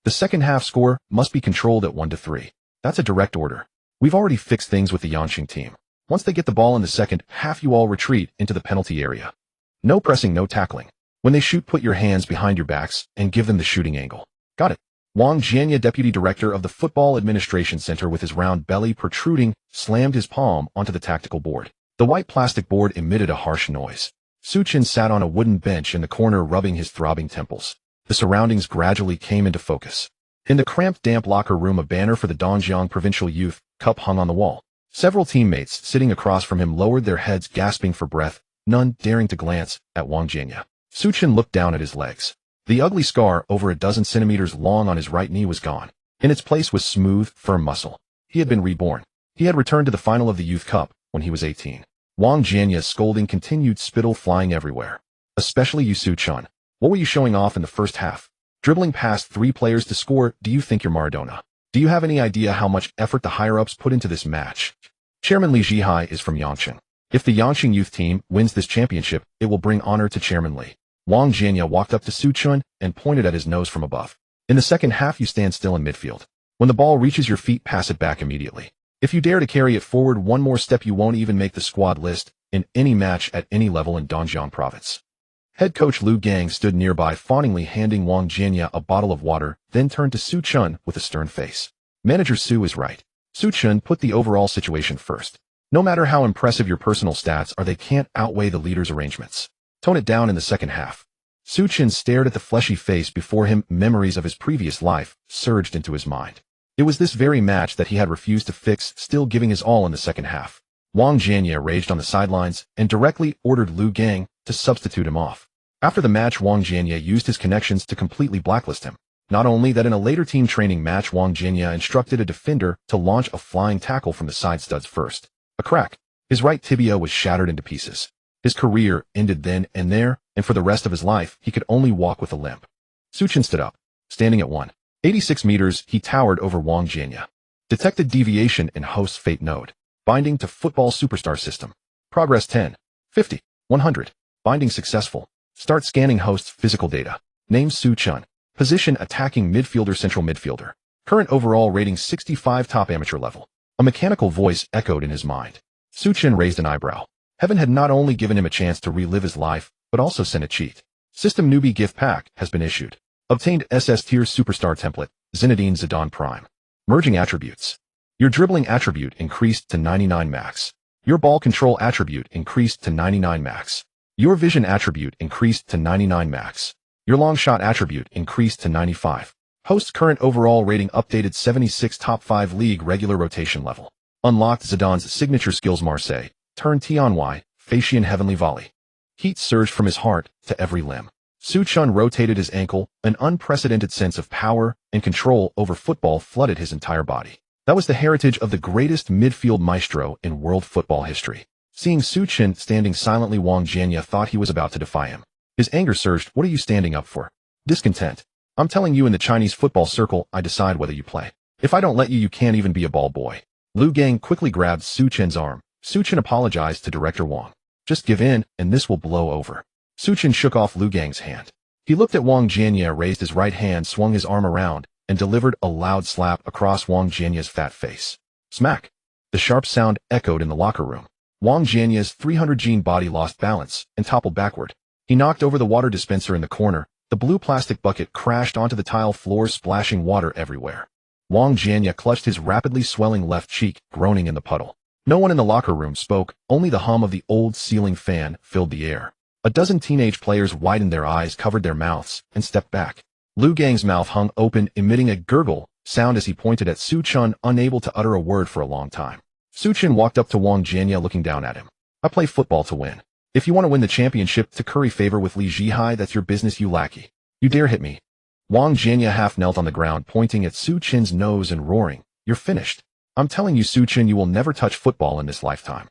The second half score must be controlled at 1-3. That's a direct order. We've already fixed things with the Yanqing team. Once they get the ball in the second half, you all retreat into the penalty area. No pressing, no tackling. When they shoot, put your hands behind your backs and give them the shooting angle. Got it. Wang Jianya, deputy director of the Football Administration Center, with his round belly protruding, slammed his palm onto the tactical board. The white plastic board emitted a harsh noise. Su Chen sat on a wooden bench in the corner, rubbing his throbbing temples. The surroundings gradually came into focus. In the cramped, damp locker room, a banner for the Dongjiang Provincial Youth Cup hung on the wall. Several teammates sitting across from him lowered their heads, gasping for breath, none daring to glance at Wang Jianya. Su Chen looked down at his legs. The ugly scar, over a dozen centimeters long on his right knee, was gone. In its place was smooth, firm muscle. He had been reborn. He had returned to the final of the Youth Cup when he was 18. Wang Jianya's scolding continued, spittle flying everywhere. Especially you, Su Chen. What were you showing off in the first half? Dribbling past 3 players to score? Do you think you're Maradona? Do you have any idea how much effort the higher-ups put into this match? Chairman Li Zhihai is from Yanqing. If the Yanqing youth team wins this championship, it will bring honor to Chairman Li. Wang Jianya walked up to Su Chen and pointed at his nose from above. In the second half, you stand still in midfield. When the ball reaches your feet, pass it back immediately. If you dare to carry it forward one more step, you won't even make the squad list in any match at any level in Dongjiang province. Head coach Liu Gang stood nearby, fawningly handing Wang Jianya a bottle of water, then turned to Su Chen with a stern face. Manager Su is right. Su Chen, put the overall situation first. No matter how impressive your personal stats are, they can't outweigh the leader's arrangements. Tone it down in the second half. Su Chen stared at the fleshy face before him. Memories of his previous life surged into his mind. It was this very match that he had refused to fix, still giving his all in the second half. Wang Jianya raged on the sidelines and directly ordered Liu Gang to substitute him off. After the match, Wang Jianya used his connections to completely blacklist him. Not only that, in a later team training match, Wang Jianya instructed a defender to launch a flying tackle from the side studs first. A crack. His right tibia was shattered into pieces. His career ended then and there, and for the rest of his life, he could only walk with a limp. Su Chen stood up. Standing at 186 meters, he towered over Wang Jianya. Detected deviation in host's fate node. Binding to football superstar system. Progress 10. 50. 100. Binding successful. Start scanning host's physical data. Name Su Chen. Position attacking midfielder, central midfielder. Current overall rating 65, top amateur level. A mechanical voice echoed in his mind. Su Chen raised an eyebrow. Heaven had not only given him a chance to relive his life, but also sent a cheat. System newbie gift pack has been issued. Obtained SS tier superstar template, Zinedine Zidane Prime. Merging attributes. Your dribbling attribute increased to 99 max. Your ball control attribute increased to 99 max. Your vision attribute increased to 99 max. Your long shot attribute increased to 95. Host current overall rating updated 76, top 5 league regular rotation level. Unlocked Zidane's signature skills, Marseille, turn Tianwei, Fascian heavenly volley. Heat surged from his heart to every limb. Su Chen rotated his ankle, an unprecedented sense of power and control over football flooded his entire body. That was the heritage of the greatest midfield maestro in world football history. Seeing Su Chen standing silently, Wang Jianya thought he was about to defy him. His anger surged. What are you standing up for? Discontent. I'm telling you, in the Chinese football circle, I decide whether you play. If I don't let you, you can't even be a ball boy. Liu Gang quickly grabbed Su Chen's arm. Su Chen apologized to Director Wang. Just give in, and this will blow over. Su Chen shook off Liu Gang's hand. He looked at Wang Jianya, raised his right hand, swung his arm around, and delivered a loud slap across Wang Jianya's fat face. Smack. The sharp sound echoed in the locker room. Wang Jianya's 300-gene body lost balance and toppled backward. He knocked over the water dispenser in the corner. The blue plastic bucket crashed onto the tile floor, splashing water everywhere. Wang Jianya clutched his rapidly swelling left cheek, groaning in the puddle. No one in the locker room spoke, only the hum of the old ceiling fan filled the air. A dozen teenage players widened their eyes, covered their mouths, and stepped back. Liu Gang's mouth hung open, emitting a gurgle sound as he pointed at Su Chen, unable to utter a word for a long time. Su Chen walked up to Wang Jianya, looking down at him. I play football to win. If you want to win the championship to curry favor with Li Zhihai, that's your business, you lackey. You dare hit me. Wang Jianya half knelt on the ground, pointing at Su Chen's nose and roaring. You're finished. I'm telling you, Su Chen, you will never touch football in this lifetime.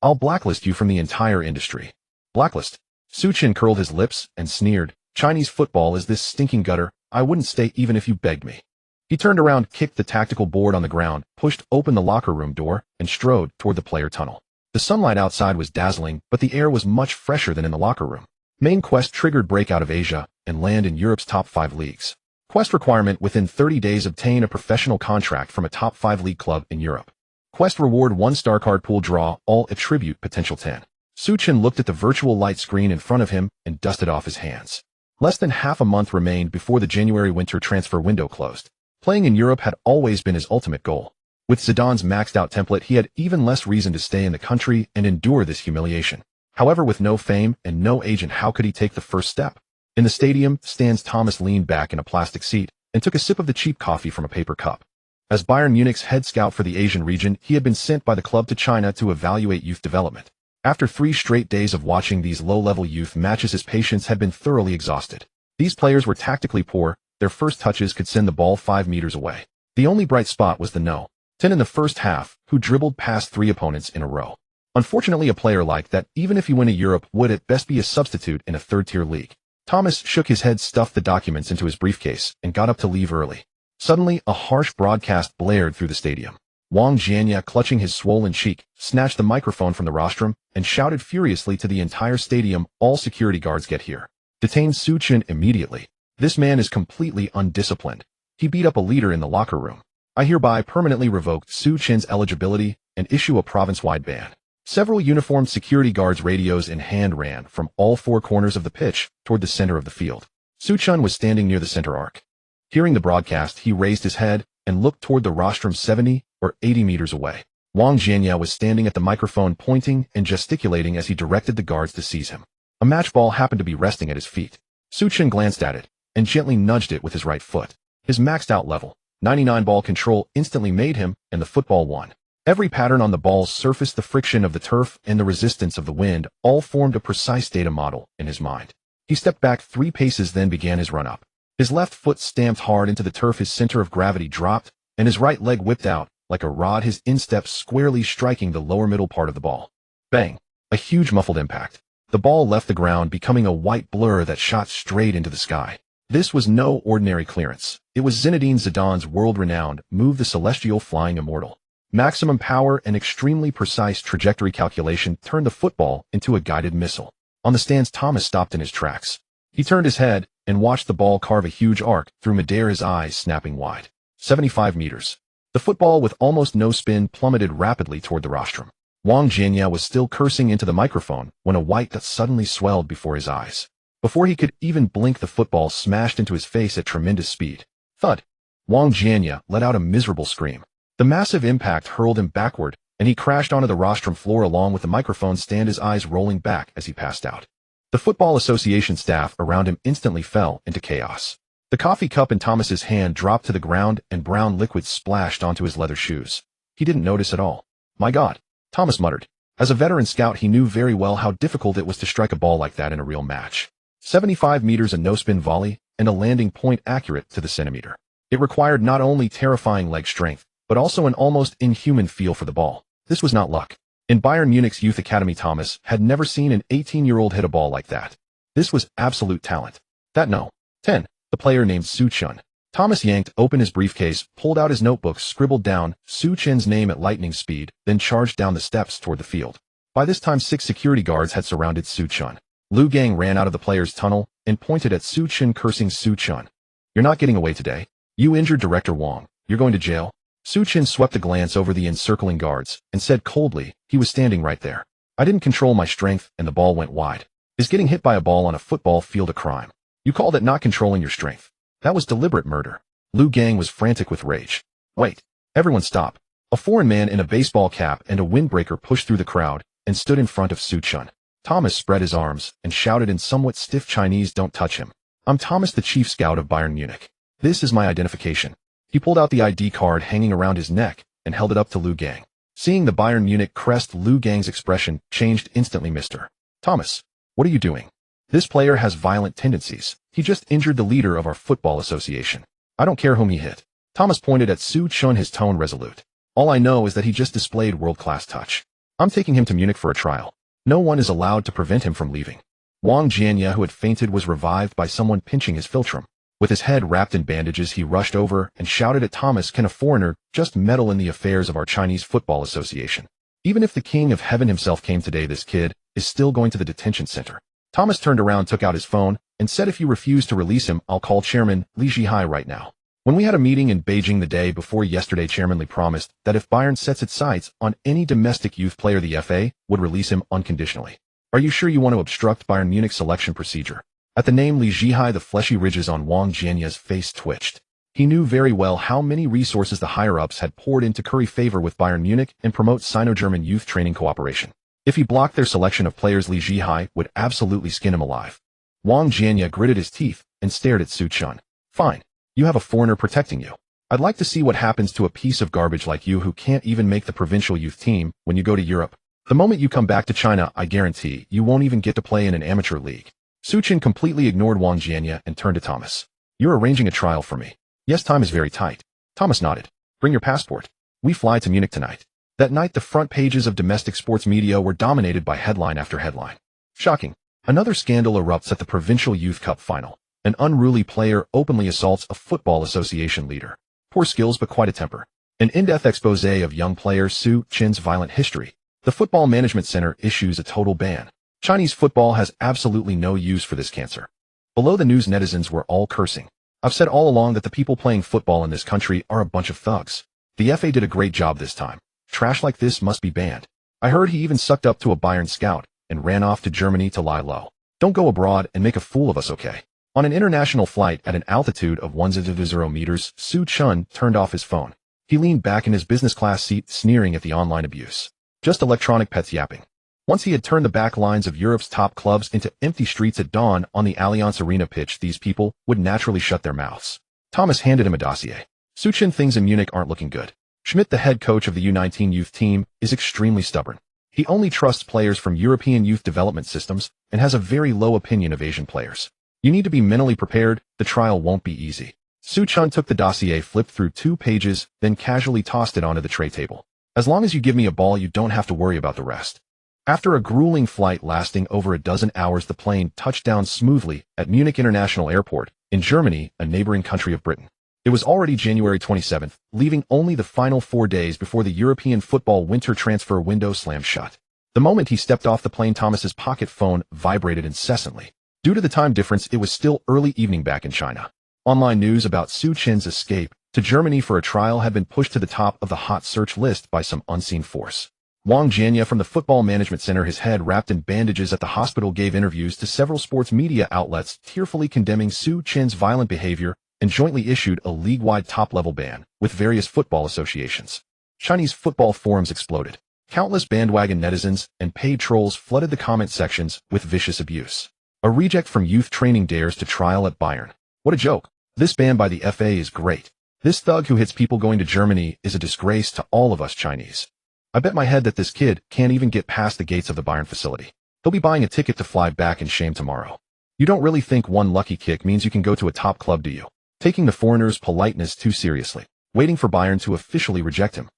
I'll blacklist you from the entire industry. Blacklist. Su Chen curled his lips and sneered. Chinese football is this stinking gutter. I wouldn't stay even if you begged me. He turned around, kicked the tactical board on the ground, pushed open the locker room door, and strode toward the player tunnel. The sunlight outside was dazzling, but the air was much fresher than in the locker room. Main quest triggered breakout of Asia and land in Europe's top 5 leagues. Quest requirement: within 30 days obtain a professional contract from a top 5 league club in Europe. Quest reward: 1-star card pool draw, all attribute potential 10. Suchin looked at the virtual light screen in front of him and dusted off his hands. Less than half a month remained before the January winter transfer window closed. Playing in Europe had always been his ultimate goal. With Zidane's maxed-out template, he had even less reason to stay in the country and endure this humiliation. However, with no fame and no agent, how could he take the first step? In the stadium stands, Thomas leaned back in a plastic seat and took a sip of the cheap coffee from a paper cup. As Bayern Munich's head scout for the Asian region, he had been sent by the club to China to evaluate youth development. After 3 straight days of watching these low-level youth matches, his patience had been thoroughly exhausted. These players were tactically poor. Their first touches could send the ball 5 meters away. The only bright spot was the No. 10 in the first half, who dribbled past 3 opponents in a row. Unfortunately, a player like that, even if he went to Europe, would at best be a substitute in a third-tier league. Thomas shook his head, stuffed the documents into his briefcase, and got up to leave early. Suddenly, a harsh broadcast blared through the stadium. Wang Jianya, clutching his swollen cheek, snatched the microphone from the rostrum and shouted furiously to the entire stadium, "All security guards get here. Detain Suchin immediately. This man is completely undisciplined. He beat up a leader in the locker room. I hereby permanently revoke Suchin's eligibility and issue a province-wide ban." Several uniformed security guards, radios in hand, ran from all 4 corners of the pitch toward the center of the field. Suchin was standing near the center arc. Hearing the broadcast, he raised his head and looked toward the rostrum 70 or 80 meters away. Wang Jianya was standing at the microphone, pointing and gesticulating as he directed the guards to seize him. A match ball happened to be resting at his feet. Suchin glanced at it and gently nudged it with his right foot. His maxed-out level 99 ball control instantly made him, and the football won. Every pattern on the ball's surface, the friction of the turf, and the resistance of the wind all formed a precise data model in his mind. He stepped back 3 paces, then began his run-up. His left foot stamped hard into the turf, his center of gravity dropped, and his right leg whipped out like a rod, his instep squarely striking the lower middle part of the ball. Bang! A huge muffled impact. The ball left the ground, becoming a white blur that shot straight into the sky. This was no ordinary clearance. It was Zinedine Zidane's world-renowned move, the celestial flying immortal. Maximum power and extremely precise trajectory calculation turned the football into a guided missile. On the stands, Thomas stopped in his tracks. He turned his head and watched the ball carve a huge arc through midair, his eyes snapping wide. 75 meters. The football, with almost no spin, plummeted rapidly toward the rostrum. Wang Jianya was still cursing into the microphone when a white dot suddenly swelled before his eyes. Before he could even blink, the football smashed into his face at tremendous speed. Thud! Wang Jianya let out a miserable scream. The massive impact hurled him backward, and he crashed onto the rostrum floor along with the microphone stand, his eyes rolling back as he passed out. The Football Association staff around him instantly fell into chaos. The coffee cup in Thomas's hand dropped to the ground, and brown liquid splashed onto his leather shoes. He didn't notice at all. "My God," Thomas muttered. As a veteran scout, he knew very well how difficult it was to strike a ball like that in a real match. 75 meters, a no-spin volley, and a landing point accurate to the centimeter. It required not only terrifying leg strength, but also an almost inhuman feel for the ball. This was not luck. In Bayern Munich's youth academy, Thomas had never seen an 18-year-old hit a ball like that. This was absolute talent. That No. 10, the player named Suchin. Thomas yanked open his briefcase, pulled out his notebook, scribbled down Suchin's name at lightning speed, then charged down the steps toward the field. By this time, 6 security guards had surrounded Suchin. Lu Gang ran out of the players' tunnel and pointed at Suchin, cursing, "Suchin, you're not getting away today. You injured Director Wang. You're going to jail." Suchin swept a glance over the encircling guards and said coldly, "He was standing right there. I didn't control my strength and the ball went wide. Is getting hit by a ball on a football field a crime? You called it not controlling your strength. That was deliberate murder." Lu Gang was frantic with rage. "Wait." Everyone stop. A foreign man in a baseball cap and a windbreaker pushed through the crowd and stood in front of Suchin. Thomas spread his arms and shouted in somewhat stiff Chinese, "Don't touch him. I'm Thomas, the chief scout of Bayern Munich. This is my identification." He pulled out the ID card hanging around his neck and held it up to Lu Gang. Seeing the Bayern Munich crest, Lu Gang's expression changed instantly. "Mr. Thomas, what are you doing? This player has violent tendencies. He just injured the leader of our football association. I don't care whom he hit." Thomas pointed at Suchin, his tone resolute. "All I know is that he just displayed world-class touch. I'm taking him to Munich for a trial. No one is allowed to prevent him from leaving." Wang Jianya, who had fainted, was revived by someone pinching his philtrum. With his head wrapped in bandages, he rushed over and shouted at Thomas, "Can a foreigner just meddle in the affairs of our Chinese Football Association? Even if the King of Heaven himself came today, this kid is still going to the detention center." Thomas turned around, took out his phone, and said if you refuse to release him, I'll call Chairman Li Zhihai right now. When we had a meeting in Beijing the day before yesterday, Chairman Li promised that if Bayern sets its sights on any domestic youth player, the FA would release him unconditionally. Are you sure you want to obstruct Bayern Munich's selection procedure? At the name Li Zhihai, the fleshy ridges on Wang Jianya's face twitched. He knew very well how many resources the higher-ups had poured in to curry favor with Bayern Munich and promote Sino-German youth training cooperation. If he blocked their selection of players, Li Zhihai would absolutely skin him alive. Wang Jianya gritted his teeth and stared at Su Chun. Fine. You have a foreigner protecting you. I'd like to see what happens to a piece of garbage like you who can't even make the provincial youth team when you go to Europe. The moment you come back to China, I guarantee you won't even get to play in an amateur league. Su Chun completely ignored Wang Jianya and turned to Thomas. You're arranging a trial for me. Yes, time is very tight. Thomas nodded. Bring your passport. We fly to Munich tonight. That night, the front pages of domestic sports media were dominated by headline after headline. Shocking. Another scandal erupts at the Provincial Youth Cup final. An unruly player openly assaults a football association leader. Poor skills but quite a temper. An in-depth expose of young player Su Chin's violent history. The Football Management Center issues a total ban. Chinese football has absolutely no use for this cancer. Below the news, netizens were all cursing. I've said all along that the people playing football in this country are a bunch of thugs. The FA did a great job this time. Trash like this must be banned. I heard he even sucked up to a Bayern scout and ran off to Germany to lie low. Don't go abroad and make a fool of us, okay? On an international flight at an altitude of 100 meters, Su Chun turned off his phone. He leaned back in his business class seat, sneering at the online abuse. Just electronic pets yapping. Once he had turned the back lines of Europe's top clubs into empty streets at dawn on the Allianz Arena pitch, these people would naturally shut their mouths. Thomas handed him a dossier. Su Chun, things in Munich aren't looking good. Schmidt, the head coach of the U19 youth team, is extremely stubborn. He only trusts players from European youth development systems and has a very low opinion of Asian players. You need to be mentally prepared. The trial won't be easy. Su Chun took the dossier, flipped through 2 pages, then casually tossed it onto the tray table. As long as you give me a ball, you don't have to worry about the rest. After a grueling flight lasting over a dozen hours, the plane touched down smoothly at Munich International Airport, in Germany, a neighboring country of Britain. It was already January 27th, leaving only the final 4 days before the European football winter transfer window slammed shut. The moment he stepped off the plane, Thomas's pocket phone vibrated incessantly. Due to the time difference, it was still early evening back in China. Online news about Su Chin's escape to Germany for a trial had been pushed to the top of the hot search list by some unseen force. Wang Jianya from the Football Management Center, his head wrapped in bandages at the hospital, gave interviews to several sports media outlets tearfully condemning Su Chin's violent behavior and jointly issued a league-wide top-level ban with various football associations. Chinese football forums exploded. Countless bandwagon netizens and paid trolls flooded the comment sections with vicious abuse. A reject from youth training dares to trial at Bayern. What a joke. This ban by the FA is great. This thug who hits people going to Germany is a disgrace to all of us Chinese. I bet my head that this kid can't even get past the gates of the Bayern facility. He'll be buying a ticket to fly back in shame tomorrow. You don't really think one lucky kick means you can go to a top club, do you? Taking the foreigner's politeness too seriously. Waiting for Bayern to officially reject him.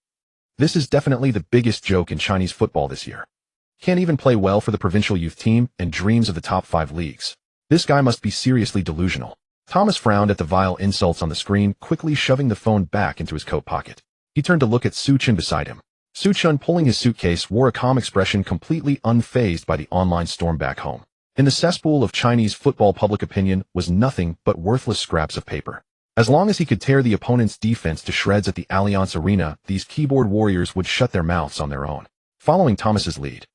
This is definitely the biggest joke in Chinese football this year. Can't even play well for the provincial youth team and dreams of the top 5 leagues. This guy must be seriously delusional. Thomas frowned at the vile insults on the screen, quickly shoving the phone back into his coat pocket. He turned to look at Su Chun beside him. Su Chun, pulling his suitcase, wore a calm expression, completely unfazed by the online storm back home. In the cesspool of Chinese football, public opinion was nothing but worthless scraps of paper. As long as he could tear the opponent's defense to shreds at the Allianz Arena, these keyboard warriors would shut their mouths on their own. Following Thomas's lead,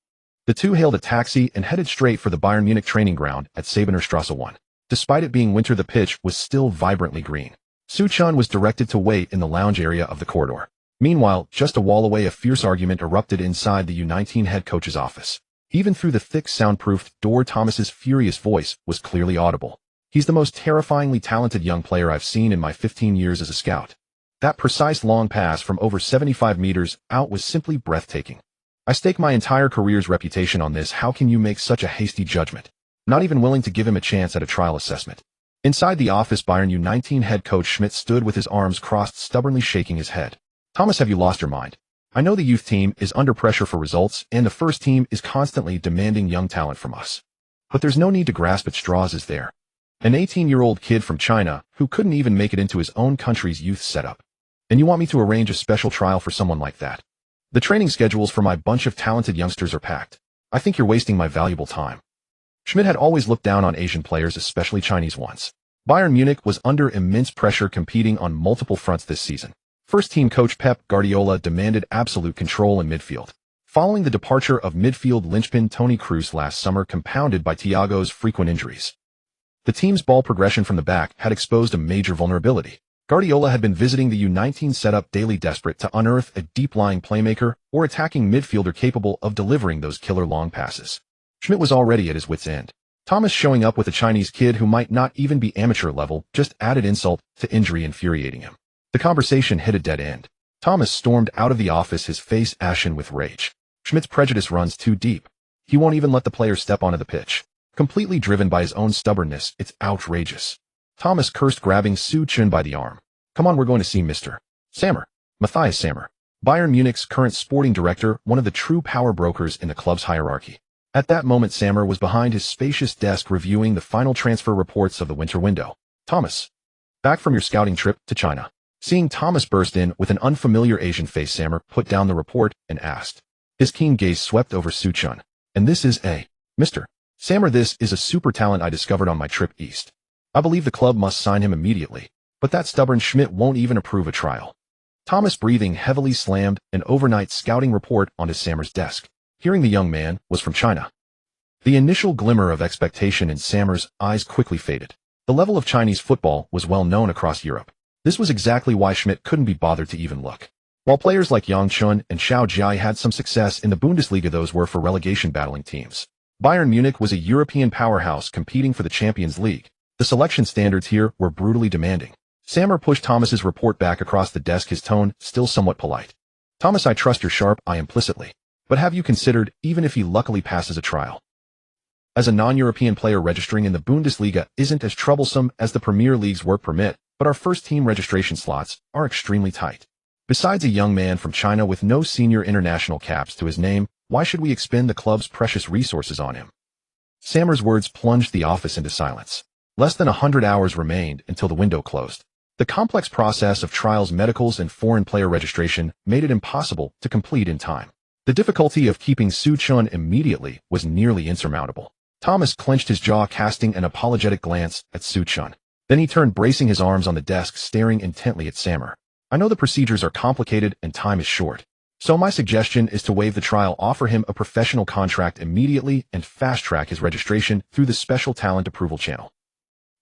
the two hailed a taxi and headed straight for the Bayern Munich training ground at Sabener Strasse 1. Despite it being winter, the pitch was still vibrantly green. Su Chun was directed to wait in the lounge area of the corridor. Meanwhile, just a wall away, a fierce argument erupted inside the U19 head coach's office. Even through the thick, soundproofed door, Thomas's furious voice was clearly audible. He's the most terrifyingly talented young player I've seen in my 15 years as a scout. That precise long pass from over 75 meters out was simply breathtaking. I stake my entire career's reputation on this. How can you make such a hasty judgment? Not even willing to give him a chance at a trial assessment. Inside the office, Bayern U19 head coach Schmidt stood with his arms crossed, stubbornly shaking his head. Thomas, have you lost your mind? I know the youth team is under pressure for results, and the first team is constantly demanding young talent from us. But there's no need to grasp at straws, is there? An 18-year-old kid from China who couldn't even make it into his own country's youth setup. And you want me to arrange a special trial for someone like that? The training schedules for my bunch of talented youngsters are packed. I think you're wasting my valuable time. Schmidt had always looked down on Asian players, especially Chinese ones. Bayern Munich was under immense pressure competing on multiple fronts this season. First-team coach Pep Guardiola demanded absolute control in midfield. Following the departure of midfield linchpin Toni Kroos last summer compounded by Thiago's frequent injuries, the team's ball progression from the back had exposed a major vulnerability. Guardiola had been visiting the U19 setup daily, desperate to unearth a deep-lying playmaker or attacking midfielder capable of delivering those killer long passes. Schmidt was already at his wit's end. Thomas showing up with a Chinese kid who might not even be amateur level just added insult to injury, infuriating him. The conversation hit a dead end. Thomas stormed out of the office, his face ashen with rage. Schmidt's prejudice runs too deep. He won't even let the players step onto the pitch. Completely driven by his own stubbornness, it's outrageous. Thomas cursed, grabbing Su Chun by the arm. Come on, we're going to see Mr. Sammer. Matthias Sammer, Bayern Munich's current sporting director, one of the true power brokers in the club's hierarchy. At that moment, Sammer was behind his spacious desk reviewing the final transfer reports of the winter window. Thomas, back from your scouting trip to China. Seeing Thomas burst in with an unfamiliar Asian face, Sammer put down the report and asked. His keen gaze swept over Su Chun. And this is Mr. Sammer, this is a super talent I discovered on my trip east. I believe the club must sign him immediately, but that stubborn Schmidt won't even approve a trial. Thomas, breathing heavily, slammed an overnight scouting report onto Sammer's desk. Hearing the young man was from China. The initial glimmer of expectation in Sammer's eyes quickly faded. The level of Chinese football was well known across Europe. This was exactly why Schmidt couldn't be bothered to even look. While players like Yang Chun and Xiao Jia had some success in the Bundesliga, those were for relegation battling teams. Bayern Munich was a European powerhouse competing for the Champions League. The selection standards here were brutally demanding. Sammer pushed Thomas's report back across the desk, his tone still somewhat polite. Thomas, I trust your sharp eye implicitly. But have you considered, even if he luckily passes a trial, as a non-European player registering in the Bundesliga isn't as troublesome as the Premier League's work permit, but our first-team registration slots are extremely tight. Besides a young man from China with no senior international caps to his name, why should we expend the club's precious resources on him? Sammer's words plunged the office into silence. Less than 100 hours remained until the window closed. The complex process of trials, medicals, and foreign player registration made it impossible to complete in time. The difficulty of keeping Su Chun immediately was nearly insurmountable. Thomas clenched his jaw, casting an apologetic glance at Su Chun. Then he turned, bracing his arms on the desk, staring intently at Sammer. I know the procedures are complicated and time is short. So my suggestion is to waive the trial, offer him a professional contract immediately, and fast-track his registration through the special talent approval channel.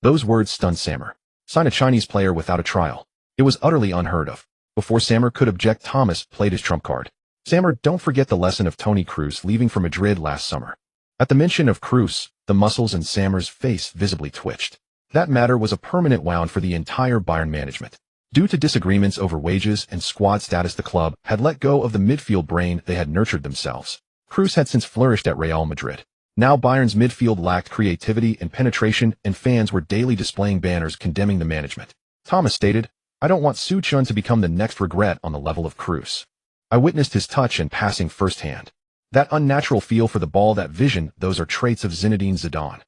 Those words stunned Sammer. Sign a Chinese player without a trial. It was utterly unheard of. Before Sammer could object, Thomas played his trump card. Sammer, don't forget the lesson of Toni Kroos leaving for Madrid last summer. At the mention of Kroos, the muscles in Sammer's face visibly twitched. That matter was a permanent wound for the entire Bayern management. Due to disagreements over wages and squad status, the club had let go of the midfield brain they had nurtured themselves. Kroos had since flourished at Real Madrid. Now Bayern's midfield lacked creativity and penetration, and fans were daily displaying banners condemning the management. Thomas stated, I don't want Su Chun to become the next regret on the level of Kroos. I witnessed his touch and passing firsthand. That unnatural feel for the ball, that vision, those are traits of Zinedine Zidane.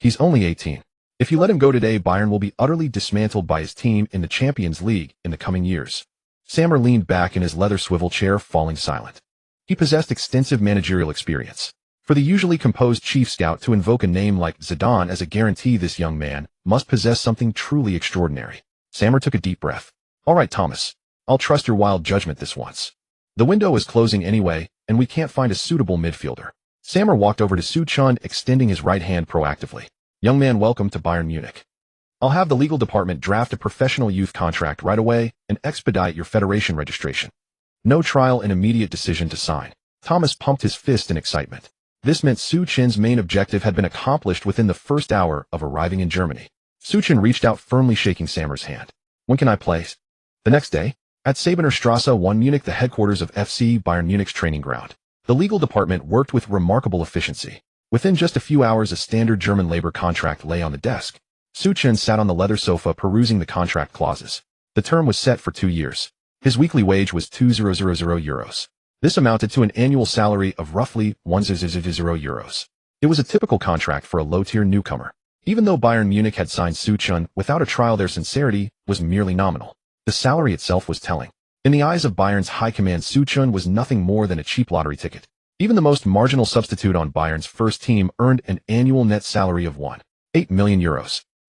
He's only 18. If you let him go today, Bayern will be utterly dismantled by his team in the Champions League in the coming years. Sammer leaned back in his leather swivel chair, falling silent. He possessed extensive managerial experience. For the usually composed chief scout to invoke a name like Zidane as a guarantee, this young man must possess something truly extraordinary. Sammer took a deep breath. All right, Thomas. I'll trust your wild judgment this once. The window is closing anyway, and we can't find a suitable midfielder. Sammer walked over to Su Chun, extending his right hand proactively. Young man, welcome to Bayern Munich. I'll have the legal department draft a professional youth contract right away and expedite your federation registration. No trial, an immediate decision to sign. Thomas pumped his fist in excitement. This meant Su Chun's main objective had been accomplished within the first hour of arriving in Germany. Su Chun reached out, firmly shaking Sammer's hand. When can I play? The next day? At Sabener Strasse 1 Munich, the headquarters of FC Bayern Munich's training ground. The legal department worked with remarkable efficiency. Within just a few hours, a standard German labor contract lay on the desk. Su Chun sat on the leather sofa perusing the contract clauses. The term was set for 2 years. His weekly wage was €2,000. This amounted to an annual salary of roughly €1,000. It was a typical contract for a low-tier newcomer. Even though Bayern Munich had signed Su Chun without a trial, their sincerity was merely nominal. The salary itself was telling. In the eyes of Bayern's high command, Su Chun was nothing more than a cheap lottery ticket. Even the most marginal substitute on Bayern's first team earned an annual net salary of €1.8 million.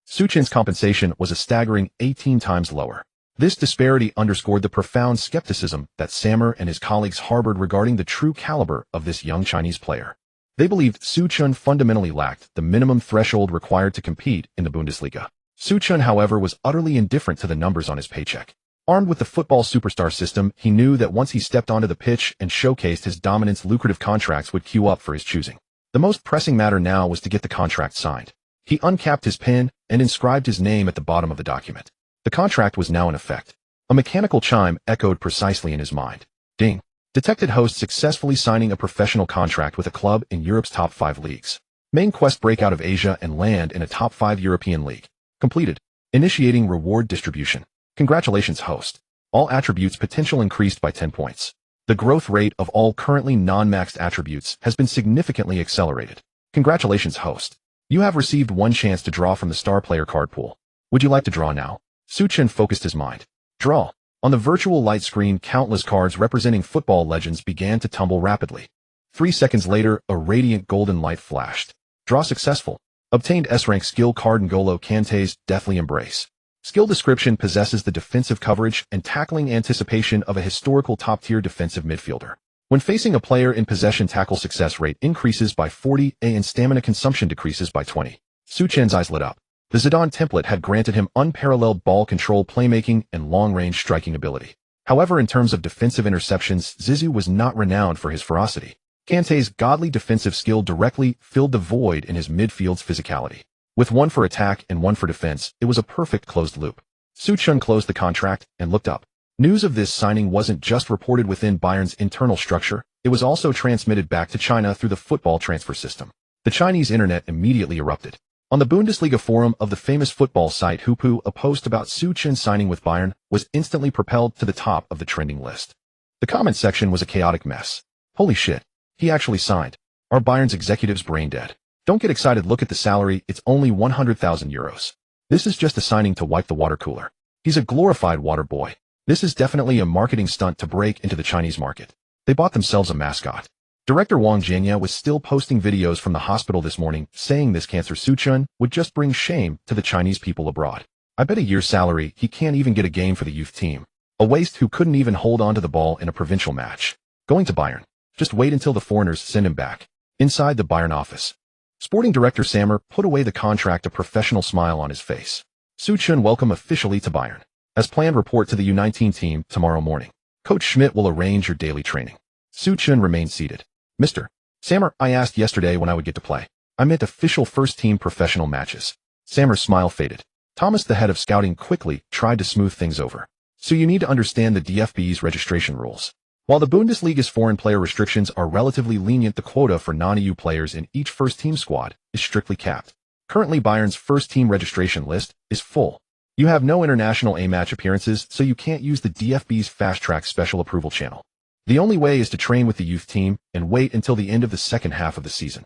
Suchin's compensation was a staggering 18 times lower. This disparity underscored the profound skepticism that Sammer and his colleagues harbored regarding the true caliber of this young Chinese player. They believed Suchin fundamentally lacked the minimum threshold required to compete in the Bundesliga. Suchin, however, was utterly indifferent to the numbers on his paycheck. Armed with the football superstar system, he knew that once he stepped onto the pitch and showcased his dominance, lucrative contracts would queue up for his choosing. The most pressing matter now was to get the contract signed. He uncapped his pen and inscribed his name at the bottom of the document. The contract was now in effect. A mechanical chime echoed precisely in his mind. Ding! Detected host successfully signing a professional contract with a club in Europe's top 5 leagues. Main quest: break out of Asia and land in a top 5 European league. Completed. Initiating reward distribution. Congratulations, host. All attributes potential increased by 10 points. The growth rate of all currently non-maxed attributes has been significantly accelerated. Congratulations, host. You have received one chance to draw from the star player card pool. Would you like to draw now? Suchin focused his mind. Draw. On the virtual light screen, countless cards representing football legends began to tumble rapidly. 3 seconds later, a radiant golden light flashed. Draw successful. Obtained S-rank skill card N'Golo Kante's Deathly Embrace. Skill description: possesses the defensive coverage and tackling anticipation of a historical top-tier defensive midfielder. When facing a player in possession, tackle success rate increases by 40 and stamina consumption decreases by 20. Suchin's eyes lit up. The Zidane template had granted him unparalleled ball control, playmaking, and long-range striking ability. However, in terms of defensive interceptions, Zizou was not renowned for his ferocity. Kante's godly defensive skill directly filled the void in his midfield's physicality. With one for attack and one for defense, it was a perfect closed loop. Suchin closed the contract and looked up. News of this signing wasn't just reported within Bayern's internal structure, it was also transmitted back to China through the football transfer system. The Chinese internet immediately erupted. On the Bundesliga forum of the famous football site Hupu, a post about Suchin signing with Bayern was instantly propelled to the top of the trending list. The comment section was a chaotic mess. Holy shit. He actually signed. Are Bayern's executives brain dead? Don't get excited, look at the salary, it's only €100,000. This is just a signing to wipe the water cooler. He's a glorified water boy. This is definitely a marketing stunt to break into the Chinese market. They bought themselves a mascot. Director Wang Jianya was still posting videos from the hospital this morning, saying this cancer Suchin would just bring shame to the Chinese people abroad. I bet a year's salary he can't even get a game for the youth team. A waste who couldn't even hold on to the ball in a provincial match. Going to Bayern. Just wait until the foreigners send him back. Inside the Bayern office. Sporting director Sammer put away the contract, a professional smile on his face. Suchin welcome officially to Bayern. As planned, report to the U19 team tomorrow morning. Coach Schmidt will arrange your daily training. Suchin remained seated. Mr. Sammer, I asked yesterday when I would get to play. I meant official first-team professional matches. Sammer's smile faded. Thomas, the head of scouting, quickly tried to smooth things over. So you need to understand the DFB's registration rules. While the Bundesliga's foreign player restrictions are relatively lenient, the quota for non-EU players in each first-team squad is strictly capped. Currently, Bayern's first-team registration list is full. You have no international A-match appearances, so you can't use the DFB's fast-track special approval channel. The only way is to train with the youth team and wait until the end of the second half of the season.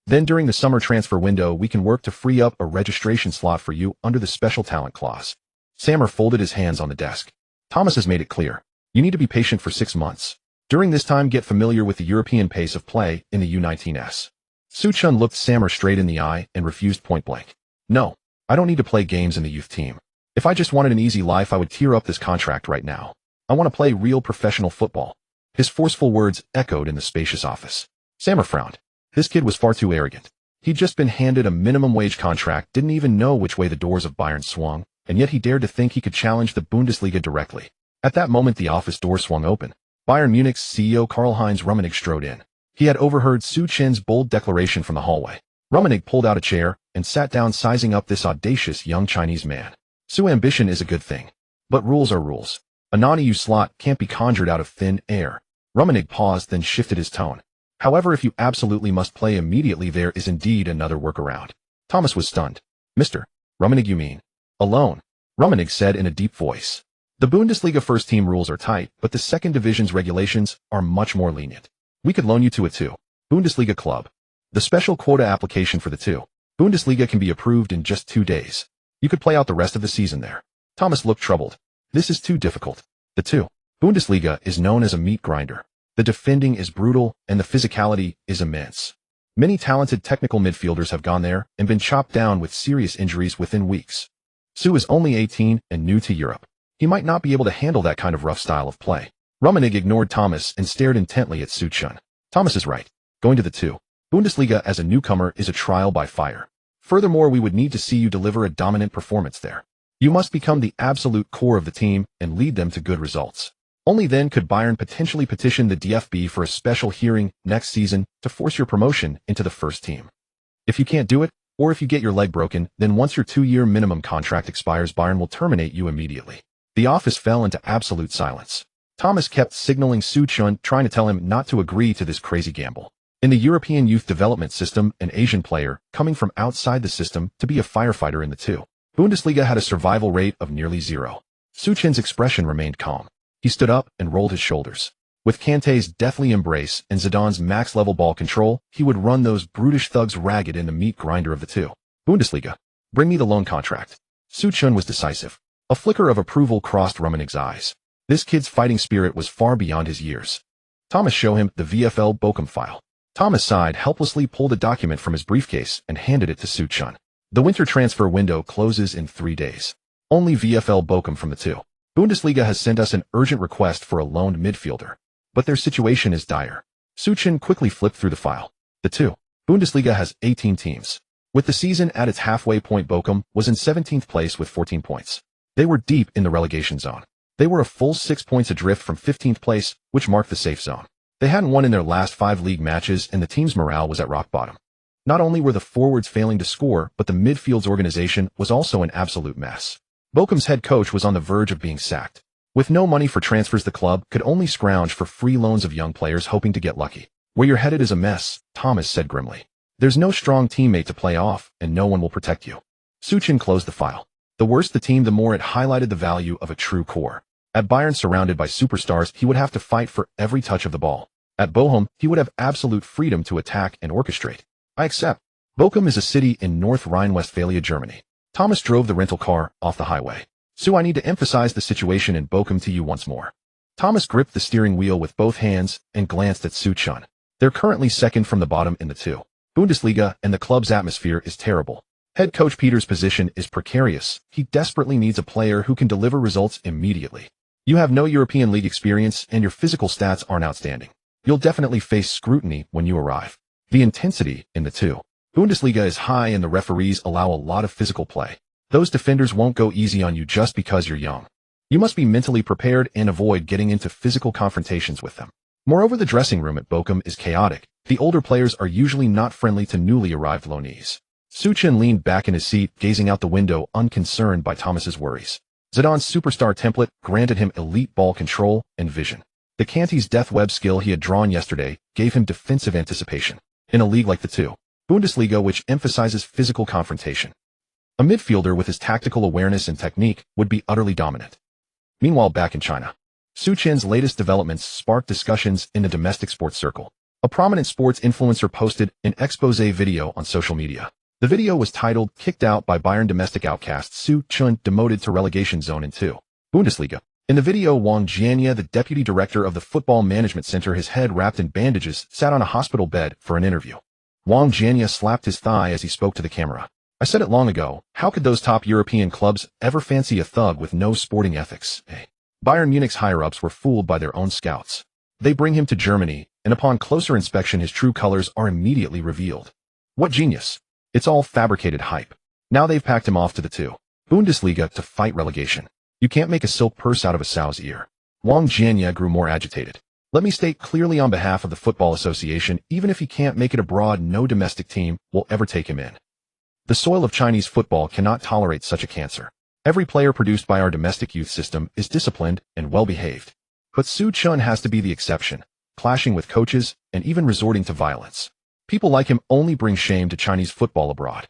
Then during the summer transfer window, we can work to free up a registration slot for you under the special talent clause. Sammer folded his hands on the desk. Thomas has made it clear. You need to be patient for 6 months. During this time, get familiar with the European pace of play in the U19s. Suchin looked Sammer straight in the eye and refused point blank. No, I don't need to play games in the youth team. If I just wanted an easy life, I would tear up this contract right now. I want to play real professional football. His forceful words echoed in the spacious office. Sammer frowned. This kid was far too arrogant. He'd just been handed a minimum wage contract, didn't even know which way the doors of Bayern swung, and yet he dared to think he could challenge the Bundesliga directly. At that moment, the office door swung open. Bayern Munich's CEO Karl-Heinz Rummenigge strode in. He had overheard Suchin's bold declaration from the hallway. Rummenigge pulled out a chair and sat down, sizing up this audacious young Chinese man. Ambition is a good thing. But rules are rules. A non-EU slot can't be conjured out of thin air. Rummenigge paused, then shifted his tone. However, if you absolutely must play immediately, there is indeed another workaround. Thomas was stunned. Mr. Rummenigge, you mean? Alone? Rummenigge said in a deep voice. The Bundesliga first-team rules are tight, but the second division's regulations are much more lenient. We could loan you to a 2. Bundesliga club. The special quota application for the 2. Bundesliga can be approved in just 2 days. You could play out the rest of the season there. Thomas looked troubled. This is too difficult. The 2. Bundesliga is known as a meat grinder. The defending is brutal, and the physicality is immense. Many talented technical midfielders have gone there and been chopped down with serious injuries within weeks. Su is only 18 and new to Europe. He might not be able to handle that kind of rough style of play. Rummenigge ignored Thomas and stared intently at Su Chun. Thomas is right. Going to the 2. Bundesliga as a newcomer is a trial by fire. Furthermore, we would need to see you deliver a dominant performance there. You must become the absolute core of the team and lead them to good results. Only then could Bayern potentially petition the DFB for a special hearing next season to force your promotion into the first team. If you can't do it, or if you get your leg broken, then once your 2-year minimum contract expires, Bayern will terminate you immediately. The office fell into absolute silence. Thomas kept signaling Su Chun, trying to tell him not to agree to this crazy gamble. In the European youth development system, an Asian player, coming from outside the system to be a firefighter in the 2. Bundesliga had a survival rate of nearly 0. Su Chun's expression remained calm. He stood up and rolled his shoulders. With Kanté's deathly embrace and Zidane's max-level ball control, he would run those brutish thugs ragged in the meat grinder of the 2. Bundesliga. Bring me the loan contract. Su Chun was decisive. A flicker of approval crossed Rummenigge's eyes. This kid's fighting spirit was far beyond his years. Thomas showed him the VfL Bochum file. Thomas sighed, helplessly pulled a document from his briefcase and handed it to Su Chun. The winter transfer window closes in 3 days. Only VfL Bochum from the 2. Bundesliga has sent us an urgent request for a loaned midfielder. But their situation is dire. Su Chun quickly flipped through the file. The 2. Bundesliga has 18 teams. With the season at its halfway point, Bochum was in 17th place with 14 points. They were deep in the relegation zone. They were a full 6 points adrift from 15th place, which marked the safe zone. They hadn't won in their last 5 league matches, and the team's morale was at rock bottom. Not only were the forwards failing to score, but the midfield's organization was also an absolute mess. Bochum's head coach was on the verge of being sacked. With no money for transfers, the club could only scrounge for free loans of young players hoping to get lucky. Where you're headed is a mess, Thomas said grimly. There's no strong teammate to play off, and no one will protect you. Su Chun closed the file. The worse the team, the more it highlighted the value of a true core. At Bayern, surrounded by superstars, he would have to fight for every touch of the ball. At Bochum, he would have absolute freedom to attack and orchestrate. I accept. Bochum is a city in North Rhine-Westphalia, Germany. Thomas drove the rental car off the highway. Su, I need to emphasize the situation in Bochum to you once more. Thomas gripped the steering wheel with both hands and glanced at Su Chun. They're currently second from the bottom in the 2. Bundesliga, and the club's atmosphere is terrible. Head coach Peter's position is precarious. He desperately needs a player who can deliver results immediately. You have no European League experience, and your physical stats aren't outstanding. You'll definitely face scrutiny when you arrive. The intensity in the 2. Bundesliga is high, and the referees allow a lot of physical play. Those defenders won't go easy on you just because you're young. You must be mentally prepared and avoid getting into physical confrontations with them. Moreover, the dressing room at Bochum is chaotic. The older players are usually not friendly to newly arrived loanees. Su Chun leaned back in his seat, gazing out the window, unconcerned by Thomas's worries. Zidane's superstar template granted him elite ball control and vision. The Kanté's death web skill he had drawn yesterday gave him defensive anticipation. In a league like the 2. Bundesliga, which emphasizes physical confrontation, a midfielder with his tactical awareness and technique would be utterly dominant. Meanwhile, back in China, Su Chun's latest developments sparked discussions in the domestic sports circle. A prominent sports influencer posted an expose video on social media. The video was titled, "Kicked Out by Bayern Domestic Outcast, Su Chun Demoted to Relegation Zone in 2. Bundesliga." In the video, Wang Jianya, the deputy director of the Football Management Center, his head wrapped in bandages, sat on a hospital bed for an interview. Wang Jianya slapped his thigh as he spoke to the camera. I said it long ago, how could those top European clubs ever fancy a thug with no sporting ethics? Bayern Munich's higher-ups were fooled by their own scouts. They bring him to Germany, and upon closer inspection his true colors are immediately revealed. What genius! It's all fabricated hype. Now they've packed him off to the 2. Bundesliga to fight relegation. You can't make a silk purse out of a sow's ear. Wang Jianya grew more agitated. Let me state clearly on behalf of the Football Association, even if he can't make it abroad, no domestic team will ever take him in. The soil of Chinese football cannot tolerate such a cancer. Every player produced by our domestic youth system is disciplined and well-behaved. But Su Chun has to be the exception, clashing with coaches and even resorting to violence. People like him only bring shame to Chinese football abroad.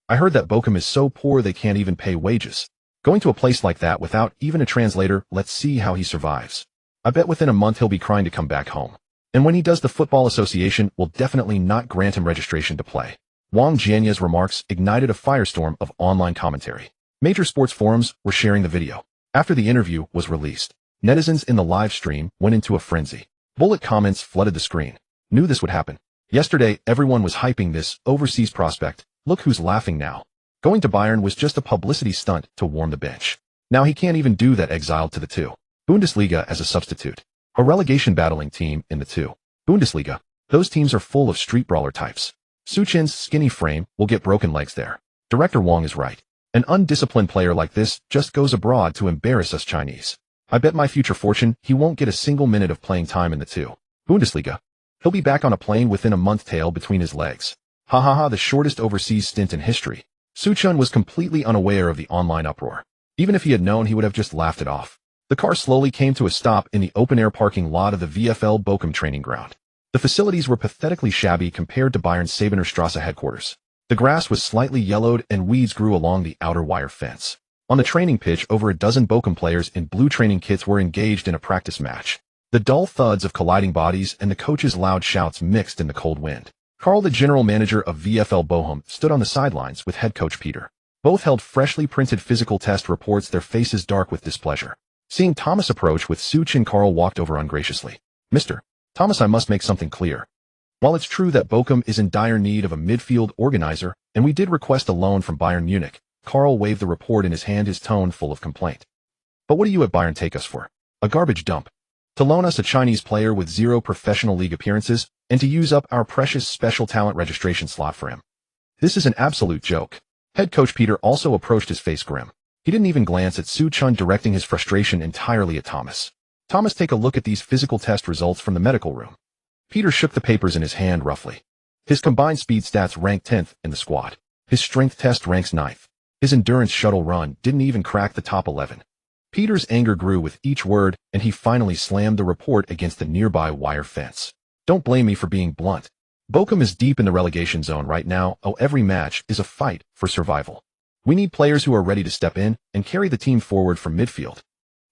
I heard that Bochum is so poor they can't even pay wages. Going to a place like that without even a translator, let's see how he survives. I bet within a month he'll be crying to come back home. And when he does, the Football Association will definitely not grant him registration to play. Wang Jianya's remarks ignited a firestorm of online commentary. Major sports forums were sharing the video. After the interview was released, netizens in the live stream went into a frenzy. Bullet comments flooded the screen. Knew this would happen. Yesterday, everyone was hyping this overseas prospect. Look who's laughing now. Going to Bayern was just a publicity stunt to warm the bench. Now he can't even do that, exiled to the 2. Bundesliga as a substitute. A relegation battling team in the 2. Bundesliga. Those teams are full of street brawler types. Suchin's skinny frame will get broken legs there. Director Wang is right. An undisciplined player like this just goes abroad to embarrass us Chinese. I bet my future fortune he won't get a single minute of playing time in the 2. Bundesliga. He'll be back on a plane within a month, tail between his legs. Ha ha ha, the shortest overseas stint in history. Suchun was completely unaware of the online uproar. Even if he had known, he would have just laughed it off. The car slowly came to a stop in the open-air parking lot of the VfL Bochum training ground. The facilities were pathetically shabby compared to Bayern's Sabenerstrasse headquarters. The grass was slightly yellowed and weeds grew along the outer wire fence. On the training pitch, over a dozen Bochum players in blue training kits were engaged in a practice match. The dull thuds of colliding bodies and the coach's loud shouts mixed in the cold wind. Karl, the general manager of VfL Bochum, stood on the sidelines with head coach Peter. Both held freshly printed physical test reports, their faces dark with displeasure. Seeing Thomas approach with Suchin, Karl walked over ungraciously. Mr. Thomas, I must make something clear. While it's true that Bochum is in dire need of a midfield organizer, and we did request a loan from Bayern Munich, Karl waved the report in his hand, his tone full of complaint. But what do you at Bayern take us for? A garbage dump. To loan us a Chinese player with 0 professional league appearances, and to use up our precious special talent registration slot for him. This is an absolute joke. Head coach Peter also approached, his face grim. He didn't even glance at Suchun, directing his frustration entirely at Thomas. Thomas, take a look at these physical test results from the medical room. Peter shook the papers in his hand roughly. His combined speed stats ranked 10th in the squad. His strength test ranks 9th. His endurance shuttle run didn't even crack the top 11. Peter's anger grew with each word, and he finally slammed the report against the nearby wire fence. Don't blame me for being blunt. Bochum is deep in the relegation zone right now. Every match is a fight for survival. We need players who are ready to step in and carry the team forward from midfield.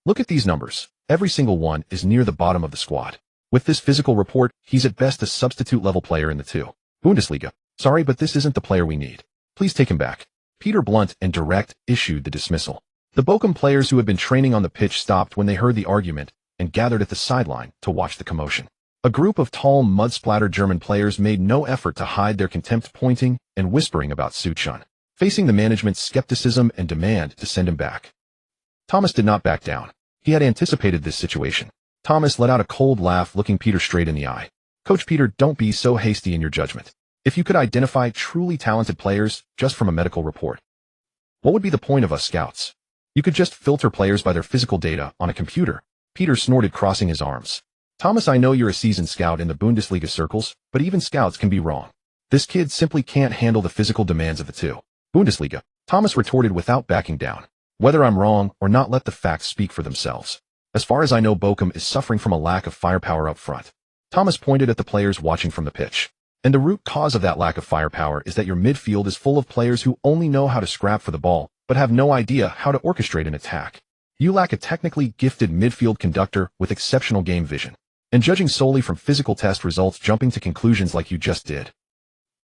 Look at these numbers. Every single one is near the bottom of the squad. With this physical report, he's at best a substitute-level player in the 2. Bundesliga. Sorry, but this isn't the player we need. Please take him back. Peter, blunt and direct, issued the dismissal. The Bochum players who had been training on the pitch stopped when they heard the argument and gathered at the sideline to watch the commotion. A group of tall, mud-splattered German players made no effort to hide their contempt, pointing and whispering about Suchun, facing the management's skepticism and demand to send him back. Thomas did not back down. He had anticipated this situation. Thomas let out a cold laugh, looking Peter straight in the eye. Coach Peter, don't be so hasty in your judgment. If you could identify truly talented players just from a medical report, what would be the point of us scouts? You could just filter players by their physical data on a computer. Peter snorted, crossing his arms. Thomas, I know you're a seasoned scout in the Bundesliga circles, but even scouts can be wrong. This kid simply can't handle the physical demands of the 2. Bundesliga. Thomas retorted without backing down. Whether I'm wrong or not, let the facts speak for themselves. As far as I know, Bochum is suffering from a lack of firepower up front. Thomas pointed at the players watching from the pitch. And the root cause of that lack of firepower is that your midfield is full of players who only know how to scrap for the ball, but have no idea how to orchestrate an attack. You lack a technically gifted midfield conductor with exceptional game vision. And judging solely from physical test results, jumping to conclusions like you just did.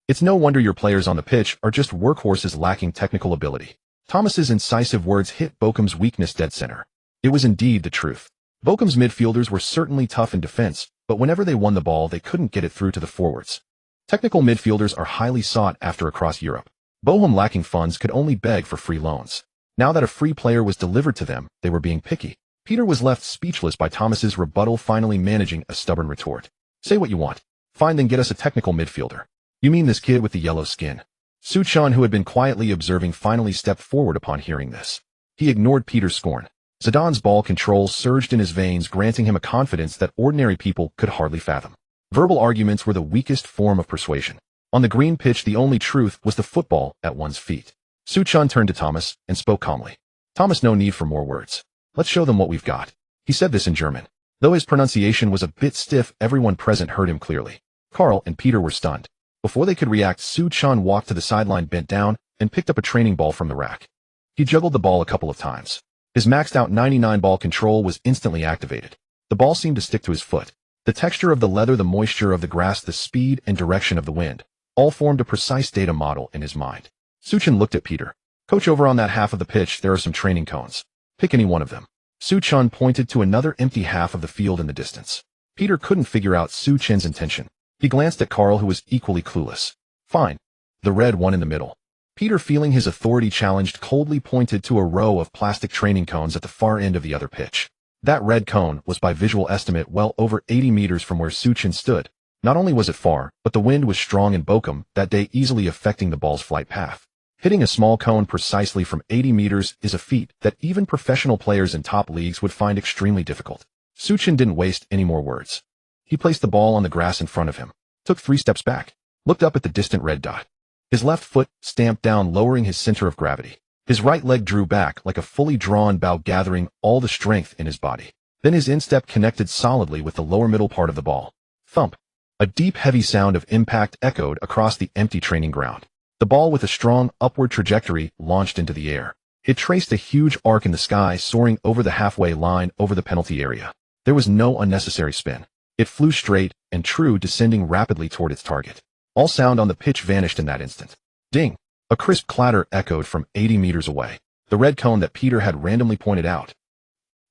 It's no wonder your players on the pitch are just workhorses lacking technical ability. Thomas's incisive words hit Bochum's weakness dead center. It was indeed the truth. Bochum's midfielders were certainly tough in defense, but whenever they won the ball, they couldn't get it through to the forwards. Technical midfielders are highly sought after across Europe. Bochum, lacking funds, could only beg for free loans. Now that a free player was delivered to them, they were being picky. Peter was left speechless by Thomas's rebuttal, finally managing a stubborn retort. Say what you want. Fine, then get us a technical midfielder. You mean this kid with the yellow skin? Suchun, who had been quietly observing, finally stepped forward upon hearing this. He ignored Peter's scorn. Zidane's ball control surged in his veins, granting him a confidence that ordinary people could hardly fathom. Verbal arguments were the weakest form of persuasion. On the green pitch, the only truth was the football at one's feet. Suchun turned to Thomas and spoke calmly. Thomas, no need for more words. Let's show them what we've got. He said this in German. Though his pronunciation was a bit stiff, everyone present heard him clearly. Karl and Peter were stunned. Before they could react, Suchun walked to the sideline, bent down, and picked up a training ball from the rack. He juggled the ball a couple of times. His maxed-out 99 ball control was instantly activated. The ball seemed to stick to his foot. The texture of the leather, the moisture of the grass, the speed and direction of the wind, all formed a precise data model in his mind. Suchun looked at Peter. Coach, over on that half of the pitch, there are some training cones. Pick any one of them. Suchun pointed to another empty half of the field in the distance. Peter couldn't figure out Su Chen's intention. He glanced at Carl, who was equally clueless. Fine. The red one in the middle. Peter, feeling his authority challenged, coldly pointed to a row of plastic training cones at the far end of the other pitch. That red cone was, by visual estimate, well over 80 meters from where Su Chen stood. Not only was it far, but the wind was strong in Bochum that day, easily affecting the ball's flight path. Hitting a small cone precisely from 80 meters is a feat that even professional players in top leagues would find extremely difficult. Su Chen didn't waste any more words. He placed the ball on the grass in front of him, took 3 steps back, looked up at the distant red dot. His left foot stamped down, lowering his center of gravity. His right leg drew back like a fully drawn bow, gathering all the strength in his body. Then his instep connected solidly with the lower middle part of the ball. Thump. A deep, heavy sound of impact echoed across the empty training ground. The ball, with a strong upward trajectory, launched into the air. It traced a huge arc in the sky, soaring over the halfway line over the penalty area. There was no unnecessary spin. It flew straight and true, descending rapidly toward its target. All sound on the pitch vanished in that instant. Ding! A crisp clatter echoed from 80 meters away. The red cone that Peter had randomly pointed out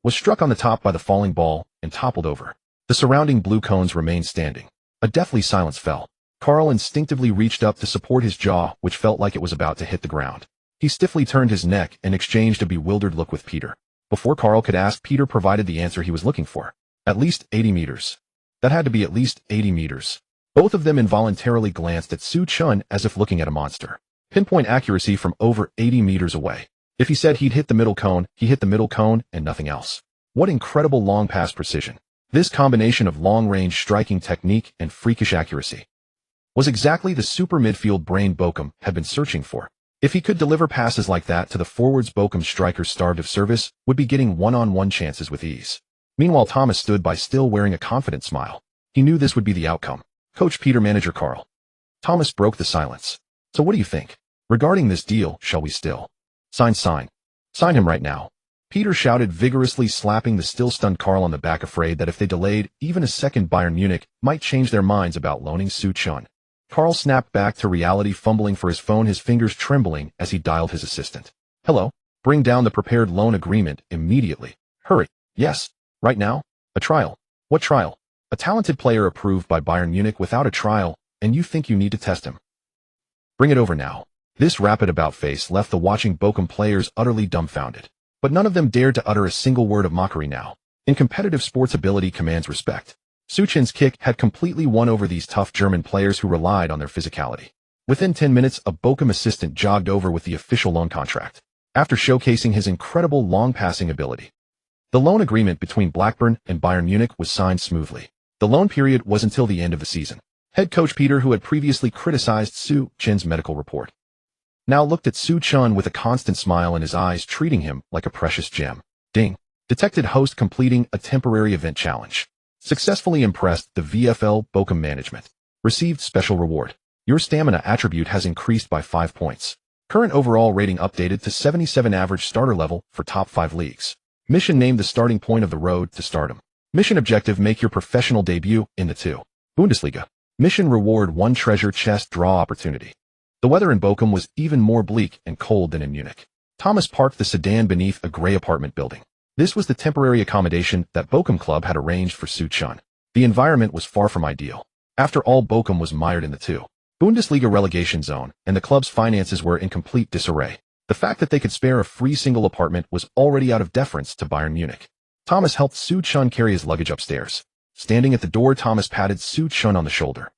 was struck on the top by the falling ball and toppled over. The surrounding blue cones remained standing. A deathly silence fell. Carl instinctively reached up to support his jaw, which felt like it was about to hit the ground. He stiffly turned his neck and exchanged a bewildered look with Peter. Before Carl could ask, Peter provided the answer he was looking for. At least 80 meters. That had to be at least 80 meters. Both of them involuntarily glanced at Su Chen as if looking at a monster. Pinpoint accuracy from over 80 meters away. If he said he'd hit the middle cone, he hit the middle cone and nothing else. What incredible long pass precision. This combination of long-range striking technique and freakish accuracy was exactly the super midfield brain Bochum had been searching for. If he could deliver passes like that to the forwards, Bochum strikers starved of service would be getting one-on-one chances with ease. Meanwhile, Thomas stood by, still wearing a confident smile. He knew this would be the outcome. Coach Peter, manager Carl. Thomas broke the silence. So what do you think? Regarding this deal, shall we still sign him right now? Peter shouted vigorously, slapping the still stunned Carl on the back, afraid that if they delayed even a second, Bayern Munich might change their minds about loaning Su Chen. Carl snapped back to reality, fumbling for his phone, his fingers trembling as he dialed his assistant. Hello? Bring down the prepared loan agreement immediately. Hurry. Yes. Right now? A trial. What trial? A talented player approved by Bayern Munich without a trial, and you think you need to test him? Bring it over now. This rapid about-face left the watching Bochum players utterly dumbfounded. But none of them dared to utter a single word of mockery now. In competitive sports, ability commands respect. Su Chen's kick had completely won over these tough German players who relied on their physicality. Within 10 minutes, a Bochum assistant jogged over with the official loan contract. After showcasing his incredible long passing ability, the loan agreement between Blackburn and Bayern Munich was signed smoothly. The loan period was until the end of the season. Head coach Peter, who had previously criticized Su Chen's medical report, now looked at Su Chen with a constant smile in his eyes, treating him like a precious gem. Ding. Detected host completing a temporary event challenge. Successfully impressed the VfL Bochum management. Received special reward. Your stamina attribute has increased by 5 points. Current overall rating updated to 77, average starter level for top 5 leagues. Mission named the starting point of the road to stardom. Mission objective: make your professional debut in the 2. Bundesliga. Mission reward: 1 treasure chest draw opportunity. The weather in Bochum was even more bleak and cold than in Munich. Thomas parked the sedan beneath a gray apartment building. This was the temporary accommodation that Bochum Club had arranged for Su Chen. The environment was far from ideal. After all, Bochum was mired in the 2. Bundesliga relegation zone, and the club's finances were in complete disarray. The fact that they could spare a free single apartment was already out of deference to Bayern Munich. Thomas helped Su Chen carry his luggage upstairs. Standing at the door, Thomas patted Su Chen on the shoulder.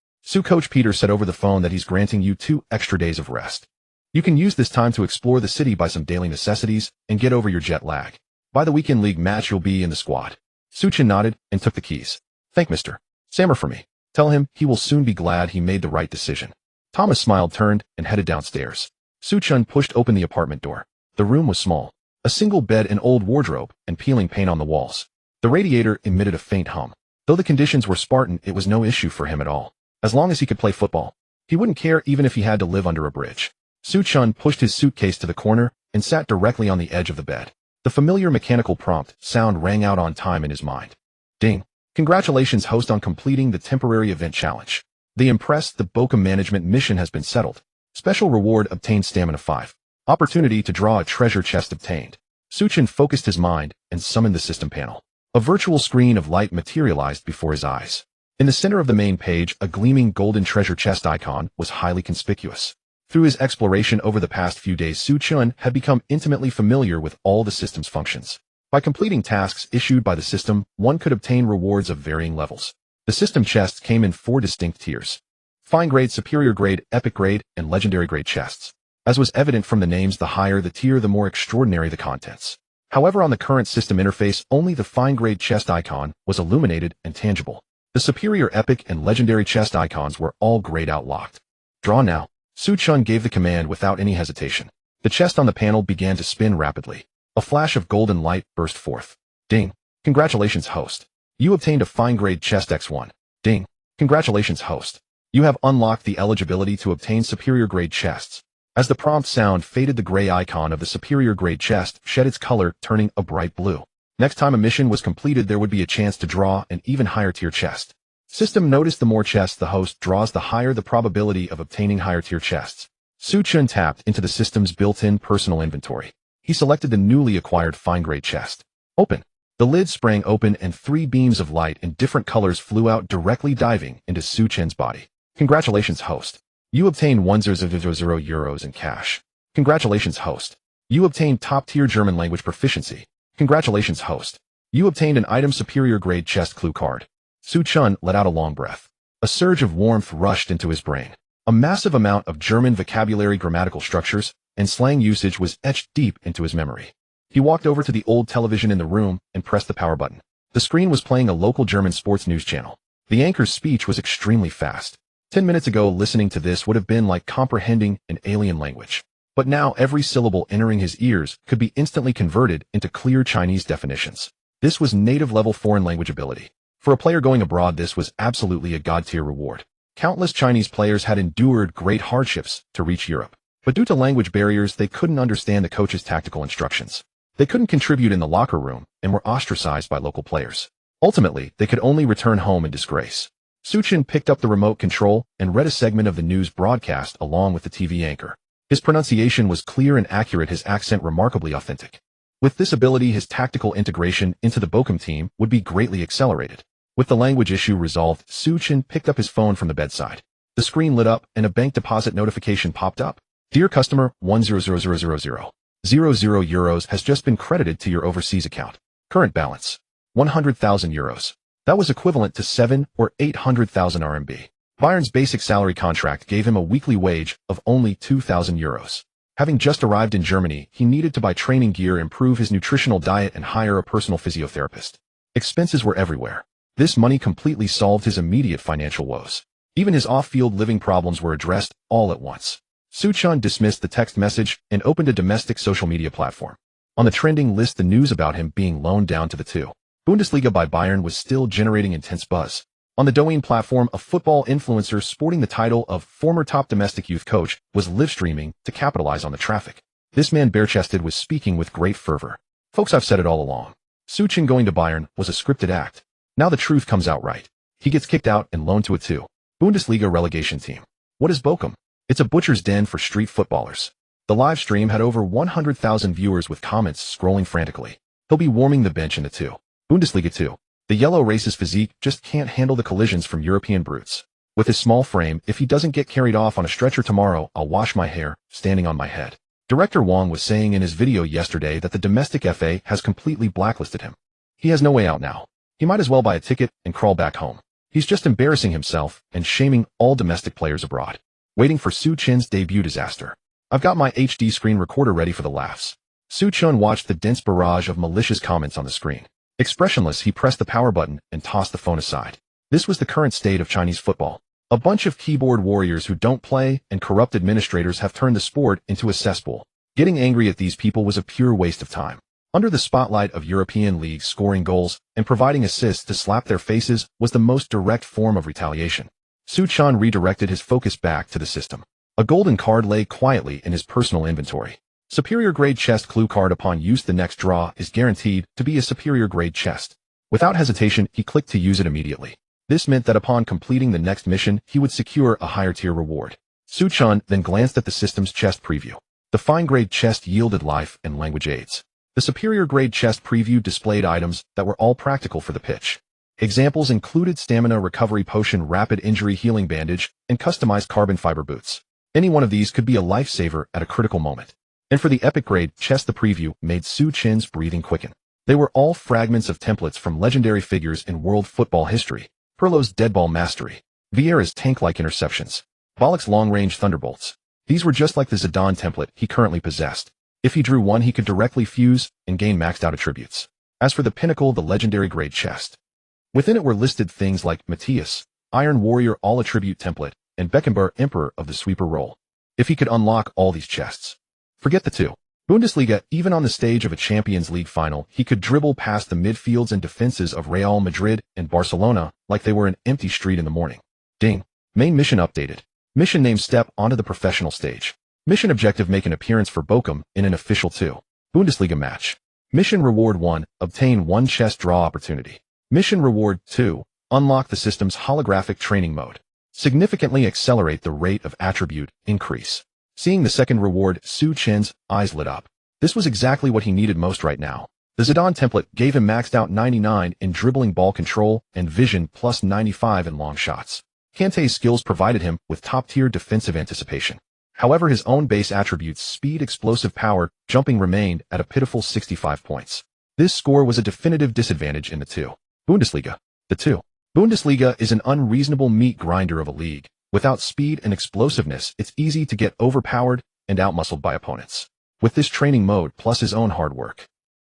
Coach Peter said over the phone that he's granting you 2 extra days of rest. You can use this time to explore the city, buy some daily necessities, and get over your jet lag. By the weekend league match, you'll be in the squad. Su Chen nodded and took the keys. Thank Mr. Sammer for me. Tell him he will soon be glad he made the right decision. Thomas smiled, turned, and headed downstairs. Su Chen pushed open the apartment door. The room was small. A single bed, an old wardrobe, and peeling paint on the walls. The radiator emitted a faint hum. Though the conditions were Spartan, it was no issue for him at all. As long as he could play football, he wouldn't care even if he had to live under a bridge. Su Chen pushed his suitcase to the corner and sat directly on the edge of the bed. The familiar mechanical prompt sound rang out on time in his mind. Ding. Congratulations, host, on completing the temporary event challenge. They impressed the Bochum management. Mission has been settled. Special reward: obtained stamina 5. Opportunity to draw a treasure chest obtained. Su Chen focused his mind and summoned the system panel. A virtual screen of light materialized before his eyes. In the center of the main page, a gleaming golden treasure chest icon was highly conspicuous. Through his exploration over the past few days, Su Chun had become intimately familiar with all the system's functions. By completing tasks issued by the system, one could obtain rewards of varying levels. The system chests came in 4 distinct tiers: fine grade, superior grade, epic grade, and legendary grade chests. As was evident from the names, the higher the tier, the more extraordinary the contents. However, on the current system interface, only the fine grade chest icon was illuminated and tangible. The superior, epic, and legendary chest icons were all grayed out locked. Draw now. Su Chun gave the command without any hesitation. The chest on the panel began to spin rapidly. A flash of golden light burst forth. Ding. Congratulations, host. You obtained a fine grade chest X1. Ding. Congratulations, host. You have unlocked the eligibility to obtain superior grade chests. As the prompt sound faded, the gray icon of the superior grade chest shed its color, turning a bright blue. Next time a mission was completed, there would be a chance to draw an even higher tier chest. System noticed the more chests the host draws, the higher the probability of obtaining higher tier chests. Su Chun tapped into the system's built-in personal inventory. He selected the newly acquired fine grade chest. Open. The lid sprang open and 3 beams of light in different colors flew out, directly diving into Su Chun's body. Congratulations, host. You obtained 100 euros in cash. Congratulations, host. You obtained top-tier German language proficiency. Congratulations, host. You obtained an item superior grade chest clue card. Su Chun let out a long breath. A surge of warmth rushed into his brain. A massive amount of German vocabulary, grammatical structures, and slang usage was etched deep into his memory. He walked over to the old television in the room and pressed the power button. The screen was playing a local German sports news channel. The anchor's speech was extremely fast. 10 minutes ago, listening to this would have been like comprehending an alien language. But now every syllable entering his ears could be instantly converted into clear Chinese definitions. This was native-level foreign language ability. For a player going abroad, this was absolutely a god-tier reward. Countless Chinese players had endured great hardships to reach Europe. But due to language barriers, they couldn't understand the coach's tactical instructions. They couldn't contribute in the locker room and were ostracized by local players. Ultimately, they could only return home in disgrace. Su Chun picked up the remote control and read a segment of the news broadcast along with the TV anchor. His pronunciation was clear and accurate, his accent remarkably authentic. With this ability, his tactical integration into the Bochum team would be greatly accelerated. With the language issue resolved, Su Chun picked up his phone from the bedside. The screen lit up and a bank deposit notification popped up. Dear customer, 100,000,000 euros has just been credited to your overseas account. Current balance, 100,000 euros. That was equivalent to 7 or 800,000 RMB. Bayern's basic salary contract gave him a weekly wage of only 2,000 euros. Having just arrived in Germany, he needed to buy training gear, improve his nutritional diet, and hire a personal physiotherapist. Expenses were everywhere. This money completely solved his immediate financial woes. Even his off-field living problems were addressed all at once. Su Chun dismissed the text message and opened a domestic social media platform. On the trending list, the news about him being loaned down to the 2. Bundesliga by Bayern was still generating intense buzz. On the Douyin platform, a football influencer sporting the title of former top domestic youth coach was live-streaming to capitalize on the traffic. This man, bare-chested, was speaking with great fervor. Folks, I've said it all along. Su Chun going to Bayern was a scripted act. Now the truth comes out right. He gets kicked out and loaned to a 2. Bundesliga relegation team. What is Bochum? It's a butcher's den for street footballers. The live stream had over 100,000 viewers with comments scrolling frantically. He'll be warming the bench in the 2. Bundesliga 2. The yellow race's physique just can't handle the collisions from European brutes. With his small frame, if he doesn't get carried off on a stretcher tomorrow, I'll wash my hair standing on my head. Director Wang was saying in his video yesterday that the domestic FA has completely blacklisted him. He has no way out now. He might as well buy a ticket and crawl back home. He's just embarrassing himself and shaming all domestic players abroad. Waiting for Su Chun's debut disaster. I've got my HD screen recorder ready for the laughs. Su Chun watched the dense barrage of malicious comments on the screen. Expressionless, he pressed the power button and tossed the phone aside. This was the current state of Chinese football. A bunch of keyboard warriors who don't play and corrupt administrators have turned the sport into a cesspool. Getting angry at these people was a pure waste of time. Under the spotlight of European leagues, scoring goals and providing assists to slap their faces was the most direct form of retaliation. Su Chun redirected his focus back to the system. A golden card lay quietly in his personal inventory. Superior grade chest clue card. Upon use, the next draw is guaranteed to be a superior grade chest. Without hesitation, he clicked to use it immediately. This meant that upon completing the next mission, he would secure a higher tier reward. Su Chun then glanced at the system's chest preview. The fine grade chest yielded life and language aids. The superior grade chest preview displayed items that were all practical for the pitch. Examples included stamina recovery potion, rapid injury healing bandage, and customized carbon fiber boots. Any one of these could be a lifesaver at a critical moment. And for the epic grade chest, the preview made Su Chin's breathing quicken. They were all fragments of templates from legendary figures in world football history. Pirlo's deadball mastery, Vieira's tank-like interceptions, Balak's long-range thunderbolts. These were just like the Zidane template he currently possessed. If he drew one, he could directly fuse and gain maxed-out attributes. As for the pinnacle, the legendary grade chest. Within it were listed things like Matthias, Iron Warrior all-attribute template, and Beckenbauer, Emperor of the Sweeper role. If he could unlock all these chests. Forget the two. Bundesliga, even on the stage of a Champions League final, he could dribble past the midfields and defenses of Real Madrid and Barcelona like they were an empty street in the morning. Ding. Main mission updated. Mission name: step onto the professional stage. Mission objective: make an appearance for Bochum in an official 2. Bundesliga match. Mission reward 1, obtain 1 chest draw opportunity. Mission reward 2, unlock the system's holographic training mode. Significantly accelerate the rate of attribute increase. Seeing the second reward, Su Chin's eyes lit up. This was exactly what he needed most right now. The Zidane template gave him maxed out 99 in dribbling, ball control, and vision, plus 95 in long shots. Kante's skills provided him with top-tier defensive anticipation. However, his own base attributes, speed, explosive power, jumping, remained at a pitiful 65 points. This score was a definitive disadvantage in the 2. Bundesliga. The 2. Bundesliga is an unreasonable meat grinder of a league. Without speed and explosiveness, it's easy to get overpowered and outmuscled by opponents. With this training mode plus his own hard work,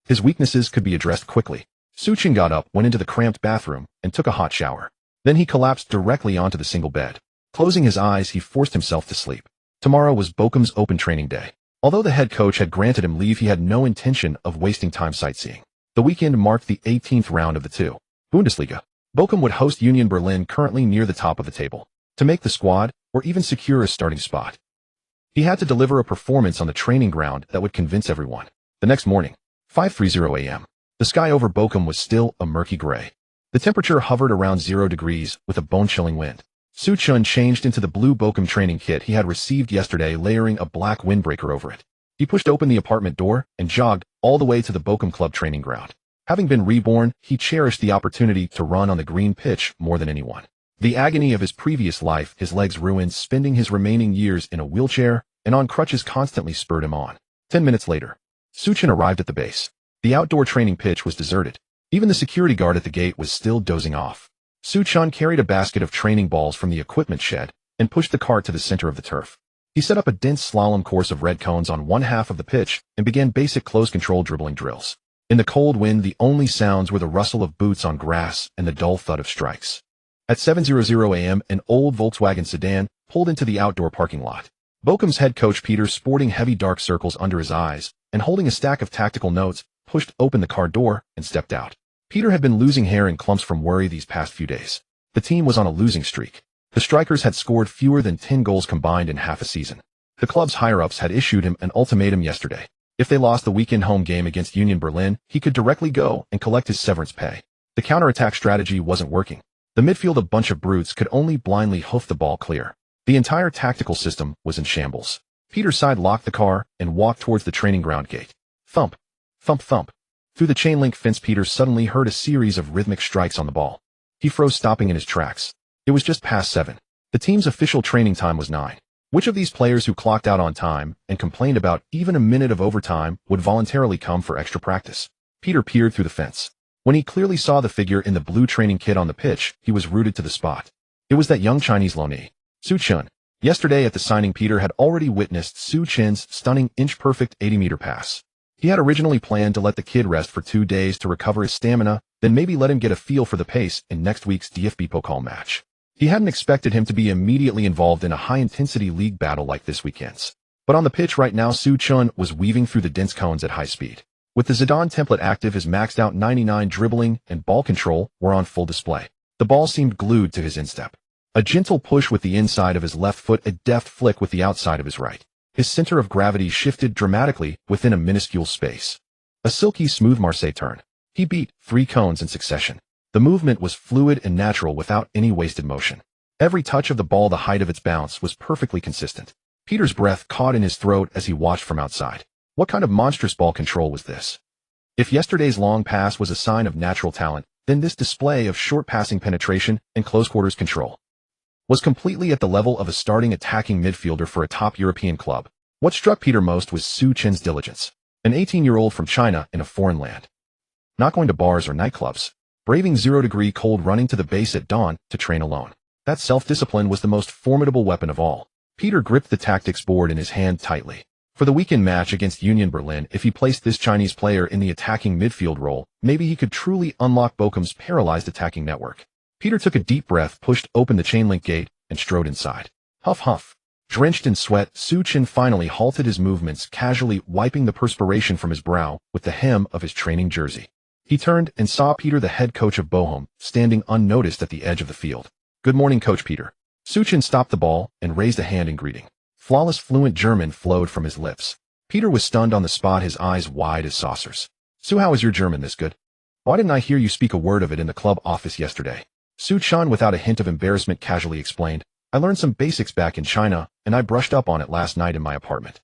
his weaknesses could be addressed quickly. Su Chin got up, went into the cramped bathroom, and took a hot shower. Then he collapsed directly onto the single bed. Closing his eyes, he forced himself to sleep. Tomorrow was Bochum's open training day. Although the head coach had granted him leave, he had no intention of wasting time sightseeing. The weekend marked the 18th round of the 2. Bundesliga. Bochum would host Union Berlin, currently near the top of the table. To make the squad, or even secure a starting spot, he had to deliver a performance on the training ground that would convince everyone. The next morning, 5:30 a.m., the sky over Bochum was still a murky gray. The temperature hovered around 0 degrees with a bone-chilling wind. Su Chin changed into the blue Bochum training kit he had received yesterday, layering a black windbreaker over it. He pushed open the apartment door and jogged all the way to the Bochum club training ground. Having been reborn, he cherished the opportunity to run on the green pitch more than anyone. The agony of his previous life, his legs ruined, spending his remaining years in a wheelchair and on crutches, constantly spurred him on. 10 minutes later, Su Chin arrived at the base. The outdoor training pitch was deserted. Even the security guard at the gate was still dozing off. Su Chin carried a basket of training balls from the equipment shed and pushed the cart to the center of the turf. He set up a dense slalom course of red cones on one half of the pitch and began basic close control dribbling drills. In the cold wind, the only sounds were the rustle of boots on grass and the dull thud of strikes. At 7:00 a.m., an old Volkswagen sedan pulled into the outdoor parking lot. Bochum's head coach Peter, sporting heavy dark circles under his eyes and holding a stack of tactical notes, pushed open the car door and stepped out. Peter had been losing hair in clumps from worry these past few days. The team was on a losing streak. The strikers had scored fewer than 10 goals combined in half a season. The club's higher-ups had issued him an ultimatum yesterday. If they lost the weekend home game against Union Berlin, he could directly go and collect his severance pay. The counterattack strategy wasn't working. The midfield, a bunch of brutes, could only blindly hoof the ball clear. The entire tactical system was in shambles. Peter side-locked the car and walked towards the training ground gate. Thump, thump, thump. Through the chain-link fence, Peter suddenly heard a series of rhythmic strikes on the ball. He froze, stopping in his tracks. It was just past 7. The team's official training time was 9. Which of these players who clocked out on time and complained about even a minute of overtime would voluntarily come for extra practice? Peter peered through the fence. When he clearly saw the figure in the blue training kit on the pitch, he was rooted to the spot. It was that young Chinese loanee, Su Chin. Yesterday at the signing, Peter had already witnessed Su Chin's stunning inch-perfect 80-meter pass. He had originally planned to let the kid rest for 2 days to recover his stamina, then maybe let him get a feel for the pace in next week's DFB Pokal match. He hadn't expected him to be immediately involved in a high-intensity league battle like this weekend's. But on the pitch right now, Su Chin was weaving through the dense cones at high speed. With the Zidane template active, his maxed-out 99 dribbling and ball control were on full display. The ball seemed glued to his instep. A gentle push with the inside of his left foot, a deft flick with the outside of his right. His center of gravity shifted dramatically within a minuscule space. A silky smooth Marseille turn. He beat 3 cones in succession. The movement was fluid and natural without any wasted motion. Every touch of the ball, the height of its bounce, was perfectly consistent. Peter's breath caught in his throat as he watched from outside. What kind of monstrous ball control was this? If yesterday's long pass was a sign of natural talent, then this display of short passing penetration and close-quarters control was completely at the level of a starting attacking midfielder for a top European club. What struck Peter most was Su Chen's diligence. An 18-year-old from China in a foreign land, not going to bars or nightclubs, braving 0-degree cold, running to the base at dawn to train alone. That self-discipline was the most formidable weapon of all. Peter gripped the tactics board in his hand tightly. For the weekend match against Union Berlin, if he placed this Chinese player in the attacking midfield role, maybe he could truly unlock Bochum's paralyzed attacking network. Peter took a deep breath, pushed open the chain-link gate, and strode inside. Huff huff. Drenched in sweat, Su Chen finally halted his movements, casually wiping the perspiration from his brow with the hem of his training jersey. He turned and saw Peter, the head coach of Bochum, standing unnoticed at the edge of the field. "Good morning, Coach Peter." Su Chen stopped the ball and raised a hand in greeting. Flawless, fluent German flowed from his lips. Peter was stunned on the spot, his eyes wide as saucers. "Su, how is your German this good? Why didn't I hear you speak a word of it in the club office yesterday?" Su Chen, without a hint of embarrassment, casually explained, "I learned some basics back in China, and I brushed up on it last night in my apartment.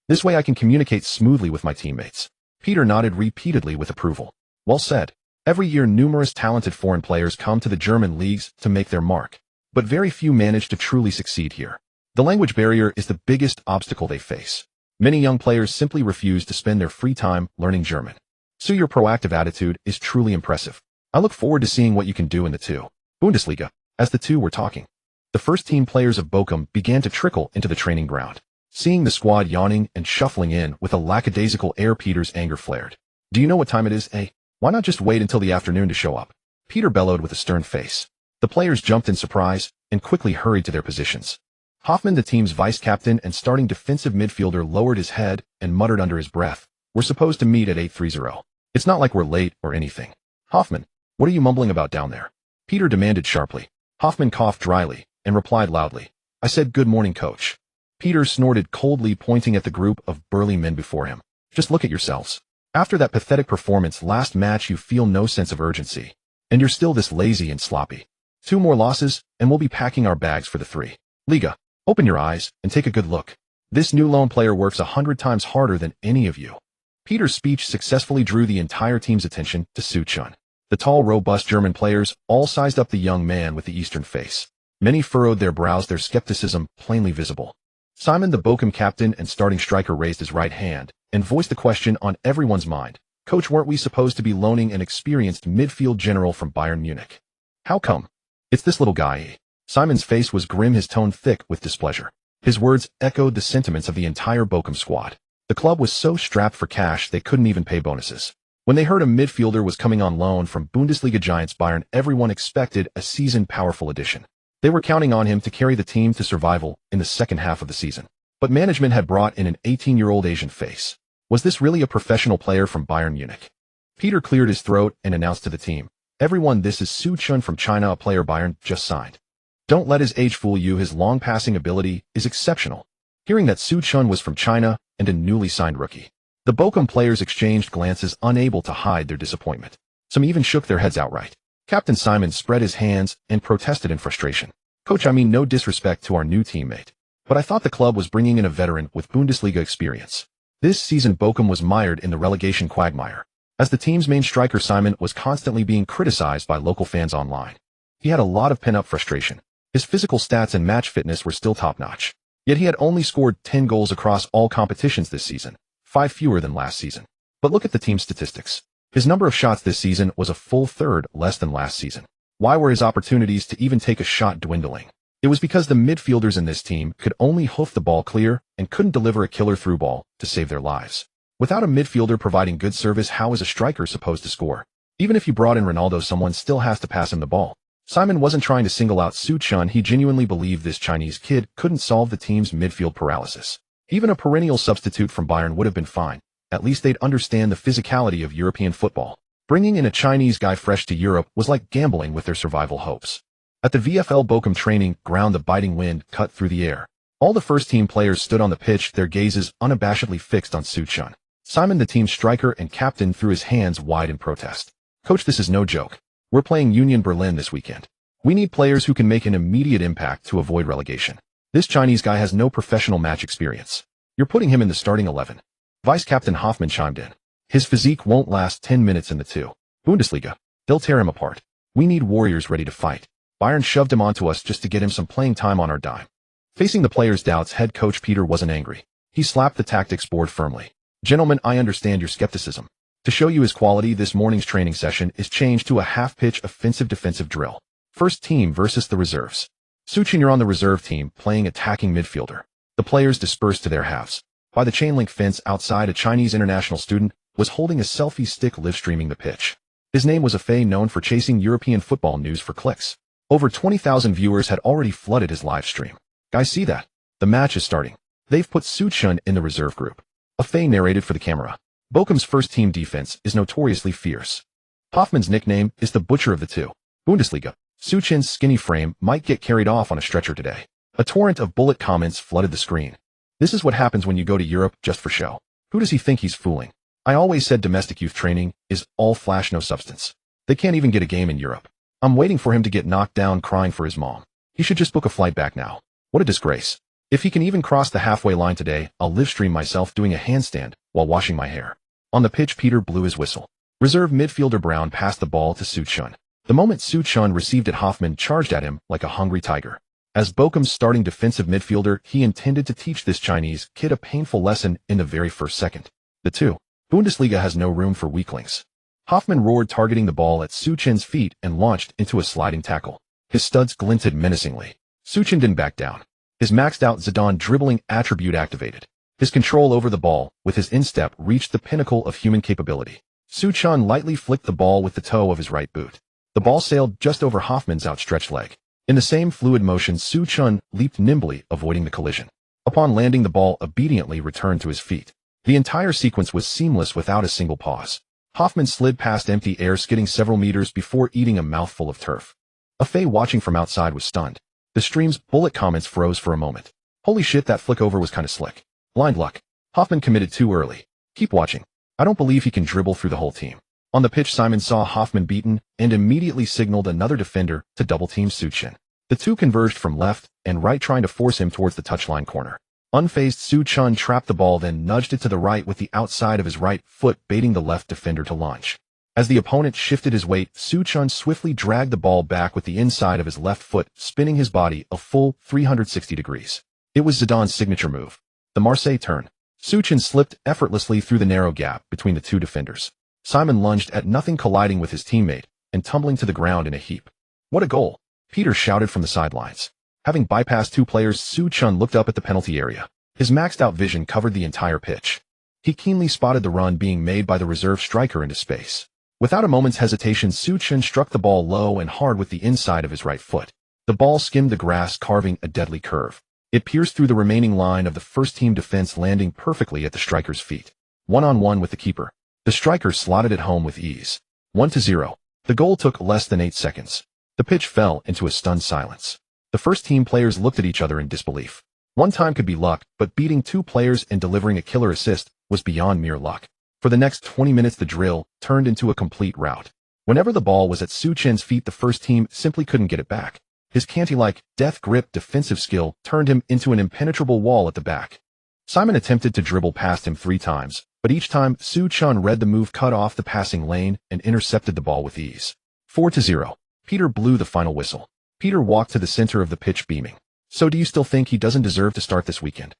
This way I can communicate smoothly with my teammates." Peter nodded repeatedly with approval. "Well said." Every year numerous talented foreign players come to the German leagues to make their mark, but very few manage to truly succeed here. The language barrier is the biggest obstacle they face. Many young players simply refuse to spend their free time learning German. So your proactive attitude is truly impressive. I look forward to seeing what you can do in the Bundesliga. As the two were talking, the first team players of Bochum began to trickle into the training ground. Seeing the squad yawning and shuffling in with a lackadaisical air, Peter's anger flared. "Do you know what time it is, eh? Why not just wait until the afternoon to show up?" Peter bellowed with a stern face. The players jumped in surprise and quickly hurried to their positions. Hoffmann, the team's vice-captain and starting defensive midfielder, lowered his head and muttered under his breath, "We're supposed to meet at 8:30. It's not like we're late or anything." "Hoffmann, what are you mumbling about down there?" Peter demanded sharply. Hoffmann coughed dryly and replied loudly, "I said good morning, coach." Peter snorted coldly, pointing at the group of burly men before him. "Just look at yourselves. After that pathetic performance last match, you feel no sense of urgency. And you're still this lazy and sloppy. 2 more losses, and we'll be packing our bags for the Liga. Open your eyes and take a good look. This new loan player works 100 times harder than any of you." Peter's speech successfully drew the entire team's attention to Su Chen. The tall, robust German players all sized up the young man with the Eastern face. Many furrowed their brows, their skepticism plainly visible. Simon, the Bochum captain and starting striker, raised his right hand and voiced the question on everyone's mind. "Coach, weren't we supposed to be loaning an experienced midfield general from Bayern Munich? How come it's this little guy?" Simon's face was grim, his tone thick with displeasure. His words echoed the sentiments of the entire Bochum squad. The club was so strapped for cash they couldn't even pay bonuses. When they heard a midfielder was coming on loan from Bundesliga giants Bayern, everyone expected a seasoned, powerful addition. They were counting on him to carry the team to survival in the second half of the season. But management had brought in an 18-year-old Asian face. Was this really a professional player from Bayern Munich? Peter cleared his throat and announced to the team, "Everyone, this is Su Chen from China, a player Bayern just signed. Don't let his age fool you, his long passing ability is exceptional." Hearing that Su Chen was from China and a newly signed rookie, the Bochum players exchanged glances, unable to hide their disappointment. Some even shook their heads outright. Captain Simon spread his hands and protested in frustration. "Coach, I mean no disrespect to our new teammate, but I thought the club was bringing in a veteran with Bundesliga experience." This season Bochum was mired in the relegation quagmire. As the team's main striker, Simon was constantly being criticized by local fans online. He had a lot of pent-up frustration. His physical stats and match fitness were still top-notch. Yet he had only scored 10 goals across all competitions this season, 5 fewer than last season. But look at the team's statistics. His number of shots this season was a full third less than last season. Why were his opportunities to even take a shot dwindling? It was because the midfielders in this team could only hoof the ball clear and couldn't deliver a killer through ball to save their lives. Without a midfielder providing good service, how is a striker supposed to score? Even if you brought in Ronaldo, someone still has to pass him the ball. Simon wasn't trying to single out Su Chen. He genuinely believed this Chinese kid couldn't solve the team's midfield paralysis. Even a perennial substitute from Bayern would have been fine. At least they'd understand the physicality of European football. Bringing in a Chinese guy fresh to Europe was like gambling with their survival hopes. At the VfL Bochum training ground, the biting wind cut through the air. All the first-team players stood on the pitch, their gazes unabashedly fixed on Su Chen. Simon, the team's striker and captain, threw his hands wide in protest. "Coach, this is no joke. We're playing Union Berlin this weekend. We need players who can make an immediate impact to avoid relegation. This Chinese guy has no professional match experience. You're putting him in the starting 11. Vice-Captain Hoffmann chimed in. His physique won't last 10 minutes in the Bundesliga. They'll tear him apart. We need warriors ready to fight. Bayern shoved him onto us just to get him some playing time on our dime. Facing the players' doubts, head coach Peter wasn't angry. He slapped the tactics board firmly. Gentlemen, I understand your skepticism. To show you his quality, this morning's training session is changed to a half-pitch offensive-defensive drill. First team versus the reserves. Suchin, you're on the reserve team, playing attacking midfielder. The players dispersed to their halves. By the chain-link fence outside, a Chinese international student was holding a selfie stick live-streaming the pitch. His name was Afei, known for chasing European football news for clicks. Over 20,000 viewers had already flooded his live stream. Guys, see that? The match is starting. They've put Suchin in the reserve group. Afei narrated for the camera. Bochum's first-team defense is notoriously fierce. Hoffmann's nickname is the Butcher of the Bundesliga. Suchin's skinny frame might get carried off on a stretcher today. A torrent of bullet comments flooded the screen. This is what happens when you go to Europe just for show. Who does he think he's fooling? I always said domestic youth training is all flash, no substance. They can't even get a game in Europe. I'm waiting for him to get knocked down crying for his mom. He should just book a flight back now. What a disgrace. If he can even cross the halfway line today, I'll live stream myself doing a handstand while washing my hair. On the pitch, Peter blew his whistle. Reserve midfielder Brown passed the ball to Suchin. The moment Suchin received it, Hoffmann charged at him like a hungry tiger. As Bochum's starting defensive midfielder, he intended to teach this Chinese kid a painful lesson in the very first second. The Bundesliga has no room for weaklings. Hoffmann roared, targeting the ball at Suchin's feet, and launched into a sliding tackle. His studs glinted menacingly. Suchin didn't back down. His maxed-out Zidane dribbling attribute activated. His control over the ball, with his instep, reached the pinnacle of human capability. Suchin lightly flicked the ball with the toe of his right boot. The ball sailed just over Hoffmann's outstretched leg. In the same fluid motion, Suchin leaped nimbly, avoiding the collision. Upon landing, the ball obediently returned to his feet. The entire sequence was seamless without a single pause. Hoffmann slid past empty air, skidding several meters before eating a mouthful of turf. Afei, watching from outside, was stunned. The stream's bullet comments froze for a moment. Holy shit, that flick over was kinda slick. Blind luck. Hoffmann committed too early. Keep watching. I don't believe he can dribble through the whole team. On the pitch, Simon saw Hoffmann beaten and immediately signaled another defender to double-team Suchin. The two converged from left and right, trying to force him towards the touchline corner. Unfazed, Suchin trapped the ball, then nudged it to the right with the outside of his right foot, baiting the left defender to launch. As the opponent shifted his weight, Suchin swiftly dragged the ball back with the inside of his left foot, spinning his body a full 360 degrees. It was Zidane's signature move. The Marseille turn. Suchin slipped effortlessly through the narrow gap between the two defenders. Simon lunged at nothing, colliding with his teammate and tumbling to the ground in a heap. What a goal! Peter shouted from the sidelines. Having bypassed two players, Suchin looked up at the penalty area. His maxed-out vision covered the entire pitch. He keenly spotted the run being made by the reserve striker into space. Without a moment's hesitation, Suchin struck the ball low and hard with the inside of his right foot. The ball skimmed the grass, carving a deadly curve. It pierced through the remaining line of the first-team defense, landing perfectly at the striker's feet. One-on-one with the keeper. The striker slotted it home with ease. 1-0. The goal took less than 8 seconds. The pitch fell into a stunned silence. The first-team players looked at each other in disbelief. One time could be luck, but beating two players and delivering a killer assist was beyond mere luck. For the next 20 minutes, the drill turned into a complete rout. Whenever the ball was at Suchin's feet, the first team simply couldn't get it back. His canty-like, death-grip defensive skill turned him into an impenetrable wall at the back. Simon attempted to dribble past him 3 times, but each time Suchin read the move, cut off the passing lane, and intercepted the ball with ease. 4-0. Peter blew the final whistle. Peter walked to the center of the pitch, beaming. So do you still think he doesn't deserve to start this weekend?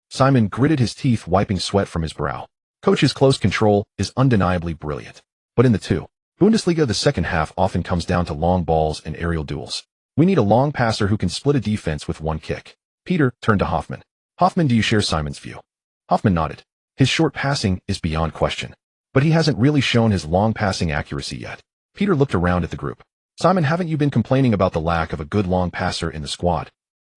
Simon gritted his teeth, wiping sweat from his brow. Coach's close control is undeniably brilliant. But in the Bundesliga, the second half often comes down to long balls and aerial duels. We need a long passer who can split a defense with one kick. Peter turned to Hoffmann. Hoffmann, do you share Simon's view? Hoffmann nodded. His short passing is beyond question, but he hasn't really shown his long passing accuracy yet. Peter looked around at the group. Simon, haven't you been complaining about the lack of a good long passer in the squad?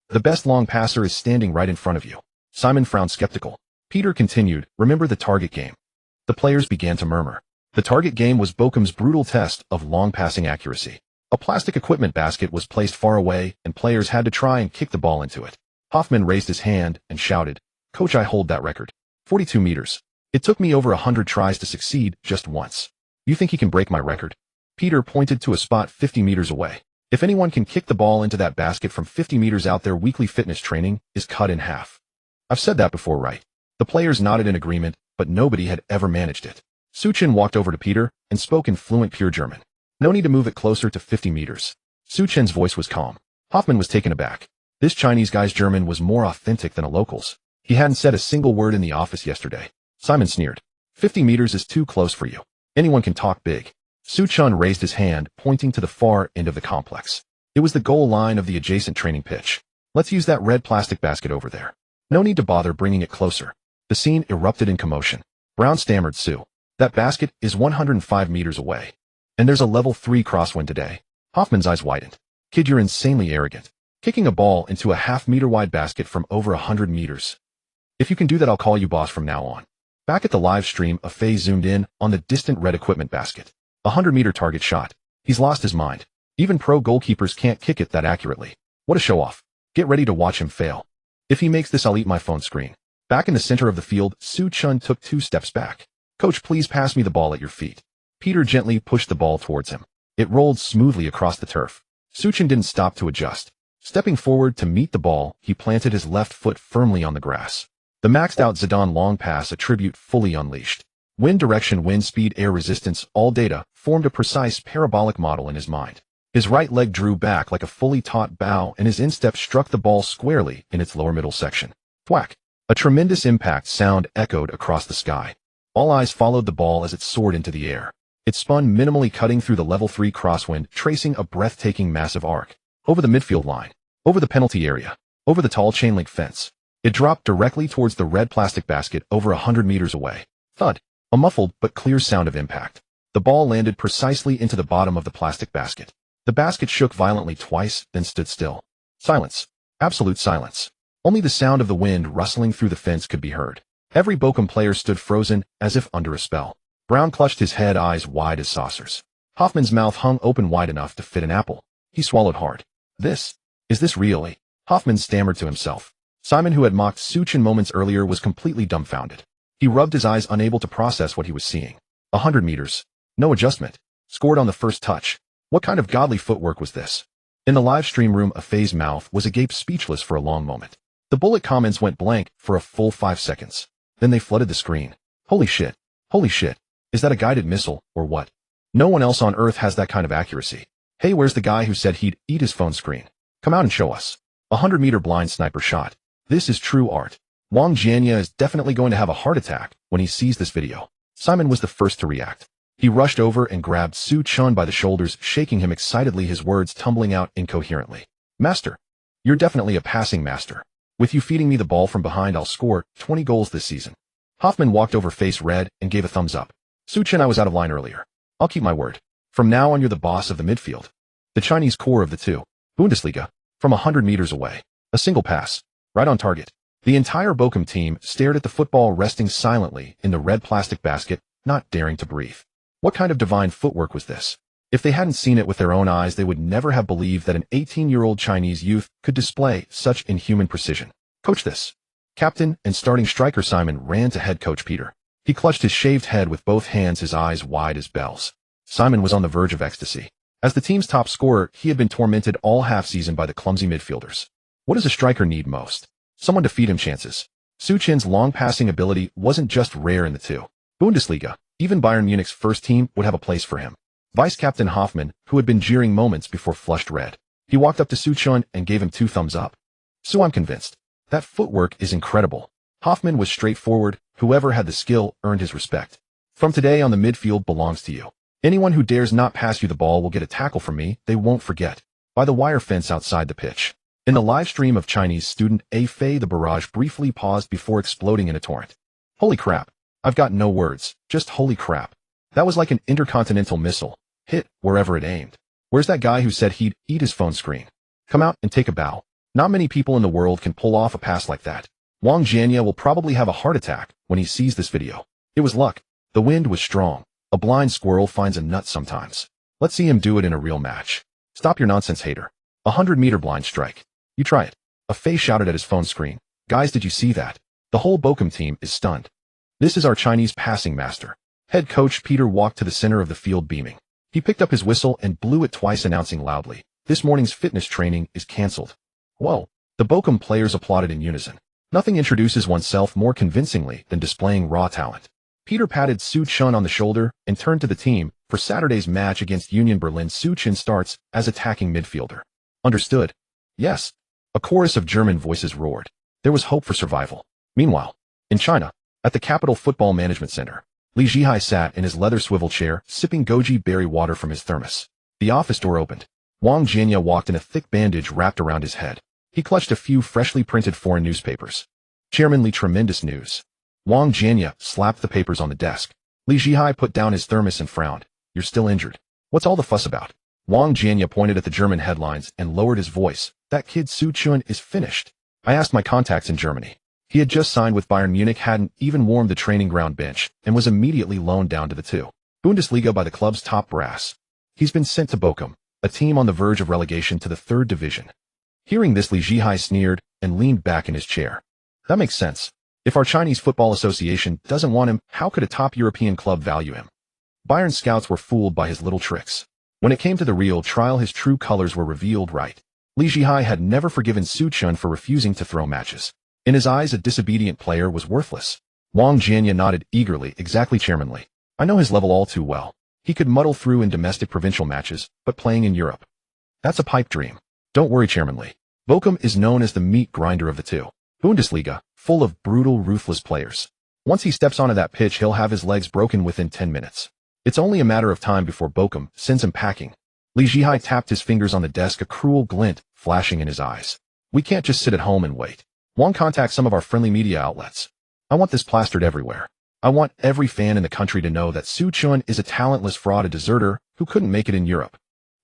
The best long passer is standing right in front of you. Simon frowned skeptical. Peter continued, remember the target game? The players began to murmur. The target game was Bochum's brutal test of long passing accuracy. A plastic equipment basket was placed far away, and players had to try and kick the ball into it. Hoffmann raised his hand and shouted, Coach, I hold that record. 42 meters. It took me over 100 tries to succeed just once. You think he can break my record? Peter pointed to a spot 50 meters away. If anyone can kick the ball into that basket from 50 meters out, their weekly fitness training is cut in half. I've said that before, right? The players nodded in agreement, but nobody had ever managed it. Suchin walked over to Peter and spoke in fluent pure German. No need to move it closer to 50 meters. Suchin's voice was calm. Hoffman was taken aback. This Chinese guy's German was more authentic than a local's. He hadn't said a single word in the office yesterday. Simon sneered. 50 meters is too close for you. Anyone can talk big. Suchin raised his hand, pointing to the far end of the complex. It was the goal line of the adjacent training pitch. Let's use that red plastic basket over there. No need to bother bringing it closer. The scene erupted in commotion. Brown stammered, Sue. That basket is 105 meters away. And there's a level 3 crosswind today. Hoffman's eyes widened. Kid, you're insanely arrogant. Kicking a ball into a half-meter-wide basket from over 100 meters. If you can do that, I'll call you boss from now on. Back at the live stream, a Faye zoomed in on the distant red equipment basket. A 100-meter target shot. He's lost his mind. Even pro goalkeepers can't kick it that accurately. What a show-off. Get ready to watch him fail. If he makes this, I'll eat my phone screen. Back in the center of the field, Suchin took 2 steps back. Coach, please pass me the ball at your feet. Peter gently pushed the ball towards him. It rolled smoothly across the turf. Suchin didn't stop to adjust. Stepping forward to meet the ball, he planted his left foot firmly on the grass. The maxed-out Zidane long pass attribute fully unleashed. Wind direction, wind speed, air resistance, all data formed a precise parabolic model in his mind. His right leg drew back like a fully taut bow, and his instep struck the ball squarely in its lower middle section. Thwack! A tremendous impact sound echoed across the sky. All eyes followed the ball as it soared into the air. It spun minimally, cutting through the level 3 crosswind, tracing a breathtaking massive arc. Over the midfield line. Over the penalty area. Over the tall chain-link fence. It dropped directly towards the red plastic basket over 100 meters away. Thud. A muffled but clear sound of impact. The ball landed precisely into the bottom of the plastic basket. The basket shook violently twice, then stood still. Silence. Absolute silence. Only the sound of the wind rustling through the fence could be heard. Every Bochum player stood frozen, as if under a spell. Brown clutched his head, eyes wide as saucers. Hoffman's mouth hung open wide enough to fit an apple. He swallowed hard. Is this really? Hoffman stammered to himself. Simon, who had mocked Suchin moments earlier, was completely dumbfounded. He rubbed his eyes, unable to process what he was seeing. 100 meters. No adjustment. Scored on the first touch. What kind of godly footwork was this? In the live stream room, Afei's mouth was agape, speechless for a long moment. The bullet comments went blank for a full 5 seconds. Then they flooded the screen. Holy shit. Holy shit. Is that a guided missile, or what? No one else on Earth has that kind of accuracy. Hey, where's the guy who said he'd eat his phone screen? Come out and show us. 100-meter blind sniper shot. This is true art. Wang Jianya is definitely going to have a heart attack when he sees this video. Simon was the first to react. He rushed over and grabbed Suchin by the shoulders, shaking him excitedly, his words tumbling out incoherently. Master. You're definitely a passing master. With you feeding me the ball from behind, I'll score 20 goals this season. Hoffman walked over, face red, and gave a thumbs up. Suchin, I was out of line earlier. I'll keep my word. From now on, you're the boss of the midfield. The Chinese core of the 2. Bundesliga. From 100 meters away. A single pass. Right on target. The entire Bochum team stared at the football resting silently in the red plastic basket, not daring to breathe. What kind of divine footwork was this? If they hadn't seen it with their own eyes, they would never have believed that an 18-year-old Chinese youth could display such inhuman precision. Coach, this. Captain and starting striker Simon ran to head coach Peter. He clutched his shaved head with both hands, his eyes wide as bells. Simon was on the verge of ecstasy. As the team's top scorer, he had been tormented all half-season by the clumsy midfielders. What does a striker need most? Someone to feed him chances. Suchin's long passing ability wasn't just rare in the 2. Bundesliga. Even Bayern Munich's first team would have a place for him. Vice-Captain Hoffman, who had been jeering moments before, flushed red. He walked up to Suchin and gave him 2 thumbs up. So I'm convinced. That footwork is incredible. Hoffman was straightforward. Whoever had the skill earned his respect. From today on, the midfield belongs to you. Anyone who dares not pass you the ball will get a tackle from me. They won't forget. By the wire fence outside the pitch. In the live stream of Chinese student Afei, the barrage briefly paused before exploding in a torrent. Holy crap. I've got no words. Just holy crap. That was like an intercontinental missile. Hit wherever it aimed. Where's that guy who said he'd eat his phone screen? Come out and take a bow. Not many people in the world can pull off a pass like that. Wang Jianya will probably have a heart attack when he sees this video. It was luck. The wind was strong. A blind squirrel finds a nut sometimes. Let's see him do it in a real match. Stop your nonsense, hater. 100-meter blind strike. You try it. Afei shouted at his phone screen. Guys, did you see that? The whole Bochum team is stunned. This is our Chinese passing master. Head coach Peter walked to the center of the field, beaming. He picked up his whistle and blew it twice, announcing loudly, this morning's fitness training is cancelled. Whoa. The Bochum players applauded in unison. Nothing introduces oneself more convincingly than displaying raw talent. Peter patted Su Chun on the shoulder and turned to the team. For Saturday's match against Union Berlin, Su Chun starts as attacking midfielder. Understood? Yes. A chorus of German voices roared. There was hope for survival. Meanwhile, in China, at the Capital Football Management Center, Li Zhihai sat in his leather swivel chair, sipping goji berry water from his thermos. The office door opened. Wang Jianya walked in, a thick bandage wrapped around his head. He clutched a few freshly printed foreign newspapers. Chairman Li, tremendous news. Wang Jianya slapped the papers on the desk. Li Zhihai put down his thermos and frowned. You're still injured. What's all the fuss about? Wang Jianya pointed at the German headlines and lowered his voice. That kid Su Chun is finished. I asked my contacts in Germany. He had just signed with Bayern Munich, hadn't even warmed the training ground bench, and was immediately loaned down to the 2. Bundesliga by the club's top brass. He's been sent to Bochum, a team on the verge of relegation to the 3rd division. Hearing this, Li Zhihai sneered and leaned back in his chair. That makes sense. If our Chinese Football Association doesn't want him, how could a top European club value him? Bayern scouts were fooled by his little tricks. When it came to the real trial, his true colors were revealed right. Li Zhihai had never forgiven Su Chun for refusing to throw matches. In his eyes, a disobedient player was worthless. Wang Jianya nodded eagerly. Exactly, Chairman Li. I know his level all too well. He could muddle through in domestic provincial matches, but playing in Europe, that's a pipe dream. Don't worry, Chairman Li. Bochum is known as the meat grinder of the 2. Bundesliga, full of brutal, ruthless players. Once he steps onto that pitch, he'll have his legs broken within 10 minutes. It's only a matter of time before Bochum sends him packing. Li Zhihai tapped his fingers on the desk, a cruel glint flashing in his eyes. We can't just sit at home and wait. Wang, contact some of our friendly media outlets. I want this plastered everywhere. I want every fan in the country to know that Su Chun is a talentless fraud, a deserter who couldn't make it in Europe.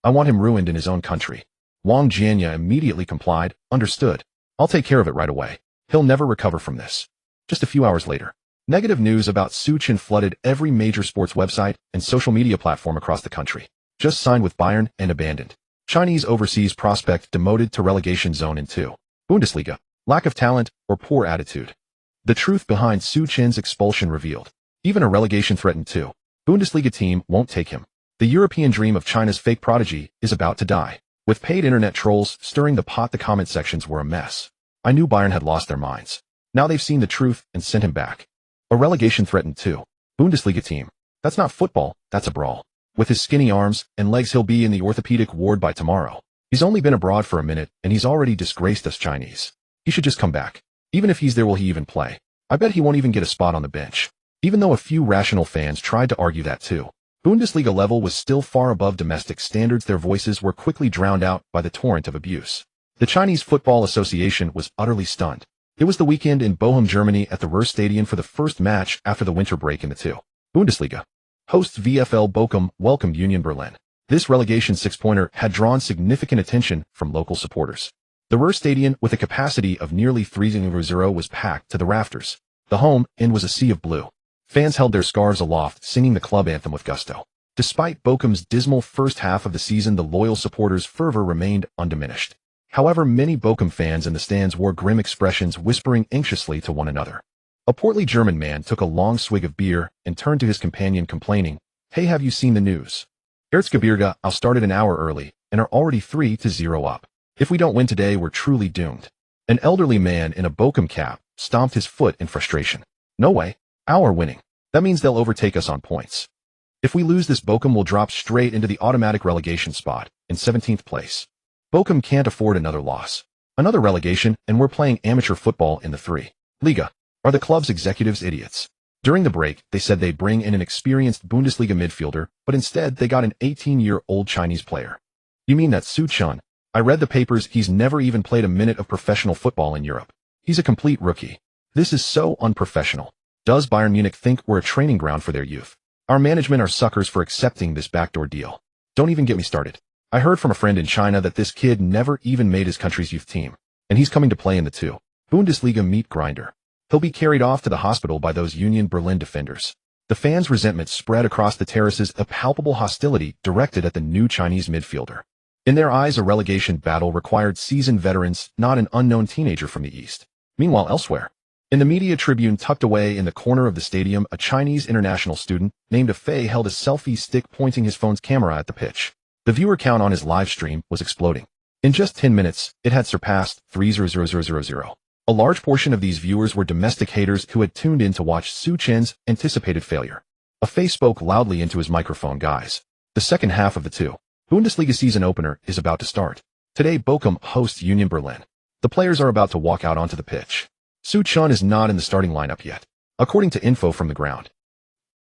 I want him ruined in his own country. Wang Jianya immediately complied. Understood. I'll take care of it right away. He'll never recover from this. Just a few hours later, negative news about Su Chun flooded every major sports website and social media platform across the country. Just signed with Bayern and abandoned. Chinese overseas prospect demoted to relegation zone in 2. Bundesliga. Lack of talent or poor attitude. The truth behind Su Chun's expulsion revealed. Even a relegation threatened 2. Bundesliga team won't take him. The European dream of China's fake prodigy is about to die. With paid internet trolls stirring the pot, the comment sections were a mess. I knew Bayern had lost their minds. Now they've seen the truth and sent him back. A relegation threatened 2. Bundesliga team. That's not football, that's a brawl. With his skinny arms and legs, he'll be in the orthopedic ward by tomorrow. He's only been abroad for a minute and he's already disgraced us Chinese. He should just come back. Even if he's there, will he even play? I bet he won't even get a spot on the bench. Even though a few rational fans tried to argue that too. Bundesliga level was still far above domestic standards. Their voices were quickly drowned out by the torrent of abuse. The Chinese Football Association was utterly stunned. It was the weekend in Bochum, Germany at the Ruhr Stadion for the first match after the winter break in the 2. Bundesliga. Hosts VfL Bochum welcomed Union Berlin. This relegation six-pointer had drawn significant attention from local supporters. The Ruhr Stadion, with a capacity of nearly 3,000, was packed to the rafters. The home end was a sea of blue. Fans held their scarves aloft, singing the club anthem with gusto. Despite Bochum's dismal first half of the season, the loyal supporters' fervor remained undiminished. However, many Bochum fans in the stands wore grim expressions, whispering anxiously to one another. A portly German man took a long swig of beer and turned to his companion, complaining, "Hey, have you seen the news? Erzgebirge I'll started an hour early and are already 3-0 up. If we don't win today, we're truly doomed." An elderly man in a Bochum cap stomped his foot in frustration. "No way. Our winning. That means they'll overtake us on points. If we lose this, Bochum will drop straight into the automatic relegation spot in 17th place. Bochum can't afford another loss. Another relegation, and we're playing amateur football in the 3. Liga. Are the club's executives idiots?" During the break, they said they'd bring in an experienced Bundesliga midfielder, but instead they got an 18-year-old Chinese player. "You mean that Su Chun? I read the papers, he's never even played a minute of professional football in Europe. He's a complete rookie. This is so unprofessional. Does Bayern Munich think we're a training ground for their youth? Our management are suckers for accepting this backdoor deal. Don't even get me started. I heard from a friend in China that this kid never even made his country's youth team, and he's coming to play in the 2. Bundesliga meat grinder. He'll be carried off to the hospital by those Union Berlin defenders." The fans' resentment spread across the terraces, a palpable hostility directed at the new Chinese midfielder. In their eyes, a relegation battle required seasoned veterans, not an unknown teenager from the East. Meanwhile, elsewhere, in the media tribune tucked away in the corner of the stadium, a Chinese international student named Fei held a selfie stick, pointing his phone's camera at the pitch. The viewer count on his live stream was exploding. In just 10 minutes, it had surpassed 3,000. A large portion of these viewers were domestic haters who had tuned in to watch Su Chen's anticipated failure. A face spoke loudly into his microphone. Guys, the second half of the Bundesliga season opener is about to start. Today Bochum hosts Union Berlin. The players are about to walk out onto the pitch. Su Chen is not in the starting lineup yet, according to info from the ground.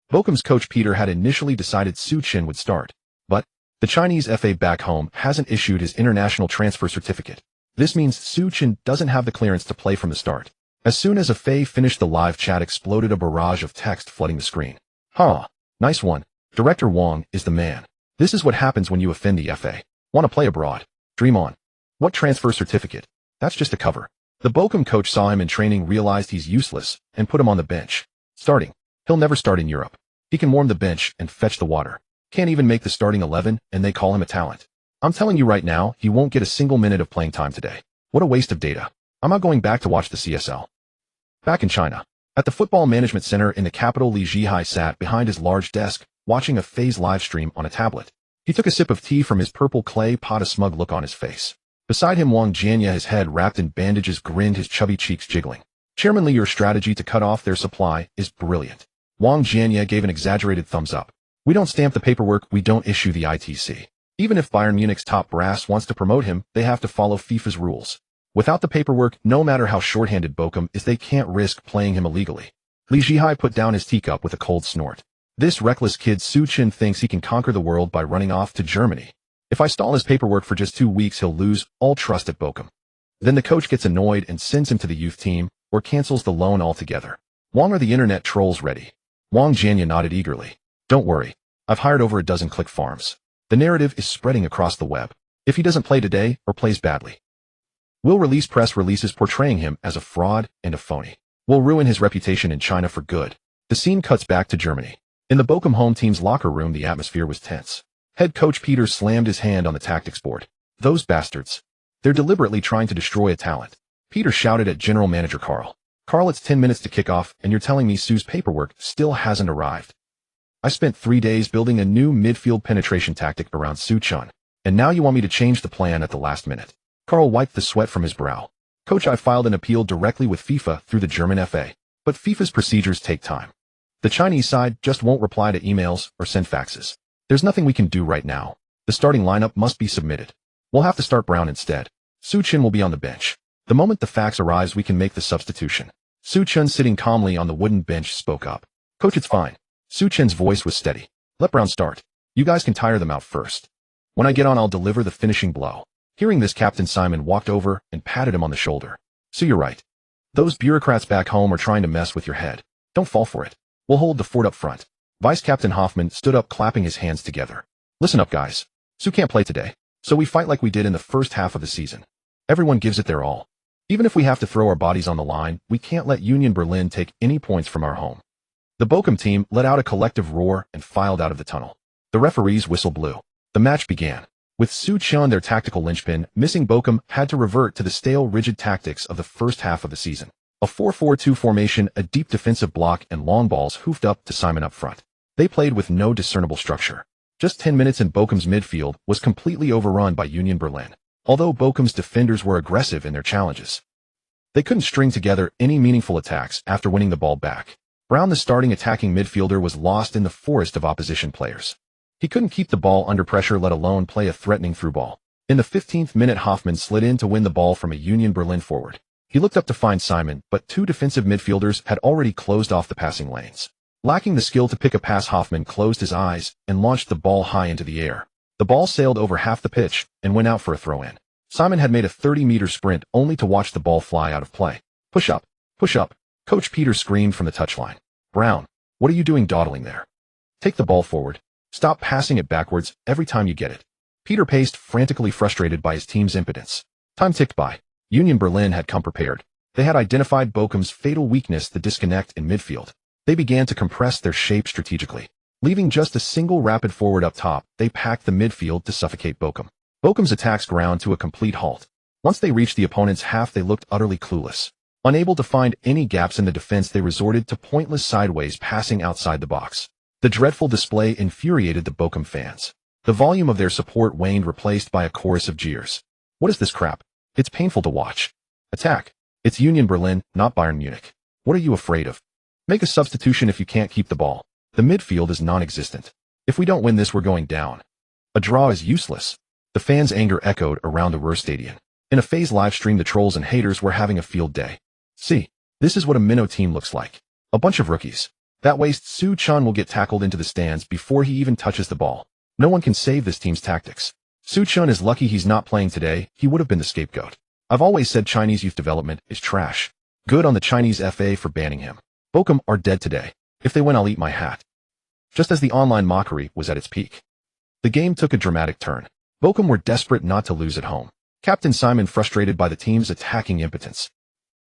Bochum's coach Peter had initially decided Su Chen would start, but the Chinese FA back home hasn't issued his international transfer certificate. This means Su Chen doesn't have the clearance to play from the start. As soon as FA finished, the live chat exploded, a barrage of text flooding the screen. Huh, nice one. Director Wang is the man. This is what happens when you offend the FA. Want to play abroad? Dream on. What transfer certificate? That's just a cover. The Bochum coach saw him in training, realized he's useless, and put him on the bench. Starting. He'll never start in Europe. He can warm the bench and fetch the water. Can't even make the starting 11, and they call him a talent. I'm telling you right now, he won't get a single minute of playing time today. What a waste of data. I'm not going back to watch the CSL. Back in China, at the Football Management Center in the capital, Li Zhihai sat behind his large desk, watching a phase live stream on a tablet. He took a sip of tea from his purple clay pot, a smug look on his face. Beside him, Wang Jianya, his head wrapped in bandages, grinned, his chubby cheeks jiggling. Chairman Li, your strategy to cut off their supply is brilliant. Wang Jianya gave an exaggerated thumbs up. We don't stamp the paperwork, we don't issue the ITC. Even if Bayern Munich's top brass wants to promote him, they have to follow FIFA's rules. Without the paperwork, no matter how short-handed Bochum is, they can't risk playing him illegally. Li Zhihai put down his teacup with a cold snort. This reckless kid Su Chen thinks he can conquer the world by running off to Germany. If I stall his paperwork for just 2 weeks, he'll lose all trust at Bochum. Then the coach gets annoyed and sends him to the youth team, or cancels the loan altogether. Wang, are the internet trolls ready? Wang Jianya nodded eagerly. Don't worry. I've hired over a dozen click farms. The narrative is spreading across the web. If he doesn't play today, or plays badly, we'll release press releases portraying him as a fraud and a phony. We'll ruin his reputation in China for good. The scene cuts back to Germany. In the Bochum home team's locker room, the atmosphere was tense. Head coach Peter slammed his hand on the tactics board. Those bastards. They're deliberately trying to destroy a talent. Peter shouted at general manager Carl. Carl, it's 10 minutes to kick off, and you're telling me Su's paperwork still hasn't arrived. I spent 3 days building a new midfield penetration tactic around Su Chen, and now you want me to change the plan at the last minute. Carl wiped the sweat from his brow. Coach, I filed an appeal directly with FIFA through the German FA, but FIFA's procedures take time. The Chinese side just won't reply to emails or send faxes. There's nothing we can do right now. The starting lineup must be submitted. We'll have to start Brown instead. Su Chen will be on the bench. The moment the fax arrives, we can make the substitution. Su Chen, sitting calmly on the wooden bench, spoke up. Coach, it's fine. Su Chen's voice was steady. Let Brown start. You guys can tire them out first. When I get on, I'll deliver the finishing blow. Hearing this, Captain Simon walked over and patted him on the shoulder. So you're right. Those bureaucrats back home are trying to mess with your head. Don't fall for it. We'll hold the fort up front. Vice Captain Hoffman stood up, clapping his hands together. Listen up, guys. Su can't play today, so we fight like we did in the first half of the season. Everyone gives it their all. Even if we have to throw our bodies on the line, we can't let Union Berlin take any points from our home. The Bochum team let out a collective roar and filed out of the tunnel. The referee's whistle blew. The match began. With Su Chen, their tactical linchpin, missing, Bochum had to revert to the stale, rigid tactics of the first half of the season. A 4-4-2 formation, a deep defensive block, and long balls hoofed up to Simon up front. They played with no discernible structure. Just 10 minutes and Bochum's midfield was completely overrun by Union Berlin, although Bochum's defenders were aggressive in their challenges. They couldn't string together any meaningful attacks after winning the ball back. Brown, the starting attacking midfielder, was lost in the forest of opposition players. He couldn't keep the ball under pressure, let alone play a threatening through ball. In the 15th minute, Hoffman slid in to win the ball from a Union Berlin forward. He looked up to find Simon, but 2 defensive midfielders had already closed off the passing lanes. Lacking the skill to pick a pass, Hoffman closed his eyes and launched the ball high into the air. The ball sailed over half the pitch and went out for a throw-in. Simon had made a 30-meter sprint only to watch the ball fly out of play. Push up, push up. Coach Peter screamed from the touchline. Brown, what are you doing dawdling there? Take the ball forward. Stop passing it backwards every time you get it. Peter paced, frantically frustrated by his team's impotence. Time ticked by. Union Berlin had come prepared. They had identified Bochum's fatal weakness, the disconnect in midfield. They began to compress their shape strategically. Leaving just a single rapid forward up top, they packed the midfield to suffocate Bochum. Bochum's attacks ground to a complete halt. Once they reached the opponent's half, they looked utterly clueless. Unable to find any gaps in the defense, they resorted to pointless sideways passing outside the box. The dreadful display infuriated the Bochum fans. The volume of their support waned, replaced by a chorus of jeers. What is this crap? It's painful to watch. Attack. It's Union Berlin, not Bayern Munich. What are you afraid of? Make a substitution if you can't keep the ball. The midfield is non-existent. If we don't win this, we're going down. A draw is useless. The fans' anger echoed around the Ruhrstadion. In a phase live stream, the trolls and haters were having a field day. See, this is what a minnow team looks like. A bunch of rookies. That waste Su Chun will get tackled into the stands before he even touches the ball. No one can save this team's tactics. Su Chun is lucky he's not playing today. He would have been the scapegoat. I've always said Chinese youth development is trash. Good on the Chinese FA for banning him. Bochum are dead today. If they win, I'll eat my hat. Just as the online mockery was at its peak, the game took a dramatic turn. Bochum were desperate not to lose at home. Captain Simon, frustrated by the team's attacking impotence,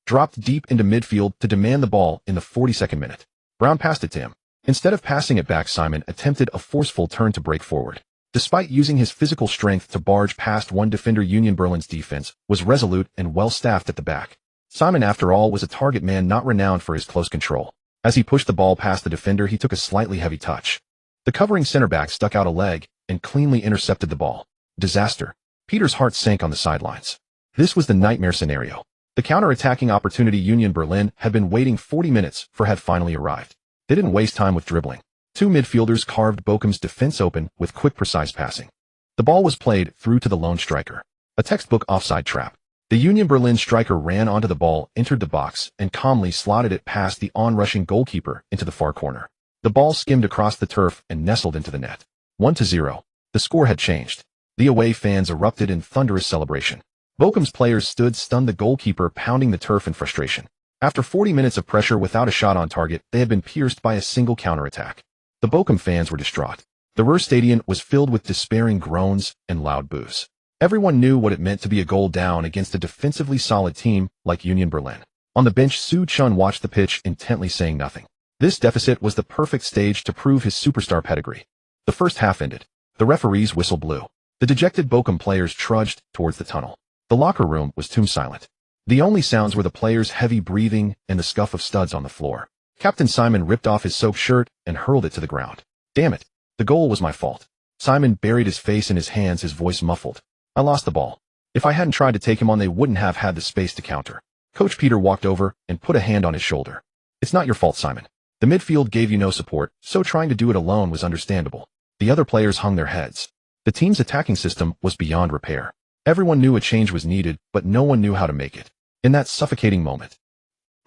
dropped deep into midfield to demand the ball in the 42nd minute. Brown passed it to him. Instead of passing it back, Simon attempted a forceful turn to break forward. Despite using his physical strength to barge past one defender, Union Berlin's defense was resolute and well-staffed at the back. Simon, after all, was a target man not renowned for his close control. As he pushed the ball past the defender, he took a slightly heavy touch. The covering center back stuck out a leg and cleanly intercepted the ball. Disaster. Peter's heart sank on the sidelines. This was the nightmare scenario. The counter-attacking opportunity Union Berlin had been waiting 40 minutes for had finally arrived. They didn't waste time with dribbling. Two midfielders carved Bochum's defense open with quick, precise passing. The ball was played through to the lone striker. A textbook offside trap. The Union Berlin striker ran onto the ball, entered the box, and calmly slotted it past the onrushing goalkeeper into the far corner. The ball skimmed across the turf and nestled into the net. 1-0. The score had changed. The away fans erupted in thunderous celebration. Bochum's players stood stunned, the goalkeeper pounding the turf in frustration. After 40 minutes of pressure without a shot on target, they had been pierced by a single counterattack. The Bochum fans were distraught. The Ruhrstadion was filled with despairing groans and loud boos. Everyone knew what it meant to be a goal down against a defensively solid team like Union Berlin. On the bench, Su Chun watched the pitch intently, saying nothing. This deficit was the perfect stage to prove his superstar pedigree. The first half ended. The referee's whistle blew. The dejected Bochum players trudged towards the tunnel. The locker room was tomb silent. The only sounds were the players' heavy breathing and the scuff of studs on the floor. Captain Simon ripped off his soaked shirt and hurled it to the ground. Damn it. The goal was my fault. Simon buried his face in his hands, his voice muffled. I lost the ball. If I hadn't tried to take him on, they wouldn't have had the space to counter. Coach Peter walked over and put a hand on his shoulder. It's not your fault, Simon. The midfield gave you no support, so trying to do it alone was understandable. The other players hung their heads. The team's attacking system was beyond repair. Everyone knew a change was needed, but no one knew how to make it. In that suffocating moment,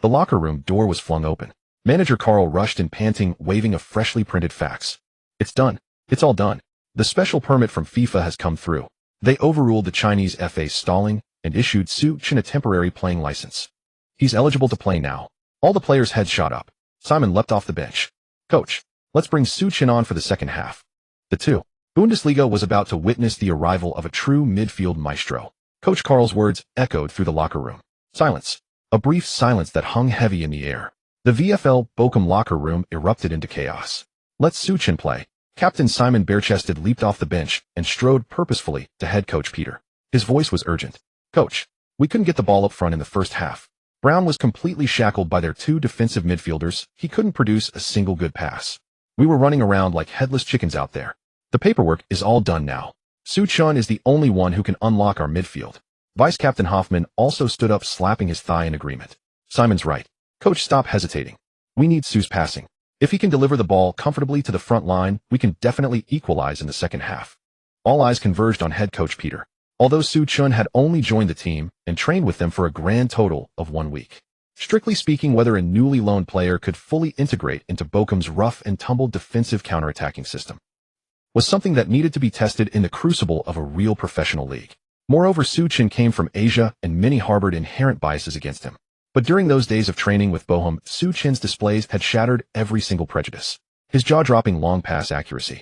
the locker room door was flung open. Manager Carl rushed in, panting, waving a freshly printed fax. It's done. It's all done. The special permit from FIFA has come through. They overruled the Chinese FA's stalling and issued Su Chun a temporary playing license. He's eligible to play now. All the players' heads shot up. Simon leapt off the bench. Coach, let's bring Su Chun on for the second half. The two. Bundesliga was about to witness the arrival of a true midfield maestro. Coach Carl's words echoed through the locker room. Silence. A brief silence that hung heavy in the air. The VfL Bochum locker room erupted into chaos. Let Su Chun play. Captain Simon, bare-chested, leaped off the bench and strode purposefully to head coach Peter. His voice was urgent. Coach, we couldn't get the ball up front in the first half. Brown was completely shackled by their two defensive midfielders. He couldn't produce a single good pass. We were running around like headless chickens out there. The paperwork is all done now. Su Chun is the only one who can unlock our midfield. Vice Captain Hoffman also stood up, slapping his thigh in agreement. Simon's right. Coach, stop hesitating. We need Su's passing. If he can deliver the ball comfortably to the front line, we can definitely equalize in the second half. All eyes converged on head coach Peter. Although Su Chun had only joined the team and trained with them for a grand total of 1 week. Strictly speaking, whether a newly loaned player could fully integrate into Bochum's rough and tumble defensive counterattacking system was something that needed to be tested in the crucible of a real professional league. Moreover, Su Chun came from Asia and many harbored inherent biases against him. But during those days of training with Bochum, Su Chun's displays had shattered every single prejudice. His jaw-dropping long pass accuracy,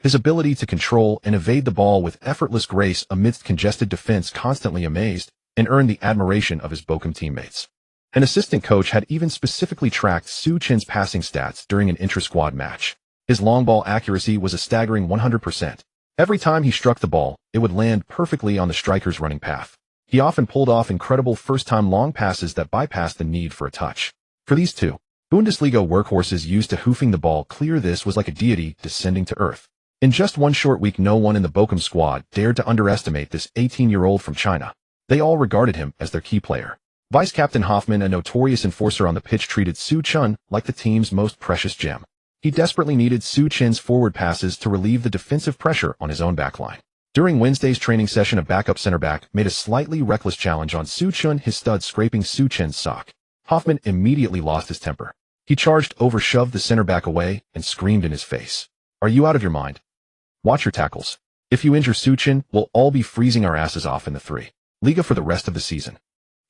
his ability to control and evade the ball with effortless grace amidst congested defense constantly amazed and earned the admiration of his Bochum teammates. An assistant coach had even specifically tracked Su Chun's passing stats during an intra-squad match. His long ball accuracy was a staggering 100%. Every time he struck the ball, it would land perfectly on the striker's running path. He often pulled off incredible first-time long passes that bypassed the need for a touch. For these two Bundesliga workhorses used to hoofing the ball clear, this was like a deity descending to earth. In just 1 short week, no one in the Bochum squad dared to underestimate this 18-year-old from China. They all regarded him as their key player. Vice-captain Hoffman, a notorious enforcer on the pitch, treated Su Chun like the team's most precious gem. He desperately needed Su Chin's forward passes to relieve the defensive pressure on his own backline. During Wednesday's training session, a backup center back made a slightly reckless challenge on Su Chun, his stud scraping Su Chin's sock. Hoffman immediately lost his temper. He charged over, shoved the center back away, and screamed in his face, "Are you out of your mind? Watch your tackles. If you injure Su Chin, we'll all be freezing our asses off in the 3 Liga for the rest of the season."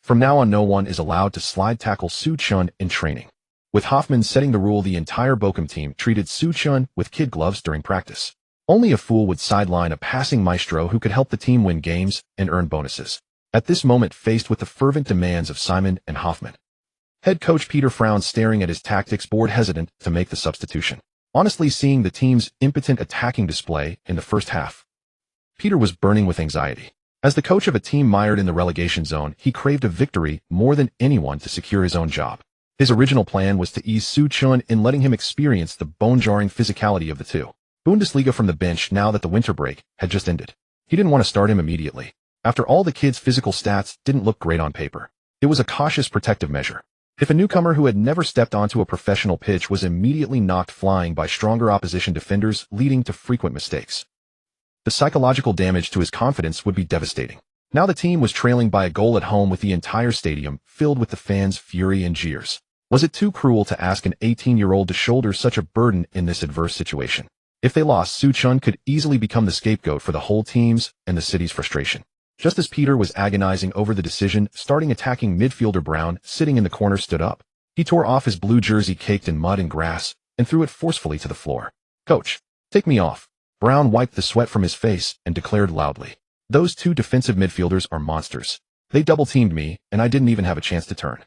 From now on, no one is allowed to slide tackle Su Chun in training. With Hoffman setting the rule, the entire Bochum team treated Su Chun with kid gloves during practice. Only a fool would sideline a passing maestro who could help the team win games and earn bonuses. At this moment, faced with the fervent demands of Simon and Hoffman, head coach Peter frowned, staring at his tactics board, hesitant to make the substitution. Honestly, seeing the team's impotent attacking display in the first half, Peter was burning with anxiety. As the coach of a team mired in the relegation zone, he craved a victory more than anyone to secure his own job. His original plan was to ease Su Chun in, letting him experience the bone-jarring physicality of the 2 Bundesliga from the bench now that the winter break had just ended. He didn't want to start him immediately. After all, the kid's physical stats didn't look great on paper. It was a cautious protective measure. If a newcomer who had never stepped onto a professional pitch was immediately knocked flying by stronger opposition defenders, leading to frequent mistakes, the psychological damage to his confidence would be devastating. Now the team was trailing by a goal at home, with the entire stadium filled with the fans' fury and jeers. Was it too cruel to ask an 18-year-old to shoulder such a burden in this adverse situation? If they lost, Su Chun could easily become the scapegoat for the whole team's and the city's frustration. Just as Peter was agonizing over the decision, starting attacking midfielder Brown, sitting in the corner, stood up. He tore off his blue jersey caked in mud and grass and threw it forcefully to the floor. "Coach, take me off." Brown wiped the sweat from his face and declared loudly, "Those 2 defensive midfielders are monsters. They double-teamed me, and I didn't even have a chance to turn.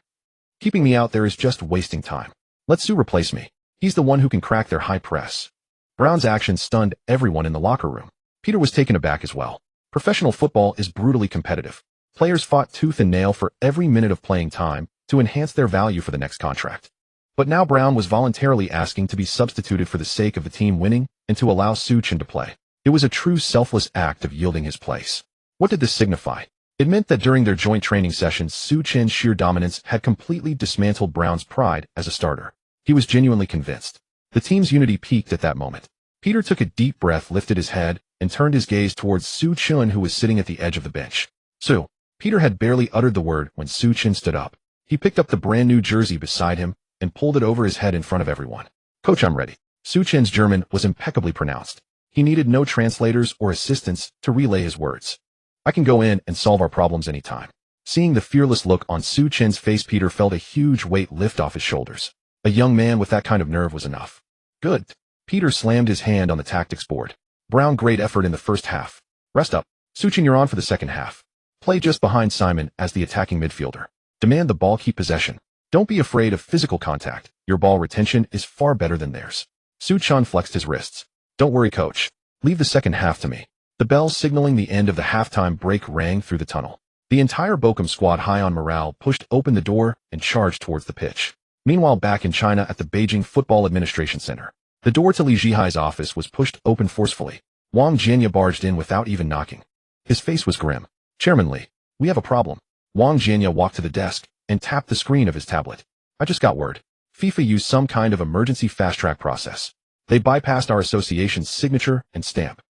Keeping me out there is just wasting time. Let Su replace me. He's the one who can crack their high press." Brown's actions stunned everyone in the locker room. Peter was taken aback as well. Professional football is brutally competitive. Players fought tooth and nail for every minute of playing time to enhance their value for the next contract. But now Brown was voluntarily asking to be substituted for the sake of the team winning and to allow Su Chun to play. It was a true selfless act of yielding his place. What did this signify? It meant that during their joint training sessions, Su Chin's sheer dominance had completely dismantled Brown's pride as a starter. He was genuinely convinced. The team's unity peaked at that moment. Peter took a deep breath, lifted his head, and turned his gaze towards Su Chun, who was sitting at the edge of the bench. "Su." Peter had barely uttered the word when Su Chun stood up. He picked up the brand new jersey beside him and pulled it over his head in front of everyone. "Coach, I'm ready." Su Chin's German was impeccably pronounced. He needed no translators or assistants to relay his words. "I can go in and solve our problems anytime." Seeing the fearless look on Su Chin's face, Peter felt a huge weight lift off his shoulders. A young man with that kind of nerve was enough. "Good." Peter slammed his hand on the tactics board. "Brown, great effort in the first half. Rest up. Su Chin, you're on for the second half. Play just behind Simon as the attacking midfielder. Demand the ball, keep possession. Don't be afraid of physical contact. Your ball retention is far better than theirs." Su Chun flexed his wrists. "Don't worry, coach. Leave the second half to me." The bell signaling the end of the halftime break rang through the tunnel. The entire Bochum squad, high on morale, pushed open the door and charged towards the pitch. Meanwhile, back in China at the Beijing Football Administration Center, the door to Li Zhihai's office was pushed open forcefully. Wang Jianya barged in without even knocking. His face was grim. "Chairman Li, we have a problem." Wang Jianya walked to the desk and tapped the screen of his tablet. "I just got word. FIFA used some kind of emergency fast-track process. They bypassed our association's signature and stamp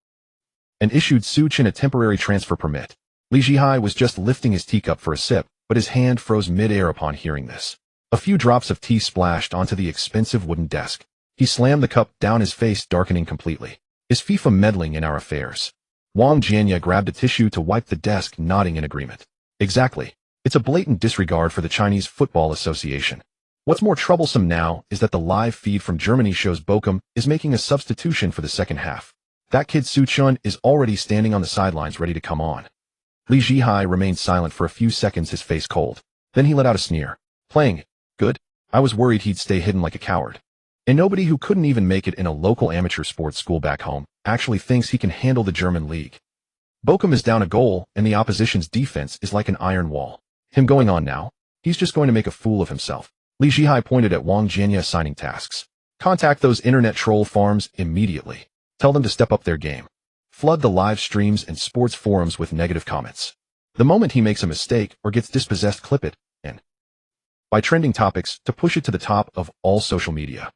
and issued Su Chin a temporary transfer permit." Li Zhihai was just lifting his teacup for a sip, but his hand froze mid-air upon hearing this. A few drops of tea splashed onto the expensive wooden desk. He slammed the cup down, his face darkening completely. "Is FIFA meddling in our affairs?" Wang Jianya grabbed a tissue to wipe the desk, nodding in agreement. "Exactly. It's a blatant disregard for the Chinese Football Association. What's more troublesome now is that the live feed from Germany shows Bochum is making a substitution for the second half. That kid Su Chun is already standing on the sidelines ready to come on." Li Zhihai remained silent for a few seconds, his face cold. Then he let out a sneer. "Playing good? I was worried he'd stay hidden like a coward. And nobody who couldn't even make it in a local amateur sports school back home actually thinks he can handle the German league. Bochum is down a goal, and the opposition's defense is like an iron wall. Him going on now? He's just going to make a fool of himself." Li Zhihai pointed at Wang Jianya, assigning tasks. "Contact those internet troll farms immediately. Tell them to step up their game. Flood the live streams and sports forums with negative comments. The moment he makes a mistake or gets dispossessed, clip it and by trending topics to push it to the top of all social media.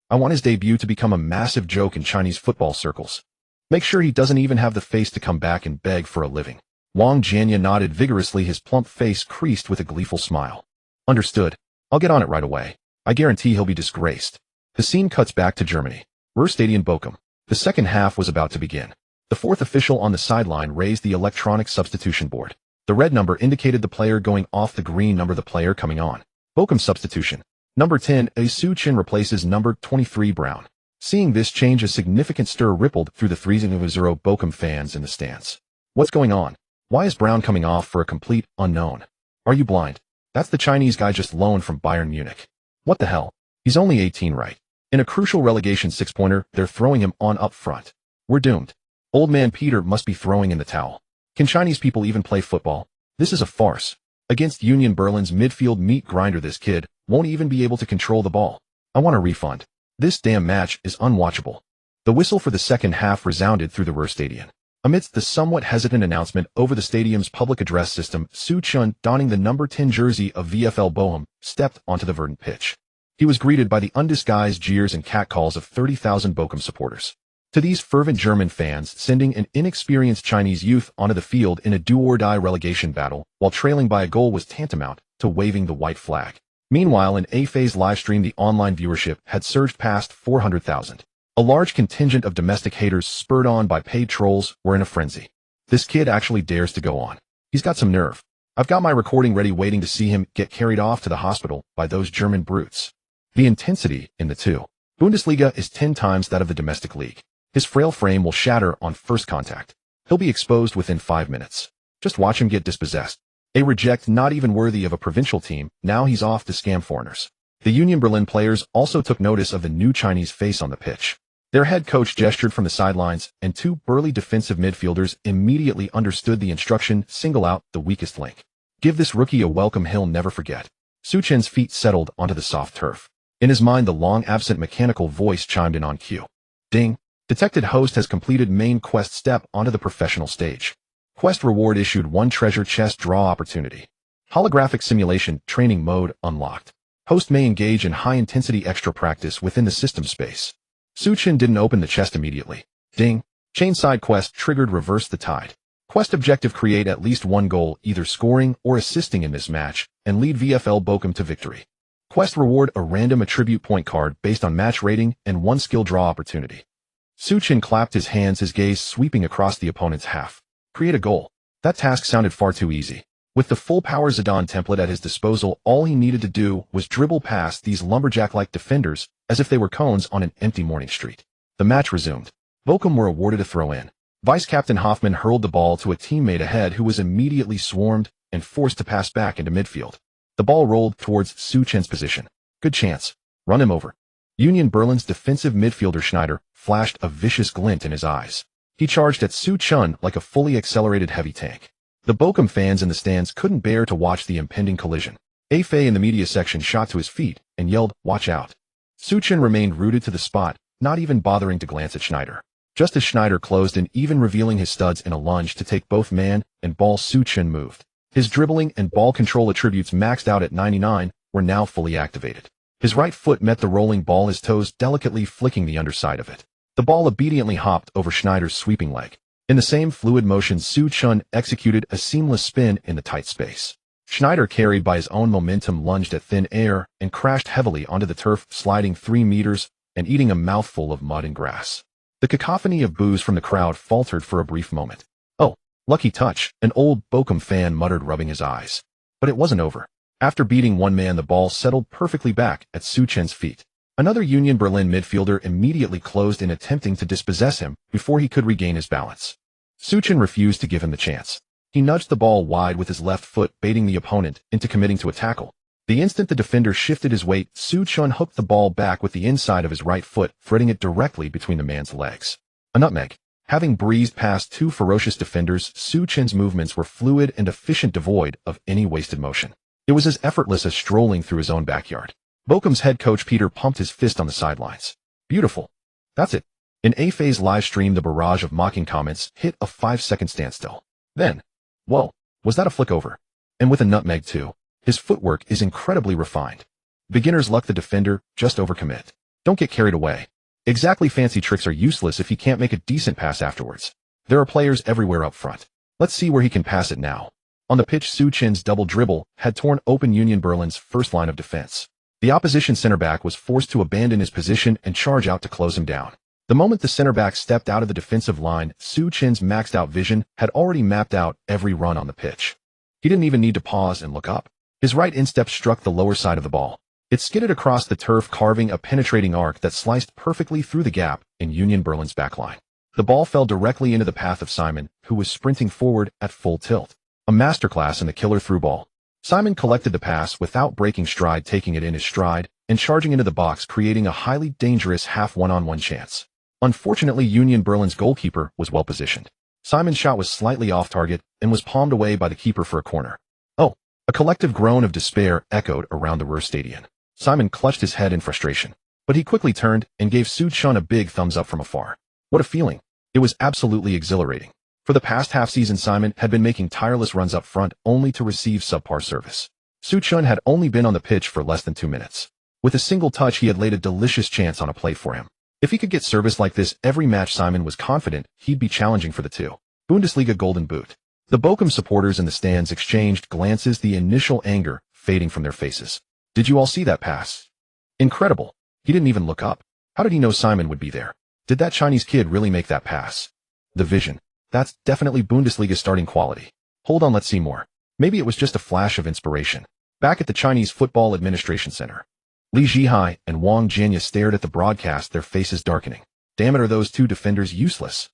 I want his debut to become a massive joke in Chinese football circles. Make sure he doesn't even have the face to come back and beg for a living. Wang Jianya nodded vigorously, his plump face creased with a gleeful smile. Understood. I'll get on it right away. I guarantee he'll be disgraced. The scene cuts back to Germany. Stadion Bochum. The second half was about to begin. The fourth official on the sideline raised the electronic substitution board. The red number indicated the player going off, the green number the player coming on. Bochum substitution. Number 10, Su Chen replaces number 23 Brown. Seeing this change, a significant stir rippled through the 3,000 Bochum fans in the stands. What's going on? Why is Brown coming off for a complete unknown? Are you blind? That's the Chinese guy just loaned from Bayern Munich. What the hell? He's only 18, right? In a crucial relegation six-pointer, they're throwing him on up front. We're doomed. Old man Peter must be throwing in the towel. Can Chinese people even play football? This is a farce. Against Union Berlin's midfield meat grinder, this kid won't even be able to control the ball. I want a refund. This damn match is unwatchable. The whistle for the second half resounded through the Ruhrstadion. Amidst the somewhat hesitant announcement over the stadium's public address system, Su Chen, donning the number 10 jersey of VfL Bochum, stepped onto the verdant pitch. He was greeted by the undisguised jeers and catcalls of 30,000 Bochum supporters. To these fervent German fans, sending an inexperienced Chinese youth onto the field in a do-or-die relegation battle while trailing by a goal was tantamount to waving the white flag. Meanwhile, in AFA's livestream, the online viewership had surged past 400,000. A large contingent of domestic haters, spurred on by paid trolls, were in a frenzy. This kid actually dares to go on. He's got some nerve. I've got my recording ready, waiting to see him get carried off to the hospital by those German brutes. The intensity in the two Bundesliga is 10 times that of the domestic league. His frail frame will shatter on first contact. He'll be exposed within 5 minutes. Just watch him get dispossessed. A reject not even worthy of a provincial team, now he's off to scam foreigners. The Union Berlin players also took notice of the new Chinese face on the pitch. Their head coach gestured from the sidelines, and two burly defensive midfielders immediately understood the instruction: single out the weakest link. Give this rookie a welcome he'll never forget. Su Chen's feet settled onto the soft turf. In his mind, the long-absent mechanical voice chimed in on cue. Ding. Detected host has completed main quest step onto the professional stage. Quest reward issued: 1 treasure chest draw opportunity. Holographic simulation training mode unlocked. Host may engage in high-intensity extra practice within the system space. Su Chen didn't open the chest immediately. Ding. Chain side quest triggered: reverse the tide. Quest objective: create at least 1 goal, either scoring or assisting in this match, and lead VfL Bochum to victory. Quest reward: a random attribute point card based on match rating and 1 skill draw opportunity. Su Chen clapped his hands, his gaze sweeping across the opponent's half. Create a goal. That task sounded far too easy. With the full-power Zidane template at his disposal, all he needed to do was dribble past these lumberjack-like defenders as if they were cones on an empty morning street. The match resumed. Bochum were awarded a throw-in. Vice-captain Hoffman hurled the ball to a teammate ahead, who was immediately swarmed and forced to pass back into midfield. The ball rolled towards Su Chen's position. Good chance. Run him over. Union Berlin's defensive midfielder Schneider flashed a vicious glint in his eyes. He charged at Su Chen like a fully accelerated heavy tank. The Bochum fans in the stands couldn't bear to watch the impending collision. A-Fei in the media section shot to his feet and yelled, "Watch out." Su Chen remained rooted to the spot, not even bothering to glance at Schneider. Just as Schneider closed in, even revealing his studs in a lunge to take both man and ball, Su Chen moved. His dribbling and ball control attributes, maxed out at 99, were now fully activated. His right foot met the rolling ball, his toes delicately flicking the underside of it. The ball obediently hopped over Schneider's sweeping leg. In the same fluid motion, Su Chen executed a seamless spin in the tight space. Schneider, carried by his own momentum, lunged at thin air and crashed heavily onto the turf, sliding 3 meters and eating a mouthful of mud and grass. The cacophony of boos from the crowd faltered for a brief moment. "Oh, lucky touch," an old Bochum fan muttered, rubbing his eyes. But it wasn't over. After beating one man, the ball settled perfectly back at Su Chen's feet. Another Union Berlin midfielder immediately closed in, attempting to dispossess him before he could regain his balance. Su Chen refused to give him the chance. He nudged the ball wide with his left foot, baiting the opponent into committing to a tackle. The instant the defender shifted his weight, Su Chen hooked the ball back with the inside of his right foot, threading it directly between the man's legs. A nutmeg. Having breezed past 2 ferocious defenders, Su Chen's movements were fluid and efficient, devoid of any wasted motion. It was as effortless as strolling through his own backyard. Bochum's head coach Peter pumped his fist on the sidelines. Beautiful. That's it. In A-Fei's live stream, the barrage of mocking comments hit a 5-second standstill. Then, whoa, was that a flick over? And with a nutmeg too. His footwork is incredibly refined. Beginners luck the defender, just overcommit. Don't get carried away. Exactly, fancy tricks are useless if he can't make a decent pass afterwards. There are players everywhere up front. Let's see where he can pass it now. On the pitch, Su Chin's double dribble had torn open Union Berlin's first line of defense. The opposition center back was forced to abandon his position and charge out to close him down. The moment the center back stepped out of the defensive line, Su Chin's maxed out vision had already mapped out every run on the pitch. He didn't even need to pause and look up. His right instep struck the lower side of the ball. It skidded across the turf, carving a penetrating arc that sliced perfectly through the gap in Union Berlin's backline. The ball fell directly into the path of Simon, who was sprinting forward at full tilt. A masterclass in the killer through ball. Simon collected the pass without breaking stride, taking it in his stride and charging into the box, creating a highly dangerous half one-on-one chance. Unfortunately, Union Berlin's goalkeeper was well positioned. Simon's shot was slightly off target and was palmed away by the keeper for a corner. Oh! A collective groan of despair echoed around the Ruhr Stadion. Simon clutched his head in frustration, but he quickly turned and gave Su Chin a big thumbs up from afar. What a feeling! It was absolutely exhilarating. For the past half-season, Simon had been making tireless runs up front only to receive subpar service. Su Chin had only been on the pitch for less than 2 minutes. With a single touch, he had laid a delicious chance on a plate for him. If he could get service like this every match, Simon was confident he'd be challenging for the Bundesliga Golden Boot. The Bochum supporters in the stands exchanged glances, the initial anger fading from their faces. Did you all see that pass? Incredible. He didn't even look up. How did he know Simon would be there? Did that Chinese kid really make that pass? The vision. That's definitely Bundesliga starting quality. Hold on, let's see more. Maybe it was just a flash of inspiration. Back at the Chinese Football Administration Center, Li Zhihai and Wang Jianya stared at the broadcast, their faces darkening. Damn it, are those two defenders useless?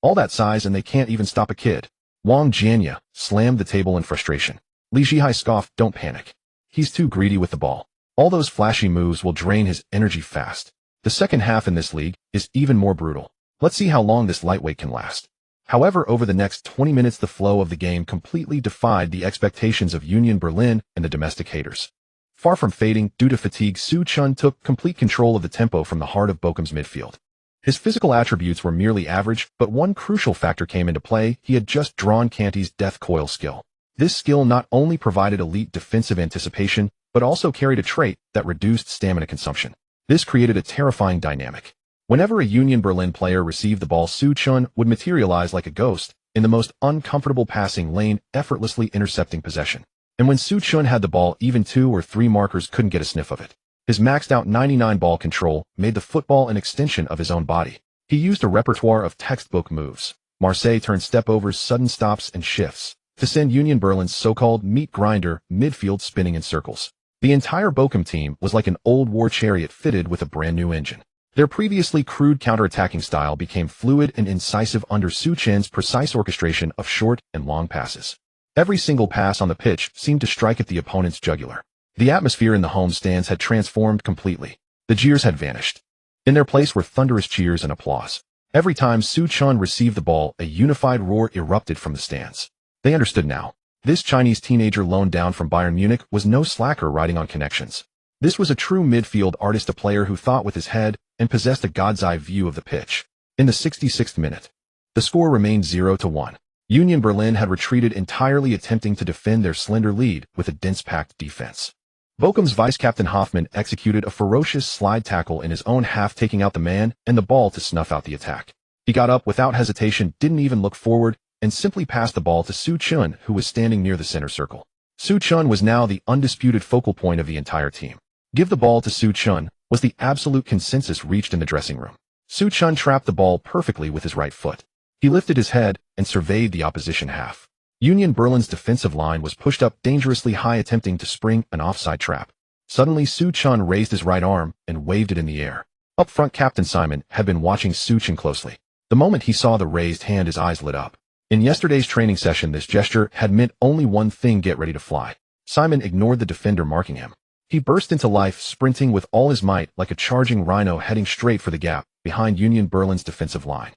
All that size and they can't even stop a kid. Wang Jianya slammed the table in frustration. Li Zhihai scoffed, don't panic. He's too greedy with the ball. All those flashy moves will drain his energy fast. The second half in this league is even more brutal. Let's see how long this lightweight can last. However, over the next 20 minutes, the flow of the game completely defied the expectations of Union Berlin and the domestic haters. Far from fading due to fatigue, Su Chin took complete control of the tempo from the heart of Bochum's midfield. His physical attributes were merely average, but one crucial factor came into play. He had just drawn Kante's death coil skill. This skill not only provided elite defensive anticipation, but also carried a trait that reduced stamina consumption. This created a terrifying dynamic. Whenever a Union Berlin player received the ball, Su Chin would materialize like a ghost in the most uncomfortable passing lane, effortlessly intercepting possession. And when Su Chin had the ball, even 2 or 3 markers couldn't get a sniff of it. His maxed out 99 ball control made the football an extension of his own body. He used a repertoire of textbook moves. Marseille turned step-overs, sudden stops, and shifts to send Union Berlin's so-called meat grinder midfield spinning in circles. The entire Bochum team was like an old war chariot fitted with a brand new engine. Their previously crude counter-attacking style became fluid and incisive under Su Chin's precise orchestration of short and long passes. Every single pass on the pitch seemed to strike at the opponent's jugular. The atmosphere in the home stands had transformed completely. The jeers had vanished. In their place were thunderous cheers and applause. Every time Su Chin received the ball, a unified roar erupted from the stands. They understood now. This Chinese teenager loaned down from Bayern Munich was no slacker riding on connections. This was a true midfield artist, a player who thought with his head and possessed a god's-eye view of the pitch. In the 66th minute, the score remained 0-1. Union Berlin had retreated entirely, attempting to defend their slender lead with a dense-packed defense. Bochum's vice-captain Hoffmann executed a ferocious slide tackle in his own half, taking out the man and the ball to snuff out the attack. He got up without hesitation, didn't even look forward, and simply passed the ball to Su Chin, who was standing near the center circle. Su Chin was now the undisputed focal point of the entire team. Give the ball to Su Chin was the absolute consensus reached in the dressing room. Su Chin trapped the ball perfectly with his right foot. He lifted his head and surveyed the opposition half. Union Berlin's defensive line was pushed up dangerously high, attempting to spring an offside trap. Suddenly, Su Chin raised his right arm and waved it in the air. Up front, Captain Simon had been watching Su Chin closely. The moment he saw the raised hand, his eyes lit up. In yesterday's training session, this gesture had meant only one thing: get ready to fly. Simon ignored the defender marking him. He burst into life, sprinting with all his might like a charging rhino, heading straight for the gap behind Union Berlin's defensive line.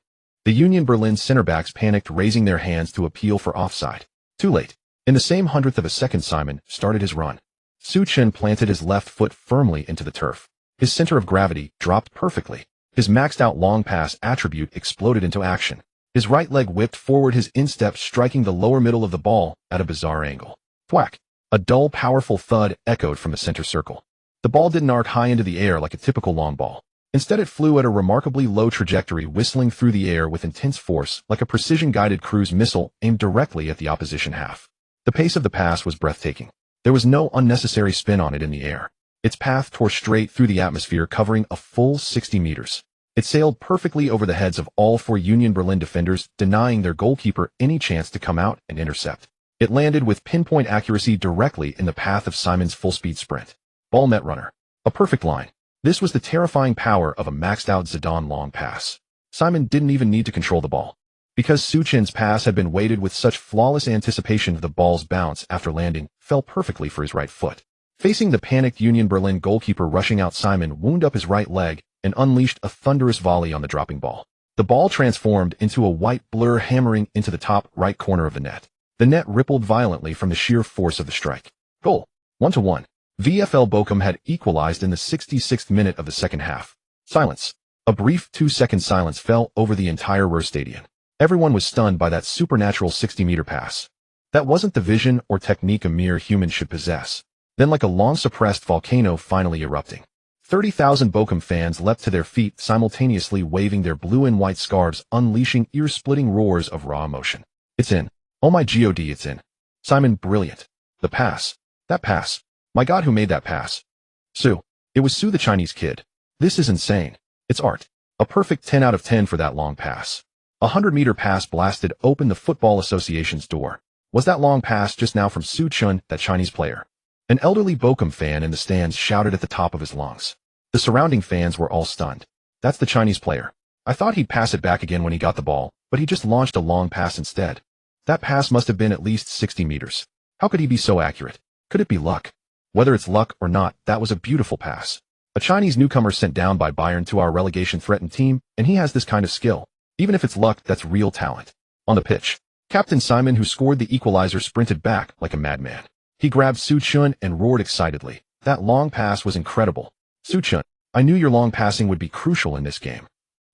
The Union Berlin center backs panicked, raising their hands to appeal for offside. Too late. In the same 100th of a second, Simon started his run. Su Chin planted his left foot firmly into the turf. His center of gravity dropped perfectly. His maxed-out long pass attribute exploded into action. His right leg whipped forward, his instep striking the lower middle of the ball at a bizarre angle. Thwack! A dull, powerful thud echoed from the center circle. The ball didn't arc high into the air like a typical long ball. Instead, it flew at a remarkably low trajectory, whistling through the air with intense force, like a precision-guided cruise missile aimed directly at the opposition half. The pace of the pass was breathtaking. There was no unnecessary spin on it in the air. Its path tore straight through the atmosphere, covering a full 60 meters. It sailed perfectly over the heads of all four Union Berlin defenders, denying their goalkeeper any chance to come out and intercept. It landed with pinpoint accuracy directly in the path of Simon's full-speed sprint. Ball met runner. A perfect line. This was the terrifying power of a maxed-out Zidane long pass. Simon didn't even need to control the ball. Because Suchin's pass had been weighted with such flawless anticipation, the ball's bounce after landing fell perfectly for his right foot. Facing the panicked Union Berlin goalkeeper rushing out, Simon wound up his right leg and unleashed a thunderous volley on the dropping ball. The ball transformed into a white blur, hammering into the top right corner of the net. The net rippled violently from the sheer force of the strike. Goal. 1-1. VfL Bochum had equalized in the 66th minute of the second half. Silence. A brief 2-second silence fell over the entire Ruhrstadion. Everyone was stunned by that supernatural 60-meter pass. That wasn't the vision or technique a mere human should possess. Then, like a long-suppressed volcano finally erupting, 30,000 Bochum fans leapt to their feet, simultaneously waving their blue and white scarves, unleashing ear-splitting roars of raw emotion. It's in. Oh my God, it's in. Simon, brilliant. The pass. That pass. My God, who made that pass? Su. It was Su, the Chinese kid. This is insane. It's art. A perfect 10 out of 10 for that long pass. A 100-meter pass blasted open the Football Association's door. Was that long pass just now from Su Chun, that Chinese player? An elderly Bochum fan in the stands shouted at the top of his lungs. The surrounding fans were all stunned. That's the Chinese player. I thought he'd pass it back again when he got the ball, but he just launched a long pass instead. That pass must have been at least 60 meters. How could he be so accurate? Could it be luck? Whether it's luck or not, that was a beautiful pass. A Chinese newcomer sent down by Bayern to our relegation-threatened team, and he has this kind of skill. Even if it's luck, that's real talent. On the pitch, Captain Simon, who scored the equalizer, sprinted back like a madman. He grabbed Su Chun and roared excitedly. That long pass was incredible. Su Chun, I knew your long passing would be crucial in this game.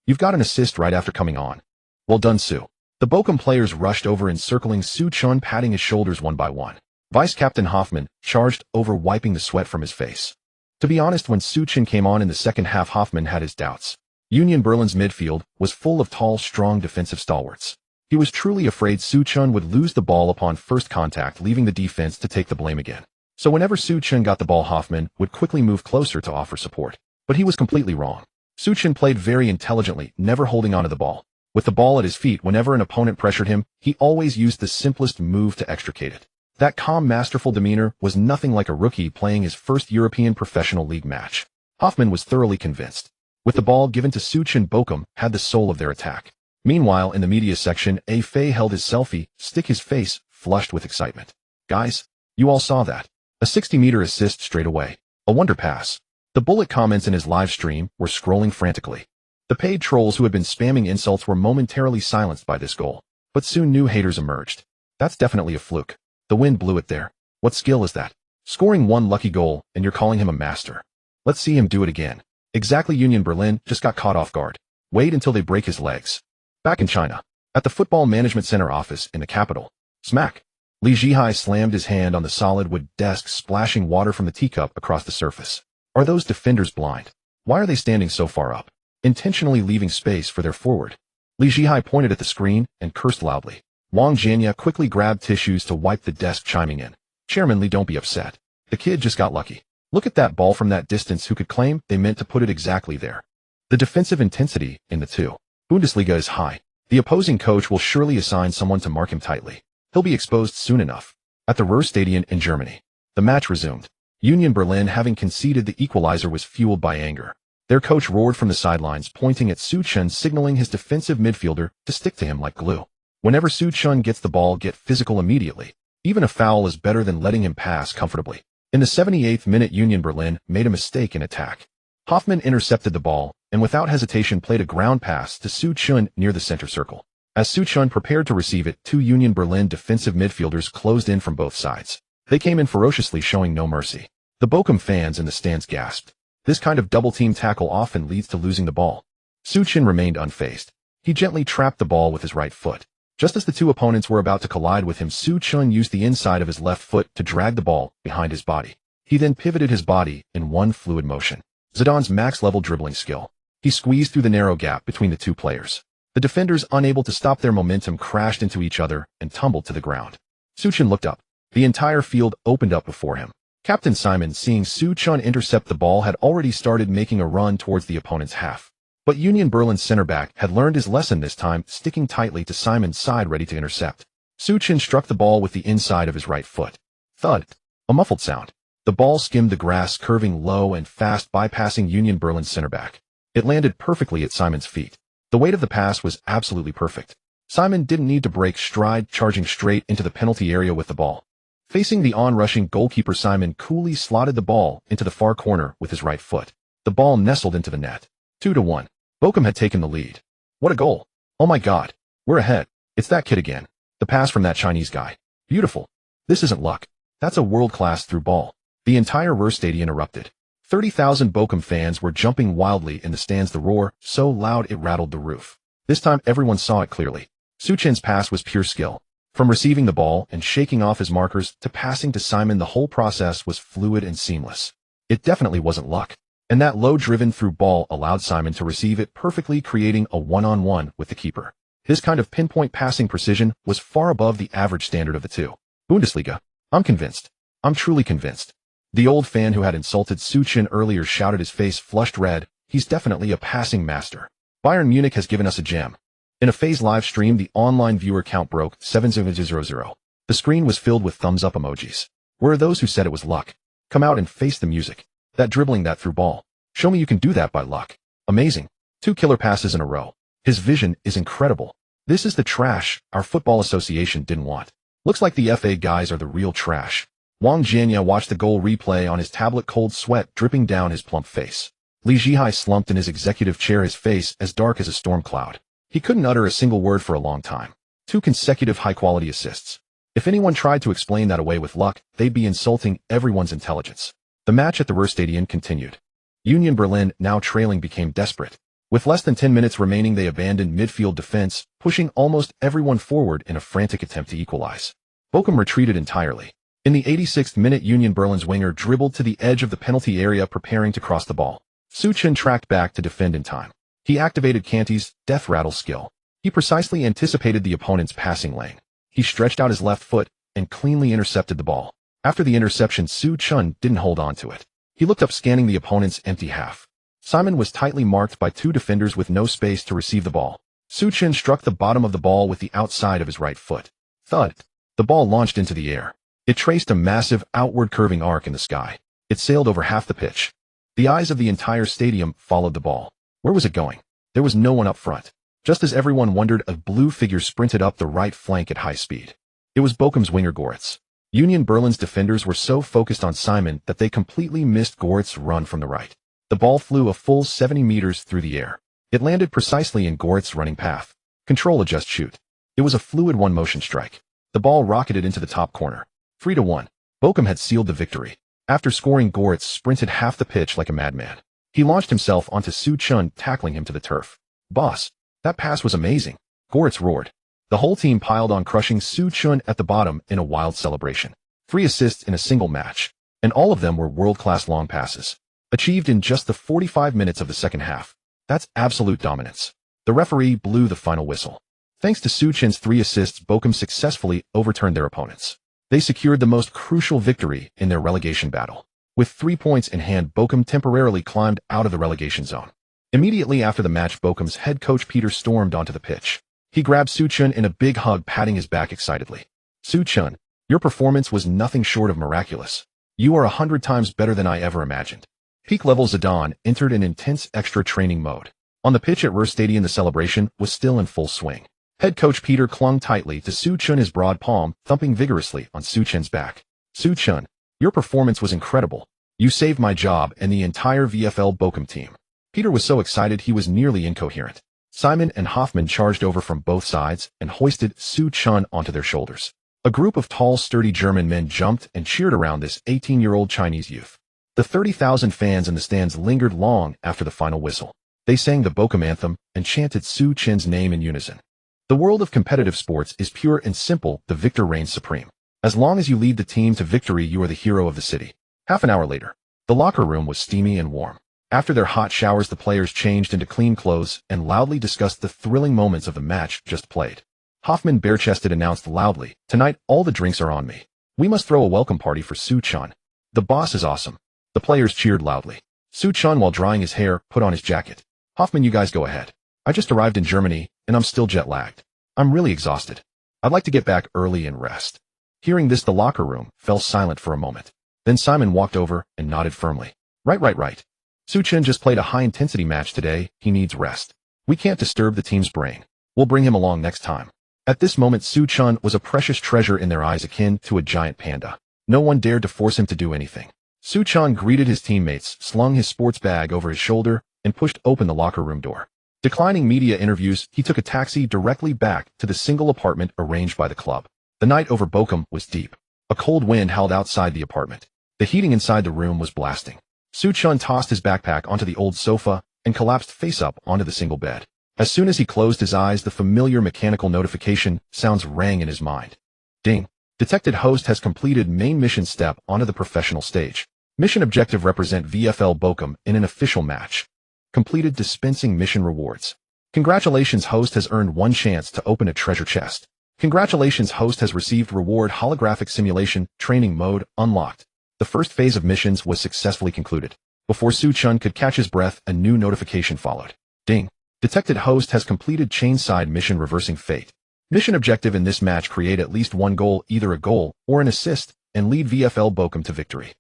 You've got an assist right after coming on. Well done, Su. The Bochum players rushed over, encircling Su Chun, patting his shoulders one by one. Vice-Captain Hoffmann charged over, wiping the sweat from his face. To be honest, when Su Chun came on in the second half, Hoffmann had his doubts. Union Berlin's midfield was full of tall, strong defensive stalwarts. He was truly afraid Su Chun would lose the ball upon first contact, leaving the defense to take the blame again. So whenever Su Chun got the ball, Hoffmann would quickly move closer to offer support. But he was completely wrong. Su Chun played very intelligently, never holding onto the ball. With the ball at his feet, whenever an opponent pressured him, he always used the simplest move to extricate it. That calm, masterful demeanor was nothing like a rookie playing his first European professional league match. Hoffmann was thoroughly convinced. With the ball given to Su Chun, Bochum had the soul of their attack. Meanwhile, in the media section, A Fei held his selfie stick, his face flushed with excitement. Guys, you all saw that. A 60-meter assist straight away. A wonder pass. The bullet comments in his live stream were scrolling frantically. The paid trolls who had been spamming insults were momentarily silenced by this goal. But soon new haters emerged. That's definitely a fluke. The wind blew it there. What skill is that? Scoring one lucky goal, and you're calling him a master. Let's see him do it again. Exactly, Union Berlin just got caught off guard. Wait until they break his legs. Back in China, at the Football Management Center office in the capital, smack. Li Zhihai slammed his hand on the solid wood desk, splashing water from the teacup across the surface. Are those defenders blind? Why are they standing so far up, intentionally leaving space for their forward? Li Zhihai pointed at the screen and cursed loudly. Wang Jianya quickly grabbed tissues to wipe the desk, chiming in. Chairman Li, don't be upset. The kid just got lucky. Look at that ball from that distance. Who could claim they meant to put it exactly there? The defensive intensity in the two Bundesliga is high. The opposing coach will surely assign someone to mark him tightly. He'll be exposed soon enough. At the Ruhrstadion in Germany, the match resumed. Union Berlin, having conceded the equalizer, was fueled by anger. Their coach roared from the sidelines, pointing at Su Chun, signaling his defensive midfielder to stick to him like glue. Whenever Su Chun gets the ball, get physical immediately. Even a foul is better than letting him pass comfortably. In the 78th minute, Union Berlin made a mistake in attack. Hoffmann intercepted the ball, and without hesitation played a ground pass to Su Chun near the center circle. As Su Chun prepared to receive it, two Union Berlin defensive midfielders closed in from both sides. They came in ferociously, showing no mercy. The Bochum fans in the stands gasped. This kind of double-team tackle often leads to losing the ball. Su Chun remained unfazed. He gently trapped the ball with his right foot. Just as the two opponents were about to collide with him, Su Chun used the inside of his left foot to drag the ball behind his body. He then pivoted his body in one fluid motion. Zidane's max-level dribbling skill. He squeezed through the narrow gap between the two players. The defenders, unable to stop their momentum, crashed into each other and tumbled to the ground. Su Chun looked up. The entire field opened up before him. Captain Simon, seeing Su Chun intercept the ball, had already started making a run towards the opponent's half. But Union Berlin's center back had learned his lesson this time, sticking tightly to Simon's side ready to intercept. Su Chun struck the ball with the inside of his right foot. Thud. A muffled sound. The ball skimmed the grass, curving low and fast, bypassing Union Berlin's center back. It landed perfectly at Simon's feet. The weight of the pass was absolutely perfect. Simon didn't need to break stride, charging straight into the penalty area with the ball. Facing the on-rushing goalkeeper, Simon coolly slotted the ball into the far corner with his right foot. The ball nestled into the net. 2-1. Bochum had taken the lead. What a goal. Oh my god. We're ahead. It's that kid again. The pass from that Chinese guy. Beautiful. This isn't luck. That's a world-class through ball. The entire Ruhrstadion erupted. 30,000 Bochum fans were jumping wildly in the stands, the roar so loud it rattled the roof. This time everyone saw it clearly. Su Chun's pass was pure skill. From receiving the ball and shaking off his markers to passing to Simon, the whole process was fluid and seamless. It definitely wasn't luck. And that low-driven through ball allowed Simon to receive it perfectly, creating a one-on-one with the keeper. His kind of pinpoint passing precision was far above the average standard of the two. Bundesliga. I'm convinced. I'm truly convinced. The old fan who had insulted Su Chun earlier shouted, his face flushed red. He's definitely a passing master. Bayern Munich has given us a gem. In a phase live stream, the online viewer count broke 700. The screen was filled with thumbs-up emojis. Where are those who said it was luck? Come out and face the music. That dribbling, that through ball. Show me you can do that by luck. Amazing. 2 killer passes in a row. His vision is incredible. This is the trash our football association didn't want. Looks like the FA guys are the real trash. Wang Jianya watched the goal replay on his tablet, cold sweat dripping down his plump face. Li Jihai slumped in his executive chair, his face as dark as a storm cloud. He couldn't utter a single word for a long time. 2 consecutive high-quality assists. If anyone tried to explain that away with luck, they'd be insulting everyone's intelligence. The match at the Ruhrstadion continued. Union Berlin, now trailing, became desperate. With less than 10 minutes remaining, they abandoned midfield defense, pushing almost everyone forward in a frantic attempt to equalize. Bochum retreated entirely. In the 86th minute, Union Berlin's winger dribbled to the edge of the penalty area, preparing to cross the ball. Su Chun tracked back to defend in time. He activated Kante's death rattle skill. He precisely anticipated the opponent's passing lane. He stretched out his left foot and cleanly intercepted the ball. After the interception, Su Chun didn't hold on to it. He looked up, scanning the opponent's empty half. Simon was tightly marked by 2 defenders with no space to receive the ball. Su Chun struck the bottom of the ball with the outside of his right foot. Thud. The ball launched into the air. It traced a massive outward curving arc in the sky. It sailed over half the pitch. The eyes of the entire stadium followed the ball. Where was it going? There was no one up front. Just as everyone wondered, a blue figure sprinted up the right flank at high speed. It was Bochum's winger Goretz. Union Berlin's defenders were so focused on Simon that they completely missed Goretz's run from the right. The ball flew a full 70 meters through the air. It landed precisely in Goretz's running path. Control, adjust, shoot. It was a fluid one-motion strike. The ball rocketed into the top corner. 3-1. Bochum had sealed the victory. After scoring, Goretz sprinted half the pitch like a madman. He launched himself onto Su Chun, tackling him to the turf. Boss, that pass was amazing. Goretz roared. The whole team piled on, crushing Su Chun at the bottom in a wild celebration. 3 assists in a single match, and all of them were world-class long passes, achieved in just the 45 minutes of the second half. That's absolute dominance. The referee blew the final whistle. Thanks to Su Chun's 3 assists, Bochum successfully overturned their opponents. They secured the most crucial victory in their relegation battle. With 3 points in hand, Bochum temporarily climbed out of the relegation zone. Immediately after the match, Bochum's head coach Peter stormed onto the pitch. He grabbed Su Chun in a big hug, patting his back excitedly. Su Chun, your performance was nothing short of miraculous. You are 100 times better than I ever imagined. Peak-level Zidane entered an intense extra training mode. On the pitch at Ruhrstadion, the celebration was still in full swing. Head coach Peter clung tightly to Su Chun, his broad palm thumping vigorously on Su Chun's back. Su Chun, your performance was incredible. You saved my job and the entire VfL Bochum team. Peter was so excited he was nearly incoherent. Simon and Hoffmann charged over from both sides and hoisted Su Chun onto their shoulders. A group of tall, sturdy German men jumped and cheered around this 18-year-old Chinese youth. The 30,000 fans in the stands lingered long after the final whistle. They sang the Bochum anthem and chanted Su Chun's name in unison. The world of competitive sports is pure and simple. The victor reigns supreme. As long as you lead the team to victory, you are the hero of the city. Half an hour later, the locker room was steamy and warm. After their hot showers, the players changed into clean clothes and loudly discussed the thrilling moments of the match just played. Hoffman, bare-chested, announced loudly, "Tonight, all the drinks are on me. We must throw a welcome party for Su-chan. The boss is awesome." The players cheered loudly. Su-chan, while drying his hair, put on his jacket. "Hoffman, you guys go ahead. I just arrived in Germany, and I'm still jet-lagged. I'm really exhausted. I'd like to get back early and rest." Hearing this, the locker room fell silent for a moment. Then Simon walked over and nodded firmly. Right. Su-chan just played a high-intensity match today. He needs rest. We can't disturb the team's brain. We'll bring him along next time." At this moment, Su-chan was a precious treasure in their eyes, akin to a giant panda. No one dared to force him to do anything. Su-chan greeted his teammates, slung his sports bag over his shoulder, and pushed open the locker room door. Declining media interviews, he took a taxi directly back to the single apartment arranged by the club. The night over Bochum was deep. A cold wind howled outside the apartment. The heating inside the room was blasting. Su-chan tossed his backpack onto the old sofa and collapsed face up onto the single bed. As soon as he closed his eyes, the familiar mechanical notification sounds rang in his mind. Ding. Detected host has completed main mission step onto the professional stage. Mission objective: represent VfL Bochum in an official match. Completed dispensing mission rewards. Congratulations, host has earned one chance to open a treasure chest. Congratulations, host has received reward. Holographic simulation training mode unlocked. The first phase of missions was successfully concluded. Before Su-chan could catch his breath, a new notification followed. Ding. Detected host has completed chainside mission reversing fate. Mission objective in this match: create at least one goal, either a goal or an assist, and lead VfL Bochum to victory.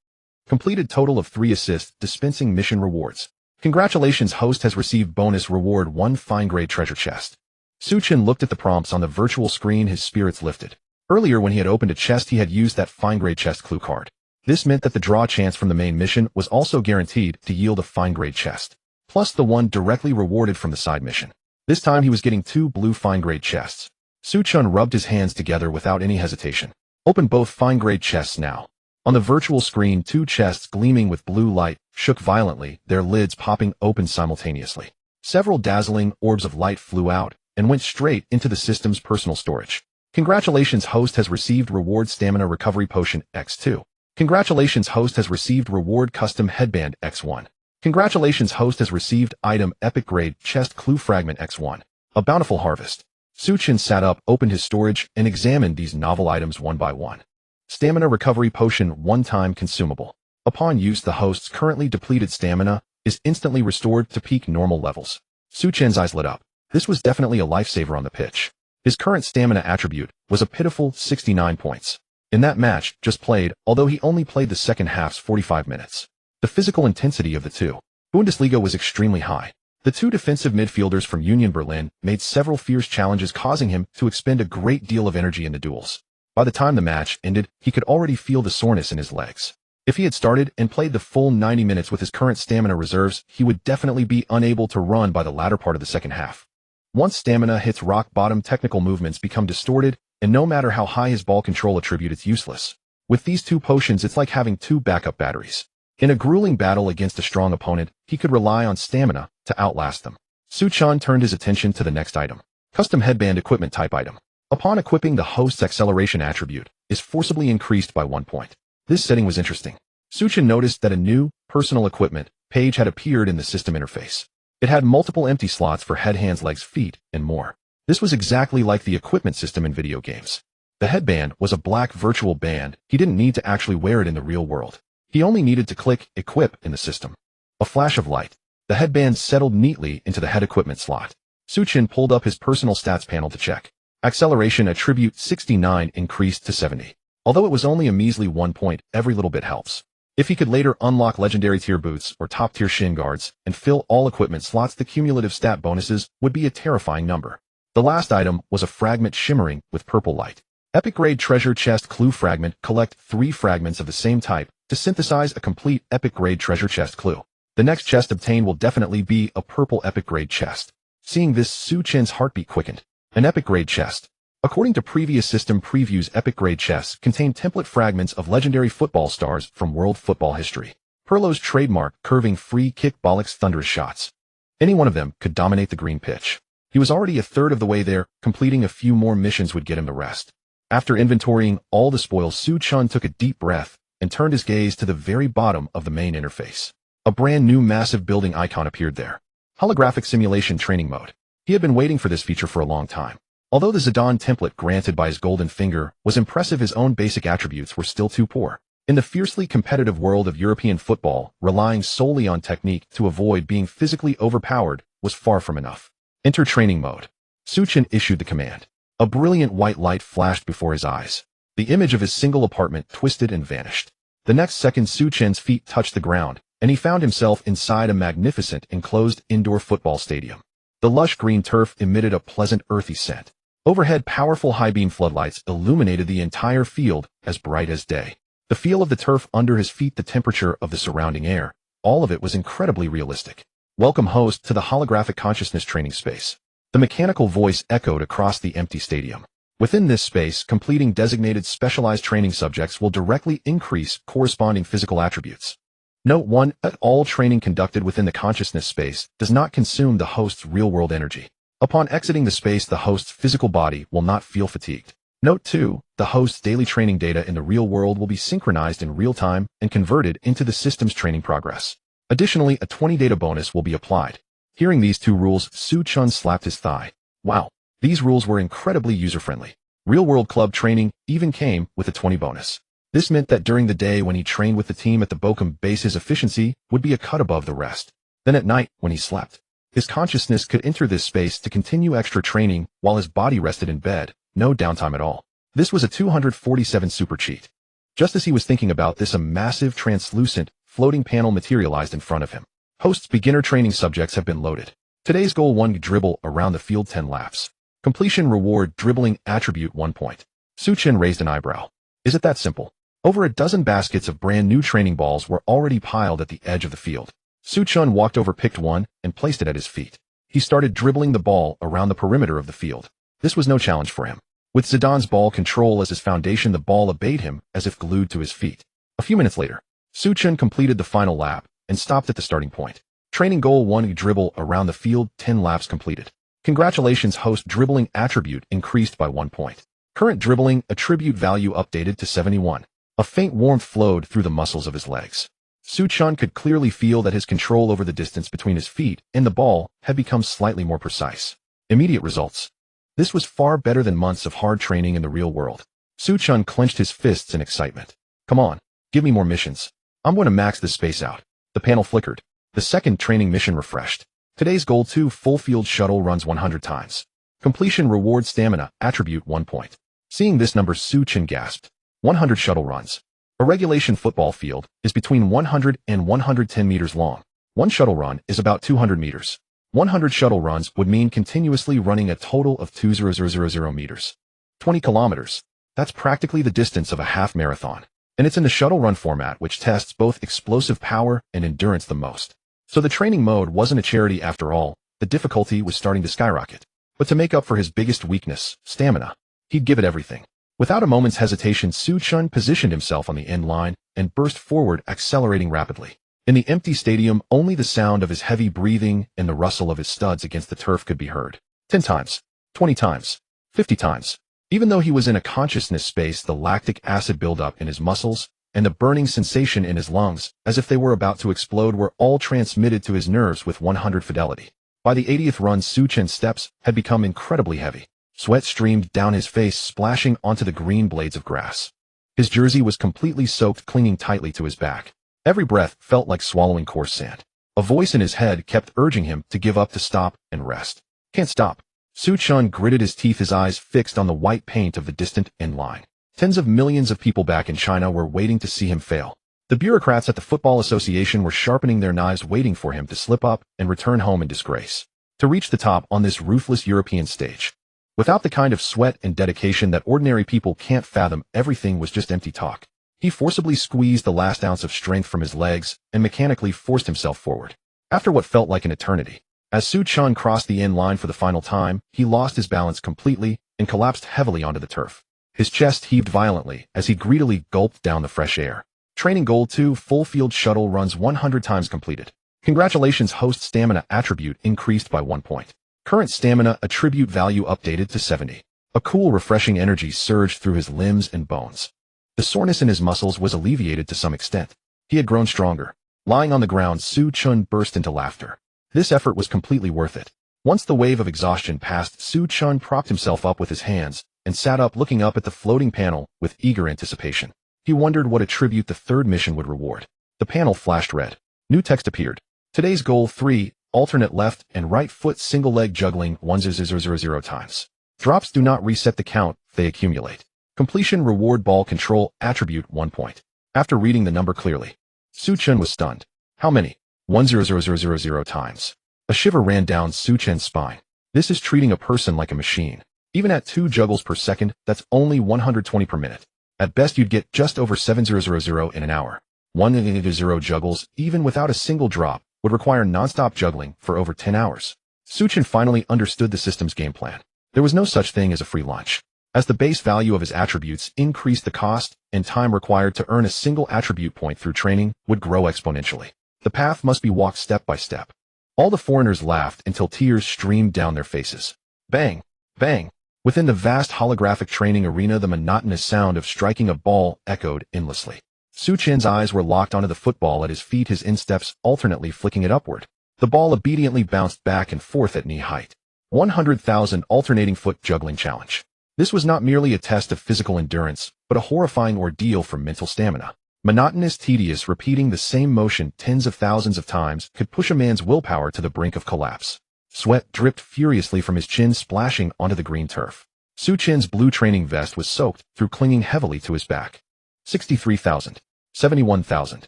Completed total of 3 assists, dispensing mission rewards. Congratulations, host has received bonus reward 1 fine grade treasure chest. Su-chan looked at the prompts on the virtual screen, his spirits lifted. Earlier when he had opened a chest, he had used that fine grade chest clue card. This meant that the draw chance from the main mission was also guaranteed to yield a fine grade chest, plus the one directly rewarded from the side mission. This time he was getting 2 blue fine grade chests. Su-chan rubbed his hands together without any hesitation. Open both fine grade chests now. On the virtual screen, 2 chests gleaming with blue light shook violently, their lids popping open simultaneously. Several dazzling orbs of light flew out and went straight into the system's personal storage. Congratulations, host has received reward stamina recovery potion X2. Congratulations, host has received reward custom headband X1. Congratulations, host has received item epic grade chest clue fragment X1. A bountiful harvest. Su-chan sat up, opened his storage, and examined these novel items one by one. Stamina recovery potion, one-time consumable. Upon use, the host's currently depleted stamina is instantly restored to peak normal levels. Su-chan's eyes lit up. This was definitely a lifesaver on the pitch. His current stamina attribute was a pitiful 69 points. In that match just played, although he only played the second half's 45 minutes. The physical intensity of the two Bundesliga was extremely high. The 2 defensive midfielders from Union Berlin made several fierce challenges, causing him to expend a great deal of energy in the duels. By the time the match ended, he could already feel the soreness in his legs. If he had started and played the full 90 minutes with his current stamina reserves, he would definitely be unable to run by the latter part of the second half. Once stamina hits rock bottom, technical movements become distorted, and no matter how high his ball control attribute, it's useless. With these 2 potions, it's like having 2 backup batteries. In a grueling battle against a strong opponent, he could rely on stamina to outlast them. Su-chan turned his attention to the next item. Custom headband equipment type item. Upon equipping, the host's acceleration attribute is forcibly increased by 1 point. This setting was interesting. Su-chan noticed that a new personal equipment page had appeared in the system interface. It had multiple empty slots for head, hands, legs, feet, and more. This was exactly like the equipment system in video games. The headband was a black virtual band. He didn't need to actually wear it in the real world. He only needed to click equip in the system. A flash of light. The headband settled neatly into the head equipment slot. Su-chan pulled up his personal stats panel to check. Acceleration attribute 69 increased to 70. Although it was only a measly 1 point, every little bit helps. If he could later unlock legendary tier boots or top tier shin guards and fill all equipment slots, the cumulative stat bonuses would be a terrifying number. The last item was a fragment shimmering with purple light. Epic grade treasure chest clue fragment. Collect 3 fragments of the same type to synthesize a complete epic grade treasure chest clue. The next chest obtained will definitely be a purple epic grade chest. Seeing this, Su-chan's heartbeat quickened. An epic grade chest. According to previous system previews, epic grade chests contain template fragments of legendary football stars from world football history. Pirlo's trademark curving free kick, Bollock's thunderous shots. Any one of them could dominate the green pitch. He was already a third of the way there. Completing a few more missions would get him the rest. After inventorying all the spoils, Su Chun took a deep breath and turned his gaze to the very bottom of the main interface. A brand new massive building icon appeared there. Holographic Simulation Training Mode. He had been waiting for this feature for a long time. Although the Zidane template granted by his golden finger was impressive, his own basic attributes were still too poor. In the fiercely competitive world of European football, relying solely on technique to avoid being physically overpowered was far from enough. Enter Training Mode. Su Chun issued the command. A brilliant white light flashed before his eyes. The image of his single apartment twisted and vanished. The next second, Su Chun's feet touched the ground, and he found himself inside a magnificent enclosed indoor football stadium. The lush green turf emitted a pleasant earthy scent. Overhead, powerful high-beam floodlights illuminated the entire field as bright as day. The feel of the turf under his feet, the temperature of the surrounding air, all of it was incredibly realistic. Welcome, host, to the holographic consciousness training space. The mechanical voice echoed across the empty stadium. Within this space, completing designated specialized training subjects will directly increase corresponding physical attributes. Note 1. All training conducted within the consciousness space does not consume the host's real-world energy. Upon exiting the space, the host's physical body will not feel fatigued. Note 2. The host's daily training data in the real world will be synchronized in real time and converted into the system's training progress. Additionally, a 20 data bonus will be applied. Hearing these two rules, Su Chun slapped his thigh. Wow, these rules were incredibly user-friendly. Real-world club training even came with a 20 bonus. This meant that during the day when he trained with the team at the Bochum base, his efficiency would be a cut above the rest. Then at night, when he slept, his consciousness could enter this space to continue extra training while his body rested in bed, no downtime at all. This was a 247 super cheat. Just as he was thinking about this, a massive, translucent, floating panel materialized in front of him. Host's beginner training subjects have been loaded. Today's goal: 1. Dribble around the field 10 laps. Completion reward: dribbling attribute 1 point. Su Chun raised an eyebrow. Is it that simple? Over a dozen baskets of brand new training balls were already piled at the edge of the field. Su Chun walked over, picked one, and placed it at his feet. He started dribbling the ball around the perimeter of the field. This was no challenge for him. With Zidane's ball control as his foundation, the ball obeyed him as if glued to his feet. A few minutes later, Su Chun completed the final lap and stopped at the starting point. Training goal: 1. Dribble around the field 10 laps completed. Congratulations, host. Dribbling attribute increased by 1 point. Current dribbling attribute value updated to 71. A faint warmth flowed through the muscles of his legs. Su Chun could clearly feel that his control over the distance between his feet and the ball had become slightly more precise. Immediate results. This was far better than months of hard training in the real world. Su Chun clenched his fists in excitement. Come on, give me more missions. I'm going to max this space out. The panel flickered. The second training mission refreshed. Today's goal: 2 full field shuttle runs 100 times. Completion reward: stamina attribute 1 point. Seeing this number, Su Chun gasped. 100 shuttle runs. A regulation football field is between 100 and 110 meters long. One shuttle run is about 200 meters. 100 shuttle runs would mean continuously running a total of 2,000 meters. 20 kilometers. That's practically the distance of a half marathon. And it's in the shuttle run format, which tests both explosive power and endurance the most. So the training mode wasn't a charity after all. The difficulty was starting to skyrocket. But to make up for his biggest weakness, stamina, he'd give it everything. Without a moment's hesitation, Su Chun positioned himself on the end line and burst forward, accelerating rapidly. In the empty stadium, only the sound of his heavy breathing and the rustle of his studs against the turf could be heard. 10 times, 20 times, 50 times. Even though he was in a consciousness space, the lactic acid buildup in his muscles and the burning sensation in his lungs, as if they were about to explode, were all transmitted to his nerves with 100 fidelity. By the 80th run, Su Chun's steps had become incredibly heavy. Sweat streamed down his face, splashing onto the green blades of grass. His jersey was completely soaked, clinging tightly to his back. Every breath felt like swallowing coarse sand. A voice in his head kept urging him to give up, to stop and rest. Can't stop. Su Chun gritted his teeth, his eyes fixed on the white paint of the distant end line. Tens of millions of people back in China were waiting to see him fail. The bureaucrats at the Football Association were sharpening their knives, waiting for him to slip up and return home in disgrace. To reach the top on this ruthless European stage, without the kind of sweat and dedication that ordinary people can't fathom, everything was just empty talk. He forcibly squeezed the last ounce of strength from his legs and mechanically forced himself forward. After what felt like an eternity, as Su Chun crossed the end line for the final time, he lost his balance completely and collapsed heavily onto the turf. His chest heaved violently as he greedily gulped down the fresh air. Training goal: 2 full field shuttle runs 100 times completed. Congratulations, host. Stamina attribute increased by 1 point. Current stamina attribute value updated to 70. A cool, refreshing energy surged through his limbs and bones. The soreness in his muscles was alleviated to some extent. He had grown stronger. Lying on the ground, Su Chun burst into laughter. This effort was completely worth it. Once the wave of exhaustion passed, Su Chun propped himself up with his hands and sat up, looking up at the floating panel with eager anticipation. He wondered what attribute the third mission would reward. The panel flashed red. New text appeared. Today's goal 3, alternate left and right foot single leg juggling 1000 times. Drops do not reset the count, they accumulate. Completion reward ball control attribute 1 point. After reading the number clearly, Su Chun was stunned. How many? 1000 times. A shiver ran down Su Chun's spine. This is treating a person like a machine. Even at 2 juggles per second, that's only 120 per minute. At best you'd get just over 700 in an hour. 100 juggles, even without a single drop, would require non-stop juggling for over 10 hours. Su Chun finally understood the system's game plan. There was no such thing as a free lunch. As the base value of his attributes increased, the cost and time required to earn a single attribute point through training would grow exponentially. The path must be walked step by step. All the foreigners laughed until tears streamed down their faces. Bang! Bang! Within the vast holographic training arena, the monotonous sound of striking a ball echoed endlessly. Su Chun's eyes were locked onto the football at his feet, his insteps alternately flicking it upward. The ball obediently bounced back and forth at knee height. 100,000 alternating foot juggling challenge. This was not merely a test of physical endurance, but a horrifying ordeal for mental stamina. Monotonous, tedious, repeating the same motion tens of thousands of times could push a man's willpower to the brink of collapse. Sweat dripped furiously from his chin, splashing onto the green turf. Su Chun's blue training vest was soaked through clinging heavily to his back. 63,000. 71,000.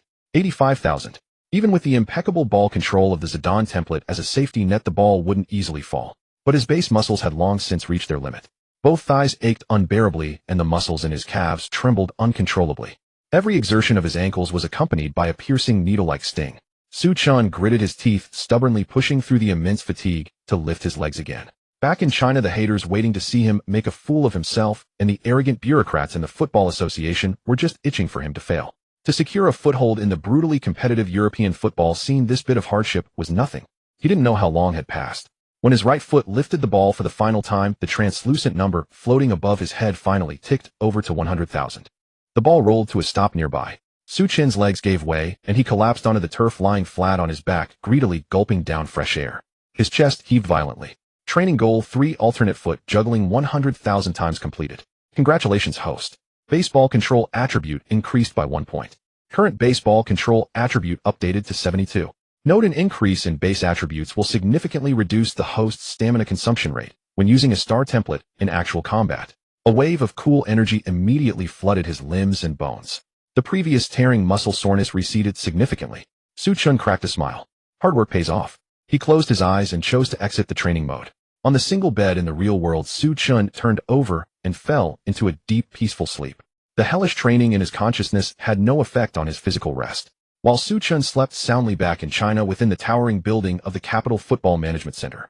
85,000. Even with the impeccable ball control of the Zidane template as a safety net, the ball wouldn't easily fall. But his base muscles had long since reached their limit. Both thighs ached unbearably and the muscles in his calves trembled uncontrollably. Every exertion of his ankles was accompanied by a piercing needle-like sting. Su Chun gritted his teeth, stubbornly pushing through the immense fatigue to lift his legs again. Back in China, the haters waiting to see him make a fool of himself and the arrogant bureaucrats in the Football Association were just itching for him to fail. To secure a foothold in the brutally competitive European football scene, this bit of hardship was nothing. He didn't know how long had passed. When his right foot lifted the ball for the final time, the translucent number floating above his head finally ticked over to 100,000. The ball rolled to a stop nearby. Su Chun's legs gave way, and he collapsed onto the turf, lying flat on his back, greedily gulping down fresh air. His chest heaved violently. Training goal 3, alternate foot juggling 100,000 times completed. Congratulations, host. Baseball control attribute increased by 1 point. Current baseball control attribute updated to 72. Note an increase in base attributes will significantly reduce the host's stamina consumption rate when using a star template in actual combat. A wave of cool energy immediately flooded his limbs and bones. The previous tearing muscle soreness receded significantly. Su Chun cracked a smile. Hard work pays off. He closed his eyes and chose to exit the training mode. On the single bed in the real world, Su Chun turned over and fell into a deep, peaceful sleep. The hellish training in his consciousness had no effect on his physical rest. While Su Chun slept soundly back in China within the towering building of the Capital Football Management Center.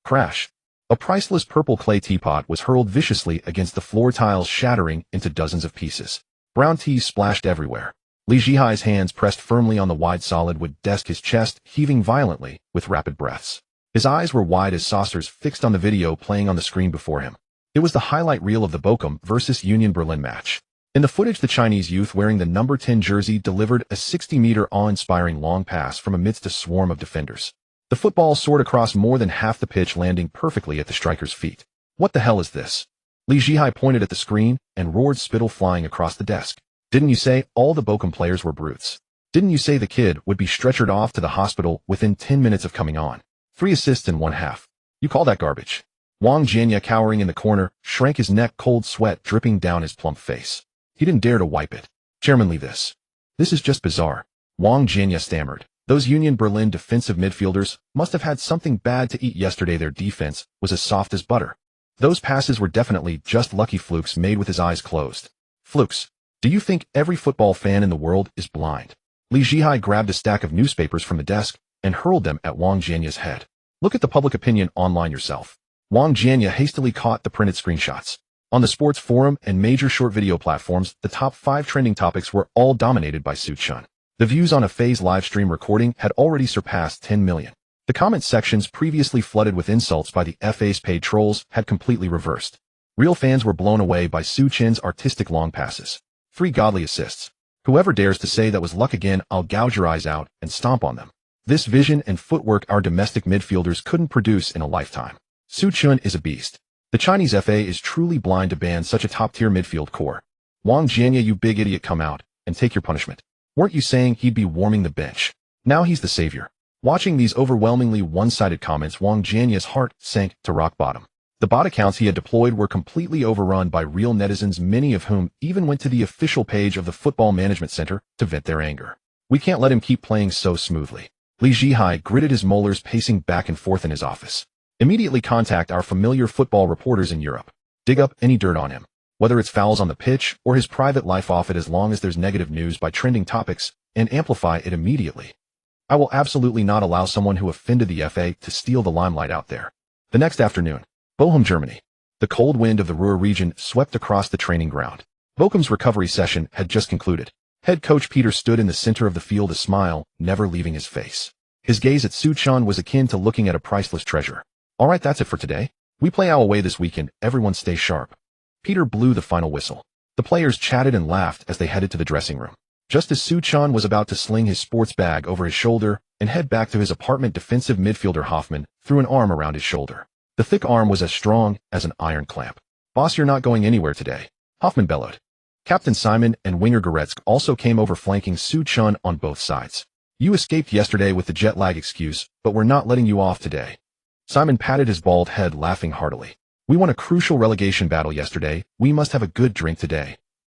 Crash. A priceless purple clay teapot was hurled viciously against the floor tiles, shattering into dozens of pieces. Brown tea splashed everywhere. Li Jihai's hands pressed firmly on the wide solid wood desk, his chest heaving violently with rapid breaths. His eyes were wide as saucers, fixed on the video playing on the screen before him. It was the highlight reel of the Bochum vs Union Berlin match. In the footage, the Chinese youth wearing the number 10 jersey delivered a 60-meter awe-inspiring long pass from amidst a swarm of defenders. The football soared across more than half the pitch, landing perfectly at the striker's feet. What the hell is this? Li Jihai pointed at the screen and roared, spittle flying across the desk. Didn't you say all the Bochum players were brutes? Didn't you say the kid would be stretchered off to the hospital within 10 minutes of coming on? 3 assists in 1/2. You call that garbage? Wang Jianya, cowering in the corner, shrank his neck, cold sweat dripping down his plump face. He didn't dare to wipe it. Chairmanly, this is just bizarre. Wang Jianya stammered. Those Union Berlin defensive midfielders must have had something bad to eat yesterday. Their defense was as soft as butter. Those passes were definitely just lucky flukes made with his eyes closed. Flukes. Do you think every football fan in the world is blind? Li Jihai grabbed a stack of newspapers from the desk and hurled them at Wang Jianya's head. Look at the public opinion online yourself. Wang Jianya hastily caught the printed screenshots. On the sports forum and major short video platforms, the top 5 trending topics were all dominated by Su Chun. The views on a phase live stream recording had already surpassed 10 million. The comment sections previously flooded with insults by the FA's paid trolls had completely reversed. Real fans were blown away by Su Chin's artistic long passes. 3 godly assists. Whoever dares to say that was luck again, I'll gouge your eyes out and stomp on them. This vision and footwork our domestic midfielders couldn't produce in a lifetime. Su Chin is a beast. The Chinese FA is truly blind to ban such a top-tier midfield core. Wang Jianya, you big idiot, come out and take your punishment. Weren't you saying he'd be warming the bench? Now he's the savior. Watching these overwhelmingly one-sided comments, Wang Jianya's heart sank to rock bottom. The bot accounts he had deployed were completely overrun by real netizens, many of whom even went to the official page of the Football Management Center to vent their anger. We can't let him keep playing so smoothly. Li Zhihai gritted his molars, pacing back and forth in his office. Immediately contact our familiar football reporters in Europe. Dig up any dirt on him. Whether it's fouls on the pitch or his private life, off it as long as there's negative news by trending topics, and amplify it immediately. I will absolutely not allow someone who offended the FA to steal the limelight out there. The next afternoon, Bochum, Germany. The cold wind of the Ruhr region swept across the training ground. Bochum's recovery session had just concluded. Head coach Peter stood in the center of the field, a smile never leaving his face. His gaze at Su Chin was akin to looking at a priceless treasure. All right, that's it for today. We play our away this weekend. Everyone stay sharp. Peter blew the final whistle. The players chatted and laughed as they headed to the dressing room. Just as Su Chin was about to sling his sports bag over his shoulder and head back to his apartment, defensive midfielder Hoffman threw an arm around his shoulder. The thick arm was as strong as an iron clamp. Boss, you're not going anywhere today, Hoffman bellowed. Captain Simon and winger Goretzka also came over, flanking Su Chin on both sides. You escaped yesterday with the jet lag excuse, but we're not letting you off today. Simon patted his bald head, laughing heartily. We won a crucial relegation battle yesterday. We must have a good drink today.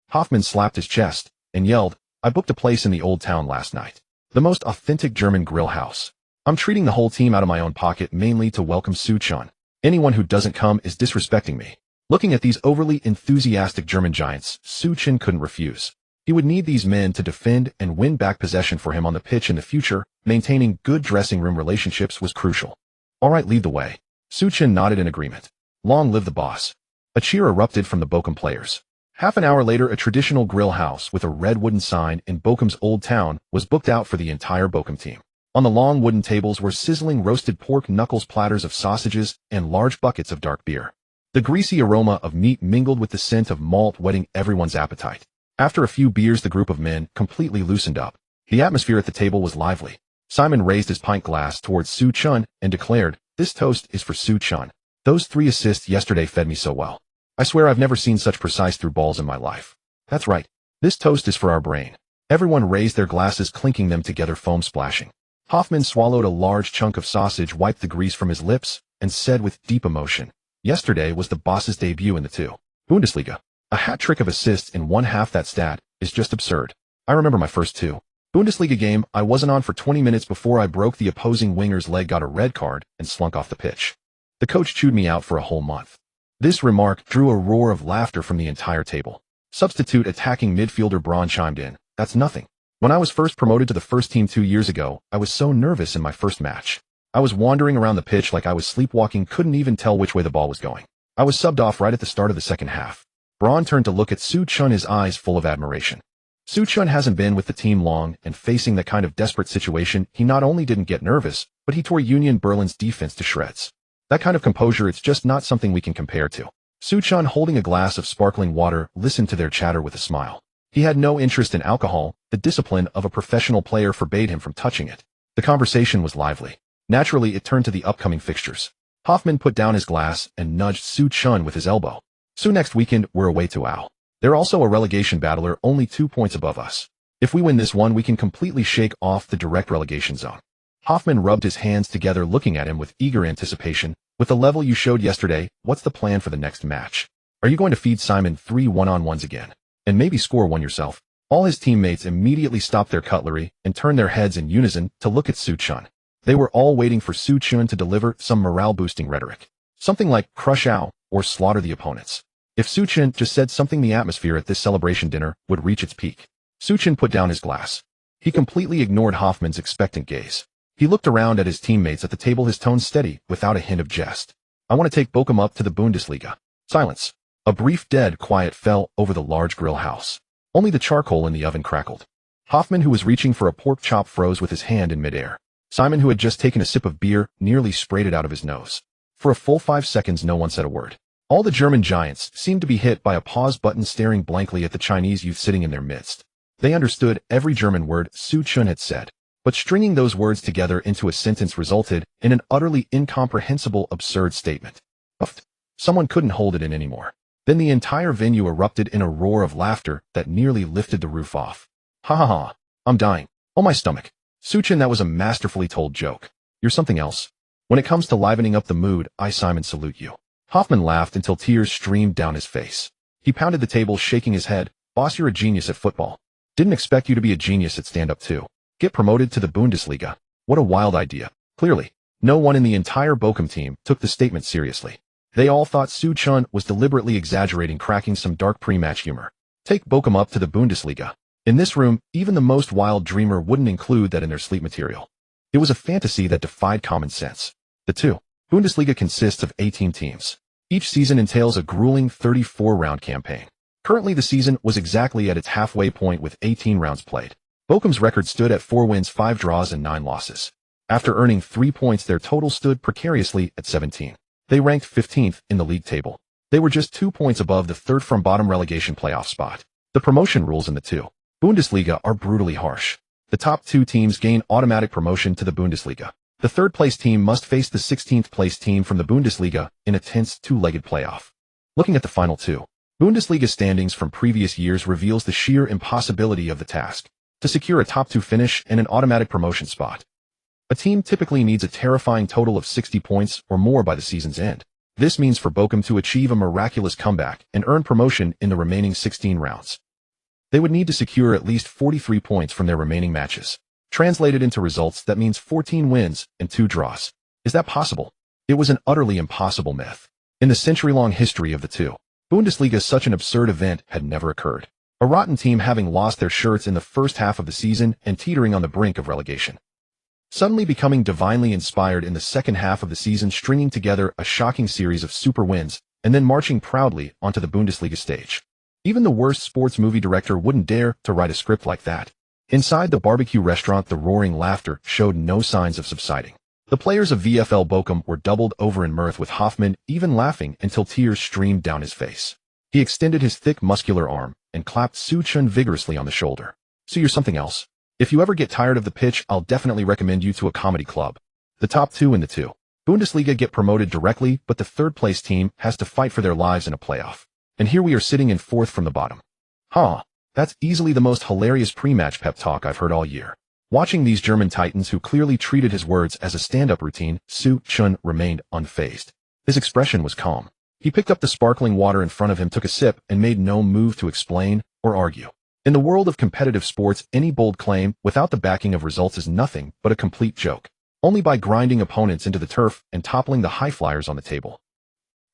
Hoffman slapped his chest and yelled, I booked a place in the Old Town last night. The most authentic German grill house. I'm treating the whole team out of my own pocket, mainly to welcome Su Chin. Anyone who doesn't come is disrespecting me. Looking at these overly enthusiastic German giants, Su Chin couldn't refuse. He would need these men to defend and win back possession for him on the pitch in the future. Maintaining good dressing room relationships was crucial. All right, lead the way. Su Chin nodded in agreement. Long live the boss. A cheer erupted from the Bochum players. Half an hour later, a traditional grill house with a red wooden sign in Bochum's Old Town was booked out for the entire Bochum team. On the long wooden tables were sizzling roasted pork knuckles, platters of sausages, and large buckets of dark beer. The greasy aroma of meat mingled with the scent of malt, whetting everyone's appetite. After a few beers, the group of men completely loosened up. The atmosphere at the table was lively. Simon raised his pint glass towards Su Chin and declared, This toast is for Su Chin. Those 3 assists yesterday fed me so well. I swear I've never seen such precise through balls in my life. That's right. This toast is for our brain. Everyone raised their glasses, clinking them together, foam splashing. Hoffman swallowed a large chunk of sausage, wiped the grease from his lips, and said with deep emotion, Yesterday was the boss's debut in the 2. Bundesliga. A hat-trick of assists in one half. That stat is just absurd. I remember my first 2 Bundesliga game. I wasn't on for 20 minutes before I broke the opposing winger's leg, got a red card, and slunk off the pitch. The coach chewed me out for a whole month. This remark drew a roar of laughter from the entire table. Substitute attacking midfielder Braun chimed in, That's nothing. When I was first promoted to the first team 2 years ago, I was so nervous in my first match. I was wandering around the pitch like I was sleepwalking, couldn't even tell which way the ball was going. I was subbed off right at the start of the second half. Braun turned to look at Su Chin, his eyes full of admiration. Su Chin hasn't been with the team long, and facing that kind of desperate situation, he not only didn't get nervous, but he tore Union Berlin's defense to shreds. That kind of composure, it's just not something we can compare to. Su Chin, holding a glass of sparkling water, listened to their chatter with a smile. He had no interest in alcohol. The discipline of a professional player forbade him from touching it. The conversation was lively. Naturally, it turned to the upcoming fixtures. Hoffman put down his glass and nudged Su Chin with his elbow. So next weekend, we're away to Al. They're also a relegation battler, only 2 points above us. If we win this one, we can completely shake off the direct relegation zone. Hoffman rubbed his hands together, looking at him with eager anticipation. With the level you showed yesterday, what's the plan for the next match? Are you going to feed Simon 3 one-on-ones again? And maybe score one yourself? All his teammates immediately stopped their cutlery and turned their heads in unison to look at Su Chin. They were all waiting for Su Chin to deliver some morale-boosting rhetoric. Something like crush Ao or slaughter the opponents. If Su Chin just said something, the atmosphere at this celebration dinner would reach its peak. Su Chin put down his glass. He completely ignored Hoffman's expectant gaze. He looked around at his teammates at the table, his tone steady, without a hint of jest. I want to take Bochum up to the Bundesliga. Silence. A brief dead quiet fell over the large grill house. Only the charcoal in the oven crackled. Hoffman, who was reaching for a pork chop, froze with his hand in midair. Simon, who had just taken a sip of beer, nearly sprayed it out of his nose. For a full 5 seconds no one said a word. All the German giants seemed to be hit by a pause button, staring blankly at the Chinese youth sitting in their midst. They understood every German word Su Chun had said, but stringing those words together into a sentence resulted in an utterly incomprehensible, absurd statement. Uffed. Someone couldn't hold it in anymore. Then the entire venue erupted in a roar of laughter that nearly lifted the roof off. Ha ha ha, I'm dying. Oh, my stomach. Su Chun, that was a masterfully told joke. You're something else. When it comes to livening up the mood, I, Simon, salute you. Hoffman laughed until tears streamed down his face. He pounded the table, shaking his head. Boss, you're a genius at football. Didn't expect you to be a genius at stand-up too. Get promoted to the Bundesliga. What a wild idea. Clearly, no one in the entire Bochum team took the statement seriously. They all thought Su Chun was deliberately exaggerating, cracking some dark pre-match humor. Take Bochum up to the Bundesliga. In this room, even the most wild dreamer wouldn't include that in their sleep material. It was a fantasy that defied common sense. The two Bundesliga consists of 18 teams. Each season entails a grueling 34-round campaign. Currently, the season was exactly at its halfway point with 18 rounds played. Bochum's record stood at 4 wins, 5 draws, and 9 losses. After earning 3 points, their total stood precariously at 17. They ranked 15th in the league table. They were just 2 points above the third-from-bottom relegation playoff spot. The promotion rules in the two Bundesliga are brutally harsh. The top 2 teams gain automatic promotion to the Bundesliga. The third-place team must face the 16th-place team from the Bundesliga in a tense 2-legged playoff. Looking at the final 2 Bundesliga standings from previous years reveals the sheer impossibility of the task. To secure a top 2 finish and an automatic promotion spot, a team typically needs a terrifying total of 60 points or more by the season's end. This means for Bochum to achieve a miraculous comeback and earn promotion in the remaining 16 rounds, they would need to secure at least 43 points from their remaining matches. Translated into results, that means 14 wins and 2 draws. Is that possible? It was an utterly impossible myth. In the century-long history of the two Bundesliga, such an absurd event had never occurred. A rotten team having lost their shirts in the first half of the season and teetering on the brink of relegation, suddenly becoming divinely inspired in the second half of the season, stringing together a shocking series of super wins, and then marching proudly onto the Bundesliga stage. Even the worst sports movie director wouldn't dare to write a script like that. Inside the barbecue restaurant, the roaring laughter showed no signs of subsiding. The players of VfL Bochum were doubled over in mirth, with Hoffman even laughing until tears streamed down his face. He extended his thick, muscular arm and clapped Su Chun vigorously on the shoulder. So you're something else. If you ever get tired of the pitch, I'll definitely recommend you to a comedy club. The top 2 in the two Bundesliga get promoted directly, but the third-place team has to fight for their lives in a playoff. And here we are sitting in 4th from the bottom. That's easily the most hilarious pre-match pep talk I've heard all year. Watching these German titans, who clearly treated his words as a stand-up routine, Su Chun remained unfazed. His expression was calm. He picked up the sparkling water in front of him, took a sip, and made no move to explain or argue. In the world of competitive sports, any bold claim without the backing of results is nothing but a complete joke. Only by grinding opponents into the turf and toppling the high flyers on the table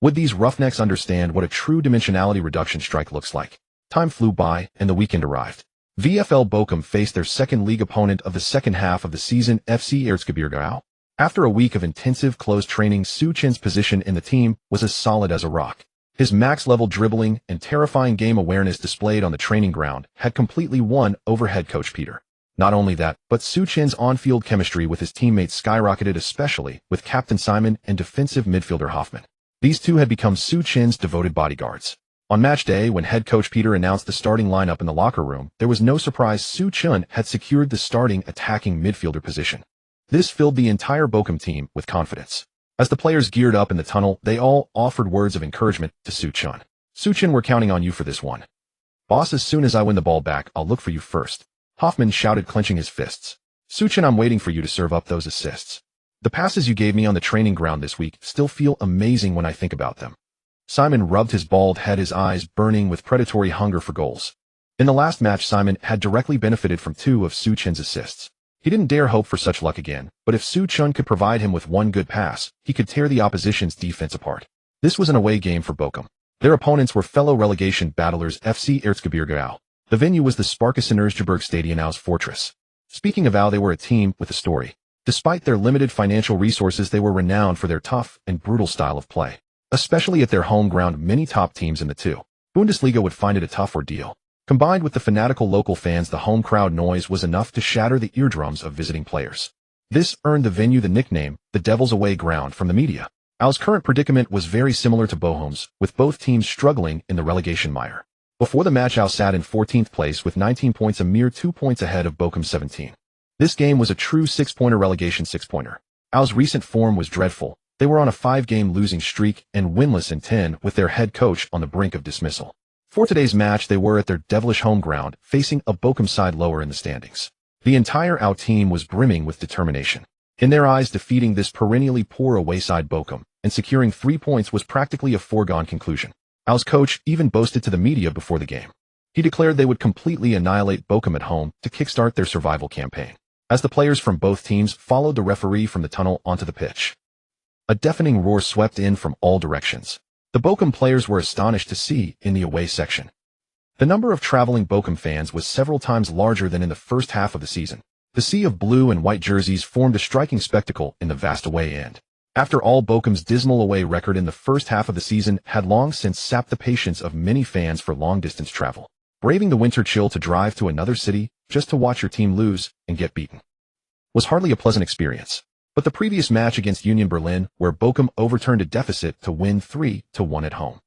would these roughnecks understand what a true dimensionality reduction strike looks like. Time flew by, and the weekend arrived. VfL Bochum faced their second league opponent of the second half of the season, FC Erzgebirge. After a week of intensive close training, Su Chun's position in the team was as solid as a rock. His max-level dribbling and terrifying game awareness displayed on the training ground had completely won over head coach Peter. Not only that, but Su Chun's on-field chemistry with his teammates skyrocketed, especially with captain Simon and defensive midfielder Hoffman. These two had become Su Chun's devoted bodyguards. On match day, when head coach Peter announced the starting lineup in the locker room, there was no surprise. Su Chun had secured the starting attacking midfielder position. This filled the entire Bochum team with confidence. As the players geared up in the tunnel, they all offered words of encouragement to Su Chun. Su Chun, we're counting on you for this one. Boss, as soon as I win the ball back, I'll look for you first. Hoffman shouted, clenching his fists. Su Chun, I'm waiting for you to serve up those assists. The passes you gave me on the training ground this week still feel amazing when I think about them. Simon rubbed his bald head, his eyes burning with predatory hunger for goals. In the last match, Simon had directly benefited from 2 of Su Chun's assists. He didn't dare hope for such luck again, but if Su Chun could provide him with one good pass, he could tear the opposition's defense apart. This was an away game for Bochum. Their opponents were fellow relegation battlers FC Erzgebirge. The venue was the Sparkassen Erzgebirge Stadion's fortress. Speaking of they were a team with a story. Despite their limited financial resources, they were renowned for their tough and brutal style of play. Especially at their home ground, many top teams in the two Bundesliga would find it a tough ordeal. Combined with the fanatical local fans, the home crowd noise was enough to shatter the eardrums of visiting players. This earned the venue the nickname, the Devil's Away Ground, from the media. Al's current predicament was very similar to Bochum's, with both teams struggling in the relegation mire. Before the match, Al sat in 14th place with 19 points, a mere 2 points ahead of Bochum 17. This game was a true six-pointer relegation six-pointer. Al's recent form was dreadful. They were on a 5-game losing streak and winless in 10, with their head coach on the brink of dismissal. For today's match, they were at their devilish home ground, facing a Bochum side lower in the standings. The entire Al team was brimming with determination. In their eyes, defeating this perennially poor away side Bochum and securing 3 points was practically a foregone conclusion. Al's coach even boasted to the media before the game. He declared they would completely annihilate Bochum at home to kickstart their survival campaign. As the players from both teams followed the referee from the tunnel onto the pitch, a deafening roar swept in from all directions. The Bochum players were astonished to see in the away section. The number of traveling Bochum fans was several times larger than in the first half of the season. The sea of blue and white jerseys formed a striking spectacle in the vast away end. After all, Bochum's dismal away record in the first half of the season had long since sapped the patience of many fans for long-distance travel. Braving the winter chill to drive to another city just to watch your team lose and get beaten was hardly a pleasant experience. But the previous match against Union Berlin, where Bochum overturned a deficit to win 3-1 at home,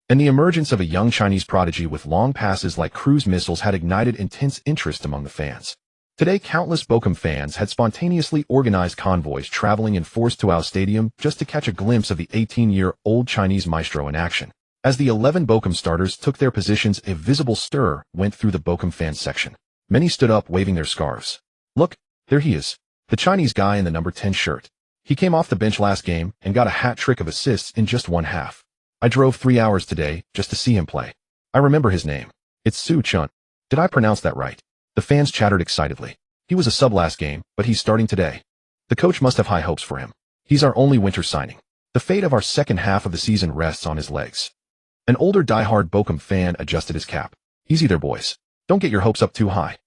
and the emergence of a young Chinese prodigy with long passes like cruise missiles had ignited intense interest among the fans. Today, countless Bochum fans had spontaneously organized convoys traveling in force to Al Stadium just to catch a glimpse of the 18-year-old Chinese maestro in action. As the 11 Bochum starters took their positions, a visible stir went through the Bochum fan section. Many stood up waving their scarves. Look, there he is, the Chinese guy in the number 10 shirt. He came off the bench last game and got a hat trick of assists in just one half. I drove 3 hours today just to see him play. I remember his name. It's Su Chun. Did I pronounce that right? The fans chattered excitedly. He was a sub last game, but he's starting today. The coach must have high hopes for him. He's our only winter signing. The fate of our second half of the season rests on his legs. An older diehard Bochum fan adjusted his cap. Easy there, boys. Don't get your hopes up too high.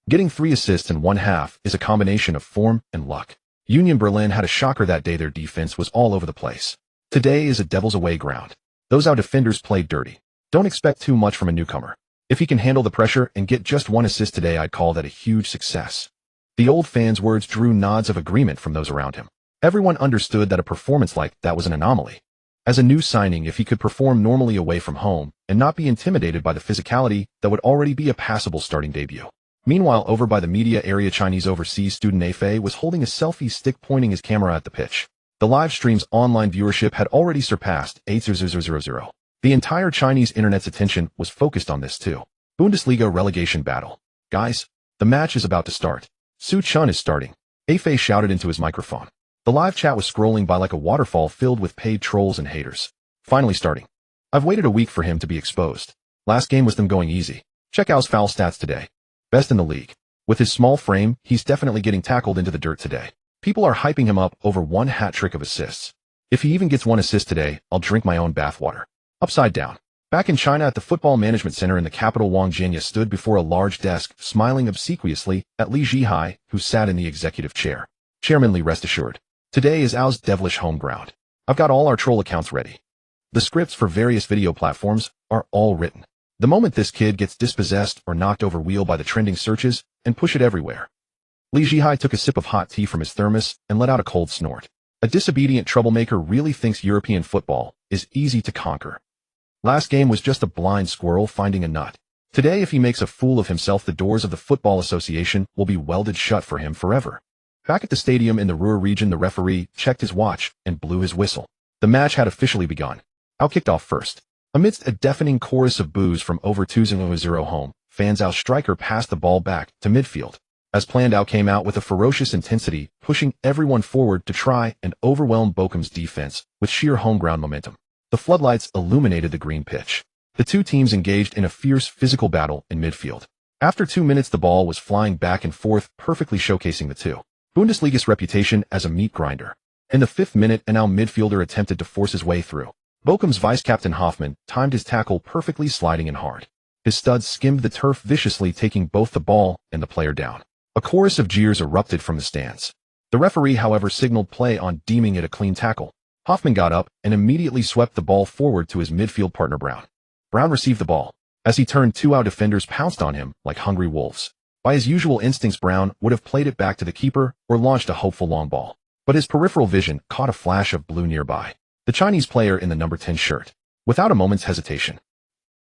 Getting 3 assists in one half is a combination of form and luck. Union Berlin had a shocker that day. Their defense was all over the place. Today is a Devil's Away ground. Those out defenders played dirty. Don't expect too much from a newcomer. If he can handle the pressure and get just 1 assist today, I'd call that a huge success. The old fan's words drew nods of agreement from those around him. Everyone understood that a performance like that was an anomaly. As a new signing, if he could perform normally away from home and not be intimidated by the physicality, that would already be a passable starting debut. Meanwhile, over by the media area, Chinese overseas student Afei was holding a selfie stick pointing his camera at the pitch. The live stream's online viewership had already surpassed 8,000. The entire Chinese internet's attention was focused on this too. Bundesliga relegation battle. Guys, the match is about to start. Su Chun is starting. Afei shouted into his microphone. The live chat was scrolling by like a waterfall filled with paid trolls and haters. Finally starting. I've waited a week for him to be exposed. Last game was them going easy. Check Al's foul stats today. Best in the league. With his small frame, he's definitely getting tackled into the dirt today. People are hyping him up over 1 hat trick of assists. If he even gets 1 assist today, I'll drink my own bathwater. Upside down. Back in China at the Football Management Center in the capital, Wang Jinya stood before a large desk, smiling obsequiously at Li Zhihai, who sat in the executive chair. Chairman Li, rest assured. Today is Al's devilish home ground. I've got all our troll accounts ready. The scripts for various video platforms are all written. The moment this kid gets dispossessed or knocked over, wheel by the trending searches and push it everywhere. Li Zhihai took a sip of hot tea from his thermos and let out a cold snort. A disobedient troublemaker really thinks European football is easy to conquer. Last game was just a blind squirrel finding a nut. Today, if he makes a fool of himself, the doors of the Football Association will be welded shut for him forever. Back at the stadium in the Ruhr region, the referee checked his watch and blew his whistle. The match had officially begun. Al kicked off first. Amidst a deafening chorus of boos from over 2-0 home, fans, Al's striker passed the ball back to midfield. As planned, Al came out with a ferocious intensity, pushing everyone forward to try and overwhelm Bochum's defense with sheer home ground momentum. The floodlights illuminated the green pitch. The two teams engaged in a fierce physical battle in midfield. After 2 minutes, the ball was flying back and forth, perfectly showcasing the two Bundesliga's reputation as a meat grinder. In the 5th minute, an Al midfielder attempted to force his way through. Bochum's vice-captain Hoffmann timed his tackle perfectly, sliding in hard. His studs skimmed the turf viciously, taking both the ball and the player down. A chorus of jeers erupted from the stands. The referee, however, signaled play on, deeming it a clean tackle. Hoffmann got up and immediately swept the ball forward to his midfield partner Brown. Brown received the ball. As he turned, 2 out defenders pounced on him like hungry wolves. By his usual instincts, Brown would have played it back to the keeper or launched a hopeful long ball. But his peripheral vision caught a flash of blue nearby. The Chinese player in the number 10 shirt. Without a moment's hesitation,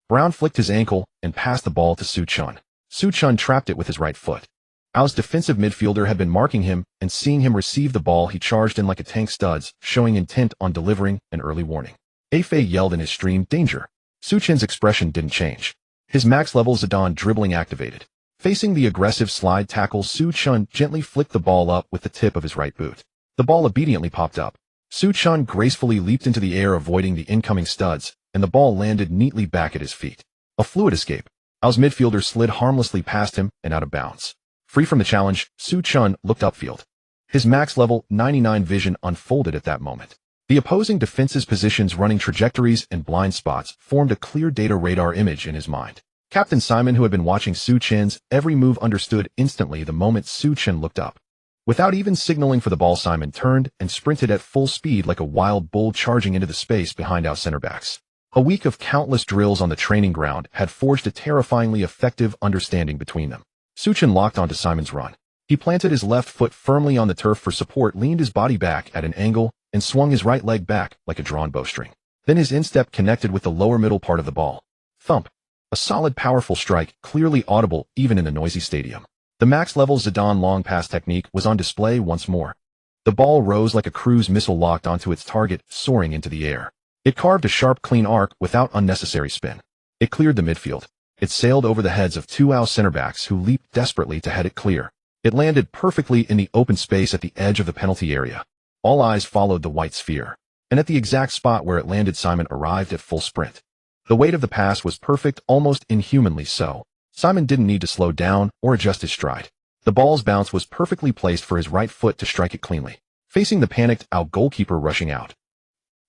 Brown flicked his ankle and passed the ball to Su Chun. Su Chun trapped it with his right foot. Ao's defensive midfielder had been marking him, and seeing him receive the ball, he charged in like a tank studs, showing intent on delivering an early warning. Afei yelled in his stream, "Danger!" Su Chun's expression didn't change. His max-level Zidane dribbling activated. Facing the aggressive slide tackle, Su Chun gently flicked the ball up with the tip of his right boot. The ball obediently popped up. Su Chun gracefully leaped into the air, avoiding the incoming studs, and the ball landed neatly back at his feet. A fluid escape. Ao's midfielder slid harmlessly past him and out of bounds. Free from the challenge, Su Chun looked upfield. His max-level 99 vision unfolded at that moment. The opposing defense's positions, running trajectories, and blind spots formed a clear data radar image in his mind. Captain Simon, who had been watching Su Chun's every move, understood instantly the moment Su Chun looked up. Without even signaling for the ball, Simon turned and sprinted at full speed like a wild bull, charging into the space behind our center backs. A week of countless drills on the training ground had forged a terrifyingly effective understanding between them. Su Chun locked onto Simon's run. He planted his left foot firmly on the turf for support, leaned his body back at an angle, and swung his right leg back like a drawn bowstring. Then his instep connected with the lower middle part of the ball. Thump. A solid, powerful strike, clearly audible even in the noisy stadium. The max-level Zidane long pass technique was on display once more. The ball rose like a cruise missile, locked onto its target, soaring into the air. It carved a sharp, clean arc without unnecessary spin. It cleared the midfield. It sailed over the heads of two Ao center backs, who leaped desperately to head it clear. It landed perfectly in the open space at the edge of the penalty area. All eyes followed the white sphere. And at the exact spot where it landed, Simon arrived at full sprint. The weight of the pass was perfect, almost inhumanly so. Simon didn't need to slow down or adjust his stride. The ball's bounce was perfectly placed for his right foot to strike it cleanly. Facing the panicked Ao goalkeeper rushing out,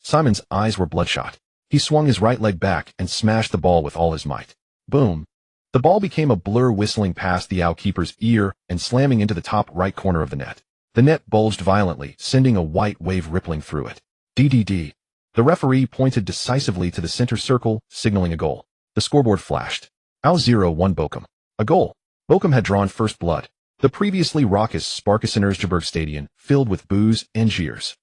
Simon's eyes were bloodshot. He swung his right leg back and smashed the ball with all his might. Boom. The ball became a blur, whistling past the Ao keeper's ear and slamming into the top right corner of the net. The net bulged violently, sending a white wave rippling through it. DDD. The referee pointed decisively to the center circle, signaling a goal. The scoreboard flashed. Ao 0-1 Bochum. A goal. Bochum had drawn first blood. The previously raucous Sparkassen Stadion, filled with boos and jeers,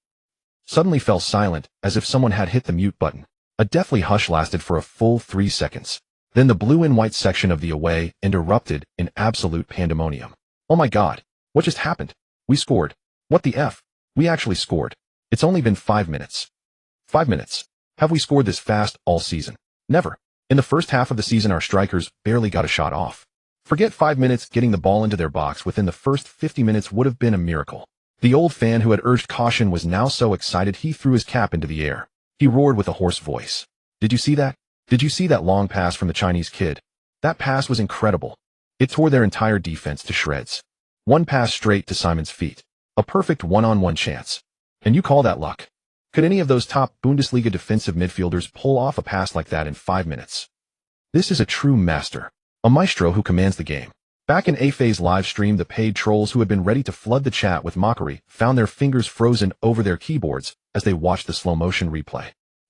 suddenly fell silent, as if someone had hit the mute button. A deathly hush lasted for a full 3 seconds. Then the blue and white section of the away end erupted in absolute pandemonium. Oh my God. What just happened? We scored. What the F? We actually scored. It's only been 5 minutes. 5 minutes. Have we scored this fast all season? Never. In the first half of the season, our strikers barely got a shot off. Forget 5 minutes, getting the ball into their box within the first 50 minutes would have been a miracle. The old fan who had urged caution was now so excited he threw his cap into the air. He roared with a hoarse voice. Did you see that? Did you see that long pass from the Chinese kid? That pass was incredible. It tore their entire defense to shreds. One pass straight to Simon's feet. A perfect one-on-one chance. And you call that luck? Could any of those top Bundesliga defensive midfielders pull off a pass like that in 5 minutes? This is a true master. A maestro who commands the game. Back in Afei's live stream, the paid trolls who had been ready to flood the chat with mockery found their fingers frozen over their keyboards as they watched the slow-motion replay.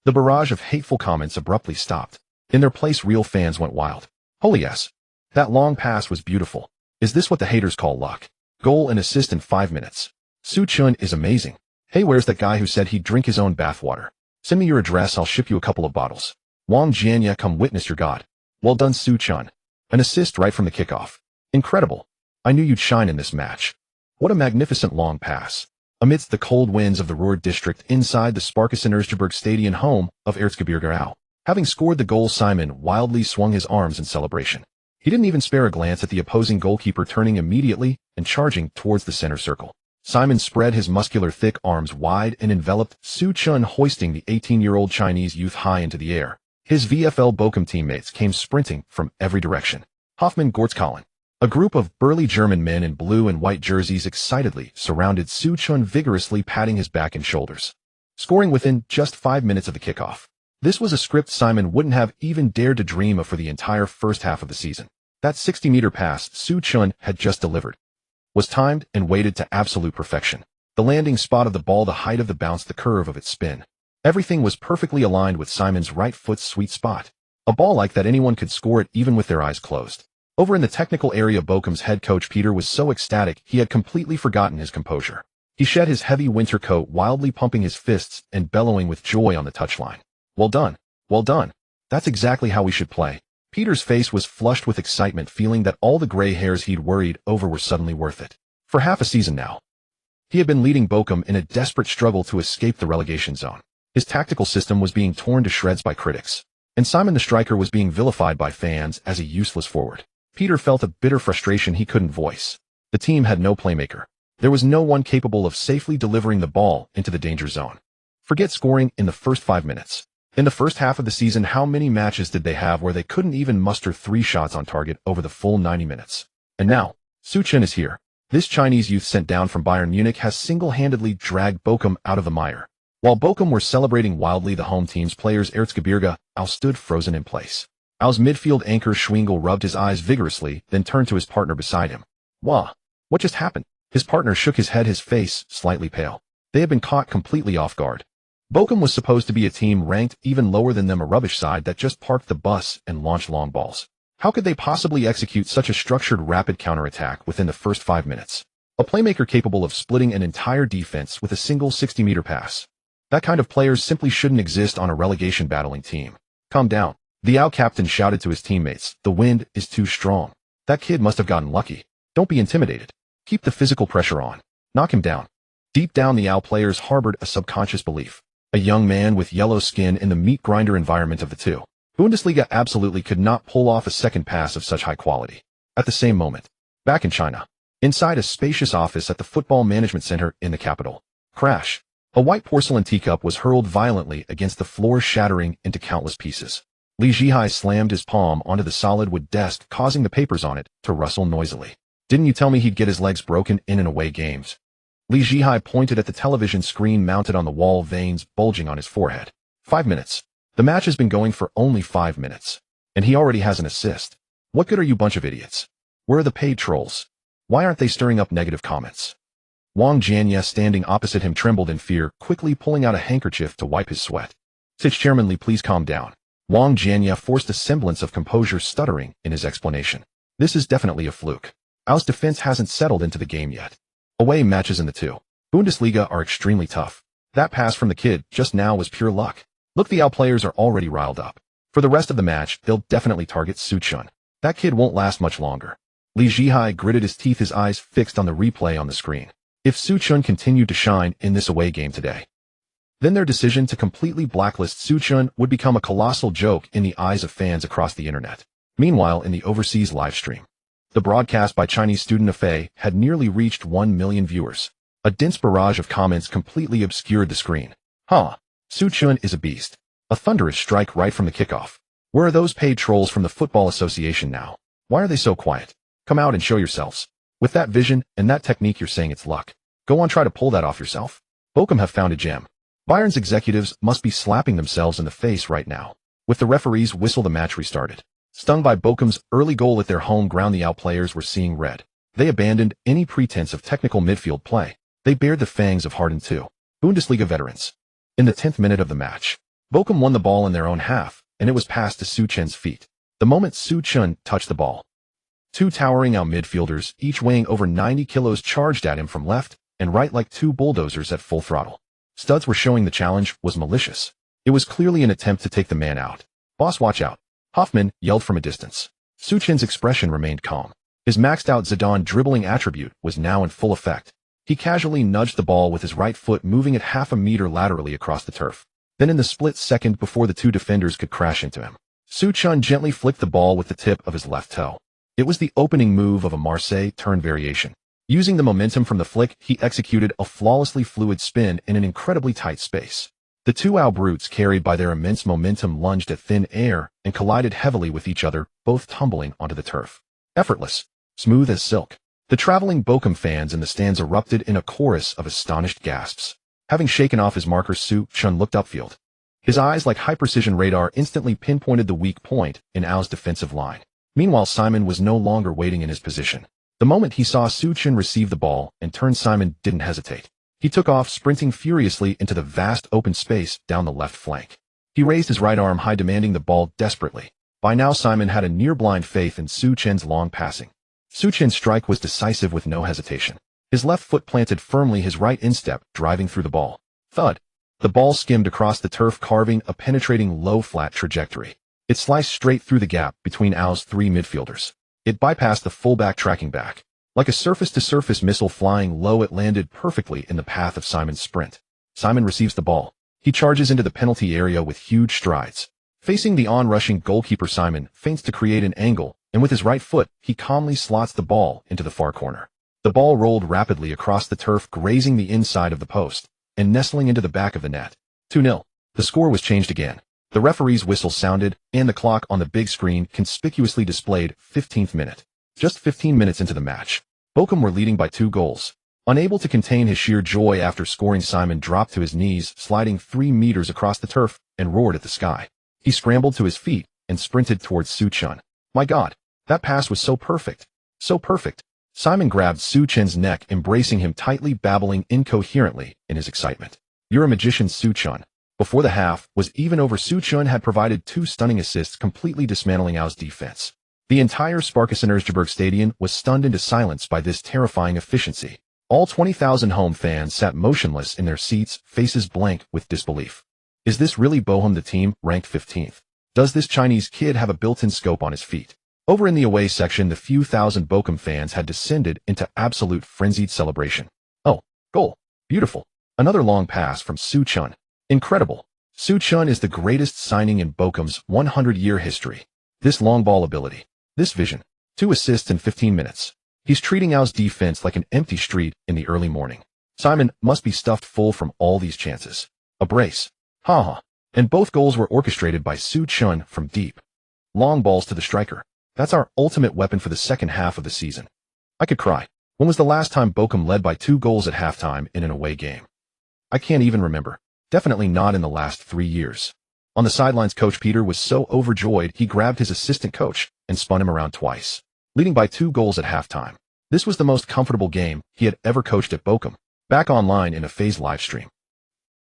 The barrage of hateful comments abruptly stopped. In their place, real fans went wild. Holy yes. That long pass was beautiful. Is this what the haters call luck? Goal and assist in 5 minutes. Su Chun is amazing. Hey, where's that guy who said he'd drink his own bathwater? Send me your address, I'll ship you a couple of bottles. Wang Jianya, come witness your god. Well done, Su Chun. An assist right from the kickoff. Incredible. I knew you'd shine in this match. What a magnificent long pass. Amidst the cold winds of the Ruhr district inside the Sparkassen Stadion, home of Erzgebirge Ao. Having scored the goal, Simon wildly swung his arms in celebration. He didn't even spare a glance at the opposing goalkeeper, turning immediately and charging towards the center circle. Simon spread his muscular, thick arms wide and enveloped Su Chun, hoisting the 18-year-old Chinese youth high into the air. His VfL Bochum teammates came sprinting from every direction. Hoffmann Gortzkollen. A group of burly German men in blue and white jerseys excitedly surrounded Su Chun, vigorously patting his back and shoulders. Scoring within just 5 minutes of the kickoff. This was a script Simon wouldn't have even dared to dream of for the entire first half of the season. That 60-meter pass Su Chun had just delivered was timed and weighted to absolute perfection. The landing spot of the ball, the height of the bounce, the curve of its spin. Everything was perfectly aligned with Simon's right foot's sweet spot. A ball like that, anyone could score it even with their eyes closed. Over in the technical area, Bochum's head coach Peter was so ecstatic he had completely forgotten his composure. He shed his heavy winter coat, wildly pumping his fists and bellowing with joy on the touchline. Well done. Well done. That's exactly how we should play. Peter's face was flushed with excitement, feeling that all the gray hairs he'd worried over were suddenly worth it. For half a season now, he had been leading Bochum in a desperate struggle to escape the relegation zone. His tactical system was being torn to shreds by critics, and Simon the striker was being vilified by fans as a useless forward. Peter felt a bitter frustration he couldn't voice. The team had no playmaker. There was no one capable of safely delivering the ball into the danger zone. Forget scoring in the first 5 minutes. In the first half of the season, how many matches did they have where they couldn't even muster 3 shots on target over the full 90 minutes? And now, Su Chen is here. This Chinese youth sent down from Bayern Munich has single-handedly dragged Bochum out of the mire. While Bochum were celebrating wildly, the home team's players Erzgebirge Au stood frozen in place. Au's midfield anchor Schwingel rubbed his eyes vigorously, then turned to his partner beside him. Wah! What just happened? His partner shook his head, his face slightly pale. They had been caught completely off guard. Bochum was supposed to be a team ranked even lower than them, a rubbish side that just parked the bus and launched long balls. How could they possibly execute such a structured, rapid counterattack within the first 5 minutes? A playmaker capable of splitting an entire defense with a single 60-meter pass. That kind of players simply shouldn't exist on a relegation-battling team. Calm down. The Au captain shouted to his teammates. The wind is too strong. That kid must have gotten lucky. Don't be intimidated. Keep the physical pressure on. Knock him down. Deep down, the Au players harbored a subconscious belief. A young man with yellow skin in the meat grinder environment of the two. Bundesliga absolutely could not pull off a second pass of such high quality. At the same moment, back in China, inside a spacious office at the Football Management Center in the capital, crash. A white porcelain teacup was hurled violently against the floor, shattering into countless pieces. Li Zhihai slammed his palm onto the solid wood desk, causing the papers on it to rustle noisily. Didn't you tell me he'd get his legs broken in and away games? Li Zhihai pointed at the television screen mounted on the wall, veins bulging on his forehead. 5 minutes. The match has been going for only 5 minutes. And he already has an assist. What good are you bunch of idiots? Where are the paid trolls? Why aren't they stirring up negative comments? Wang Jianye, standing opposite him, trembled in fear, quickly pulling out a handkerchief to wipe his sweat. Chairman Li, please calm down. Wang Jianye forced a semblance of composure, stuttering in his explanation. This is definitely a fluke. Au's defense hasn't settled into the game yet. Away matches in the two Bundesliga are extremely tough. That pass from the kid just now was pure luck. Look, the Au players are already riled up. For the rest of the match, they'll definitely target Su Chen. That kid won't last much longer. Li Zhihai gritted his teeth, his eyes fixed on the replay on the screen. If Su Chen continued to shine in this away game today, then their decision to completely blacklist Su Chen would become a colossal joke in the eyes of fans across the internet. Meanwhile, in the overseas live stream, the broadcast by Chinese student Afei had nearly reached 1 million viewers. A dense barrage of comments completely obscured the screen. Huh. Su Chen is a beast. A thunderous strike right from the kickoff. Where are those paid trolls from the Football Association now? Why are they so quiet? Come out and show yourselves. With that vision and that technique, you're saying it's luck. Go on, try to pull that off yourself. Bochum have found a gem. Bayern's executives must be slapping themselves in the face right now. With the referee's whistle, the match restarted. Stung by Bochum's early goal at their home ground, the Au players were seeing red. They abandoned any pretense of technical midfield play. They bared the fangs of hardened Bundesliga veterans. In the 10th minute of the match, Bochum won the ball in their own half, and it was passed to Su Chen's feet. The moment Su Chen touched the ball, 2 towering Au midfielders, each weighing over 90 kilos, charged at him from left and right like 2 bulldozers at full throttle. Studs were showing the challenge was malicious. It was clearly an attempt to take the man out. Boss, watch out. Hoffman yelled from a distance. Su Chen's expression remained calm. His maxed-out Zidane dribbling attribute was now in full effect. He casually nudged the ball with his right foot, moving it half a meter laterally across the turf. Then in the split second before the 2 defenders could crash into him, Su Chen gently flicked the ball with the tip of his left toe. It was the opening move of a Marseille turn variation. Using the momentum from the flick, he executed a flawlessly fluid spin in an incredibly tight space. The 2 Au brutes, carried by their immense momentum, lunged at thin air and collided heavily with each other, both tumbling onto the turf. Effortless, smooth as silk. The traveling Bochum fans in the stands erupted in a chorus of astonished gasps. Having shaken off his marker, Su Chen looked upfield. His eyes, like high-precision radar, instantly pinpointed the weak point in Au's defensive line. Meanwhile, Simon was no longer waiting in his position. The moment he saw Su Chen receive the ball and turn, Simon didn't hesitate. He took off, sprinting furiously into the vast open space down the left flank. He raised his right arm high, demanding the ball desperately. By now Simon had a near-blind faith in Su Chen's long passing. Su Chen's strike was decisive with no hesitation. His left foot planted firmly, his right instep driving through the ball. Thud. The ball skimmed across the turf, carving a penetrating low flat trajectory. It sliced straight through the gap between Ao's three midfielders. It bypassed the fullback tracking back. Like a surface-to-surface missile flying low, it landed perfectly in the path of Simon's sprint. Simon receives the ball. He charges into the penalty area with huge strides. Facing the on-rushing goalkeeper, Simon feints to create an angle, and with his right foot, he calmly slots the ball into the far corner. The ball rolled rapidly across the turf, grazing the inside of the post and nestling into the back of the net. 2-0. The score was changed again. The referee's whistle sounded, and the clock on the big screen conspicuously displayed 15th minute. Just 15 minutes into the match, Bochum were leading by 2 goals. Unable to contain his sheer joy after scoring, Simon dropped to his knees, sliding 3 meters across the turf, and roared at the sky. He scrambled to his feet and sprinted towards Su Chen. My God, that pass was so perfect. So perfect. Simon grabbed Su Chen's neck, embracing him tightly, babbling incoherently in his excitement. You're a magician, Su Chen. Before the half was even over, Su Chen had provided 2 stunning assists, completely dismantling Ao's defense. The entire Sparkassen Stadion was stunned into silence by this terrifying efficiency. All 20,000 home fans sat motionless in their seats, faces blank with disbelief. Is this really Bochum, the team ranked 15th? Does this Chinese kid have a built-in scope on his feet? Over in the away section, the few thousand Bochum fans had descended into absolute frenzied celebration. Oh, goal. Beautiful. Another long pass from Su Chen. Incredible. Su Chen is the greatest signing in Bochum's 100-year history. This long ball ability. This vision. 2 assists in 15 minutes. He's treating Ao's defense like an empty street in the early morning. Simon must be stuffed full from all these chances. A brace. Ha. And both goals were orchestrated by Su Chen from deep. Long balls to the striker. That's our ultimate weapon for the second half of the season. I could cry. When was the last time Bochum led by 2 goals at halftime in an away game? I can't even remember. Definitely not in the last 3 years. On the sidelines, Coach Peter was so overjoyed he grabbed his assistant coach and spun him around twice. Leading by 2 goals at halftime. This was the most comfortable game he had ever coached at Bochum. Back online in a phase live stream.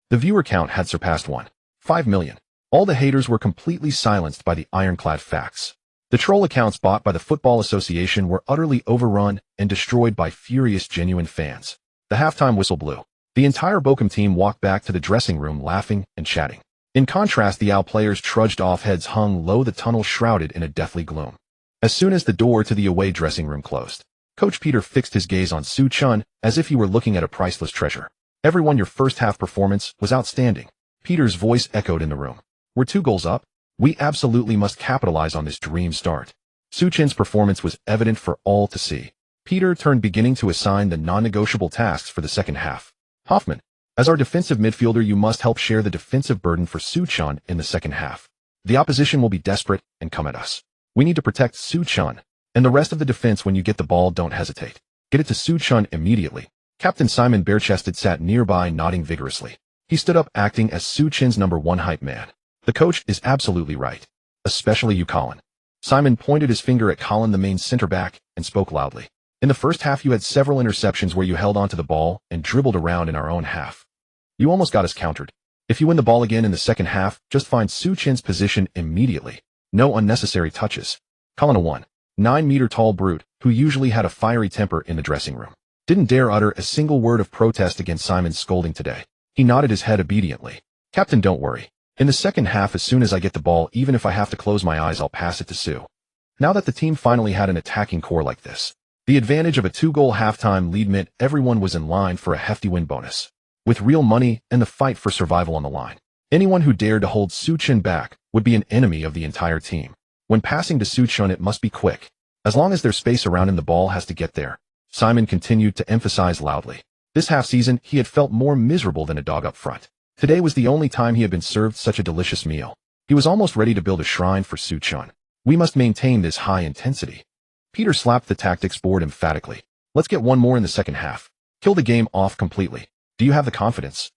The viewer count had surpassed 1.5 million. All the haters were completely silenced by the ironclad facts. The troll accounts bought by the Football Association were utterly overrun and destroyed by furious genuine fans. The halftime whistle blew. The entire Bochum team walked back to the dressing room laughing and chatting. In contrast, the Ao players trudged off, heads hung low, the tunnel shrouded in a deathly gloom. As soon as the door to the away dressing room closed, Coach Peter fixed his gaze on Su Chen as if he were looking at a priceless treasure. Everyone, your first half performance was outstanding. Peter's voice echoed in the room. We're 2 goals up. We absolutely must capitalize on this dream start. Su Chen's performance was evident for all to see. Peter turned, beginning to assign the non-negotiable tasks for the second half. Hoffman, as our defensive midfielder, you must help share the defensive burden for Su Chen in the second half. The opposition will be desperate and come at us. We need to protect Su Chen. And the rest of the defense, when you get the ball, don't hesitate. Get it to Su Chen immediately. Captain Simon, bare-chested, sat nearby, nodding vigorously. He stood up, acting as Su Chen's #1 hype man. The coach is absolutely right. Especially you, Colin. Simon pointed his finger at Colin, the main center back, and spoke loudly. In the first half, you had several interceptions where you held onto the ball and dribbled around in our own half. You almost got us countered. If you win the ball again in the second half, just find Su Chen's position immediately. No unnecessary touches. Colin, a 1.9-meter tall brute, who usually had a fiery temper in the dressing room, didn't dare utter a single word of protest against Simon's scolding today. He nodded his head obediently. Captain, don't worry. In the second half, as soon as I get the ball, even if I have to close my eyes, I'll pass it to Su. Now that the team finally had an attacking core like this, the advantage of a 2-goal halftime lead meant everyone was in line for a hefty win bonus. With real money and the fight for survival on the line, anyone who dared to hold Su Chen back would be an enemy of the entire team. When passing to Su Chen, it must be quick. As long as there's space around him, the ball has to get there. Simon continued to emphasize loudly. This half-season, he had felt more miserable than a dog up front. Today was the only time he had been served such a delicious meal. He was almost ready to build a shrine for Su Chen. We must maintain this high intensity. Peter slapped the tactics board emphatically. Let's get one more in the second half. Kill the game off completely. Do you have the confidence?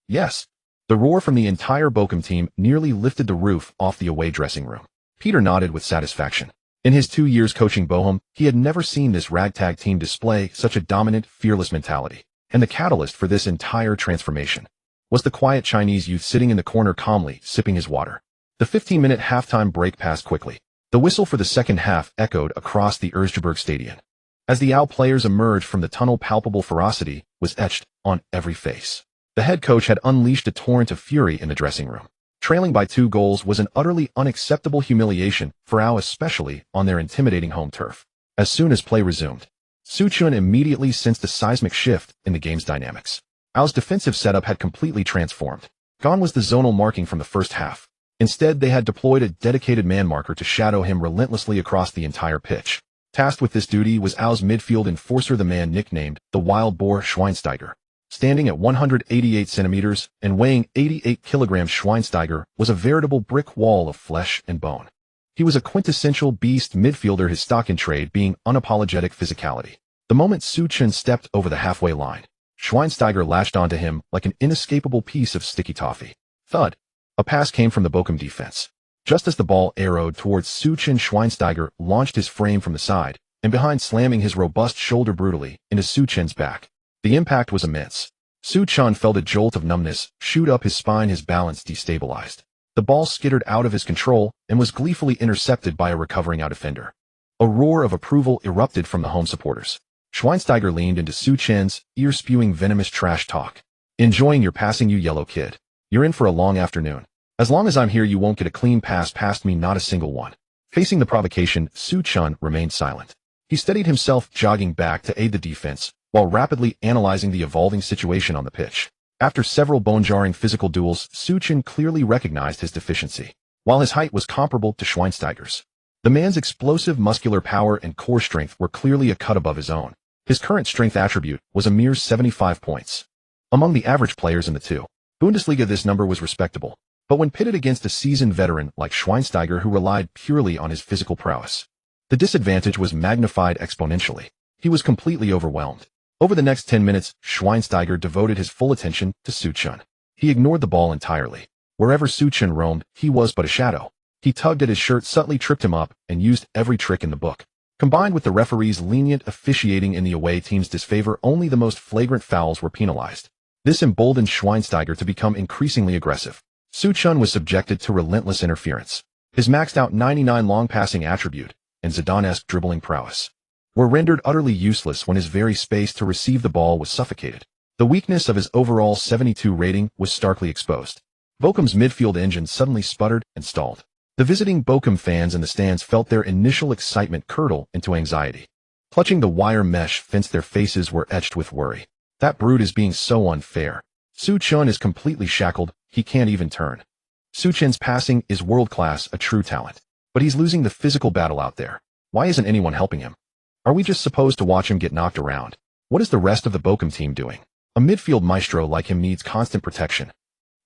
Yes. The roar from the entire Bochum team nearly lifted the roof off the away dressing room. Peter nodded with satisfaction. In his 2 years coaching Bochum, he had never seen this ragtag team display such a dominant, fearless mentality. And the catalyst for this entire transformation was the quiet Chinese youth sitting in the corner calmly sipping his water. The 15-minute halftime break passed quickly. The whistle for the second half echoed across the Erzgebirge Stadion. As the OW players emerged from the tunnel, palpable ferocity was etched on every face. The head coach had unleashed a torrent of fury in the dressing room. Trailing by 2 goals was an utterly unacceptable humiliation for OW, especially on their intimidating home turf. As soon as play resumed, Suchun immediately sensed a seismic shift in the game's dynamics. OW's defensive setup had completely transformed. Gone was the zonal marking from the first half. Instead, they had deployed a dedicated man marker to shadow him relentlessly across the entire pitch. Tasked with this duty was OW's midfield enforcer, the man nicknamed the Wild Boar Schweinsteiger. Standing at 188 centimeters and weighing 88 kilograms, Schweinsteiger was a veritable brick wall of flesh and bone. He was a quintessential beast midfielder, his stock in trade being unapologetic physicality. The moment Suchun stepped over the halfway line, Schweinsteiger lashed onto him like an inescapable piece of sticky toffee. Thud! A pass came from the Bochum defense. Just as the ball arrowed towards Suchun, Schweinsteiger launched his frame from the side, and behind, slamming his robust shoulder brutally into Suchun's back. The impact was immense. Suchun felt a jolt of numbness shoot up his spine, his balance destabilized. The ball skittered out of his control and was gleefully intercepted by a recovering OW defender. A roar of approval erupted from the home supporters. Schweinsteiger leaned into Suchun's ear, spewing venomous trash talk. "Enjoying your passing, you yellow kid? You're in for a long afternoon. As long as I'm here, you won't get a clean pass past me, not a single one." Facing the provocation, Suchun remained silent. He steadied himself, jogging back to aid the defense, while rapidly analyzing the evolving situation on the pitch. After several bone-jarring physical duels, Suchun clearly recognized his deficiency. While his height was comparable to Schweinsteiger's, the man's explosive muscular power and core strength were clearly a cut above his own. His current strength attribute was a mere 75 points. Among the average players in the two Bundesliga, this number was respectable. But when pitted against a seasoned veteran like Schweinsteiger, who relied purely on his physical prowess, the disadvantage was magnified exponentially. He was completely overwhelmed. Over the next 10 minutes, Schweinsteiger devoted his full attention to Suchun. He ignored the ball entirely. Wherever Suchun roamed, he was but a shadow. He tugged at his shirt, subtly tripped him up, and used every trick in the book. Combined with the referee's lenient officiating in the away team's disfavor, only the most flagrant fouls were penalized. This emboldened Schweinsteiger to become increasingly aggressive. Suchun was subjected to relentless interference. His maxed-out 99 long passing attribute and Zidane-esque dribbling prowess were rendered utterly useless when his very space to receive the ball was suffocated. The weakness of his overall 72 rating was starkly exposed. Bochum's midfield engine suddenly sputtered and stalled. The visiting Bochum fans in the stands felt their initial excitement curdle into anxiety. Clutching the wire mesh fence, their faces were etched with worry. That brute is being so unfair. Suchun is completely shackled, he can't even turn. Suchun's passing is world-class, a true talent. But he's losing the physical battle out there. Why isn't anyone helping him? Are we just supposed to watch him get knocked around? What is the rest of the Bochum team doing? A midfield maestro like him needs constant protection.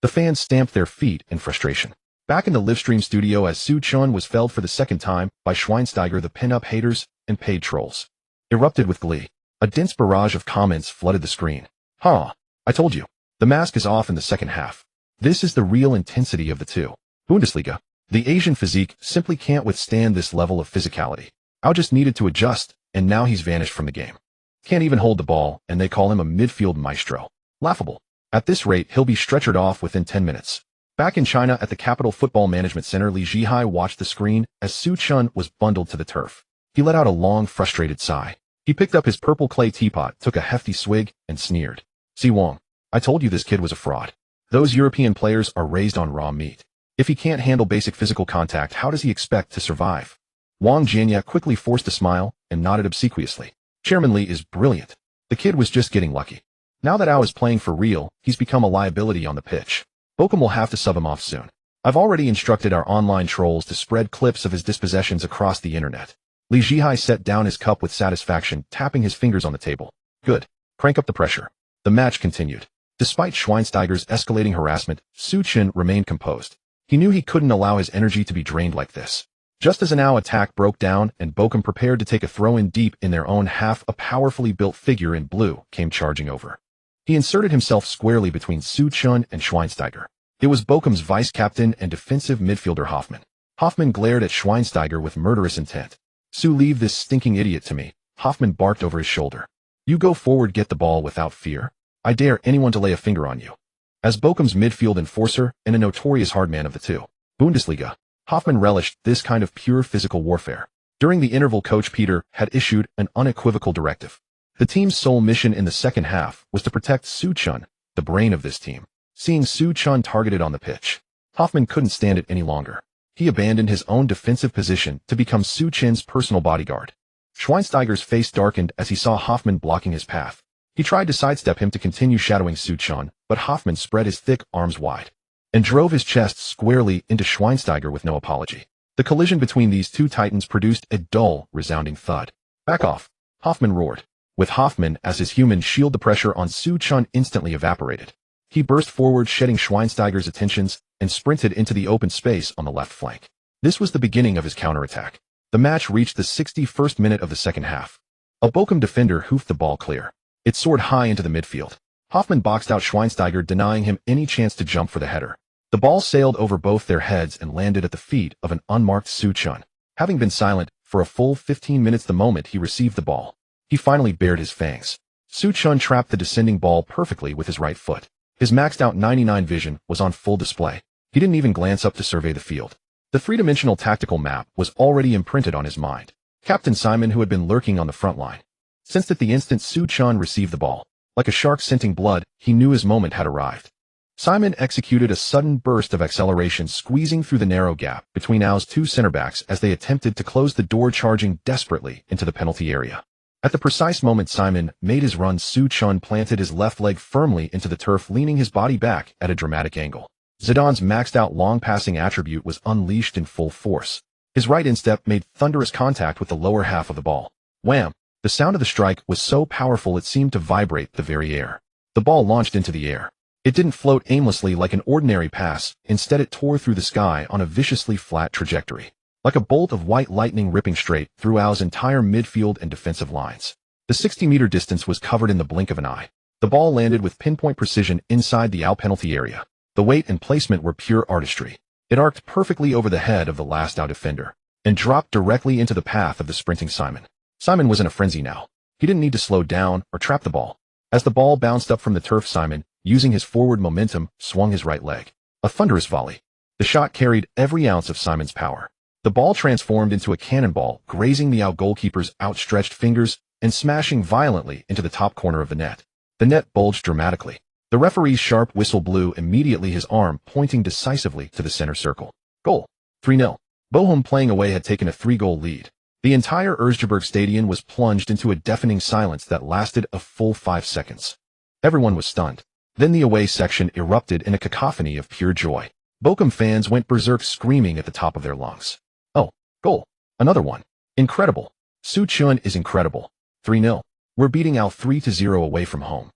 The fans stamped their feet in frustration. Back in the livestream studio, as Suchun was felled for the second time by Schweinsteiger, the pin-up haters and paid trolls erupted with glee. A dense barrage of comments flooded the screen. "Huh, I told you. The mask is off in the second half. This is the real intensity of the two. Bundesliga. The Asian physique simply can't withstand this level of physicality. OW just needed to adjust, and now he's vanished from the game. Can't even hold the ball, and they call him a midfield maestro. Laughable. At this rate, he'll be stretchered off within 10 minutes. Back in China at the Capital Football Management Center, Li Zhihai watched the screen as Suchun was bundled to the turf. He let out a long, frustrated sigh. He picked up his purple clay teapot, took a hefty swig, and sneered. "Si Wong, I told you this kid was a fraud. Those European players are raised on raw meat. If he can't handle basic physical contact, how does he expect to survive?" Wang Jianya quickly forced a smile and nodded obsequiously. "Chairman Li is brilliant. The kid was just getting lucky. Now that OW is playing for real, he's become a liability on the pitch. Bochum will have to sub him off soon. I've already instructed our online trolls to spread clips of his dispossessions across the internet." Li Zhihai set down his cup with satisfaction, tapping his fingers on the table. "Good. Crank up the pressure." The match continued. Despite Schweinsteiger's escalating harassment, Suchun remained composed. He knew he couldn't allow his energy to be drained like this. Just as an OW attack broke down and Bochum prepared to take a throw-in deep in their own half, a powerfully built figure in blue came charging over. He inserted himself squarely between Suchun and Schweinsteiger. It was Bochum's vice-captain and defensive midfielder Hoffmann. Hoffmann glared at Schweinsteiger with murderous intent. "Sue, leave this stinking idiot to me," Hoffmann barked over his shoulder. "You go forward, get the ball without fear. I dare anyone to lay a finger on you." As Bochum's midfield enforcer and a notorious hardman of the two Bundesliga, Hoffman relished this kind of pure physical warfare. During the interval, Coach Peter had issued an unequivocal directive. The team's sole mission in the second half was to protect Su Chun, the brain of this team. Seeing Su Chun targeted on the pitch, Hoffman couldn't stand it any longer. He abandoned his own defensive position to become Su Chun's personal bodyguard. Schweinsteiger's face darkened as he saw Hoffman blocking his path. He tried to sidestep him to continue shadowing Su Chun, but Hoffman spread his thick arms wide and drove his chest squarely into Schweinsteiger with no apology. The collision between these two titans produced a dull, resounding thud. "Back off," Hoffman roared. With Hoffman as his human shield, the pressure on Su Chun instantly evaporated. He burst forward, shedding Schweinsteiger's attentions, and sprinted into the open space on the left flank. This was the beginning of his counterattack. The match reached the 61st minute of the second half. A Bochum defender hoofed the ball clear. It soared high into the midfield. Hoffman boxed out Schweinsteiger, denying him any chance to jump for the header. The ball sailed over both their heads and landed at the feet of an unmarked Su Chun. Having been silent for a full 15 minutes the moment he received the ball, he finally bared his fangs. Su Chun trapped the descending ball perfectly with his right foot. His maxed-out 99 vision was on full display. He didn't even glance up to survey the field. The three-dimensional tactical map was already imprinted on his mind. Captain Simon, who had been lurking on the front line, sensed at the instant Su Chun received the ball. Like a shark scenting blood, he knew his moment had arrived. Simon executed a sudden burst of acceleration, squeezing through the narrow gap between Ao's two center-backs as they attempted to close the door, charging desperately into the penalty area. At the precise moment Simon made his run, Su Chun planted his left leg firmly into the turf, leaning his body back at a dramatic angle. Zidane's maxed-out long passing attribute was unleashed in full force. His right instep made thunderous contact with the lower half of the ball. Wham! The sound of the strike was so powerful it seemed to vibrate the very air. The ball launched into the air. It didn't float aimlessly like an ordinary pass. Instead, it tore through the sky on a viciously flat trajectory, like a bolt of white lightning ripping straight through Ao's entire midfield and defensive lines. The 60-meter distance was covered in the blink of an eye. The ball landed with pinpoint precision inside the Ao penalty area. The weight and placement were pure artistry. It arced perfectly over the head of the last Ao defender and dropped directly into the path of the sprinting Simon. Simon was in a frenzy now. He didn't need to slow down or trap the ball. As the ball bounced up from the turf, Simon, using his forward momentum, swung his right leg. A thunderous volley. The shot carried every ounce of Simon's power. The ball transformed into a cannonball, grazing the Ao goalkeeper's outstretched fingers and smashing violently into the top corner of the net. The net bulged dramatically. The referee's sharp whistle blew immediately, his arm pointing decisively to the center circle. Goal. 3-0. Bochum, playing away, had taken a 3-goal lead. The entire Erzgebirge Stadion was plunged into a deafening silence that lasted a full 5 seconds. Everyone was stunned. Then the away section erupted in a cacophony of pure joy. Bochum fans went berserk, screaming at the top of their lungs. "Oh, goal. Another one. Incredible. Su Chun is incredible. 3-0. We're beating Ao 3-0 away from home.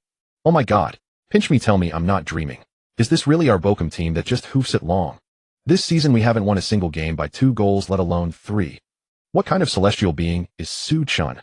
Oh my God. Pinch me, tell me I'm not dreaming. Is this really our Bochum team that just hoofs it long? This season we haven't won a single game by 2 goals, let alone 3. What kind of celestial being is Su Chun?"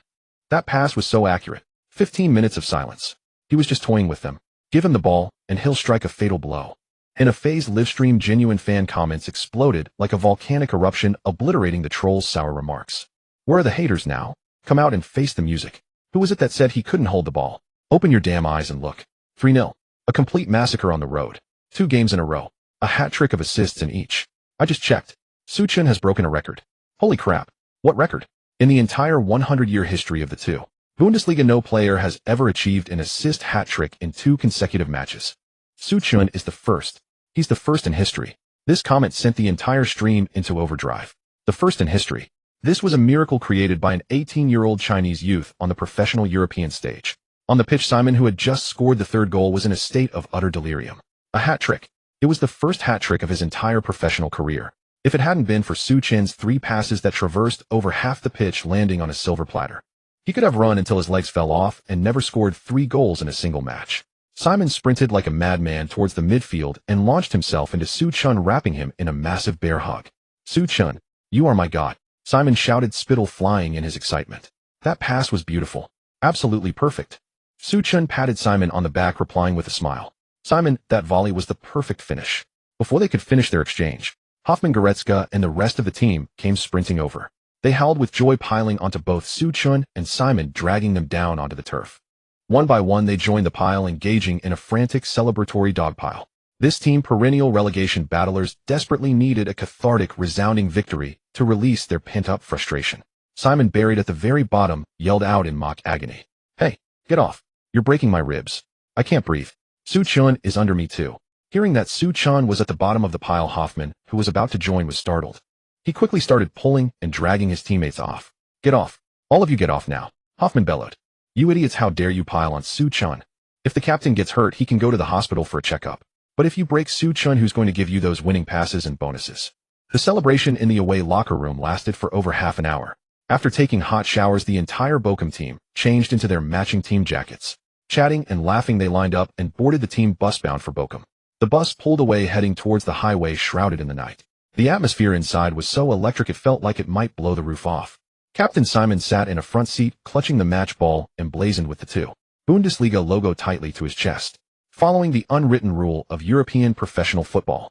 That pass was so accurate. 15 minutes of silence. He was just toying with them. Give him the ball, and he'll strike a fatal blow. In a phased livestream, genuine fan comments exploded like a volcanic eruption, obliterating the troll's sour remarks. Where are the haters now? Come out and face the music. Who was it that said he couldn't hold the ball? Open your damn eyes and look. 3-0. A complete massacre on the road. 2 games in a row. A hat-trick of assists in each. I just checked. Su Chun has broken a record. Holy crap. What record? In the entire 100-year history of the two Bundesliga, no player has ever achieved an assist hat-trick in 2 consecutive matches. Su Chun is the first. He's the first in history. This comment sent the entire stream into overdrive. The first in history. This was a miracle created by an 18-year-old Chinese youth on the professional European stage. On the pitch, Simon, who had just scored the 3rd goal, was in a state of utter delirium. A hat-trick. It was the first hat-trick of his entire professional career. If it hadn't been for Su Chun's 3 passes that traversed over half the pitch, landing on a silver platter, he could have run until his legs fell off and never scored 3 goals in a single match. Simon sprinted like a madman towards the midfield and launched himself into Su Chun, wrapping him in a massive bear hug. "Su Chun, you are my God," Simon shouted, spittle flying in his excitement. That pass was beautiful. Absolutely perfect. Su Chun patted Simon on the back, replying with a smile. "Simon, that volley was the perfect finish." Before they could finish their exchange, Hoffman, Goretzka, and the rest of the team came sprinting over. They howled with joy, piling onto both Su Chun and Simon, dragging them down onto the turf. One by one, they joined the pile, engaging in a frantic celebratory dogpile. This team, perennial relegation battlers, desperately needed a cathartic, resounding victory to release their pent-up frustration. Simon, buried at the very bottom, yelled out in mock agony. "Hey, get off. You're breaking my ribs. I can't breathe. Su-chan is under me too." Hearing that Su-chan was at the bottom of the pile, Hoffman, who was about to join, was startled. He quickly started pulling and dragging his teammates off. "Get off. All of you get off now," Hoffman bellowed. "You idiots, how dare you pile on Su-chan? If the captain gets hurt, he can go to the hospital for a checkup. But if you break Su-chan, who's going to give you those winning passes and bonuses?" The celebration in the away locker room lasted for over half an hour. After taking hot showers, the entire Bochum team changed into their matching team jackets. Chatting and laughing, they lined up and boarded the team bus bound for Bochum. The bus pulled away, heading towards the highway shrouded in the night. The atmosphere inside was so electric it felt like it might blow the roof off. Captain Simon sat in a front seat, clutching the match ball emblazoned with the 2 Bundesliga logo tightly to his chest. Following the unwritten rule of European professional football,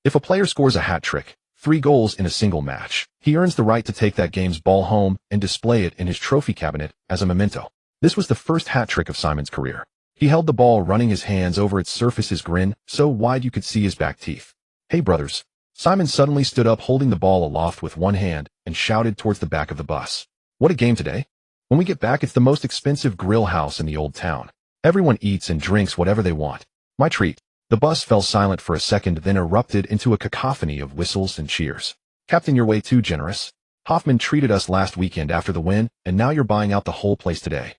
if a player scores a hat-trick, 3 goals in a single match, he earns the right to take that game's ball home and display it in his trophy cabinet as a memento. This was the first hat-trick of Simon's career. He held the ball, running his hands over its surface, his grin so wide you could see his back teeth. "Hey, brothers." Simon suddenly stood up, holding the ball aloft with one hand, and shouted towards the back of the bus. "What a game today. When we get back, it's the most expensive grill house in the old town. Everyone eats and drinks whatever they want. My treat." The bus fell silent for a second, then erupted into a cacophony of whistles and cheers. "Captain, you're way too generous. Hoffman treated us last weekend after the win, and now you're buying out the whole place today."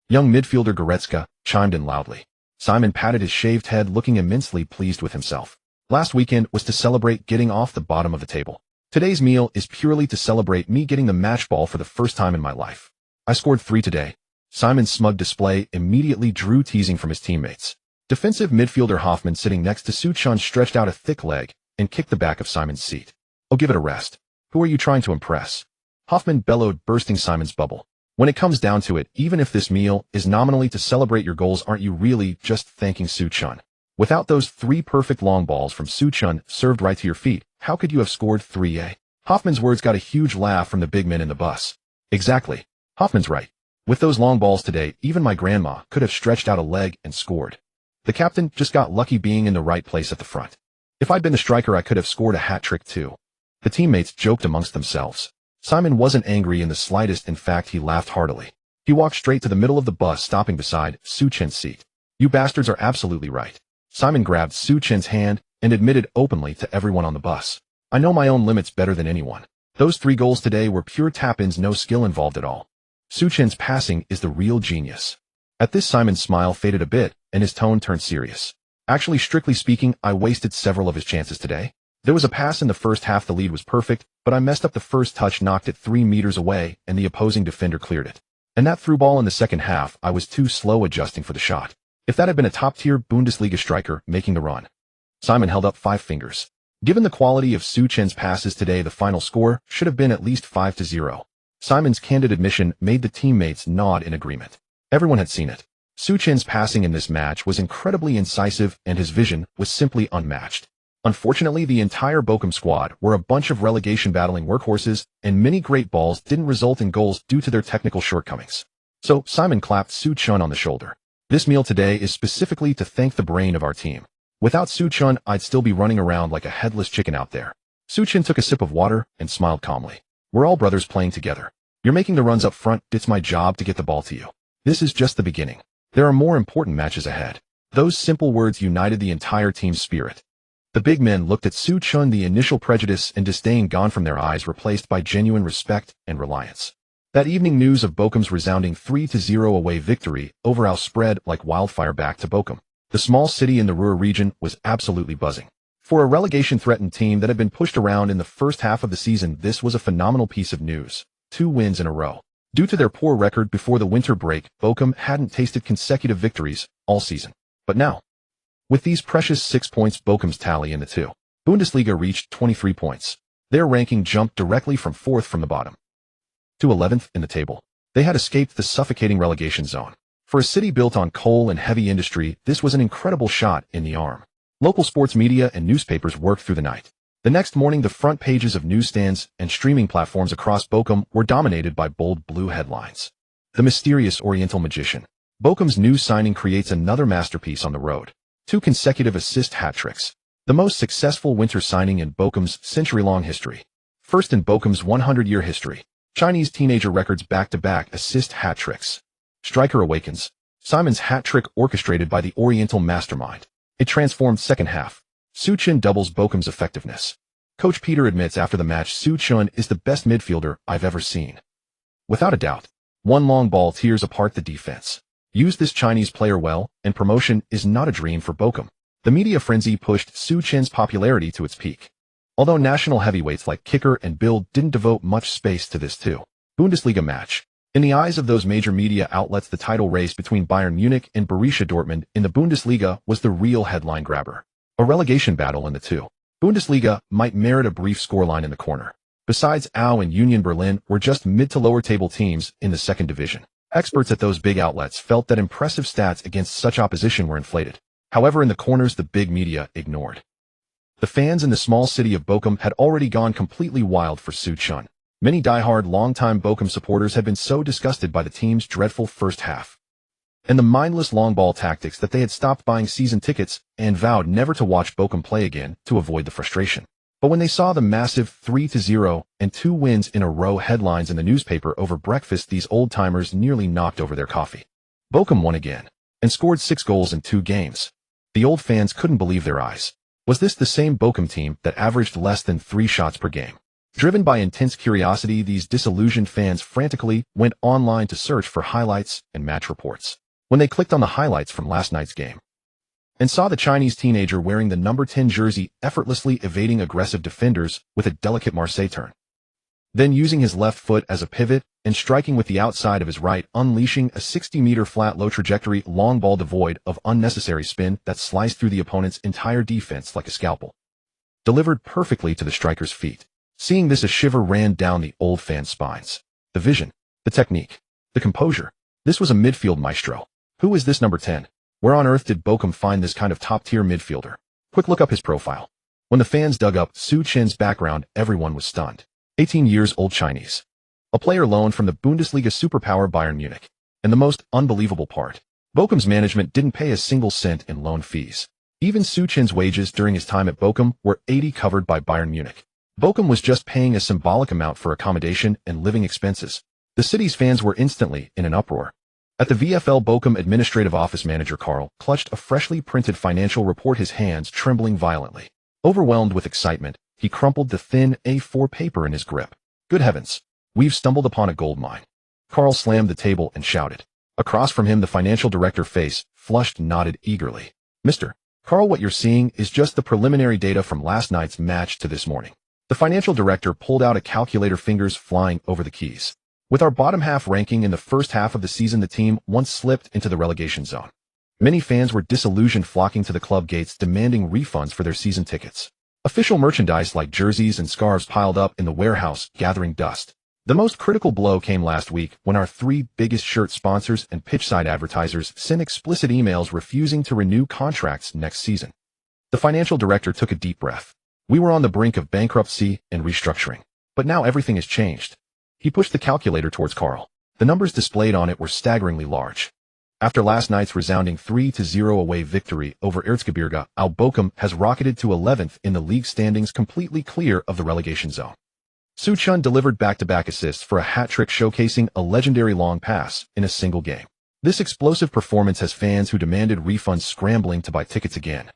Young midfielder Goretzka chimed in loudly. Simon patted his shaved head, looking immensely pleased with himself. "Last weekend was to celebrate getting off the bottom of the table. Today's meal is purely to celebrate me getting the match ball for the first time in my life. I scored 3 today." Simon's smug display immediately drew teasing from his teammates. Defensive midfielder Hoffman, sitting next to Su-chan, stretched out a thick leg and kicked the back of Simon's seat. "Oh, give it a rest. Who are you trying to impress?" Hoffman bellowed, bursting Simon's bubble. "When it comes down to it, even if this meal is nominally to celebrate your goals, aren't you really just thanking Su-chan? Without those 3 perfect long balls from Su-chan served right to your feet, how could you have scored 3? Hoffman's words got a huge laugh from the big men in the bus. "Exactly. Hoffman's right. With those long balls today, even my grandma could have stretched out a leg and scored. The captain just got lucky being in the right place at the front. If I'd been the striker, I could have scored a hat-trick too." The teammates joked amongst themselves. Simon wasn't angry in the slightest. In fact, he laughed heartily. He walked straight to the middle of the bus, stopping beside Su-chan's seat. "You bastards are absolutely right." Simon grabbed Su-chan's hand and admitted openly to everyone on the bus. "I know my own limits better than anyone. Those 3 goals today were pure tap-ins, no skill involved at all. Su-chan's passing is the real genius." At this, Simon's smile faded a bit, and his tone turned serious. "Actually, strictly speaking, I wasted several of his chances today. There was a pass in the first half, the lead was perfect, but I messed up the first touch, knocked it 3 meters away, and the opposing defender cleared it. And that through ball in the second half, I was too slow adjusting for the shot. If that had been a top-tier Bundesliga striker making the run." Simon held up 5 fingers. Given the quality of Su-chan's passes today, the final score should have been at least 5-0. Simon's candid admission made the teammates nod in agreement. Everyone had seen it. Su-chan's passing in this match was incredibly incisive, and his vision was simply unmatched. Unfortunately, the entire Bochum squad were a bunch of relegation-battling workhorses, and many great balls didn't result in goals due to their technical shortcomings. So Simon clapped Su-chan on the shoulder. "This meal today is specifically to thank the brain of our team. Without Su-chan, I'd still be running around like a headless chicken out there." Su-chan took a sip of water and smiled calmly. "We're all brothers playing together. You're making the runs up front. It's my job to get the ball to you. This is just the beginning. There are more important matches ahead." Those simple words united the entire team's spirit. The big men looked at Su-chan, the initial prejudice and disdain gone from their eyes, replaced by genuine respect and reliance. That evening, news of Bochum's resounding 3-0 away victory overall spread like wildfire back to Bochum. The small city in the Ruhr region was absolutely buzzing. For a relegation-threatened team that had been pushed around in the first half of the season, this was a phenomenal piece of news. 2 wins in a row. Due to their poor record before the winter break, Bochum hadn't tasted consecutive victories all season. But now, with these precious 6 points, Bochum's tally in the 2 Bundesliga reached 23 points. Their ranking jumped directly from 4th from the bottom to 11th in the table. They had escaped the suffocating relegation zone. For a city built on coal and heavy industry, this was an incredible shot in the arm. Local sports media and newspapers worked through the night. The next morning, the front pages of newsstands and streaming platforms across Bochum were dominated by bold blue headlines. The mysterious Oriental magician. Bochum's new signing creates another masterpiece on the road 2 consecutive assist hat-tricks. The most successful winter signing in Bochum's century-long history. First in Bochum's 100-year history. Chinese teenager records back-to-back assist hat-tricks. Striker awakens. Simon's hat-trick orchestrated by the Oriental mastermind. It transformed second half. Su Chen doubles Bochum's effectiveness. Coach Peter admits after the match Su Chen is the best midfielder I've ever seen. Without a doubt. One long ball tears apart the defense. Use this Chinese player well, and promotion is not a dream for Bochum. The media frenzy pushed Su Chen's popularity to its peak. Although national heavyweights like Kicker and Bill didn't devote much space to this too. Bundesliga match. In the eyes of those major media outlets, the title race between Bayern Munich and Borussia Dortmund in the Bundesliga was the real headline grabber. A relegation battle in the two. Bundesliga might merit a brief scoreline in the corner. Besides, AO and Union Berlin were just mid to lower table teams in the second division. Experts at those big outlets felt that impressive stats against such opposition were inflated. However, in the corners the big media ignored. The fans in the small city of Bochum had already gone completely wild for Su Chen. Many die-hard long-time Bochum supporters had been so disgusted by the team's dreadful first half and the mindless long ball tactics that they had stopped buying season tickets and vowed never to watch Bochum play again to avoid the frustration. But when they saw the massive 3-0 and 2 wins in a row headlines in the newspaper over breakfast, these old-timers nearly knocked over their coffee. Bochum won again and scored 6 goals in 2 games. The old fans couldn't believe their eyes. Was this the same Bochum team that averaged less than 3 shots per game? Driven by intense curiosity, these disillusioned fans frantically went online to search for highlights and match reports. When they clicked on the highlights from last night's game and saw the Chinese teenager wearing the number 10 jersey effortlessly evading aggressive defenders with a delicate Marseille turn, then using his left foot as a pivot and striking with the outside of his right, unleashing a 60-meter flat low trajectory long ball devoid of unnecessary spin that sliced through the opponent's entire defense like a scalpel, delivered perfectly to the striker's feet. Seeing this, a shiver ran down the old fans' spines. The vision, the technique, the composure. This was a midfield maestro. Who is this number 10? Where on earth did Bochum find this kind of top-tier midfielder? Quick look up his profile. When the fans dug up Su Chen's background, everyone was stunned. 18 years old Chinese. A player loaned from the Bundesliga superpower Bayern Munich. And the most unbelievable part, Bochum's management didn't pay a single cent in loan fees. Even Su Chen's wages during his time at Bochum were 80% covered by Bayern Munich. Bochum was just paying a symbolic amount for accommodation and living expenses. The city's fans were instantly in an uproar. At the VfL Bochum administrative office, manager Karl clutched a freshly printed financial report, his hands trembling violently. Overwhelmed with excitement, he crumpled the thin A4 paper in his grip. Good heavens, we've stumbled upon a gold mine. Karl slammed the table and shouted. Across from him, the financial director, face flushed, nodded eagerly. Mr. Karl, what you're seeing is just the preliminary data from last night's match to this morning. The financial director pulled out a calculator, fingers flying over the keys. With our bottom half ranking in the first half of the season, the team once slipped into the relegation zone. Many fans were disillusioned, flocking to the club gates demanding refunds for their season tickets. Official merchandise like jerseys and scarves piled up in the warehouse, gathering dust. The most critical blow came last week when our 3 biggest shirt sponsors and pitchside advertisers sent explicit emails refusing to renew contracts next season. The financial director took a deep breath. We were on the brink of bankruptcy and restructuring. But now everything has changed. He pushed the calculator towards Karl. The numbers displayed on it were staggeringly large. After last night's resounding 3-0 away victory over Erzgebirge, Bochum has rocketed to 11th in the league standings, completely clear of the relegation zone. Su Chen delivered back-to-back assists for a hat-trick, showcasing a legendary long pass in a single game. This explosive performance has fans who demanded refunds scrambling to buy tickets again.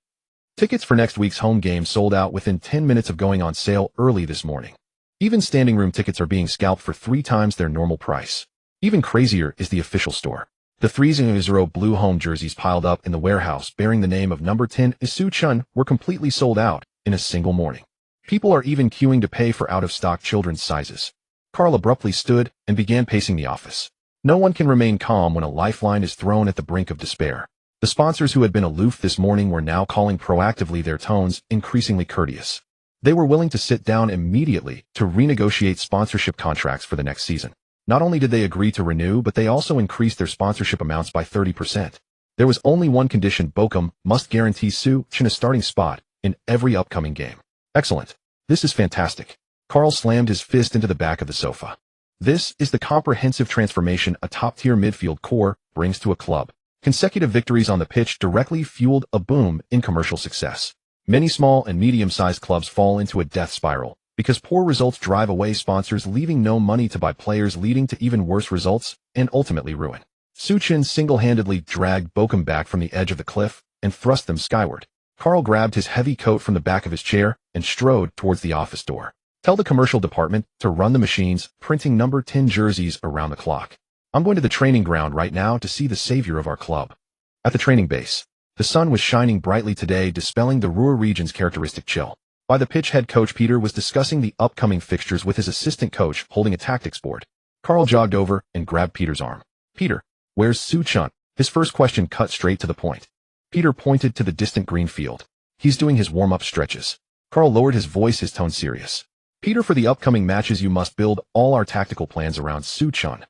Tickets for next week's home game sold out within 10 minutes of going on sale early this morning. Even standing room tickets are being scalped for 3 times their normal price. Even crazier is the official store. The 3-0 blue home jerseys piled up in the warehouse bearing the name of number 10 Su Chen were completely sold out in a single morning. People are even queuing to pay for out-of-stock children's sizes. Karl abruptly stood and began pacing the office. No one can remain calm when a lifeline is thrown at the brink of despair. The sponsors who had been aloof this morning were now calling proactively, their tones increasingly courteous. They were willing to sit down immediately to renegotiate sponsorship contracts for the next season. Not only did they agree to renew, but they also increased their sponsorship amounts by 30%. There was only one condition: Bochum must guarantee Su Chen a starting spot in every upcoming game. Excellent. This is fantastic. Karl slammed his fist into the back of the sofa. This is the comprehensive transformation a top-tier midfield core brings to a club. Consecutive victories on the pitch directly fueled a boom in commercial success. Many small and medium-sized clubs fall into a death spiral because poor results drive away sponsors, leaving no money to buy players, leading to even worse results and ultimately ruin. Suchin single-handedly dragged Bochum back from the edge of the cliff and thrust them skyward. Karl grabbed his heavy coat from the back of his chair and strode towards the office door. Tell the commercial department to run the machines, printing number 10 jerseys around the clock. I'm going to the training ground right now to see the savior of our club. At the training base, the sun was shining brightly today, dispelling the Ruhr region's characteristic chill. By the pitch, head coach Peter was discussing the upcoming fixtures with his assistant coach holding a tactics board. Karl jogged over and grabbed Peter's arm. Peter, where's Suchun? His first question cut straight to the point. Peter pointed to the distant green field. He's doing his warm-up stretches. Karl lowered his voice, his tone serious. Peter, for the upcoming matches you must build all our tactical plans around Suchun.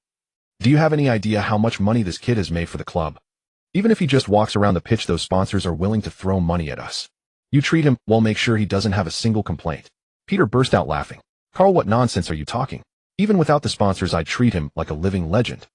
Do you have any idea how much money this kid has made for the club? Even if he just walks around the pitch, those sponsors are willing to throw money at us. You treat him well, make sure he doesn't have a single complaint. Peter burst out laughing. Karl, what nonsense are you talking? Even without the sponsors, I'd treat him like a living legend.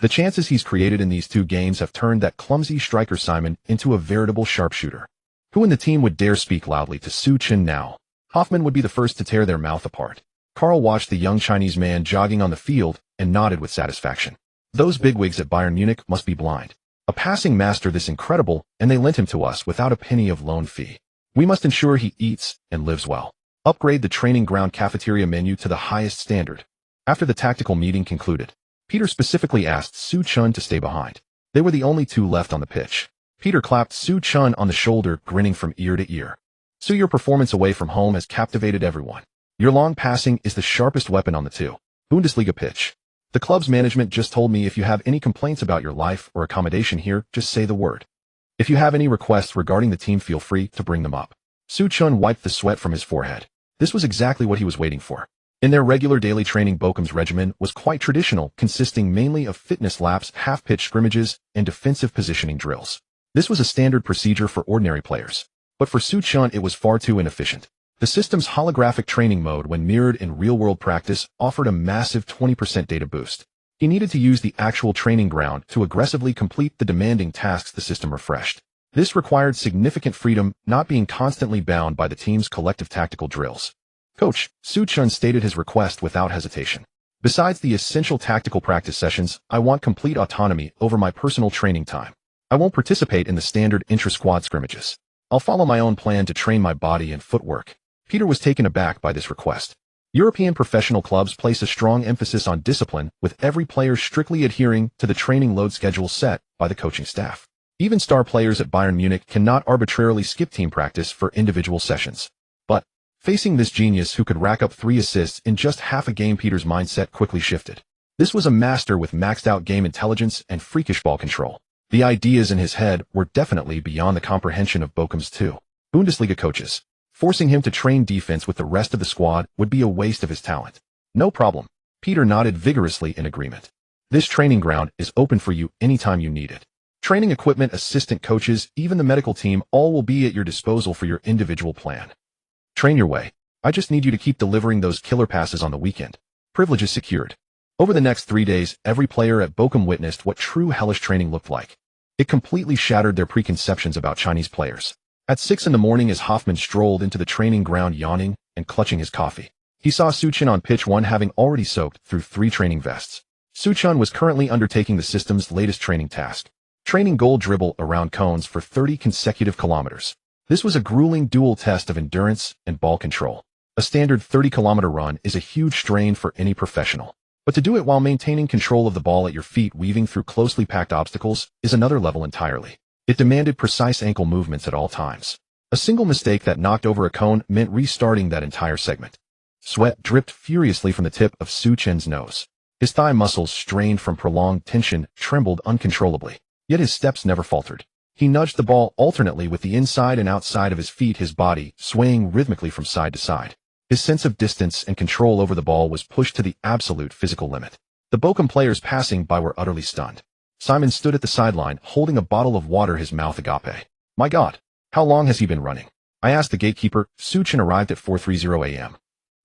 The chances he's created in these 2 games have turned that clumsy striker Simon into a veritable sharpshooter. Who in the team would dare speak loudly to Suchin now? Hoffman would be the first to tear their mouth apart. Karl watched the young Chinese man jogging on the field and nodded with satisfaction. Those bigwigs at Bayern Munich must be blind. A passing master this incredible, and they lent him to us without a penny of loan fee. We must ensure he eats and lives well. Upgrade the training ground cafeteria menu to the highest standard. After the tactical meeting concluded, Peter specifically asked Suchun to stay behind. They were the only 2 left on the pitch. Peter clapped Suchun on the shoulder, grinning from ear to ear. So your performance away from home has captivated everyone. Your long passing is the sharpest weapon on the 2 Bundesliga pitch. The club's management just told me if you have any complaints about your life or accommodation here, just say the word. If you have any requests regarding the team, feel free to bring them up. Suchun wiped the sweat from his forehead. This was exactly what he was waiting for. In their regular daily training, Bochum's regimen was quite traditional, consisting mainly of fitness laps, half-pitch scrimmages, and defensive positioning drills. This was a standard procedure for ordinary players. But for Suchun, it was far too inefficient. The system's holographic training mode, when mirrored in real-world practice, offered a massive 20% data boost. He needed to use the actual training ground to aggressively complete the demanding tasks the system refreshed. This required significant freedom, not being constantly bound by the team's collective tactical drills. Coach, Suchun stated his request without hesitation. Besides the essential tactical practice sessions, I want complete autonomy over my personal training time. I won't participate in the standard intra-squad scrimmages. I'll follow my own plan to train my body and footwork. Peter was taken aback by this request. European professional clubs place a strong emphasis on discipline, with every player strictly adhering to the training load schedule set by the coaching staff. Even star players at Bayern Munich cannot arbitrarily skip team practice for individual sessions. But, facing this genius who could rack up 3 assists in just half a game, Peter's mindset quickly shifted. This was a master with maxed-out game intelligence and freakish ball control. The ideas in his head were definitely beyond the comprehension of Bochum's 2 Bundesliga coaches. Forcing him to train defense with the rest of the squad would be a waste of his talent. No problem. Peter nodded vigorously in agreement. This training ground is open for you anytime you need it. Training equipment, assistant coaches, even the medical team, all will be at your disposal for your individual plan. Train your way. I just need you to keep delivering those killer passes on the weekend. Privileges secured. Over the next 3 days, every player at Bochum witnessed what true hellish training looked like. It completely shattered their preconceptions about Chinese players. At 6 in the morning, as Hoffman strolled into the training ground yawning and clutching his coffee, he saw Suchun on pitch 1, having already soaked through 3 training vests. Suchun was currently undertaking the system's latest training task, training goal dribble around cones for 30 consecutive kilometers. This was a grueling dual test of endurance and ball control. A standard 30-kilometer run is a huge strain for any professional. But to do it while maintaining control of the ball at your feet, weaving through closely packed obstacles, is another level entirely. It demanded precise ankle movements at all times. A single mistake that knocked over a cone meant restarting that entire segment. Sweat dripped furiously from the tip of Suchun's nose. His thigh muscles, strained from prolonged tension, trembled uncontrollably. Yet his steps never faltered. He nudged the ball alternately with the inside and outside of his feet, his body swaying rhythmically from side to side. His sense of distance and control over the ball was pushed to the absolute physical limit. The Bochum players passing by were utterly stunned. Simon stood at the sideline, holding a bottle of water, his mouth agape. My God, how long has he been running? I asked the gatekeeper. Suchun arrived at 4:30 a.m.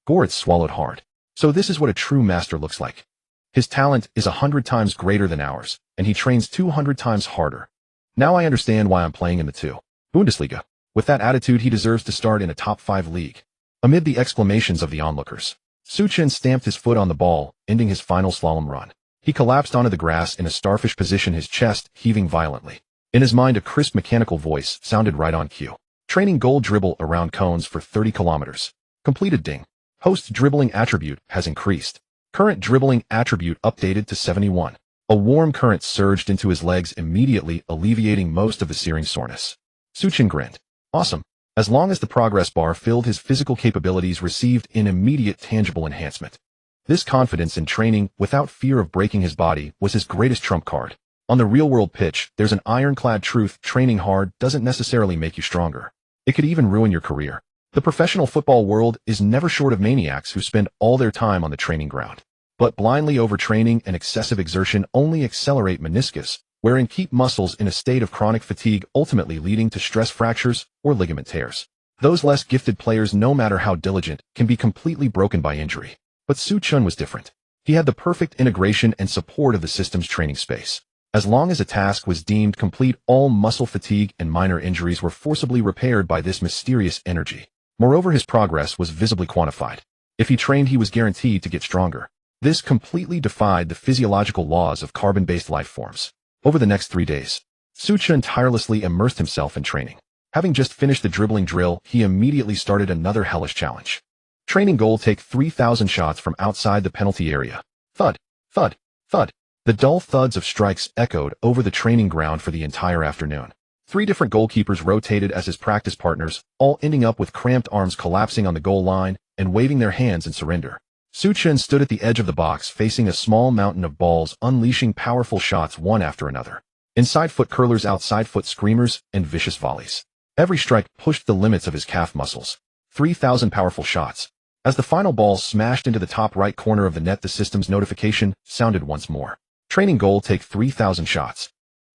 Goretz swallowed hard. So this is what a true master looks like. His talent is 100 times greater than ours, and he trains 200 times harder. Now I understand why I'm playing in the Bundesliga. With that attitude, he deserves to start in a top 5 league. Amid the exclamations of the onlookers, Zidane stamped his foot on the ball, ending his final slalom run. He collapsed onto the grass in a starfish position, his chest heaving violently. In his mind, a crisp mechanical voice sounded right on cue. Training goal: dribble around cones for 30 kilometers. Completed. Ding. Host dribbling attribute has increased. Current dribbling attribute updated to 71. A warm current surged into his legs, immediately alleviating most of the searing soreness. Zidane grinned. Awesome. As long as the progress bar filled, his physical capabilities received an immediate tangible enhancement. This confidence in training, without fear of breaking his body, was his greatest trump card. On the real-world pitch, there's an ironclad truth: training hard doesn't necessarily make you stronger. It could even ruin your career. The professional football world is never short of maniacs who spend all their time on the training ground. But blindly overtraining and excessive exertion only accelerate meniscus, wherein keep muscles in a state of chronic fatigue, ultimately leading to stress fractures or ligament tears. Those less gifted players, no matter how diligent, can be completely broken by injury. But Zidane was different. He had the perfect integration and support of the system's training space. As long as a task was deemed complete, all muscle fatigue and minor injuries were forcibly repaired by this mysterious energy. Moreover, his progress was visibly quantified. If he trained, he was guaranteed to get stronger. This completely defied the physiological laws of carbon-based life forms. Over the next 3 days, Zidane tirelessly immersed himself in training. Having just finished the dribbling drill, he immediately started another hellish challenge. Training goal: take 3,000 shots from outside the penalty area. Thud, thud, thud. The dull thuds of strikes echoed over the training ground for the entire afternoon. 3 different goalkeepers rotated as his practice partners, all ending up with cramped arms, collapsing on the goal line and waving their hands in surrender. Zidane stood at the edge of the box, facing a small mountain of balls, unleashing powerful shots one after another. Inside foot curlers, outside foot screamers, and vicious volleys. Every strike pushed the limits of his calf muscles. 3,000 powerful shots. As the final ball smashed into the top right corner of the net, the system's notification sounded once more. Training goal: take 3,000 shots.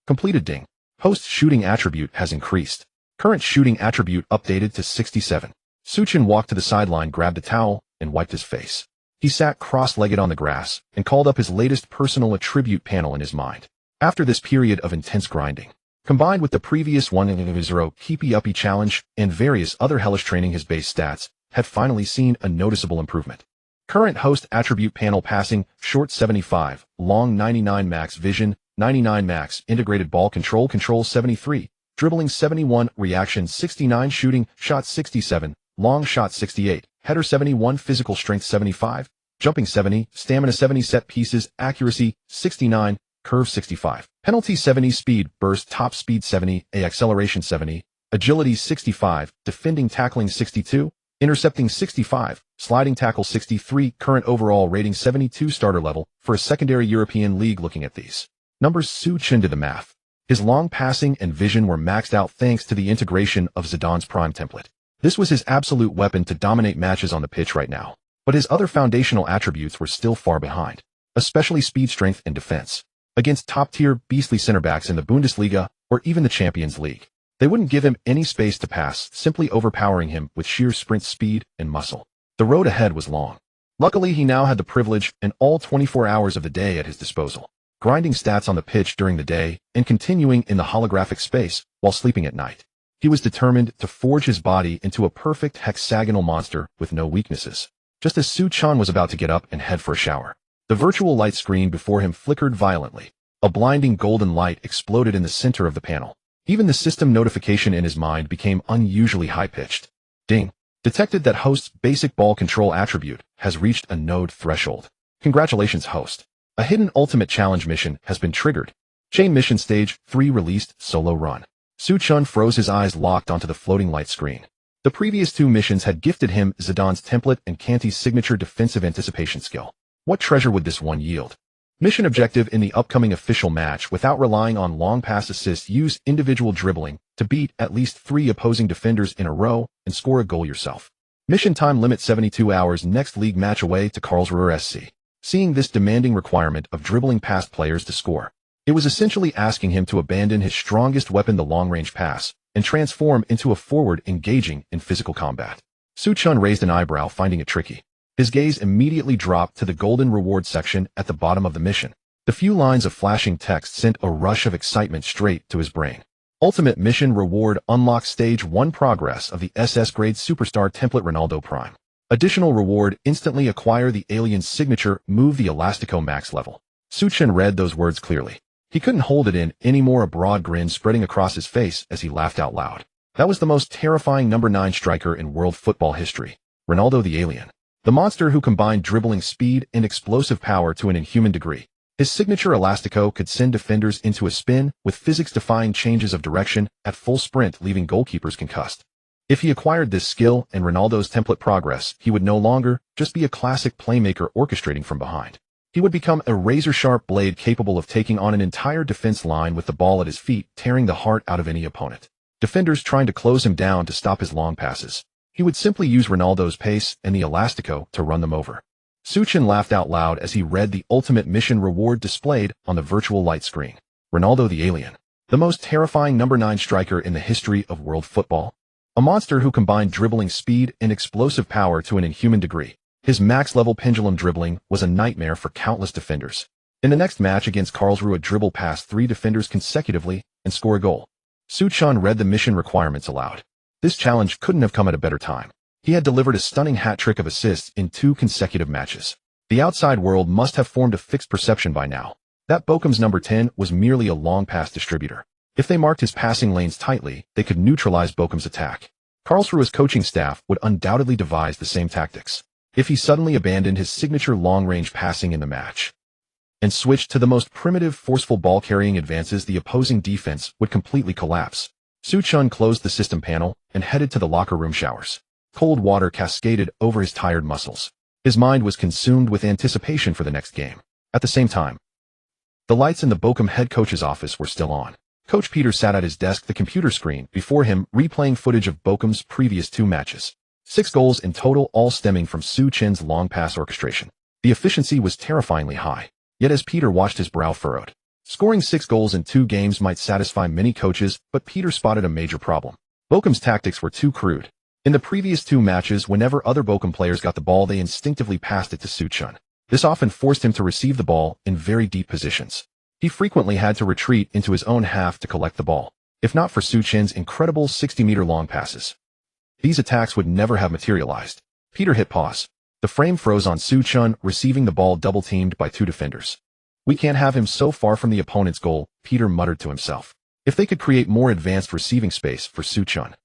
Completed. Ding. Host shooting attribute has increased. Current shooting attribute updated to 67. Zidane walked to the sideline, grabbed a towel, and wiped his face. He sat cross-legged on the grass and called up his latest personal attribute panel in his mind. After this period of intense grinding, combined with the previous 1-0 keepy uppy challenge and various other hellish training, his base stats had finally seen a noticeable improvement. Current host attribute panel: passing, short 75, long 99, max vision 99, max integrated ball control 73, dribbling 71, reaction 69, shooting shot 67, long shot 68, header 71, physical strength 75, jumping 70, stamina 70, set pieces accuracy 69, curve 65, penalty 70, speed burst top speed 70, acceleration 70, agility 65, defending tackling 62, intercepting 65, sliding tackle 63, current overall rating 72, starter level for a secondary European league. Looking at these numbers, Zidane did the math. His long passing and vision were maxed out thanks to the integration of Zidane's prime template. This was his absolute weapon to dominate matches on the pitch right now. But his other foundational attributes were still far behind, especially speed, strength, and defense. Against top-tier, beastly center backs in the Bundesliga or even the Champions League, they wouldn't give him any space to pass, simply overpowering him with sheer sprint speed and muscle. The road ahead was long. Luckily, he now had the privilege and all 24 hours of the day at his disposal, grinding stats on the pitch during the day and continuing in the holographic space while sleeping at night. He was determined to forge his body into a perfect hexagonal monster with no weaknesses. Just as Zidane was about to get up and head for a shower, the virtual light screen before him flickered violently. A blinding golden light exploded in the center of the panel. Even the system notification in his mind became unusually high-pitched. Ding. Detected that host's basic ball control attribute has reached a node threshold. Congratulations, host. A hidden ultimate challenge mission has been triggered. Chain mission stage 3 released, solo run. Zidane froze, his eyes locked onto the floating light screen. The previous 2 missions had gifted him Zidane's template and Kante's signature defensive anticipation skill. What treasure would this one yield? Mission objective in the upcoming official match: without relying on long pass assists, use individual dribbling to beat at least 3 opposing defenders in a row and score a goal yourself. Mission time limit 72 hours. Next league match away to Karlsruhe SC. Seeing this demanding requirement of dribbling past players to score, it was essentially asking him to abandon his strongest weapon, the long-range pass, and transform into a forward engaging in physical combat. Zidane raised an eyebrow, finding it tricky. His gaze immediately dropped to the golden reward section at the bottom of the mission. The few lines of flashing text sent a rush of excitement straight to his brain. Ultimate Mission Reward unlocks Stage 1 progress of the SS Grade Superstar Template Ronaldo Prime. Additional reward, instantly acquire the alien's signature, move the Elastico max level. Suchin read those words clearly. He couldn't hold it in anymore, a broad grin spreading across his face as he laughed out loud. That was the most terrifying number 9 striker in world football history. Ronaldo the alien. The monster who combined dribbling speed and explosive power to an inhuman degree. His signature Elastico could send defenders into a spin with physics-defying changes of direction at full sprint, leaving goalkeepers concussed. If he acquired this skill and Ronaldo's template progress, he would no longer just be a classic playmaker orchestrating from behind. He would become a razor-sharp blade capable of taking on an entire defense line with the ball at his feet, tearing the heart out of any opponent. Defenders trying to close him down to stop his long passes. He would simply use Ronaldo's pace and the Elastico to run them over. Suchin laughed out loud as he read the ultimate mission reward displayed on the virtual light screen. Ronaldo the alien. The most terrifying number 9 striker in the history of world football. A monster who combined dribbling speed and explosive power to an inhuman degree. His max-level pendulum dribbling was a nightmare for countless defenders. In the next match against Karlsruhe, dribble past 3 defenders consecutively and score a goal. Suchin read the mission requirements aloud. This challenge couldn't have come at a better time. He had delivered a stunning hat-trick of assists in 2 consecutive matches. The outside world must have formed a fixed perception by now that Bochum's number 10 was merely a long pass distributor. If they marked his passing lanes tightly, they could neutralize Bochum's attack. Karlsruhe's coaching staff would undoubtedly devise the same tactics. If he suddenly abandoned his signature long-range passing in the match and switched to the most primitive, forceful ball-carrying advances, the opposing defense would completely collapse. Suchin closed the system panel and headed to the locker room showers. Cold water cascaded over his tired muscles. His mind was consumed with anticipation for the next game. At the same time, the lights in the Bochum head coach's office were still on. Coach Peter sat at his desk, the computer screen before him replaying footage of Bochum's previous 2 matches. 6 goals in total, all stemming from Suchin's long pass orchestration. The efficiency was terrifyingly high. Yet as Peter watched, his brow furrowed. Scoring 6 goals in 2 games might satisfy many coaches, but Peter spotted a major problem. Bochum's tactics were too crude. In the previous 2 matches, whenever other Bochum players got the ball, they instinctively passed it to Suchin. This often forced him to receive the ball in very deep positions. He frequently had to retreat into his own half to collect the ball, if not for Suchin's incredible 60-meter long passes. These attacks would never have materialized. Peter hit pause. The frame froze on Suchin, receiving the ball double-teamed by 2 defenders. We can't have him so far from the opponent's goal, Peter muttered to himself. If they could create more advanced receiving space for Suchin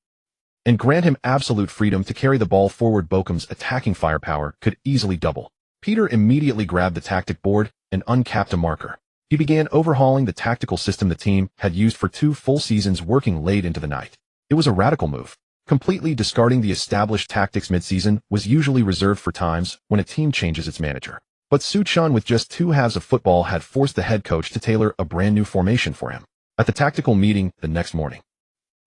and grant him absolute freedom to carry the ball forward, Bochum's attacking firepower could easily double. Peter immediately grabbed the tactic board and uncapped a marker. He began overhauling the tactical system the team had used for 2 full seasons, working late into the night. It was a radical move. Completely discarding the established tactics mid-season was usually reserved for times when a team changes its manager. But Suchin, with just 2 halves of football, had forced the head coach to tailor a brand new formation for him. At the tactical meeting the next morning,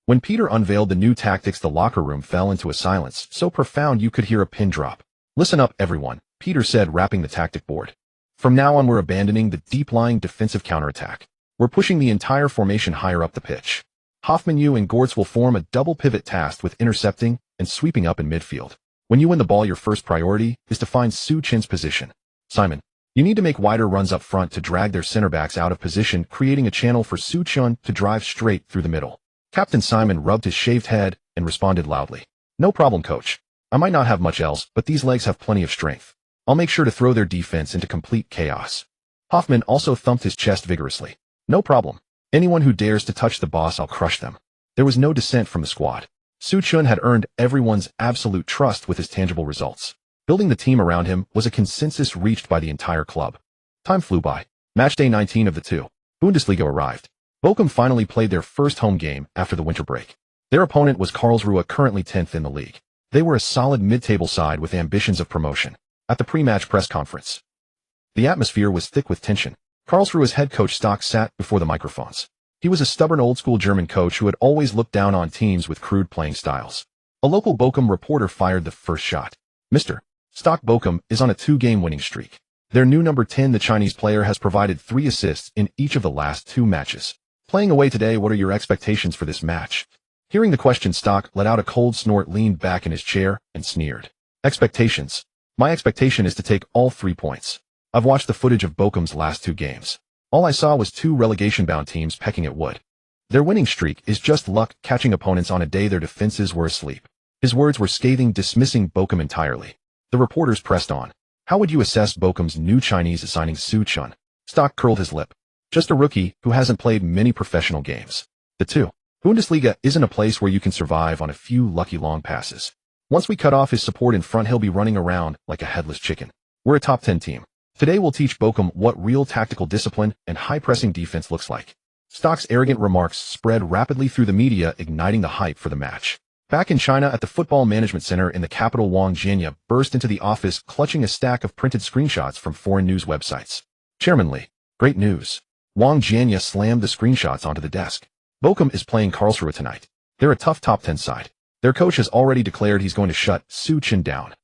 when Peter unveiled the new tactics, the locker room fell into a silence so profound you could hear a pin drop. Listen up, everyone, Peter said, rapping the tactic board. From now on, we're abandoning the deep-lying defensive counterattack. We're pushing the entire formation higher up the pitch. Hoffman, you and Gortz will form a double pivot tasked with intercepting and sweeping up in midfield. When you win the ball, your first priority is to find Suchin's position. Simon, you need to make wider runs up front to drag their center backs out of position, creating a channel for Suchin to drive straight through the middle. Captain Simon rubbed his shaved head and responded loudly. No problem, coach. I might not have much else, but these legs have plenty of strength. I'll make sure to throw their defense into complete chaos. Hoffman also thumped his chest vigorously. No problem. Anyone who dares to touch the boss, I'll crush them. There was no dissent from the squad. Suchin had earned everyone's absolute trust with his tangible results. Building the team around him was a consensus reached by the entire club. Time flew by. Match day 19 of the 2 Bundesliga arrived. Bochum finally played their first home game after the winter break. Their opponent was Karlsruhe, currently 10th in the league. They were a solid mid-table side with ambitions of promotion. At the pre-match press conference, the atmosphere was thick with tension. Karlsruhe's head coach Stock sat before the microphones. He was a stubborn old-school German coach who had always looked down on teams with crude playing styles. A local Bochum reporter fired the first shot. Mr. Stock, Bochum is on a 2-game winning streak. Their new number 10, the Chinese player, has provided 3 assists in each of the last 2 matches. Playing away today, what are your expectations for this match? Hearing the question, Stock let out a cold snort, leaned back in his chair, and sneered. Expectations? My expectation is to take all 3 points. I've watched the footage of Bochum's last 2 games. All I saw was 2 relegation-bound teams pecking at wood. Their winning streak is just luck, catching opponents on a day their defenses were asleep. His words were scathing, dismissing Bochum entirely. The reporters pressed on. How would you assess Bochum's new Chinese signing Su Chun? Stock curled his lip. Just a rookie who hasn't played many professional games. The two. Bundesliga isn't a place where you can survive on a few lucky long passes. Once we cut off his support in front, he'll be running around like a headless chicken. We're a top 10 team. Today we'll teach Bochum what real tactical discipline and high-pressing defense looks like. Stock's arrogant remarks spread rapidly through the media, igniting the hype for the match. Back in China at the Football Management Center in the capital, Wang Jianya burst into the office clutching a stack of printed screenshots from foreign news websites. Chairman Li, great news. Wang Jianya slammed the screenshots onto the desk. Bochum is playing Karlsruhe tonight. They're a tough top 10 side. Their coach has already declared he's going to shut Su Chun down.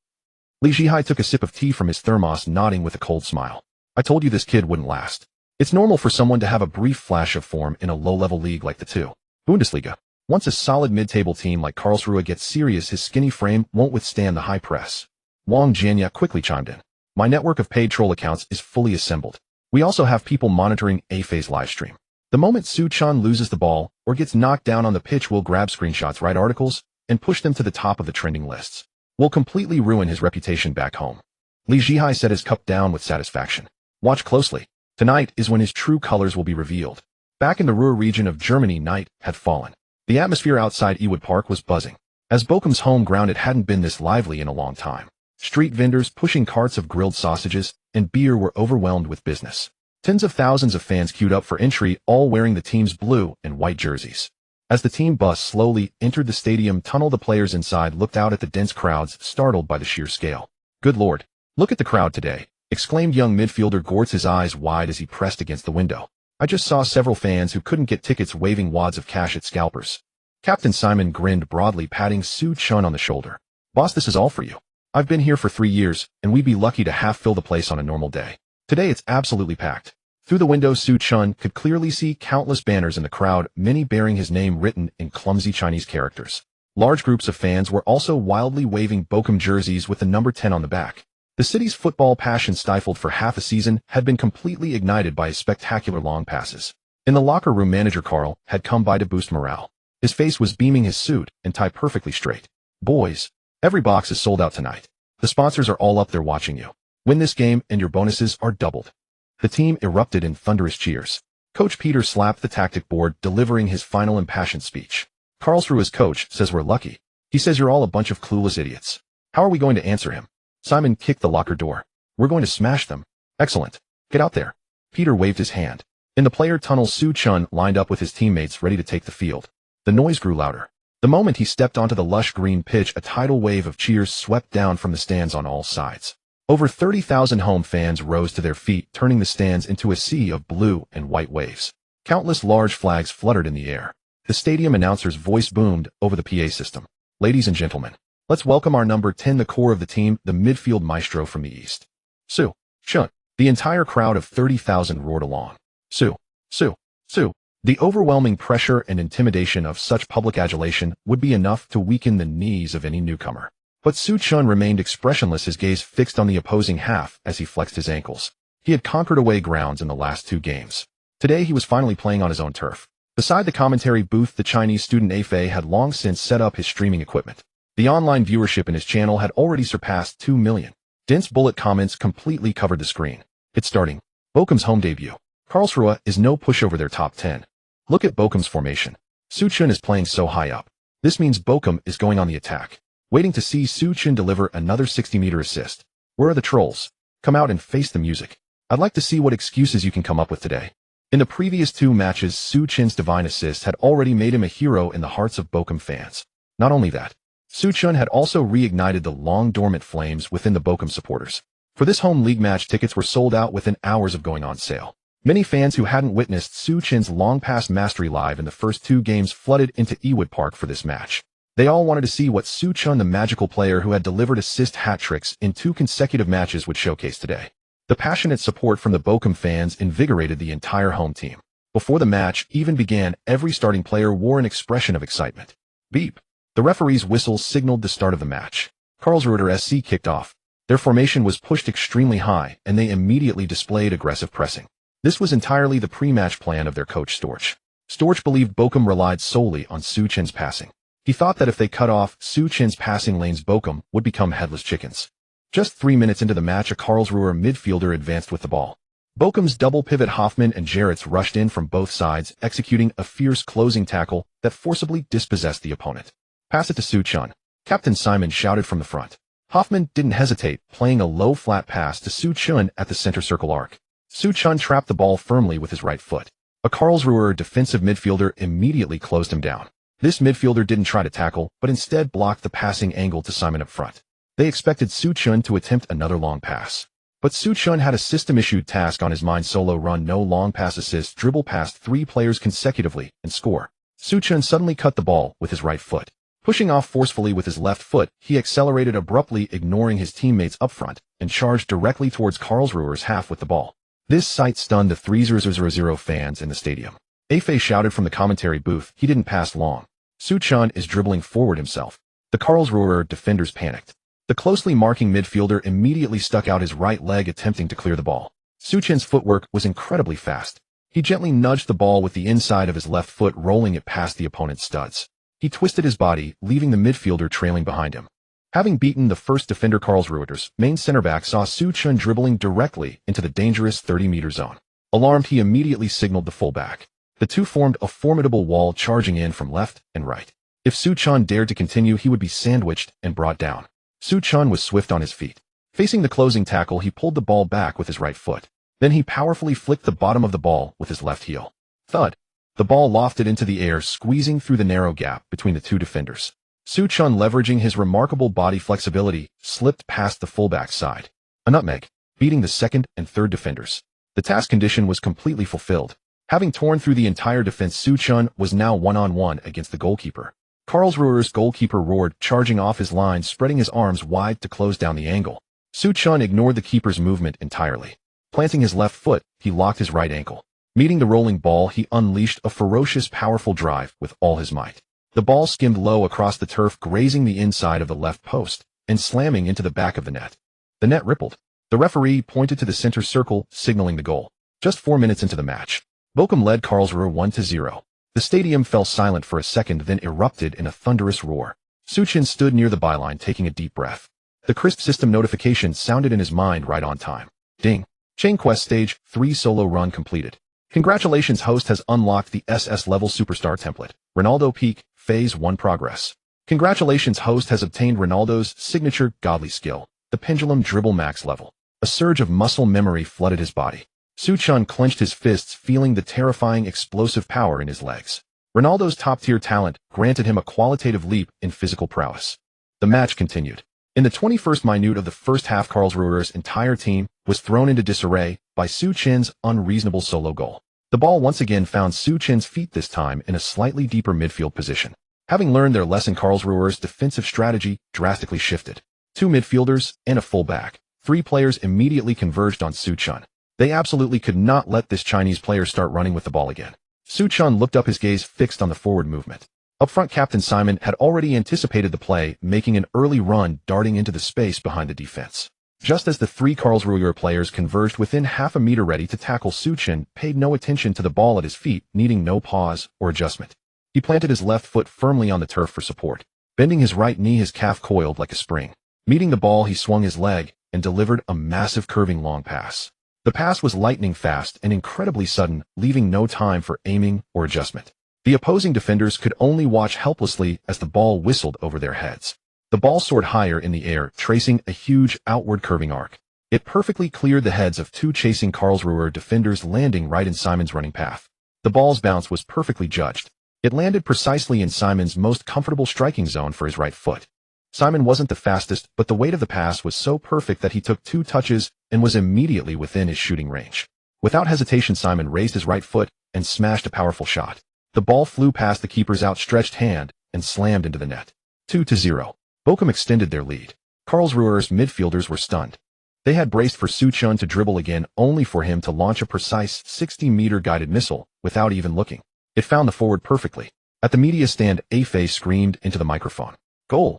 Li Zhihai took a sip of tea from his thermos, nodding with a cold smile. I told you this kid wouldn't last. It's normal for someone to have a brief flash of form in a low-level league like the two. Bundesliga. Once a solid mid-table team like Karlsruhe gets serious, his skinny frame won't withstand the high press. Wang Jianya quickly chimed in. My network of paid troll accounts is fully assembled. We also have people monitoring A-Phase livestream. The moment Su Chun loses the ball or gets knocked down on the pitch, we'll grab screenshots, write articles, and push them to the top of the trending lists. We'll completely ruin his reputation back home. Li Zhihai set his cup down with satisfaction. Watch closely. Tonight is when his true colors will be revealed. Back in the Ruhr region of Germany, night had fallen. The atmosphere outside Ewood Park was buzzing. As Bochum's home ground, it hadn't been this lively in a long time. Street vendors pushing carts of grilled sausages and beer were overwhelmed with business. Tens of thousands of fans queued up for entry, all wearing the team's blue and white jerseys. As the team bus slowly entered the stadium tunnel, the players inside looked out at the dense crowds, startled by the sheer scale. Good Lord, look at the crowd today, exclaimed young midfielder Gortz, his eyes wide as he pressed against the window. I just saw several fans who couldn't get tickets waving wads of cash at scalpers. Captain Simon grinned broadly, patting Su Chun on the shoulder. Boss, this is all for you. I've been here for 3 years, and we'd be lucky to half fill the place on a normal day. Today it's absolutely packed. Through the window, Su Chun could clearly see countless banners in the crowd, many bearing his name written in clumsy Chinese characters. Large groups of fans were also wildly waving Bochum jerseys with the number 10 on the back. The city's football passion, stifled for half a season, had been completely ignited by his spectacular long passes. In the locker room, manager Karl had come by to boost morale. His face was beaming, his suit and tie perfectly straight. Boys, every box is sold out tonight. The sponsors are all up there watching you. Win this game and your bonuses are doubled. The team erupted in thunderous cheers. Coach Peter slapped the tactic board, delivering his final impassioned speech. Karlsruhe's coach says we're lucky. He says you're all a bunch of clueless idiots. How are we going to answer him? Simon kicked the locker door. We're going to smash them. Excellent. Get out there. Peter waved his hand. In the player tunnel, Su Chun lined up with his teammates, ready to take the field. The noise grew louder. The moment he stepped onto the lush green pitch, a tidal wave of cheers swept down from the stands on all sides. Over 30,000 home fans rose to their feet, turning the stands into a sea of blue and white waves. Countless large flags fluttered in the air. The stadium announcer's voice boomed over the PA system. Ladies and gentlemen, let's welcome our number 10, the core of the team, the midfield maestro from the east. Su Chun. The entire crowd of 30,000 roared along. Su, Su, Su. The overwhelming pressure and intimidation of such public adulation would be enough to weaken the knees of any newcomer. But Su Chun remained expressionless, his gaze fixed on the opposing half as he flexed his ankles. He had conquered away grounds in the last 2 games. Today he was finally playing on his own turf. Beside the commentary booth, the Chinese student Afei had long since set up his streaming equipment. The online viewership in his channel had already surpassed 2 million. Dense bullet comments completely covered the screen. It's starting. Bochum's home debut. Karlsruhe is no pushover, their top 10. Look at Bochum's formation. Su Chun is playing so high up. This means Bochum is going on the attack. Waiting to see Su Chun deliver another 60-meter assist. Where are the trolls? Come out and face the music. I'd like to see what excuses you can come up with today. In the previous 2 matches, Su Chun's divine assist had already made him a hero in the hearts of Bochum fans. Not only that, Su Chun had also reignited the long-dormant flames within the Bochum supporters. For this home league match, tickets were sold out within hours of going on sale. Many fans who hadn't witnessed Su Chun's long-past mastery live in the first 2 games flooded into Ewood Park for this match. They all wanted to see what Su Chun, the magical player who had delivered assist hat-tricks in 2 consecutive matches, would showcase today. The passionate support from the Bochum fans invigorated the entire home team. Before the match even began, every starting player wore an expression of excitement. Beep. The referee's whistle signaled the start of the match. Karlsruhe SC kicked off. Their formation was pushed extremely high, and they immediately displayed aggressive pressing. This was entirely the pre-match plan of their coach Storch. Storch believed Bochum relied solely on Su Chen's passing. He thought that if they cut off Su Chen's passing lanes, Bochum would become headless chickens. Just 3 minutes into the match, a Karlsruher midfielder advanced with the ball. Bochum's double pivot Hoffmann and Jarretts rushed in from both sides, executing a fierce closing tackle that forcibly dispossessed the opponent. Pass it to Su Chen. Captain Simon shouted from the front. Hoffmann didn't hesitate, playing a low flat pass to Su Chen at the center circle arc. Su Chen trapped the ball firmly with his right foot. A Karlsruher defensive midfielder immediately closed him down. This midfielder didn't try to tackle, but instead blocked the passing angle to Simon up front. They expected Su Chen to attempt another long pass. But Su Chen had a system-issued task on his mind: solo run, no long pass assist, dribble past 3 players consecutively, and score. Su Chen suddenly cut the ball with his right foot. Pushing off forcefully with his left foot, he accelerated abruptly, ignoring his teammates up front, and charged directly towards Karlsruher's half with the ball. This sight stunned the 3,000 fans in the stadium. Afe shouted from the commentary booth, "He didn't pass long. Su Chen is dribbling forward himself." The Karlsruher defenders panicked. The closely marking midfielder immediately stuck out his right leg, attempting to clear the ball. Su Chen's footwork was incredibly fast. He gently nudged the ball with the inside of his left foot, rolling it past the opponent's studs. He twisted his body, leaving the midfielder trailing behind him. Having beaten the first defender, Karlsruher's main center back saw Su Chen dribbling directly into the dangerous 30-meter zone. Alarmed, he immediately signaled the fullback. The two formed a formidable wall, charging in from left and right. If Su Chen dared to continue, he would be sandwiched and brought down. Su Chen was swift on his feet. Facing the closing tackle, he pulled the ball back with his right foot. Then he powerfully flicked the bottom of the ball with his left heel. Thud! The ball lofted into the air, squeezing through the narrow gap between the two defenders. Su Chen, leveraging his remarkable body flexibility, slipped past the fullback's side. A nutmeg, beating the second and third defenders. The task condition was completely fulfilled. Having torn through the entire defense, Su Chen was now one-on-one against the goalkeeper. Karlsruher's goalkeeper roared, charging off his line, spreading his arms wide to close down the angle. Su Chen ignored the keeper's movement entirely. Planting his left foot, he locked his right ankle. Meeting the rolling ball, he unleashed a ferocious, powerful drive with all his might. The ball skimmed low across the turf, grazing the inside of the left post and slamming into the back of the net. The net rippled. The referee pointed to the center circle, signaling the goal. Just 4 minutes into the match, Bochum led Karlsruhe 1-0. The stadium fell silent for a second, then erupted in a thunderous roar. Su Chen stood near the byline, taking a deep breath. The crisp system notification sounded in his mind right on time. Ding! Chain Quest Stage 3 solo run completed. Congratulations, host has unlocked the SS level superstar template. Ronaldo peak, phase 1 progress. Congratulations, host has obtained Ronaldo's signature godly skill, the pendulum dribble max level. A surge of muscle memory flooded his body. Su Chen clenched his fists, feeling the terrifying explosive power in his legs. Ronaldo's top-tier talent granted him a qualitative leap in physical prowess. The match continued. In the 21st minute of the first half, Karlsruher's entire team was thrown into disarray by Su Chen's unreasonable solo goal. The ball once again found Su Chen's feet, this time in a slightly deeper midfield position. Having learned their lesson, Karlsruher's defensive strategy drastically shifted. 2 midfielders and a fullback. 3 players immediately converged on Su Chen. They absolutely could not let this Chinese player start running with the ball again. Su Chen looked up, his gaze fixed on the forward movement. Up front, Captain Simon had already anticipated the play, making an early run, darting into the space behind the defense. Just as the 3 Karlsruher players converged within half a meter ready to tackle, Su Chen paid no attention to the ball at his feet, needing no pause or adjustment. He planted his left foot firmly on the turf for support. Bending his right knee, his calf coiled like a spring. Meeting the ball, he swung his leg and delivered a massive curving long pass. The pass was lightning fast and incredibly sudden, leaving no time for aiming or adjustment. The opposing defenders could only watch helplessly as the ball whistled over their heads. The ball soared higher in the air, tracing a huge outward curving arc. It perfectly cleared the heads of 2 chasing Karlsruher defenders, landing right in Simon's running path. The ball's bounce was perfectly judged. It landed precisely in Simon's most comfortable striking zone for his right foot. Simon wasn't the fastest, but the weight of the pass was so perfect that he took 2 touches and was immediately within his shooting range. Without hesitation, Simon raised his right foot and smashed a powerful shot. The ball flew past the keeper's outstretched hand and slammed into the net. 2-0. Bochum extended their lead. Karlsruher's midfielders were stunned. They had braced for Su Chen to dribble again, only for him to launch a precise 60-meter guided missile without even looking. It found the forward perfectly. At the media stand, Afe screamed into the microphone. Goal!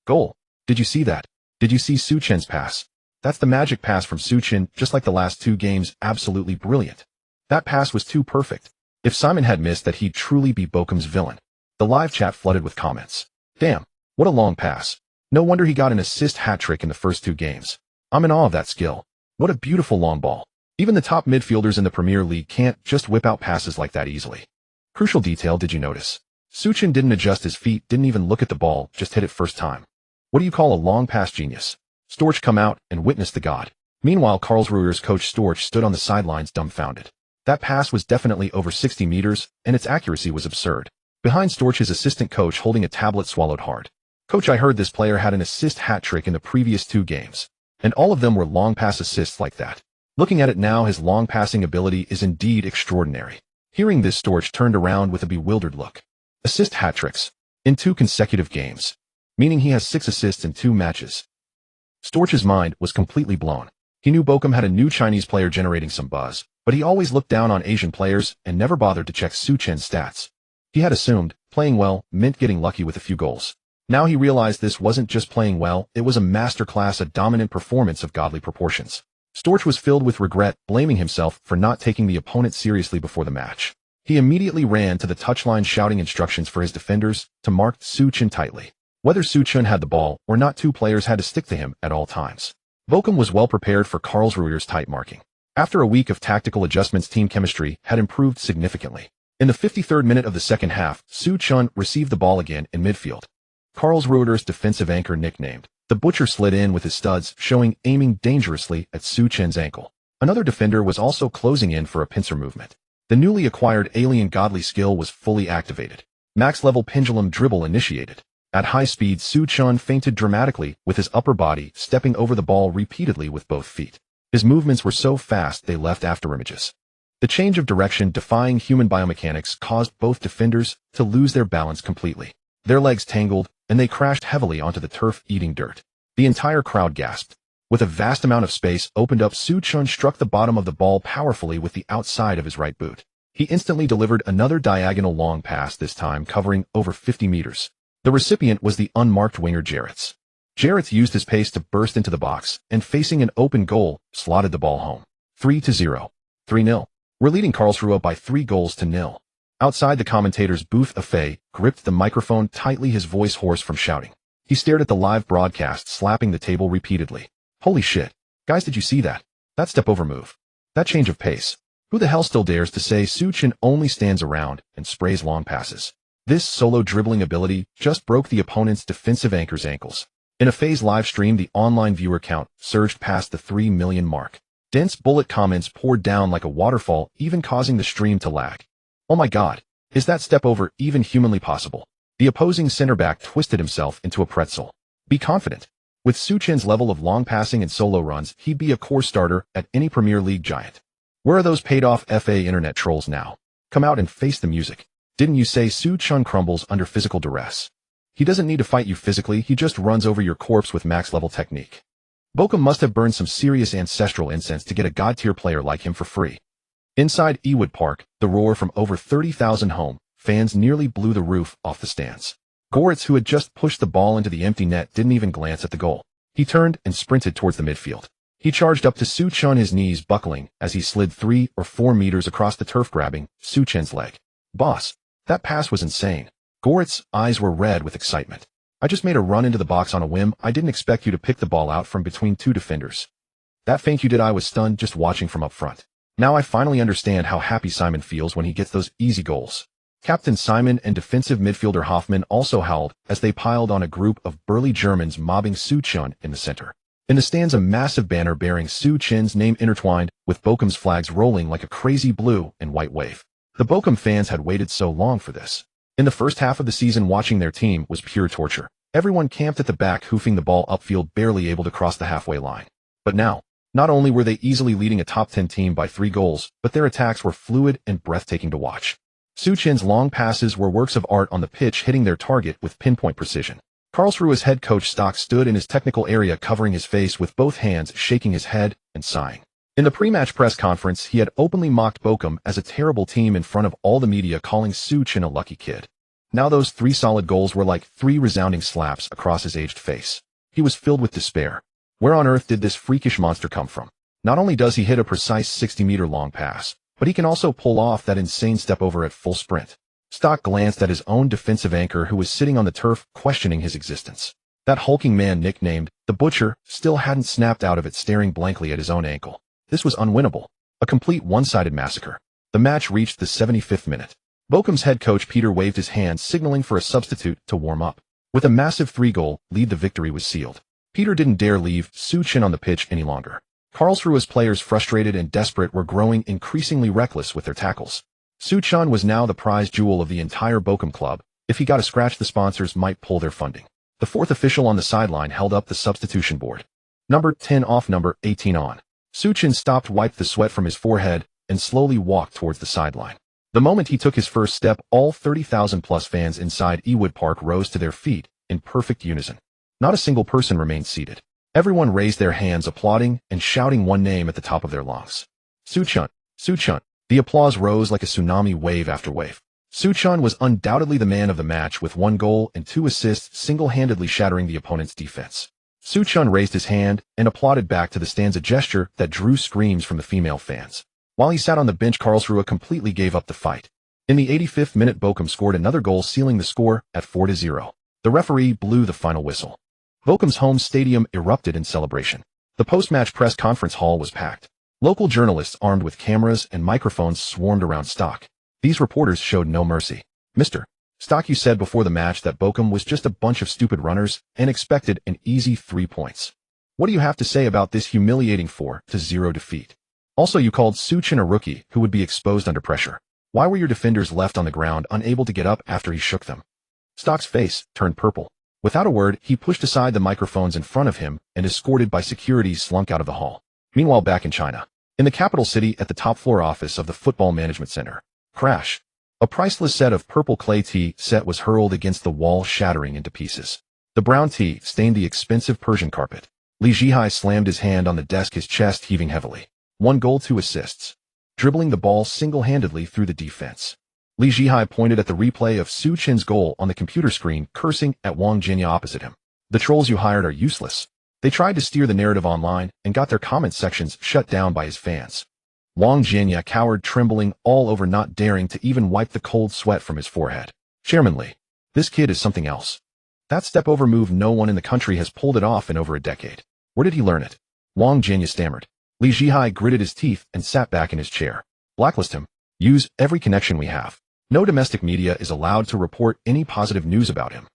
Goal! Did you see that? Did you see Su Chen's pass? That's the magic pass from Su Chen, just like the last 2 games, absolutely brilliant. That pass was too perfect. If Simon had missed that, he'd truly be Bochum's villain. The live chat flooded with comments. Damn, what a long pass. No wonder he got an assist hat-trick in the first 2 games. I'm in awe of that skill. What a beautiful long ball. Even the top midfielders in the Premier League can't just whip out passes like that easily. Crucial detail, did you notice? Suchin didn't adjust his feet, didn't even look at the ball, just hit it first time. What do you call a long pass genius? Storch come out and witness the god. Meanwhile, Karlsruher's coach Storch stood on the sidelines dumbfounded. That pass was definitely over 60 meters, and its accuracy was absurd. Behind Storch, his assistant coach holding a tablet swallowed hard. Coach, I heard this player had an assist hat-trick in the previous 2 games. And all of them were long pass assists like that. Looking at it now, his long passing ability is indeed extraordinary. Hearing this, Storch turned around with a bewildered look. Assist hat-tricks. In 2 consecutive games. Meaning he has 6 assists in 2 matches. Storch's mind was completely blown. He knew Bochum had a new Chinese player generating some buzz, but he always looked down on Asian players and never bothered to check Suchin's stats. He had assumed playing well meant getting lucky with a few goals. Now he realized this wasn't just playing well, it was a masterclass, a dominant performance of godly proportions. Storch was filled with regret, blaming himself for not taking the opponent seriously before the match. He immediately ran to the touchline shouting instructions for his defenders to mark Suchin tightly. Whether Suchin had the ball or not, 2 players had to stick to him at all times. Bochum was well prepared for Karlsruher's tight marking. After a week of tactical adjustments, team chemistry had improved significantly. In the 53rd minute of the second half, Suchin received the ball again in midfield. Karlsruher's defensive anchor, nicknamed the Butcher, slid in with his studs, aiming dangerously at Suchin's ankle. Another defender was also closing in for a pincer movement. The newly acquired alien godly skill was fully activated. Max-level pendulum dribble initiated. At high speed, Suchin feinted dramatically with his upper body, stepping over the ball repeatedly with both feet. His movements were so fast they left afterimages. The change of direction, defying human biomechanics, caused both defenders to lose their balance completely. Their legs tangled, and they crashed heavily onto the turf, eating dirt. The entire crowd gasped. With a vast amount of space opened up, Suchin struck the bottom of the ball powerfully with the outside of his right boot. He instantly delivered another diagonal long pass, this time covering over 50 meters. The recipient was the unmarked winger Jarretts. Jarretts used his pace to burst into the box, and facing an open goal, slotted the ball home. 3-0. 3-0. We're leading Karlsruhe by 3-0. Outside the commentator's booth, Afei gripped the microphone tightly, his voice hoarse from shouting. He stared at the live broadcast, slapping the table repeatedly. Holy shit. Guys, did you see that? That step-over move. That change of pace. Who the hell still dares to say Suchin only stands around and sprays long passes? This solo dribbling ability just broke the opponent's defensive anchor's ankles. In Afei's live stream, the online viewer count surged past the 3 million mark. Dense bullet comments poured down like a waterfall, even causing the stream to lag. Oh my god, is that step-over even humanly possible? The opposing center-back twisted himself into a pretzel. Be confident. With Suchin's level of long passing and solo runs, he'd be a core starter at any Premier League giant. Where are those paid-off FA internet trolls now? Come out and face the music. Didn't you say Suchin crumbles under physical duress? He doesn't need to fight you physically, he just runs over your corpse with max-level technique. Bochum must have burned some serious ancestral incense to get a god-tier player like him for free. Inside Ewood Park, the roar from over 30,000 home fans nearly blew the roof off the stands. Goretz, who had just pushed the ball into the empty net, didn't even glance at the goal. He turned and sprinted towards the midfield. He charged up to Suchin, his knees buckling as he slid 3 or 4 meters across the turf, grabbing Suchin's leg. Boss, that pass was insane. Goretz's eyes were red with excitement. I just made a run into the box on a whim. I didn't expect you to pick the ball out from between 2 defenders. That feint you did, I was stunned just watching from up front. Now I finally understand how happy Simon feels when he gets those easy goals. Captain Simon and defensive midfielder Hoffmann also howled as they piled on a group of burly Germans, mobbing Suchin in the center. In the stands, a massive banner bearing Suchin's name intertwined with Bochum's flags rolling like a crazy blue and white wave. The Bochum fans had waited so long for this. In the first half of the season, watching their team was pure torture. Everyone camped at the back, hoofing the ball upfield, barely able to cross the halfway line. But now, not only were they easily leading a top 10 team by 3 goals, but their attacks were fluid and breathtaking to watch. Suchin's long passes were works of art on the pitch, hitting their target with pinpoint precision. Karlsruhe's head coach Stock stood in his technical area, covering his face with both hands, shaking his head and sighing. In the pre-match press conference, he had openly mocked Bochum as a terrible team in front of all the media, calling Suchin a lucky kid. Now those 3 solid goals were like 3 resounding slaps across his aged face. He was filled with despair. Where on earth did this freakish monster come from? Not only does he hit a precise 60-meter long pass, but he can also pull off that insane step over at full sprint. Stock glanced at his own defensive anchor who was sitting on the turf questioning his existence. That hulking man nicknamed the Butcher still hadn't snapped out of it, staring blankly at his own ankle. This was unwinnable. A complete one-sided massacre. The match reached the 75th minute. Bochum's head coach Peter waved his hand, signaling for a substitute to warm up. With a massive 3-goal lead, the victory was sealed. Peter didn't dare leave Suchin on the pitch any longer. Karlsruhe's players, frustrated and desperate, were growing increasingly reckless with their tackles. Suchin was now the prize jewel of the entire Bochum club. If he got a scratch, the sponsors might pull their funding. The fourth official on the sideline held up the substitution board. Number 10 off, number 18 on. Suchin stopped, wiped the sweat from his forehead, and slowly walked towards the sideline. The moment he took his first step, all 30,000-plus fans inside Ewood Park rose to their feet in perfect unison. Not a single person remained seated. Everyone raised their hands, applauding and shouting one name at the top of their lungs. Suchin, Suchin. The applause rose like a tsunami, wave after wave. Suchin was undoubtedly the man of the match, with 1 goal and 2 assists, single-handedly shattering the opponent's defense. Suchin raised his hand and applauded back to the stands, a gesture that drew screams from the female fans. While he sat on the bench, Karlsruhe completely gave up the fight. In the 85th minute, Bochum scored another goal, sealing the score at 4-0. The referee blew the final whistle. Bochum's home stadium erupted in celebration. The post-match press conference hall was packed. Local journalists armed with cameras and microphones swarmed around Stock. These reporters showed no mercy. "Mr. Stock, you said before the match that Bochum was just a bunch of stupid runners and expected an easy 3 points. What do you have to say about this humiliating 4-0 defeat? Also, you called Suchin a rookie who would be exposed under pressure. Why were your defenders left on the ground, unable to get up after he shook them?" Stock's face turned purple. Without a word, he pushed aside the microphones in front of him and, escorted by security, slunk out of the hall. Meanwhile, back in China, in the capital city, at the top floor office of the Football Management Center, crash. A priceless set of purple clay tea set was hurled against the wall, shattering into pieces. The brown tea stained the expensive Persian carpet. Li Jihai slammed his hand on the desk, his chest heaving heavily. 1 goal, 2 assists. Dribbling the ball single-handedly through the defense. Li Jihai pointed at the replay of Suchin's goal on the computer screen, cursing at Wang Jinya opposite him. "The trolls you hired are useless." They tried to steer the narrative online and got their comment sections shut down by his fans. Wang Jinya cowered, trembling all over, not daring to even wipe the cold sweat from his forehead. "Chairman Li, this kid is something else. That step-over move, no one in the country has pulled it off in over a decade. Where did he learn it?" Wang Jinya stammered. Li Jihai gritted his teeth and sat back in his chair. "Blacklist him. Use every connection we have. No domestic media is allowed to report any positive news about him.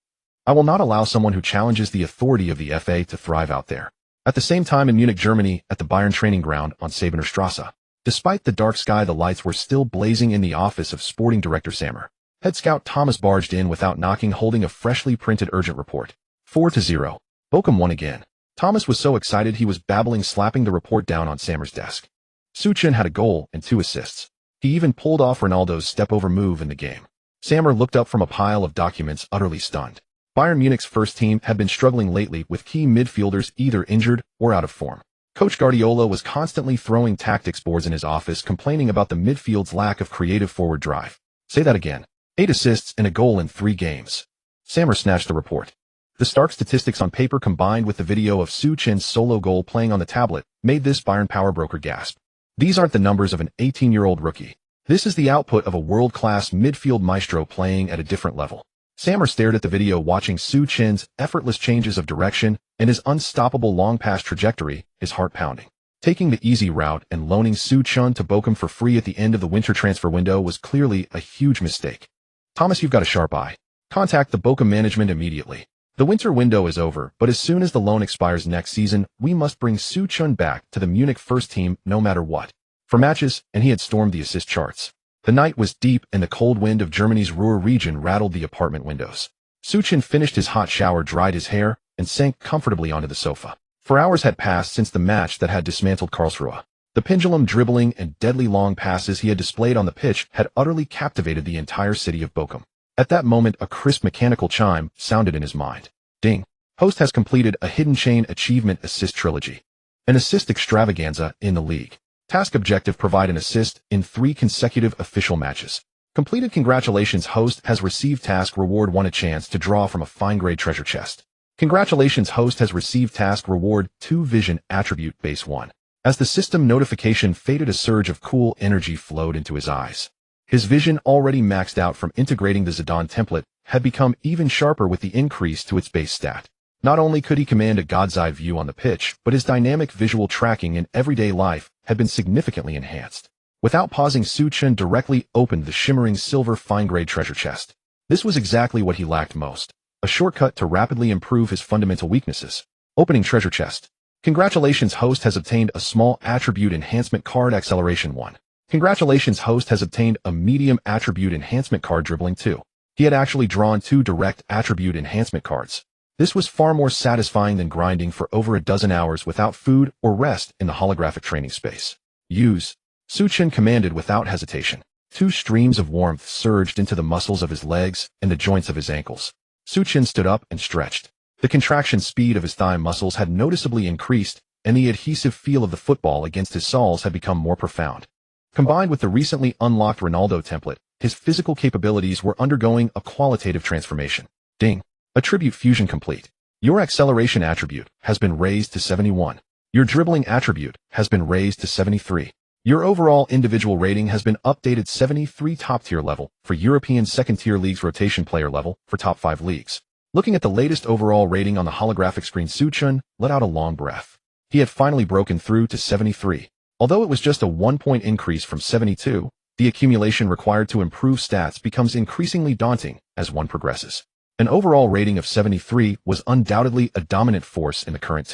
I will not allow someone who challenges the authority of the FA to thrive out there." At the same time, in Munich, Germany, at the Bayern training ground on Sabener Strasse, despite the dark sky, the lights were still blazing in the office of sporting director Sammer. Head scout Thomas barged in without knocking, holding a freshly printed urgent report. 4-0. Bochum won again. Thomas was so excited he was babbling, slapping the report down on Sammer's desk. Suchin had a goal and 2 assists. He even pulled off Ronaldo's step-over move in the game. Sammer looked up from a pile of documents, utterly stunned. Bayern Munich's first team had been struggling lately, with key midfielders either injured or out of form. Coach Guardiola was constantly throwing tactics boards in his office, complaining about the midfield's lack of creative forward drive. "Say that again." 8 assists and a goal in 3 games. Sammer snatched the report. The stark statistics on paper, combined with the video of Suchin's solo goal playing on the tablet, made this Bayern power broker gasp. These aren't the numbers of an 18-year-old rookie. This is the output of a world-class midfield maestro playing at a different level. Sammer stared at the video, watching Suchin's effortless changes of direction and his unstoppable long-pass trajectory, his heart pounding. Taking the easy route and loaning Suchin to Bochum for free at the end of the winter transfer window was clearly a huge mistake. "Thomas, you've got a sharp eye. Contact the Bochum management immediately. The winter window is over, but as soon as the loan expires next season, we must bring Suchin back to the Munich first team no matter what." For matches, and he had stormed the assist charts. The night was deep, and the cold wind of Germany's Ruhr region rattled the apartment windows. Suchin finished his hot shower, dried his hair, and sank comfortably onto the sofa. For hours had passed since the match that had dismantled Karlsruhe. The pendulum dribbling and deadly long passes he had displayed on the pitch had utterly captivated the entire city of Bochum. At that moment, a crisp mechanical chime sounded in his mind. Ding. Host has completed a hidden chain achievement assist trilogy. An assist extravaganza in the league. Task objective: provide an assist in 3 consecutive official matches. Completed. Congratulations, host has received task reward 1, a chance to draw from a fine-grade treasure chest. Congratulations, host has received task reward 2, vision attribute base 1. As the system notification faded, a surge of cool energy flowed into his eyes. His vision, already maxed out from integrating the Zidane template, had become even sharper with the increase to its base stat. Not only could he command a god's-eye view on the pitch, but his dynamic visual tracking in everyday life had been significantly enhanced. Without pausing, Su Chen directly opened the shimmering silver fine-grade treasure chest. This was exactly what he lacked most, a shortcut to rapidly improve his fundamental weaknesses. Opening treasure chest. Congratulations, host has obtained a small attribute enhancement card. Acceleration 1. Congratulations, host has obtained a medium attribute enhancement card. Dribbling 2. He had actually drawn 2 direct attribute enhancement cards. This was far more satisfying than grinding for over a dozen hours without food or rest in the holographic training space. Use. Su Chen commanded without hesitation. 2 streams of warmth surged into the muscles of his legs and the joints of his ankles. Su Chen stood up and stretched. The contraction speed of his thigh muscles had noticeably increased, and the adhesive feel of the football against his soles had become more profound. Combined with the recently unlocked Ronaldo template, his physical capabilities were undergoing a qualitative transformation. Ding. Attribute fusion complete. Your acceleration attribute has been raised to 71. Your dribbling attribute has been raised to 73. Your overall individual rating has been updated 73 top-tier level for European second-tier leagues, rotation player level for top 5 leagues. Looking at the latest overall rating on the holographic screen, Su Chen let out a long breath. He had finally broken through to 73. Although it was just a 1-point increase from 72, the accumulation required to improve stats becomes increasingly daunting as one progresses. An overall rating of 73 was undoubtedly a dominant force in the current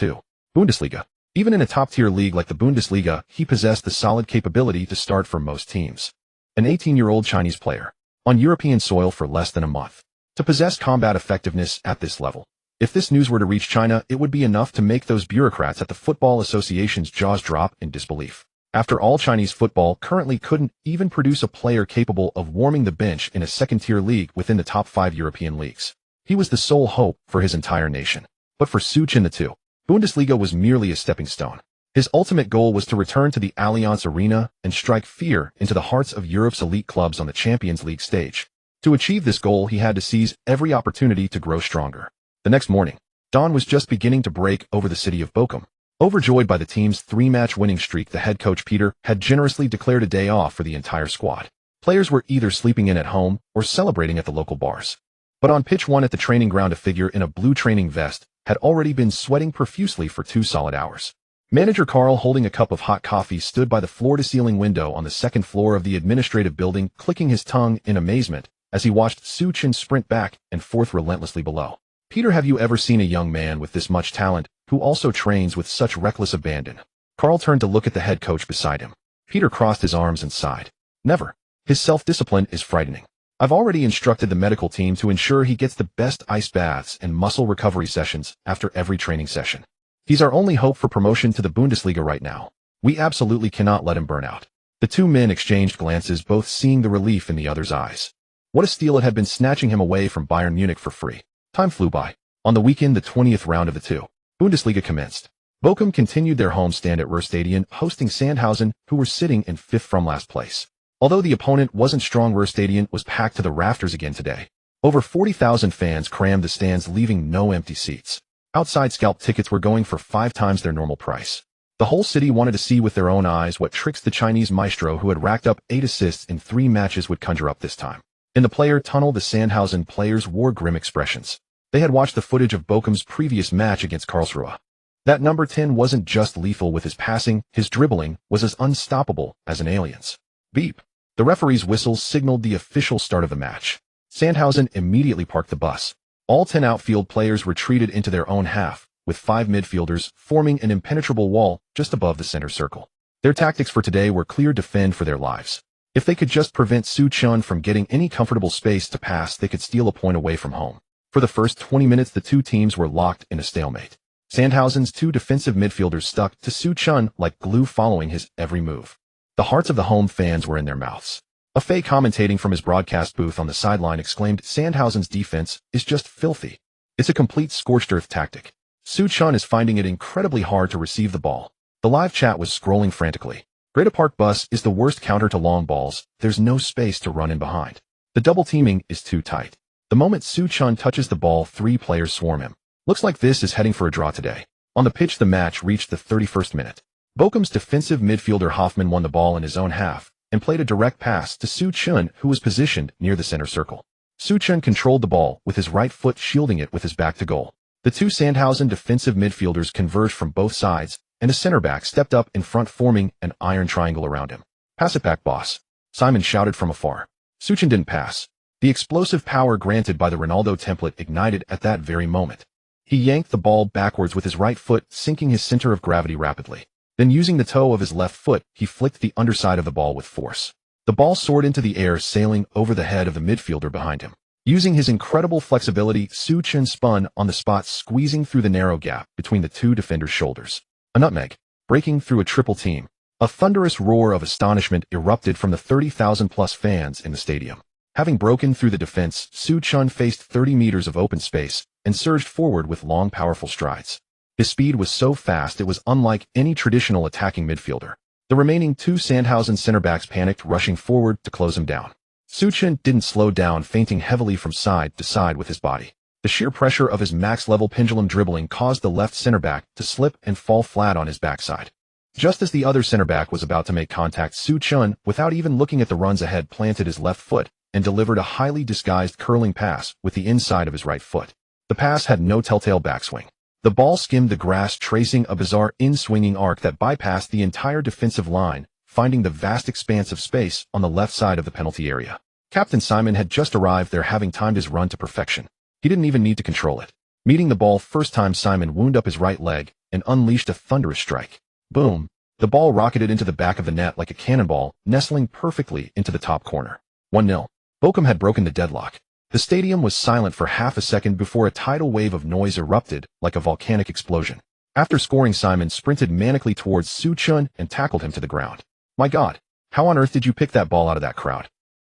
Bundesliga. Even in a top-tier league like the Bundesliga, he possessed the solid capability to start for most teams. An 18-year-old Chinese player, on European soil for less than a month, to possess combat effectiveness at this level. If this news were to reach China, it would be enough to make those bureaucrats at the Football Association's jaws drop in disbelief. After all, Chinese football currently couldn't even produce a player capable of warming the bench in a second-tier league within the top 5 European leagues. He was the sole hope for his entire nation. But for Su Chen, the Bundesliga was merely a stepping stone. His ultimate goal was to return to the Allianz Arena and strike fear into the hearts of Europe's elite clubs on the Champions League stage. To achieve this goal, he had to seize every opportunity to grow stronger. The next morning, dawn was just beginning to break over the city of Bochum. Overjoyed by the team's 3-match winning streak, the head coach Peter had generously declared a day off for the entire squad. Players were either sleeping in at home or celebrating at the local bars. But on pitch 1 at the training ground, a figure in a blue training vest had already been sweating profusely for 2 solid hours. Manager Carl, holding a cup of hot coffee, stood by the floor-to-ceiling window on the 2nd floor of the administrative building, clicking his tongue in amazement as he watched Su Chen sprint back and forth relentlessly below. Peter, have you ever seen a young man with this much talent, who also trains with such reckless abandon? Carl turned to look at the head coach beside him. Peter crossed his arms and sighed. Never. His self-discipline is frightening. I've already instructed the medical team to ensure he gets the best ice baths and muscle recovery sessions after every training session. He's our only hope for promotion to the Bundesliga right now. We absolutely cannot let him burn out. The 2 men exchanged glances, both seeing the relief in the other's eyes. What a steal it had been, snatching him away from Bayern Munich for free. Time flew by. On the weekend, the 20th round of the Bundesliga commenced. Bochum continued their homestand at Ruhrstadion, hosting Sandhausen, who were sitting in 5th from last place. Although the opponent wasn't strong, Ruhrstadion was packed to the rafters again today. Over 40,000 fans crammed the stands, leaving no empty seats. Outside, scalp tickets were going for 5 times their normal price. The whole city wanted to see with their own eyes what tricks the Chinese maestro, who had racked up 8 assists in 3 matches, would conjure up this time. In the player tunnel, the Sandhausen players wore grim expressions. They had watched the footage of Bochum's previous match against Karlsruhe. That number 10 wasn't just lethal with his passing, his dribbling was as unstoppable as an alien's. Beep. The referee's whistle signaled the official start of the match. Sandhausen immediately parked the bus. All 10 outfield players retreated into their own half, with 5 midfielders forming an impenetrable wall just above the center circle. Their tactics for today were clear: defend for their lives. If they could just prevent Su Chen from getting any comfortable space to pass, they could steal a point away from home. For the first 20 minutes, the 2 teams were locked in a stalemate. Sandhausen's 2 defensive midfielders stuck to Su Chen like glue, following his every move. The hearts of the home fans were in their mouths. A Fei, commentating from his broadcast booth on the sideline, exclaimed, "Sandhausen's defense is just filthy. It's a complete scorched earth tactic. Su Chen is finding it incredibly hard to receive the ball." The live chat was scrolling frantically. Greta Park bus is the worst counter to long balls. There's no space to run in behind. The double teaming is too tight. The moment Su Chen touches the ball, 3 players swarm him. Looks like this is heading for a draw today. On the pitch, the match reached the 31st minute. Bochum's defensive midfielder Hoffmann won the ball in his own half and played a direct pass to Su Chun, who was positioned near the center circle. Su Chun controlled the ball with his right foot, shielding it with his back to goal. The two Sandhausen defensive midfielders converged from both sides, and a center back stepped up in front, forming an iron triangle around him. "Pass it back, boss," Simon shouted from afar. Su Chun didn't pass. The explosive power granted by the Ronaldo template ignited at that very moment. He yanked the ball backwards with his right foot, sinking his center of gravity rapidly. Then, using the toe of his left foot, he flicked the underside of the ball with force. The ball soared into the air, sailing over the head of the midfielder behind him. Using his incredible flexibility, Su Chun spun on the spot, squeezing through the narrow gap between the two defenders' shoulders. A nutmeg, breaking through a triple team. A thunderous roar of astonishment erupted from the 30,000-plus fans in the stadium. Having broken through the defense, Su Chun faced 30 meters of open space and surged forward with long, powerful strides. His speed was so fast it was unlike any traditional attacking midfielder. The remaining two Sandhausen center-backs panicked, rushing forward to close him down. Su Chun didn't slow down, feinting heavily from side to side with his body. The sheer pressure of his max-level pendulum dribbling caused the left center-back to slip and fall flat on his backside. Just as the other center-back was about to make contact, Su Chun, without even looking at the runs ahead, planted his left foot and delivered a highly disguised curling pass with the inside of his right foot. The pass had no telltale backswing. The ball skimmed the grass, tracing a bizarre in-swinging arc that bypassed the entire defensive line, finding the vast expanse of space on the left side of the penalty area. Captain Simon had just arrived there, having timed his run to perfection. He didn't even need to control it. Meeting the ball first time, Simon wound up his right leg and unleashed a thunderous strike. Boom! The ball rocketed into the back of the net like a cannonball, nestling perfectly into the top corner. 1-0. Bochum had broken the deadlock. The stadium was silent for half a second before a tidal wave of noise erupted like a volcanic explosion. After scoring, Simon sprinted manically towards Su Chun and tackled him to the ground. "My God, how on earth did you pick that ball out of that crowd?"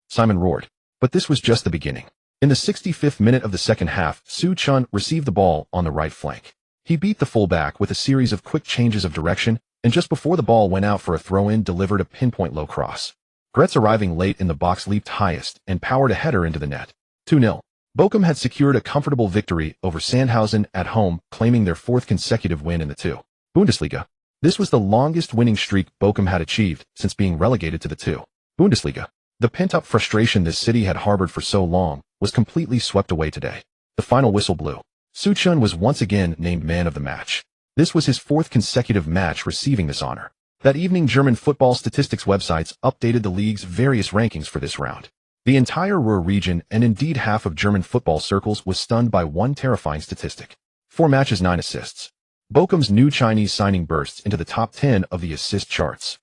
Simon roared. But this was just the beginning. In the 65th minute of the second half, Su Chun received the ball on the right flank. He beat the fullback with a series of quick changes of direction, and just before the ball went out for a throw-in, delivered a pinpoint low cross. Gretz, arriving late in the box, leaped highest and powered a header into the net. 2-0. Bochum had secured a comfortable victory over Sandhausen at home, claiming their fourth consecutive win in the Bundesliga. This was the longest winning streak Bochum had achieved since being relegated to the Bundesliga. The pent-up frustration this city had harbored for so long was completely swept away today. The final whistle blew. Su Chun was once again named man of the match. This was his fourth consecutive match receiving this honor. That evening, German football statistics websites updated the league's various rankings for this round. The entire Ruhr region, and indeed half of German football circles, was stunned by one terrifying statistic. 4 matches, 9 assists. Bochum's new Chinese signing bursts into the top 10 of the assist charts.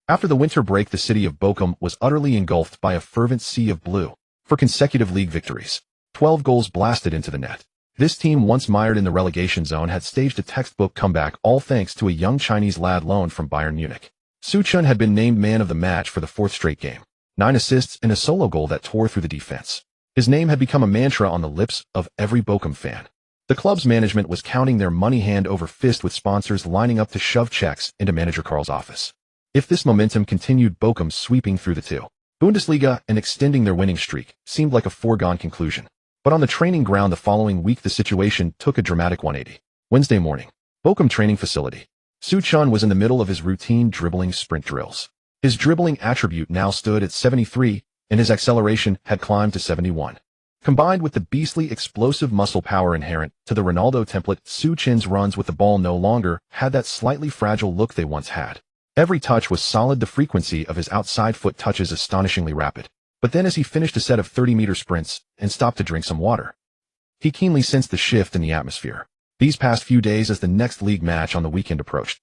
After the winter break, the city of Bochum was utterly engulfed by a fervent sea of blue. For consecutive league victories, 12 goals blasted into the net. This team, once mired in the relegation zone, had staged a textbook comeback, all thanks to a young Chinese lad loaned from Bayern Munich. Su Chun had been named man of the match for the 4th straight game. 9 assists and a solo goal that tore through the defense. His name had become a mantra on the lips of every Bochum fan. The club's management was counting their money hand over fist, with sponsors lining up to shove checks into manager Karl's office. If this momentum continued, Bochum sweeping through the Bundesliga and extending their winning streak seemed like a foregone conclusion. But on the training ground the following week, the situation took a dramatic 180. Wednesday morning, Bochum training facility. Su Chun was in the middle of his routine dribbling sprint drills. His dribbling attribute now stood at 73, and his acceleration had climbed to 71. Combined with the beastly explosive muscle power inherent to the Ronaldo template, Su Chun's runs with the ball no longer had that slightly fragile look they once had. Every touch was solid, the frequency of his outside foot touches astonishingly rapid. But then, as he finished a set of 30-meter sprints and stopped to drink some water, he keenly sensed the shift in the atmosphere. These past few days, as the next league match on the weekend approached,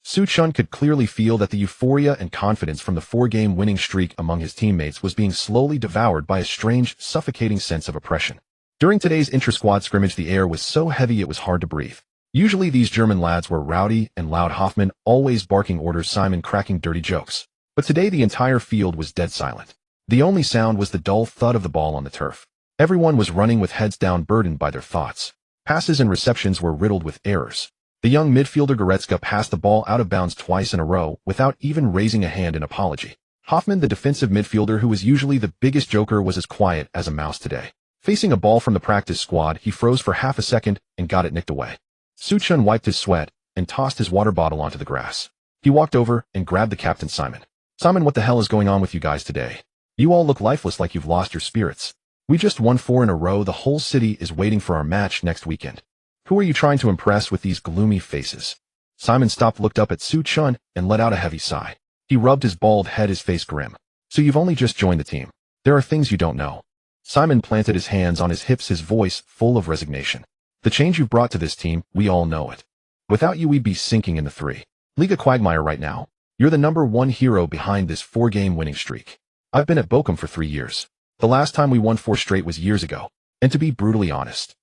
Su Chun could clearly feel that the euphoria and confidence from the 4-game winning streak among his teammates was being slowly devoured by a strange, suffocating sense of oppression. During today's intra-squad scrimmage, the air was so heavy it was hard to breathe. Usually these German lads were rowdy and loud, Hoffmann always barking orders, Simon cracking dirty jokes. But today the entire field was dead silent. The only sound was the dull thud of the ball on the turf. Everyone was running with heads down, burdened by their thoughts. Passes and receptions were riddled with errors. The young midfielder Goretzka passed the ball out of bounds twice in a row without even raising a hand in apology. Hoffmann, the defensive midfielder who was usually the biggest joker, was as quiet as a mouse today. Facing a ball from the practice squad, he froze for half a second and got it nicked away. Su Chun wiped his sweat and tossed his water bottle onto the grass. He walked over and grabbed the captain Simon. Simon, what the hell is going on with you guys today? You all look lifeless, like you've lost your spirits. We just won 4 in a row. The whole city is waiting for our match next weekend. Who are you trying to impress with these gloomy faces? Simon stopped, looked up at Su Chun, and let out a heavy sigh. He rubbed his bald head, his face grim. So you've only just joined the team. There are things you don't know. Simon planted his hands on his hips, his voice full of resignation. The change you've brought to this team, we all know it. Without you, we'd be sinking in the 3 Liga quagmire right now. You're the #1 hero behind this 4-game winning streak. I've been at Bochum for 3 years. The last time we won 4 straight was years ago. And to be brutally honest,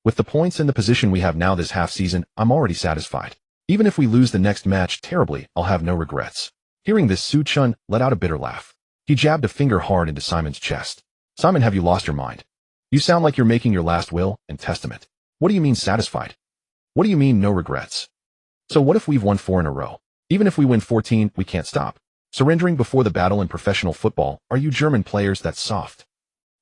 with the points and the position we have now this half season, I'm already satisfied. Even if we lose the next match terribly, I'll have no regrets. Hearing this, Su Chun let out a bitter laugh. He jabbed a finger hard into Simon's chest. Simon, have you lost your mind? You sound like you're making your last will and testament. What do you mean satisfied? What do you mean no regrets? So what if we've won 4 in a row? Even if we win 14, we can't stop. Surrendering before the battle in professional football, are you German players that soft?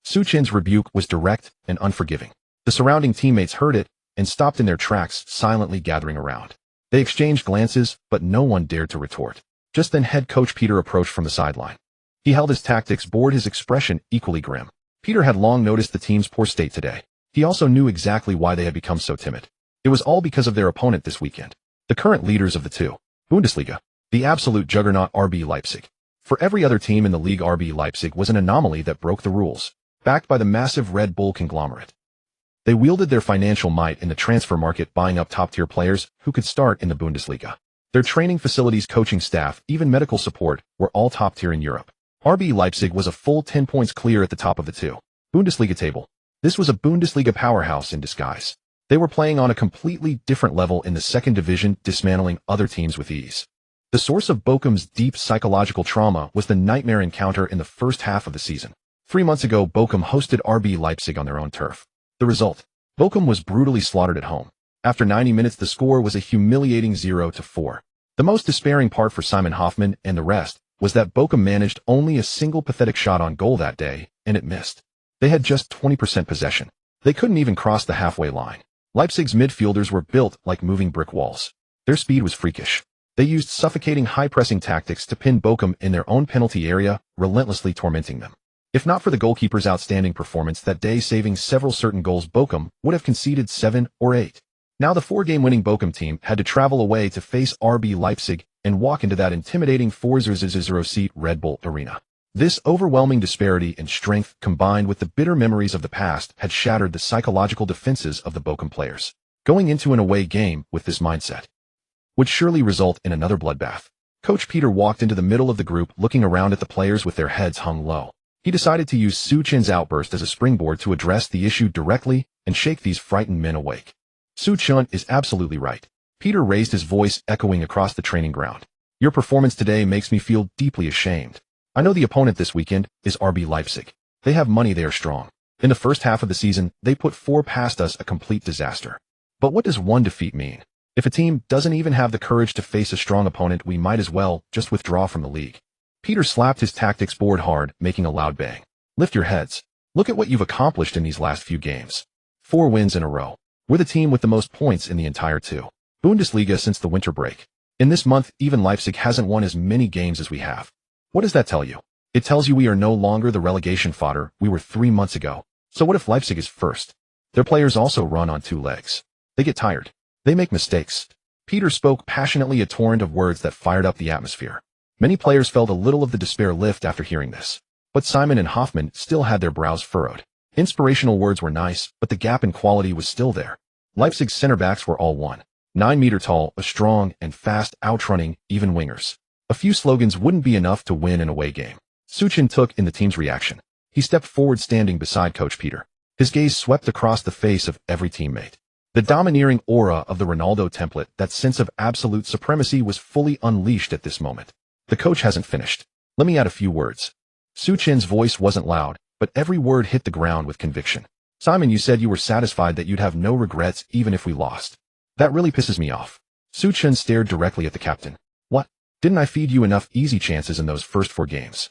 Su Chun's rebuke was direct and unforgiving. The surrounding teammates heard it and stopped in their tracks, silently gathering around. They exchanged glances, but no one dared to retort. Just then head coach Peter approached from the sideline. He held his tactics board, his expression equally grim. Peter had long noticed the team's poor state today. He also knew exactly why they had become so timid. It was all because of their opponent this weekend. The current leaders of the 2 Bundesliga, the absolute juggernaut RB Leipzig. For every other team in the league, RB Leipzig was an anomaly that broke the rules, backed by the massive Red Bull conglomerate. They wielded their financial might in the transfer market, buying up top-tier players who could start in the Bundesliga. Their training facilities, coaching staff, even medical support were all top-tier in Europe. RB Leipzig was a full 10 points clear at the top of the 2 Bundesliga table. This was a Bundesliga powerhouse in disguise. They were playing on a completely different level in the 2nd division, dismantling other teams with ease. The source of Bochum's deep psychological trauma was the nightmare encounter in the first half of the season. 3 months ago, Bochum hosted RB Leipzig on their own turf. The result? Bochum was brutally slaughtered at home. After 90 minutes, the score was a humiliating 0-4. The most despairing part for Simon Hoffmann and the rest was that Bochum managed only a single pathetic shot on goal that day, and it missed. They had just 20% possession. They couldn't even cross the halfway line. Leipzig's midfielders were built like moving brick walls. Their speed was freakish. They used suffocating high-pressing tactics to pin Bochum in their own penalty area, relentlessly tormenting them. If not for the goalkeeper's outstanding performance that day, saving several certain goals, Bochum would have conceded 7 or 8. Now the 4-game winning Bochum team had to travel away to face RB Leipzig and walk into that intimidating 4,000-seat Red Bull arena. This overwhelming disparity in strength, combined with the bitter memories of the past, had shattered the psychological defenses of the Bochum players. Going into an away game with this mindset would surely result in another bloodbath. Coach Peter walked into the middle of the group, looking around at the players with their heads hung low. He decided to use Su Chun's outburst as a springboard to address the issue directly and shake these frightened men awake. Su Chun is absolutely right. Peter raised his voice, echoing across the training ground. Your performance today makes me feel deeply ashamed. I know the opponent this weekend is RB Leipzig. They have money, they are strong. In the first half of the season, they put 4 past us, a complete disaster. But what does 1 defeat mean? If a team doesn't even have the courage to face a strong opponent, we might as well just withdraw from the league. Peter slapped his tactics board hard, making a loud bang. Lift your heads. Look at what you've accomplished in these last few games. 4 wins in a row. We're the team with the most points in the entire 2 Bundesliga since the winter break. In this month, even Leipzig hasn't won as many games as we have. What does that tell you? It tells you we are no longer the relegation fodder we were 3 months ago. So what if Leipzig is first? Their players also run on 2 legs. They get tired. They make mistakes. Peter spoke passionately, a torrent of words that fired up the atmosphere. Many players felt a little of the despair lift after hearing this. But Simon and Hoffmann still had their brows furrowed. Inspirational words were nice, but the gap in quality was still there. Leipzig's center backs were all 1.9 meter tall, a strong and fast, outrunning even wingers. A few slogans wouldn't be enough to win an away game. Su Chun took in the team's reaction. He stepped forward, standing beside Coach Peter. His gaze swept across the face of every teammate. The domineering aura of the Ronaldo template, that sense of absolute supremacy, was fully unleashed at this moment. The coach hasn't finished. Let me add a few words. Su Chun's voice wasn't loud, but every word hit the ground with conviction. Simon, you said you were satisfied that you'd have no regrets even if we lost. That really pisses me off. Su Chun stared directly at the captain. What? Didn't I feed you enough easy chances in those first 4 games?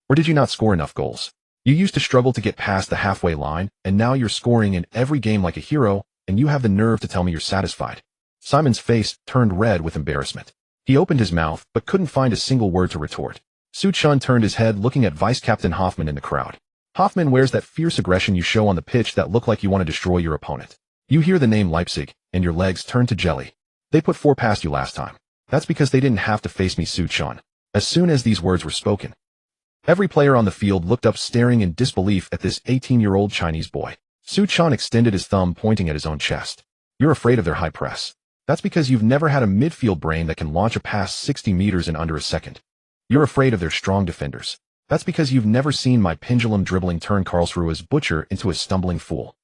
Or did you not score enough goals? You used to struggle to get past the halfway line, and now you're scoring in every game like a hero, and you have the nerve to tell me you're satisfied. Simon's face turned red with embarrassment. He opened his mouth, but couldn't find a single word to retort. Su-Chun turned his head, looking at Vice-Captain Hoffman in the crowd. Hoffman wears that fierce aggression you show on the pitch that look like you want to destroy your opponent. You hear the name Leipzig, and your legs turn to jelly. They put 4 past you last time. That's because they didn't have to face me, Su-Chun. As soon as these words were spoken, every player on the field looked up, staring in disbelief at this 18-year-old Chinese boy. Su-Chun extended his thumb, pointing at his own chest. You're afraid of their high press. That's because you've never had a midfield brain that can launch a pass 60 meters in under a second. You're afraid of their strong defenders. That's because you've never seen my pendulum dribbling turn Karlsruhe's butcher into a stumbling fool.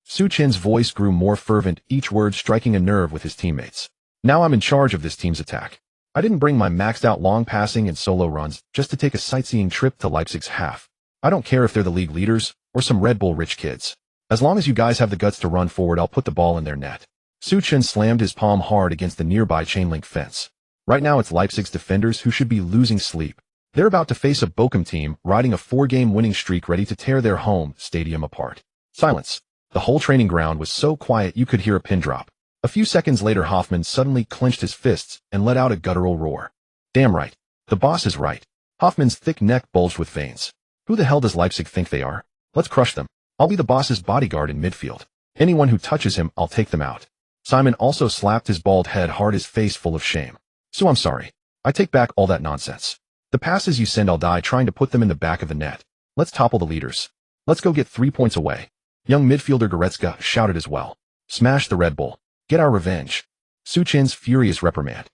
Su-Chun's voice grew more fervent, each word striking a nerve with his teammates. Now I'm in charge of this team's attack. I didn't bring my maxed-out long passing and solo runs just to take a sightseeing trip to Leipzig's half. I don't care if they're the league leaders or some Red Bull rich kids. As long as you guys have the guts to run forward, I'll put the ball in their net. Su-Chun slammed his palm hard against the nearby chain-link fence. Right now it's Leipzig's defenders who should be losing sleep. They're about to face a Bochum team riding a 4-game winning streak, ready to tear their home stadium apart. Silence. The whole training ground was so quiet you could hear a pin drop. A few seconds later, Hoffman suddenly clenched his fists and let out a guttural roar. Damn right. The boss is right. Hoffman's thick neck bulged with veins. Who the hell does Leipzig think they are? Let's crush them. I'll be the boss's bodyguard in midfield. Anyone who touches him, I'll take them out. Simon also slapped his bald head hard, his face full of shame. So I'm sorry. I take back all that nonsense. The passes you send, I'll die trying to put them in the back of the net. Let's topple the leaders. Let's go get 3 points away. Young midfielder Goretzka shouted as well. Smash the Red Bull. Get our revenge. Su-Chun's furious reprimand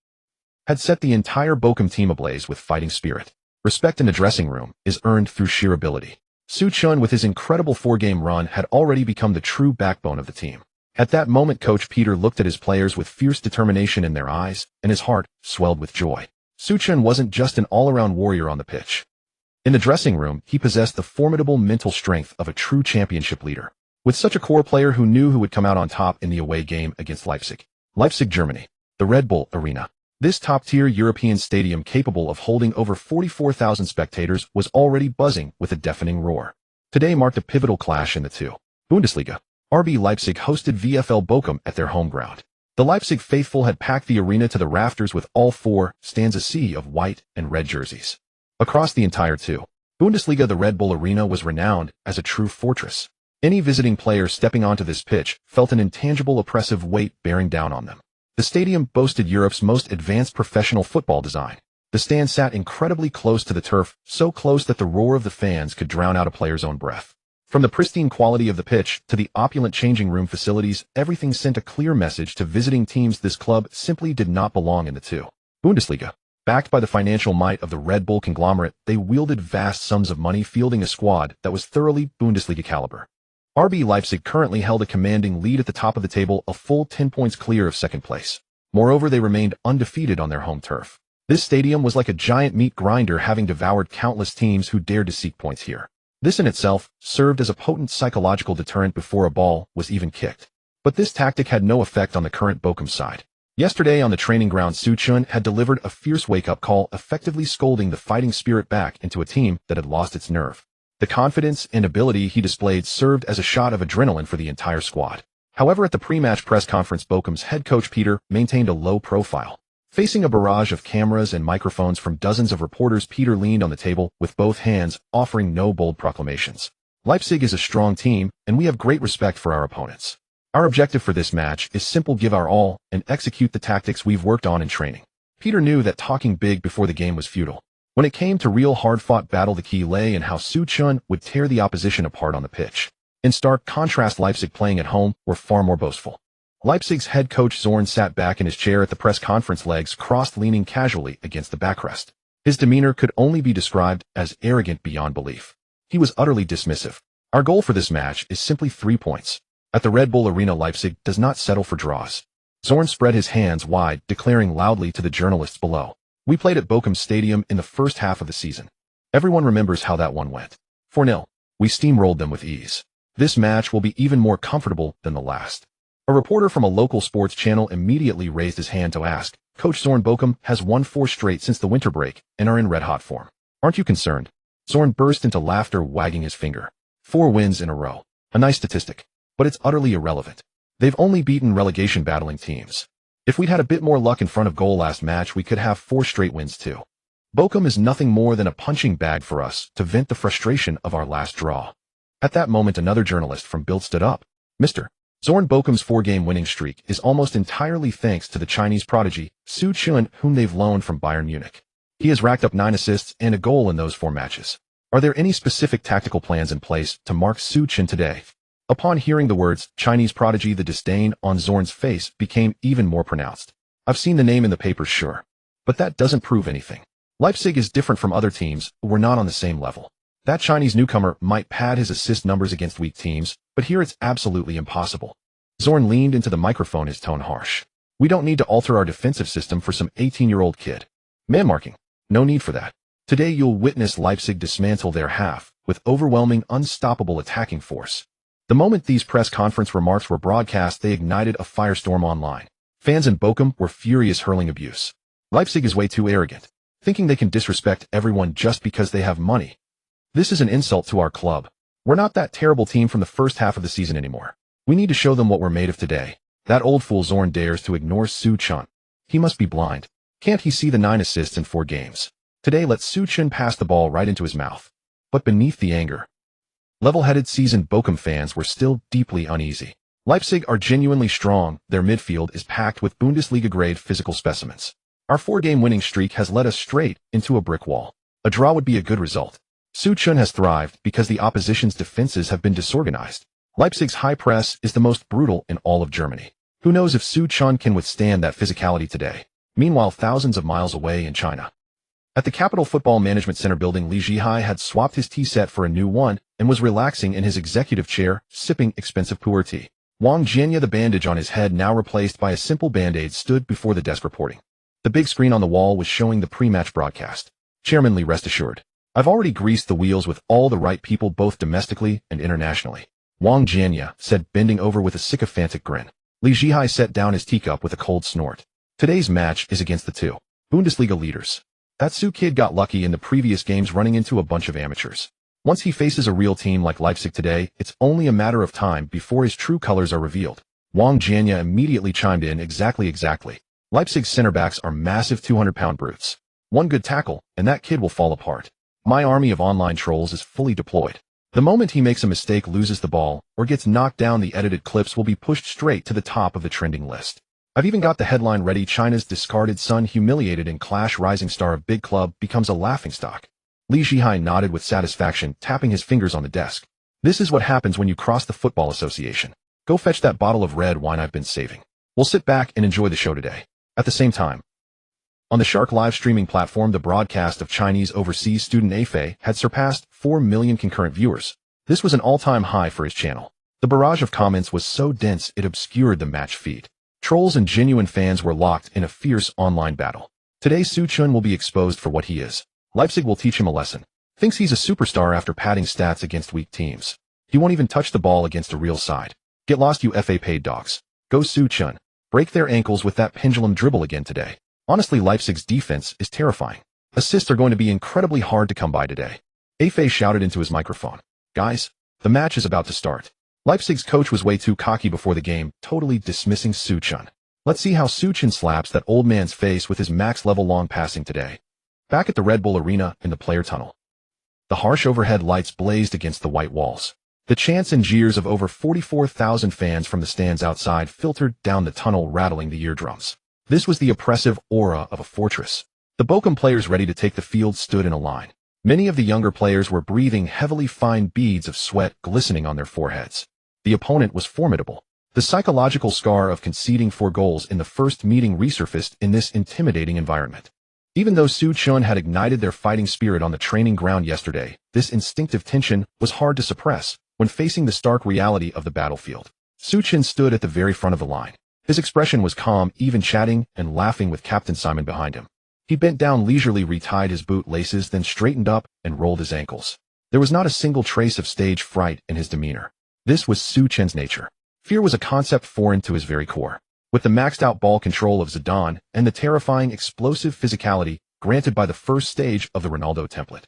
had set the entire Bochum team ablaze with fighting spirit. Respect in the dressing room is earned through sheer ability. Su-Chun, with his incredible 4-game run, had already become the true backbone of the team. At that moment, Coach Peter looked at his players with fierce determination in their eyes, and his heart swelled with joy. Su-Chun wasn't just an all-around warrior on the pitch. In the dressing room, he possessed the formidable mental strength of a true championship leader. With such a core player who knew who would come out on top in the away game against Leipzig. Leipzig, Germany. The Red Bull Arena. This top-tier European stadium, capable of holding over 44,000 spectators, was already buzzing with a deafening roar. Today marked a pivotal clash in the two. Bundesliga. RB Leipzig hosted VfL Bochum at their home ground. The Leipzig faithful had packed the arena to the rafters with all 4 stands, a sea of white and red jerseys. Across the entire Bundesliga, the Red Bull Arena was renowned as a true fortress. Any visiting player stepping onto this pitch felt an intangible oppressive weight bearing down on them. The stadium boasted Europe's most advanced professional football design. The stand sat incredibly close to the turf, so close that the roar of the fans could drown out a player's own breath. From the pristine quality of the pitch to the opulent changing room facilities, everything sent a clear message to visiting teams: this club simply did not belong in the Bundesliga. Backed by the financial might of the Red Bull conglomerate, they wielded vast sums of money, fielding a squad that was thoroughly Bundesliga caliber. RB Leipzig currently held a commanding lead at the top of the table, a full 10 points clear of second place. Moreover, they remained undefeated on their home turf. This stadium was like a giant meat grinder, having devoured countless teams who dared to seek points here. This in itself served as a potent psychological deterrent before a ball was even kicked. But this tactic had no effect on the current Bochum side. Yesterday on the training ground, Su-Chun had delivered a fierce wake-up call, effectively scolding the fighting spirit back into a team that had lost its nerve. The confidence and ability he displayed served as a shot of adrenaline for the entire squad. However, at the pre-match press conference, Bochum's head coach Peter maintained a low profile. Facing a barrage of cameras and microphones from dozens of reporters, Peter leaned on the table with both hands, offering no bold proclamations. Leipzig is a strong team, and we have great respect for our opponents. Our objective for this match is simple: give our all and execute the tactics we've worked on in training. Peter knew that talking big before the game was futile. When it came to real hard-fought battle, the key lay in how Su-Chun would tear the opposition apart on the pitch. In stark contrast, Leipzig, playing at home, were far more boastful. Leipzig's head coach Zorn sat back in his chair at the press conference, legs crossed, leaning casually against the backrest. His demeanor could only be described as arrogant beyond belief. He was utterly dismissive. Our goal for this match is simply 3 points. At the Red Bull Arena, Leipzig does not settle for draws. Zorn spread his hands wide, declaring loudly to the journalists below. We played at Bochum Stadium in the first half of the season. Everyone remembers how that one went. 4-0. We steamrolled them with ease. This match will be even more comfortable than the last. A reporter from a local sports channel immediately raised his hand to ask, Coach Zorn, Bochum has won 4 straight since the winter break and are in red-hot form. Aren't you concerned? Zorn burst into laughter, wagging his finger. 4 wins in a row. A nice statistic, but it's utterly irrelevant. They've only beaten relegation battling teams. If we'd had a bit more luck in front of goal last match, we could have 4 straight wins too. Bochum is nothing more than a punching bag for us to vent the frustration of our last draw. At that moment, another journalist from Bild stood up. Mr. Zorn, Bochum's 4-game winning streak is almost entirely thanks to the Chinese prodigy, Su Chun, whom they've loaned from Bayern Munich. He has racked up 9 assists and a goal in those 4 matches. Are there any specific tactical plans in place to mark Su Chun today? Upon hearing the words Chinese prodigy, the disdain on Zorn's face became even more pronounced. I've seen the name in the papers, sure, but that doesn't prove anything. Leipzig is different from other teams who were not on the same level. That Chinese newcomer might pad his assist numbers against weak teams, but here it's absolutely impossible. Zorn leaned into the microphone, his tone harsh. We don't need to alter our defensive system for some 18-year-old kid. Man marking. No need for that. Today you'll witness Leipzig dismantle their half with overwhelming, unstoppable attacking force. The moment these press conference remarks were broadcast, they ignited a firestorm online. Fans in Bochum were furious, hurling abuse. Leipzig is way too arrogant, thinking they can disrespect everyone just because they have money. This is an insult to our club. We're not that terrible team from the first half of the season anymore. We need to show them what we're made of today. That old fool Zorn dares to ignore Su Chun. He must be blind. Can't he see the 9 assists in 4 games? Today let Su Chun pass the ball right into his mouth. But beneath the anger, level-headed seasoned Bochum fans were still deeply uneasy. Leipzig are genuinely strong. Their midfield is packed with Bundesliga-grade physical specimens. Our 4-game winning streak has led us straight into a brick wall. A draw would be a good result. Su Chun has thrived because the opposition's defenses have been disorganized. Leipzig's high press is the most brutal in all of Germany. Who knows if Su Chun can withstand that physicality today? Meanwhile, thousands of miles away in China, at the Capital Football Management Center building, Li Jihai had swapped his tea set for a new one and was relaxing in his executive chair, sipping expensive pu'er tea. Wang Jianya, the bandage on his head now replaced by a simple band-aid, stood before the desk reporting. The big screen on the wall was showing the pre-match broadcast. Chairman Li, rest assured, I've already greased the wheels with all the right people, both domestically and internationally, Wang Jianya said, bending over with a sycophantic grin. Li Jihai set down his teacup with a cold snort. Today's match is against the 2 Bundesliga leaders. That Su kid got lucky in the previous games running into a bunch of amateurs. Once he faces a real team like Leipzig today, it's only a matter of time before his true colors are revealed. Wang Jianya immediately chimed in, exactly. Leipzig's center backs are massive 200-pound brutes. One good tackle, and that kid will fall apart. My army of online trolls is fully deployed. The moment he makes a mistake, loses the ball, or gets knocked down, the edited clips will be pushed straight to the top of the trending list. I've even got the headline ready: China's discarded son humiliated in clash, rising star of big club becomes a laughingstock. Li Jihai nodded with satisfaction, tapping his fingers on the desk. This is what happens when you cross the Football Association. Go fetch that bottle of red wine I've been saving. We'll sit back and enjoy the show today. At the same time, on the Shark live streaming platform, the broadcast of Chinese overseas student Afei had surpassed 4 million concurrent viewers. This was an all-time high for his channel. The barrage of comments was so dense it obscured the match feed. Trolls and genuine fans were locked in a fierce online battle. Today Su Chun will be exposed for what he is. Leipzig will teach him a lesson. Thinks he's a superstar after padding stats against weak teams. He won't even touch the ball against a real side. Get lost, you FA paid dogs. Go Su Chun. Break their ankles with that pendulum dribble again today. Honestly, Leipzig's defense is terrifying. Assists are going to be incredibly hard to come by today. Afei shouted into his microphone. Guys, the match is about to start. Leipzig's coach was way too cocky before the game, totally dismissing Su Chun. Let's see how Su Chun slaps that old man's face with his max-level long passing today. Back at the Red Bull Arena in the player tunnel, the harsh overhead lights blazed against the white walls. The chants and jeers of over 44,000 fans from the stands outside filtered down the tunnel, rattling the eardrums. This was the oppressive aura of a fortress. The Bochum players ready to take the field stood in a line. Many of the younger players were breathing heavily, fine beads of sweat glistening on their foreheads. The opponent was formidable. The psychological scar of conceding 4 goals in the first meeting resurfaced in this intimidating environment. Even though Su Chun had ignited their fighting spirit on the training ground yesterday, this instinctive tension was hard to suppress when facing the stark reality of the battlefield. Su Chun stood at the very front of the line. His expression was calm, even chatting and laughing with Captain Simon behind him. He bent down leisurely, retied his boot laces, then straightened up and rolled his ankles. There was not a single trace of stage fright in his demeanor. This was Su Chun's nature. Fear was a concept foreign to his very core. With the maxed-out ball control of Zidane and the terrifying explosive physicality granted by the first stage of the Ronaldo template,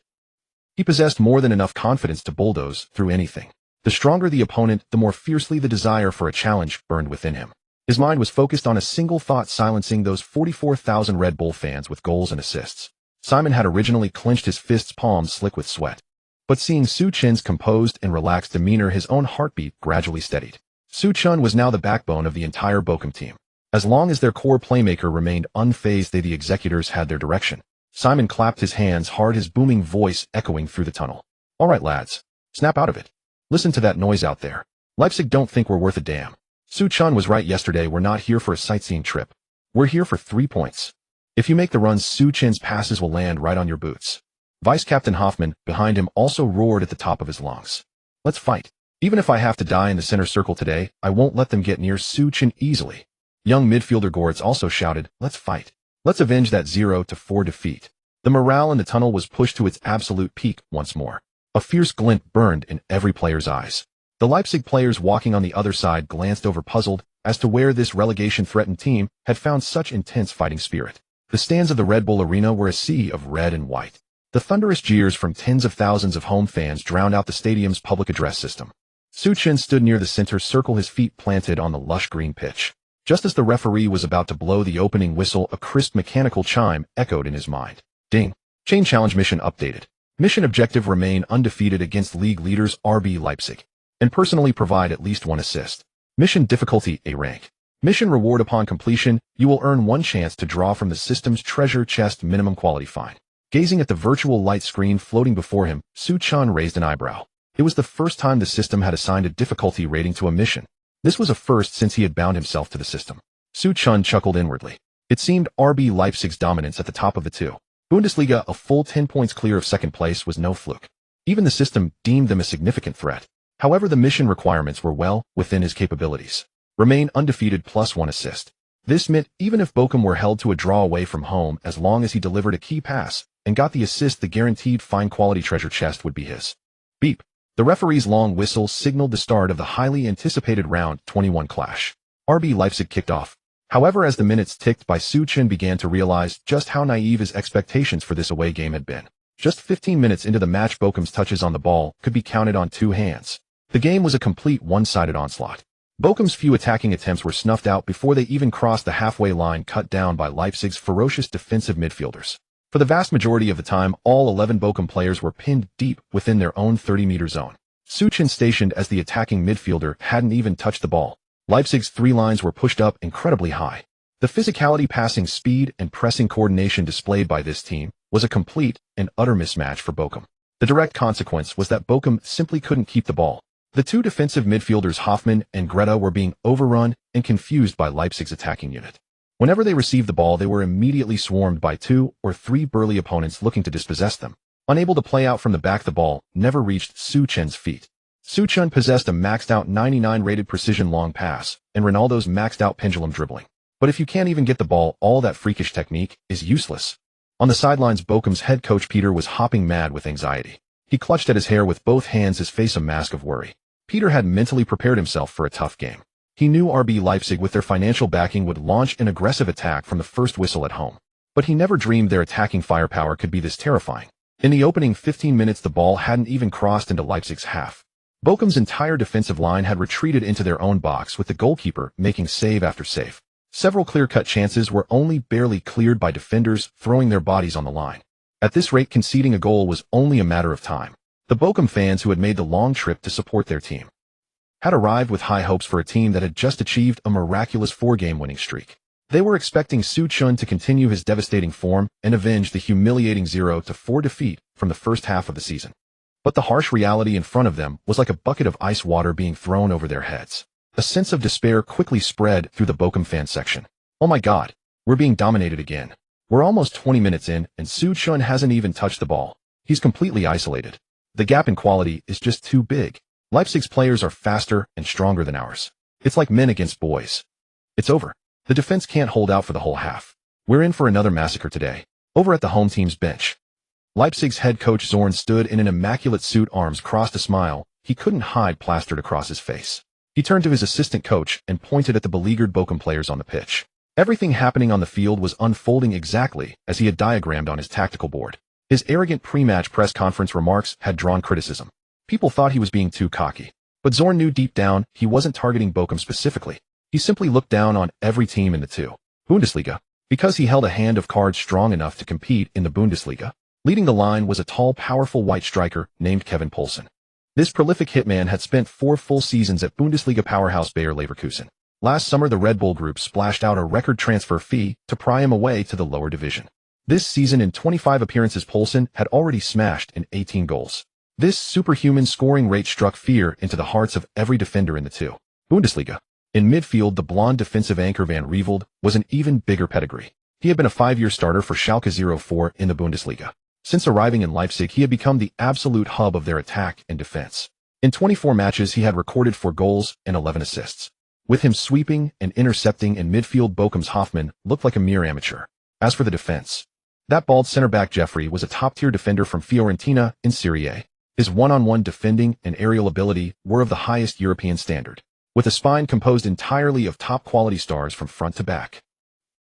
he possessed more than enough confidence to bulldoze through anything. The stronger the opponent, the more fiercely the desire for a challenge burned within him. His mind was focused on a single thought: silencing those 44,000 Red Bull fans with goals and assists. Simon had originally clenched his fists, palms slick with sweat. But seeing Su Chen's composed and relaxed demeanor, his own heartbeat gradually steadied. Su Chen was now the backbone of the entire Bochum team. As long as their core playmaker remained unfazed, they, the executors, had their direction. Simon clapped his hands hard, his booming voice echoing through the tunnel. All right, lads. Snap out of it. Listen to that noise out there. Leipzig don't think we're worth a damn. Su Chen was right yesterday. We're not here for a sightseeing trip. We're here for 3 points. If you make the runs, Su Chen's passes will land right on your boots. Vice-Captain Hoffman, behind him, also roared at the top of his lungs. Let's fight. Even if I have to die in the center circle today, I won't let them get near Su Chen easily. Young midfielder Goretz also shouted, let's fight. Let's avenge that 0-4 defeat. The morale in the tunnel was pushed to its absolute peak once more. A fierce glint burned in every player's eyes. The Leipzig players walking on the other side glanced over, puzzled as to where this relegation-threatened team had found such intense fighting spirit. The stands of the Red Bull Arena were a sea of red and white. The thunderous jeers from tens of thousands of home fans drowned out the stadium's public address system. Su Chen stood near the center circle, his feet planted on the lush green pitch. Just as the referee was about to blow the opening whistle, a crisp mechanical chime echoed in his mind. Ding. Chain challenge mission updated. Mission objective: remain undefeated against league leaders RB Leipzig, and personally provide at least 1 assist. Mission difficulty: A rank. Mission reward: upon completion, you will earn 1 chance to draw from the system's treasure chest. Minimum quality fine. Gazing at the virtual light screen floating before him, Su Chen raised an eyebrow. It was the first time the system had assigned a difficulty rating to a mission. This was a first since he had bound himself to the system. Su Chen chuckled inwardly. It seemed RB Leipzig's dominance at the top of the Bundesliga, a full 10 points clear of second place, was no fluke. Even the system deemed them a significant threat. However, the mission requirements were well within his capabilities. Remain undefeated plus 1 assist. This meant even if Bochum were held to a draw away from home, as long as he delivered a key pass and got the assist, the guaranteed fine quality treasure chest would be his. Beep. The referee's long whistle signaled the start of the highly anticipated round 21 clash. RB Leipzig kicked off. However, as the minutes ticked by, Su Chen began to realize just how naive his expectations for this away game had been. Just 15 minutes into the match, Bochum's touches on the ball could be counted on 2 hands. The game was a complete one-sided onslaught. Bochum's few attacking attempts were snuffed out before they even crossed the halfway line, cut down by Leipzig's ferocious defensive midfielders. For the vast majority of the time, all 11 Bochum players were pinned deep within their own 30-meter zone. Su Chen, stationed as the attacking midfielder, hadn't even touched the ball. Leipzig's 3 lines were pushed up incredibly high. The physicality, passing speed, and pressing coordination displayed by this team was a complete and utter mismatch for Bochum. The direct consequence was that Bochum simply couldn't keep the ball. The 2 defensive midfielders, Hoffman and Greta, were being overrun and confused by Leipzig's attacking unit. Whenever they received the ball, they were immediately swarmed by 2 or 3 burly opponents looking to dispossess them. Unable to play out from the back, the ball never reached Su Chen's feet. Su Chen possessed a maxed-out 99 rated precision long pass and Ronaldo's maxed-out pendulum dribbling. But if you can't even get the ball, all that freakish technique is useless. On the sidelines, Bochum's head coach Peter was hopping mad with anxiety. He clutched at his hair with both hands, his face a mask of worry. Peter had mentally prepared himself for a tough game. He knew RB Leipzig, with their financial backing, would launch an aggressive attack from the first whistle at home. But he never dreamed their attacking firepower could be this terrifying. In the opening 15 minutes, the ball hadn't even crossed into Leipzig's half. Bochum's entire defensive line had retreated into their own box, with the goalkeeper making save after save. Several clear-cut chances were only barely cleared by defenders throwing their bodies on the line. At this rate, conceding a goal was only a matter of time. The Bochum fans, who had made the long trip to support their team, had arrived with high hopes for a team that had just achieved a miraculous 4-game winning streak. They were expecting Su Chen to continue his devastating form and avenge the humiliating 0-4 defeat from the first half of the season. But the harsh reality in front of them was like a bucket of ice water being thrown over their heads. A sense of despair quickly spread through the Bochum fan section. Oh my God, we're being dominated again. We're almost 20 minutes in, and Su Chen hasn't even touched the ball. He's completely isolated. The gap in quality is just too big. Leipzig's players are faster and stronger than ours. It's like men against boys. It's over. The defense can't hold out for the whole half. We're in for another massacre today. Over at the home team's bench, Leipzig's head coach Zorn stood in an immaculate suit, arms crossed, a smile he couldn't hide plastered across his face. He turned to his assistant coach and pointed at the beleaguered Bochum players on the pitch. Everything happening on the field was unfolding exactly as he had diagrammed on his tactical board. His arrogant pre-match press conference remarks had drawn criticism. People thought he was being too cocky. But Zorn knew deep down he wasn't targeting Bochum specifically. He simply looked down on every team in the Bundesliga, because he held a hand of cards strong enough to compete in the Bundesliga. Leading the line was a tall, powerful white striker named Kevin Poulsen. This prolific hitman had spent 4 full seasons at Bundesliga powerhouse Bayer Leverkusen. Last summer, the Red Bull Group splashed out a record transfer fee to pry him away to the lower division. This season, in 25 appearances, Poulsen had already smashed in 18 goals. This superhuman scoring rate struck fear into the hearts of every defender in the Bundesliga. In midfield, the blonde defensive anchor Van Rievelde was an even bigger pedigree. He had been a 5-year starter for Schalke 04 in the Bundesliga. Since arriving in Leipzig, he had become the absolute hub of their attack and defense. In 24 matches, he had recorded 4 goals and 11 assists. With him sweeping and intercepting in midfield, Bochum's Hoffmann looked like a mere amateur. As for the defense, that bald center-back Jeffrey was a top-tier defender from Fiorentina in Serie A. His one-on-one defending and aerial ability were of the highest European standard, with a spine composed entirely of top-quality stars from front to back.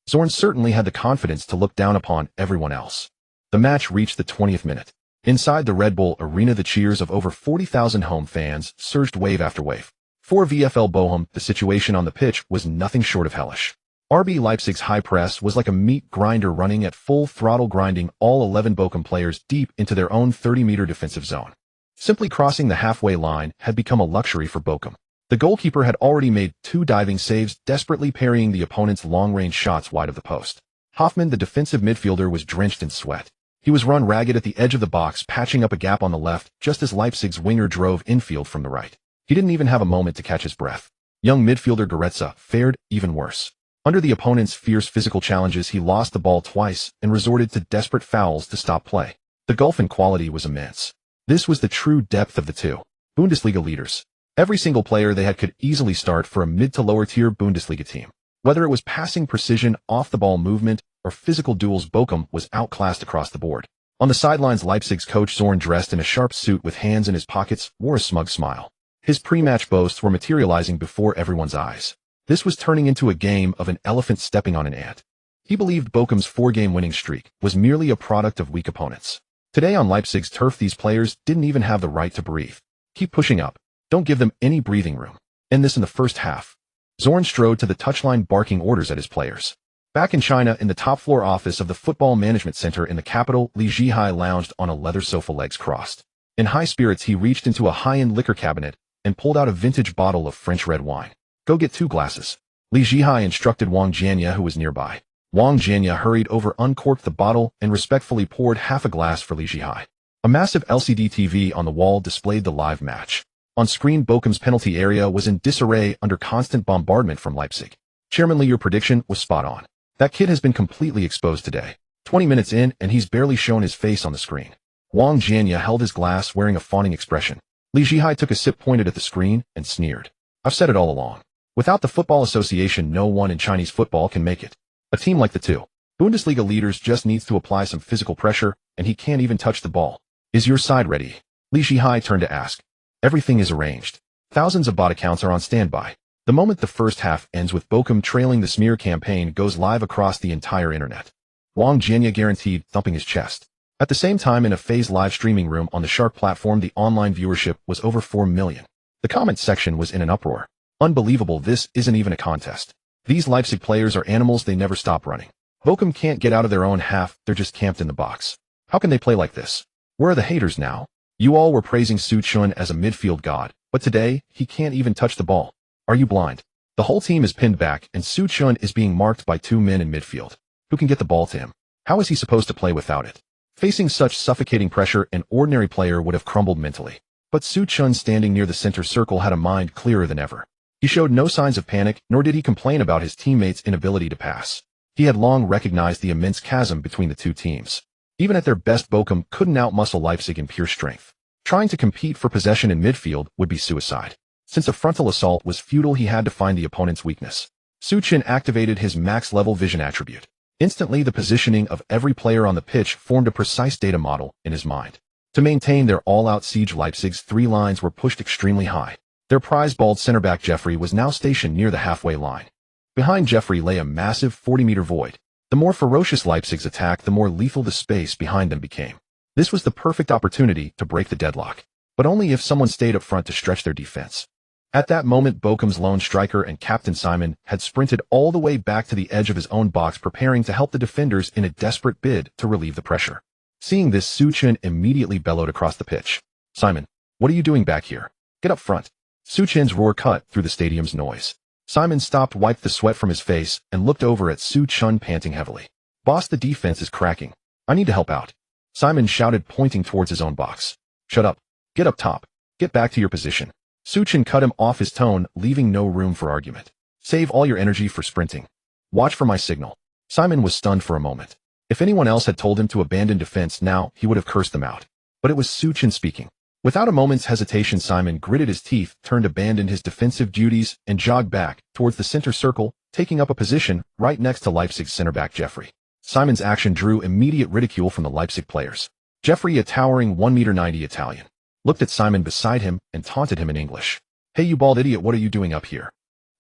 Zorn certainly had the confidence to look down upon everyone else. The match reached the 20th minute. Inside the Red Bull Arena, the cheers of over 40,000 home fans surged wave after wave. For VfL Bochum, the situation on the pitch was nothing short of hellish. RB Leipzig's high press was like a meat grinder running at full throttle, grinding all 11 Bochum players deep into their own 30-meter defensive zone. Simply crossing the halfway line had become a luxury for Bochum. The goalkeeper had already made 2 diving saves, desperately parrying the opponent's long-range shots wide of the post. Hoffmann, the defensive midfielder, was drenched in sweat. He was run ragged at the edge of the box, patching up a gap on the left, just as Leipzig's winger drove infield from the right. He didn't even have a moment to catch his breath. Young midfielder Goretzka fared even worse. Under the opponent's fierce physical challenges, he lost the ball twice and resorted to desperate fouls to stop play. The gulf in quality was immense. This was the true depth of the Bundesliga leaders. Every single player they had could easily start for a mid to lower tier Bundesliga team. Whether it was passing precision, off-the-ball movement, or physical duels, Bochum was outclassed across the board. On the sidelines, Leipzig's coach Zorn, dressed in a sharp suit with hands in his pockets, wore a smug smile. His pre-match boasts were materializing before everyone's eyes. This was turning into a game of an elephant stepping on an ant. He believed Bochum's 4-game winning streak was merely a product of weak opponents. Today on Leipzig's turf, these players didn't even have the right to breathe. Keep pushing up. Don't give them any breathing room. End this in the first half. Zorn strode to the touchline, barking orders at his players. Back in China, in the top-floor office of the Football Management Center in the capital, Li Zhihai lounged on a leather sofa, legs crossed. In high spirits, he reached into a high-end liquor cabinet and pulled out a vintage bottle of French red wine. Go get 2 glasses. Li Zhihai instructed Wang Jianya, who was nearby. Wang Jianya hurried over, uncorked the bottle, and respectfully poured half a glass for Li Zhihai. A massive LCD TV on the wall displayed the live match. On screen, Bochum's penalty area was in disarray under constant bombardment from Leipzig. Chairman Li, your prediction was spot on. That kid has been completely exposed today. 20 minutes in, and he's barely shown his face on the screen. Wang Jianya held his glass, wearing a fawning expression. Li Zhihai took a sip, pointed at the screen, and sneered. I've said it all along. Without the Football Association, no one in Chinese football can make it. A team like the Bundesliga leaders just needs to apply some physical pressure, and he can't even touch the ball. Is your side ready? Li Zhihai turned to ask. Everything is arranged. Thousands of bot accounts are on standby. The moment the first half ends with Bochum trailing, the smear campaign goes live across the entire internet. Wang Jianya guaranteed, thumping his chest. At the same time, in a phased live streaming room on the Shark platform, the online viewership was over 4 million. The comment section was in an uproar. Unbelievable, this isn't even a contest. These Leipzig players are animals, they never stop running. Bochum can't get out of their own half, they're just camped in the box. How can they play like this? Where are the haters now? You all were praising Su Chun as a midfield god, but today, he can't even touch the ball. Are you blind? The whole team is pinned back, and Su Chun is being marked by 2 men in midfield. Who can get the ball to him? How is he supposed to play without it? Facing such suffocating pressure, an ordinary player would have crumbled mentally. But Su Chun, standing near the center circle, had a mind clearer than ever. He showed no signs of panic, nor did he complain about his teammates' inability to pass. He had long recognized the immense chasm between the 2 teams. Even at their best, Bochum couldn't outmuscle Leipzig in pure strength. Trying to compete for possession in midfield would be suicide. Since a frontal assault was futile, he had to find the opponent's weakness. Su Chun activated his max-level vision attribute. Instantly, the positioning of every player on the pitch formed a precise data model in his mind. To maintain their all-out siege, Leipzig's 3 lines were pushed extremely high. Their prize bald center-back Jeffrey was now stationed near the halfway line. Behind Jeffrey lay a massive 40-meter void. The more ferocious Leipzig's attack, the more lethal the space behind them became. This was the perfect opportunity to break the deadlock, but only if someone stayed up front to stretch their defense. At that moment, Bochum's lone striker and captain Simon had sprinted all the way back to the edge of his own box, preparing to help the defenders in a desperate bid to relieve the pressure. Seeing this, Suchun immediately bellowed across the pitch. "Simon, what are you doing back here? Get up front." Suchun's roar cut through the stadium's noise. Simon stopped, wiped the sweat from his face, and looked over at Suchun, panting heavily. "Boss, the defense is cracking. I need to help out." Simon shouted, pointing towards his own box. "Shut up. Get up top. Get back to your position." Suchun cut him off, his tone leaving no room for argument. "Save all your energy for sprinting. Watch for my signal." Simon was stunned for a moment. If anyone else had told him to abandon defense now, he would have cursed them out. But it was Suchun speaking. Without a moment's hesitation, Simon gritted his teeth, abandoned his defensive duties, and jogged back towards the center circle, taking up a position right next to Leipzig's center back Jeffrey. Simon's action drew immediate ridicule from the Leipzig players. Jeffrey, a towering 1.90 m Italian, looked at Simon beside him and taunted him in English. "Hey, you bald idiot, what are you doing up here?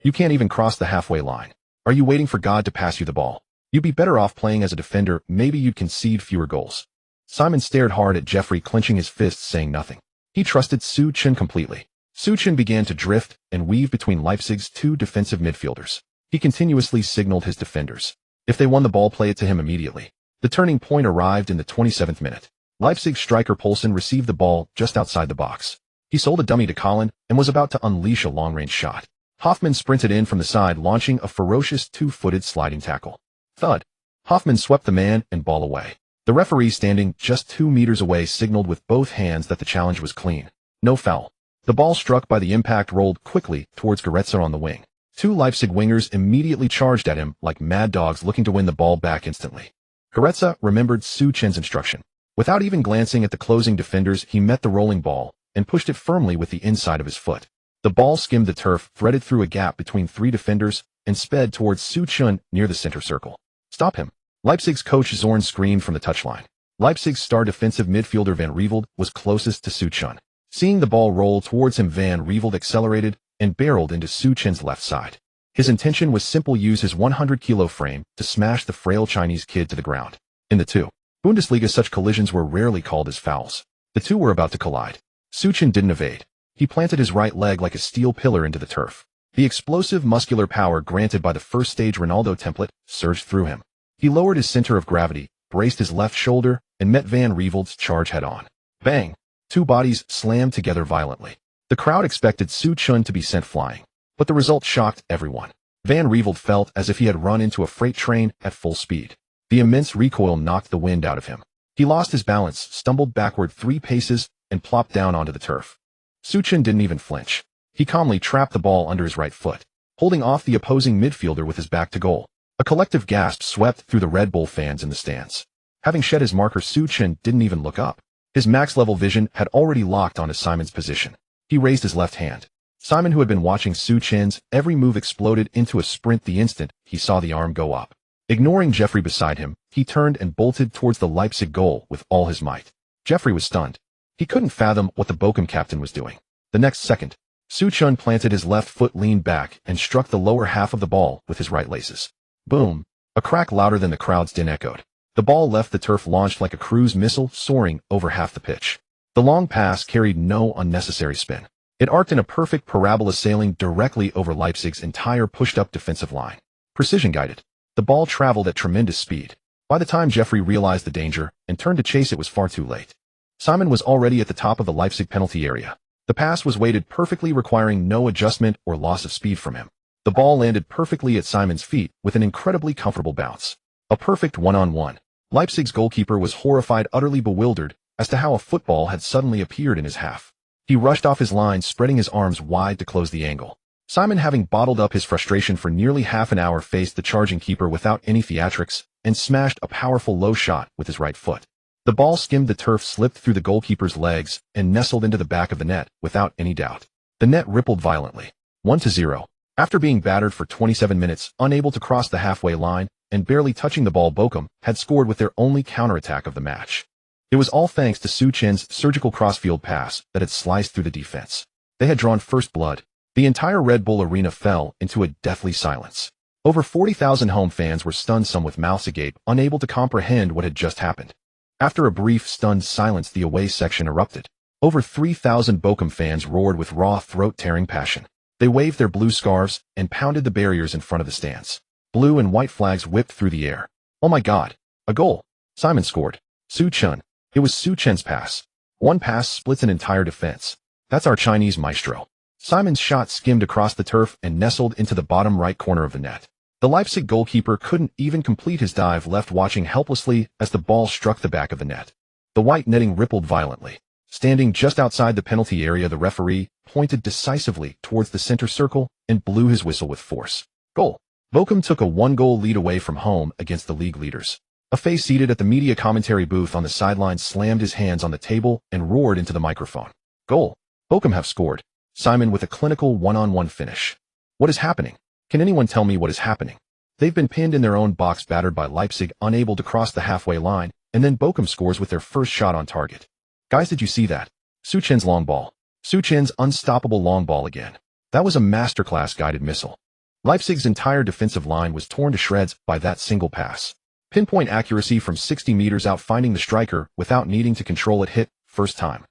You can't even cross the halfway line. Are you waiting for God to pass you the ball? You'd be better off playing as a defender, maybe you'd concede fewer goals." Simon stared hard at Jeffrey, clenching his fists, saying nothing. He trusted Suchun completely. Suchun began to drift and weave between Leipzig's two defensive midfielders. He continuously signaled his defenders. If they won the ball, play it to him immediately. The turning point arrived in the 27th minute. Leipzig striker Poulsen received the ball just outside the box. He sold a dummy to Colin and was about to unleash a long-range shot. Hoffman sprinted in from the side, launching a ferocious two-footed sliding tackle. Thud. Hoffman swept the man and ball away. The referee, standing just 2 meters away, signaled with both hands that the challenge was clean. No foul. The ball, struck by the impact, rolled quickly towards Goretzka on the wing. Two Leipzig wingers immediately charged at him like mad dogs, looking to win the ball back instantly. Goretzka remembered Suchun's instruction. Without even glancing at the closing defenders, he met the rolling ball and pushed it firmly with the inside of his foot. The ball skimmed the turf, threaded through a gap between 3 defenders, and sped towards Suchun near the center circle. "Stop him!" Leipzig's coach Zorn screamed from the touchline. Leipzig's star defensive midfielder Van Rieveld was closest to Suchun. Seeing the ball roll towards him, Van Rieveld accelerated and barreled into Suchun's left side. His intention was simple: use his 100-kilo frame to smash the frail Chinese kid to the ground. In the Bundesliga, such collisions were rarely called as fouls. The two were about to collide. Suchun didn't evade. He planted his right leg like a steel pillar into the turf. The explosive muscular power granted by the first-stage Ronaldo template surged through him. He lowered his center of gravity, braced his left shoulder, and met Van Rieveld's charge head-on. Bang! Two bodies slammed together violently. The crowd expected Suchun to be sent flying, but the result shocked everyone. Van Rieveld felt as if he had run into a freight train at full speed. The immense recoil knocked the wind out of him. He lost his balance, stumbled backward 3 paces, and plopped down onto the turf. Suchun didn't even flinch. He calmly trapped the ball under his right foot, holding off the opposing midfielder with his back to goal. A collective gasp swept through the Red Bull fans in the stands. Having shed his marker, Suchun didn't even look up. His max-level vision had already locked onto Simon's position. He raised his left hand. Simon, who had been watching Suchun's every move, exploded into a sprint the instant he saw the arm go up. Ignoring Jeffrey beside him, he turned and bolted towards the Leipzig goal with all his might. Jeffrey was stunned. He couldn't fathom what the Bochum captain was doing. The next second, Suchun planted his left foot, leaned back, and struck the lower half of the ball with his right laces. Boom! A crack louder than the crowd's din echoed. The ball left the turf, launched like a cruise missile, soaring over half the pitch. The long pass carried no unnecessary spin. It arced in a perfect parabola, sailing directly over Leipzig's entire pushed-up defensive line. Precision-guided, the ball traveled at tremendous speed. By the time Jeffrey realized the danger and turned to chase, it was far too late. Simon was already at the top of the Leipzig penalty area. The pass was weighted perfectly, requiring no adjustment or loss of speed from him. The ball landed perfectly at Simon's feet with an incredibly comfortable bounce. A perfect one-on-one. Leipzig's goalkeeper was horrified, utterly bewildered as to how a football had suddenly appeared in his half. He rushed off his line, spreading his arms wide to close the angle. Simon, having bottled up his frustration for nearly half an hour, faced the charging keeper without any theatrics and smashed a powerful low shot with his right foot. The ball skimmed the turf, slipped through the goalkeeper's legs, and nestled into the back of the net without any doubt. The net rippled violently. 1-0. After being battered for 27 minutes, unable to cross the halfway line, and barely touching the ball, Bochum had scored with their only counterattack of the match. It was all thanks to Suchun's surgical crossfield pass that had sliced through the defense. They had drawn first blood. The entire Red Bull arena fell into a deathly silence. Over 40,000 home fans were stunned, some with mouths agape, unable to comprehend what had just happened. After a brief, stunned silence, the away section erupted. Over 3,000 Bochum fans roared with raw, throat-tearing passion. They waved their blue scarves and pounded the barriers in front of the stands. Blue and white flags whipped through the air. Oh my God! A goal! Simon scored. Su Chun. It was Su Chen's pass. One pass splits an entire defense. That's our Chinese maestro. Simon's shot skimmed across the turf and nestled into the bottom right corner of the net. The Leipzig goalkeeper couldn't even complete his dive, left watching helplessly as the ball struck the back of the net. The white netting rippled violently. Standing just outside the penalty area, the referee pointed decisively towards the center circle and blew his whistle with force. Goal. Bochum took a one-goal lead away from home against the league leaders. A face seated at the media commentary booth on the sidelines slammed his hands on the table and roared into the microphone. Goal. Bochum have scored. Simon with a clinical one-on-one finish. What is happening? Can anyone tell me what is happening? They've been pinned in their own box, battered by Leipzig, unable to cross the halfway line, and then Bochum scores with their first shot on target. Guys, did you see that? Su Chen's long ball. Su Chen's unstoppable long ball again. That was a masterclass guided missile. Leipzig's entire defensive line was torn to shreds by that single pass. Pinpoint accuracy from 60 meters out, finding the striker without needing to control it, hit first time.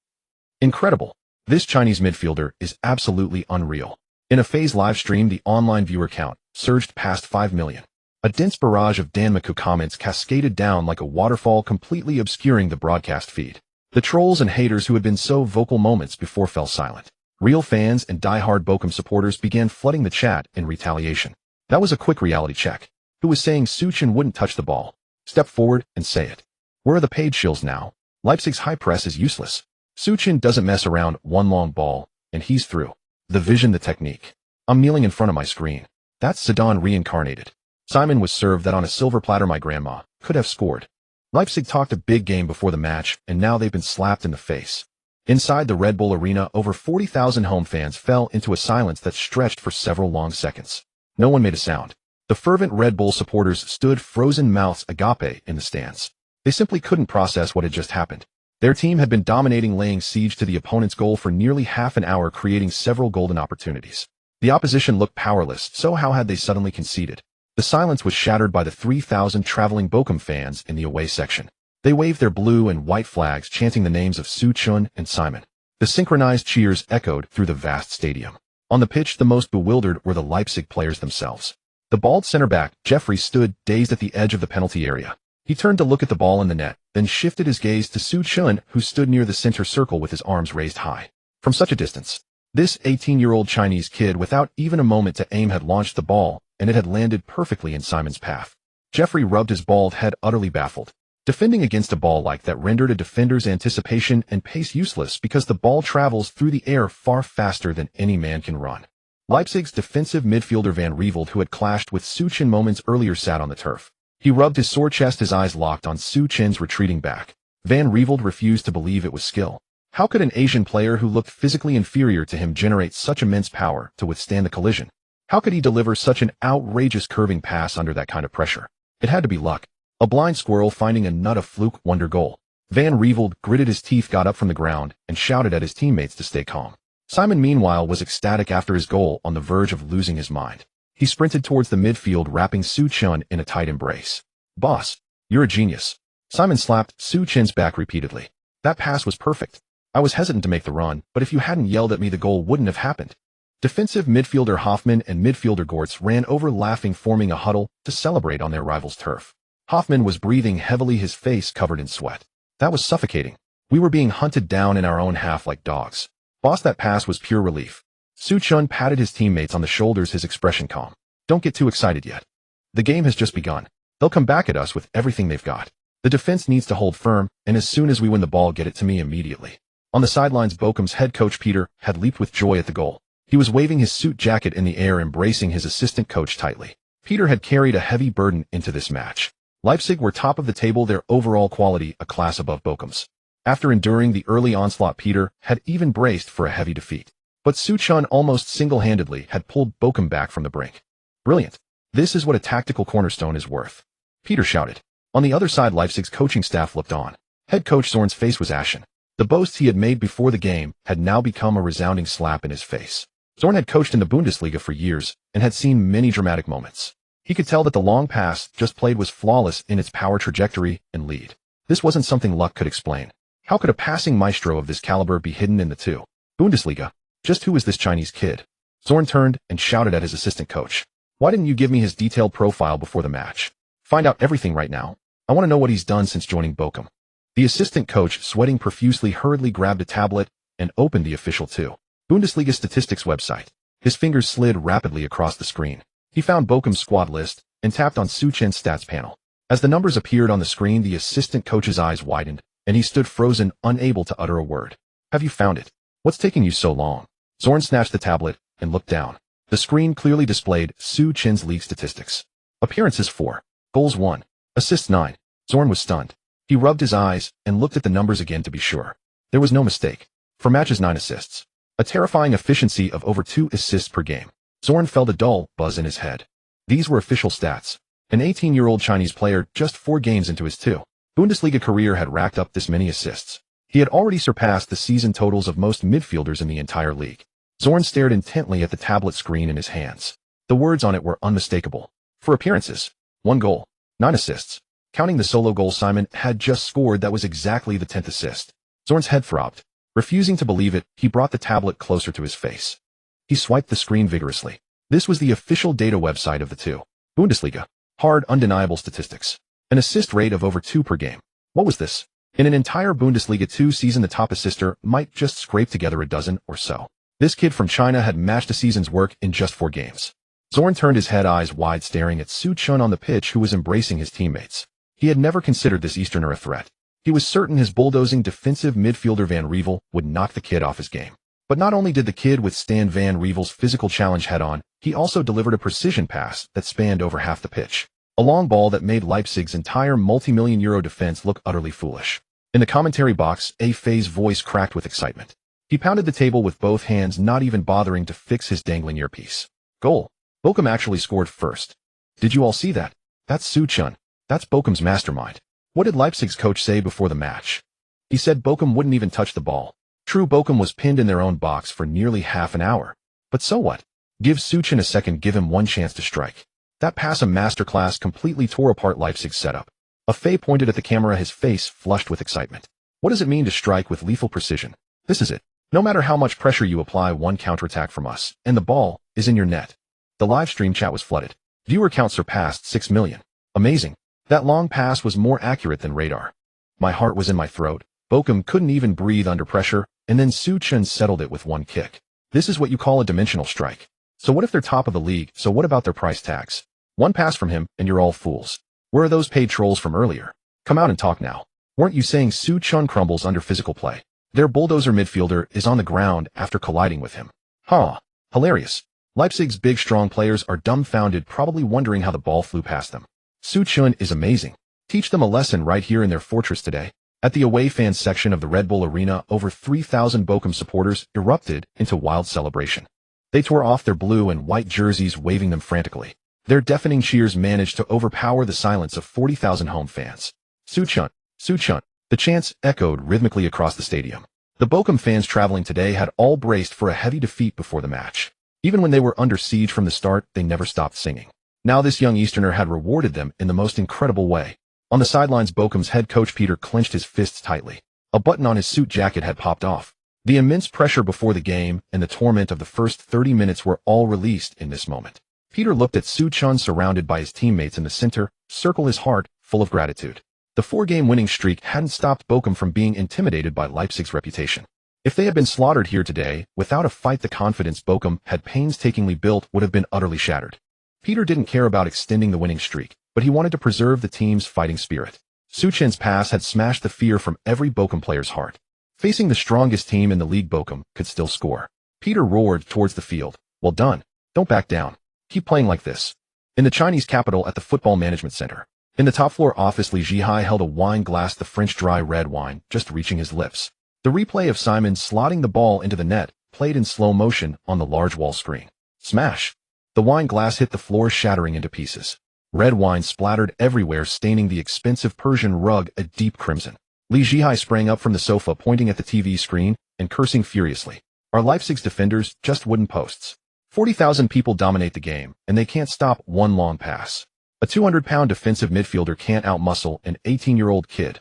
Incredible. This Chinese midfielder is absolutely unreal. In a phase live stream, the online viewer count surged past 5 million. A dense barrage of Danmaku comments cascaded down like a waterfall, completely obscuring the broadcast feed. The trolls and haters who had been so vocal moments before fell silent. Real fans and die-hard Bochum supporters began flooding the chat in retaliation. That was a quick reality check. Who was saying Su Chen wouldn't touch the ball? Step forward and say it. Where are the paid shills now? Leipzig's high press is useless. Su Chen doesn't mess around, one long ball, and he's through. The vision, the technique. I'm kneeling in front of my screen. That's Zidane reincarnated. Simon was served that on a silver platter. My grandma could have scored. Leipzig talked a big game before the match, and now they've been slapped in the face. Inside the Red Bull Arena, over 40,000 home fans fell into a silence that stretched for several long seconds. No one made a sound. The fervent Red Bull supporters stood frozen mouths agape in the stands. They simply couldn't process what had just happened. Their team had been dominating, laying siege to the opponent's goal for nearly half an hour, creating several golden opportunities. The opposition looked powerless, so how had they suddenly conceded? The silence was shattered by the 3,000 traveling Bochum fans in the away section. They waved their blue and white flags, chanting the names of Su Chen and Simon. The synchronized cheers echoed through the vast stadium. On the pitch, the most bewildered were the Leipzig players themselves. The bald center back, Jeffrey, stood dazed at the edge of the penalty area. He turned to look at the ball in the net, then shifted his gaze to Su Chen, who stood near the center circle with his arms raised high. From such a distance, this 18-year-old Chinese kid, without even a moment to aim, had launched the ball, and it had landed perfectly in Simon's path. Jeffrey rubbed his bald head, utterly baffled. Defending against a ball like that rendered a defender's anticipation and pace useless, because the ball travels through the air far faster than any man can run. Leipzig's defensive midfielder Van Rieveld, who had clashed with Su Chen moments earlier, sat on the turf. He rubbed his sore chest, his eyes locked on Su Chen's retreating back. Van Rieveld refused to believe it was skill. How could an Asian player who looked physically inferior to him generate such immense power to withstand the collision? How could he deliver such an outrageous curving pass under that kind of pressure? It had to be luck. A blind squirrel finding a nut, a fluke wonder goal. Van Rieveld gritted his teeth, got up from the ground, and shouted at his teammates to stay calm. Simon, meanwhile, was ecstatic after his goal, on the verge of losing his mind. He sprinted towards the midfield, wrapping Su Chen in a tight embrace. Boss, you're a genius. Simon slapped Su Chen's back repeatedly. That pass was perfect. I was hesitant to make the run, but if you hadn't yelled at me, the goal wouldn't have happened. Defensive midfielder Hoffmann and midfielder Gortz ran over, laughing, forming a huddle to celebrate on their rival's turf. Hoffmann was breathing heavily, his face covered in sweat. That was suffocating. We were being hunted down in our own half like dogs. Boss, that pass was pure relief. Su Chen patted his teammates on the shoulders, his expression calm. Don't get too excited yet. The game has just begun. They'll come back at us with everything they've got. The defense needs to hold firm, and as soon as we win the ball, get it to me immediately. On the sidelines, Bochum's head coach Peter had leaped with joy at the goal. He was waving his suit jacket in the air, embracing his assistant coach tightly. Peter had carried a heavy burden into this match. Leipzig were top of the table, their overall quality a class above Bochum's. After enduring the early onslaught, Peter had even braced for a heavy defeat. But Su Chen almost single-handedly had pulled Bochum back from the brink. Brilliant. This is what a tactical cornerstone is worth, Peter shouted. On the other side, Leipzig's coaching staff looked on. Head coach Zorn's face was ashen. The boasts he had made before the game had now become a resounding slap in his face. Zorn had coached in the Bundesliga for years and had seen many dramatic moments. He could tell that the long pass just played was flawless in its power, trajectory, and lead. This wasn't something luck could explain. How could a passing maestro of this caliber be hidden in the Bundesliga? Just who is this Chinese kid? Zorn turned and shouted at his assistant coach. Why didn't you give me his detailed profile before the match? Find out everything right now. I want to know what he's done since joining Bochum. The assistant coach, sweating profusely, hurriedly grabbed a tablet and opened the official 2. Bundesliga statistics website. His fingers slid rapidly across the screen. He found Bochum's squad list and tapped on Su Chen's stats panel. As the numbers appeared on the screen, the assistant coach's eyes widened, and he stood frozen, unable to utter a word. Have you found it? What's taking you so long? Zorn snatched the tablet and looked down. The screen clearly displayed Su Chen's league statistics. Appearances 4. Goals 1. Assists 9. Zorn was stunned. He rubbed his eyes and looked at the numbers again to be sure. There was no mistake. For matches, 9 assists. A terrifying efficiency of over 2 assists per game. Zorn felt a dull buzz in his head. These were official stats. An 18-year-old Chinese player just 4 games into his 2. Bundesliga career had racked up this many assists. He had already surpassed the season totals of most midfielders in the entire league. Zorn stared intently at the tablet screen in his hands. The words on it were unmistakable. For appearances, 1 goal, 9 assists. Counting the solo goal Simon had just scored, that was exactly the 10th assist. Zorn's head throbbed. Refusing to believe it, he brought the tablet closer to his face. He swiped the screen vigorously. This was the official data website of the 2. Bundesliga. Hard, undeniable statistics. An assist rate of over 2 per game. What was this? In an entire Bundesliga 2 season, the top assister might just scrape together a dozen or so. This kid from China had matched a season's work in just 4 games. Zorn turned his head, eyes wide, staring at Su Chen on the pitch, who was embracing his teammates. He had never considered this Easterner a threat. He was certain his bulldozing defensive midfielder Van Revel would knock the kid off his game. But not only did the kid withstand Van Revel's physical challenge head-on, he also delivered a precision pass that spanned over half the pitch. A long ball that made Leipzig's entire multi-million-euro defense look utterly foolish. In the commentary box, A. Fei's voice cracked with excitement. He pounded the table with both hands, not even bothering to fix his dangling earpiece. Goal. Bochum actually scored first. Did you all see that? That's Su Chen. That's Bochum's mastermind. What did Leipzig's coach say before the match? He said Bochum wouldn't even touch the ball. True, Bochum was pinned in their own box for nearly half an hour. But so what? Give Su Chen a second, give him 1 chance to strike. That pass, a masterclass, completely tore apart Leipzig's setup. A Fei pointed at the camera, his face flushed with excitement. What does it mean to strike with lethal precision? This is it. No matter how much pressure you apply, 1 counterattack from us, and the ball is in your net. The live stream chat was flooded. Viewer count surpassed 6 million. Amazing. That long pass was more accurate than radar. My heart was in my throat. Bochum couldn't even breathe under pressure, and then Su Chen settled it with 1 kick. This is what you call a dimensional strike. So what if they're top of the league? So what about their price tags? 1 pass from him, and you're all fools. Where are those paid trolls from earlier? Come out and talk now. Weren't you saying Su Chen crumbles under physical play? Their bulldozer midfielder is on the ground after colliding with him. Huh. Hilarious. Leipzig's big, strong players are dumbfounded, probably wondering how the ball flew past them. Su Chen is amazing. Teach them a lesson right here in their fortress today. At the away fans section of the Red Bull Arena, over 3,000 Bochum supporters erupted into wild celebration. They tore off their blue and white jerseys, waving them frantically. Their deafening cheers managed to overpower the silence of 40,000 home fans. Su Chen, Su Chen. The chants echoed rhythmically across the stadium. The Bochum fans traveling today had all braced for a heavy defeat before the match. Even when they were under siege from the start, they never stopped singing. Now this young Easterner had rewarded them in the most incredible way. On the sidelines, Bochum's head coach Peter clenched his fists tightly. A button on his suit jacket had popped off. The immense pressure before the game and the torment of the first 30 minutes were all released in this moment. Peter looked at Su Chen surrounded by his teammates in the center circle, his heart full of gratitude. The 4-game winning streak hadn't stopped Bochum from being intimidated by Leipzig's reputation. If they had been slaughtered here today, without a fight, the confidence Bochum had painstakingly built would have been utterly shattered. Peter didn't care about extending the winning streak, but he wanted to preserve the team's fighting spirit. Su Chen's pass had smashed the fear from every Bochum player's heart. Facing the strongest team in the league, Bochum could still score. Peter roared towards the field. Well done. Don't back down. Keep playing like this. In the Chinese capital, at the Football Management Center, in the top floor office, Li Zhihai held a wine glass, the French dry red wine, just reaching his lips. The replay of Simon slotting the ball into the net played in slow motion on the large wall screen. Smash! The wine glass hit the floor, shattering into pieces. Red wine splattered everywhere, staining the expensive Persian rug a deep crimson. Li Zhihai sprang up from the sofa, pointing at the TV screen and cursing furiously. Are Leipzig's defenders just wooden posts? 40,000 people dominate the game, and they can't stop 1 long pass. A 200-pound defensive midfielder can't outmuscle an 18-year-old kid.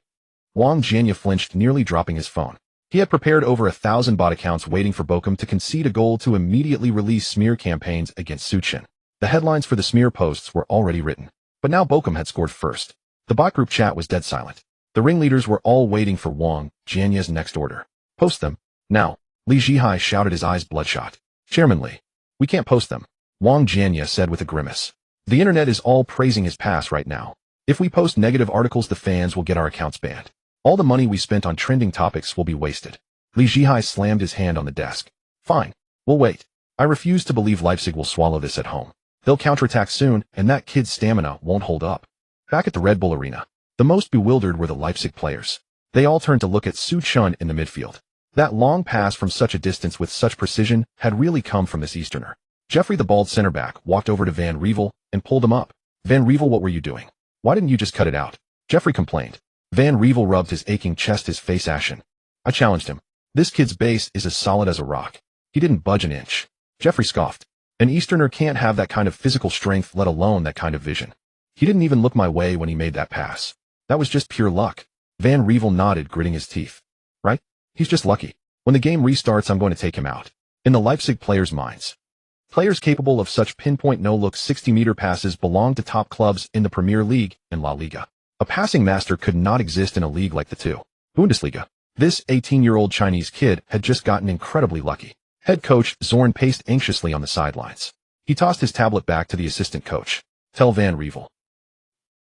Wang Jianya flinched, nearly dropping his phone. He had prepared over 1,000 bot accounts waiting for Bochum to concede a goal to immediately release smear campaigns against Suchin. The headlines for the smear posts were already written. But now Bochum had scored first. The bot group chat was dead silent. The ringleaders were all waiting for Wang Jianye's next order. Post them. Now. Li Zhihai shouted, his eyes bloodshot. Chairman Li. We can't post them. Wang Jianye said with a grimace. The internet is all praising his pass right now. If we post negative articles, the fans will get our accounts banned. All the money we spent on trending topics will be wasted. Li Zhihai slammed his hand on the desk. Fine. We'll wait. I refuse to believe Leipzig will swallow this at home. They'll counterattack soon, and that kid's stamina won't hold up. Back at the Red Bull Arena, the most bewildered were the Leipzig players. They all turned to look at Su Chun in the midfield. That long pass from such a distance with such precision had really come from this Easterner. Jeffrey, the bald center back, walked over to Van Revel and pulled him up. Van Revel, what were you doing? Why didn't you just cut it out? Jeffrey complained. Van Revel rubbed his aching chest, his face ashen. I challenged him. This kid's base is as solid as a rock. He didn't budge an inch. Jeffrey scoffed. An Easterner can't have that kind of physical strength, let alone that kind of vision. He didn't even look my way when he made that pass. That was just pure luck. Van Revel nodded, gritting his teeth. Right? He's just lucky. When the game restarts, I'm going to take him out. In the Leipzig players' minds, players capable of such pinpoint no-look 60-meter passes belong to top clubs in the Premier League and La Liga. A passing master could not exist in a league like the two. Bundesliga. This 18-year-old Chinese kid had just gotten incredibly lucky. Head coach Zorn paced anxiously on the sidelines. He tossed his tablet back to the assistant coach. Tell Van Revel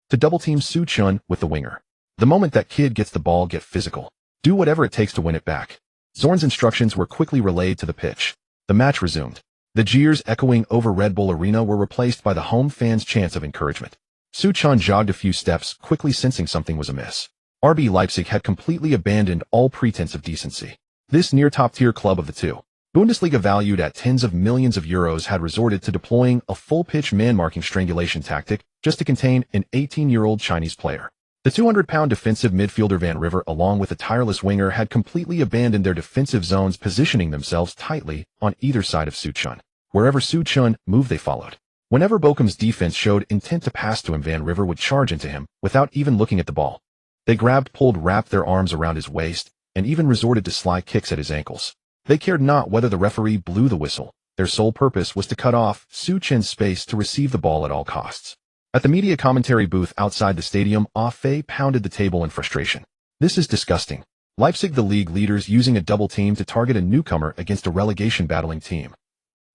to double-team Su Chun with the winger. The moment that kid gets the ball, get physical. Do whatever it takes to win it back. Zorn's instructions were quickly relayed to the pitch. The match resumed. The jeers echoing over Red Bull Arena were replaced by the home fans' chants of encouragement. Su Chun jogged a few steps, quickly sensing something was amiss. RB Leipzig had completely abandoned all pretense of decency. This near top-tier club of the two, Bundesliga valued at tens of millions of euros, had resorted to deploying a full-pitch man-marking strangulation tactic just to contain an 18-year-old Chinese player. The 200-pound defensive midfielder Van River, along with a tireless winger, had completely abandoned their defensive zones, positioning themselves tightly on either side of Su Chun. Wherever Su Chun moved, they followed. Whenever Bochum's defense showed intent to pass to him, Van River would charge into him without even looking at the ball. They grabbed, pulled, wrapped their arms around his waist, and even resorted to sly kicks at his ankles. They cared not whether the referee blew the whistle. Their sole purpose was to cut off Su Chun's space to receive the ball at all costs. At the media commentary booth outside the stadium, Ah Fei pounded the table in frustration. This is disgusting. Leipzig, the league leaders, using a double team to target a newcomer against a relegation battling team.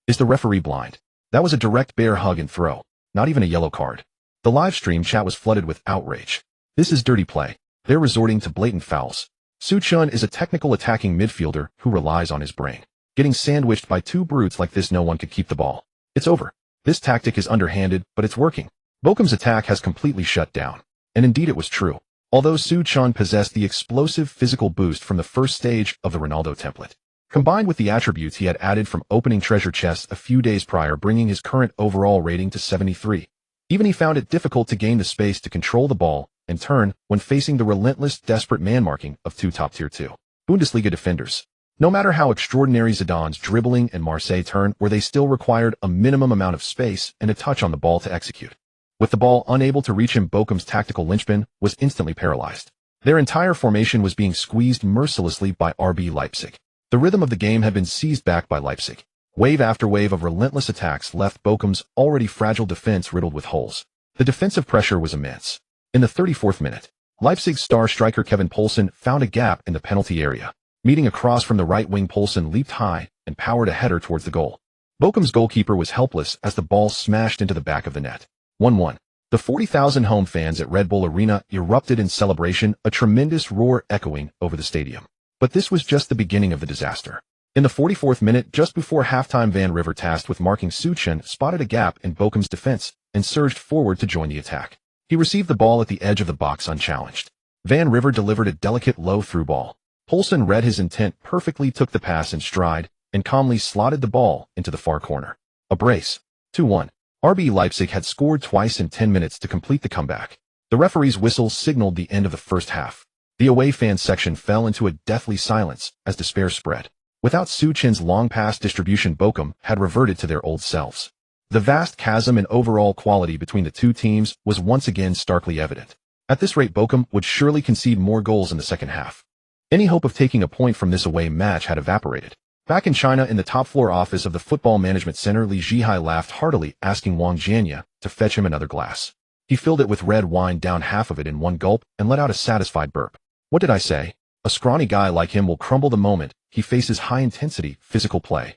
Is the referee blind? That was a direct bear hug and throw, not even a yellow card. The live stream chat was flooded with outrage. This is dirty play. They're resorting to blatant fouls. Su Chun is a technical attacking midfielder who relies on his brain. Getting sandwiched by two brutes like this, no one could keep the ball. It's over. This tactic is underhanded, but it's working. Bochum's attack has completely shut down. And indeed it was true. Although Su Chun possessed the explosive physical boost from the first stage of the Ronaldo template, combined with the attributes he had added from opening treasure chests a few days prior, bringing his current overall rating to 73. Even he found it difficult to gain the space to control the ball and turn when facing the relentless, desperate man-marking of two top-tier 2 Bundesliga defenders. No matter how extraordinary Zidane's dribbling and Marseille turn were, they still required a minimum amount of space and a touch on the ball to execute. With the ball unable to reach him, Bochum's tactical linchpin was instantly paralyzed. Their entire formation was being squeezed mercilessly by RB Leipzig. The rhythm of the game had been seized back by Leipzig. Wave after wave of relentless attacks left Bochum's already fragile defense riddled with holes. The defensive pressure was immense. In the 34th minute, Leipzig's star striker Kevin Poulsen found a gap in the penalty area. Meeting a cross from the right wing, Poulsen leaped high and powered a header towards the goal. Bochum's goalkeeper was helpless as the ball smashed into the back of the net. 1-1. The 40,000 home fans at Red Bull Arena erupted in celebration, a tremendous roar echoing over the stadium. But this was just the beginning of the disaster. In the 44th minute, just before halftime, Van River, tasked with marking Su Chun, spotted a gap in Bochum's defense and surged forward to join the attack. He received the ball at the edge of the box unchallenged. Van River delivered a delicate low-through ball. Poulsen read his intent perfectly, took the pass in stride, and calmly slotted the ball into the far corner. A brace. 2-1. RB Leipzig had scored twice in 10 minutes to complete the comeback. The referee's whistle signaled the end of the first half. The away fan section fell into a deathly silence as despair spread. Without Su Chun's long pass distribution, Bochum had reverted to their old selves. The vast chasm in overall quality between the two teams was once again starkly evident. At this rate, Bochum would surely concede more goals in the second half. Any hope of taking a point from this away match had evaporated. Back in China, in the top-floor office of the Football Management Center, Li Zhihai laughed heartily, asking Wang Jianya to fetch him another glass. He filled it with red wine, down half of it in one gulp, and let out a satisfied burp. What did I say? A scrawny guy like him will crumble the moment he faces high-intensity physical play.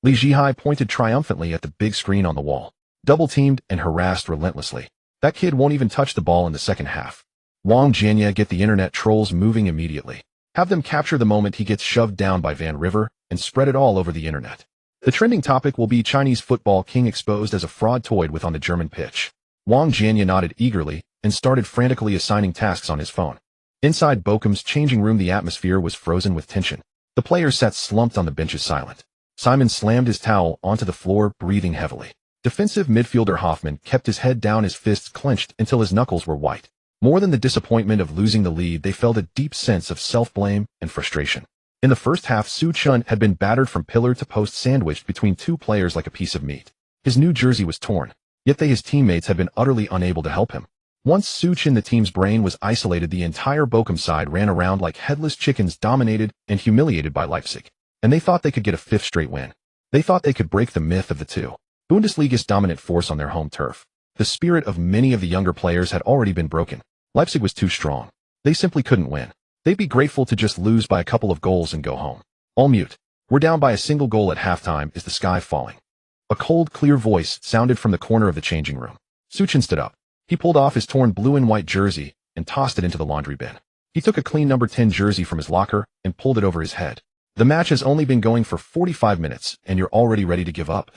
Li Zhihai pointed triumphantly at the big screen on the wall. Double-teamed and harassed relentlessly. That kid won't even touch the ball in the second half. Wang Jianya, get the internet trolls moving immediately. Have them capture the moment he gets shoved down by Van River and spread it all over the internet. The trending topic will be Chinese football king exposed as a fraud toyed with on the German pitch. Wang Jianya nodded eagerly and started frantically assigning tasks on his phone. Inside Bochum's changing room, the atmosphere was frozen with tension. The players sat slumped on the benches, silent. Simon slammed his towel onto the floor, breathing heavily. Defensive midfielder Hoffman kept his head down, his fists clenched until his knuckles were white. More than the disappointment of losing the lead, they felt a deep sense of self-blame and frustration. In the first half, Su Chun had been battered from pillar to post, sandwiched between two players like a piece of meat. His new jersey was torn, yet his teammates had been utterly unable to help him. Once Su Chun, the team's brain, was isolated, the entire Bochum side ran around like headless chickens, dominated and humiliated by Leipzig. And they thought they could get a fifth straight win. They thought they could break the myth of the two Bundesliga's dominant force on their home turf. The spirit of many of the younger players had already been broken. Leipzig was too strong. They simply couldn't win. They'd be grateful to just lose by a couple of goals and go home. All mute. We're down by a single goal at halftime. Is the sky falling? A cold, clear voice sounded from the corner of the changing room. Su Chun stood up. He pulled off his torn blue and white jersey and tossed it into the laundry bin. He took a clean number 10 jersey from his locker and pulled it over his head. The match has only been going for 45 minutes, and you're already ready to give up.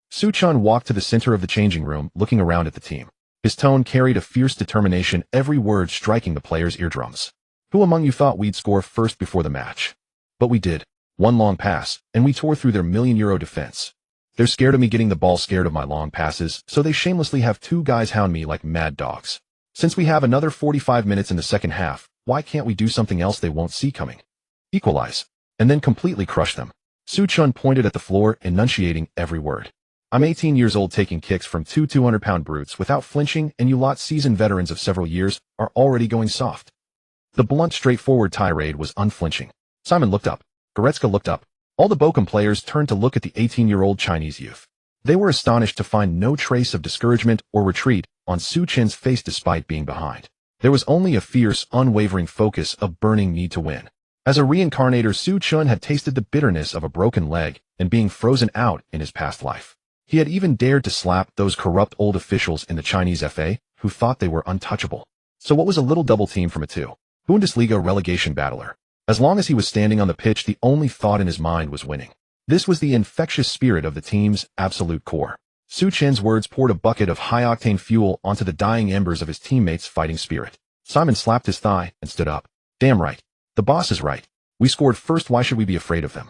Su Chun walked to the center of the changing room, looking around at the team. His tone carried a fierce determination, every word striking the players' eardrums. Who among you thought we'd score first before the match? But we did. One long pass, and we tore through their €1 million defense. They're scared of me getting the ball, scared of my long passes, so they shamelessly have two guys hound me like mad dogs. Since we have another 45 minutes in the second half, why can't we do something else they won't see coming? Equalize. And then completely crush them. Su Chun pointed at the floor, enunciating every word. I'm 18 years old, taking kicks from two 200-pound brutes without flinching, and you lot seasoned veterans of several years are already going soft. The blunt, straightforward tirade was unflinching. Simon looked up. Goretzka looked up. All the Bochum players turned to look at the 18-year-old Chinese youth. They were astonished to find no trace of discouragement or retreat on Su Chun's face despite being behind. There was only a fierce, unwavering focus, a burning need to win. As a reincarnator, Su Chun had tasted the bitterness of a broken leg and being frozen out in his past life. He had even dared to slap those corrupt old officials in the Chinese FA who thought they were untouchable. So what was a little double team from a Bundesliga relegation battler? As long as he was standing on the pitch, the only thought in his mind was winning. This was the infectious spirit of the team's absolute core. Su Chun's words poured a bucket of high-octane fuel onto the dying embers of his teammates' fighting spirit. Simon slapped his thigh and stood up. Damn right. The boss is right. We scored first, why should we be afraid of them?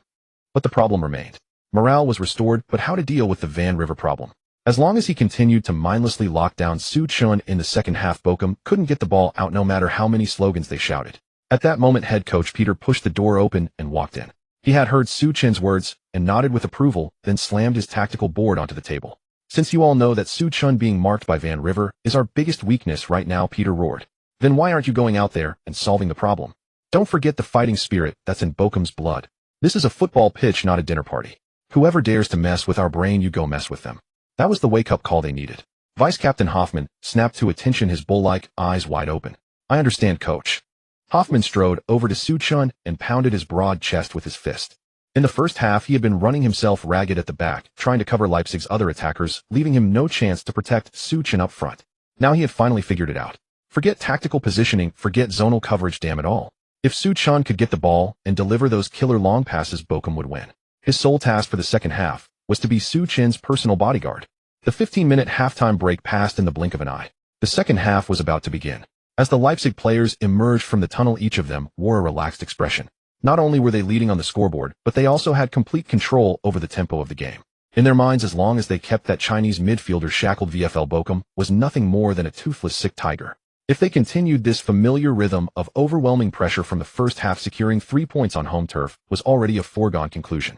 But the problem remained. Morale was restored, but how to deal with the Van River problem? As long as he continued to mindlessly lock down Su Chun in the second half, Bochum couldn't get the ball out no matter how many slogans they shouted. At that moment, head coach Peter pushed the door open and walked in. He had heard Su Chun's words and nodded with approval, then slammed his tactical board onto the table. Since you all know that Su Chun being marked by Van River is our biggest weakness right now, Peter roared, then why aren't you going out there and solving the problem? Don't forget the fighting spirit that's in Bochum's blood. This is a football pitch, not a dinner party. Whoever dares to mess with our brain, you go mess with them. That was the wake-up call they needed. Vice-Captain Hoffman snapped to attention, his bull-like eyes wide open. I understand, coach. Hoffman strode over to Su Chun and pounded his broad chest with his fist. In the first half, he had been running himself ragged at the back, trying to cover Leipzig's other attackers, leaving him no chance to protect Su Chun up front. Now he had finally figured it out. Forget tactical positioning, forget zonal coverage, damn it all. If Su Chun could get the ball and deliver those killer long passes, Bochum would win. His sole task for the second half was to be Su Chun's personal bodyguard. The 15-minute halftime break passed in the blink of an eye. The second half was about to begin. As the Leipzig players emerged from the tunnel, each of them wore a relaxed expression. Not only were they leading on the scoreboard, but they also had complete control over the tempo of the game. In their minds, as long as they kept that Chinese midfielder shackled, VfL Bochum was nothing more than a toothless sick tiger. If they continued this familiar rhythm of overwhelming pressure from the first half, securing 3 points on home turf was already a foregone conclusion.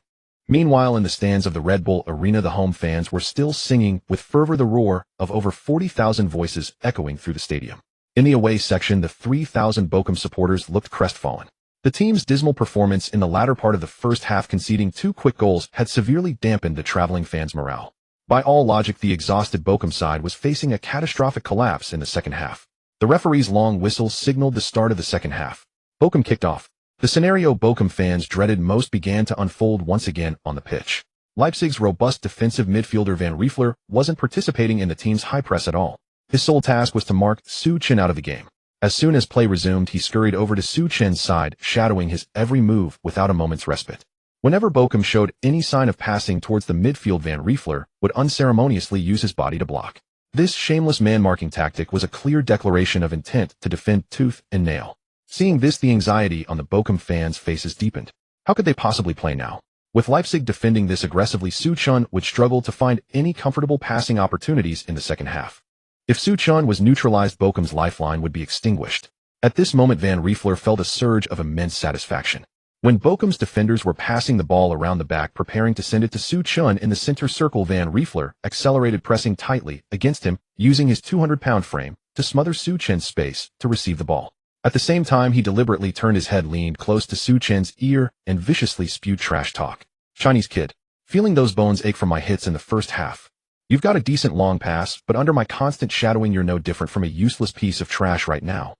Meanwhile, in the stands of the Red Bull Arena, the home fans were still singing with fervor, the roar of over 40,000 voices echoing through the stadium. In the away section, the 3,000 Bochum supporters looked crestfallen. The team's dismal performance in the latter part of the first half, conceding 2 quick goals, had severely dampened the traveling fans' morale. By all logic, the exhausted Bochum side was facing a catastrophic collapse in the second half. The referee's long whistle signaled the start of the second half. Bochum kicked off. The scenario Bochum fans dreaded most began to unfold once again on the pitch. Leipzig's robust defensive midfielder Van Riefler wasn't participating in the team's high press at all. His sole task was to mark Su Chen out of the game. As soon as play resumed, he scurried over to Su Chen's side, shadowing his every move without a moment's respite. Whenever Bochum showed any sign of passing towards the midfield, Van Riefler would unceremoniously use his body to block. This shameless man-marking tactic was a clear declaration of intent to defend tooth and nail. Seeing this, the anxiety on the Bochum fans' faces deepened. How could they possibly play now? With Leipzig defending this aggressively, Su Chen would struggle to find any comfortable passing opportunities in the second half. If Su Chen was neutralized, Bochum's lifeline would be extinguished. At this moment, Van Riefler felt a surge of immense satisfaction. When Bochum's defenders were passing the ball around the back, preparing to send it to Su Chen in the center circle, Van Riefler accelerated, pressing tightly against him, using his 200-pound frame to smother Su Chen's space to receive the ball. At the same time, he deliberately turned his head, leaned close to Su Chen's ear, and viciously spewed trash talk. "Chinese kid, feeling those bones ache from my hits in the first half. You've got a decent long pass, but under my constant shadowing, you're no different from a useless piece of trash right now.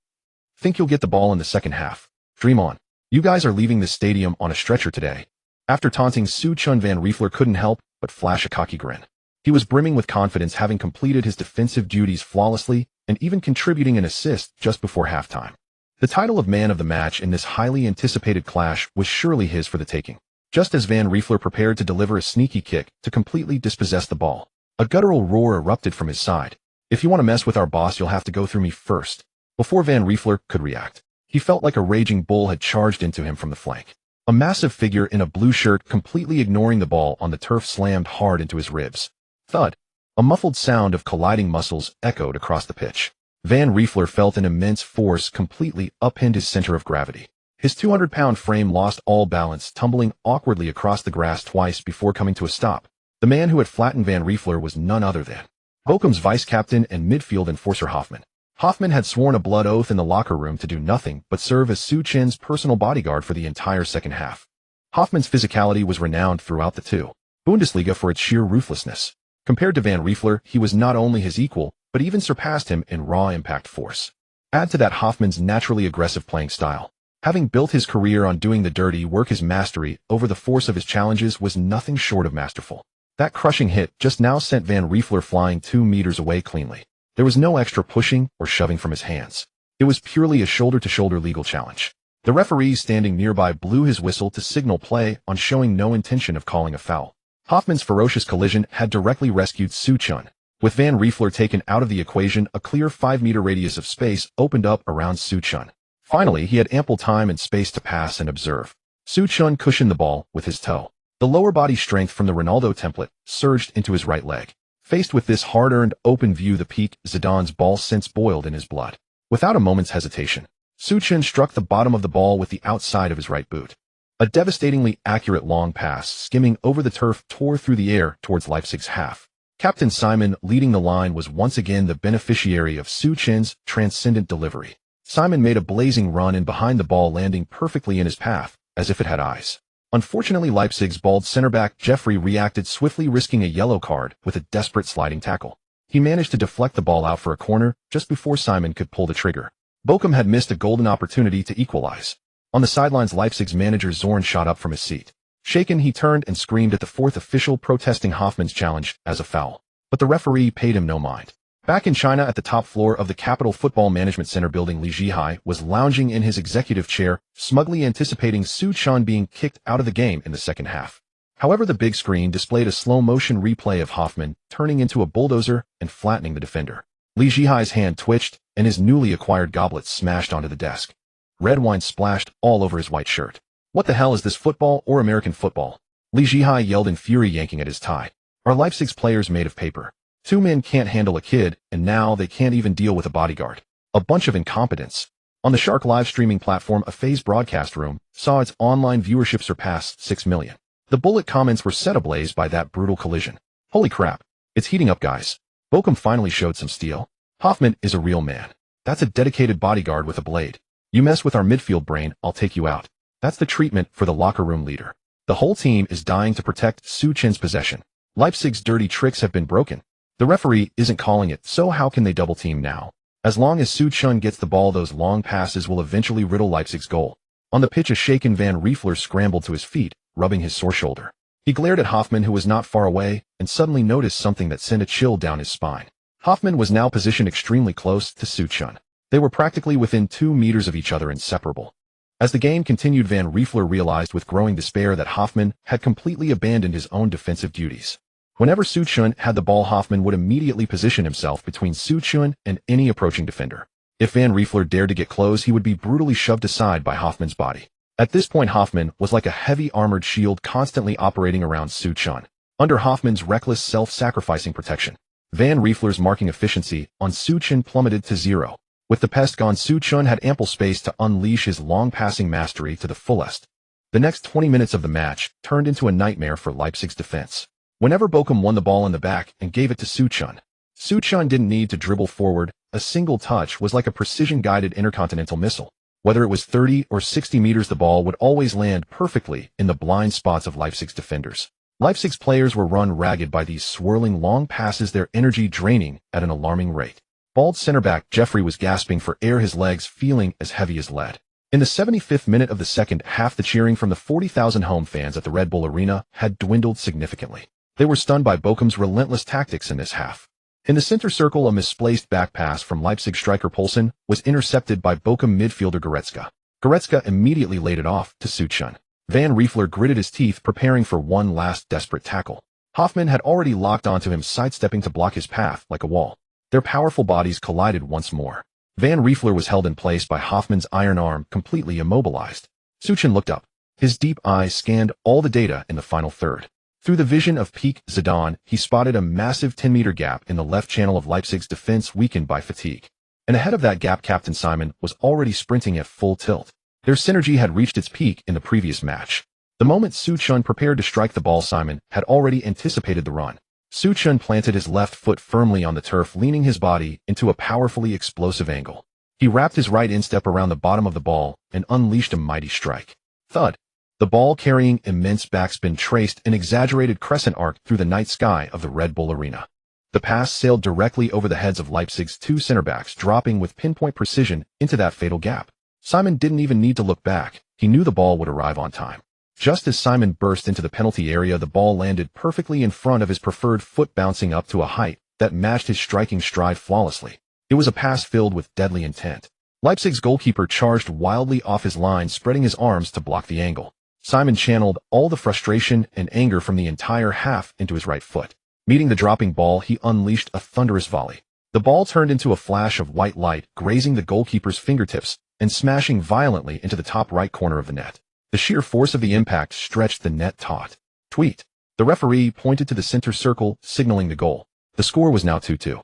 Think you'll get the ball in the second half? Dream on. You guys are leaving this stadium on a stretcher today." After taunting Su Chen, Van Riefler couldn't help but flash a cocky grin. He was brimming with confidence, having completed his defensive duties flawlessly and even contributing an assist just before halftime. The title of man of the match in this highly anticipated clash was surely his for the taking. Just as Van Riefler prepared to deliver a sneaky kick to completely dispossess the ball, a guttural roar erupted from his side. "If you want to mess with our boss, you'll have to go through me first." Before Van Riefler could react, he felt like a raging bull had charged into him from the flank. A massive figure in a blue shirt, completely ignoring the ball on the turf, slammed hard into his ribs. Thud! A muffled sound of colliding muscles echoed across the pitch. Van Riefler felt an immense force completely upend his center of gravity. His 200-pound frame lost all balance, tumbling awkwardly across the grass twice before coming to a stop. The man who had flattened Van Riefler was none other than Bochum's vice-captain and midfield enforcer Hoffmann. Hoffmann had sworn a blood oath in the locker room to do nothing but serve as Su Chen's personal bodyguard for the entire second half. Hoffmann's physicality was renowned throughout the Bundesliga for its sheer ruthlessness. Compared to Van Riefler, he was not only his equal, but even surpassed him in raw impact force. Add to that Hoffmann's naturally aggressive playing style. Having built his career on doing the dirty work, his mastery over the force of his challenges was nothing short of masterful. That crushing hit just now sent Van Riefler flying 2 meters away cleanly. There was no extra pushing or shoving from his hands. It was purely a shoulder-to-shoulder legal challenge. The referee standing nearby blew his whistle to signal play on, showing no intention of calling a foul. Hoffmann's ferocious collision had directly rescued Su Chen. With Van Riefler taken out of the equation, a clear 5-meter radius of space opened up around Su Chen. Finally, he had ample time and space to pass and observe. Su Chen cushioned the ball with his toe. The lower body strength from the Ronaldo template surged into his right leg. Faced with this hard-earned open view, the peak Zidane's ball sense boiled in his blood. Without a moment's hesitation, Su Chen struck the bottom of the ball with the outside of his right boot. A devastatingly accurate long pass skimming over the turf tore through the air towards Leipzig's half. Captain Simon, leading the line, was once again the beneficiary of Su Chen's transcendent delivery. Simon made a blazing run in behind the ball, landing perfectly in his path, as if it had eyes. Unfortunately, Leipzig's bald center-back Jeffrey reacted swiftly, risking a yellow card with a desperate sliding tackle. He managed to deflect the ball out for a corner just before Simon could pull the trigger. Bochum had missed a golden opportunity to equalize. On the sidelines, Leipzig's manager Zorn shot up from his seat. Shaken, he turned and screamed at the fourth official, protesting Hoffmann's challenge as a foul. But the referee paid him no mind. Back in China, at the top floor of the Capital Football Management Center building, Li Jihai was lounging in his executive chair, smugly anticipating Su Chen being kicked out of the game in the second half. However, the big screen displayed a slow-motion replay of Hoffmann turning into a bulldozer and flattening the defender. Li Jihai's hand twitched, and his newly acquired goblet smashed onto the desk. Red wine splashed all over his white shirt. "What the hell is this, football or American football?" Li Jihai yelled in fury, yanking at his tie. "Are Leipzig's players made of paper? 2 men can't handle a kid, and now they can't even deal with a bodyguard. A bunch of incompetents." On the Shark live streaming platform, a phase broadcast room saw its online viewership surpass 6 million. The bullet comments were set ablaze by that brutal collision. "Holy crap. It's heating up, guys. Bochum finally showed some steel. Hoffmann is a real man. That's a dedicated bodyguard with a blade. You mess with our midfield brain, I'll take you out. That's the treatment for the locker room leader. The whole team is dying to protect Suchin's possession. Leipzig's dirty tricks have been broken. The referee isn't calling it, so how can they double team now? As long as Suchin gets the ball, those long passes will eventually riddle Leipzig's goal. On the pitch, a shaken Van Riefler scrambled to his feet, rubbing his sore shoulder. He glared at Hoffmann, who was not far away, and suddenly noticed something that sent a chill down his spine. Hoffmann was now positioned extremely close to Suchin. They were practically within 2 meters of each other, inseparable. As the game continued, Van Riefler realized with growing despair that Hoffmann had completely abandoned his own defensive duties. Whenever Suchin had the ball, Hoffmann would immediately position himself between Suchin and any approaching defender. If Van Riefler dared to get close, he would be brutally shoved aside by Hoffmann's body. At this point, Hoffmann was like a heavy armored shield constantly operating around Suchin. Under Hoffmann's reckless self-sacrificing protection, Van Riefler's marking efficiency on Suchin plummeted to 0. With the pest gone, Suchin had ample space to unleash his long-passing mastery to the fullest. The next 20 minutes of the match turned into a nightmare for Leipzig's defense. Whenever Bochum won the ball in the back and gave it to Suchin, Suchin didn't need to dribble forward. A single touch was like a precision-guided intercontinental missile. Whether it was 30 or 60 meters, the ball would always land perfectly in the blind spots of Leipzig's defenders. Leipzig's players were run ragged by these swirling long passes, their energy draining at an alarming rate. Bald center back Jeffrey was gasping for air, his legs feeling as heavy as lead. In the 75th minute of the second half, the cheering from the 40,000 home fans at the Red Bull Arena had dwindled significantly. They were stunned by Bochum's relentless tactics in this half. In the center circle, a misplaced back pass from Leipzig striker Poulsen was intercepted by Bochum midfielder Goretzka. Goretzka immediately laid it off to Suchin. Van Riefler gritted his teeth, preparing for one last desperate tackle. Hoffmann had already locked onto him, sidestepping to block his path like a wall. Their powerful bodies collided once more. Van Riefler was held in place by Hoffmann's iron arm, completely immobilized. Suchin looked up. His deep eyes scanned all the data in the final third. Through the vision of peak Zidane, he spotted a massive 10-meter gap in the left channel of Leipzig's defense, weakened by fatigue. And ahead of that gap, Captain Simon was already sprinting at full tilt. Their synergy had reached its peak in the previous match. The moment Suchin prepared to strike the ball, Simon had already anticipated the run. Suchin planted his left foot firmly on the turf, leaning his body into a powerfully explosive angle. He wrapped his right instep around the bottom of the ball and unleashed a mighty strike. Thud! The ball, carrying immense backspin, traced an exaggerated crescent arc through the night sky of the Red Bull Arena. The pass sailed directly over the heads of Leipzig's 2 center backs, dropping with pinpoint precision into that fatal gap. Simon didn't even need to look back. He knew the ball would arrive on time. Just as Simon burst into the penalty area, the ball landed perfectly in front of his preferred foot, bouncing up to a height that matched his striking stride flawlessly. It was a pass filled with deadly intent. Leipzig's goalkeeper charged wildly off his line, spreading his arms to block the angle. Simon channeled all the frustration and anger from the entire half into his right foot. Meeting the dropping ball, he unleashed a thunderous volley. The ball turned into a flash of white light, grazing the goalkeeper's fingertips and smashing violently into the top right corner of the net. The sheer force of the impact stretched the net taut. Tweet. The referee pointed to the center circle, signaling the goal. The score was now 2-2.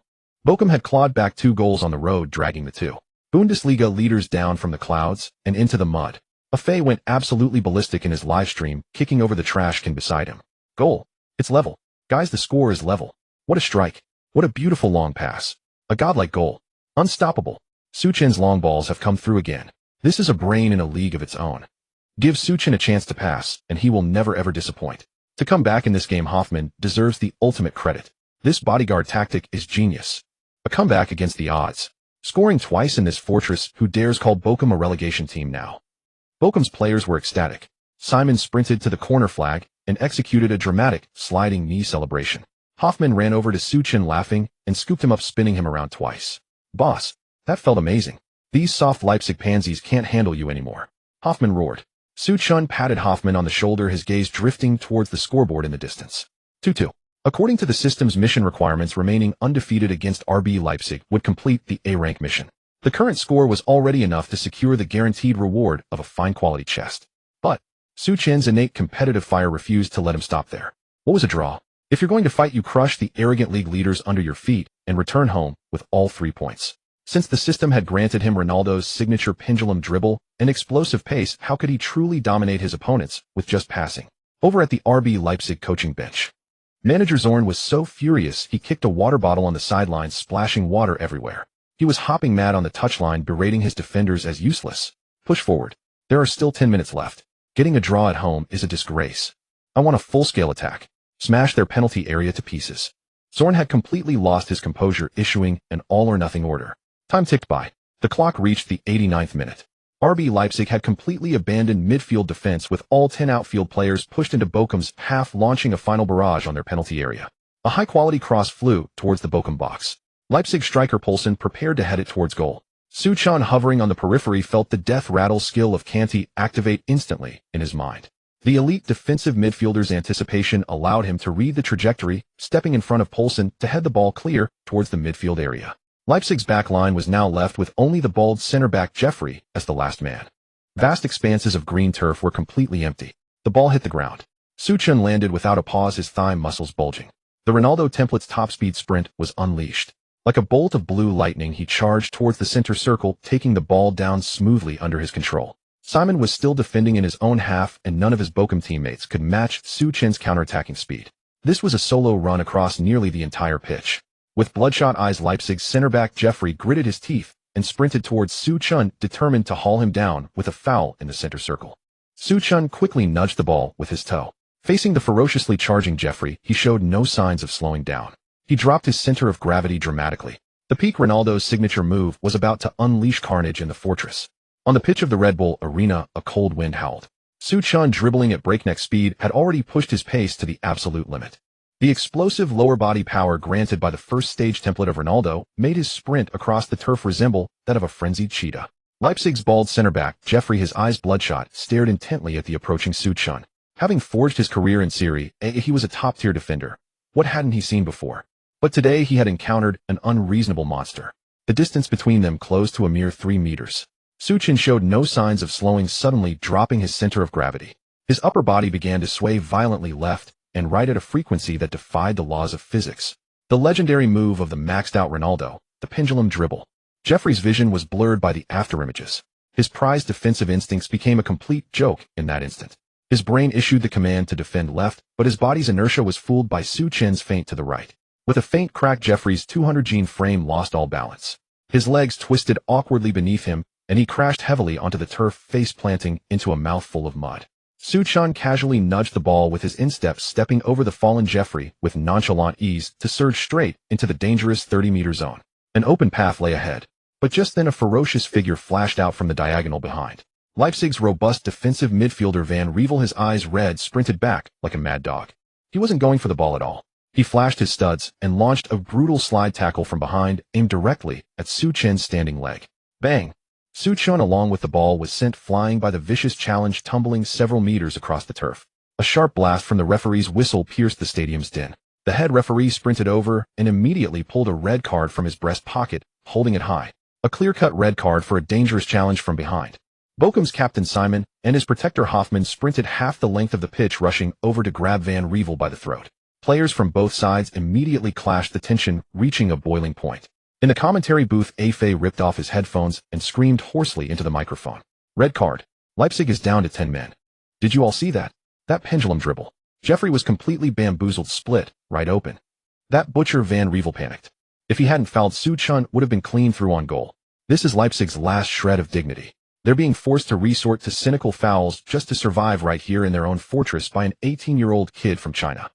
Bochum had clawed back 2 goals on the road, dragging the 2 Bundesliga leaders down from the clouds and into the mud. Afei went absolutely ballistic in his live stream, kicking over the trash can beside him. Goal. It's level. Guys, the score is level. What a strike. What a beautiful long pass. A godlike goal. Unstoppable. Suchin's long balls have come through again. This is a brain in a league of its own. Give Suchin a chance to pass, and he will never ever disappoint. To come back in this game, Hoffmann deserves the ultimate credit. This bodyguard tactic is genius. A comeback against the odds. Scoring twice in this fortress, who dares call Bochum a relegation team now? Bochum's players were ecstatic. Simon sprinted to the corner flag and executed a dramatic sliding knee celebration. Hoffmann ran over to Suchin laughing and scooped him up, spinning him around twice. Boss, that felt amazing. These soft Leipzig pansies can't handle you anymore. Hoffmann roared. Suchin patted Hoffmann on the shoulder, his gaze drifting towards the scoreboard in the distance. 2-2. According to the system's mission requirements, remaining undefeated against RB Leipzig would complete the A-rank mission. The current score was already enough to secure the guaranteed reward of a fine-quality chest. But Suchin's innate competitive fire refused to let him stop there. What was a draw? If you're going to fight, you crush the arrogant league leaders under your feet and return home with all 3 points. Since the system had granted him Ronaldo's signature pendulum dribble and explosive pace, how could he truly dominate his opponents with just passing? Over at the RB Leipzig coaching bench, manager Zorn was so furious he kicked a water bottle on the sidelines, splashing water everywhere. He was hopping mad on the touchline, berating his defenders as useless. Push forward. There are still 10 minutes left. Getting a draw at home is a disgrace. I want a full-scale attack. Smash their penalty area to pieces. Zorn had completely lost his composure, issuing an all-or-nothing order. Time ticked by. The clock reached the 89th minute. RB Leipzig had completely abandoned midfield defense, with all 10 outfield players pushed into Bochum's half, launching a final barrage on their penalty area. A high-quality cross flew towards the Bochum box. Leipzig striker Poulsen prepared to head it towards goal. Suchan, hovering on the periphery, felt the death rattle skill of Kanté activate instantly in his mind. The elite defensive midfielder's anticipation allowed him to read the trajectory, stepping in front of Poulsen to head the ball clear towards the midfield area. Leipzig's back line was now left with only the bald center-back Jeffrey as the last man. Vast expanses of green turf were completely empty. The ball hit the ground. Suchan landed without a pause, his thigh muscles bulging. The Ronaldo template's top-speed sprint was unleashed. Like a bolt of blue lightning, he charged towards the center circle, taking the ball down smoothly under his control. Simon was still defending in his own half, and none of his Bochum teammates could match Suchan's counterattacking speed. This was a solo run across nearly the entire pitch. With bloodshot eyes, Leipzig's center-back Jeffrey gritted his teeth and sprinted towards Suchan, determined to haul him down with a foul in the center circle. Suchan quickly nudged the ball with his toe. Facing the ferociously charging Jeffrey, he showed no signs of slowing down. He dropped his center of gravity dramatically. The peak Ronaldo's signature move was about to unleash carnage in the fortress. On the pitch of the Red Bull Arena, a cold wind howled. Suchan, dribbling at breakneck speed, had already pushed his pace to the absolute limit. The explosive lower body power granted by the first stage template of Ronaldo made his sprint across the turf resemble that of a frenzied cheetah. Leipzig's bald center-back, Jeffrey, his eyes bloodshot, stared intently at the approaching Suchan. Having forged his career in Serie A, he was a top-tier defender. What hadn't he seen before? But today he had encountered an unreasonable monster. The distance between them closed to a mere 3 meters. Suchan showed no signs of slowing, suddenly dropping his center of gravity. His upper body began to sway violently left and right at a frequency that defied the laws of physics. The legendary move of the maxed-out Ronaldo, the pendulum dribble. Jeffrey's vision was blurred by the afterimages. His prized defensive instincts became a complete joke in that instant. His brain issued the command to defend left, but his body's inertia was fooled by Suchan's feint to the right. With a faint crack, Jeffrey's 200-gene frame lost all balance. His legs twisted awkwardly beneath him, and he crashed heavily onto the turf, face planting into a mouthful of mud. Suchan casually nudged the ball with his instep, stepping over the fallen Jeffrey with nonchalant ease to surge straight into the dangerous 30-meter zone. An open path lay ahead, but just then a ferocious figure flashed out from the diagonal behind. Leipzig's robust defensive midfielder Van Revel, his eyes red, sprinted back like a mad dog. He wasn't going for the ball at all. He flashed his studs and launched a brutal slide tackle from behind, aimed directly at Suchan's standing leg. Bang! Suchan, along with the ball, was sent flying by the vicious challenge, tumbling several meters across the turf. A sharp blast from the referee's whistle pierced the stadium's din. The head referee sprinted over and immediately pulled a red card from his breast pocket, holding it high. A clear-cut red card for a dangerous challenge from behind. Bochum's captain Simon and his protector Hoffman sprinted half the length of the pitch, rushing over to grab Van Revel by the throat. Players from both sides immediately clashed, the tension reaching a boiling point. In the commentary booth, Afe ripped off his headphones and screamed hoarsely into the microphone. Red card. Leipzig is down to 10 men. Did you all see that? That pendulum dribble. Jeffrey was completely bamboozled, split right open. That butcher Van Revel panicked. If he hadn't fouled, Suchan would have been clean through on goal. This is Leipzig's last shred of dignity. They're being forced to resort to cynical fouls just to survive right here in their own fortress by an 18-year-old kid from China.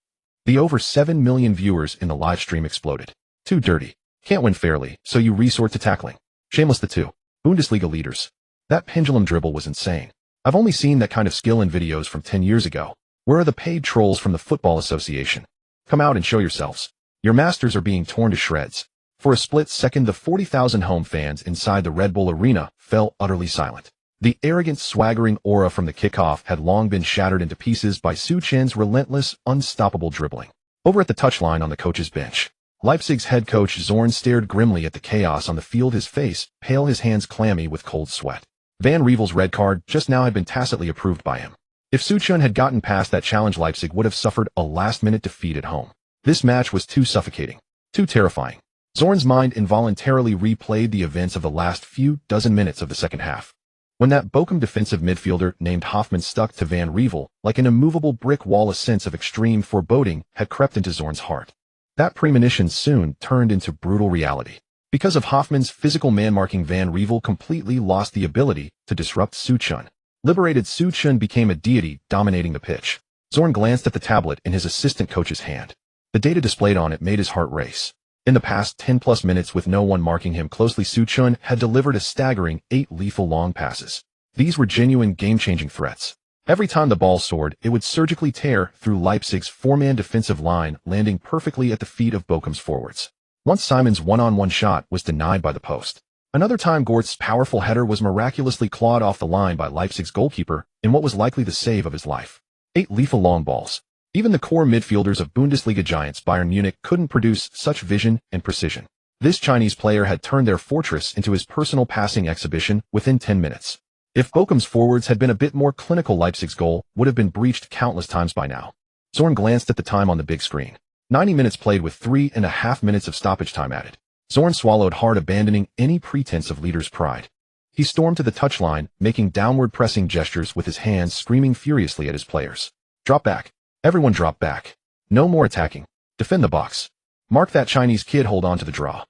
The over 7 million viewers in the live stream exploded. Too dirty. Can't win fairly, so you resort to tackling. Shameless the two. Bundesliga leaders. That pendulum dribble was insane. I've only seen that kind of skill in videos from 10 years ago. Where are the paid trolls from the Football Association? Come out and show yourselves. Your masters are being torn to shreds. For a split second, the 40,000 home fans inside the Red Bull Arena fell utterly silent. The arrogant, swaggering aura from the kickoff had long been shattered into pieces by Suchan's relentless, unstoppable dribbling. Over at the touchline on the coach's bench, Leipzig's head coach Zorn stared grimly at the chaos on the field, his face pale, his hands clammy with cold sweat. Van Revel's red card just now had been tacitly approved by him. If Suchan had gotten past that challenge, Leipzig would have suffered a last-minute defeat at home. This match was too suffocating, too terrifying. Zorn's mind involuntarily replayed the events of the last few dozen minutes of the second half. When that Bochum defensive midfielder named Hoffman stuck to Van Revel like an immovable brick wall, a sense of extreme foreboding had crept into Zorn's heart. That premonition soon turned into brutal reality. Because of Hoffman's physical man-marking, Van Revel completely lost the ability to disrupt Su Chun. Liberated, Su Chun became a deity dominating the pitch. Zorn glanced at the tablet in his assistant coach's hand. The data displayed on it made his heart race. In the past 10+ minutes with no one marking him closely, Su Chun had delivered a staggering 8 lethal long passes. These were genuine game-changing threats. Every time the ball soared, it would surgically tear through Leipzig's 4-man defensive line, landing perfectly at the feet of Bochum's forwards. Once Simon's one-on-one shot was denied by the post. Another time Gortz's powerful header was miraculously clawed off the line by Leipzig's goalkeeper in what was likely the save of his life. 8 lethal long balls. Even the core midfielders of Bundesliga giants Bayern Munich couldn't produce such vision and precision. This Chinese player had turned their fortress into his personal passing exhibition within 10 minutes. If Bochum's forwards had been a bit more clinical, Leipzig's goal would have been breached countless times by now. Zorn glanced at the time on the big screen. 90 minutes played with 3.5 minutes of stoppage time added. Zorn swallowed hard, abandoning any pretense of leader's pride. He stormed to the touchline, making downward pressing gestures with his hands, screaming furiously at his players. Drop back. Everyone drop back. No more attacking. Defend the box. Mark that Chinese kid, hold on to the draw.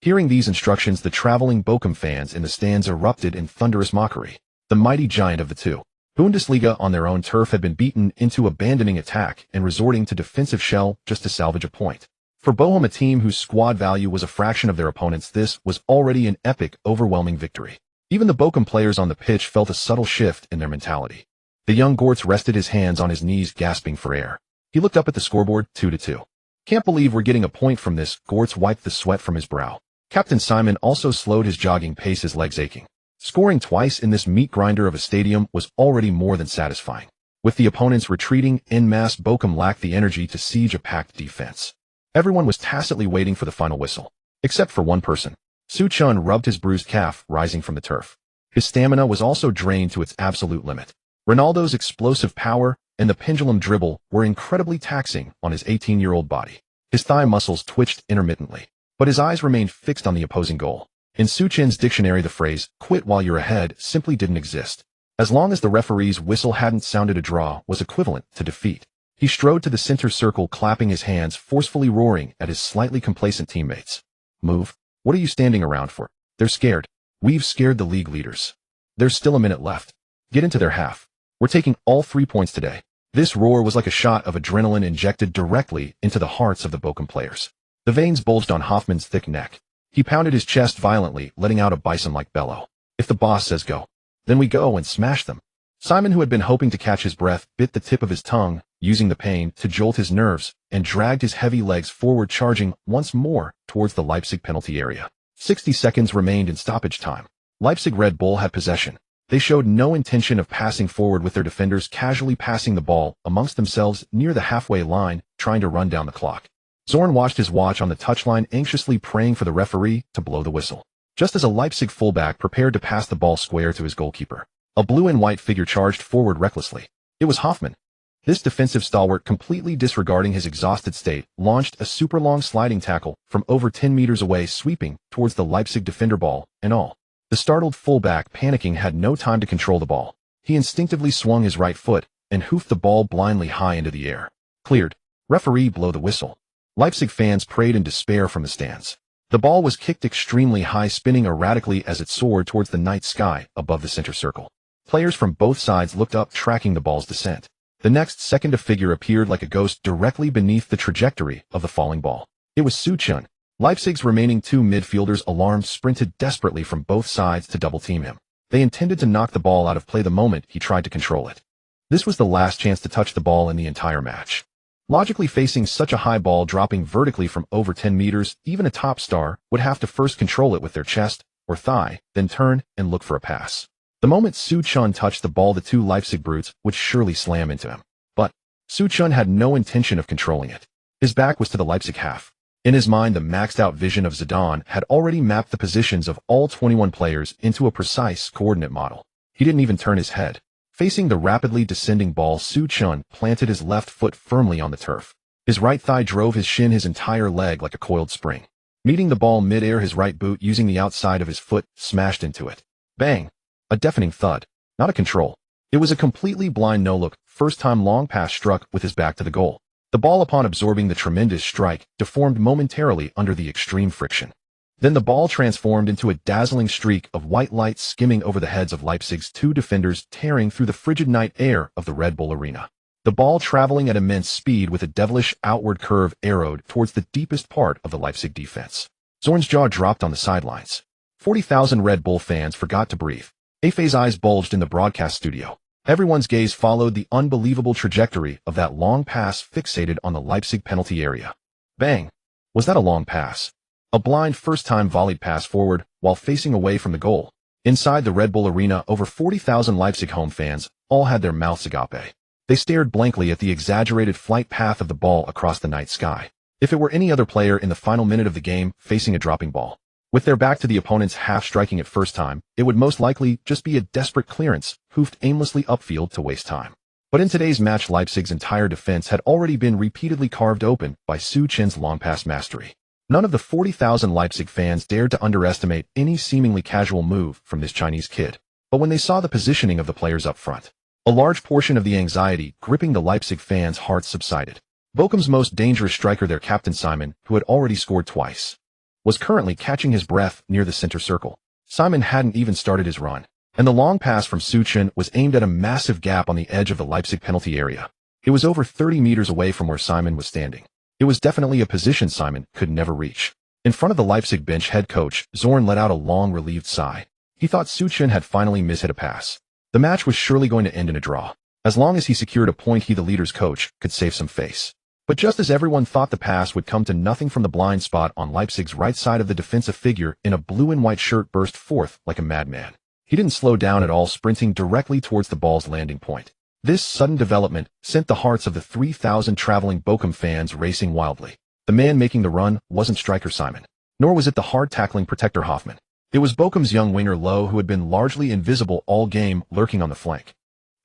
Hearing these instructions, the traveling Bochum fans in the stands erupted in thunderous mockery. The mighty giant of the two Bundesliga on their own turf had been beaten into abandoning attack and resorting to defensive shell just to salvage a point. For Bochum, a team whose squad value was a fraction of their opponents, this was already an epic, overwhelming victory. Even the Bochum players on the pitch felt a subtle shift in their mentality. The young Gortz rested his hands on his knees, gasping for air. He looked up at the scoreboard, 2-2. Can't believe we're getting a point from this. Gortz wiped the sweat from his brow. Captain Simon also slowed his jogging pace, his legs aching. Scoring twice in this meat grinder of a stadium was already more than satisfying. With the opponents retreating en masse, Bochum lacked the energy to siege a packed defense. Everyone was tacitly waiting for the final whistle. Except for one person. Su Chun rubbed his bruised calf, rising from the turf. His stamina was also drained to its absolute limit. Ronaldo's explosive power and the pendulum dribble were incredibly taxing on his 18-year-old body. His thigh muscles twitched intermittently, but his eyes remained fixed on the opposing goal. In Su Chun's dictionary, the phrase, "quit while you're ahead," simply didn't exist. As long as the referee's whistle hadn't sounded, a draw was equivalent to defeat. He strode to the center circle, clapping his hands, forcefully roaring at his slightly complacent teammates. Move. What are you standing around for? They're scared. We've scared the league leaders. There's still a minute left. Get into their half. We're taking all 3 points today. This roar was like a shot of adrenaline injected directly into the hearts of the Bochum players. The veins bulged on Hoffman's thick neck. He pounded his chest violently, letting out a bison-like bellow. If the boss says go, then we go and smash them. Simon, who had been hoping to catch his breath, bit the tip of his tongue, using the pain to jolt his nerves, and dragged his heavy legs forward, charging once more towards the Leipzig penalty area. 60 seconds remained in stoppage time. Leipzig Red Bull had possession. They showed no intention of passing forward, with their defenders casually passing the ball amongst themselves near the halfway line, trying to run down the clock. Zorn watched his watch on the touchline, anxiously praying for the referee to blow the whistle. Just as a Leipzig fullback prepared to pass the ball square to his goalkeeper, a blue and white figure charged forward recklessly. It was Hoffman. This defensive stalwart, completely disregarding his exhausted state, launched a super long sliding tackle from over 10 meters away, sweeping towards the Leipzig defender, ball and all. The startled fullback, panicking, had no time to control the ball. He instinctively swung his right foot and hoofed the ball blindly high into the air. Cleared. Referee, blow the whistle. Leipzig fans prayed in despair from the stands. The ball was kicked extremely high, spinning erratically as it soared towards the night sky above the center circle. Players from both sides looked up, tracking the ball's descent. The next second, a figure appeared like a ghost directly beneath the trajectory of the falling ball. It was Su Chun. Leipzig's remaining 2 midfielders, alarmed, sprinted desperately from both sides to double-team him. They intended to knock the ball out of play the moment he tried to control it. This was the last chance to touch the ball in the entire match. Logically, facing such a high ball dropping vertically from over 10 meters, even a top star would have to first control it with their chest or thigh, then turn and look for a pass. The moment Su Chun touched the ball, the 2 Leipzig brutes would surely slam into him. But Su Chun had no intention of controlling it. His back was to the Leipzig half. In his mind, the maxed-out vision of Zidane had already mapped the positions of all 21 players into a precise coordinate model. He didn't even turn his head. Facing the rapidly descending ball, Su Chun planted his left foot firmly on the turf. His right thigh drove his shin, his entire leg like a coiled spring. Meeting the ball mid-air, his right boot, using the outside of his foot, smashed into it. Bang! A deafening thud. Not a control. It was a completely blind no-look, first-time long pass struck with his back to the goal. The ball, upon absorbing the tremendous strike, deformed momentarily under the extreme friction. Then the ball transformed into a dazzling streak of white light skimming over the heads of Leipzig's two defenders, tearing through the frigid night air of the Red Bull Arena. The ball, traveling at immense speed with a devilish outward curve, arrowed towards the deepest part of the Leipzig defense. Zorn's jaw dropped on the sidelines. 40,000 Red Bull fans forgot to breathe. Afe's eyes bulged in the broadcast studio. Everyone's gaze followed the unbelievable trajectory of that long pass fixated on the Leipzig penalty area. Bang! Was that a long pass? A blind first-time volleyed pass forward while facing away from the goal. Inside the Red Bull Arena, over 40,000 Leipzig home fans all had their mouths agape. They stared blankly at the exaggerated flight path of the ball across the night sky. If it were any other player in the final minute of the game facing a dropping ball, with their back to the opponent's half striking at first time, it would most likely just be a desperate clearance, hoofed aimlessly upfield to waste time. But in today's match, Leipzig's entire defense had already been repeatedly carved open by Su Chen's long pass mastery. None of the 40,000 Leipzig fans dared to underestimate any seemingly casual move from this Chinese kid. But when they saw the positioning of the players up front, a large portion of the anxiety gripping the Leipzig fans' hearts subsided. Bochum's most dangerous striker, their captain Simon, who had already scored twice, was currently catching his breath near the center circle. Simon hadn't even started his run, and the long pass from Su Chen was aimed at a massive gap on the edge of the Leipzig penalty area. It was over 30 meters away from where Simon was standing. It was definitely a position Simon could never reach. In front of the Leipzig bench, head coach Zorn let out a long, relieved sigh. He thought Su Chen had finally mishit a pass. The match was surely going to end in a draw. As long as he secured a point, he, the leader's coach, could save some face. But just as everyone thought the pass would come to nothing from the blind spot on Leipzig's right side, of the defensive figure in a blue and white shirt burst forth like a madman. He didn't slow down at all, sprinting directly towards the ball's landing point. This sudden development sent the hearts of the 3,000 traveling Bochum fans racing wildly. The man making the run wasn't striker Simon, nor was it the hard-tackling protector Hoffmann. It was Bochum's young winger Loh, who had been largely invisible all game, lurking on the flank.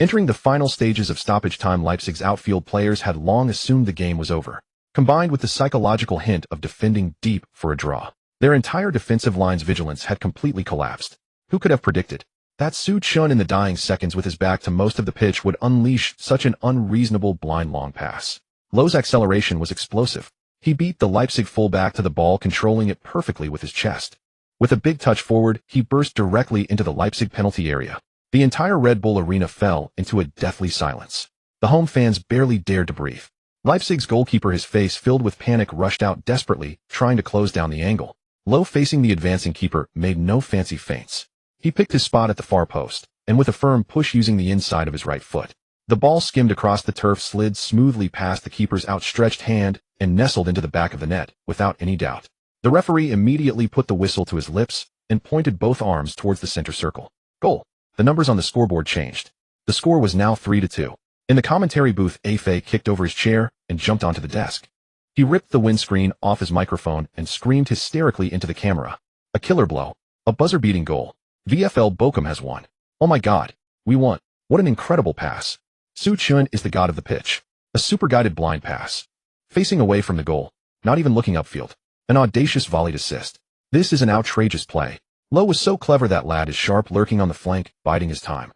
Entering the final stages of stoppage time, Leipzig's outfield players had long assumed the game was over. Combined with the psychological hint of defending deep for a draw, their entire defensive line's vigilance had completely collapsed. Who could have predicted that Su Chen, in the dying seconds with his back to most of the pitch, would unleash such an unreasonable blind long pass? Loh's acceleration was explosive. He beat the Leipzig fullback to the ball, controlling it perfectly with his chest. With a big touch forward, he burst directly into the Leipzig penalty area. The entire Red Bull Arena fell into a deathly silence. The home fans barely dared to breathe. Leipzig's goalkeeper, his face filled with panic, rushed out desperately, trying to close down the angle. Loh, facing the advancing keeper, made no fancy feints. He picked his spot at the far post, and with a firm push using the inside of his right foot, the ball skimmed across the turf, slid smoothly past the keeper's outstretched hand, and nestled into the back of the net, without any doubt. The referee immediately put the whistle to his lips and pointed both arms towards the center circle. Goal. The numbers on the scoreboard changed. The score was now 3-2. In the commentary booth, Afe kicked over his chair and jumped onto the desk. He ripped the windscreen off his microphone and screamed hysterically into the camera. A killer blow. A buzzer-beating goal. VfL Bochum has won. Oh my God. We won. What an incredible pass. Su Chen is the god of the pitch. A super-guided blind pass. Facing away from the goal. Not even looking upfield. An audacious volleyed assist. This is an outrageous play. Loh was so clever. That lad is sharp, lurking on the flank, biding his time.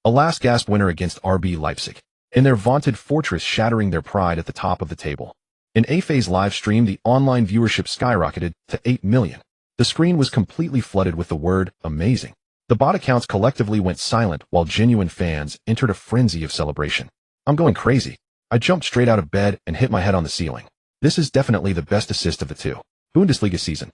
A last-gasp winner against RB Leipzig. In their vaunted fortress, shattering their pride at the top of the table. In Afe's live stream, the online viewership skyrocketed to 8 million. The screen was completely flooded with the word amazing. The bot accounts collectively went silent while genuine fans entered a frenzy of celebration. I'm going crazy. I jumped straight out of bed and hit my head on the ceiling. This is definitely the best assist of the two Bundesliga season.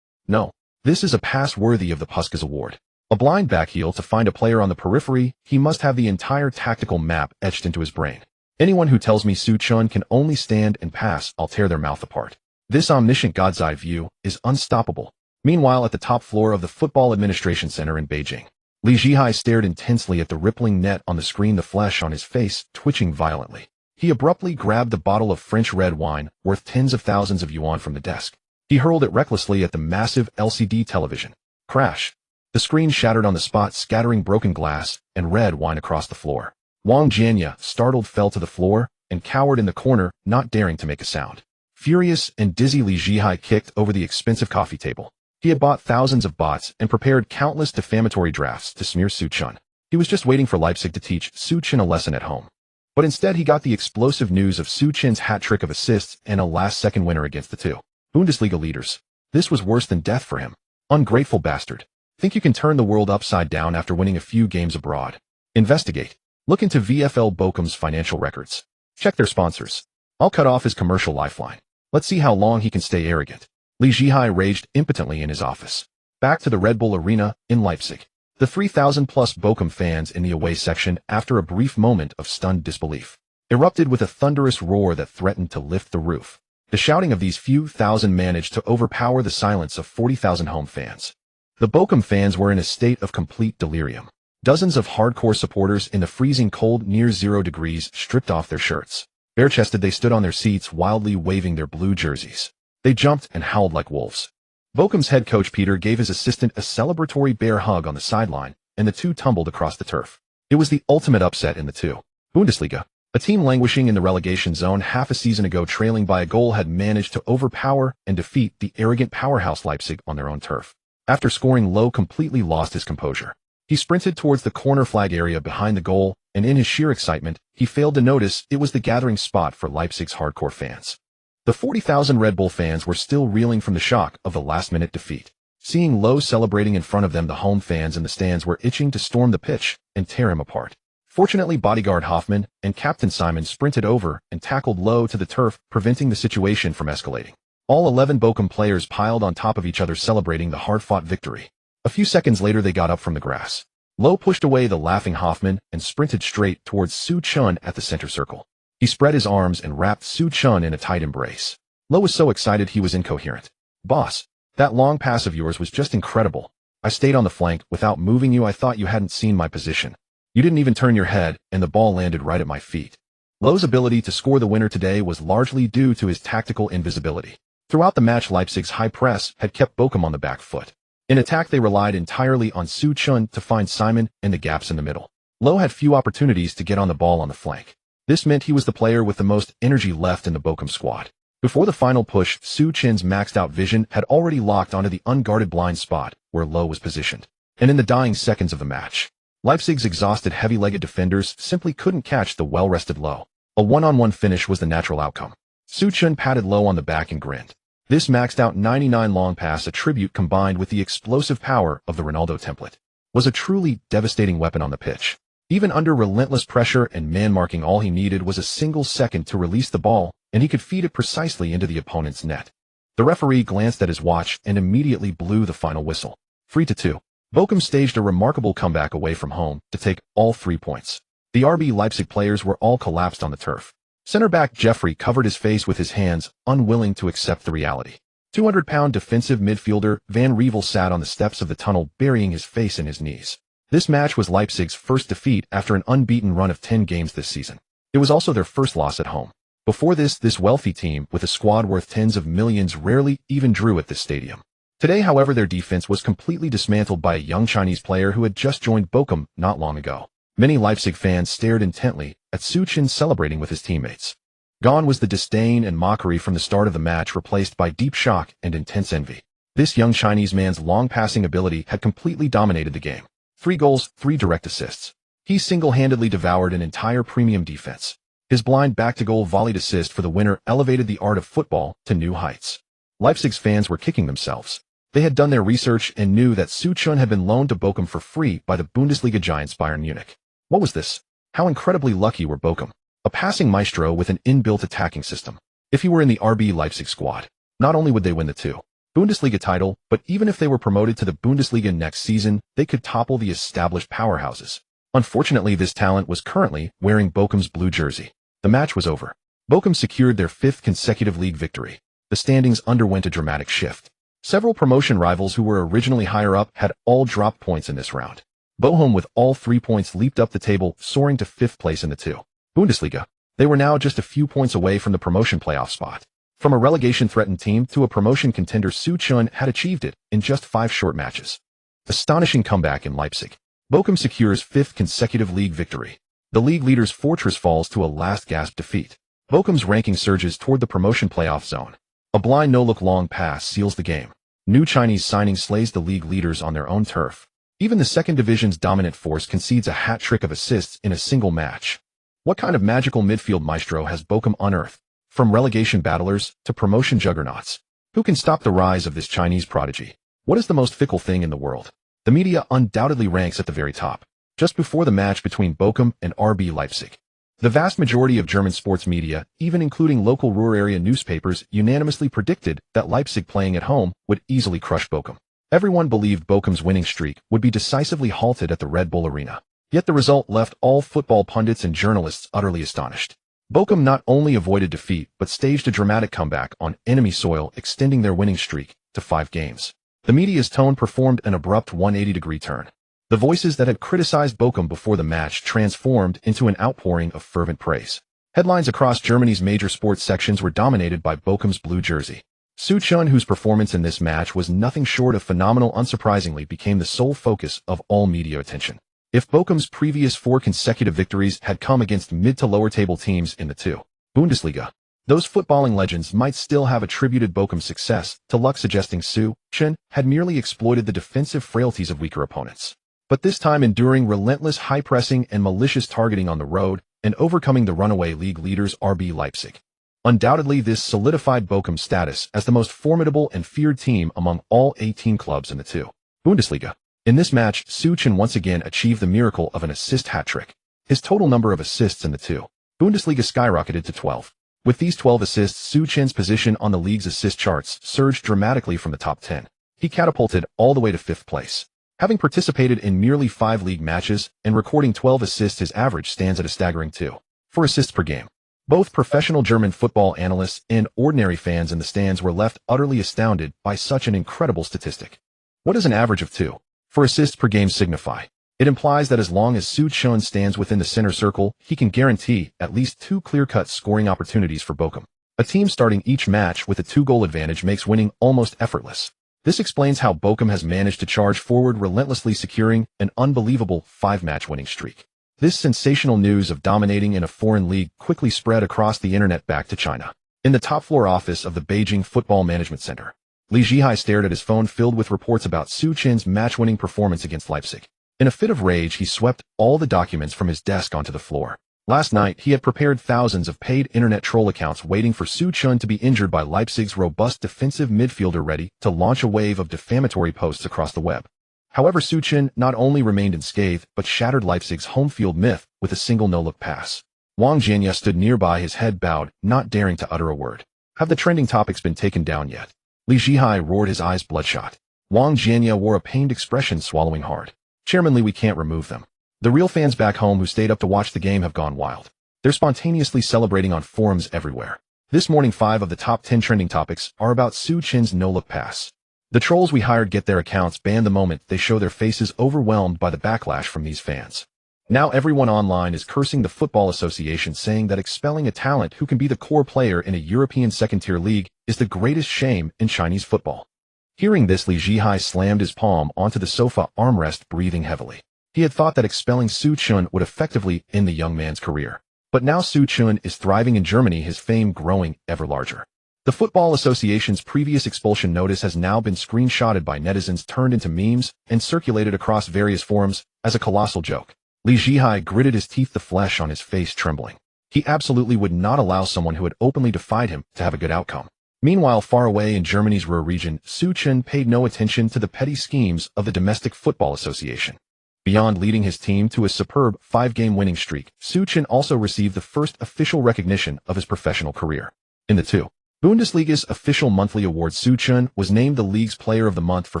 No, this is a pass worthy of the Puskas Award. A blind backheel to find a player on the periphery. He must have the entire tactical map etched into his brain. Anyone who tells me Su Chen can only stand and pass, I'll tear their mouth apart. This omniscient God's eye view is unstoppable. Meanwhile, at the top floor of the Football Administration Center in Beijing, Li Zhihai stared intensely at the rippling net on the screen, the flesh on his face twitching violently. He abruptly grabbed the bottle of French red wine worth tens of thousands of yuan from the desk. He hurled it recklessly at the massive LCD television. Crash. The screen shattered on the spot, scattering broken glass and red wine across the floor. Wang Jianya, startled, fell to the floor and cowered in the corner, not daring to make a sound. Furious and dizzy, Li Zhihai kicked over the expensive coffee table. He had bought thousands of bots and prepared countless defamatory drafts to smear Su Chen. He was just waiting for Leipzig to teach Su Chen a lesson at home. But instead he got the explosive news of Su Chen's hat-trick of assists and a last-second winner against the two Bundesliga leaders. This was worse than death for him. Ungrateful bastard. Think you can turn the world upside down after winning a few games abroad? Investigate. Look into VfL Bochum's financial records. Check their sponsors. I'll cut off his commercial lifeline. Let's see how long he can stay arrogant. Li Jihai raged impotently in his office. Back to the Red Bull Arena in Leipzig. The 3,000-plus Bochum fans in the away section, after a brief moment of stunned disbelief, erupted with a thunderous roar that threatened to lift the roof. The shouting of these few thousand managed to overpower the silence of 40,000 home fans. The Bochum fans were in a state of complete delirium. Dozens of hardcore supporters in the freezing cold near 0 degrees stripped off their shirts. Bare-chested they stood on their seats, wildly waving their blue jerseys. They jumped and howled like wolves. Bochum's head coach Peter gave his assistant a celebratory bear hug on the sideline, and the two tumbled across the turf. It was the ultimate upset in the two. Bundesliga. A team languishing in the relegation zone half a season ago, trailing by a goal, had managed to overpower and defeat the arrogant powerhouse Leipzig on their own turf. After scoring, Low completely lost his composure. He sprinted towards the corner flag area behind the goal, and in his sheer excitement, he failed to notice it was the gathering spot for Leipzig's hardcore fans. The 40,000 Red Bull fans were still reeling from the shock of the last-minute defeat. Seeing Low celebrating in front of them, the home fans in the stands were itching to storm the pitch and tear him apart. Fortunately, bodyguard Hoffman and Captain Simon sprinted over and tackled Low to the turf, preventing the situation from escalating. All 11 Bochum players piled on top of each other, celebrating the hard-fought victory. A few seconds later, they got up from the grass. Low pushed away the laughing Hoffman and sprinted straight towards Su Chun at the center circle. He spread his arms and wrapped Su Chun in a tight embrace. Low was so excited he was incoherent. "Boss, that long pass of yours was just incredible. I stayed on the flank without moving you. I thought you hadn't seen my position. You didn't even turn your head, and the ball landed right at my feet." Low's ability to score the winner today was largely due to his tactical invisibility. Throughout the match, Leipzig's high press had kept Bochum on the back foot. In attack, they relied entirely on Su Chun to find Simon and the gaps in the middle. Low had few opportunities to get on the ball on the flank. This meant he was the player with the most energy left in the Bochum squad. Before the final push, Su Chin's maxed-out vision had already locked onto the unguarded blind spot where Low was positioned. And in the dying seconds of the match, Leipzig's exhausted heavy-legged defenders simply couldn't catch the well-rested Low. A one-on-one finish was the natural outcome. Su Chun patted Low on the back and grinned. This maxed-out 99 long pass, a tribute combined with the explosive power of the Ronaldo template, was a truly devastating weapon on the pitch. Even under relentless pressure and man-marking, all he needed was a single second to release the ball, and he could feed it precisely into the opponent's net. The referee glanced at his watch and immediately blew the final whistle. 3-2. Bochum staged a remarkable comeback away from home to take all 3 points. The RB Leipzig players were all collapsed on the turf. Center-back Jeffrey covered his face with his hands, unwilling to accept the reality. 200-pound defensive midfielder Van Revel sat on the steps of the tunnel, burying his face in his knees. This match was Leipzig's first defeat after an unbeaten run of 10 games this season. It was also their first loss at home. Before this wealthy team, with a squad worth tens of millions, rarely even drew at this stadium. Today, however, their defense was completely dismantled by a young Chinese player who had just joined Bochum not long ago. Many Leipzig fans stared intently at Su Chin celebrating with his teammates. Gone was the disdain and mockery from the start of the match, replaced by deep shock and intense envy. This young Chinese man's long passing ability had completely dominated the game. 3 goals, 3 direct assists. He single-handedly devoured an entire premium defense. His blind back-to-goal volleyed assist for the winner elevated the art of football to new heights. Leipzig's fans were kicking themselves. They had done their research and knew that Su Chun had been loaned to Bochum for free by the Bundesliga giants Bayern Munich. What was this? How incredibly lucky were Bochum? A passing maestro with an inbuilt attacking system. If he were in the RB Leipzig squad, not only would they win the Bundesliga title, but even if they were promoted to the Bundesliga next season, they could topple the established powerhouses. Unfortunately, this talent was currently wearing Bochum's blue jersey. The match was over. Bochum secured their 5th consecutive league victory. The standings underwent a dramatic shift. Several promotion rivals who were originally higher up had all dropped points in this round. Bochum, with all 3 points, leaped up the table, soaring to 5th place in the Bundesliga. They were now just a few points away from the promotion playoff spot. From a relegation-threatened team to a promotion contender, Su Chun had achieved it in just 5 short matches. Astonishing comeback in Leipzig. Bochum secures 5th consecutive league victory. The league leader's fortress falls to a last-gasp defeat. Bochum's ranking surges toward the promotion playoff zone. A blind no-look long pass seals the game. New Chinese signing slays the league leaders on their own turf. Even the second division's dominant force concedes a hat-trick of assists in a single match. What kind of magical midfield maestro has Bochum unearthed? From relegation battlers to promotion juggernauts, who can stop the rise of this Chinese prodigy? What is the most fickle thing in the world? The media undoubtedly ranks at the very top, just before the match between Bochum and RB Leipzig. The vast majority of German sports media, even including local rural area newspapers, unanimously predicted that Leipzig playing at home would easily crush Bochum. Everyone believed Bochum's winning streak would be decisively halted at the Red Bull Arena. Yet the result left all football pundits and journalists utterly astonished. Bochum not only avoided defeat, but staged a dramatic comeback on enemy soil, extending their winning streak to 5 games. The media's tone performed an abrupt 180-degree turn. The voices that had criticized Bochum before the match transformed into an outpouring of fervent praise. Headlines across Germany's major sports sections were dominated by Bochum's blue jersey. Suchun, whose performance in this match was nothing short of phenomenal, unsurprisingly became the sole focus of all media attention. If Bochum's previous 4 consecutive victories had come against mid to lower table teams in the 2. Bundesliga, those footballing legends might still have attributed Bochum's success to luck, suggesting Suchun had merely exploited the defensive frailties of weaker opponents. But this time, enduring relentless high pressing and malicious targeting on the road and overcoming the runaway league leaders RB Leipzig. Undoubtedly, this solidified Bochum's status as the most formidable and feared team among all 18 clubs in the 2. Bundesliga. In this match, Suchun once again achieved the miracle of an assist hat-trick. His total number of assists in the 2. Bundesliga skyrocketed to 12. With these 12 assists, Suchun's position on the league's assist charts surged dramatically from the top 10. He catapulted all the way to 5th place. Having participated in merely 5 league matches and recording 12 assists, his average stands at a staggering 2.4 assists per game. Both professional German football analysts and ordinary fans in the stands were left utterly astounded by such an incredible statistic. What does an average of 2.4 assists per game signify? It implies that as long as Suchun stands within the center circle, he can guarantee at least 2 clear-cut scoring opportunities for Bochum. A team starting each match with a 2-goal advantage makes winning almost effortless. This explains how Bochum has managed to charge forward, relentlessly securing an unbelievable 5-match winning streak. This sensational news of dominating in a foreign league quickly spread across the internet back to China. In the top-floor office of the Beijing Football Management Center, Li Zhihai stared at his phone filled with reports about Suchun's match-winning performance against Leipzig. In a fit of rage, he swept all the documents from his desk onto the floor. Last night, he had prepared thousands of paid internet troll accounts waiting for Suchun to be injured by Leipzig's robust defensive midfielder, ready to launch a wave of defamatory posts across the web. However, Suchun not only remained unscathed, but shattered Leipzig's home field myth with a single no-look pass. Wang Jianya stood nearby, his head bowed, not daring to utter a word. Have the trending topics been taken down yet? Li Zhihai roared, his eyes bloodshot. Wang Jianya wore a pained expression, swallowing hard. Chairman Li, we can't remove them. The real fans back home who stayed up to watch the game have gone wild. They're spontaneously celebrating on forums everywhere. This morning, 5 of the top 10 trending topics are about Suchun's no-look pass. The trolls we hired get their accounts banned the moment they show their faces overwhelmed by the backlash from these fans. Now everyone online is cursing the Football Association, saying that expelling a talent who can be the core player in a European second-tier league is the greatest shame in Chinese football. Hearing this, Li Zhihai slammed his palm onto the sofa armrest, breathing heavily. He had thought that expelling Suchun would effectively end the young man's career. But now Suchun is thriving in Germany, his fame growing ever larger. The Football Association's previous expulsion notice has now been screenshotted by netizens, turned into memes, and circulated across various forums as a colossal joke. Li Zhihai gritted his teeth, the flesh on his face trembling. He absolutely would not allow someone who had openly defied him to have a good outcome. Meanwhile, far away in Germany's Ruhr region, Suchun paid no attention to the petty schemes of the domestic Football Association. Beyond leading his team to a superb 5-game winning streak, Suchun also received the first official recognition of his professional career. In the 2. Bundesliga's official monthly award, Suchun was named the league's player of the month for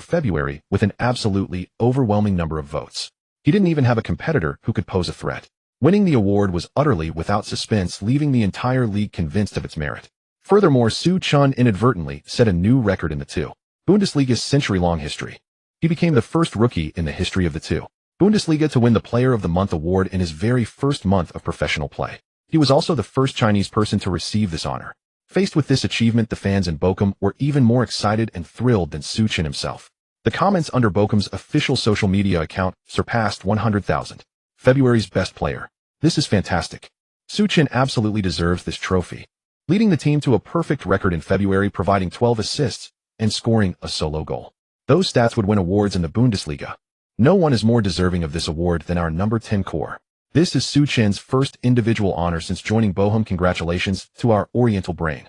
February with an absolutely overwhelming number of votes. He didn't even have a competitor who could pose a threat. Winning the award was utterly without suspense, leaving the entire league convinced of its merit. Furthermore, Suchun inadvertently set a new record in the 2. Bundesliga's century-long history. He became the first rookie in the history of the 2. Bundesliga to win the Player of the Month award in his very first month of professional play. He was also the first Chinese person to receive this honor. Faced with this achievement, the fans in Bochum were even more excited and thrilled than Suchun himself. The comments under Bochum's official social media account surpassed 100,000. February's best player. This is fantastic. Suchun absolutely deserves this trophy. Leading the team to a perfect record in February, providing 12 assists and scoring a solo goal. Those stats would win awards in the Bundesliga. No one is more deserving of this award than our number 10 core. This is Suchun's first individual honor since joining Bochum. Congratulations to our Oriental brain.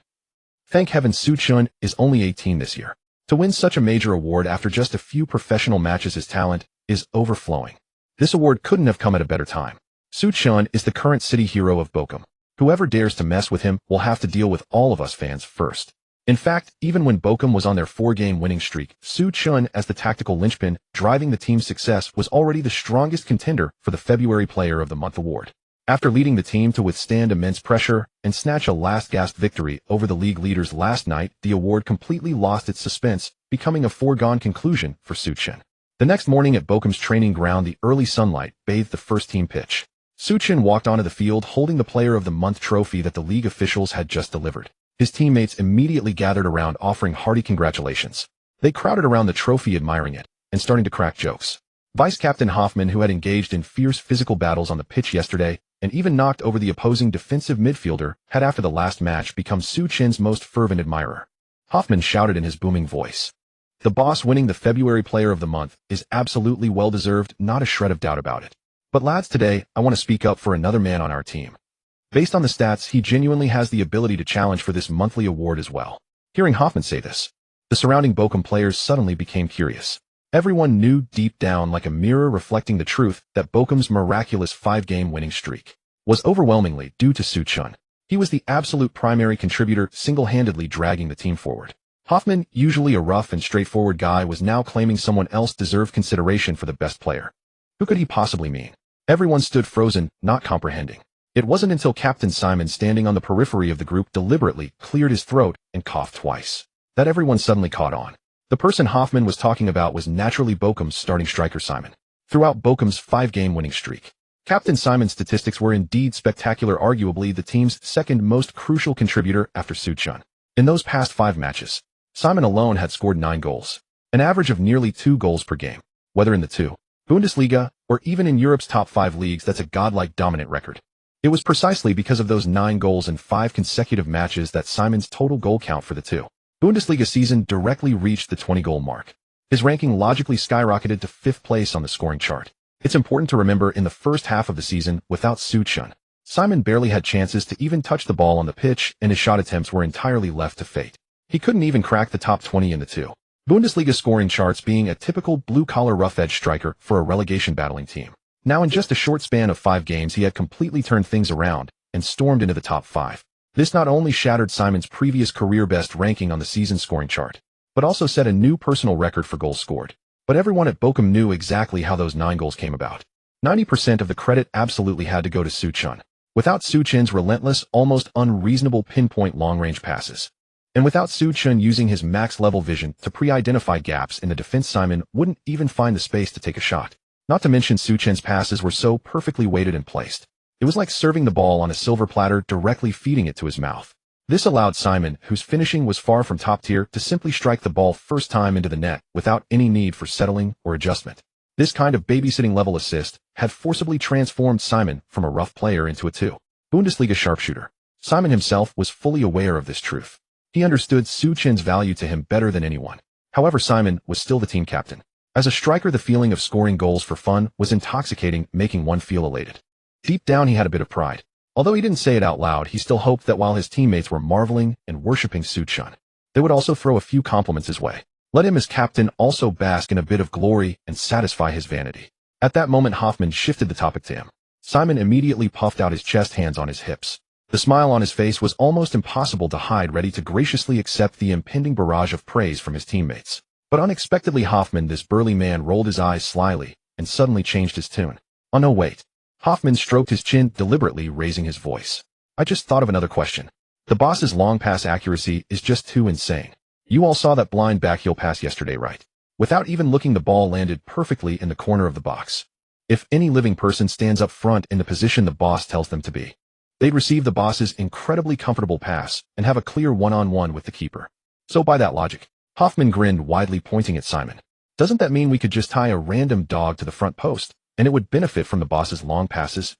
Thank heaven Suchun is only 18 this year. To win such a major award after just a few professional matches, his talent is overflowing. This award couldn't have come at a better time. Zidane is the current city hero of Bochum. Whoever dares to mess with him will have to deal with all of us fans first. In fact, even when Bochum was on their 4-game winning streak, Zidane, as the tactical linchpin driving the team's success, was already the strongest contender for the February Player of the Month award. After leading the team to withstand immense pressure and snatch a last-gasp victory over the league leaders last night, the award completely lost its suspense, becoming a foregone conclusion for Zidane. The next morning at Bochum's training ground, the early sunlight bathed the first-team pitch. Zidane walked onto the field holding the Player of the Month trophy that the league officials had just delivered. His teammates immediately gathered around, offering hearty congratulations. They crowded around the trophy, admiring it and starting to crack jokes. Vice-captain Hoffmann, who had engaged in fierce physical battles on the pitch yesterday and even knocked over the opposing defensive midfielder, had after the last match become Zidane's most fervent admirer. Hoffmann shouted in his booming voice, "The boss winning the February Player of the Month is absolutely well-deserved, not a shred of doubt about it. But lads, today, I want to speak up for another man on our team. Based on the stats, he genuinely has the ability to challenge for this monthly award as well." Hearing Hoffmann say this, the surrounding Bochum players suddenly became curious. Everyone knew deep down, like a mirror reflecting the truth, that Bochum's miraculous 5-game winning streak was overwhelmingly due to Zidane. He was the absolute primary contributor, single-handedly dragging the team forward. Hoffmann, usually a rough and straightforward guy, was now claiming someone else deserved consideration for the best player. Who could he possibly mean? Everyone stood frozen, not comprehending. It wasn't until Captain Simon, standing on the periphery of the group, deliberately cleared his throat and coughed twice, that everyone suddenly caught on. The person Hoffmann was talking about was naturally Bochum's starting striker Simon. Throughout Bochum's 5-game winning streak, Captain Simon's statistics were indeed spectacular, arguably the team's second most crucial contributor after Zidane. In those past 5 matches, Simon alone had scored 9 goals, an average of nearly 2 goals per game. Whether in the 2 Bundesliga or even in Europe's top 5 leagues, that's a godlike dominant record. It was precisely because of those 9 goals in 5 consecutive matches that Simon's total goal count for the 2 Bundesliga season directly reached the 20-goal mark. His ranking logically skyrocketed to 5th place on the scoring chart. It's important to remember, in the first half of the season, without Zidane, Simon barely had chances to even touch the ball on the pitch, and his shot attempts were entirely left to fate. He couldn't even crack the top 20 in the 2 Bundesliga scoring charts, being a typical blue-collar rough-edge striker for a relegation-battling team. Now, in just a short span of 5 games, he had completely turned things around and stormed into the top 5. This not only shattered Simon's previous career-best ranking on the season scoring chart, but also set a new personal record for goals scored. But everyone at Bochum knew exactly how those 9 goals came about. 90% of the credit absolutely had to go to Zidane. Without Zidane's relentless, almost unreasonable pinpoint long-range passes, and without Zidane using his max-level vision to pre-identify gaps in the defense, Simon wouldn't even find the space to take a shot. Not to mention, Zidane's passes were so perfectly weighted and placed. It was like serving the ball on a silver platter, directly feeding it to his mouth. This allowed Simon, whose finishing was far from top tier, to simply strike the ball first time into the net without any need for settling or adjustment. This kind of babysitting level assist had forcibly transformed Simon from a rough player into a 2 Bundesliga sharpshooter. Simon himself was fully aware of this truth. He understood Zidane's value to him better than anyone. However, Simon was still the team captain. As a striker, the feeling of scoring goals for fun was intoxicating, making one feel elated. Deep down, he had a bit of pride. Although he didn't say it out loud, he still hoped that while his teammates were marveling and worshipping Zidane, they would also throw a few compliments his way. Let him, as captain, also bask in a bit of glory and satisfy his vanity. At that moment, Hoffmann shifted the topic to him. Simon immediately puffed out his chest, hands on his hips. The smile on his face was almost impossible to hide, ready to graciously accept the impending barrage of praise from his teammates. But unexpectedly, Hoffmann, this burly man, rolled his eyes slyly and suddenly changed his tune. "Oh no, wait." Hoffmann stroked his chin, deliberately raising his voice. "I just thought of another question. The boss's long pass accuracy is just too insane. You all saw that blind backheel pass yesterday, right? Without even looking, the ball landed perfectly in the corner of the box. If any living person stands up front in the position the boss tells them to be, they'd receive the boss's incredibly comfortable pass and have a clear one-on-one with the keeper. So by that logic," Hoffmann grinned widely, pointing at Simon, "doesn't that mean we could just tie a random dog to the front post, and it would benefit from the boss's long passes?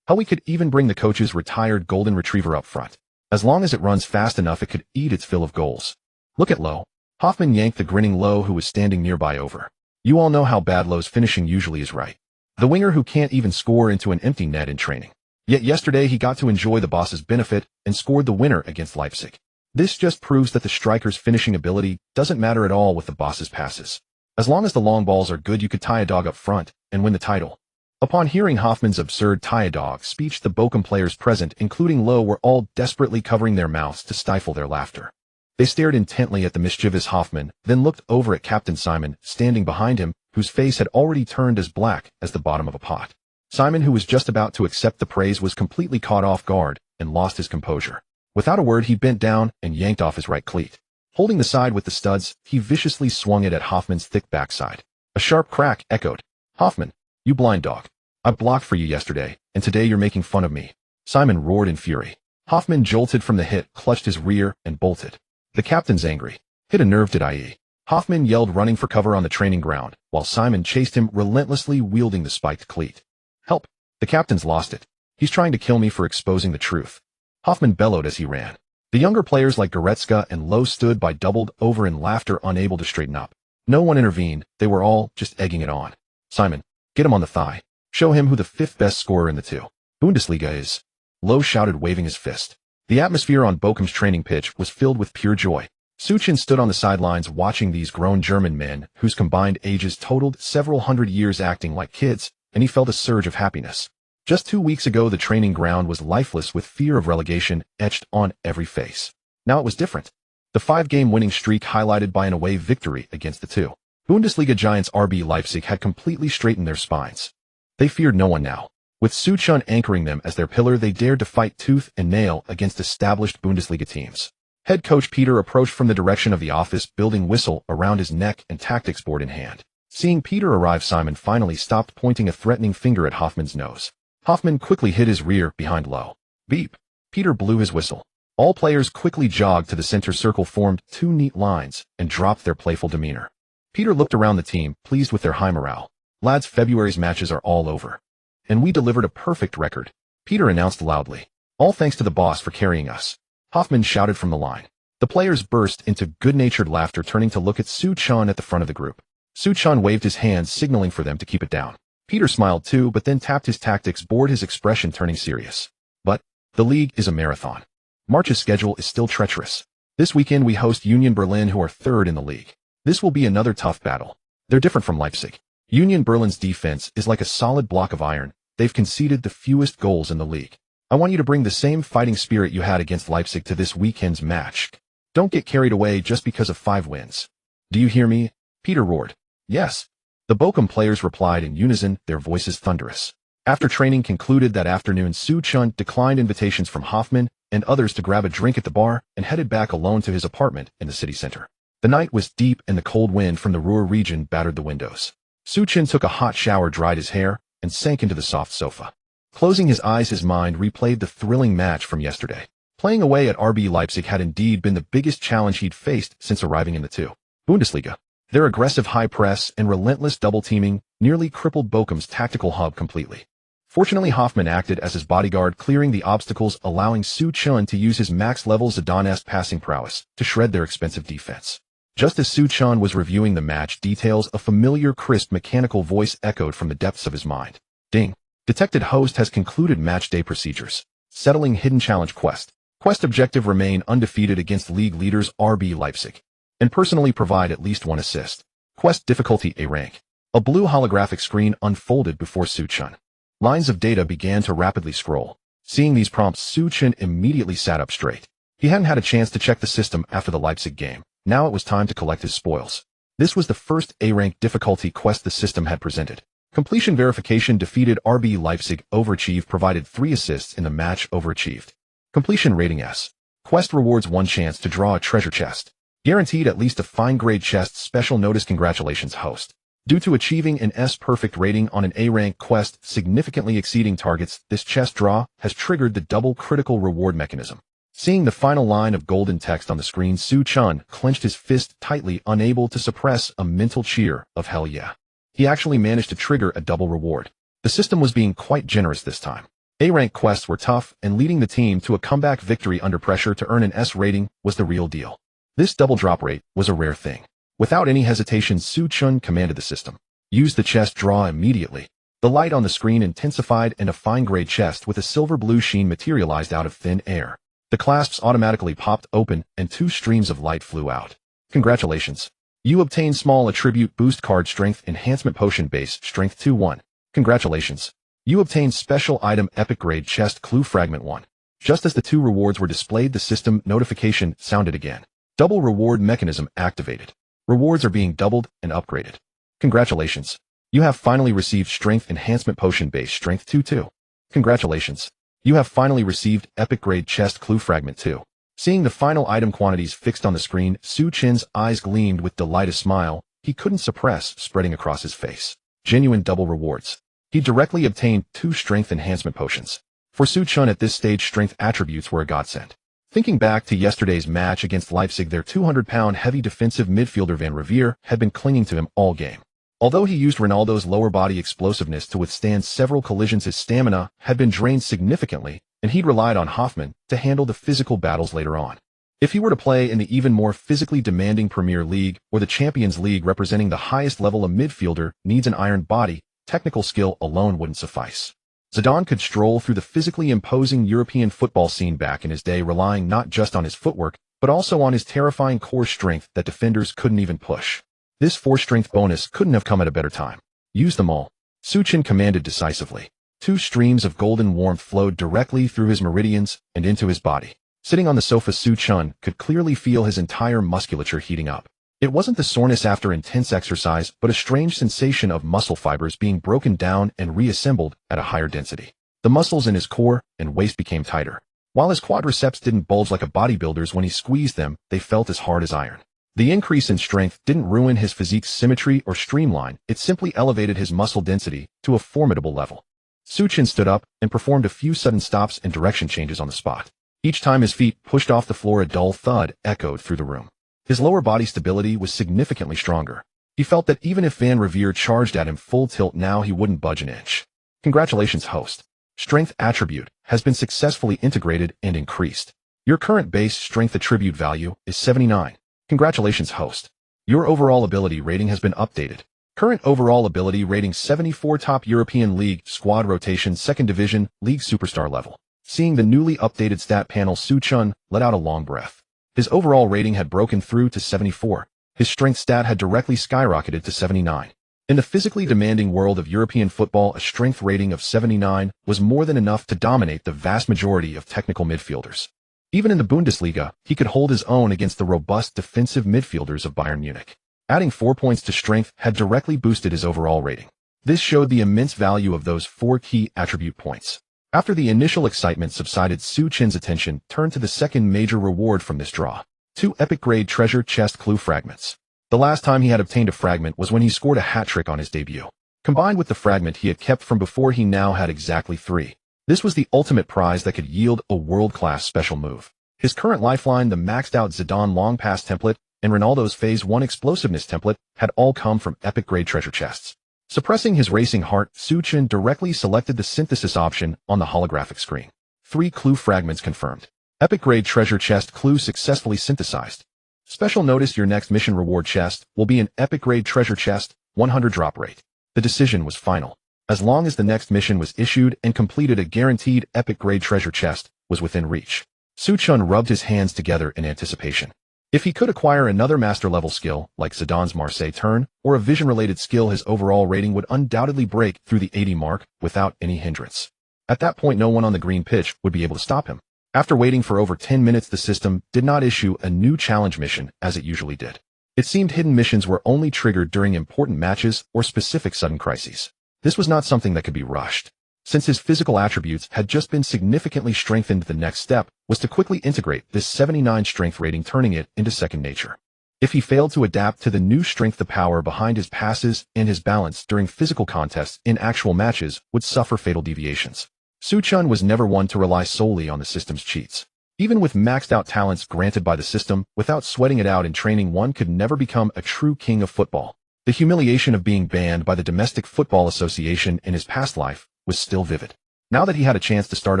How we could even bring the coach's retired golden retriever up front. As long as it runs fast enough, it could eat its fill of goals. Look at Lowe." Hoffmann yanked the grinning Lowe, who was standing nearby, over. "You all know how bad Lowe's finishing usually is, right? The winger who can't even score into an empty net in training. Yet yesterday he got to enjoy the boss's benefit and scored the winner against Leipzig. This just proves that the striker's finishing ability doesn't matter at all with the boss's passes. As long as the long balls are good, you could tie a dog up front and win the title. Upon hearing Hoffman's absurd tie a dog speech, the Bochum players present, including Lowe, were all desperately covering their mouths to stifle their laughter. They stared intently at the mischievous Hoffman, then looked over at Captain Simon, standing behind him, whose face had already turned as black as the bottom of a pot. Simon, who was just about to accept the praise, was completely caught off guard and lost his composure. Without a word, he bent down and yanked off his right cleat. Holding the side with the studs, he viciously swung it at Hoffman's thick backside. A sharp crack echoed. "Hoffman, you blind dog. I blocked for you yesterday, and today you're making fun of me." Simon roared in fury. Hoffman jolted from the hit, clutched his rear, and bolted. The captain's angry. "Hit a nerve, did I?" Hoffman yelled, running for cover on the training ground, while Simon chased him, relentlessly wielding the spiked cleat. "Help! The captain's lost it. He's trying to kill me for exposing the truth." Hoffman bellowed as he ran. The younger players like Goretzka and Lowe stood by, doubled over in laughter, unable to straighten up. No one intervened. They were all just egging it on. "Simon, get him on the thigh. Show him who the fifth best scorer in the Bundesliga is," Lowe shouted, waving his fist. The atmosphere on Bochum's training pitch was filled with pure joy. Suchin stood on the sidelines watching these grown German men, whose combined ages totaled several hundred years, acting like kids, and he felt a surge of happiness. Just 2 weeks ago, the training ground was lifeless with fear of relegation etched on every face. Now it was different. The 5-game winning streak, highlighted by an away victory against the Bundesliga giants RB Leipzig, had completely straightened their spines. They feared no one now. With Suchun anchoring them as their pillar, they dared to fight tooth and nail against established Bundesliga teams. Head coach Peter approached from the direction of the office, building whistle around his neck and tactics board in hand. Seeing Peter arrive, Simon finally stopped, pointing a threatening finger at Hoffman's nose. Hoffman quickly hid his rear behind Lowe. Beep! Peter blew his whistle. All players quickly jogged to the center circle, formed 2 neat lines, and dropped their playful demeanor. Peter looked around the team, pleased with their high morale. "Lads, February's matches are all over. And we delivered a perfect record," Peter announced loudly. "All thanks to the boss for carrying us," Hoffman shouted from the line. The players burst into good-natured laughter, turning to look at Suchun at the front of the group. Suchun waved his hand, signaling for them to keep it down. Peter smiled too, but then tapped his tactics board, his expression turning serious. "But the league is a marathon. March's schedule is still treacherous. This weekend we host Union Berlin, who are 3rd in the league. This will be another tough battle. They're different from Leipzig. Union Berlin's defense is like a solid block of iron. They've conceded the fewest goals in the league. I want you to bring the same fighting spirit you had against Leipzig to this weekend's match. Don't get carried away just because of 5 wins. Do you hear me?" Peter roared. "Yes." The Bochum players replied in unison, their voices thunderous. After training concluded that afternoon, Suchun declined invitations from Hoffman and others to grab a drink at the bar and headed back alone to his apartment in the city center. The night was deep and the cold wind from the Ruhr region battered the windows. Suchun took a hot shower, dried his hair, and sank into the soft sofa. Closing his eyes, his mind replayed the thrilling match from yesterday. Playing away at RB Leipzig had indeed been the biggest challenge he'd faced since arriving in the Bundesliga. Their aggressive high press and relentless double-teaming nearly crippled Bochum's tactical hub completely. Fortunately, Hoffman acted as his bodyguard, clearing the obstacles, allowing Suchun to use his max-level Zidane-esque passing prowess to shred their expensive defense. Just as Suchun was reviewing the match details, a familiar, crisp, mechanical voice echoed from the depths of his mind. "Ding. Detected host has concluded match-day procedures. Settling hidden challenge quest. Quest objective: remain undefeated against league leaders RB Leipzig. And personally provide at least 1 assist. Quest difficulty A rank." A blue holographic screen unfolded before Suchun. Lines of data began to rapidly scroll. Seeing these prompts, Suchun immediately sat up straight. He hadn't had a chance to check the system after the Leipzig game. Now it was time to collect his spoils. This was the first A-rank difficulty quest the system had presented. Completion verification: defeated RB Leipzig, overachieved, provided 3 assists in the match, overachieved. Completion rating S. Quest rewards: 1 chance to draw a treasure chest. Guaranteed at least a fine-grade chest. Special notice: congratulations, host. Due to achieving an S perfect rating on an A-rank quest significantly exceeding targets, this chest draw has triggered the double critical reward mechanism. Seeing the final line of golden text on the screen, Suchun clenched his fist tightly, unable to suppress a mental cheer of hell yeah. He actually managed to trigger a double reward. The system was being quite generous this time. A-rank quests were tough, and leading the team to a comeback victory under pressure to earn an S rating was the real deal. This double drop rate was a rare thing. Without any hesitation, Suchun commanded the system. Use the chest draw immediately. The light on the screen intensified and a fine-grade chest with a silver-blue sheen materialized out of thin air. The The clasps automatically popped open and 2 streams of light flew out. Congratulations. You obtained small attribute boost card strength enhancement potion base strength 2-1. Congratulations. You obtained special item epic grade chest clue fragment 1. Just as the 2 rewards were displayed, the system notification sounded again. Double reward mechanism activated. Rewards are being doubled and upgraded. Congratulations. You have finally received strength enhancement potion base strength 2-2. Congratulations. You have finally received epic grade chest clue fragment 2. Seeing the final item quantities fixed on the screen, Su Chen's eyes gleamed with delight. A smile he couldn't suppress spreading across his face. Genuine double rewards. He directly obtained 2 strength enhancement potions. For Su Chen at this stage, strength attributes were a godsend. Thinking back to yesterday's match against Leipzig, their 200-pound heavy defensive midfielder Van Riviere had been clinging to him all game. Although he used Ronaldo's lower body explosiveness to withstand several collisions, his stamina had been drained significantly, and he'd relied on Hoffmann to handle the physical battles later on. If he were to play in the even more physically demanding Premier League or the Champions League, representing the highest level, a midfielder needs an iron body. Technical skill alone wouldn't suffice. Zidane could stroll through the physically imposing European football scene back in his day, relying not just on his footwork, but also on his terrifying core strength that defenders couldn't even push. This 4 strength bonus couldn't have come at a better time. Use them all. Su Chen commanded decisively. 2 streams of golden warmth flowed directly through his meridians and into his body. Sitting on the sofa, Su Chen could clearly feel his entire musculature heating up. It wasn't the soreness after intense exercise, but a strange sensation of muscle fibers being broken down and reassembled at a higher density. The muscles in his core and waist became tighter. While his quadriceps didn't bulge like a bodybuilder's when he squeezed them, they felt as hard as iron. The increase in strength didn't ruin his physique's symmetry or streamline, it simply elevated his muscle density to a formidable level. Su Chen stood up and performed a few sudden stops and direction changes on the spot. Each time his feet pushed off the floor, a dull thud echoed through the room. His lower body stability was significantly stronger. He felt that even if Van Riviere charged at him full tilt now, he wouldn't budge an inch. Congratulations, host. Strength attribute has been successfully integrated and increased. Your current base strength attribute value is 79. Congratulations, host. Your overall ability rating has been updated. Current overall ability rating 74, top European League, squad rotation, 2nd Division, League superstar level. Seeing the newly updated stat panel, Su Chen let out a long breath. His overall rating had broken through to 74. His strength stat had directly skyrocketed to 79. In the physically demanding world of European football, a strength rating of 79 was more than enough to dominate the vast majority of technical midfielders. Even in the Bundesliga, he could hold his own against the robust defensive midfielders of Bayern Munich. Adding 4 points to strength had directly boosted his overall rating. This showed the immense value of those 4 key attribute points. After the initial excitement subsided, Su Chen's attention turned to the second major reward from this draw. 2 epic grade treasure chest clue fragments. The last time he had obtained a fragment was when he scored a hat-trick on his debut. Combined with the fragment he had kept from before, he now had exactly 3. This was the ultimate prize that could yield a world-class special move. His current lifeline, the maxed-out Zidane long pass template, and Ronaldo's Phase 1 explosiveness template had all come from epic grade treasure chests. Suppressing his racing heart, Su Chen directly selected the synthesis option on the holographic screen. 3 clue fragments confirmed. Epic grade treasure chest clue successfully synthesized. Special notice: your next mission reward chest will be an epic grade treasure chest, 100 drop rate. The decision was final. As long as the next mission was issued and completed, a guaranteed epic grade treasure chest was within reach. Su Chen rubbed his hands together in anticipation. If he could acquire another master-level skill, like Zidane's Marseille turn, or a vision-related skill, his overall rating would undoubtedly break through the 80 mark without any hindrance. At that point, no one on the green pitch would be able to stop him. After waiting for over 10 minutes, the system did not issue a new challenge mission as it usually did. It seemed hidden missions were only triggered during important matches or specific sudden crises. This was not something that could be rushed. Since his physical attributes had just been significantly strengthened, the next step was to quickly integrate this 79 strength rating, turning it into second nature. If he failed to adapt to the new strength, the power behind his passes and his balance during physical contests in actual matches would suffer fatal deviations. Su Chen was never one to rely solely on the system's cheats. Even with maxed-out talents granted by the system, without sweating it out in training, one could never become a true king of football. The humiliation of being banned by the Domestic Football Association in his past life was still vivid. Now that he had a chance to start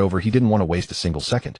over, he didn't want to waste a single second.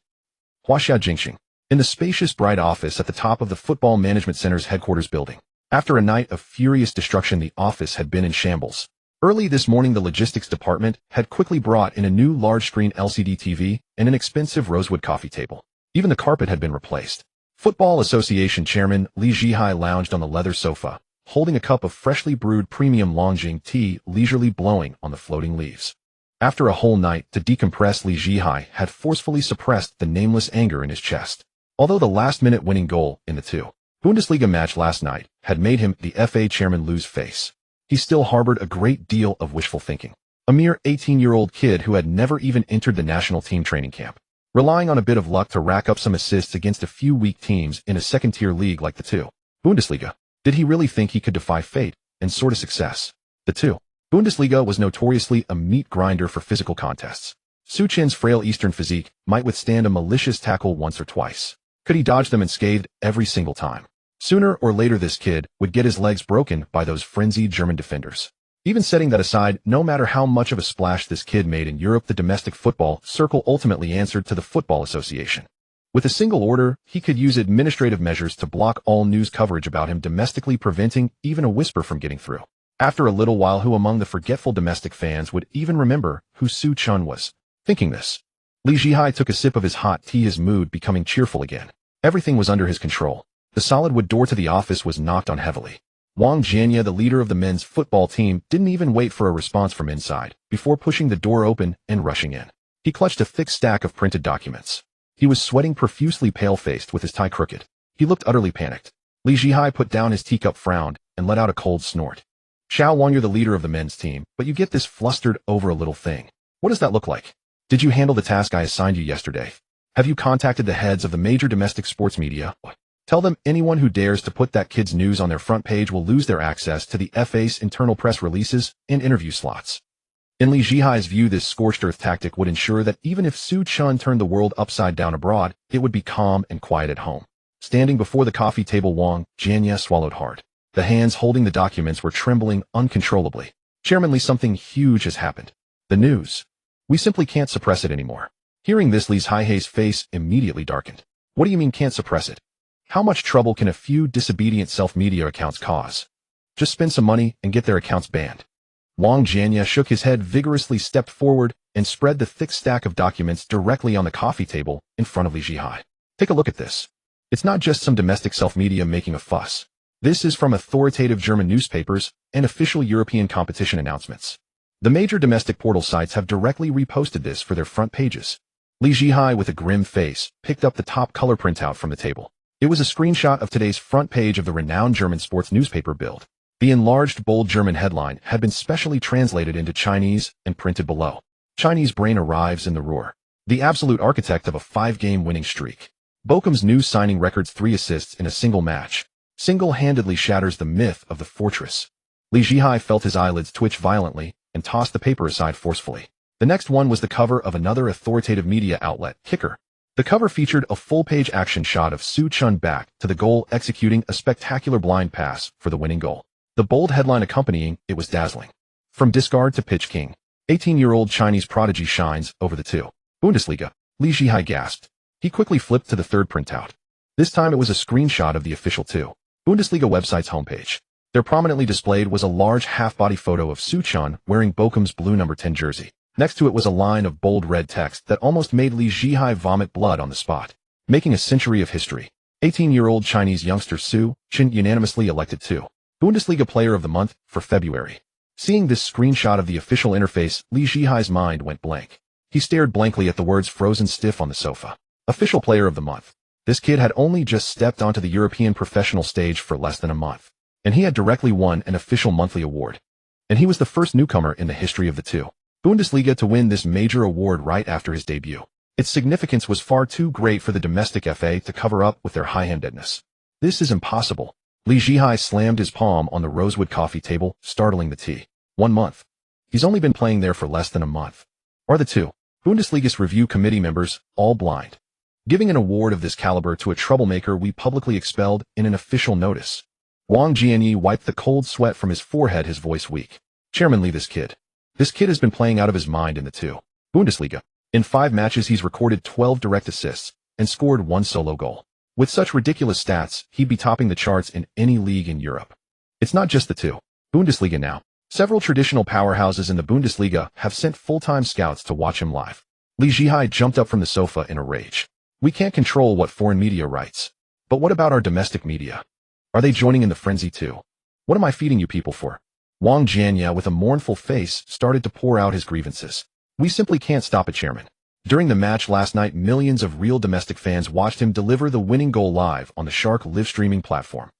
Huaxia Jingxing. In the spacious, bright office at the top of the Football Management Center's headquarters building. After a night of furious destruction, the office had been in shambles. Early this morning, the logistics department had quickly brought in a new large-screen LCD TV and an expensive rosewood coffee table. Even the carpet had been replaced. Football Association Chairman Li Zhihai lounged on the leather sofa, holding a cup of freshly brewed premium Longjing tea leisurely blowing on the floating leaves. After a whole night to decompress, Li Zhihai had forcefully suppressed the nameless anger in his chest. Although the last-minute winning goal in the Bundesliga match last night had made him, the FA chairman, lose face, he still harbored a great deal of wishful thinking. A mere 18-year-old kid who had never even entered the national team training camp, relying on a bit of luck to rack up some assists against a few weak teams in a second-tier league like the Bundesliga. Did he really think he could defy fate and soar to success? The Bundesliga was notoriously a meat grinder for physical contests. Su Chin's frail Eastern physique might withstand a malicious tackle once or twice. Could he dodge them unscathed every single time? Sooner or later this kid would get his legs broken by those frenzied German defenders. Even setting that aside, no matter how much of a splash this kid made in Europe, the domestic football circle ultimately answered to the Football Association. With a single order, he could use administrative measures to block all news coverage about him domestically, preventing even a whisper from getting through. After a little while, who among the forgetful domestic fans would even remember who Su Chun was? Thinking this, Li Zhihai took a sip of his hot tea, his mood becoming cheerful again. Everything was under his control. The solid wood door to the office was knocked on heavily. Wang Jianya, the leader of the men's football team, didn't even wait for a response from inside before pushing the door open and rushing in. He clutched a thick stack of printed documents. He was sweating profusely, pale-faced, with his tie crooked. He looked utterly panicked. Li Zhihai put down his teacup, frowned, and let out a cold snort. Xiao Wang, you're the leader of the men's team, but you get this flustered over a little thing. What does that look like? Did you handle the task I assigned you yesterday? Have you contacted the heads of the major domestic sports media? Tell them anyone who dares to put that kid's news on their front page will lose their access to the FA's internal press releases and interview slots. In Li Zhihai's view, this scorched earth tactic would ensure that even if Su Chun turned the world upside down abroad, it would be calm and quiet at home. Standing before the coffee table, Wang Jianya swallowed hard. The hands holding the documents were trembling uncontrollably. Chairman Li, something huge has happened. The news. We simply can't suppress it anymore. Hearing this, Li Zhihai's face immediately darkened. What do you mean can't suppress it? How much trouble can a few disobedient self-media accounts cause? Just spend some money and get their accounts banned. Wang Jianya shook his head vigorously, stepped forward, and spread the thick stack of documents directly on the coffee table in front of Li Zhihai. Take a look at this. It's not just some domestic self-media making a fuss. This is from authoritative German newspapers and official European competition announcements. The major domestic portal sites have directly reposted this for their front pages. Li Zhihai, with a grim face, picked up the top color printout from the table. It was a screenshot of today's front page of the renowned German sports newspaper Bild. The enlarged, bold German headline had been specially translated into Chinese and printed below. Chinese brain arrives in the Ruhr. The absolute architect of a 5-game winning streak. Bochum's new signing records 3 assists in a single match. Single-handedly shatters the myth of the fortress. Li Zhihai felt his eyelids twitch violently and tossed the paper aside forcefully. The next one was the cover of another authoritative media outlet, Kicker. The cover featured a full-page action shot of Su Chun back to the goal, executing a spectacular blind pass for the winning goal. The bold headline accompanying it was dazzling. From discard to pitch king, 18-year-old Chinese prodigy shines over the Bundesliga. Li Zhihai gasped. He quickly flipped to the third printout. This time it was a screenshot of the official Bundesliga website's homepage. There prominently displayed was a large half-body photo of Su Chun wearing Bochum's blue number 10 jersey. Next to it was a line of bold red text that almost made Li Zhihai vomit blood on the spot. Making a century of history. 18-year-old Chinese youngster Su Chun unanimously elected Bundesliga Player of the Month for February. Seeing this screenshot of the official interface, Li Zhihai's mind went blank. He stared blankly at the words frozen stiff on the sofa. Official Player of the Month. This kid had only just stepped onto the European professional stage for less than a month, and he had directly won an official monthly award. And he was the first newcomer in the history of the Bundesliga to win this major award right after his debut. Its significance was far too great for the domestic FA to cover up with their high-handedness. This is impossible. Li Zhihai slammed his palm on the rosewood coffee table, startling the tea. 1 month. He's only been playing there for less than a month. Are the Bundesliga's review committee members all blind? Giving an award of this caliber to a troublemaker we publicly expelled in an official notice. Wang Jianyi wiped the cold sweat from his forehead, his voice weak. Chairman Li, this kid has been playing out of his mind in the Bundesliga. In 5 matches he's recorded 12 direct assists and scored 1 solo goal. With such ridiculous stats, he'd be topping the charts in any league in Europe. It's not just the Bundesliga now. Several traditional powerhouses in the Bundesliga have sent full-time scouts to watch him live. Li Zhihai jumped up from the sofa in a rage. We can't control what foreign media writes. But what about our domestic media? Are they joining in the frenzy too? What am I feeding you people for? Wang Jianya, with a mournful face, started to pour out his grievances. We simply can't stop it, Chairman. During the match last night, millions of real domestic fans watched him deliver the winning goal live on the Shark live streaming platform.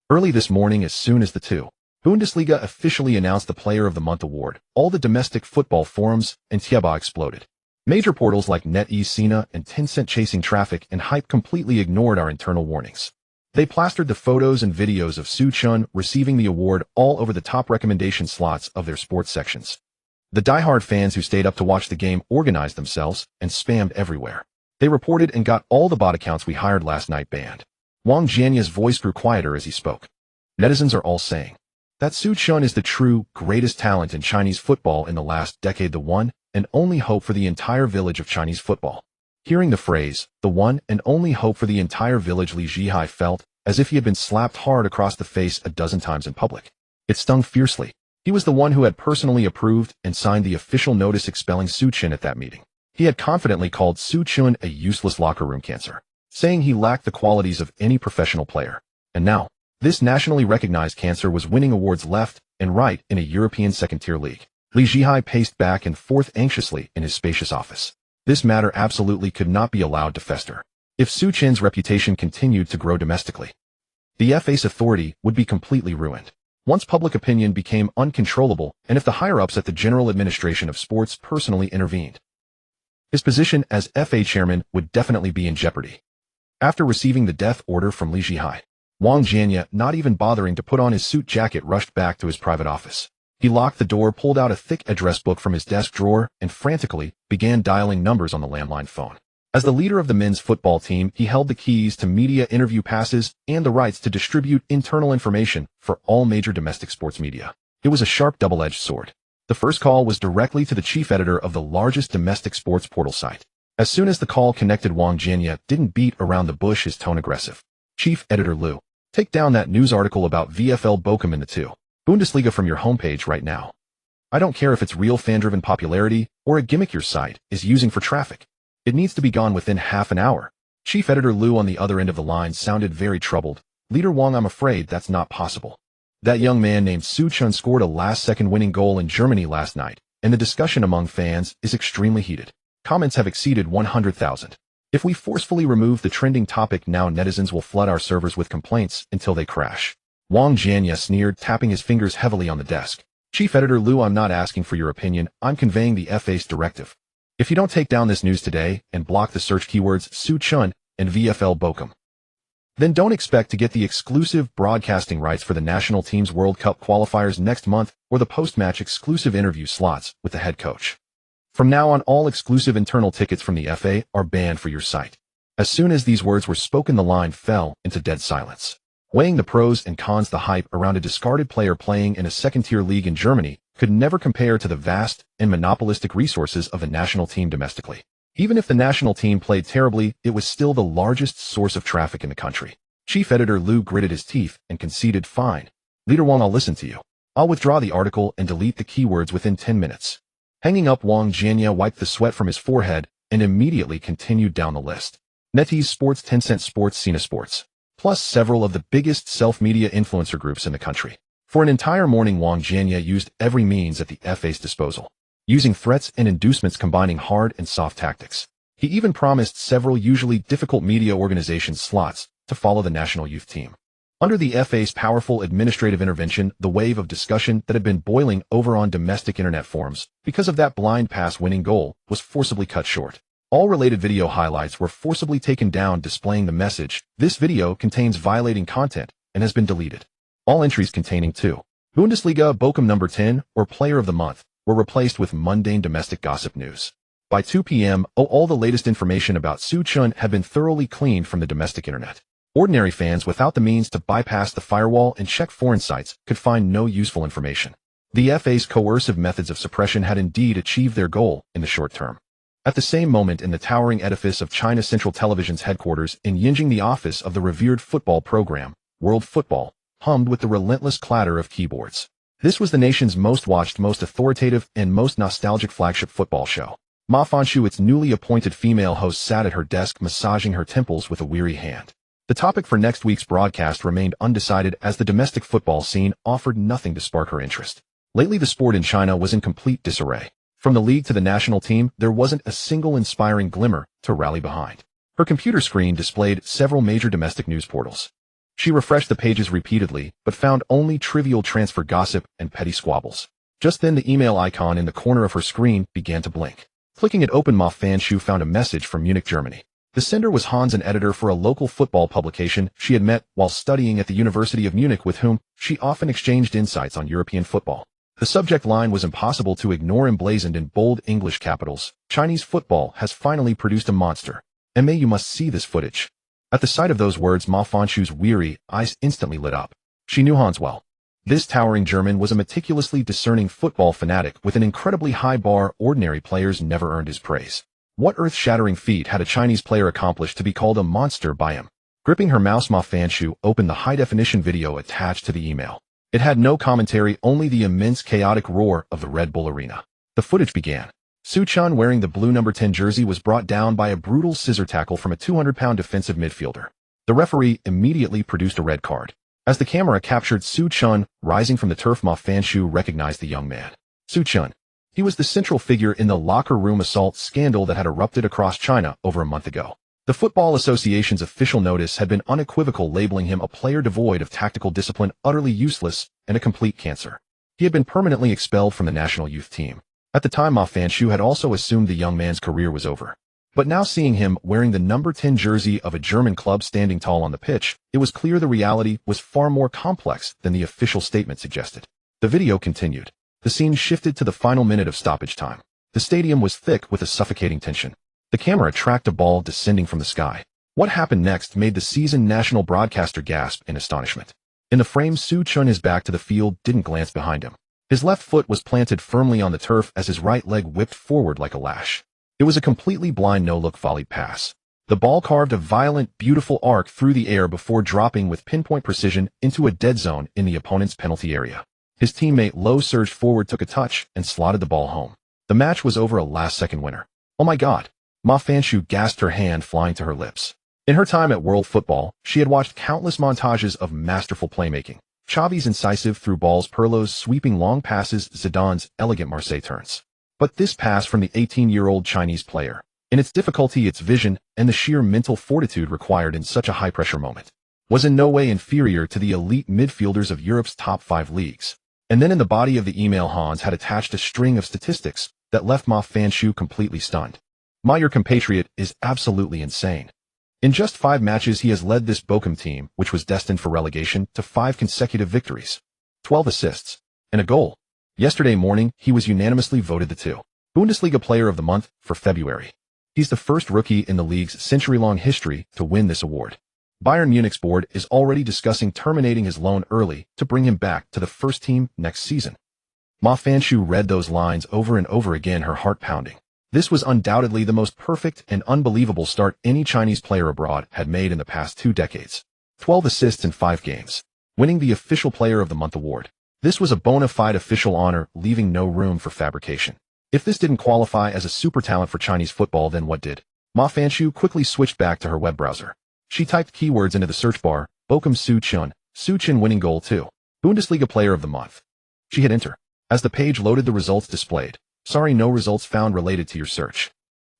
Early this morning, as soon as the Bundesliga officially announced the Player of the Month award, all the domestic football forums and Tieba exploded. Major portals like NetEase Sina and Tencent chasing traffic and hype completely ignored our internal warnings. They plastered the photos and videos of Su Chun receiving the award all over the top recommendation slots of their sports sections. The diehard fans who stayed up to watch the game organized themselves and spammed everywhere. They reported and got all the bot accounts we hired last night banned. Wang Jianya's voice grew quieter as he spoke. Netizens are all saying that Su Chun is the true, greatest talent in Chinese football in the last decade, the one and only hope for the entire village of Chinese football. Hearing the phrase, the one and only hope for the entire village, Li Zhihai felt as if he had been slapped hard across the face a dozen times in public. It stung fiercely. He was the one who had personally approved and signed the official notice expelling Su Chun at that meeting. He had confidently called Su Chun a useless locker room cancer, saying he lacked the qualities of any professional player. And now, this nationally recognized cancer was winning awards left and right in a European second-tier league. Li Zhihai paced back and forth anxiously in his spacious office. This matter absolutely could not be allowed to fester. If Su Chun's reputation continued to grow domestically, the FA's authority would be completely ruined. Once public opinion became uncontrollable, and if the higher-ups at the General Administration of Sports personally intervened, his position as FA chairman would definitely be in jeopardy. After receiving the death order from Li Zhihai, Wang Jianya, not even bothering to put on his suit jacket, rushed back to his private office. He locked the door, pulled out a thick address book from his desk drawer, and frantically began dialing numbers on the landline phone. As the leader of the men's football team, he held the keys to media interview passes and the rights to distribute internal information for all major domestic sports media. It was a sharp double-edged sword. The first call was directly to the chief editor of the largest domestic sports portal site. As soon as the call connected, Wang Jianya didn't beat around the bush, his tone aggressive. Chief Editor Liu, take down that news article about VfL Bochum in the Bundesliga from your homepage right now. I don't care if it's real fan-driven popularity or a gimmick your site is using for traffic. It needs to be gone within half an hour. Chief Editor Liu on the other end of the line sounded very troubled. Leader Wang, I'm afraid that's not possible. That young man named Su Chun scored a last-second winning goal in Germany last night, and the discussion among fans is extremely heated. Comments have exceeded 100,000. If we forcefully remove the trending topic now, netizens will flood our servers with complaints until they crash. Wang Jianya sneered, tapping his fingers heavily on the desk. Chief Editor Liu, I'm not asking for your opinion, I'm conveying the FA's directive. If you don't take down this news today and block the search keywords Su Chun and VfL Bochum, then don't expect to get the exclusive broadcasting rights for the national team's World Cup qualifiers next month or the post-match exclusive interview slots with the head coach. From now on, all exclusive internal tickets from the FA are banned for your site. As soon as these words were spoken, the line fell into dead silence. Weighing the pros and cons, the hype around a discarded player playing in a second-tier league in Germany could never compare to the vast and monopolistic resources of the national team domestically. Even if the national team played terribly, it was still the largest source of traffic in the country. Chief Editor Liu gritted his teeth and conceded, fine. Leader Wang, I'll listen to you. I'll withdraw the article and delete the keywords within 10 minutes. Hanging up, Wang Jianya wiped the sweat from his forehead and immediately continued down the list. NetEase Sports, Tencent Sports, Sina Sports, plus several of the biggest self-media influencer groups in the country. For an entire morning, Wang Jianya used every means at the FA's disposal, using threats and inducements, combining hard and soft tactics. He even promised several usually difficult media organizations slots to follow the national youth team. Under the FA's powerful administrative intervention, the wave of discussion that had been boiling over on domestic internet forums because of that blind pass winning goal was forcibly cut short. All related video highlights were forcibly taken down, displaying the message, "This video contains violating content and has been deleted." All entries containing Bundesliga Bochum number 10 or Player of the Month were replaced with mundane domestic gossip news. By 2 p.m., all the latest information about Su Chun had been thoroughly cleaned from the domestic internet. Ordinary fans without the means to bypass the firewall and check foreign sites could find no useful information. The FA's coercive methods of suppression had indeed achieved their goal in the short term. At the same moment, in the towering edifice of China Central Television's headquarters in Yinjing, the office of the revered football program, World Football, hummed with the relentless clatter of keyboards. This was the nation's most watched, most authoritative, and most nostalgic flagship football show. Ma Fanshu, its newly appointed female host, sat at her desk massaging her temples with a weary hand. The topic for next week's broadcast remained undecided as the domestic football scene offered nothing to spark her interest. Lately, the sport in China was in complete disarray. From the league to the national team, there wasn't a single inspiring glimmer to rally behind. Her computer screen displayed several major domestic news portals. She refreshed the pages repeatedly, but found only trivial transfer gossip and petty squabbles. Just then, the email icon in the corner of her screen began to blink. Clicking it open, Ma Fanshu found a message from Munich, Germany. The sender was Hans, an editor for a local football publication she had met while studying at the University of Munich, with whom she often exchanged insights on European football. The subject line was impossible to ignore, emblazoned in bold English capitals. Chinese football has finally produced a monster. And you must see this footage. At the sight of those words, Ma Fanshu's weary eyes instantly lit up. She knew Hans well. This towering German was a meticulously discerning football fanatic with an incredibly high bar. Ordinary players never earned his praise. What earth-shattering feat had a Chinese player accomplished to be called a monster by him? Gripping her mouse, Ma Fanshu opened the high-definition video attached to the email. It had no commentary, only the immense chaotic roar of the Red Bull Arena. The footage began. Su Chun, wearing the blue number 10 jersey, was brought down by a brutal scissor tackle from a 200-pound defensive midfielder. The referee immediately produced a red card. As the camera captured Su Chun rising from the turf, Ma Fanshu recognized the young man. Su Chun. He was the central figure in the locker room assault scandal that had erupted across China over a month ago. The Football Association's official notice had been unequivocal, labeling him a player devoid of tactical discipline, utterly useless, and a complete cancer. He had been permanently expelled from the national youth team. At the time, Ma Fanshu had also assumed the young man's career was over. But now, seeing him wearing the number 10 jersey of a German club standing tall on the pitch, it was clear the reality was far more complex than the official statement suggested. The video continued. The scene shifted to the final minute of stoppage time. The stadium was thick with a suffocating tension. The camera tracked a ball descending from the sky. What happened next made the seasoned national broadcaster gasp in astonishment. In the frame, Su Chun, his back to the field, didn't glance behind him. His left foot was planted firmly on the turf as his right leg whipped forward like a lash. It was a completely blind no-look volley pass. The ball carved a violent, beautiful arc through the air before dropping with pinpoint precision into a dead zone in the opponent's penalty area. His teammate Lo surged forward, took a touch, and slotted the ball home. The match was over, a last-second winner. Oh my God! Ma Fanshu gasped, her hand flying to her lips. In her time at World Football, she had watched countless montages of masterful playmaking. Xavi's incisive through balls, Pirlo's sweeping long passes, Zidane's elegant Marseille turns. But this pass from the 18-year-old Chinese player, in its difficulty, its vision, and the sheer mental fortitude required in such a high-pressure moment, was in no way inferior to the elite midfielders of Europe's top 5 leagues. And then in the body of the email, Hans had attached a string of statistics that left Ma Fanshu completely stunned. Ma, your compatriot is absolutely insane. In just 5 matches, he has led this Bochum team, which was destined for relegation, to 5 consecutive victories, 12 assists, and a goal. Yesterday morning, he was unanimously voted the 2. Bundesliga Player of the Month for February. He's the first rookie in the league's century-long history to win this award. Bayern Munich's board is already discussing terminating his loan early to bring him back to the first team next season. Ma Fanshu read those lines over and over again, her heart pounding. This was undoubtedly the most perfect and unbelievable start any Chinese player abroad had made in the past 2 decades. 12 assists in 5 games. Winning the Official Player of the Month award. This was a bona fide official honor, leaving no room for fabrication. If this didn't qualify as a super talent for Chinese football, then what did? Ma Fanshu quickly switched back to her web browser. She typed keywords into the search bar: Bochum Su Chun winning goal 2. Bundesliga Player of the Month. She hit enter. As the page loaded, the results displayed. Sorry, no results found related to your search.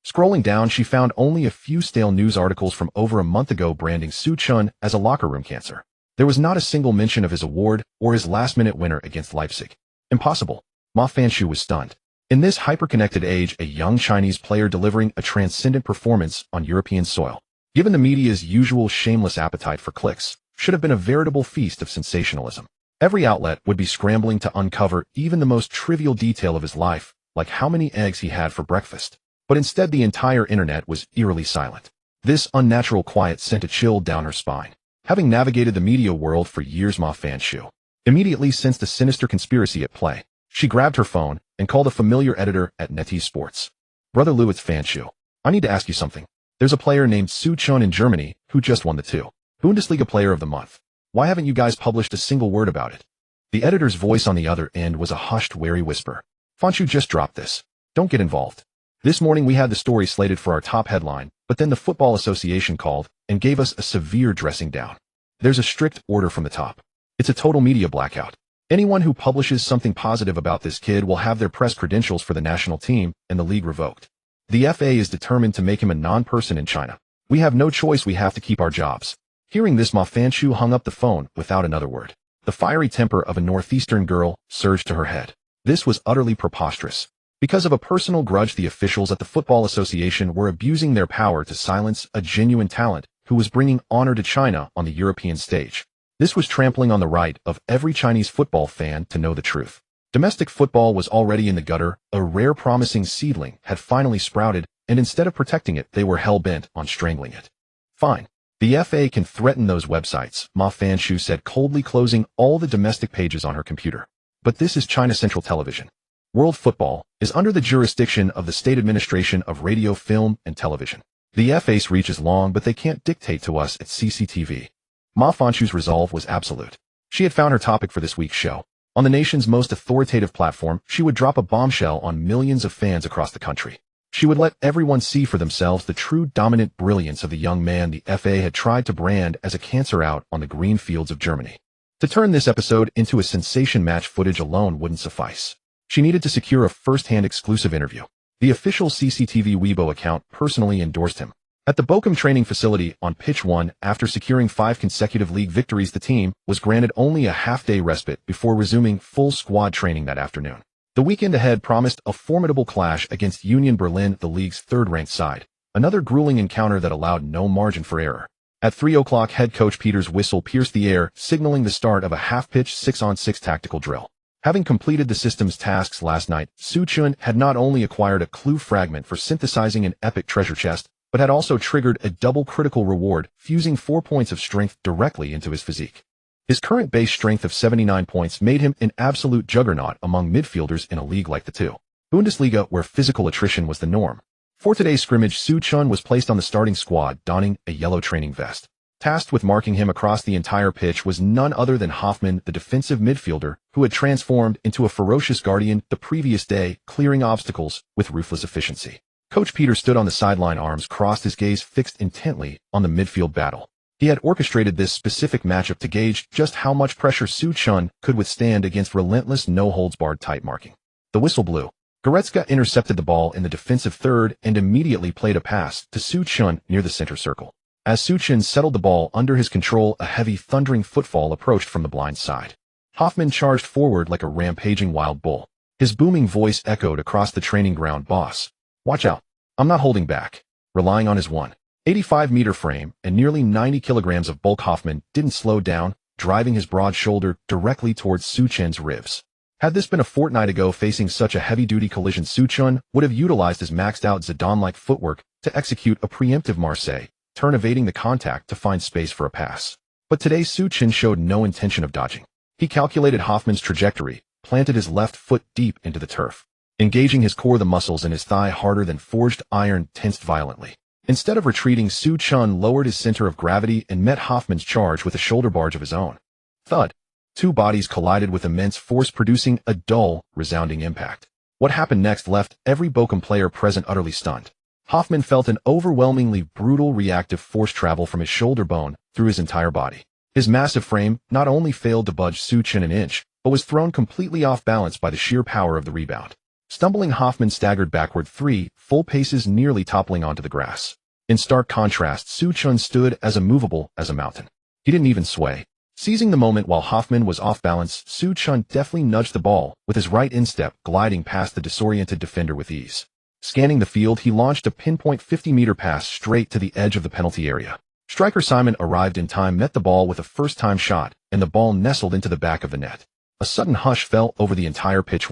Scrolling down, she found only a few stale news articles from over a month ago branding Su Chun as a locker room cancer. There was not a single mention of his award or his last-minute winner against Leipzig. Impossible. Ma Fanshu was stunned. In this hyper-connected age, a young Chinese player delivering a transcendent performance on European soil, given the media's usual shameless appetite for clicks, should have been a veritable feast of sensationalism. Every outlet would be scrambling to uncover even the most trivial detail of his life, like how many eggs he had for breakfast. But instead, the entire internet was eerily silent. This unnatural quiet sent a chill down her spine. Having navigated the media world for years, Ma Fanshu immediately sensed a sinister conspiracy at play. She grabbed her phone and called a familiar editor at NetEase Sports. Brother Lou, it's Fanshu. I need to ask you something. There's a player named Su Chun in Germany who just won the 2. Bundesliga Player of the Month. Why haven't you guys published a single word about it? The editor's voice on the other end was a hushed, wary whisper. Fanshu just dropped this. Don't get involved. This morning we had the story slated for our top headline, but then the Football Association called and gave us a severe dressing down. There's a strict order from the top. It's a total media blackout. Anyone who publishes something positive about this kid will have their press credentials for the national team and the league revoked. The FA is determined to make him a non-person in China. We have no choice, we have to keep our jobs. Hearing this, Ma Fanchu hung up the phone without another word. The fiery temper of a northeastern girl surged to her head. This was utterly preposterous. Because of a personal grudge, the officials at the Football Association were abusing their power to silence a genuine talent who was bringing honor to China on the European stage. This was trampling on the right of every Chinese football fan to know the truth. Domestic football was already in the gutter, a rare promising seedling had finally sprouted, and instead of protecting it, they were hell-bent on strangling it. Fine. The FA can threaten those websites, Ma Fanchu said, coldly closing all the domestic pages on her computer. But this is China Central Television. World football is under the jurisdiction of the State Administration of Radio, Film, and Television. The FA's reach is long, but they can't dictate to us at CCTV. Ma Fanchu's resolve was absolute. She had found her topic for this week's show. On the nation's most authoritative platform, she would drop a bombshell on millions of fans across the country. She would let everyone see for themselves the true dominant brilliance of the young man the FA had tried to brand as a cancer out on the green fields of Germany. To turn this episode into a sensation match, footage alone wouldn't suffice. She needed to secure a first-hand exclusive interview. The official CCTV Weibo account personally endorsed him. At the Bochum training facility on pitch 1, after securing 5 consecutive league victories, the team was granted only a half-day respite before resuming full squad training that afternoon. The weekend ahead promised a formidable clash against Union Berlin, the league's third-ranked side, another grueling encounter that allowed no margin for error. At 3 o'clock, head coach Peter's whistle pierced the air, signaling the start of a half-pitch 6-on-6 tactical drill. Having completed the system's tasks last night, Su Chun had not only acquired a clue fragment for synthesizing an epic treasure chest, but had also triggered a double critical reward, fusing 4 points of strength directly into his physique. His current base strength of 79 points made him an absolute juggernaut among midfielders in a league like the two Bundesliga, where physical attrition was the norm. For today's scrimmage, Su Chun was placed on the starting squad, donning a yellow training vest. Tasked with marking him across the entire pitch was none other than Hoffmann, the defensive midfielder, who had transformed into a ferocious guardian the previous day, clearing obstacles with ruthless efficiency. Coach Peter stood on the sideline, arms crossed, his gaze fixed intently on the midfield battle. He had orchestrated this specific matchup to gauge just how much pressure Su Chun could withstand against relentless, no-holds-barred tight marking. The whistle blew. Goretzka intercepted the ball in the defensive third and immediately played a pass to Su Chun near the center circle. As Su Chun settled the ball under his control, a heavy, thundering footfall approached from the blind side. Hoffmann charged forward like a rampaging wild bull. His booming voice echoed across the training ground, "Boss, watch out. I'm not holding back." Relying on his 185-meter frame and nearly 90 kilograms of bulk, Hoffmann didn't slow down, driving his broad shoulder directly towards Su Chun's ribs. Had this been a fortnight ago, facing such a heavy-duty collision, Su Chun would have utilized his maxed-out Zidane-like footwork to execute a preemptive Marseille turn, evading the contact to find space for a pass. But today Su Chun showed no intention of dodging. He calculated Hoffmann's trajectory, planted his left foot deep into the turf. Engaging his core, the muscles in his thigh, harder than forged iron, tensed violently. Instead of retreating, Su Chun lowered his center of gravity and met Hoffmann's charge with a shoulder barge of his own. Thud. Two bodies collided with immense force, producing a dull, resounding impact. What happened next left every Bochum player present utterly stunned. Hoffmann felt an overwhelmingly brutal reactive force travel from his shoulder bone through his entire body. His massive frame not only failed to budge Su Chun an inch, but was thrown completely off balance by the sheer power of the rebound. Stumbling, Hoffmann staggered backward 3 full paces, nearly toppling onto the grass. In stark contrast, Su Chun stood as immovable as a mountain. He didn't even sway. Seizing the moment while Hoffmann was off balance, Su Chun deftly nudged the ball with his right instep, gliding past the disoriented defender with ease. Scanning the field, he launched a pinpoint 50-meter pass straight to the edge of the penalty area. Striker Simon arrived in time, met the ball with a first-time shot, and the ball nestled into the back of the net. A sudden hush fell over the entire pitch.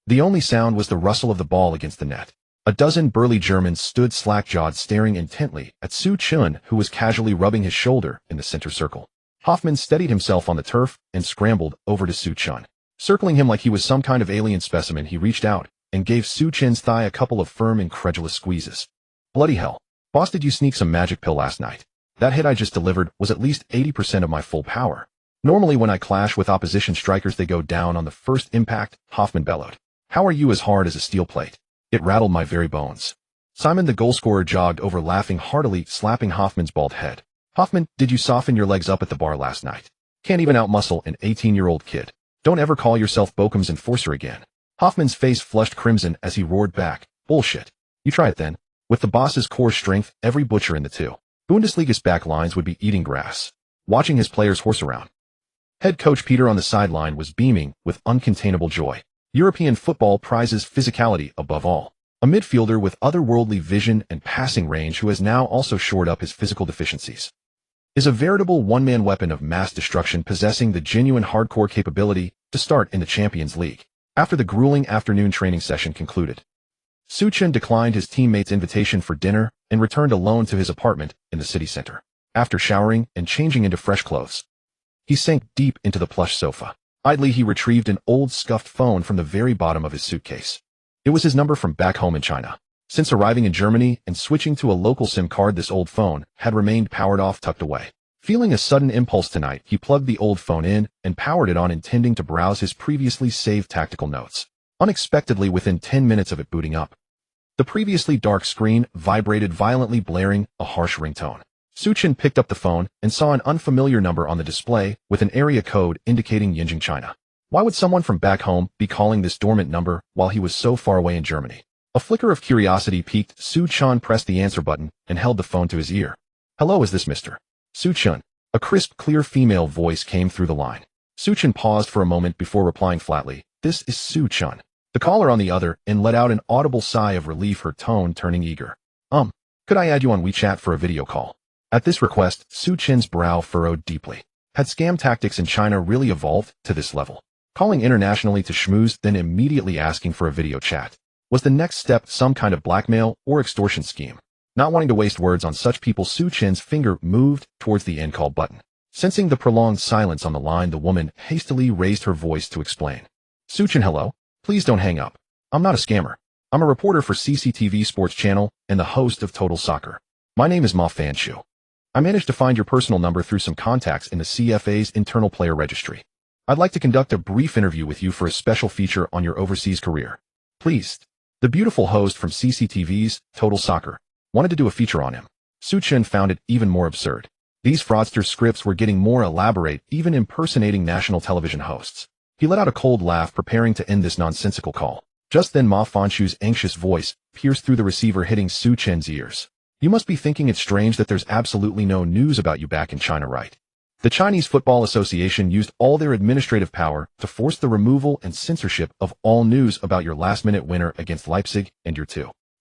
The only sound was the rustle of the ball against the net. A dozen burly Germans stood slack-jawed, staring intently at Su Chun, who was casually rubbing his shoulder in the center circle. Hoffmann steadied himself on the turf and scrambled over to Su Chun. Circling him like he was some kind of alien specimen, he reached out and gave Su Chun's thigh a couple of firm, incredulous squeezes. "Bloody hell. Boss, did you sneak some magic pill last night? That hit I just delivered was at least 80% of my full power. Normally when I clash with opposition strikers, they go down on the first impact," Hoffmann bellowed. "How are you as hard as a steel plate?" It rattled my very bones. Simon the goalscorer jogged over laughing heartily, slapping Hoffman's bald head. Hoffman, did you soften your legs up at the bar last night? Can't even outmuscle an 18-year-old kid. Don't ever call yourself Bochum's enforcer again. Hoffman's face flushed crimson as he roared back. Bullshit. You try it then. With the boss's core strength, every butcher in the two Bundesliga's back lines would be eating grass, watching his players horse around. Head coach Peter on the sideline was beaming with uncontainable joy. European football prizes physicality above all. A midfielder with otherworldly vision and passing range who has now also shored up his physical deficiencies is a veritable one-man weapon of mass destruction, possessing the genuine hardcore capability to start in the Champions League. After the grueling afternoon training session concluded, Suchin declined his teammates' invitation for dinner and returned alone to his apartment in the city center. After showering and changing into fresh clothes, he sank deep into the plush sofa. Idly he retrieved an old scuffed phone from the very bottom of his suitcase. It was his number from back home in China. Since arriving in Germany and switching to a local SIM card, this old phone had remained powered off, tucked away. Feeling a sudden impulse tonight, he plugged the old phone in and powered it on, intending to browse his previously saved tactical notes. Unexpectedly, within 10 minutes of it booting up, the previously dark screen vibrated violently, blaring a harsh ringtone. Suchin picked up the phone and saw an unfamiliar number on the display with an area code indicating Yinjing, China. Why would someone from back home be calling this dormant number while he was so far away in Germany? A flicker of curiosity piqued Suchin, pressed the answer button and held the phone to his ear. Hello, is this Mr. Suchin? A crisp, clear female voice came through the line. Suchin paused for a moment before replying flatly, "This is Suchin." The caller on the other end let out an audible sigh of relief, her tone turning eager. Could I add you on WeChat for a video call? At this request, Suchin's brow furrowed deeply. Had scam tactics in China really evolved to this level? Calling internationally to schmooze, then immediately asking for a video chat. Was the next step some kind of blackmail or extortion scheme? Not wanting to waste words on such people, Suchin's finger moved towards the end call button. Sensing the prolonged silence on the line, the woman hastily raised her voice to explain. Suchin, hello. Please don't hang up. I'm not a scammer. I'm a reporter for CCTV Sports Channel and the host of Total Soccer. My name is Ma Fanshu. I managed to find your personal number through some contacts in the CFA's internal player registry. I'd like to conduct a brief interview with you for a special feature on your overseas career. Pleased. The beautiful host from CCTV's Total Soccer wanted to do a feature on him. Suchin found it even more absurd. These fraudster scripts were getting more elaborate, even impersonating national television hosts. He let out a cold laugh, preparing to end this nonsensical call. Just then Ma Fanshu's anxious voice pierced through the receiver, hitting Suchin's ears. You must be thinking it's strange that there's absolutely no news about you back in China, right? The Chinese Football Association used all their administrative power to force the removal and censorship of all news about your last-minute winner against Leipzig and your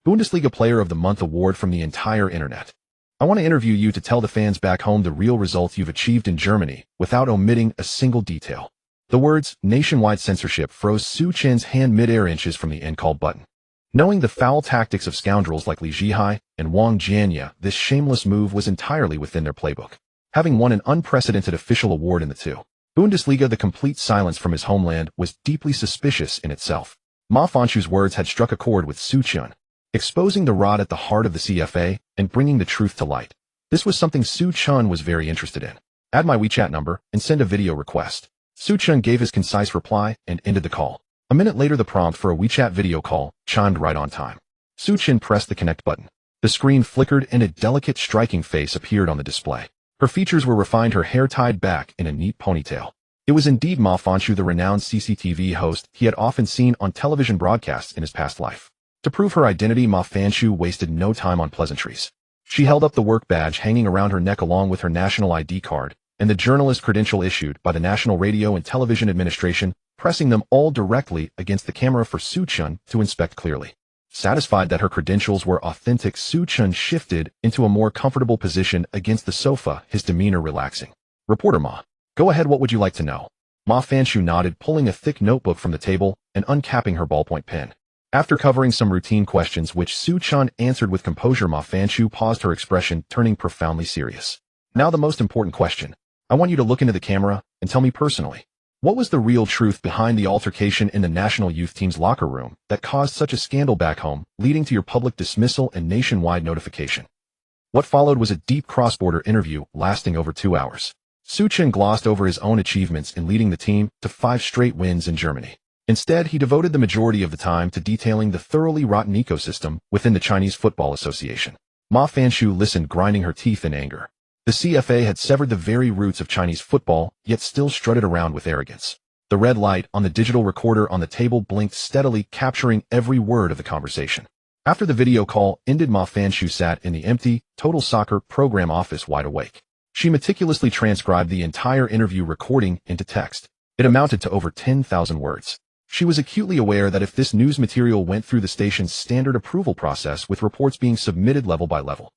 Bundesliga Player of the Month award from the entire internet. I want to interview you to tell the fans back home the real results you've achieved in Germany without omitting a single detail. The words nationwide censorship froze Suchin's hand mid-air, inches from the end call button. Knowing the foul tactics of scoundrels like Li Zhihai and Wang Jianya, this shameless move was entirely within their playbook. Having won an unprecedented official award in the Bundesliga, the complete silence from his homeland was deeply suspicious in itself. Ma Fanshu's words had struck a chord with Suchin, exposing the rot at the heart of the CFA and bringing the truth to light. This was something Suchin was very interested in. Add my WeChat number and send a video request. Suchin gave his concise reply and ended the call. A minute later, the prompt for a WeChat video call chimed right on time. Suchin pressed the connect button. The screen flickered and a delicate, striking face appeared on the display. Her features were refined, her hair tied back in a neat ponytail. It was indeed Ma Fanshu, the renowned CCTV host he had often seen on television broadcasts in his past life. To prove her identity, Ma Fanshu wasted no time on pleasantries. She held up the work badge hanging around her neck along with her national ID card and the journalist credential issued by the National Radio and Television Administration, pressing them all directly against the camera for Suchin to inspect clearly. Satisfied that her credentials were authentic, Suchin shifted into a more comfortable position against the sofa, his demeanor relaxing. Reporter Ma, go ahead, what would you like to know? Ma Fanshu nodded, pulling a thick notebook from the table and uncapping her ballpoint pen. After covering some routine questions which Suchin answered with composure, Ma Fanshu paused, her expression turning profoundly serious. Now the most important question. I want you to look into the camera and tell me personally, what was the real truth behind the altercation in the national youth team's locker room that caused such a scandal back home, leading to your public dismissal and nationwide notification? What followed was a deep cross-border interview lasting over 2 hours. Suchin glossed over his own achievements in leading the team to 5 straight wins in Germany. Instead, he devoted the majority of the time to detailing the thoroughly rotten ecosystem within the Chinese Football Association. Ma Fanshu listened, grinding her teeth in anger. The CFA had severed the very roots of Chinese football, yet still strutted around with arrogance. The red light on the digital recorder on the table blinked steadily, capturing every word of the conversation. After the video call ended, Ma Fanshu sat in the empty, Total Soccer program office wide awake. She meticulously transcribed the entire interview recording into text. It amounted to over 10,000 words. She was acutely aware that if this news material went through the station's standard approval process with reports being submitted level by level,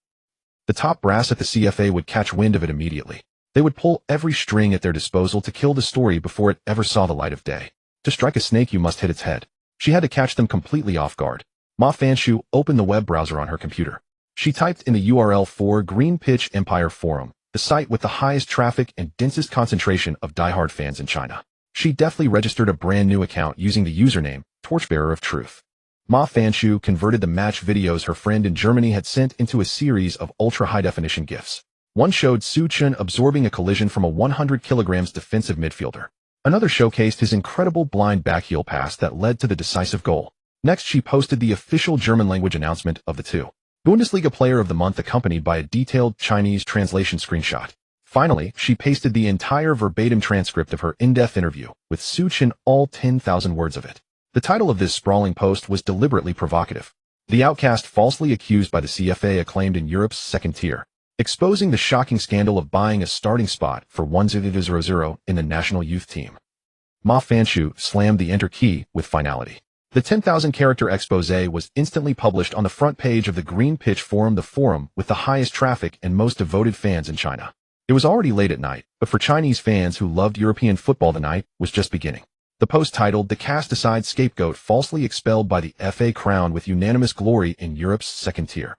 the top brass at the CFA would catch wind of it immediately. They would pull every string at their disposal to kill the story before it ever saw the light of day. To strike a snake, you must hit its head. She had to catch them completely off guard. Ma Fanshu opened the web browser on her computer. She typed in the URL for Green Pitch Empire Forum, the site with the highest traffic and densest concentration of diehard fans in China. She deftly registered a brand new account using the username Torchbearer of Truth. Ma Fanshu converted the match videos her friend in Germany had sent into a series of ultra-high-definition GIFs. One showed Su Chun absorbing a collision from a 100 kilograms defensive midfielder. Another showcased his incredible blind backheel pass that led to the decisive goal. Next, she posted the official German-language announcement of the two. Bundesliga Player of the Month, accompanied by a detailed Chinese translation screenshot. Finally, she pasted the entire verbatim transcript of her in-depth interview, with Su Chun, all 10,000 words of it. The title of this sprawling post was deliberately provocative. The outcast falsely accused by the CFA, acclaimed in Europe's second tier, exposing the shocking scandal of buying a starting spot for 1-0-0 in the national youth team. Ma Fanshu slammed the enter key with finality. The 10,000-character exposé was instantly published on the front page of the Green Pitch Forum, the forum with the highest traffic and most devoted fans in China. It was already late at night, but for Chinese fans who loved European football, the night was just beginning. The post titled "The Cast-Aside Scapegoat Falsely Expelled by the FA Crowned with Unanimous Glory in Europe's Second Tier,"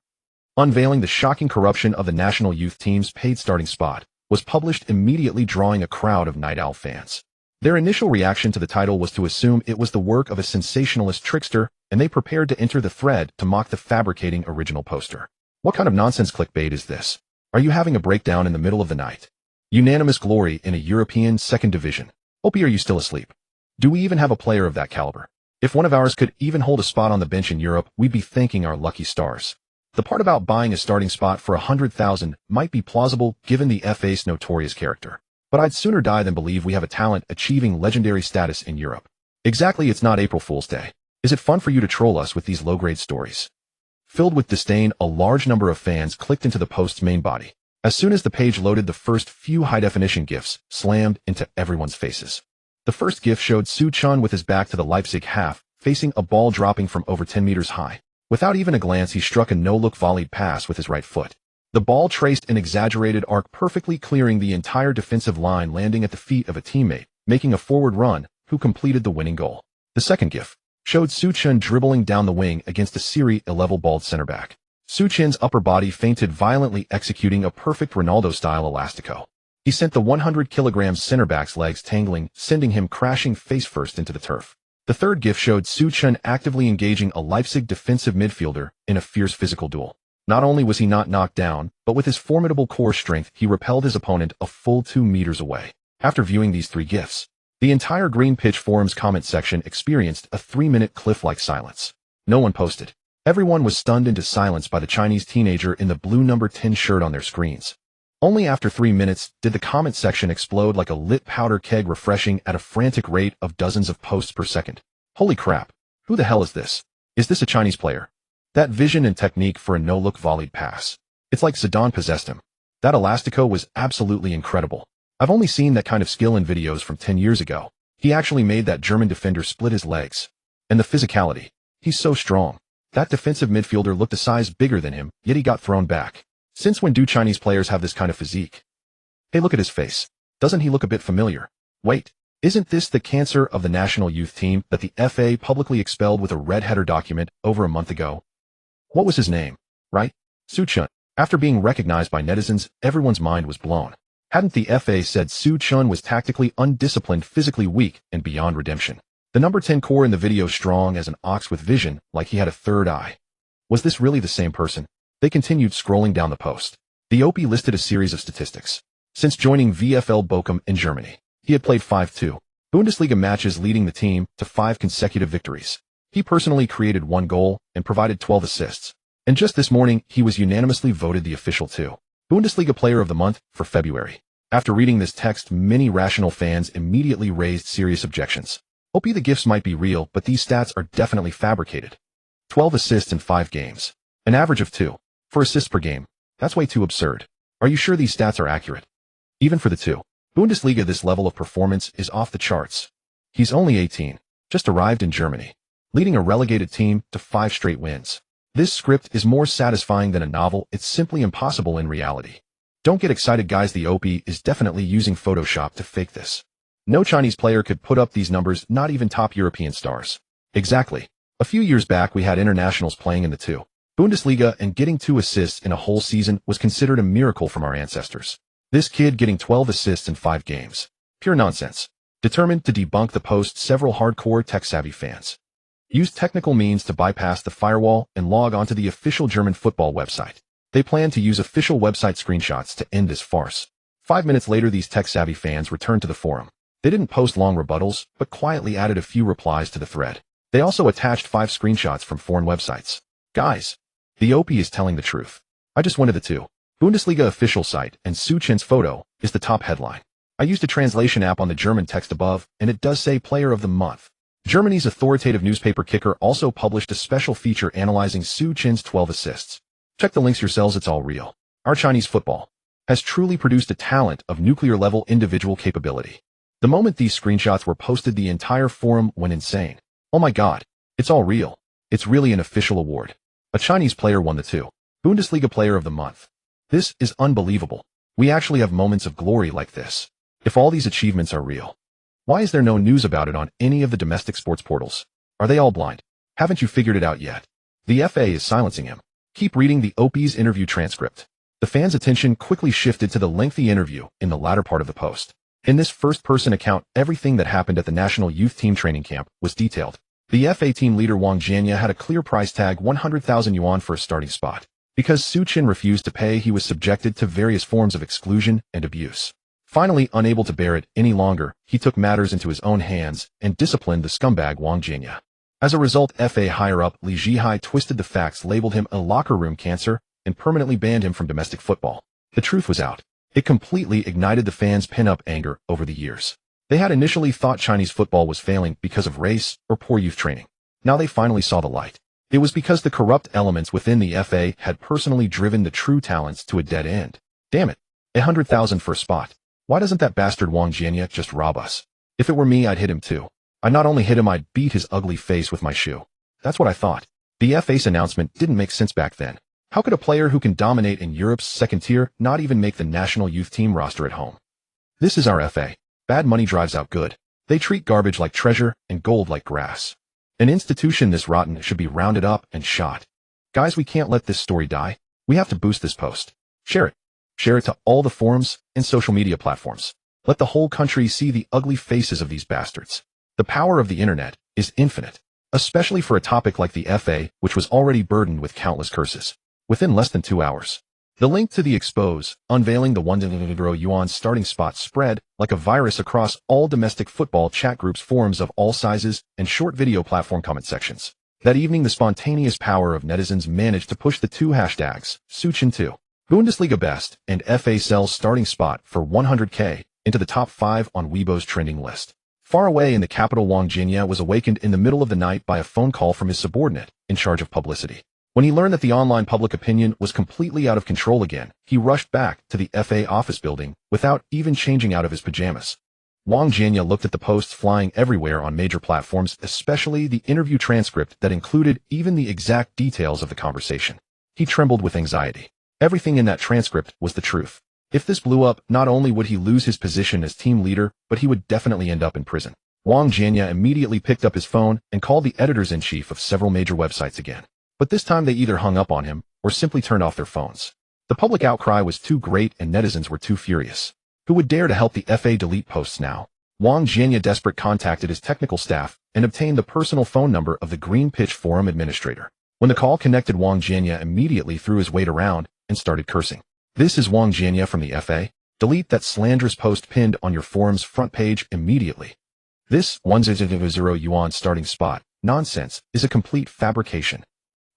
unveiling the shocking corruption of the national youth team's paid starting spot, was published immediately, drawing a crowd of Night Owl fans. Their initial reaction to the title was to assume it was the work of a sensationalist trickster, and they prepared to enter the thread to mock the fabricating original poster. What kind of nonsense clickbait is this? Are you having a breakdown in the middle of the night? Unanimous glory in a European second division. Opie, are you still asleep? Do we even have a player of that caliber? If one of ours could even hold a spot on the bench in Europe, we'd be thanking our lucky stars. The part about buying a starting spot for 100,000 might be plausible given the FA's notorious character. But I'd sooner die than believe we have a talent achieving legendary status in Europe. Exactly, it's not April Fool's Day. Is it fun for you to troll us with these low-grade stories? Filled with disdain, a large number of fans clicked into the post's main body. As soon as the page loaded, the first few high-definition GIFs slammed into everyone's faces. The first GIF showed Su Chun with his back to the Leipzig half, facing a ball dropping from over 10 meters high. Without even a glance, he struck a no-look volleyed pass with his right foot. The ball traced an exaggerated arc, perfectly clearing the entire defensive line, landing at the feet of a teammate, making a forward run, who completed the winning goal. The second GIF showed Su Chun dribbling down the wing against a Serie A level bald center back. Su Chun's upper body feinted violently, executing a perfect Ronaldo-style elastico. He sent the 100 kilograms center back's legs tangling, sending him crashing face-first into the turf. The third GIF showed Su Chun actively engaging a Leipzig defensive midfielder in a fierce physical duel. Not only was he not knocked down, but with his formidable core strength, he repelled his opponent a full 2 meters away. After viewing these 3 GIFs, the entire Green Pitch Forum's comment section experienced a 3-minute cliff-like silence. No one posted. Everyone was stunned into silence by the Chinese teenager in the blue number 10 shirt on their screens. Only after 3 minutes did the comment section explode like a lit powder keg, refreshing at a frantic rate of dozens of posts per second. Holy crap! Who the hell is this? Is this a Chinese player? That vision and technique for a no-look volleyed pass. It's like Zidane possessed him. That elastico was absolutely incredible. I've only seen that kind of skill in videos from 10 years ago. He actually made that German defender split his legs. And the physicality. He's so strong. That defensive midfielder looked a size bigger than him, yet he got thrown back. Since when do Chinese players have this kind of physique? Hey, look at his face. Doesn't he look a bit familiar? Wait, isn't this the cancer of the national youth team that the FA publicly expelled with a red header document over a month ago? What was his name? Right? Su Chun. After being recognized by netizens, everyone's mind was blown. Hadn't the FA said Su Chun was tactically undisciplined, physically weak, and beyond redemption? The number 10 core in the video strong as an ox with vision, like he had a third eye. Was this really the same person? They continued scrolling down the post. The OP listed a series of statistics. Since joining VfL Bochum in Germany, he had played 5-2. Bundesliga matches leading the team to 5 consecutive victories. He personally created 1 goal and provided 12 assists. And just this morning, he was unanimously voted the official 2. Bundesliga Player of the Month for February. After reading this text, many rational fans immediately raised serious objections. OP, the gifts might be real, but these stats are definitely fabricated. 12 assists in 5 games. An average of 2 for assists per game. That's way too absurd. Are you sure these stats are accurate? Even for the 2. Bundesliga, this level of performance is off the charts. He's only 18, just arrived in Germany, leading a relegated team to 5 straight wins. This script is more satisfying than a novel. It's simply impossible in reality. Don't get excited, guys. The OP is definitely using Photoshop to fake this. No Chinese player could put up these numbers, not even top European stars. Exactly. A few years back, we had internationals playing in the 2. Bundesliga, and getting 2 assists in a whole season was considered a miracle from our ancestors. This kid getting 12 assists in 5 games. Pure nonsense. Determined to debunk the post, several hardcore tech-savvy fans used technical means to bypass the firewall and log onto the official German football website. They plan to use official website screenshots to end this farce. 5 minutes later, these tech-savvy fans returned to the forum. They didn't post long rebuttals, but quietly added a few replies to the thread. They also attached 5 screenshots from foreign websites. Guys, the OP is telling the truth. I just went to the 2. Bundesliga official site, and Su Chen's photo is the top headline. I used a translation app on the German text above, and it does say Player of the Month. Germany's authoritative newspaper Kicker also published a special feature analyzing Su Chen's 12 assists. Check the links yourselves, it's all real. Our Chinese football has truly produced a talent of nuclear-level individual capability. The moment these screenshots were posted, the entire forum went insane. Oh my god, it's all real. It's really an official award. A Chinese player won the 2. Bundesliga Player of the Month. This is unbelievable. We actually have moments of glory like this. If all these achievements are real, why is there no news about it on any of the domestic sports portals? Are they all blind? Haven't you figured it out yet? The FA is silencing him. Keep reading the OP's interview transcript. The fans' attention quickly shifted to the lengthy interview in the latter part of the post. In this first-person account, everything that happened at the national youth team training camp was detailed. The FA team leader Wang Jianya had a clear price tag, 100,000 yuan for a starting spot. Because Su Chen refused to pay, he was subjected to various forms of exclusion and abuse. Finally, unable to bear it any longer, he took matters into his own hands and disciplined the scumbag Wang Jianya. As a result, FA higher-up Li Zhihai twisted the facts, labeled him a locker room cancer, and permanently banned him from domestic football. The truth was out. It completely ignited the fans' pent-up anger over the years. They had initially thought Chinese football was failing because of race or poor youth training. Now they finally saw the light. It was because the corrupt elements within the FA had personally driven the true talents to a dead end. Damn it. 100,000 for a spot. Why doesn't that bastard Wang Jianya just rob us? If it were me, I'd hit him too. I'd not only hit him, I'd beat his ugly face with my shoe. That's what I thought. The FA's announcement didn't make sense back then. How could a player who can dominate in Europe's second tier not even make the national youth team roster at home? This is our FA. Bad money drives out good. They treat garbage like treasure and gold like grass. An institution this rotten should be rounded up and shot. Guys, we can't let this story die. We have to boost this post. Share it. Share it to all the forums and social media platforms. Let the whole country see the ugly faces of these bastards. The power of the internet is infinite, especially for a topic like the FA, which was already burdened with countless curses. Within less than 2 hours, the link to the expose, unveiling the 100 yuan starting spot spread like a virus across all domestic football chat groups, forums of all sizes, and short video platform comment sections. That evening, the spontaneous power of netizens managed to push the 2 hashtags, Suchen2, Bundesliga Best, and FA sells starting spot for 100k, into the top 5 on Weibo's trending list. Far away in the capital, Wang Jianya was awakened in the middle of the night by a phone call from his subordinate, in charge of publicity. When he learned that the online public opinion was completely out of control again, he rushed back to the FA office building without even changing out of his pajamas. Wang Jianya looked at the posts flying everywhere on major platforms, especially the interview transcript that included even the exact details of the conversation. He trembled with anxiety. Everything in that transcript was the truth. If this blew up, not only would he lose his position as team leader, but he would definitely end up in prison. Wang Jianya immediately picked up his phone and called the editors-in-chief of several major websites again. But this time they either hung up on him or simply turned off their phones. The public outcry was too great and netizens were too furious. Who would dare to help the FA delete posts now? Wang Jianya, desperate, contacted his technical staff and obtained the personal phone number of the Green Pitch Forum administrator. When the call connected, Wang Jianya immediately threw his weight around and started cursing. This is Wang Jianya from the FA. Delete that slanderous post pinned on your forum's front page immediately. This 100 yuan starting spot nonsense is a complete fabrication.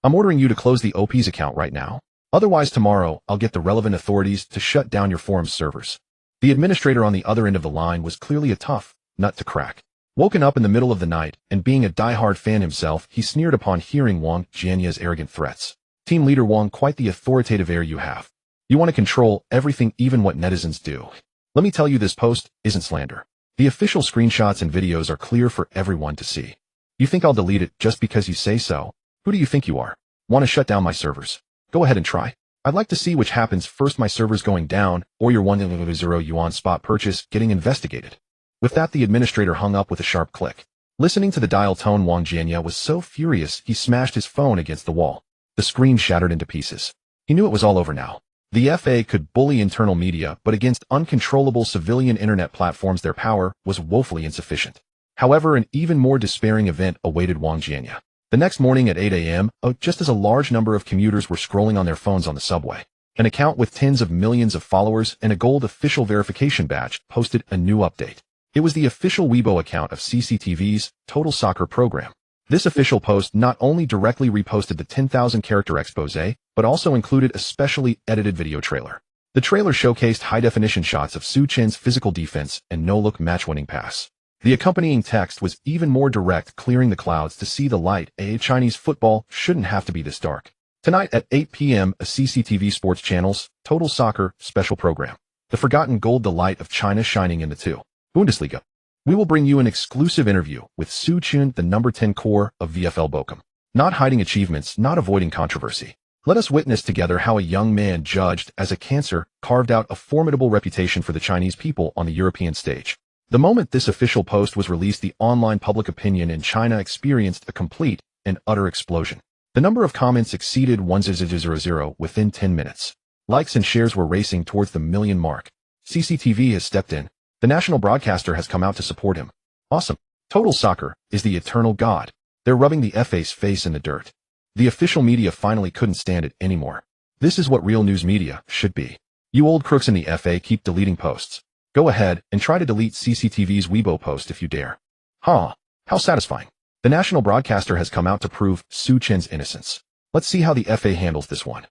I'm ordering you to close the OP's account right now. Otherwise tomorrow, I'll get the relevant authorities to shut down your forum's servers. The administrator on the other end of the line was clearly a tough nut to crack. Woken up in the middle of the night, and being a die-hard fan himself, he sneered upon hearing Wang Jianya's arrogant threats. Team leader Wang, quite the authoritative air you have. You want to control everything, even what netizens do. Let me tell you, this post isn't slander. The official screenshots and videos are clear for everyone to see. You think I'll delete it just because you say so? Who do you think you are? Want to shut down my servers? Go ahead and try. I'd like to see which happens first, my servers going down or your 100 yuan spot purchase getting investigated. With that, the administrator hung up with a sharp click. Listening to the dial tone, Wang Jianya was so furious he smashed his phone against the wall. The screen shattered into pieces. He knew it was all over now. The FA could bully internal media, but against uncontrollable civilian internet platforms their power was woefully insufficient. However, an even more despairing event awaited Wang Jianya. The next morning at 8 a.m., just as a large number of commuters were scrolling on their phones on the subway, an account with tens of millions of followers and a gold official verification badge posted a new update. It was the official Weibo account of CCTV's Total Soccer program. This official post not only directly reposted the 10,000-character exposé, but also included a specially edited video trailer. The trailer showcased high-definition shots of Su Chen's physical defense and no-look match-winning pass. The accompanying text was even more direct, clearing the clouds to see the light. Chinese football shouldn't have to be this dark. Tonight at 8 p.m., a CCTV Sports Channel's Total Soccer special program. The Forgotten Gold, the light of China shining in the Bundesliga. We will bring you an exclusive interview with Su Chen, the number 10 core of VfL Bochum. Not hiding achievements, not avoiding controversy. Let us witness together how a young man judged as a cancer carved out a formidable reputation for the Chinese people on the European stage. The moment this official post was released, the online public opinion in China experienced a complete and utter explosion. The number of comments exceeded 1,000 within 10 minutes. Likes and shares were racing towards the million mark. CCTV has stepped in. The national broadcaster has come out to support him. Awesome. Total Soccer is the eternal god. They're rubbing the FA's face in the dirt. The official media finally couldn't stand it anymore. This is what real news media should be. You old crooks in the FA keep deleting posts. Go ahead and try to delete CCTV's Weibo post if you dare. How satisfying. The national broadcaster has come out to prove Su Chen's innocence. Let's see how the FA handles this one.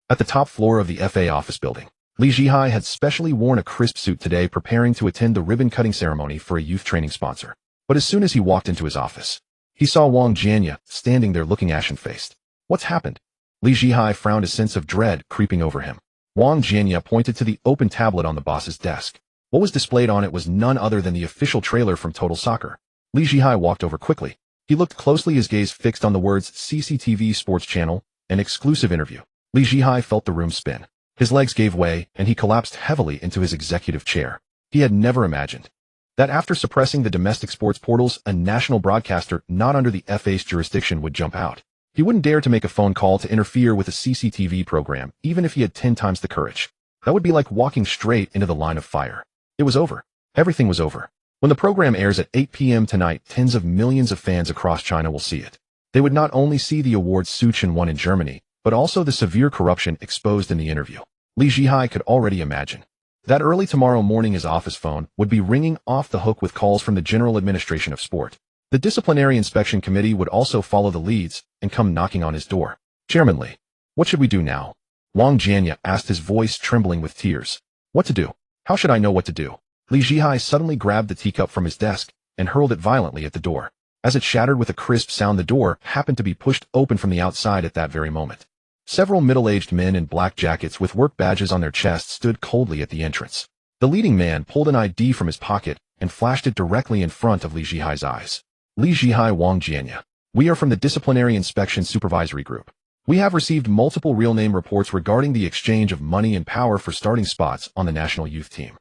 At the top floor of the FA office building, Li Zhihai had specially worn a crisp suit today, preparing to attend the ribbon-cutting ceremony for a youth training sponsor. But as soon as he walked into his office, he saw Wang Jianya standing there looking ashen-faced. What's happened? Li Zhihai frowned, a sense of dread creeping over him. Wang Jianya pointed to the open tablet on the boss's desk. What was displayed on it was none other than the official trailer from Total Soccer. Li Zhihai walked over quickly. He looked closely, his gaze fixed on the words CCTV Sports Channel, an exclusive interview. Li Zhihai felt the room spin. His legs gave way, and he collapsed heavily into his executive chair. He had never imagined that after suppressing the domestic sports portals, a national broadcaster not under the FA's jurisdiction would jump out. He wouldn't dare to make a phone call to interfere with a CCTV program, even if he had 10 times the courage. That would be like walking straight into the line of fire. It was over. Everything was over. When the program airs at 8 p.m. tonight, tens of millions of fans across China will see it. They would not only see the awards Su Chen won in Germany, but also the severe corruption exposed in the interview. Li Zhihai could already imagine that early tomorrow morning his office phone would be ringing off the hook with calls from the General Administration of Sport. The Disciplinary Inspection Committee would also follow the leads and come knocking on his door. Chairman Li, what should we do now? Wang Jianya asked, his voice trembling with tears. What to do? How should I know what to do? Li Zhihai suddenly grabbed the teacup from his desk and hurled it violently at the door. As it shattered with a crisp sound, the door happened to be pushed open from the outside at that very moment. Several middle-aged men in black jackets with work badges on their chests stood coldly at the entrance. The leading man pulled an ID from his pocket and flashed it directly in front of Li Zhihai's eyes. Li Zhihai, Wang Jianya. We are from the Disciplinary Inspection Supervisory Group. We have received multiple real-name reports regarding the exchange of money and power for starting spots on the national youth team.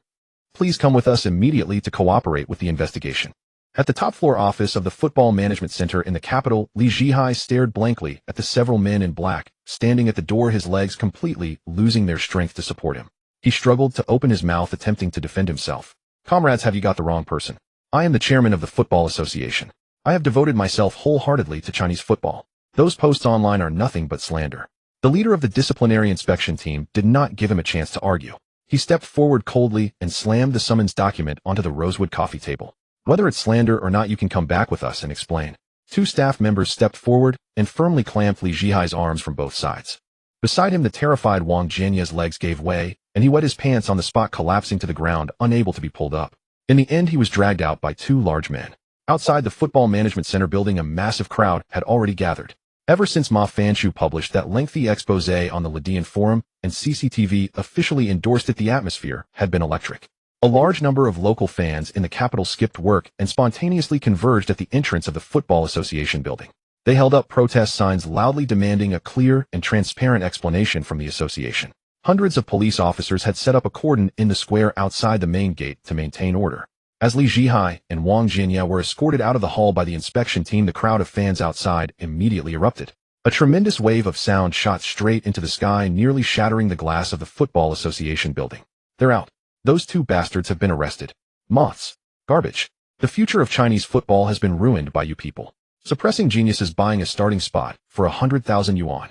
Please come with us immediately to cooperate with the investigation. At the top-floor office of the Football Management Center in the capital, Li Zhihai stared blankly at the several men in black, standing at the door, his legs completely losing their strength to support him. He struggled to open his mouth, attempting to defend himself. Comrades, have you got the wrong person? I am the chairman of the Football Association. I have devoted myself wholeheartedly to Chinese football. Those posts online are nothing but slander. The leader of the disciplinary inspection team did not give him a chance to argue. He stepped forward coldly and slammed the summons document onto the rosewood coffee table. Whether it's slander or not, you can come back with us and explain. Two staff members stepped forward and firmly clamped Li Zhihai's arms from both sides. Beside him, the terrified Wang Jianya's legs gave way, and he wet his pants on the spot, collapsing to the ground, unable to be pulled up. In the end, he was dragged out by two large men. Outside the Football Management Center building, a massive crowd had already gathered. Ever since Ma Fanchu published that lengthy exposé on the Lydian forum and CCTV officially endorsed it, the atmosphere had been electric. A large number of local fans in the capital skipped work and spontaneously converged at the entrance of the Football Association building. They held up protest signs loudly demanding a clear and transparent explanation from the association. Hundreds of police officers had set up a cordon in the square outside the main gate to maintain order. As Li Zhihai and Wang Jianya were escorted out of the hall by the inspection team, the crowd of fans outside immediately erupted. A tremendous wave of sound shot straight into the sky, nearly shattering the glass of the Football Association building. They're out. Those two bastards have been arrested. Moths. Garbage. The future of Chinese football has been ruined by you people. Suppressing geniuses buying a starting spot for 100,000 yuan.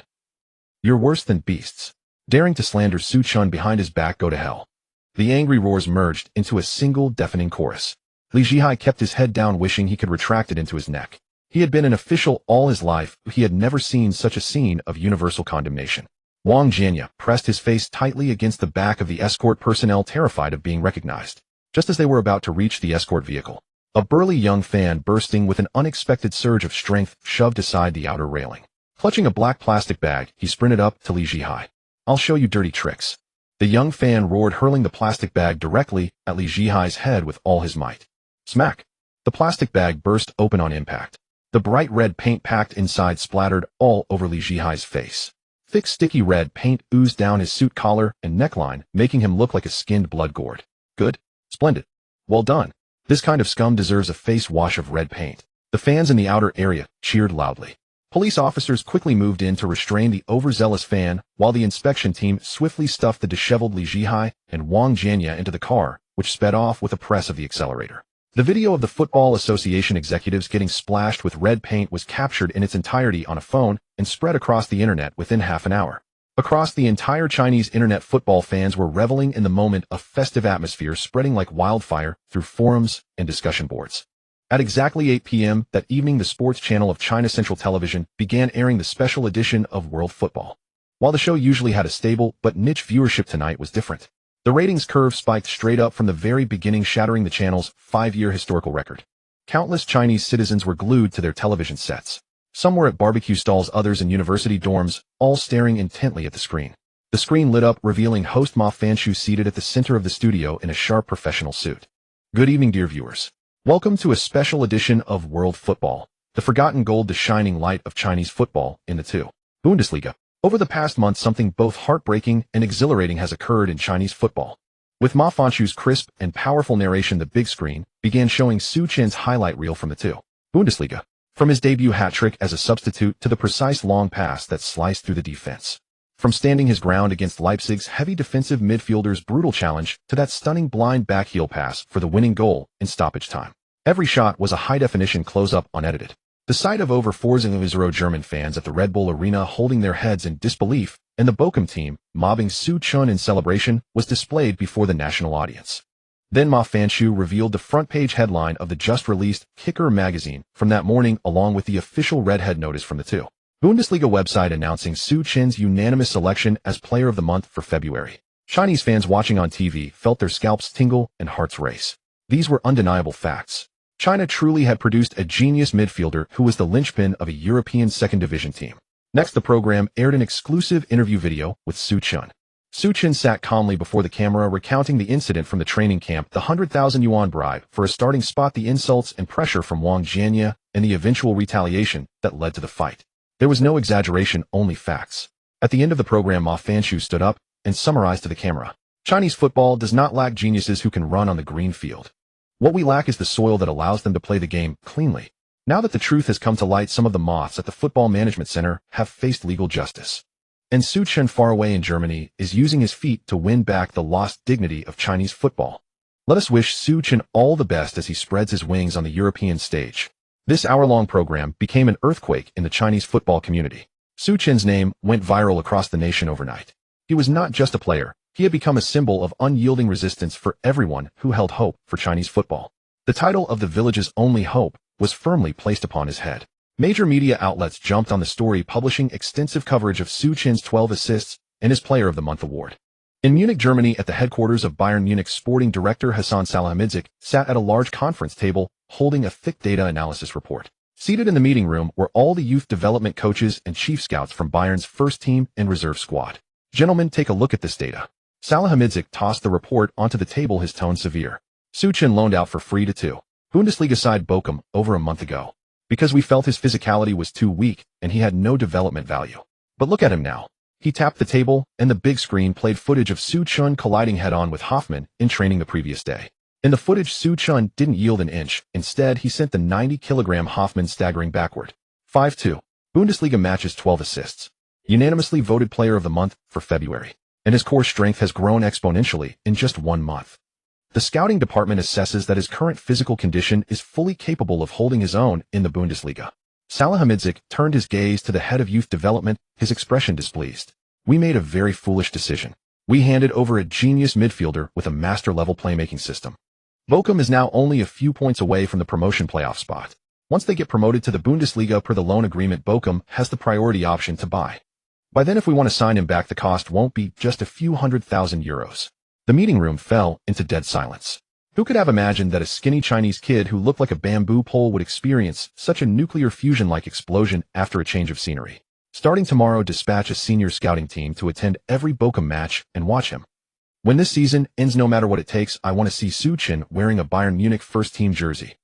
You're worse than beasts. Daring to slander Su Chun behind his back, go to hell. The angry roars merged into a single deafening chorus. Li Zhihai kept his head down, wishing he could retract it into his neck. He had been an official all his life, but he had never seen such a scene of universal condemnation. Wang Jianya pressed his face tightly against the back of the escort personnel, terrified of being recognized. Just as they were about to reach the escort vehicle, a burly young fan, bursting with an unexpected surge of strength, shoved aside the outer railing. Clutching a black plastic bag, he sprinted up to Li Zhihai. I'll show you dirty tricks. The young fan roared, hurling the plastic bag directly at Li Zhihai's head with all his might. Smack! The plastic bag burst open on impact. The bright red paint packed inside splattered all over Li Zhihai's face. Thick, sticky red paint oozed down his suit collar and neckline, making him look like a skinned blood gourd. Good. Splendid. Well done. This kind of scum deserves a face wash of red paint. The fans in the outer area cheered loudly. Police officers quickly moved in to restrain the overzealous fan, while the inspection team swiftly stuffed the disheveled Li Zhihai and Wang Jianya into the car, which sped off with a press of the accelerator. The video of the Football Association executives getting splashed with red paint was captured in its entirety on a phone and spread across the internet within half an hour. Across the entire Chinese internet, football fans were reveling in the moment, a festive atmosphere spreading like wildfire through forums and discussion boards. At exactly 8 p.m. that evening, the sports channel of China Central Television began airing the special edition of World Football. While the show usually had a stable but niche viewership, tonight was different. The ratings curve spiked straight up from the very beginning, shattering the channel's 5-year historical record. Countless Chinese citizens were glued to their television sets. Some were at barbecue stalls, others in university dorms, all staring intently at the screen. The screen lit up, revealing host Ma Fanchu seated at the center of the studio in a sharp professional suit. Good evening, dear viewers. Welcome to a special edition of World Football, the forgotten gold, the shining light of Chinese football in the two. Bundesliga. Over the past month, something both heartbreaking and exhilarating has occurred in Chinese football. With Ma Fanchu's crisp and powerful narration, the big screen began showing Su Chen's highlight reel from the two. Bundesliga. From his debut hat-trick as a substitute to the precise long pass that sliced through the defense. From standing his ground against Leipzig's heavy defensive midfielders' brutal challenge to that stunning blind backheel pass for the winning goal in stoppage time. Every shot was a high-definition close-up, unedited. The sight of over 4,000 German fans at the Red Bull Arena holding their heads in disbelief and the Bochum team mobbing Su Chun in celebration was displayed before the national audience. Then Ma Fanchu revealed the front-page headline of the just-released Kicker magazine from that morning, along with the official redhead notice from the two. Bundesliga website announcing Su Chen's unanimous selection as Player of the Month for February. Chinese fans watching on TV felt their scalps tingle and hearts race. These were undeniable facts. China truly had produced a genius midfielder who was the linchpin of a European second division team. Next, the program aired an exclusive interview video with Su Chun. Su Chun sat calmly before the camera, recounting the incident from the training camp, the 100,000 yuan bribe for a starting spot, the insults and pressure from Wang Jianya, and the eventual retaliation that led to the fight. There was no exaggeration, only facts. At the end of the program, Ma Fanchu stood up and summarized to the camera. Chinese football does not lack geniuses who can run on the green field. What we lack is the soil that allows them to play the game cleanly. Now that the truth has come to light, some of the moths at the Football Management Center have faced legal justice. And Su Chun, far away in Germany, is using his feet to win back the lost dignity of Chinese football. Let us wish Su Chun all the best as he spreads his wings on the European stage. This hour-long program became an earthquake in the Chinese football community. Su Chun's name went viral across the nation overnight. He was not just a player. He had become a symbol of unyielding resistance for everyone who held hope for Chinese football. The title of the village's only hope was firmly placed upon his head. Major media outlets jumped on the story, publishing extensive coverage of Suchin's 12 assists and his Player of the Month award. In Munich, Germany, at the headquarters of Bayern Munich's sporting director Hassan Salihamidzic sat at a large conference table holding a thick data analysis report. Seated in the meeting room were all the youth development coaches and chief scouts from Bayern's first team and reserve squad. Gentlemen, take a look at this data. Salihamidzic tossed the report onto the table, his tone severe. Suchin loaned out for free to Bundesliga side Bochum over a month ago, because we felt his physicality was too weak and he had no development value. But look at him now. He tapped the table, and the big screen played footage of Suchin colliding head-on with Hoffmann in training the previous day. In the footage, Suchin didn't yield an inch. Instead, he sent the 90-kilogram Hoffmann staggering backward. 5-2. Bundesliga matches 12 assists. Unanimously voted Player of the Month for February. And his core strength has grown exponentially in just 1 month. The scouting department assesses that his current physical condition is fully capable of holding his own in the Bundesliga. Salihamidzic turned his gaze to the head of youth development, his expression displeased. We made a very foolish decision. We handed over a genius midfielder with a master-level playmaking system. Bochum is now only a few points away from the promotion playoff spot. Once they get promoted to the Bundesliga per the loan agreement, Bochum has the priority option to buy. By then, if we want to sign him back, the cost won't be just a few €100,000. The meeting room fell into dead silence. Who could have imagined that a skinny Chinese kid who looked like a bamboo pole would experience such a nuclear fusion-like explosion after a change of scenery? Starting tomorrow, dispatch a senior scouting team to attend every Bochum match and watch him. When this season ends, no matter what it takes, I want to see Suchin wearing a Bayern Munich first-team jersey.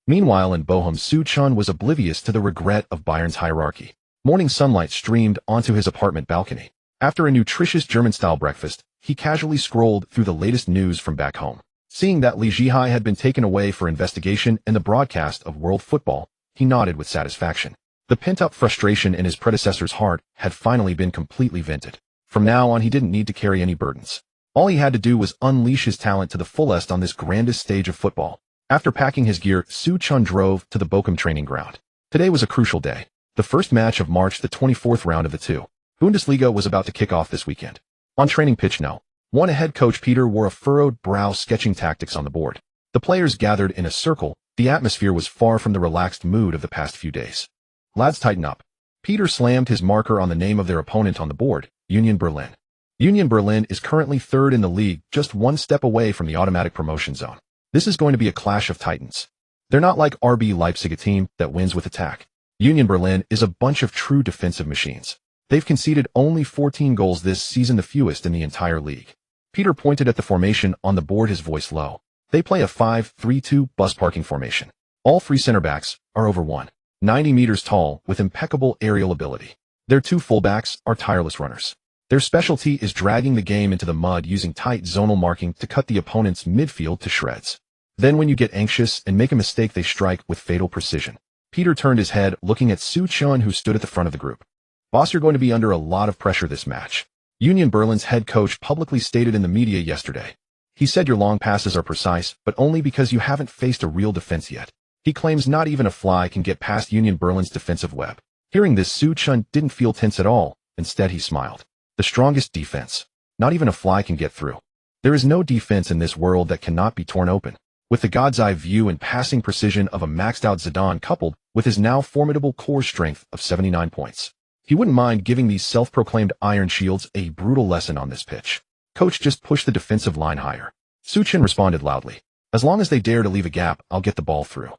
Meanwhile, in Bochum, Suchin was oblivious to the regret of Bayern's hierarchy. Morning sunlight streamed onto his apartment balcony. After a nutritious German-style breakfast, he casually scrolled through the latest news from back home. Seeing that Li Jihai had been taken away for investigation in the broadcast of world football, he nodded with satisfaction. The pent-up frustration in his predecessor's heart had finally been completely vented. From now on, he didn't need to carry any burdens. All he had to do was unleash his talent to the fullest on this grandest stage of football. After packing his gear, Suchin drove to the Bochum training ground. Today was a crucial day. The first match of March, the 24th round of the Bundesliga, was about to kick off this weekend. On training pitch no. One head coach Peter wore a furrowed brow, sketching tactics on the board. The players gathered in a circle. The atmosphere was far from the relaxed mood of the past few days. Lads, tighten up. Peter slammed his marker on the name of their opponent on the board, Union Berlin. Union Berlin is currently third in the league, just one step away from the automatic promotion zone. This is going to be a clash of titans. They're not like RB Leipzig, a team that wins with attack. Union Berlin is a bunch of true defensive machines. They've conceded only 14 goals this season, the fewest in the entire league. Peter pointed at the formation on the board, his voice low. They play a 5-3-2 bus parking formation. All 3 center backs are over 190 meters tall with impeccable aerial ability. Their 2 fullbacks are tireless runners. Their specialty is dragging the game into the mud using tight zonal marking to cut the opponent's midfield to shreds. Then when you get anxious and make a mistake, they strike with fatal precision. Peter turned his head, looking at Suchin, who stood at the front of the group. Boss, you're going to be under a lot of pressure this match. Union Berlin's head coach publicly stated in the media yesterday. He said your long passes are precise, but only because you haven't faced a real defense yet. He claims not even a fly can get past Union Berlin's defensive web. Hearing this, Suchin didn't feel tense at all. Instead, he smiled. The strongest defense. Not even a fly can get through. There is no defense in this world that cannot be torn open. With the God's eye view and passing precision of a maxed-out Zidane coupled with his now formidable core strength of 79 points. He wouldn't mind giving these self-proclaimed Iron Shields a brutal lesson on this pitch. Coach, just push the defensive line higher. Suchin responded loudly. As long as they dare to leave a gap, I'll get the ball through.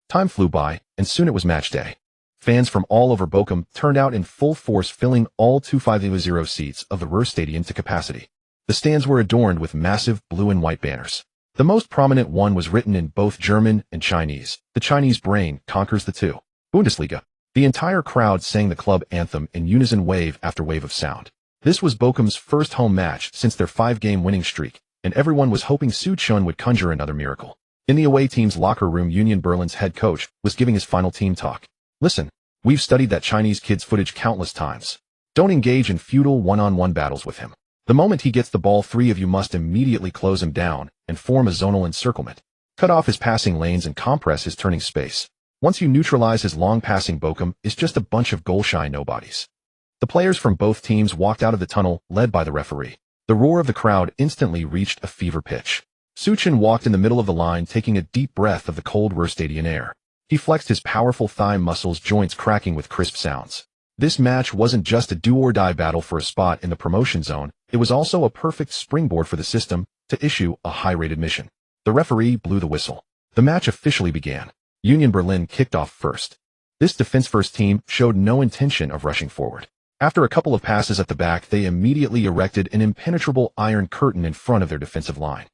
Time flew by, and soon it was match day. Fans from all over Bochum turned out in full force, filling all 250 seats of the Ruhr Stadium to capacity. The stands were adorned with massive blue and white banners. The most prominent one was written in both German and Chinese. The Chinese brain conquers the Bundesliga. The entire crowd sang the club anthem in unison, wave after wave of sound. This was Bochum's first home match since their 5-game winning streak, and everyone was hoping Suchin would conjure another miracle. In the away team's locker room, Union Berlin's head coach was giving his final team talk. Listen, we've studied that Chinese kid's footage countless times. Don't engage in futile one-on-one battles with him. The moment he gets the ball, 3 of you must immediately close him down and form a zonal encirclement. Cut off his passing lanes and compress his turning space. Once you neutralize his long passing, Bochum is just a bunch of goal-shy nobodies. The players from both teams walked out of the tunnel, led by the referee. The roar of the crowd instantly reached a fever pitch. Suchin walked in the middle of the line, taking a deep breath of the cold Rostadian air. He flexed his powerful thigh muscles, joints cracking with crisp sounds. This match wasn't just a do-or-die battle for a spot in the promotion zone, it was also a perfect springboard for the system to issue a high-rated mission. The referee blew the whistle. The match officially began. Union Berlin kicked off first. This defense-first team showed no intention of rushing forward. After a couple of passes at the back, they immediately erected an impenetrable iron curtain in front of their defensive line.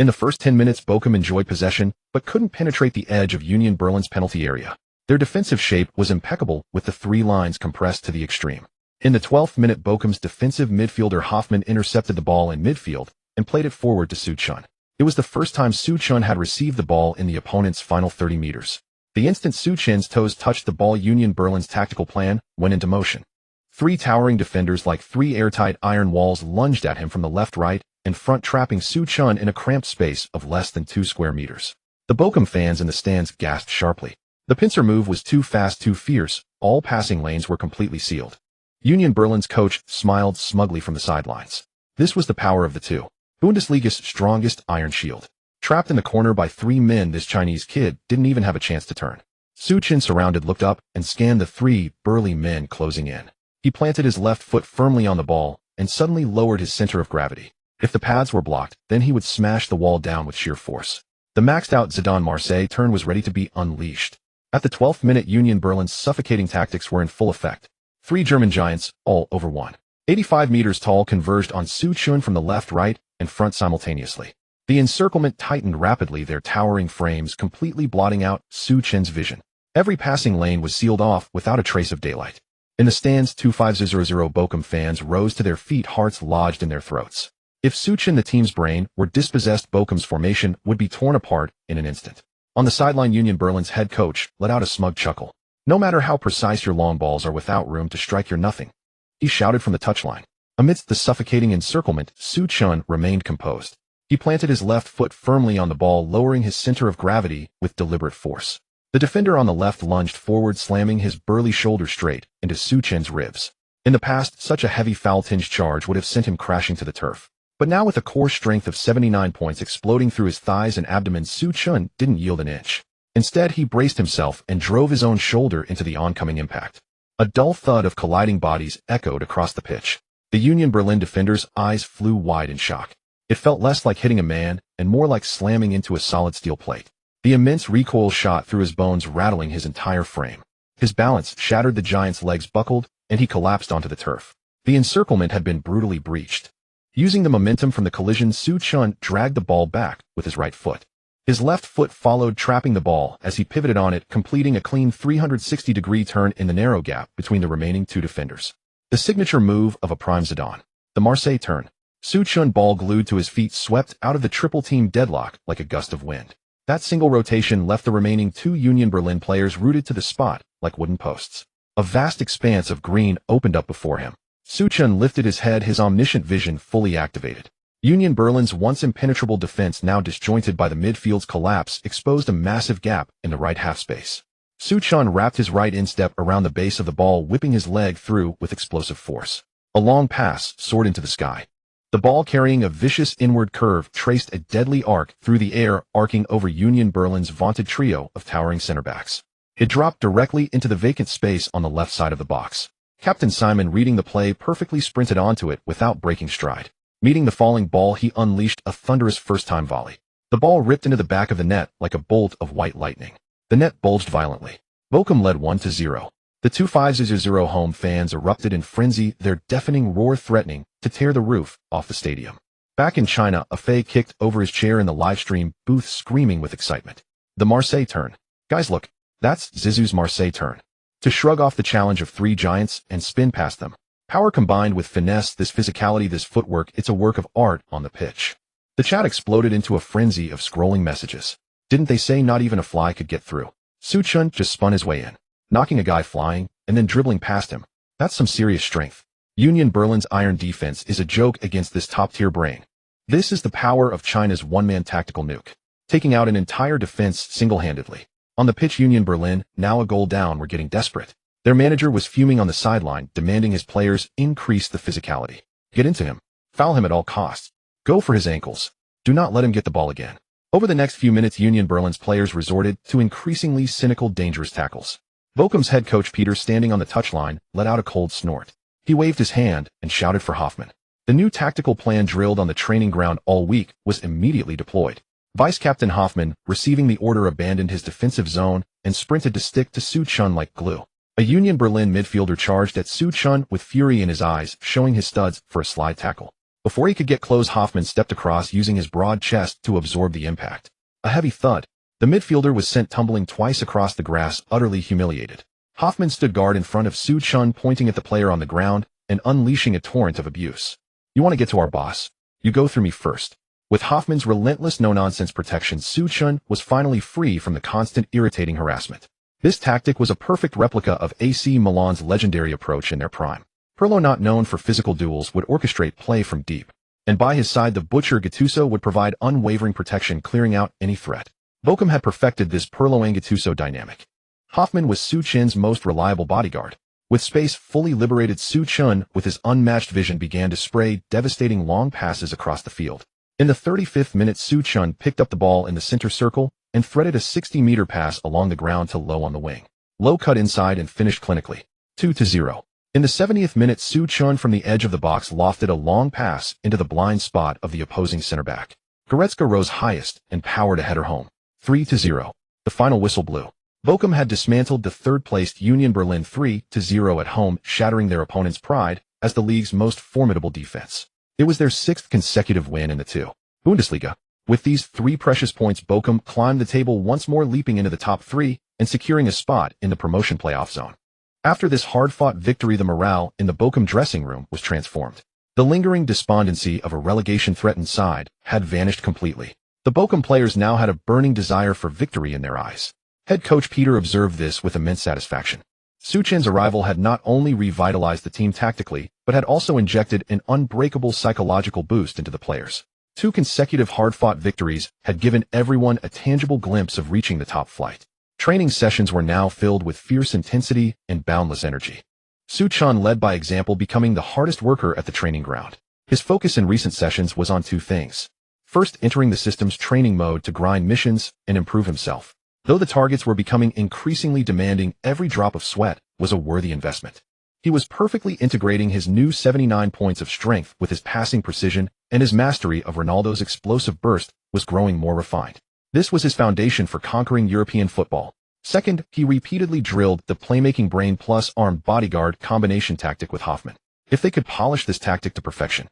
In the first 10 minutes, Bochum enjoyed possession, but couldn't penetrate the edge of Union Berlin's penalty area. Their defensive shape was impeccable, with the three lines compressed to the extreme. In the 12th minute, Bochum's defensive midfielder Hoffmann intercepted the ball in midfield and played it forward to Suchun. It was the first time Suchun had received the ball in the opponent's final 30 meters. The instant Suchun's toes touched the ball, Union Berlin's tactical plan went into motion. Three towering defenders like three airtight iron walls lunged at him from the left, right, and front, trapping Suchun in a cramped space of less than 2 square meters. The Bochum fans in the stands gasped sharply. The pincer move was too fast, too fierce. All passing lanes were completely sealed. Union Berlin's coach smiled smugly from the sidelines. This was the power of the two. Bundesliga's strongest iron shield. Trapped in the corner by three men, this Chinese kid didn't even have a chance to turn. Suchin, surrounded, looked up and scanned the three burly men closing in. He planted his left foot firmly on the ball and suddenly lowered his center of gravity. If the paths were blocked, then he would smash the wall down with sheer force. The maxed-out Zidane Marseille turn was ready to be unleashed. At the 12th minute, Union Berlin's suffocating tactics were in full effect. Three German giants, all over 185 meters tall, converged on Suchun from the left, right, and front simultaneously. The encirclement tightened rapidly, their towering frames completely blotting out Suchun's vision. Every passing lane was sealed off without a trace of daylight. In the stands, 2500 Bochum fans rose to their feet, hearts lodged in their throats. If Suchun, the team's brain, were dispossessed, Bochum's formation would be torn apart in an instant. On the sideline, Union Berlin's head coach let out a smug chuckle. No matter how precise your long balls are, without room to strike, you're nothing, he shouted from the touchline. Amidst the suffocating encirclement, Suchun remained composed. He planted his left foot firmly on the ball, lowering his center of gravity with deliberate force. The defender on the left lunged forward, slamming his burly shoulder straight into Suchun's ribs. In the past, such a heavy foul-tinged charge would have sent him crashing to the turf. But now, with a core strength of 79 points exploding through his thighs and abdomen, Suchun didn't yield an inch. Instead, he braced himself and drove his own shoulder into the oncoming impact. A dull thud of colliding bodies echoed across the pitch. The Union Berlin defenders' eyes flew wide in shock. It felt less like hitting a man and more like slamming into a solid steel plate. The immense recoil shot through his bones, rattling his entire frame. His balance shattered, the giant's legs buckled, and he collapsed onto the turf. The encirclement had been brutally breached. Using the momentum from the collision, Suchun dragged the ball back with his right foot. His left foot followed, trapping the ball as he pivoted on it, completing a clean 360-degree turn in the narrow gap between the remaining two defenders. The signature move of a prime Zidane. The Marseille turn. Suchun, ball glued to his feet, swept out of the triple-team deadlock like a gust of wind. That single rotation left the remaining two Union Berlin players rooted to the spot like wooden posts. A vast expanse of green opened up before him. Suchun lifted his head, his omniscient vision fully activated. Union Berlin's once impenetrable defense, now disjointed by the midfield's collapse, exposed a massive gap in the right half space. Suchun wrapped his right instep around the base of the ball, whipping his leg through with explosive force. A long pass soared into the sky. The ball, carrying a vicious inward curve, traced a deadly arc through the air, arcing over Union Berlin's vaunted trio of towering center backs. It dropped directly into the vacant space on the left side of the box. Captain Simon, reading the play, perfectly sprinted onto it without breaking stride. Meeting the falling ball, he unleashed a thunderous first-time volley. The ball ripped into the back of the net like a bolt of white lightning. The net bulged violently. Bochum led 1-0. The 2500 home fans erupted in frenzy, their deafening roar threatening to tear the roof off the stadium. Back in China, Afei kicked over his chair in the livestream booth, screaming with excitement. The Marseille turn. Guys, look, that's Zizou's Marseille turn. To shrug off the challenge of three giants and spin past them. Power combined with finesse, this physicality, this footwork, it's a work of art on the pitch. The chat exploded into a frenzy of scrolling messages. Didn't they say not even a fly could get through? Suchun just spun his way in, knocking a guy flying and then dribbling past him. That's some serious strength. Union Berlin's iron defense is a joke against this top-tier brain. This is the power of China's one-man tactical nuke, taking out an entire defense single-handedly. On the pitch, Union Berlin, now a goal down, were getting desperate. Their manager was fuming on the sideline, demanding his players increase the physicality. Get into him. Foul him at all costs. Go for his ankles. Do not let him get the ball again. Over the next few minutes, Union Berlin's players resorted to increasingly cynical, dangerous tackles. Bochum's head coach Peter, standing on the touchline, let out a cold snort. He waved his hand and shouted for Hoffmann. The new tactical plan drilled on the training ground all week was immediately deployed. Vice-Captain Hoffmann, receiving the order, abandoned his defensive zone and sprinted to stick to Su Chun like glue. A Union Berlin midfielder charged at Su Chun with fury in his eyes, showing his studs for a slide tackle. Before he could get close, Hoffmann stepped across, using his broad chest to absorb the impact. A heavy thud. The midfielder was sent tumbling twice across the grass, utterly humiliated. Hoffmann stood guard in front of Su Chun, pointing at the player on the ground and unleashing a torrent of abuse. You want to get to our boss? You go through me first. With Hoffmann's relentless no-nonsense protection, Su Chun was finally free from the constant irritating harassment. This tactic was a perfect replica of AC Milan's legendary approach in their prime. Pirlo, not known for physical duels, would orchestrate play from deep, and by his side the butcher Gattuso would provide unwavering protection, clearing out any threat. Bochum had perfected this Pirlo and Gattuso dynamic. Hoffmann was Su Chun's most reliable bodyguard. With space fully liberated, Su Chun, with his unmatched vision, began to spray devastating long passes across the field. In the 35th minute, Su Chun picked up the ball in the center circle and threaded a 60-meter pass along the ground to Low on the wing. Low cut inside and finished clinically. 2-0. In the 70th minute, Su Chun from the edge of the box lofted a long pass into the blind spot of the opposing center back. Goretzka rose highest and powered a header home. 3-0. The final whistle blew. Bochum had dismantled the third-placed Union Berlin 3-0 at home, shattering their opponent's pride as the league's most formidable defense. It was their sixth consecutive win in the Bundesliga. With these 3 precious points, Bochum climbed the table once more, leaping into the top 3 and securing a spot in the promotion playoff zone. After this hard-fought victory, the morale in the Bochum dressing room was transformed. The lingering despondency of a relegation-threatened side had vanished completely. The Bochum players now had a burning desire for victory in their eyes. Head coach Peter observed this with immense satisfaction. Su Chun's arrival had not only revitalized the team tactically, but had also injected an unbreakable psychological boost into the players. 2 consecutive hard-fought victories had given everyone a tangible glimpse of reaching the top flight. Training sessions were now filled with fierce intensity and boundless energy. Su Chun led by example, becoming the hardest worker at the training ground. His focus in recent sessions was on 2 things. First, entering the system's training mode to grind missions and improve himself. Though the targets were becoming increasingly demanding, every drop of sweat was a worthy investment. He was perfectly integrating his new 79 points of strength with his passing precision, and his mastery of Ronaldo's explosive burst was growing more refined. This was his foundation for conquering European football. Second, he repeatedly drilled the playmaking brain plus armed bodyguard combination tactic with Hoffmann. If they could polish this tactic to perfection,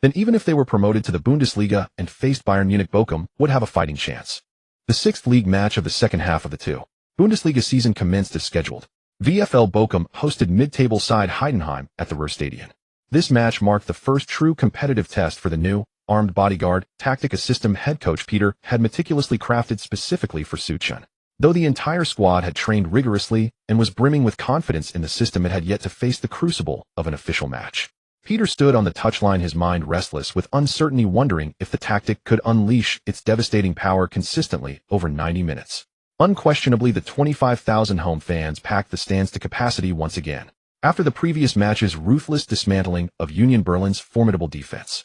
then even if they were promoted to the Bundesliga and faced Bayern Munich, Bochum would have a fighting chance. The 6th league match of the second half of the Bundesliga season commenced as scheduled. VfL Bochum hosted mid-table side Heidenheim at the Ruhrstadion. This match marked the first true competitive test for the new armed bodyguard tactic, a system head coach Peter had meticulously crafted specifically for Su Chun. Though the entire squad had trained rigorously and was brimming with confidence in the system, it had yet to face the crucible of an official match. Peter stood on the touchline, his mind restless with uncertainty, wondering if the tactic could unleash its devastating power consistently over 90 minutes. Unquestionably, the 25,000 home fans packed the stands to capacity once again, after the previous match's ruthless dismantling of Union Berlin's formidable defense.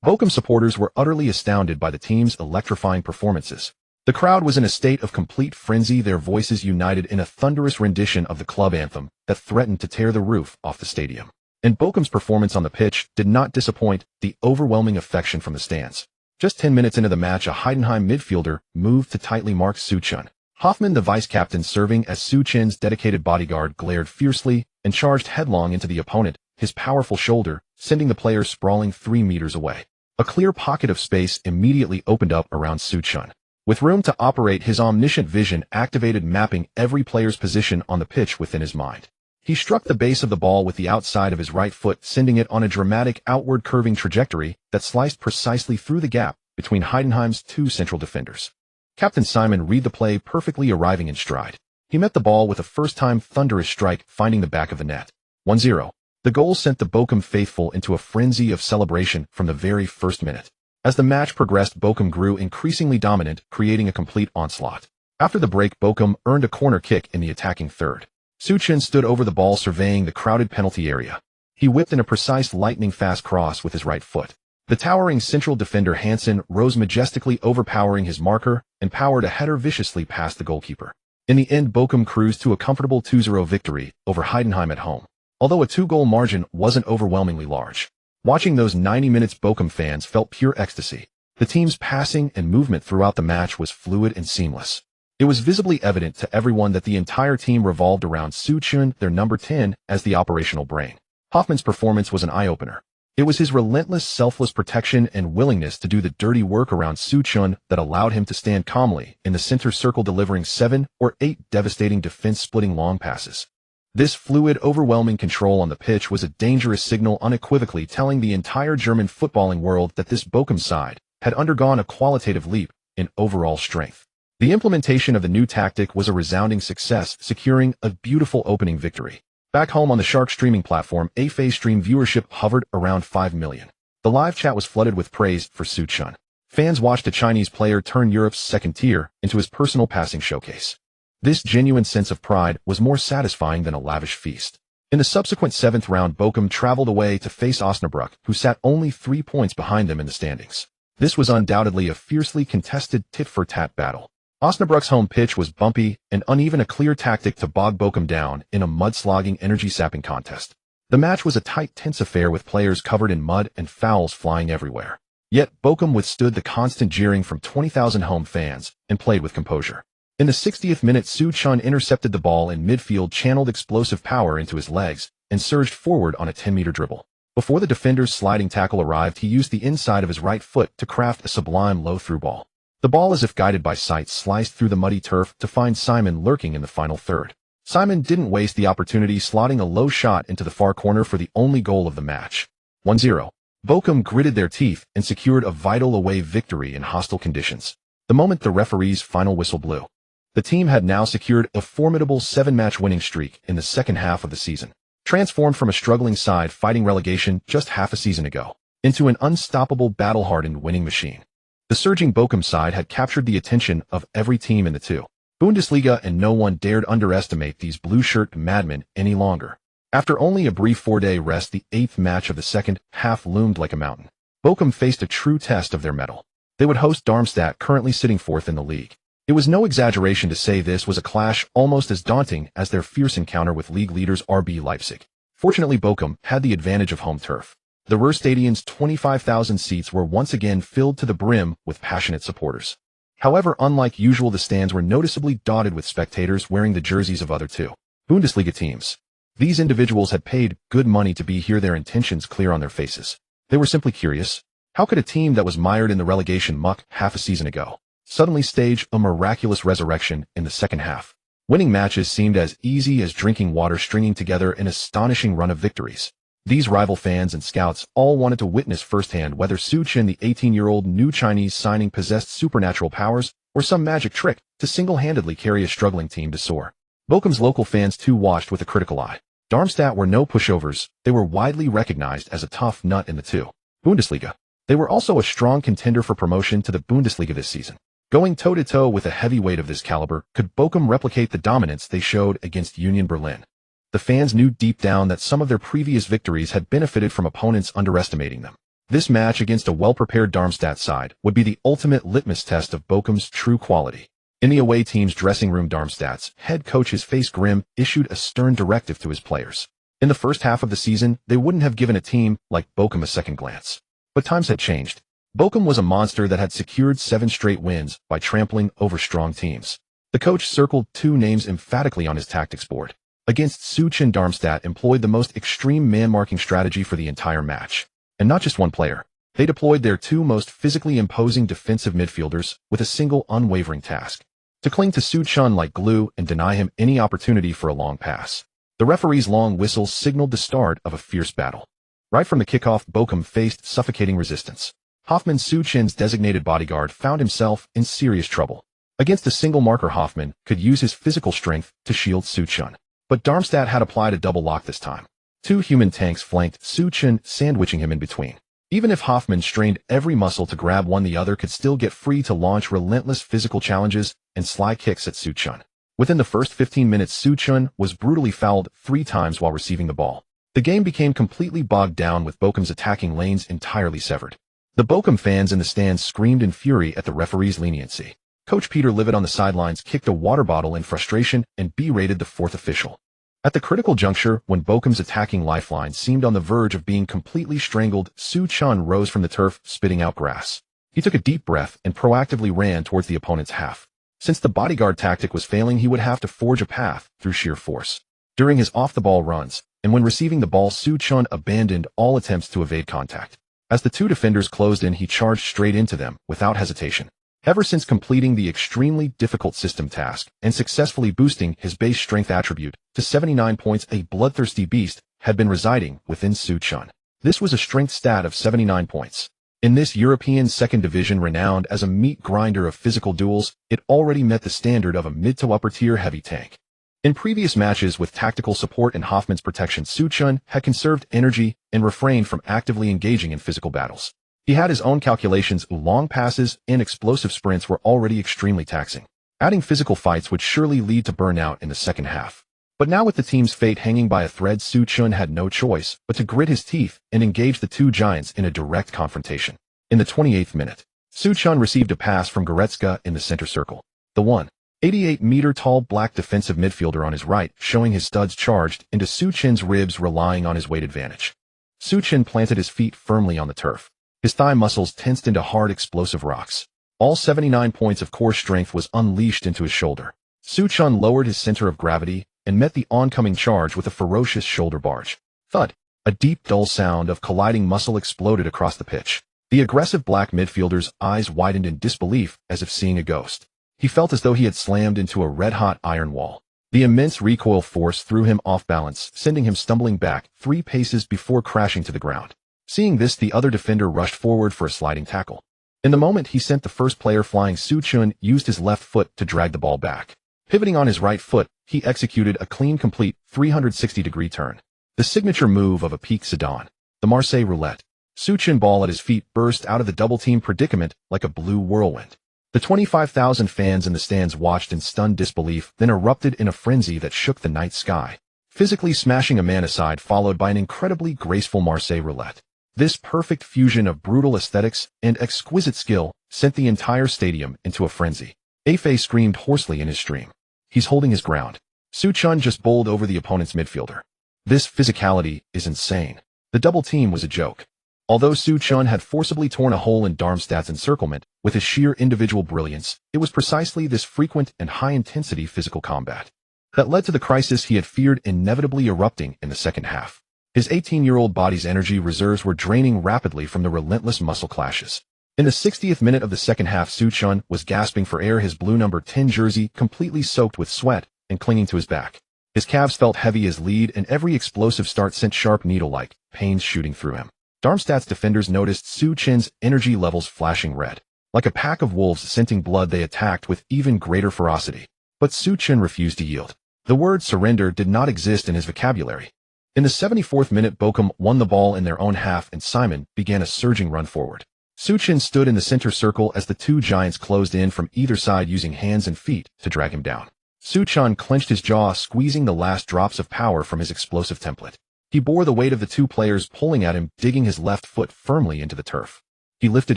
Bochum supporters were utterly astounded by the team's electrifying performances. The crowd was in a state of complete frenzy, their voices united in a thunderous rendition of the club anthem that threatened to tear the roof off the stadium. And Bochum's performance on the pitch did not disappoint the overwhelming affection from the stands. Just 10 minutes into the match, a Heidenheim midfielder moved to tightly mark Su Chun. Hoffmann, the vice-captain serving as Su Chun's dedicated bodyguard, glared fiercely and charged headlong into the opponent, his powerful shoulder sending the player sprawling 3 meters away. A clear pocket of space immediately opened up around Su Chun. With room to operate, his omniscient vision activated, mapping every player's position on the pitch within his mind. He struck the base of the ball with the outside of his right foot, sending it on a dramatic outward curving trajectory that sliced precisely through the gap between Heidenheim's 2 central defenders. Captain Simon read the play perfectly, arriving in stride. He met the ball with a first-time thunderous strike, finding the back of the net. 1-0. The goal sent the Bochum faithful into a frenzy of celebration from the very first minute. As the match progressed, Bochum grew increasingly dominant, creating a complete onslaught. After the break, Bochum earned a corner kick in the attacking third. Su Chun stood over the ball, surveying the crowded penalty area. He whipped in a precise lightning-fast cross with his right foot. The towering central defender Hansen rose majestically, overpowering his marker and powered a header viciously past the goalkeeper. In the end, Bochum cruised to a comfortable 2-0 victory over Heidenheim at home, although a 2-goal margin wasn't overwhelmingly large. Watching those 90 minutes, Bochum fans felt pure ecstasy. The team's passing and movement throughout the match was fluid and seamless. It was visibly evident to everyone that the entire team revolved around Suchun, their number 10, as the operational brain. Hoffmann's performance was an eye-opener. It was his relentless, selfless protection and willingness to do the dirty work around Suchun that allowed him to stand calmly in the center circle, delivering 7 or 8 devastating defense-splitting long passes. This fluid, overwhelming control on the pitch was a dangerous signal, unequivocally telling the entire German footballing world that this Bochum side had undergone a qualitative leap in overall strength. The implementation of the new tactic was a resounding success, securing a beautiful opening victory. Back home on the Shark streaming platform, AFA stream viewership hovered around 5 million. The live chat was flooded with praise for Suchun. Fans watched a Chinese player turn Europe's second tier into his personal passing showcase. This genuine sense of pride was more satisfying than a lavish feast. In the subsequent 7th round, Bochum traveled away to face Osnabrück, who sat only 3 points behind them in the standings. This was undoubtedly a fiercely contested tit-for-tat battle. Osnabrück's home pitch was bumpy and uneven, a clear tactic to bog Bochum down in a mud-slogging, energy-sapping contest. The match was a tight, tense affair with players covered in mud and fouls flying everywhere. Yet, Bochum withstood the constant jeering from 20,000 home fans and played with composure. In the 60th minute, Suchun intercepted the ball in midfield, channeled explosive power into his legs, and surged forward on a 10-meter dribble. Before the defender's sliding tackle arrived, he used the inside of his right foot to craft a sublime low-through ball. The ball, as if guided by sight, sliced through the muddy turf to find Simon lurking in the final third. Simon didn't waste the opportunity, slotting a low shot into the far corner for the only goal of the match. 1-0. Bochum gritted their teeth and secured a vital away victory in hostile conditions. The moment the referee's final whistle blew, the team had now secured a formidable 7-match winning streak in the second half of the season. Transformed from a struggling side fighting relegation just half a season ago into an unstoppable, battle-hardened winning machine. The surging Bochum side had captured the attention of every team in the 2. Bundesliga, and no one dared underestimate these blue-shirt madmen any longer. After only a brief 4-day rest, the 8th match of the second half loomed like a mountain. Bochum faced a true test of their mettle. They would host Darmstadt, currently sitting 4th in the league. It was no exaggeration to say this was a clash almost as daunting as their fierce encounter with league leaders RB Leipzig. Fortunately, Bochum had the advantage of home turf. The Ruhrstadion's 25,000 seats were once again filled to the brim with passionate supporters. However, unlike usual, the stands were noticeably dotted with spectators wearing the jerseys of other 2 Bundesliga teams. These individuals had paid good money to be here, their intentions clear on their faces. They were simply curious. How could a team that was mired in the relegation muck half a season ago suddenly stage a miraculous resurrection in the second half? Winning matches seemed as easy as drinking water, stringing together an astonishing run of victories. These rival fans and scouts all wanted to witness firsthand whether Suchun, the 18-year-old new Chinese signing, possessed supernatural powers or some magic trick to single-handedly carry a struggling team to soar. Bochum's local fans too watched with a critical eye. Darmstadt were no pushovers. They were widely recognized as a tough nut in the 2 Bundesliga. They were also a strong contender for promotion to the Bundesliga this season. Going toe-to-toe with a heavyweight of this caliber, could Bochum replicate the dominance they showed against Union Berlin? The fans knew deep down that some of their previous victories had benefited from opponents underestimating them. This match against a well-prepared Darmstadt side would be the ultimate litmus test of Bochum's true quality. In the away team's dressing room, Darmstadt's head coach, his face grim, issued a stern directive to his players. In the first half of the season, they wouldn't have given a team like Bochum a second glance. But times had changed. Bochum was a monster that had secured 7 straight wins by trampling over strong teams. The coach circled 2 names emphatically on his tactics board. Against Suchun, Darmstadt employed the most extreme man-marking strategy for the entire match. And not just one player. They deployed their 2 most physically imposing defensive midfielders with a single unwavering task: to cling to Suchun like glue and deny him any opportunity for a long pass. The referee's long whistle signaled the start of a fierce battle. Right from the kickoff, Bochum faced suffocating resistance. Hoffmann, Suchun's designated bodyguard, found himself in serious trouble. Against a single marker, Hoffmann could use his physical strength to shield Suchun. But Darmstadt had applied a double lock this time. 2 human tanks flanked Suchun, sandwiching him in between. Even if Hoffmann strained every muscle to grab one, the other could still get free to launch relentless physical challenges and sly kicks at Suchun. Within the first 15 minutes, Suchun was brutally fouled 3 times while receiving the ball. The game became completely bogged down with Bochum's attacking lanes entirely severed. The Bochum fans in the stands screamed in fury at the referee's leniency. Coach Peter, livid on the sidelines, kicked a water bottle in frustration and berated the fourth official. At the critical juncture, when Bochum's attacking lifeline seemed on the verge of being completely strangled, Su Chun rose from the turf, spitting out grass. He took a deep breath and proactively ran towards the opponent's half. Since the bodyguard tactic was failing, he would have to forge a path through sheer force. During his off-the-ball runs, and when receiving the ball, Su Chun abandoned all attempts to evade contact. As the two defenders closed in, he charged straight into them, without hesitation. Ever since completing the extremely difficult system task and successfully boosting his base strength attribute to 79 points, a bloodthirsty beast had been residing within Su Chun. This was a strength stat of 79 points. In this European second division renowned as a meat grinder of physical duels, it already met the standard of a mid to upper tier heavy tank. In previous matches with tactical support and Hoffman's protection, Su Chun had conserved energy and refrained from actively engaging in physical battles. He had his own calculations. Long passes and explosive sprints were already extremely taxing. Adding physical fights would surely lead to burnout in the second half. But now, with the team's fate hanging by a thread, Su Chun had no choice but to grit his teeth and engage the two giants in a direct confrontation. In the 28th minute, Su Chun received a pass from Goretzka in the center circle. The 188-meter-tall black defensive midfielder on his right, showing his studs charged into Su Chun's ribs, relying on his weight advantage. Su Chun planted his feet firmly on the turf. His thigh muscles tensed into hard, explosive rocks. All 79 points of core strength was unleashed into his shoulder. Su Chun lowered his center of gravity and met the oncoming charge with a ferocious shoulder barge. Thud! A deep, dull sound of colliding muscle exploded across the pitch. The aggressive black midfielder's eyes widened in disbelief, as if seeing a ghost. He felt as though he had slammed into a red-hot iron wall. The immense recoil force threw him off balance, sending him stumbling back 3 paces before crashing to the ground. Seeing this, the other defender rushed forward for a sliding tackle. In the moment he sent the first player flying, Su Chun used his left foot to drag the ball back. Pivoting on his right foot, he executed a clean, complete 360-degree turn. The signature move of a peak Zidane. The Marseille Roulette. Su Chun, ball at his feet, burst out of the double-team predicament like a blue whirlwind. The 25,000 fans in the stands watched in stunned disbelief, then erupted in a frenzy that shook the night sky, physically smashing a man aside, followed by an incredibly graceful Marseille Roulette. This perfect fusion of brutal aesthetics and exquisite skill sent the entire stadium into a frenzy. Afe screamed hoarsely in his stream. He's holding his ground. Su Chun just bowled over the opponent's midfielder. This physicality is insane. The double team was a joke. Although Su Chun had forcibly torn a hole in Darmstadt's encirclement with his sheer individual brilliance, it was precisely this frequent and high-intensity physical combat that led to the crisis he had feared inevitably erupting in the second half. His 18-year-old body's energy reserves were draining rapidly from the relentless muscle clashes. In the 60th minute of the second half, Su Chun was gasping for air, his blue number 10 jersey completely soaked with sweat and clinging to his back. His calves felt heavy as lead, and every explosive start sent sharp needle-like pains shooting through him. Darmstadt's defenders noticed Su Chun's energy levels flashing red. Like a pack of wolves scenting blood, they attacked with even greater ferocity. But Su Chun refused to yield. The word surrender did not exist in his vocabulary. In the 74th minute, Bochum won the ball in their own half, and Simon began a surging run forward. Su Chun stood in the center circle as the two giants closed in from either side, using hands and feet to drag him down. Su Chun clenched his jaw, squeezing the last drops of power from his explosive template. He bore the weight of the two players pulling at him, digging his left foot firmly into the turf. He lifted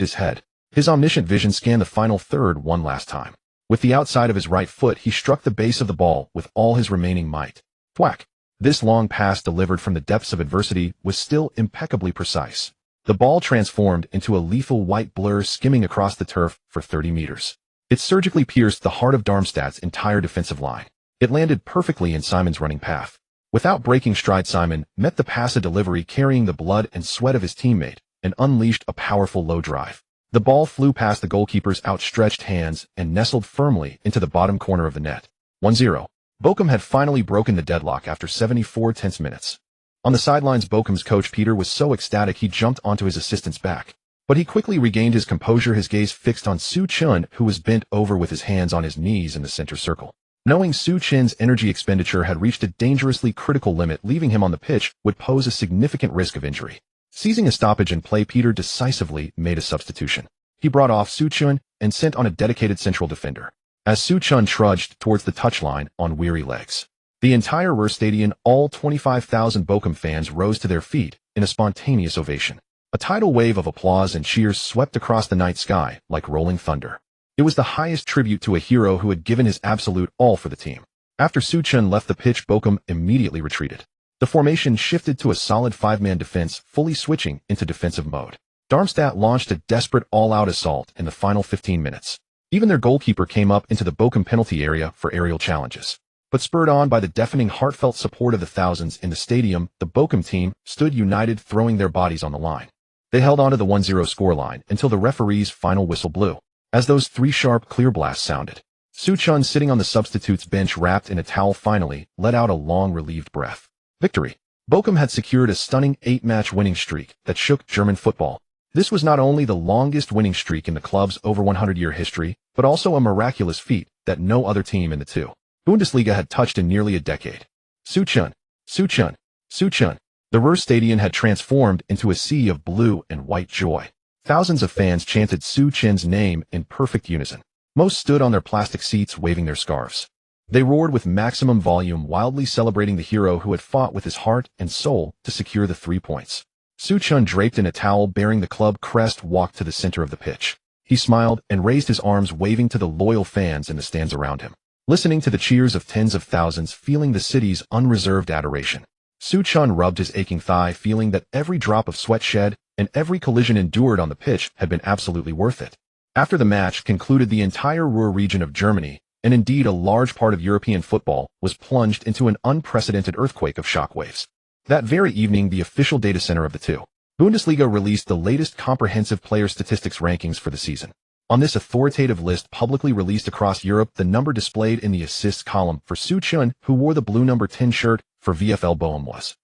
his head. His omniscient vision scanned the final third one last time. With the outside of his right foot, he struck the base of the ball with all his remaining might. Thwack! This long pass, delivered from the depths of adversity, was still impeccably precise. The ball transformed into a lethal white blur, skimming across the turf for 30 meters. It surgically pierced the heart of Darmstadt's entire defensive line. It landed perfectly in Simon's running path. Without breaking stride, Simon met the pass a delivery carrying the blood and sweat of his teammate and unleashed a powerful low drive. The ball flew past the goalkeeper's outstretched hands and nestled firmly into the bottom corner of the net. 1-0. Bochum had finally broken the deadlock after 74 tense minutes. On the sidelines, Bochum's coach Peter was so ecstatic he jumped onto his assistant's back. But he quickly regained his composure, his gaze fixed on Su Chun, who was bent over with his hands on his knees in the center circle. Knowing Su Chun's energy expenditure had reached a dangerously critical limit, leaving him on the pitch would pose a significant risk of injury. Seizing a stoppage in play, Peter decisively made a substitution. He brought off Su Chun and sent on a dedicated central defender. As Su Chun trudged towards the touchline on weary legs, the entire Ruhr Stadion, all 25,000 Bochum fans, rose to their feet in a spontaneous ovation. A tidal wave of applause and cheers swept across the night sky like rolling thunder. It was the highest tribute to a hero who had given his absolute all for the team. After Suchun left the pitch, Bochum immediately retreated. The formation shifted to a solid five-man defense, fully switching into defensive mode. Darmstadt launched a desperate all-out assault in the final 15 minutes. Even their goalkeeper came up into the Bochum penalty area for aerial challenges. But spurred on by the deafening, heartfelt support of the thousands in the stadium, the Bochum team stood united, throwing their bodies on the line. They held on to the 1-0 scoreline until the referee's final whistle blew. As those three sharp, clear blasts sounded, Suchun, sitting on the substitutes bench wrapped in a towel, finally let out a long, relieved breath. Victory! Bochum had secured a stunning 8-match winning streak that shook German football. This was not only the longest winning streak in the club's over 100-year history, but also a miraculous feat that no other team in the two Bundesliga had touched in nearly a decade. Suchun! Suchun! Suchun! The Ruhrstadion had transformed into a sea of blue and white joy. Thousands of fans chanted Suchun's name in perfect unison. Most stood on their plastic seats waving their scarves. They roared with maximum volume, wildly celebrating the hero who had fought with his heart and soul to secure the 3 points. Suchun, draped in a towel bearing the club crest, walked to the center of the pitch. He smiled and raised his arms, waving to the loyal fans in the stands around him. Listening to the cheers of tens of thousands, feeling the city's unreserved adoration, Suchun rubbed his aching thigh, feeling that every drop of sweat shed and every collision endured on the pitch had been absolutely worth it. After the match concluded, the entire Ruhr region of Germany, and indeed a large part of European football, was plunged into an unprecedented earthquake of shockwaves. That very evening, the official data center of the two Bundesliga released the latest comprehensive player statistics rankings for the season. On this authoritative list, publicly released across Europe, the number displayed in the assists column for Suchun, who wore the blue number 10 shirt for VfL Bochum, was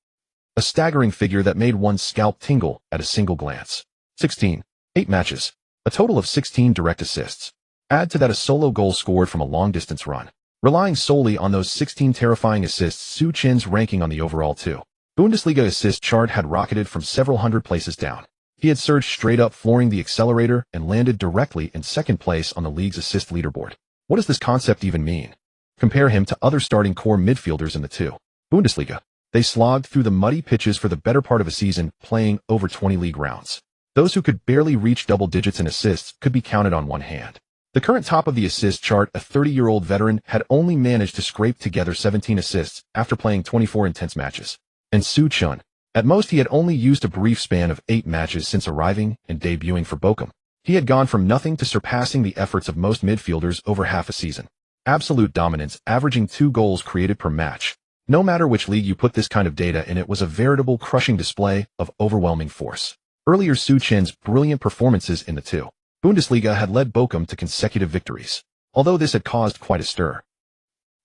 a staggering figure that made one's scalp tingle at a single glance. 8 matches, a total of 16 direct assists. Add to that a solo goal scored from a long-distance run. Relying solely on those 16 terrifying assists, Suchun's ranking on the overall two Bundesliga assist chart had rocketed from several hundred places down. He had surged straight up, flooring the accelerator, and landed directly in second place on the league's assist leaderboard. What does this concept even mean? Compare him to other starting core midfielders in the two Bundesliga. They slogged through the muddy pitches for the better part of a season, playing over 20 league rounds. Those who could barely reach double digits in assists could be counted on one hand. The current top of the assist chart, a 30-year-old veteran, had only managed to scrape together 17 assists after playing 24 intense matches. And Suchun, at most, he had only used a brief span of 8 matches since arriving and debuting for Bochum. He had gone from nothing to surpassing the efforts of most midfielders over half a season. Absolute dominance, averaging 2 goals created per match. No matter which league you put this kind of data in, it was a veritable crushing display of overwhelming force. Earlier, Suchun's brilliant performances in the two Bundesliga had led Bochum to consecutive victories, although this had caused quite a stir.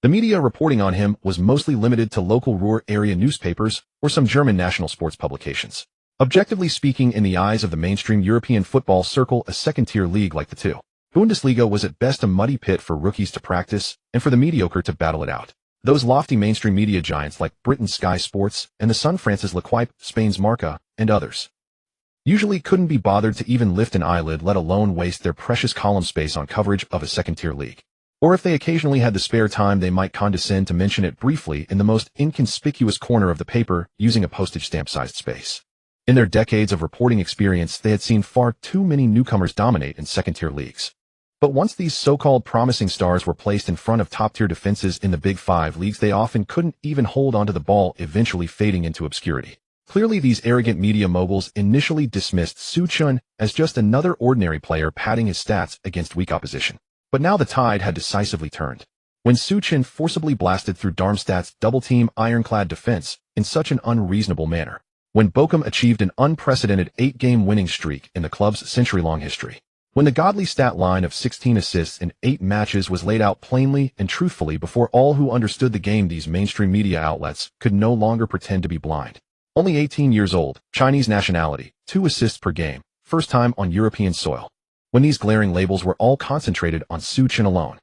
The media reporting on him was mostly limited to local Ruhr area newspapers or some German national sports publications. Objectively speaking, in the eyes of the mainstream European football circle, a second-tier league like the two Bundesliga was at best a muddy pit for rookies to practice and for the mediocre to battle it out. Those lofty mainstream media giants like Britain's Sky Sports and the Sun, France's L'Equipe, Spain's Marca, and others usually couldn't be bothered to even lift an eyelid, let alone waste their precious column space on coverage of a second-tier league. Or if they occasionally had the spare time, they might condescend to mention it briefly in the most inconspicuous corner of the paper, using a postage stamp-sized space. In their decades of reporting experience, they had seen far too many newcomers dominate in second-tier leagues. But once these so-called promising stars were placed in front of top-tier defenses in the Big Five leagues, they often couldn't even hold onto the ball, eventually fading into obscurity. Clearly, these arrogant media moguls initially dismissed Suchun as just another ordinary player padding his stats against weak opposition. But now the tide had decisively turned. When Suchun forcibly blasted through Darmstadt's double-team ironclad defense in such an unreasonable manner. When Bochum achieved an unprecedented 8-game winning streak in the club's century-long history. When the godly stat line of 16 assists in 8 matches was laid out plainly and truthfully before all who understood the game, these mainstream media outlets could no longer pretend to be blind. Only 18 years old, Chinese nationality, 2 assists per game, first time on European soil. When these glaring labels were all concentrated on Suchun alone,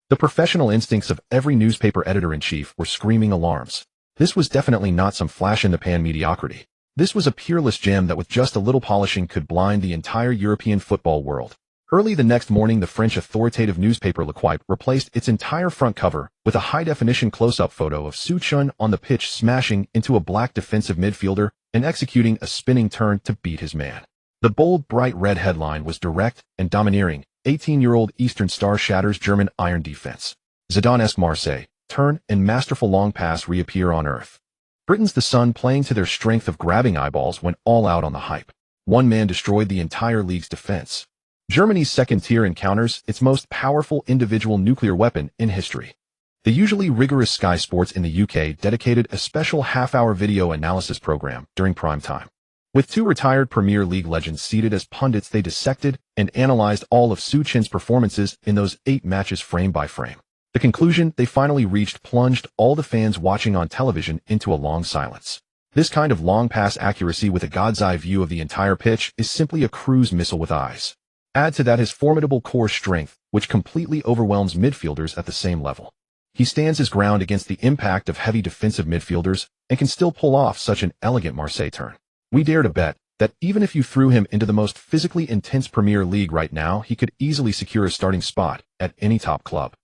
the professional instincts of every newspaper editor-in-chief were screaming alarms. This was definitely not some flash-in-the-pan mediocrity. This was a peerless gem that with just a little polishing could blind the entire European football world. Early the next morning, the French authoritative newspaper L'Equipe replaced its entire front cover with a high-definition close-up photo of Suchun on the pitch, smashing into a black defensive midfielder and executing a spinning turn to beat his man. The bold, bright red headline was direct and domineering. 18-year-old Eastern star shatters German iron defense. Zidane-esque Marseille, turn and masterful long pass reappear on earth. Britain's The Sun playing to their strength of grabbing eyeballs went all out on the hype. One man destroyed the entire league's defense. Germany's second tier encounters its most powerful individual nuclear weapon in history. The usually rigorous Sky Sports in the UK dedicated a special half-hour video analysis program during prime time. With two retired Premier League legends seated as pundits, they dissected and analyzed all of Suchin's performances in those 8 matches frame by frame. The conclusion they finally reached plunged all the fans watching on television into a long silence. This kind of long pass accuracy with a god's eye view of the entire pitch is simply a cruise missile with eyes. Add to that his formidable core strength, which completely overwhelms midfielders at the same level. He stands his ground against the impact of heavy defensive midfielders and can still pull off such an elegant Marseille turn. We dare to bet that even if you threw him into the most physically intense Premier League right now, he could easily secure a starting spot at any top club.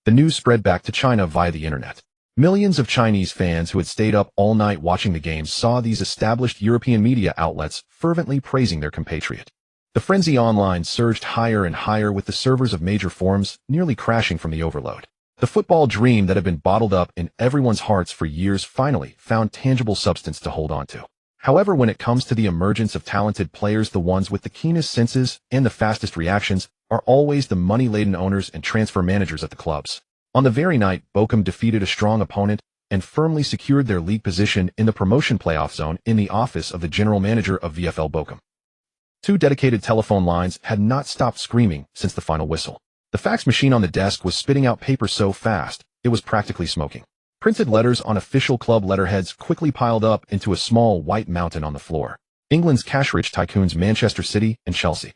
The news spread back to China via the internet. Millions of Chinese fans who had stayed up all night watching the games saw these established European media outlets fervently praising their compatriot. The frenzy online surged higher and higher, with the servers of major forums nearly crashing from the overload. The football dream that had been bottled up in everyone's hearts for years finally found tangible substance to hold on to. However, when it comes to the emergence of talented players, the ones with the keenest senses and the fastest reactions are always the money-laden owners and transfer managers at the clubs. On the very night Bochum defeated a strong opponent and firmly secured their league position in the promotion playoff zone in the office of the general manager of VfL Bochum. 2 dedicated telephone lines had not stopped screaming since the final whistle. The fax machine on the desk was spitting out paper so fast, it was practically smoking. Printed letters on official club letterheads quickly piled up into a small white mountain on the floor. England's cash-rich tycoons Manchester City and Chelsea.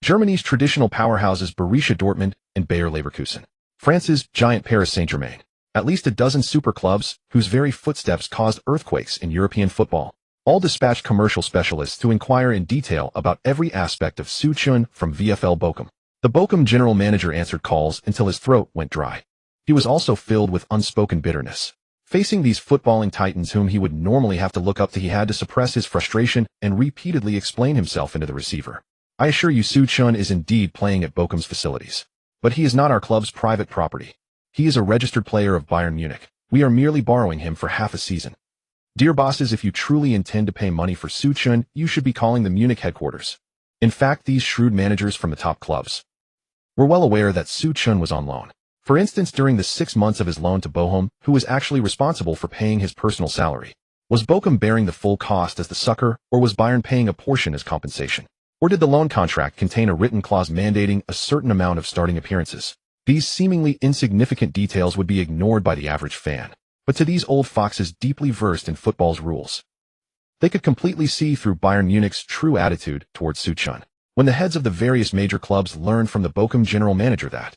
Germany's traditional powerhouses Borussia Dortmund and Bayer Leverkusen. France's giant Paris Saint-Germain. At least a dozen super clubs whose very footsteps caused earthquakes in European football. All dispatched commercial specialists to inquire in detail about every aspect of Suchun from VfL Bochum. The Bochum general manager answered calls until his throat went dry. He was also filled with unspoken bitterness. Facing these footballing titans whom he would normally have to look up to, he had to suppress his frustration and repeatedly explain himself into the receiver. I assure you, Suchun is indeed playing at Bochum's facilities. But he is not our club's private property. He is a registered player of Bayern Munich. We are merely borrowing him for half a season. Dear bosses, if you truly intend to pay money for Suchun, you should be calling the Munich headquarters. In fact, these shrewd managers from the top clubs were well aware that Suchun was on loan. For instance, during the 6 months of his loan to Bochum, who was actually responsible for paying his personal salary? Was Bochum bearing the full cost as the sucker, or was Bayern paying a portion as compensation? Or did the loan contract contain a written clause mandating a certain amount of starting appearances? These seemingly insignificant details would be ignored by the average fan. But to these old foxes deeply versed in football's rules, they could completely see through Bayern Munich's true attitude towards Suchun. When the heads of the various major clubs learned from the Bochum general manager that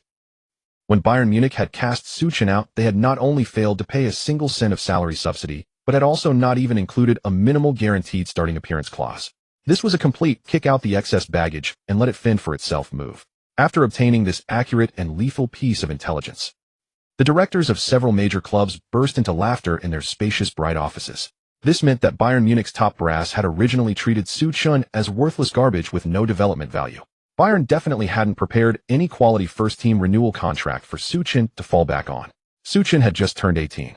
when Bayern Munich had cast Suchun out, they had not only failed to pay a single cent of salary subsidy, but had also not even included a minimal guaranteed starting appearance clause. This was a complete kick out the excess baggage and let it fend for itself move. After obtaining this accurate and lethal piece of intelligence, the directors of several major clubs burst into laughter in their spacious, bright offices. This meant that Bayern Munich's top brass had originally treated Suchun as worthless garbage with no development value. Bayern definitely hadn't prepared any quality first-team renewal contract for Suchun to fall back on. Suchun had just turned 18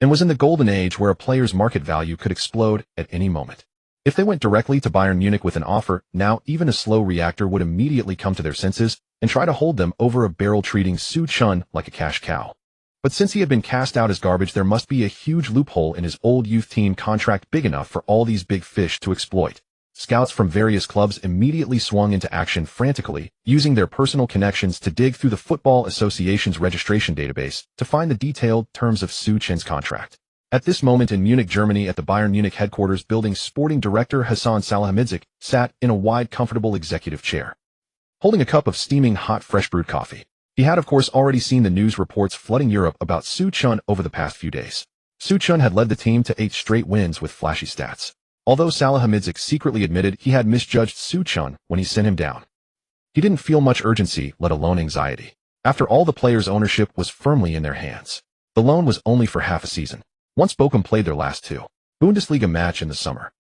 and was in the golden age where a player's market value could explode at any moment. If they went directly to Bayern Munich with an offer, now even a slow reactor would immediately come to their senses and try to hold them over a barrel, treating Suchun like a cash cow. But since he had been cast out as garbage, there must be a huge loophole in his old youth team contract big enough for all these big fish to exploit. Scouts from various clubs immediately swung into action frantically, using their personal connections to dig through the Football Association's registration database to find the detailed terms of Suchun's contract. At this moment in Munich, Germany, at the Bayern Munich headquarters building, sporting director Hassan Salihamidzic sat in a wide, comfortable executive chair, holding a cup of steaming hot fresh-brewed coffee. He had, of course, already seen the news reports flooding Europe about Suchun over the past few days. Suchun had led the team to 8 straight wins with flashy stats. Although Salihamidzic secretly admitted he had misjudged Suchun when he sent him down, he didn't feel much urgency, let alone anxiety. After all, the players' ownership was firmly in their hands. The loan was only for half a season. Once Bochum played their last 2 Bundesliga match in the summer,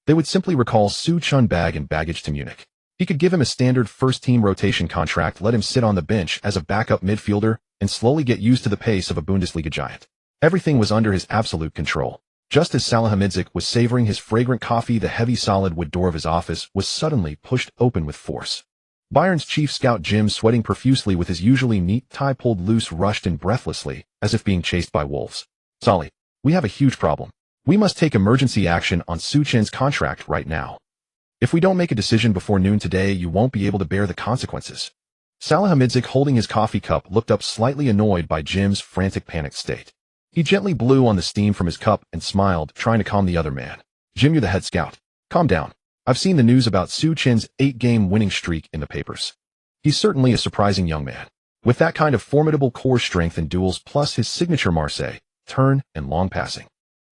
They would simply recall Su-Chun bag and baggage to Munich. He could give him a standard first-team rotation contract, let him sit on the bench as a backup midfielder, and slowly get used to the pace of a Bundesliga giant. Everything was under his absolute control. Just as Salihamidzic was savoring his fragrant coffee, the heavy solid wood door of his office was suddenly pushed open with force. Bayern's chief scout Jim, sweating profusely with his usually neat tie pulled loose, rushed in breathlessly, as if being chased by wolves. "Sally, we have a huge problem. We must take emergency action on Su-Chen's contract right now. If we don't make a decision before noon today, you won't be able to bear the consequences." Salihamidzic, holding his coffee cup, looked up slightly annoyed by Jim's frantic, panicked state. He gently blew on the steam from his cup and smiled, trying to calm the other man. "Jim, you're the head scout. Calm down. I've seen the news about Su-Chen's 8-game winning streak in the papers. He's certainly a surprising young man. With that kind of formidable core strength in duels plus his signature Marseille, turn, and long passing,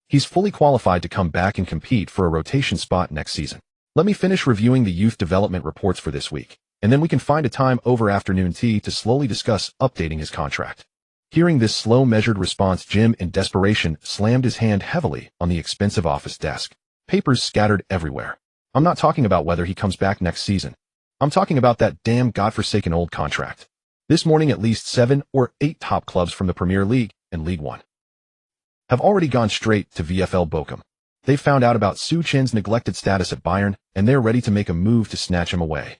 he's fully qualified to come back and compete for a rotation spot next season. Let me finish reviewing the youth development reports for this week, and then we can find a time over afternoon tea to slowly discuss updating his contract." Hearing this slow, measured response, Jim, in desperation, slammed his hand heavily on the expensive office desk. Papers scattered everywhere. "I'm not talking about whether he comes back next season. I'm talking about that damn godforsaken old contract." This morning, at least 7 or 8 top clubs from the Premier League and League One have already gone straight to VfL Bochum. They've found out about Su-Chen's neglected status at Bayern, and they're ready to make a move to snatch him away.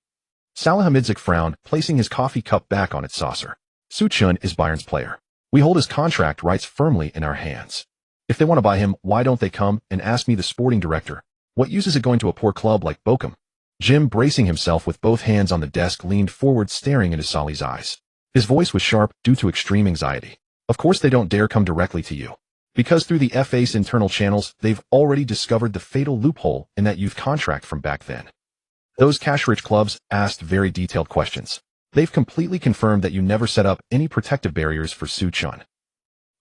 Salihamidzic frowned, placing his coffee cup back on its saucer. "Su-Chen is Bayern's player. We hold his contract rights firmly in our hands. If they want to buy him, why don't they come and ask me, the sporting director? What use is it going to a poor club like Bochum?" Jim, bracing himself with both hands on the desk, leaned forward, staring into Salih's eyes. His voice was sharp due to extreme anxiety. "Of course they don't dare come directly to you, because through the FA's internal channels, they've already discovered the fatal loophole in that youth contract from back then. Those cash-rich clubs asked very detailed questions. They've completely confirmed that you never set up any protective barriers for Su-Chen."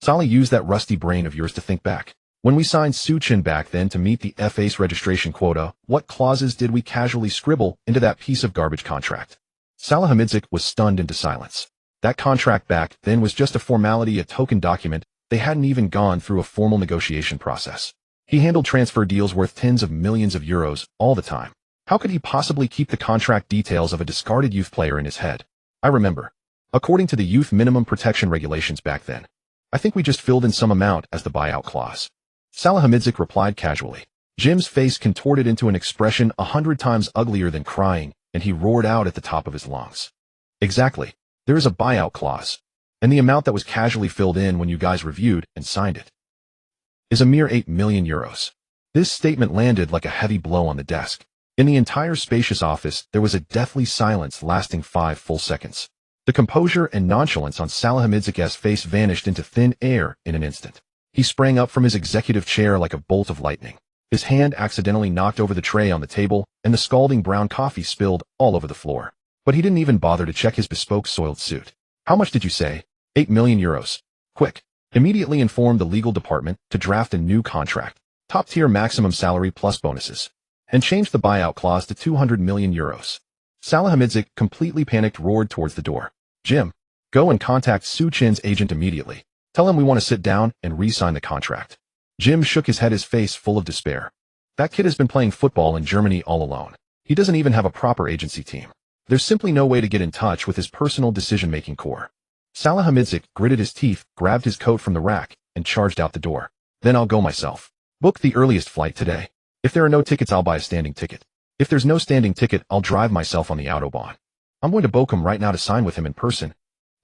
Salih, use that rusty brain of yours to think back. When we signed Su-Chen back then to meet the FA's registration quota, what clauses did we casually scribble into that piece of garbage contract? Salihamidzic was stunned into silence. That contract back then was just a formality, a token document. They hadn't even gone through a formal negotiation process. He handled transfer deals worth tens of millions of euros all the time. How could he possibly keep the contract details of a discarded youth player in his head? "I remember. According to the youth minimum protection regulations back then, I think we just filled in some amount as the buyout clause." Salihamidzic replied casually. Jim's face contorted into an expression 100 times uglier than crying, and he roared out at the top of his lungs. "Exactly. There is a buyout clause. And the amount that was casually filled in when you guys reviewed and signed it is a mere 8 million euros. This statement landed like a heavy blow on the desk. In the entire spacious office, there was a deathly silence lasting 5 full seconds. The composure and nonchalance on Salihamidzic's face vanished into thin air in an instant. He sprang up from his executive chair like a bolt of lightning. His hand accidentally knocked over the tray on the table, and the scalding brown coffee spilled all over the floor. But he didn't even bother to check his bespoke soiled suit. "How much did you say?" 8 million euros. Quick. Immediately inform the legal department to draft a new contract. Top-tier maximum salary plus bonuses. And change the buyout clause to 200 million euros. Salihamidzic, completely panicked, roared towards the door. "Jim, go and contact Su-Chen's agent immediately. Tell him we want to sit down and re-sign the contract." Jim shook his head, his face full of despair. "That kid has been playing football in Germany all alone. He doesn't even have a proper agency team. There's simply no way to get in touch with his personal decision-making core." Salihamidzic gritted his teeth, grabbed his coat from the rack, and charged out the door. "Then I'll go myself. Book the earliest flight today. If there are no tickets, I'll buy a standing ticket. If there's no standing ticket, I'll drive myself on the Autobahn. I'm going to Bochum right now to sign with him in person."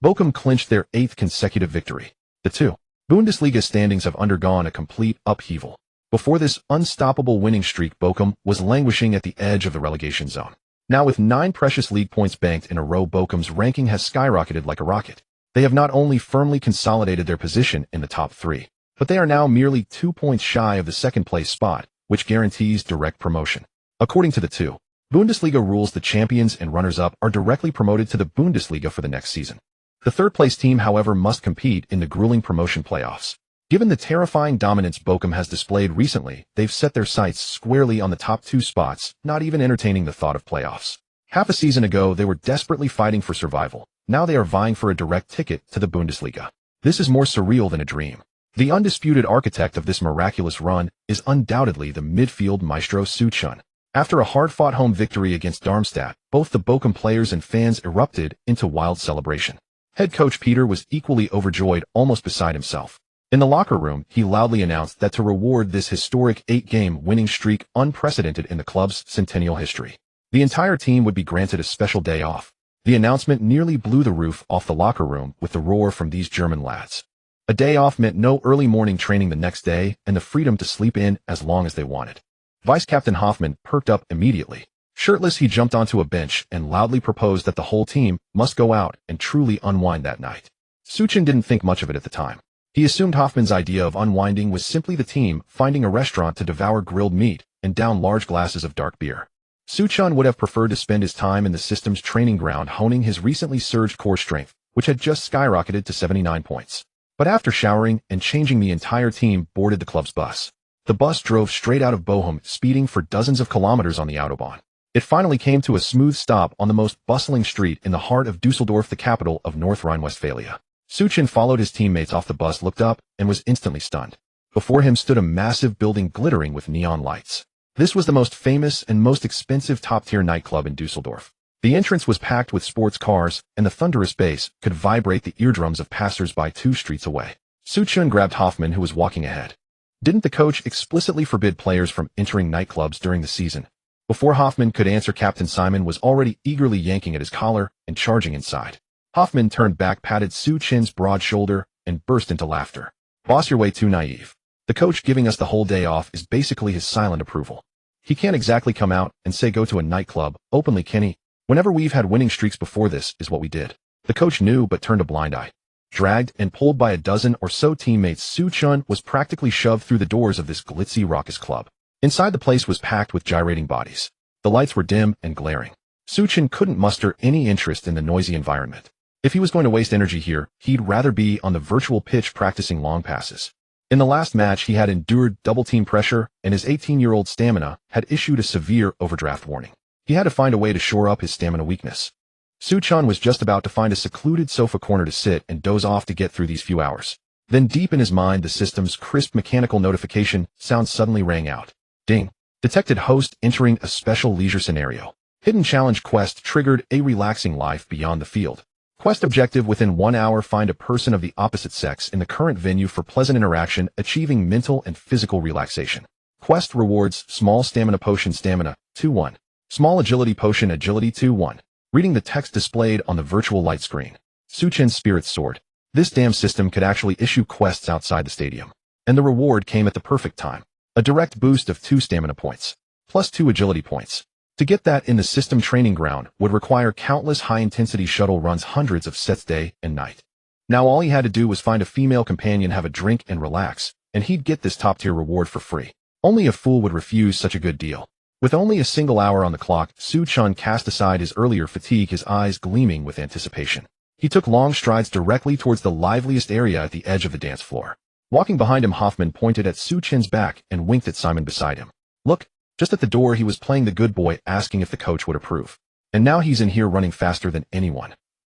Bochum clinched their 8th consecutive victory. The 2 Bundesliga standings have undergone a complete upheaval. Before this unstoppable winning streak, Bochum was languishing at the edge of the relegation zone. Now, with 9 precious league points banked in a row, Bochum's ranking has skyrocketed like a rocket. They have not only firmly consolidated their position in the top 3, but they are now merely 2 points shy of the second-place spot, which guarantees direct promotion. According to the 2 Bundesliga rules, the champions and runners-up are directly promoted to the Bundesliga for the next season. The third-place team, however, must compete in the grueling promotion playoffs. Given the terrifying dominance Bochum has displayed recently, they've set their sights squarely on the top 2 spots, not even entertaining the thought of playoffs. Half a season ago, they were desperately fighting for survival. Now they are vying for a direct ticket to the Bundesliga. This is more surreal than a dream. The undisputed architect of this miraculous run is undoubtedly the midfield maestro Su Chun. After a hard-fought home victory against Darmstadt, both the Bochum players and fans erupted into wild celebration. Head coach Peter was equally overjoyed, almost beside himself. In the locker room, he loudly announced that to reward this historic 8-game winning streak unprecedented in the club's centennial history, the entire team would be granted a special day off. The announcement nearly blew the roof off the locker room with the roar from these German lads. A day off meant no early morning training the next day and the freedom to sleep in as long as they wanted. Vice-Captain Hoffmann perked up immediately. Shirtless, he jumped onto a bench and loudly proposed that the whole team must go out and truly unwind that night. Su Chun didn't think much of it at the time. He assumed Hoffmann's idea of unwinding was simply the team finding a restaurant to devour grilled meat and down large glasses of dark beer. Su Chun would have preferred to spend his time in the system's training ground honing his recently surged core strength, which had just skyrocketed to 79 points. But after showering and changing, the entire team boarded the club's bus. The bus drove straight out of Bochum, speeding for dozens of kilometers on the Autobahn. It finally came to a smooth stop on the most bustling street in the heart of Dusseldorf, the capital of North Rhine-Westphalia. Su Chun followed his teammates off the bus, looked up, and was instantly stunned. Before him stood a massive building glittering with neon lights. This was the most famous and most expensive top-tier nightclub in Dusseldorf. The entrance was packed with sports cars, and the thunderous bass could vibrate the eardrums of passers-by 2 streets away. Su Chun grabbed Hoffmann, who was walking ahead. Didn't the coach explicitly forbid players from entering nightclubs during the season? Before Hoffmann could answer, Captain Simon was already eagerly yanking at his collar and charging inside. Hoffmann turned back, patted Su Chun's broad shoulder, and burst into laughter. "Boss, you're way too naive. The coach giving us the whole day off is basically his silent approval. He can't exactly come out and say go to a nightclub openly, can he? Whenever we've had winning streaks before, this is what we did." The coach knew but turned a blind eye. Dragged and pulled by a dozen or so teammates, Su Chun was practically shoved through the doors of this glitzy, raucous club. Inside, the place was packed with gyrating bodies. The lights were dim and glaring. Su Chun couldn't muster any interest in the noisy environment. If he was going to waste energy here, he'd rather be on the virtual pitch practicing long passes. In the last match, he had endured double-team pressure, and his 18-year-old stamina had issued a severe overdraft warning. He had to find a way to shore up his stamina weakness. Su Chun was just about to find a secluded sofa corner to sit and doze off to get through these few hours. Then deep in his mind, the system's crisp mechanical notification sound suddenly rang out. Ding. Detected host entering a special leisure scenario. Hidden challenge quest triggered a relaxing life beyond the field. Quest objective: within 1 hour, find a person of the opposite sex in the current venue for pleasant interaction, achieving mental and physical relaxation. Quest rewards: small stamina potion, stamina 2-1. Small agility potion, agility 2-1. Reading the text displayed on the virtual light screen. Su Chun's spirits soared. This damn system could actually issue quests outside the stadium. And the reward came at the perfect time. A direct boost of 2 stamina points, plus 2 agility points. To get that in the system training ground would require countless high-intensity shuttle runs, hundreds of sets day and night. Now all he had to do was find a female companion, have a drink, and relax, and he'd get this top-tier reward for free. Only a fool would refuse such a good deal. With only a single hour on the clock, Su Chun cast aside his earlier fatigue, his eyes gleaming with anticipation. He took long strides directly towards the liveliest area at the edge of the dance floor. Walking behind him, Hoffmann pointed at Su Chun's back and winked at Simon beside him. Look, just at the door, he was playing the good boy, asking if the coach would approve. And now he's in here running faster than anyone.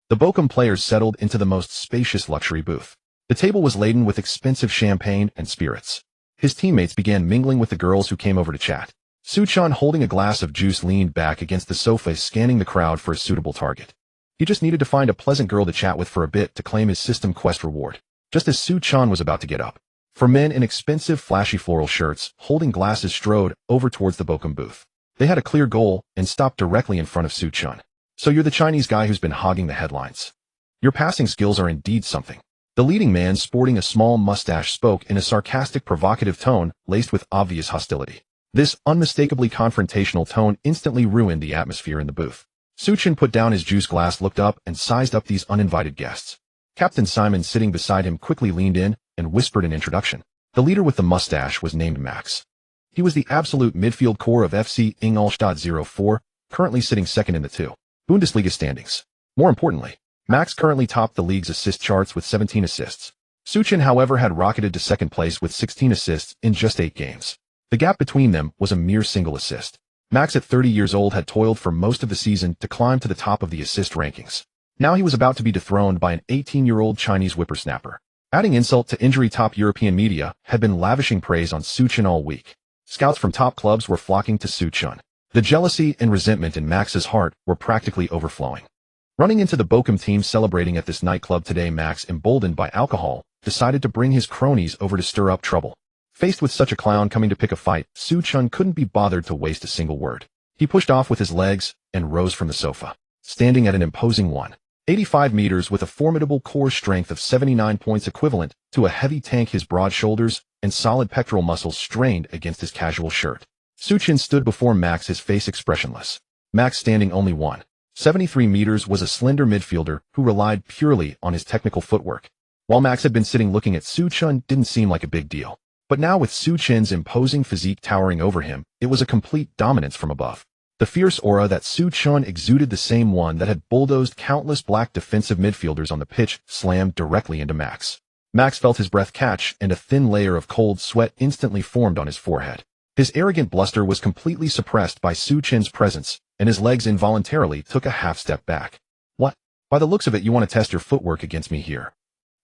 The Bochum players settled into the most spacious luxury booth. The table was laden with expensive champagne and spirits. His teammates began mingling with the girls who came over to chat. Su Chun, holding a glass of juice, leaned back against the sofa, scanning the crowd for a suitable target. He just needed to find a pleasant girl to chat with for a bit to claim his system quest reward. Just as Su Chun was about to get up, 4 men in expensive, flashy floral shirts, holding glasses, strode over towards the Bochum booth. They had a clear goal and stopped directly in front of Su Chun. "So you're the Chinese guy who's been hogging the headlines. Your passing skills are indeed something." The leading man, sporting a small mustache, spoke in a sarcastic, provocative tone laced with obvious hostility. This unmistakably confrontational tone instantly ruined the atmosphere in the booth. Su Chun put down his juice glass, looked up, and sized up these uninvited guests. Captain Simon, sitting beside him, quickly leaned in and whispered an introduction. The leader with the mustache was named Max. He was the absolute midfield core of FC Ingolstadt 04, currently sitting second in the 2 Bundesliga standings. More importantly, Max currently topped the league's assist charts with 17 assists. Su Chun, however, had rocketed to second place with 16 assists in just 8 games. The gap between them was a mere single assist. Max, at 30 years old, had toiled for most of the season to climb to the top of the assist rankings. Now he was about to be dethroned by an 18-year-old Chinese whippersnapper. Adding insult to injury, top European media had been lavishing praise on Suchun all week. Scouts from top clubs were flocking to Suchun. The jealousy and resentment in Max's heart were practically overflowing. Running into the Bochum team celebrating at this nightclub today, Max, emboldened by alcohol, decided to bring his cronies over to stir up trouble. Faced with such a clown coming to pick a fight, Suchun couldn't be bothered to waste a single word. He pushed off with his legs and rose from the sofa, standing at an imposing 185 meters with a formidable core strength of 79 points, equivalent to a heavy tank. His broad shoulders and solid pectoral muscles strained against his casual shirt. Suchun stood before Max, his face expressionless. Max, standing only 173 meters, was a slender midfielder who relied purely on his technical footwork. While Max had been sitting looking at Suchun, didn't seem like a big deal. But now, with Suchun's imposing physique towering over him, it was a complete dominance from above. The fierce aura that Suchun exuded, the same one that had bulldozed countless black defensive midfielders on the pitch, slammed directly into Max. Max felt his breath catch, and a thin layer of cold sweat instantly formed on his forehead. His arrogant bluster was completely suppressed by Suchun's presence, and his legs involuntarily took a half step back. What? By the looks of it, you want to test your footwork against me here.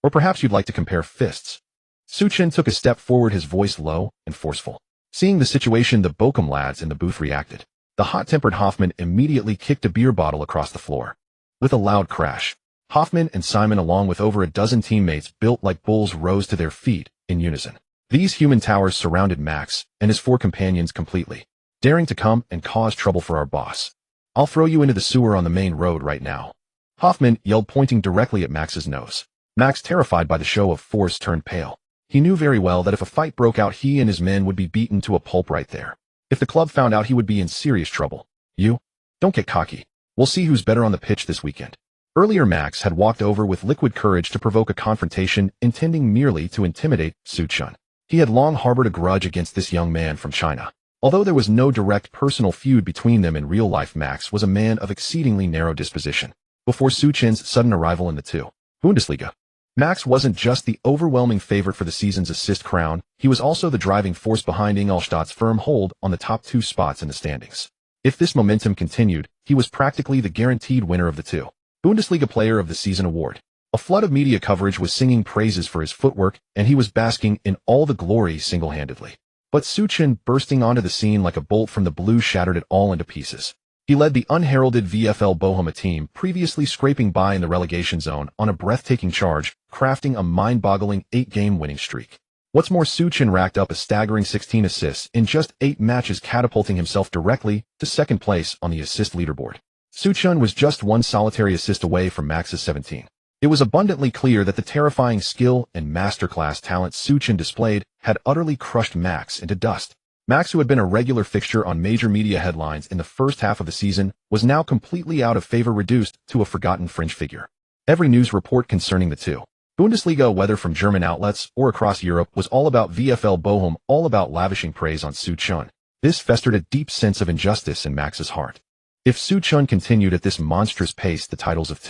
Or perhaps you'd like to compare fists. Suchun took a step forward, his voice low and forceful. Seeing the situation, the Bochum lads in the booth reacted. The hot-tempered Hoffman immediately kicked a beer bottle across the floor. With a loud crash, Hoffman and Simon, along with over a dozen teammates built like bulls, rose to their feet in unison. These human towers surrounded Max and his four companions completely, daring to come and cause trouble for our boss. I'll throw you into the sewer on the main road right now, Hoffman yelled, pointing directly at Max's nose. Max, terrified by the show of force, turned pale. He knew very well that if a fight broke out, he and his men would be beaten to a pulp right there. If the club found out, he would be in serious trouble. You? Don't get cocky. We'll see who's better on the pitch this weekend. Earlier, Max had walked over with liquid courage to provoke a confrontation, intending merely to intimidate Suchun. He had long harbored a grudge against this young man from China. Although there was no direct personal feud between them in real life, Max was a man of exceedingly narrow disposition. Before Suchun's sudden arrival in the Bundesliga, Max wasn't just the overwhelming favorite for the season's assist crown, he was also the driving force behind Ingolstadt's firm hold on the top two spots in the standings. If this momentum continued, he was practically the guaranteed winner of the Bundesliga Player of the Season award. A flood of media coverage was singing praises for his footwork, and he was basking in all the glory single-handedly. But Suchun, bursting onto the scene like a bolt from the blue, shattered it all into pieces. He led the unheralded VfL Bochum, a team previously scraping by in the relegation zone, on a breathtaking charge, crafting a mind-boggling 8-game winning streak. What's more, Suchun racked up a staggering 16 assists in just 8 matches, catapulting himself directly to second place on the assist leaderboard. Suchun was just one solitary assist away from Max's 17. It was abundantly clear that the terrifying skill and masterclass talent Suchun displayed had utterly crushed Max into dust. Max, who had been a regular fixture on major media headlines in the first half of the season, was now completely out of favor, reduced to a forgotten fringe figure. Every news report concerning the Bundesliga, whether from German outlets or across Europe, was all about VfL Bochum, all about lavishing praise on Suchun. This festered a deep sense of injustice in Max's heart. If Suchun continued at this monstrous pace, the titles of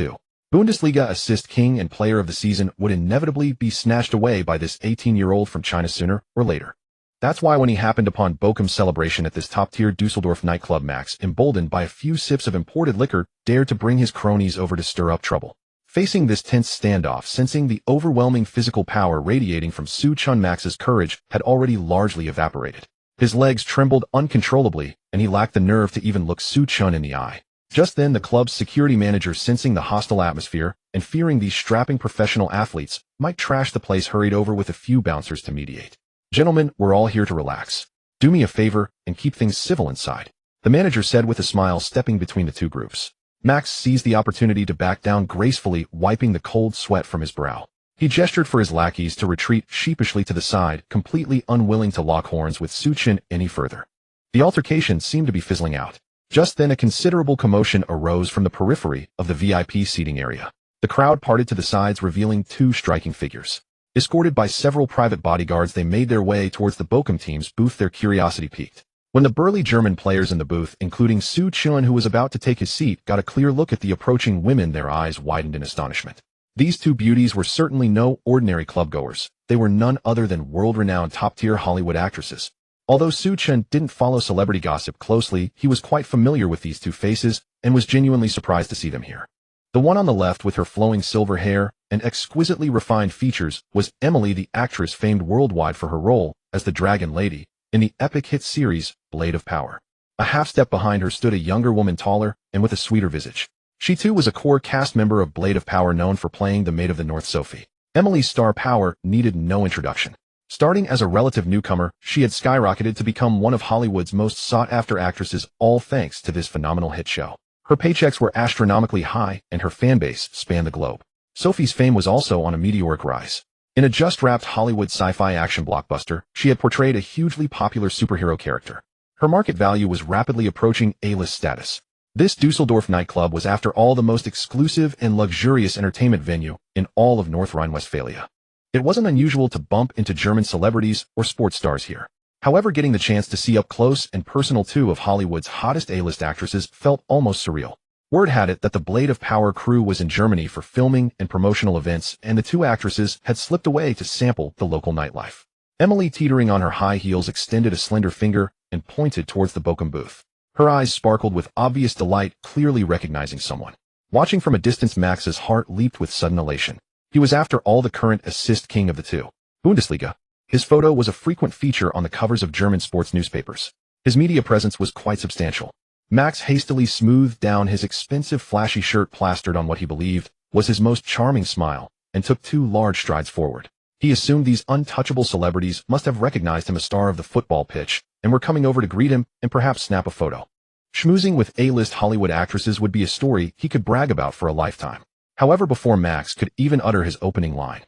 Bundesliga Assist King and Player of the Season would inevitably be snatched away by this 18-year-old from China sooner or later. That's why when he happened upon Bochum's celebration at this top-tier Dusseldorf nightclub, Max, emboldened by a few sips of imported liquor, dared to bring his cronies over to stir up trouble. Facing this tense standoff, sensing the overwhelming physical power radiating from Suchun, Max's courage had already largely evaporated. His legs trembled uncontrollably, and he lacked the nerve to even look Suchun in the eye. Just then, the club's security manager, sensing the hostile atmosphere and fearing these strapping professional athletes might trash the place, hurried over with a few bouncers to mediate. "Gentlemen, we're all here to relax. Do me a favor and keep things civil inside," the manager said with a smile, stepping between the two groups. Max seized the opportunity to back down gracefully, wiping the cold sweat from his brow. He gestured for his lackeys to retreat sheepishly to the side, completely unwilling to lock horns with Suchun any further. The altercation seemed to be fizzling out. Just then, a considerable commotion arose from the periphery of the VIP seating area. The crowd parted to the sides, revealing two striking figures. Escorted by several private bodyguards, they made their way towards the Bochum team's booth, their curiosity piqued. When the burly German players in the booth, including Suchun, who was about to take his seat, got a clear look at the approaching women, their eyes widened in astonishment. These two beauties were certainly no ordinary clubgoers. They were none other than world-renowned top-tier Hollywood actresses. Although Suchun didn't follow celebrity gossip closely, he was quite familiar with these two faces and was genuinely surprised to see them here. The one on the left with her flowing silver hair and exquisitely refined features was Emily, the actress famed worldwide for her role as the Dragon Lady in the epic hit series Blade of Power. A half step behind her stood a younger woman, taller and with a sweeter visage. She too was a core cast member of Blade of Power, known for playing the Maid of the North, Sophie. Emily's star power needed no introduction. Starting as a relative newcomer, she had skyrocketed to become one of Hollywood's most sought-after actresses, all thanks to this phenomenal hit show. Her paychecks were astronomically high, and her fanbase spanned the globe. Sophie's fame was also on a meteoric rise. In a just-wrapped Hollywood sci-fi action blockbuster, she had portrayed a hugely popular superhero character. Her market value was rapidly approaching A-list status. This Dusseldorf nightclub was, after all, the most exclusive and luxurious entertainment venue in all of North Rhine-Westphalia. It wasn't unusual to bump into German celebrities or sports stars here. However, getting the chance to see up close and personal two of Hollywood's hottest A-list actresses felt almost surreal. Word had it that the Blade of Power crew was in Germany for filming and promotional events, and the two actresses had slipped away to sample the local nightlife. Emily, teetering on her high heels, extended a slender finger and pointed towards the Bochum booth. Her eyes sparkled with obvious delight, clearly recognizing someone. Watching from a distance, Max's heart leaped with sudden elation. He was, after all, the current assist king of the two. Bundesliga. His photo was a frequent feature on the covers of German sports newspapers. His media presence was quite substantial. Max hastily smoothed down his expensive flashy shirt, plastered on what he believed was his most charming smile, and took 2 large strides forward. He assumed these untouchable celebrities must have recognized him, a star of the football pitch, and were coming over to greet him and perhaps snap a photo. Schmoozing with A-list Hollywood actresses would be a story he could brag about for a lifetime. However, before Max could even utter his opening line,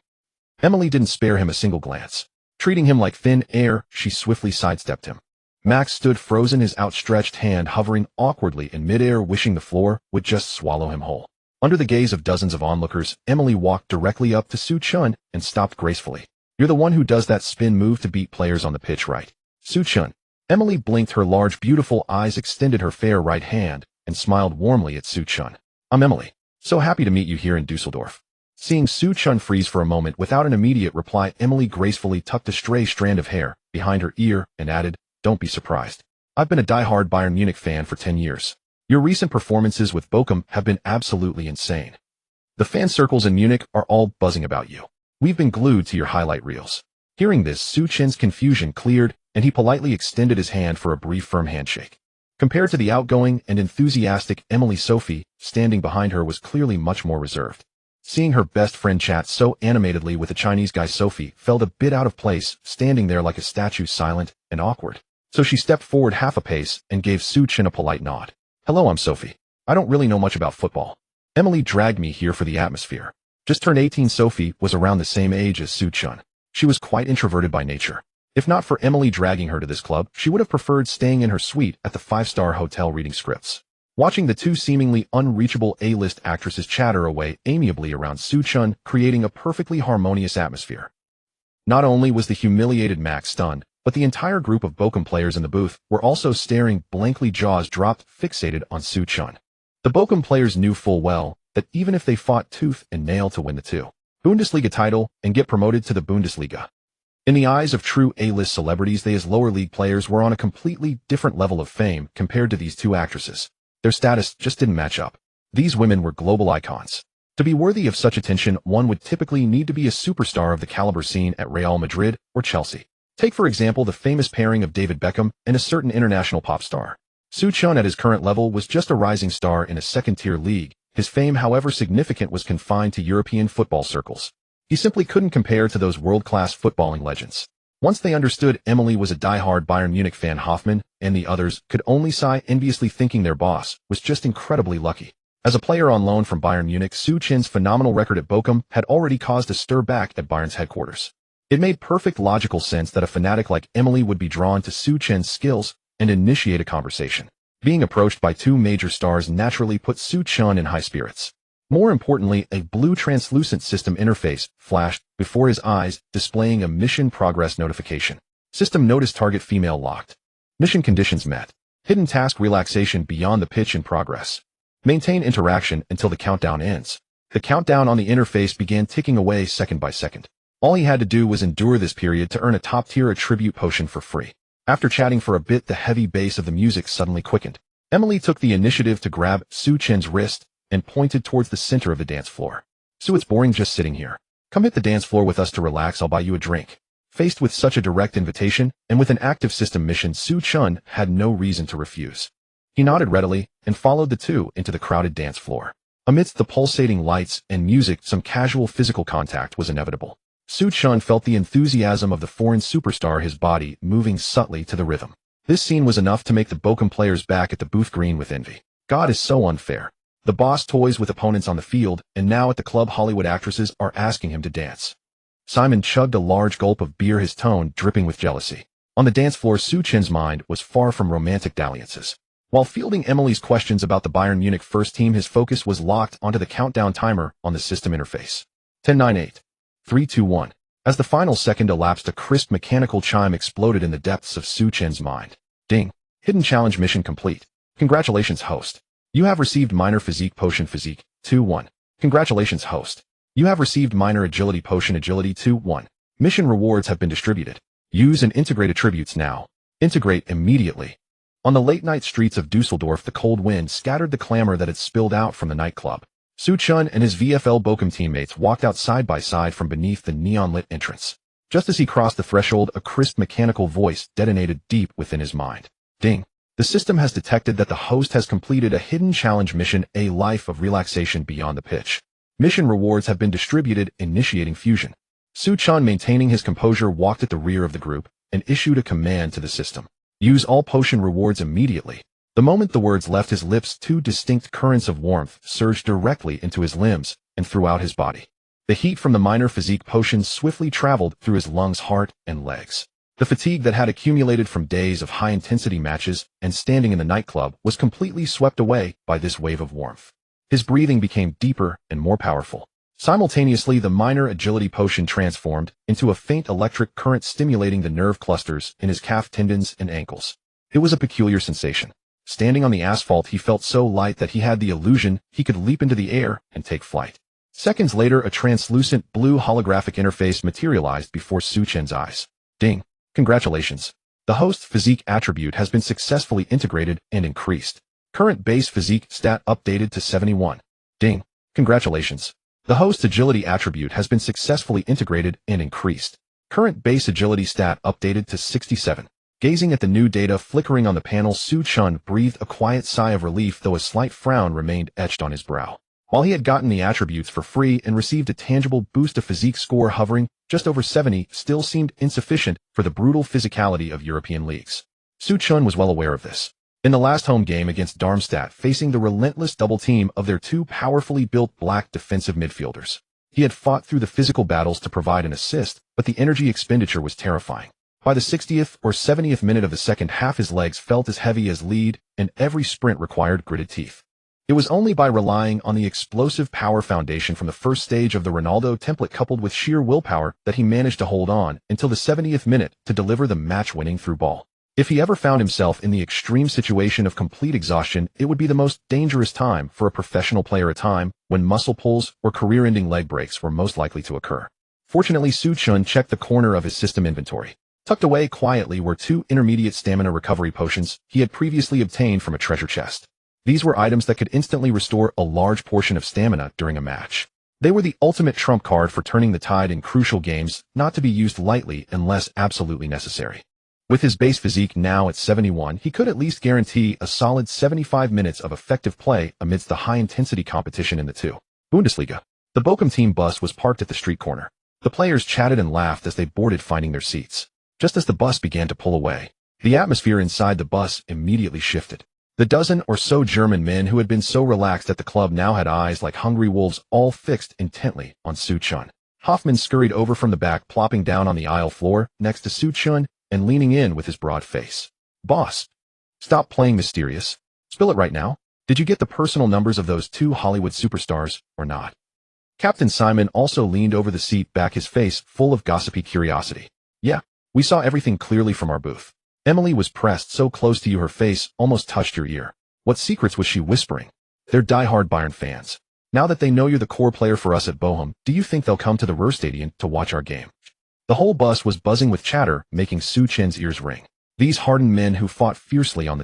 Emily didn't spare him a single glance. Treating him like thin air, she swiftly sidestepped him. Max stood frozen, his outstretched hand hovering awkwardly in midair, wishing the floor would just swallow him whole. Under the gaze of dozens of onlookers, Emily walked directly up to Su Chun and stopped gracefully. "You're the one who does that spin move to beat players on the pitch, right?" Su Chun. Emily blinked, her large, beautiful eyes extended her fair right hand, and smiled warmly at Su Chun. "I'm Emily. So happy to meet you here in Dusseldorf." Seeing Su Chun freeze for a moment without an immediate reply, Emily gracefully tucked a stray strand of hair behind her ear and added, "Don't be surprised. I've been a die-hard Bayern Munich fan for 10 years. Your recent performances with Bochum have been absolutely insane. The fan circles in Munich are all buzzing about you. We've been glued to your highlight reels." Hearing this, Su Chin's confusion cleared, and he politely extended his hand for a brief, firm handshake. Compared to the outgoing and enthusiastic Emily, Sophie, standing behind her, was clearly much more reserved. Seeing her best friend chat so animatedly with a Chinese guy, Sophie felt a bit out of place, standing there like a statue, silent and awkward. So she stepped forward half a pace and gave Su Chin a polite nod. "Hello, I'm Sophie. I don't really know much about football. Emily dragged me here for the atmosphere." Just turned 18, Sophie was around the same age as Su Chun. She was quite introverted by nature. If not for Emily dragging her to this club, she would have preferred staying in her suite at the 5-star hotel reading scripts. Watching the two seemingly unreachable A-list actresses chatter away amiably around Su Chun, creating a perfectly harmonious atmosphere. Not only was the humiliated Max stunned, but the entire group of Bochum players in the booth were also staring blankly, jaws dropped, fixated on Su Chun. The Bochum players knew full well that even if they fought tooth and nail to win the Bundesliga title and get promoted to the Bundesliga, in the eyes of true A-list celebrities, they as lower league players were on a completely different level of fame compared to these two actresses. Their status just didn't match up. These women were global icons. To be worthy of such attention, one would typically need to be a superstar of the caliber seen at Real Madrid or Chelsea. Take, for example, the famous pairing of David Beckham and a certain international pop star. Su Chun at his current level was just a rising star in a second-tier league. His fame, however significant, was confined to European football circles. He simply couldn't compare to those world-class footballing legends. Once they understood Emily was a die-hard Bayern Munich fan, Hoffmann and the others could only sigh enviously, thinking their boss was just incredibly lucky. As a player on loan from Bayern Munich, Su Chin's phenomenal record at Bochum had already caused a stir back at Bayern's headquarters. It made perfect logical sense that a fanatic like Emily would be drawn to Su Chin's skills and initiate a conversation. Being approached by two major stars naturally put Su Chin in high spirits. More importantly, a blue translucent system interface flashed before his eyes, displaying a mission progress notification. System notice target female locked. Mission conditions met. Hidden task relaxation beyond the pitch in progress. Maintain interaction until the countdown ends. The countdown on the interface began ticking away second by second. All he had to do was endure this period to earn a top-tier attribute potion for free. After chatting for a bit, the heavy bass of the music suddenly quickened. Emily took the initiative to grab Su Chin's wrist and pointed towards the center of the dance floor. "So it's boring just sitting here. Come hit the dance floor with us to relax, I'll buy you a drink." Faced with such a direct invitation, and with an active system mission, Su Chun had no reason to refuse. He nodded readily, and followed the two into the crowded dance floor. Amidst the pulsating lights and music, some casual physical contact was inevitable. Su Chun felt the enthusiasm of the foreign superstar, his body moving subtly to the rhythm. This scene was enough to make the Bochum players back at the booth green with envy. God is so unfair. The boss toys with opponents on the field, and now at the club Hollywood actresses are asking him to dance. Simon chugged a large gulp of beer, his tone dripping with jealousy. On the dance floor, Su Chen's mind was far from romantic dalliances. While fielding Emily's questions about the Bayern Munich first team, his focus was locked onto the countdown timer on the system interface. 10, 9, 8, 3, 2, 1. As the final second elapsed, a crisp mechanical chime exploded in the depths of Su Chen's mind. Ding. Hidden challenge mission complete. Congratulations, host. You have received minor physique potion physique 2-1. Congratulations, host. You have received minor agility potion agility 2-1. Mission rewards have been distributed. Use and integrate attributes now. Integrate immediately. On the late-night streets of Dusseldorf, the cold wind scattered the clamor that had spilled out from the nightclub. Su Chun and his VfL Bochum teammates walked out side by side from beneath the neon-lit entrance. Just as he crossed the threshold, a crisp mechanical voice detonated deep within his mind. Ding. The system has detected that the host has completed a hidden challenge mission, a life of relaxation beyond the pitch. Mission rewards have been distributed, initiating fusion. Su Chun, maintaining his composure, walked at the rear of the group and issued a command to the system. Use all potion rewards immediately. The moment the words left his lips, two distinct currents of warmth surged directly into his limbs and throughout his body. The heat from the minor physique potions swiftly traveled through his lungs, heart, and legs. The fatigue that had accumulated from days of high-intensity matches and standing in the nightclub was completely swept away by this wave of warmth. His breathing became deeper and more powerful. Simultaneously, the minor agility potion transformed into a faint electric current, stimulating the nerve clusters in his calf tendons and ankles. It was a peculiar sensation. Standing on the asphalt, he felt so light that he had the illusion he could leap into the air and take flight. Seconds later, a translucent blue holographic interface materialized before Su Chen's eyes. Ding. Congratulations. The host physique attribute has been successfully integrated and increased. Current base physique stat updated to 71. Ding. Congratulations. The host agility attribute has been successfully integrated and increased. Current base agility stat updated to 67. Gazing at the new data flickering on the panel, Su Chun breathed a quiet sigh of relief, though a slight frown remained etched on his brow. While he had gotten the attributes for free and received a tangible boost, of physique score hovering just over 70 still seemed insufficient for the brutal physicality of European leagues. Su Chun was well aware of this. In the last home game against Darmstadt, facing the relentless double team of their two powerfully built black defensive midfielders, he had fought through the physical battles to provide an assist, but the energy expenditure was terrifying. By the 60th or 70th minute of the second half, his legs felt as heavy as lead, and every sprint required gritted teeth. It was only by relying on the explosive power foundation from the first stage of the Ronaldo template, coupled with sheer willpower, that he managed to hold on until the 70th minute to deliver the match-winning through ball. If he ever found himself in the extreme situation of complete exhaustion, it would be the most dangerous time for a professional player, a time when muscle pulls or career-ending leg breaks were most likely to occur. Fortunately, Su Chun checked the corner of his system inventory. Tucked away quietly were two intermediate stamina recovery potions he had previously obtained from a treasure chest. These were items that could instantly restore a large portion of stamina during a match. They were the ultimate trump card for turning the tide in crucial games, not to be used lightly unless absolutely necessary. With his base physique now at 71, he could at least guarantee a solid 75 minutes of effective play amidst the high-intensity competition in the Bundesliga. The Bochum team bus was parked at the street corner. The players chatted and laughed as they boarded, finding their seats. Just as the bus began to pull away, the atmosphere inside the bus immediately shifted. The dozen or so German men who had been so relaxed at the club now had eyes like hungry wolves, all fixed intently on Su Chun. Hoffman scurried over from the back, plopping down on the aisle floor next to Su Chun and leaning in with his broad face. "Boss, stop playing mysterious. Spill it right now. Did you get the personal numbers of those two Hollywood superstars or not?" Captain Simon also leaned over the seat back, his face full of gossipy curiosity. "Yeah, we saw everything clearly from our booth. Emily was pressed so close to you her face almost touched your ear. What secrets was she whispering? They're die-hard Bayern fans. Now that they know you're the core player for us at Bochum, do you think they'll come to the Ruhrstadion to watch our game?" The whole bus was buzzing with chatter, making Su Chen's ears ring. These hardened men who fought fiercely on the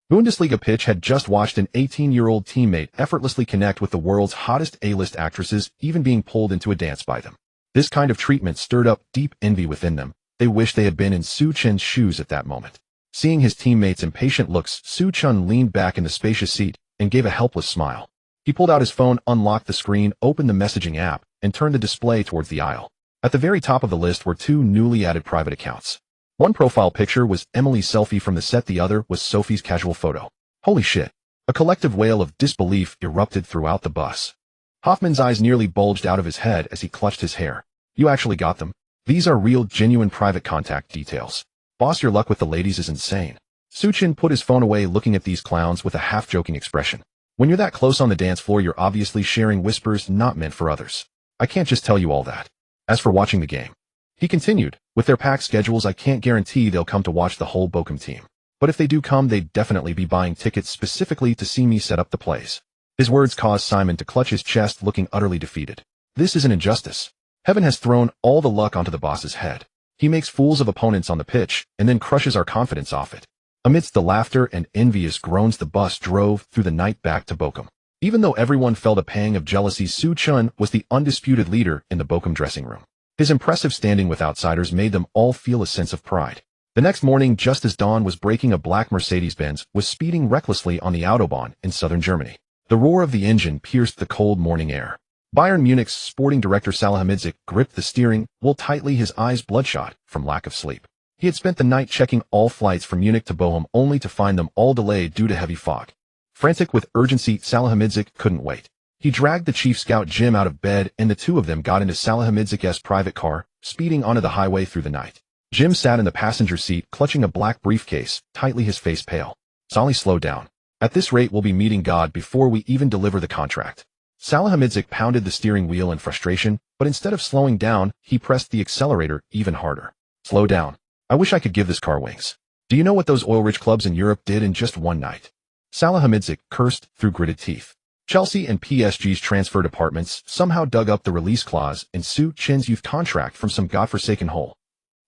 Bundesliga pitch had just watched an 18-year-old teammate effortlessly connect with the world's hottest A-list actresses, even being pulled into a dance by them. This kind of treatment stirred up deep envy within them. They wished they had been in Su Chen's shoes at that moment. Seeing his teammates' impatient looks, Su Chen leaned back in the spacious seat and gave a helpless smile. He pulled out his phone, unlocked the screen, opened the messaging app, and turned the display towards the aisle. At the very top of the list were two newly added private accounts. One profile picture was Emily's selfie from the set, the other was Sophie's casual photo. Holy shit. A collective wail of disbelief erupted throughout the bus. Hoffman's eyes nearly bulged out of his head as he clutched his hair. You actually got them? These are real, genuine private contact details. Boss, your luck with the ladies is insane. Su Chen put his phone away, looking at these clowns with a half-joking expression. When you're that close on the dance floor, you're obviously sharing whispers not meant for others. I can't just tell you all that. As for watching the game, he continued, with their packed schedules, I can't guarantee they'll come to watch the whole Bochum team. But if they do come, they'd definitely be buying tickets specifically to see me set up the plays. His words caused Simon to clutch his chest, looking utterly defeated. This is an injustice. Heaven has thrown all the luck onto the boss's head. He makes fools of opponents on the pitch and then crushes our confidence off it. Amidst the laughter and envious groans, the bus drove through the night back to Bochum. Even though everyone felt a pang of jealousy, Su Chen was the undisputed leader in the Bochum dressing room. His impressive standing with outsiders made them all feel a sense of pride. The next morning, just as dawn was breaking, a black Mercedes-Benz was speeding recklessly on the Autobahn in southern Germany. The roar of the engine pierced the cold morning air. Bayern Munich's sporting director Salihamidzic gripped the steering wheel tightly, his eyes bloodshot from lack of sleep. He had spent the night checking all flights from Munich to Bochum, only to find them all delayed due to heavy fog. Frantic with urgency, Salihamidzic couldn't wait. He dragged the chief scout Jim out of bed, and the two of them got into Salihamidzic's private car, speeding onto the highway through the night. Jim sat in the passenger seat, clutching a black briefcase, tightly, his face pale. Salih, slow down. At this rate, we'll be meeting God before we even deliver the contract. Salihamidzic pounded the steering wheel in frustration, but instead of slowing down, he pressed the accelerator even harder. Slow down. I wish I could give this car wings. Do you know what those oil-rich clubs in Europe did in just one night? Salihamidzic cursed through gritted teeth. Chelsea and PSG's transfer departments somehow dug up the release clause in Su Chen's youth contract from some godforsaken hole.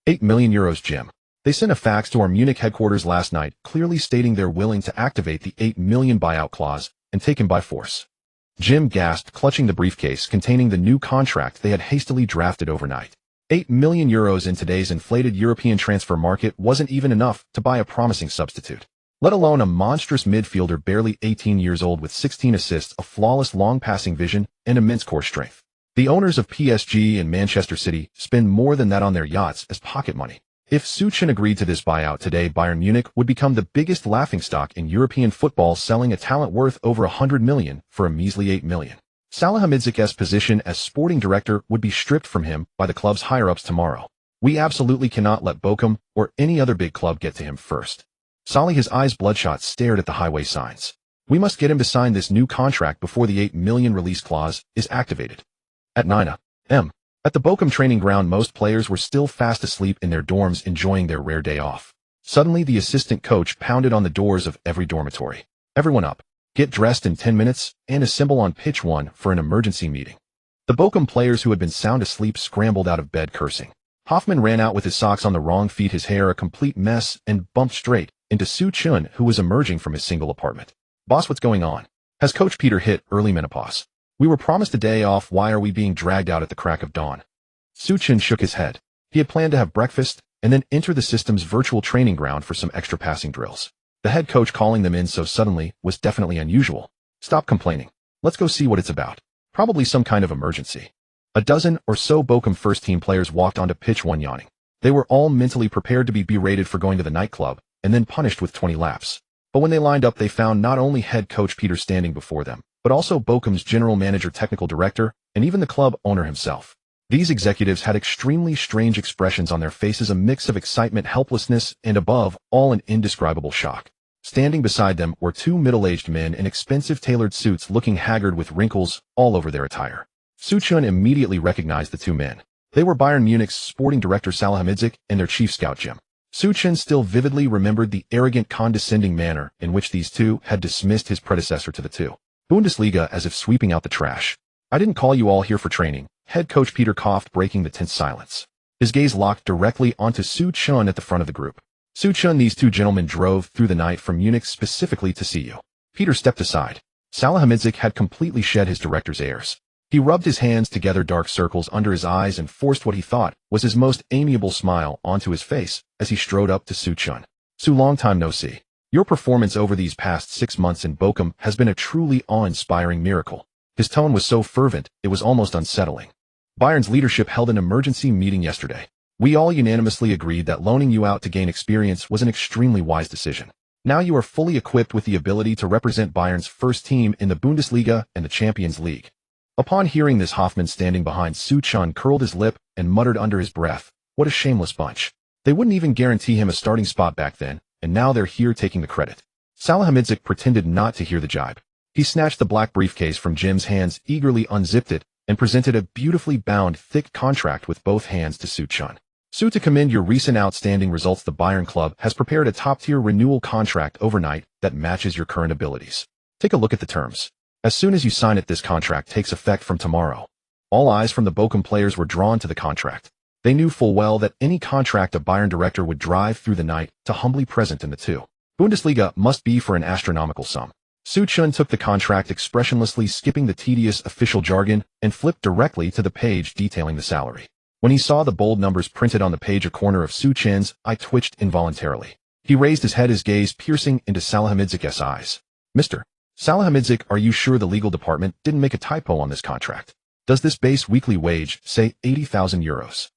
8 million euros, Jim. They sent a fax to our Munich headquarters last night, clearly stating they're willing to activate the 8 million buyout clause and take him by force. Jim gasped, clutching the briefcase containing the new contract they had hastily drafted overnight. 8 million euros in today's inflated European transfer market wasn't even enough to buy a promising substitute, let alone a monstrous midfielder barely 18 years old with 16 assists, a flawless long-passing vision, and immense core strength. The owners of PSG and Manchester City spend more than that on their yachts as pocket money. If Su Chen agreed to this buyout today, Bayern Munich would become the biggest laughingstock in European football, selling a talent worth over 100 million for a measly 8 million. Salihamidzic's position as sporting director would be stripped from him by the club's higher-ups tomorrow. We absolutely cannot let Bochum or any other big club get to him first. Salih, his eyes bloodshot, stared at the highway signs. We must get him to sign this new contract before the 8 million release clause is activated. At 9 a.m. At the Bochum training ground, most players were still fast asleep in their dorms, enjoying their rare day off. Suddenly, the assistant coach pounded on the doors of every dormitory. Everyone up. Get dressed in 10 minutes and assemble on pitch 1 for an emergency meeting. The Bochum players who had been sound asleep scrambled out of bed cursing. Hoffman ran out with his socks on the wrong feet, his hair a complete mess, and bumped straight into Su Chen, who was emerging from his single apartment. Boss, what's going on? Has Coach Peter hit early menopause? We were promised a day off. Why are we being dragged out at the crack of dawn? Su Chen shook his head. He had planned to have breakfast and then enter the system's virtual training ground for some extra passing drills. The head coach calling them in so suddenly was definitely unusual. Stop complaining. Let's go see what it's about. Probably some kind of emergency. A dozen or so Bochum first-team players walked onto pitch 1 yawning. They were all mentally prepared to be berated for going to the nightclub and then punished with 20 laps. But when they lined up, they found not only head coach Peter standing before them, but also Bochum's general manager, technical director, and even the club owner himself. These executives had extremely strange expressions on their faces, a mix of excitement, helplessness, and above all, an indescribable shock. Standing beside them were two middle-aged men in expensive tailored suits, looking haggard with wrinkles all over their attire. Su Chen immediately recognized the two men. They were Bayern Munich's sporting director Salihamidzic and their chief scout Jim. Su Chen still vividly remembered the arrogant, condescending manner in which these two had dismissed his predecessor to the two Bundesliga, as if sweeping out the trash. I didn't call you all here for training, head coach Peter coughed, breaking the tense silence. His gaze locked directly onto Su Chen at the front of the group. Suchun, these two gentlemen drove through the night from Munich specifically to see you. Peter stepped aside. Salahamidzic had completely shed his director's airs. He rubbed his hands together, dark circles under his eyes, and forced what he thought was his most amiable smile onto his face as he strode up to Suchun. Su, long time no see. Your performance over these past 6 months in Bochum has been a truly awe-inspiring miracle. His tone was so fervent, it was almost unsettling. Bayern's leadership held an emergency meeting yesterday. We all unanimously agreed that loaning you out to gain experience was an extremely wise decision. Now you are fully equipped with the ability to represent Bayern's first team in the Bundesliga and the Champions League. Upon hearing this, Hoffmann, standing behind Suchun, curled his lip and muttered under his breath, "What a shameless bunch. They wouldn't even guarantee him a starting spot back then, and now they're here taking the credit." Salahamidzic pretended not to hear the jibe. He snatched the black briefcase from Jim's hands, eagerly unzipped it, and presented a beautifully bound, thick contract with both hands to Suchun. "Su, to commend your recent outstanding results, the Bayern club has prepared a top-tier renewal contract overnight that matches your current abilities. Take a look at the terms. As soon as you sign it, this contract takes effect from tomorrow." All eyes from the Bochum players were drawn to the contract. They knew full well that any contract a Bayern director would drive through the night to humbly present in the two Bundesliga must be for an astronomical sum. Suchun took the contract expressionlessly, skipping the tedious official jargon, and flipped directly to the page detailing the salary. When he saw the bold numbers printed on the page, a corner of Suchun's eye twitched involuntarily. He raised his head, his gaze piercing into Salahamidzic's eyes. "Mr. Salahamidzic, are you sure the legal department didn't make a typo on this contract? Does this base weekly wage say 80,000 euros?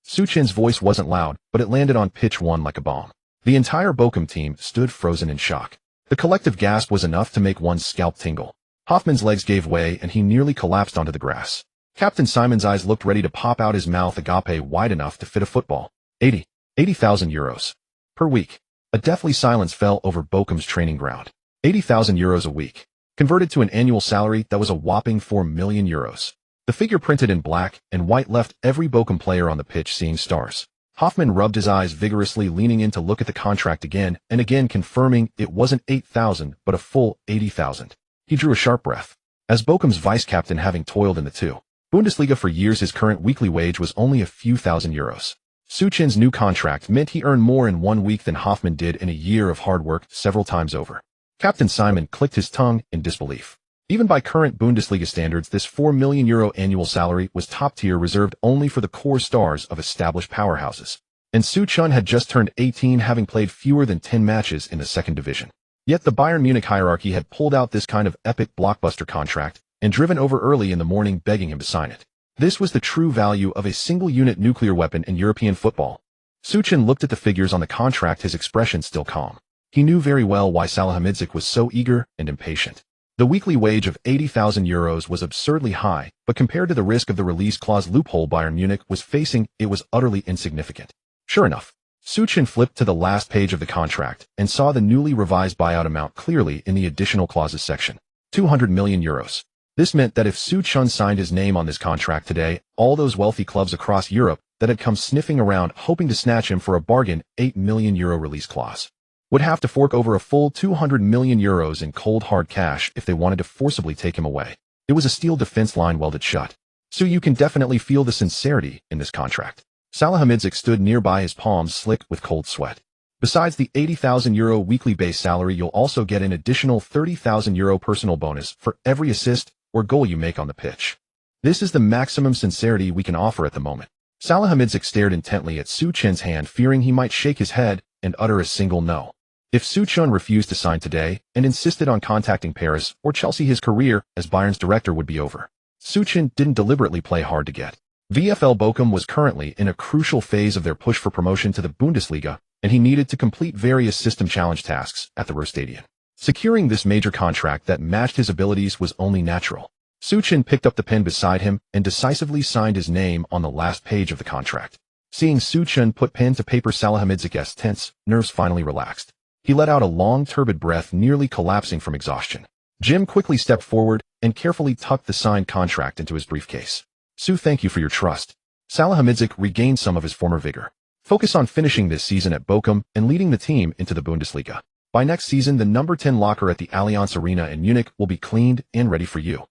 Suchun's voice wasn't loud, but it landed on pitch one like a bomb. The entire Bochum team stood frozen in shock. The collective gasp was enough to make one's scalp tingle. Hoffmann's legs gave way and he nearly collapsed onto the grass. Captain Simon's eyes looked ready to pop out his mouth, agape wide enough to fit a football. 80,000 euros. Per week. A deathly silence fell over Bochum's training ground. 80,000 euros a week. Converted to an annual salary, that was a whopping 4 million euros. The figure printed in black and white left every Bochum player on the pitch seeing stars. Hoffmann rubbed his eyes vigorously, leaning in to look at the contract again and again, confirming it wasn't 8,000 but a full 80,000. He drew a sharp breath. As Bochum's vice-captain, having toiled in the two Bundesliga for years, his current weekly wage was only a few thousand euros. Suchun's new contract meant he earned more in 1 week than Hoffmann did in a year of hard work several times over. Captain Simon clicked his tongue in disbelief. Even by current Bundesliga standards, this 4 million euro annual salary was top tier, reserved only for the core stars of established powerhouses. And Suchun had just turned 18, having played fewer than 10 matches in the second division. Yet the Bayern Munich hierarchy had pulled out this kind of epic blockbuster contract and driven over early in the morning, begging him to sign it. This was the true value of a single-unit nuclear weapon in European football. Suchun looked at the figures on the contract, his expression still calm. He knew very well why Salahamidzic was so eager and impatient. The weekly wage of 80,000 euros was absurdly high, but compared to the risk of the release clause loophole Bayern Munich was facing, it was utterly insignificant. Sure enough, Suchun flipped to the last page of the contract and saw the newly revised buyout amount clearly in the additional clauses section. 200 million euros. This meant that if Suchun signed his name on this contract today, all those wealthy clubs across Europe that had come sniffing around hoping to snatch him for a bargain 8 million euro release clause would have to fork over a full 200 million euros in cold hard cash if they wanted to forcibly take him away. It was a steel defense line welded shut. So you can definitely feel the sincerity in this contract. Salahamidzic stood nearby, his palms slick with cold sweat. Besides the 80,000 euro weekly base salary, you'll also get an additional 30,000 euro personal bonus for every assist or goal you make on the pitch. This is the maximum sincerity we can offer at the moment. Salahamidzic stared intently at Suchun's hand, fearing he might shake his head and utter a single no. If Suchun refused to sign today and insisted on contacting Paris or Chelsea, his career as Bayern's director would be over. Suchun didn't deliberately play hard to get. VfL Bochum was currently in a crucial phase of their push for promotion to the Bundesliga, and he needed to complete various system challenge tasks at the Ruhrstadion. Securing this major contract that matched his abilities was only natural. Suchun picked up the pen beside him and decisively signed his name on the last page of the contract. Seeing Suchun put pen to paper, Salahamidzic's tense nerves finally relaxed. He let out a long, turbid breath, nearly collapsing from exhaustion. Jim quickly stepped forward and carefully tucked the signed contract into his briefcase. "Su, thank you for your trust." Salahamidzic regained some of his former vigor. "Focus on finishing this season at Bochum and leading the team into the Bundesliga. By next season, the number 10 locker at the Allianz Arena in Munich will be cleaned and ready for you."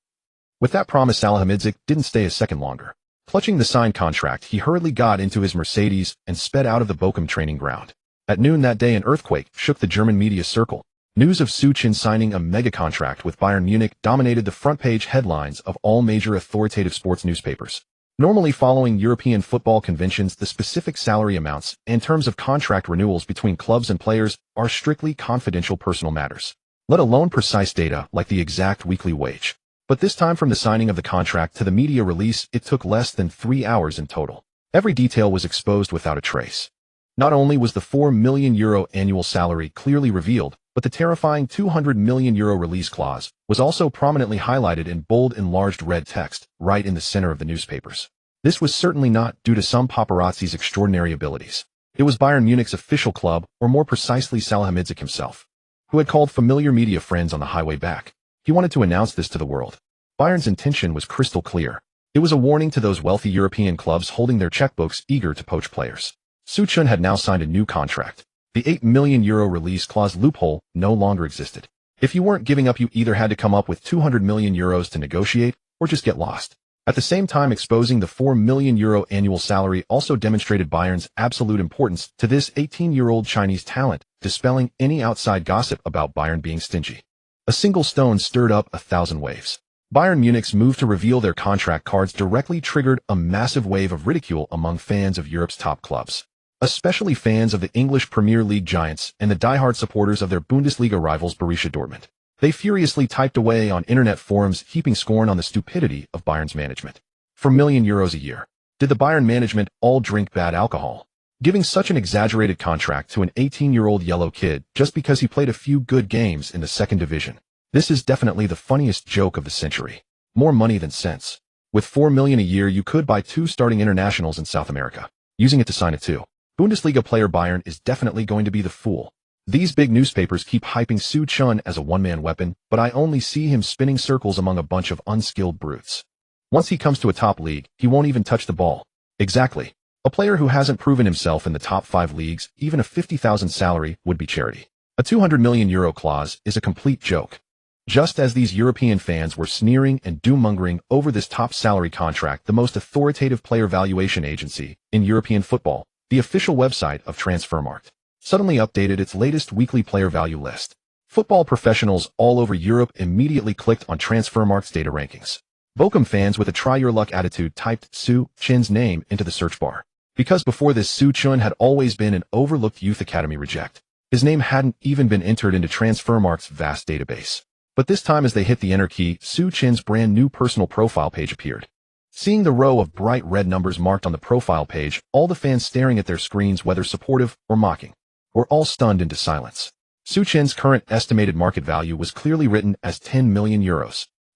With that promise, Salahamidzic didn't stay a second longer. Clutching the signed contract, he hurriedly got into his Mercedes and sped out of the Bochum training ground. At noon that day, an earthquake shook the German media circle. News of Zidane signing a mega contract with Bayern Munich dominated the front-page headlines of all major authoritative sports newspapers. Normally following European football conventions, the specific salary amounts and terms of contract renewals between clubs and players are strictly confidential personal matters, let alone precise data like the exact weekly wage. But this time, from the signing of the contract to the media release, it took less than 3 hours in total. Every detail was exposed without a trace. Not only was the €4 million annual salary clearly revealed, but the terrifying €200 million release clause was also prominently highlighted in bold enlarged red text, right in the center of the newspapers. This was certainly not due to some paparazzi's extraordinary abilities. It was Bayern Munich's official club, or more precisely Salihamidzic himself, who had called familiar media friends on the highway back. He wanted to announce this to the world. Bayern's intention was crystal clear. It was a warning to those wealthy European clubs holding their checkbooks eager to poach players. Zidane had now signed a new contract. The €8 million release clause loophole no longer existed. If you weren't giving up, you either had to come up with €200 million to negotiate, or just get lost. At the same time, exposing the €4 million annual salary also demonstrated Bayern's absolute importance to this 18-year-old Chinese talent, dispelling any outside gossip about Bayern being stingy. A single stone stirred up 1,000 waves. Bayern Munich's move to reveal their contract cards directly triggered a massive wave of ridicule among fans of Europe's top clubs, especially fans of the English Premier League giants and the diehard supporters of their Bundesliga rivals Borussia Dortmund. They furiously typed away on internet forums, heaping scorn on the stupidity of Bayern's management. For €1 million a year, did the Bayern management all drink bad alcohol? Giving such an exaggerated contract to an 18-year-old yellow kid just because he played a few good games in the second division. This is definitely the funniest joke of the century. More money than sense. With €4 million a year, you could buy 2 starting internationals in South America, using it to sign a 2. Bundesliga player. Bayern is definitely going to be the fool. These big newspapers keep hyping Zidane as a one-man weapon, but I only see him spinning circles among a bunch of unskilled brutes. Once he comes to a top league, he won't even touch the ball. Exactly. A player who hasn't proven himself in the top 5 leagues, even a 50,000 salary would be charity. A €200 million clause is a complete joke. Just as these European fans were sneering and doom-mongering over this top salary contract, the most authoritative player valuation agency in European football, the official website of Transfermarkt, suddenly updated its latest weekly player value list. Football professionals all over Europe immediately clicked on Transfermarkt's data rankings. Bochum fans with a try-your-luck attitude typed Zidane's name into the search bar. Because before this, Zidane had always been an overlooked youth academy reject. His name hadn't even been entered into Transfermarkt's vast database. But this time, as they hit the enter key, Zidane's brand new personal profile page appeared. Seeing the row of bright red numbers marked on the profile page, all the fans staring at their screens, whether supportive or mocking, were all stunned into silence. Zidane's current estimated market value was clearly written as €10 million.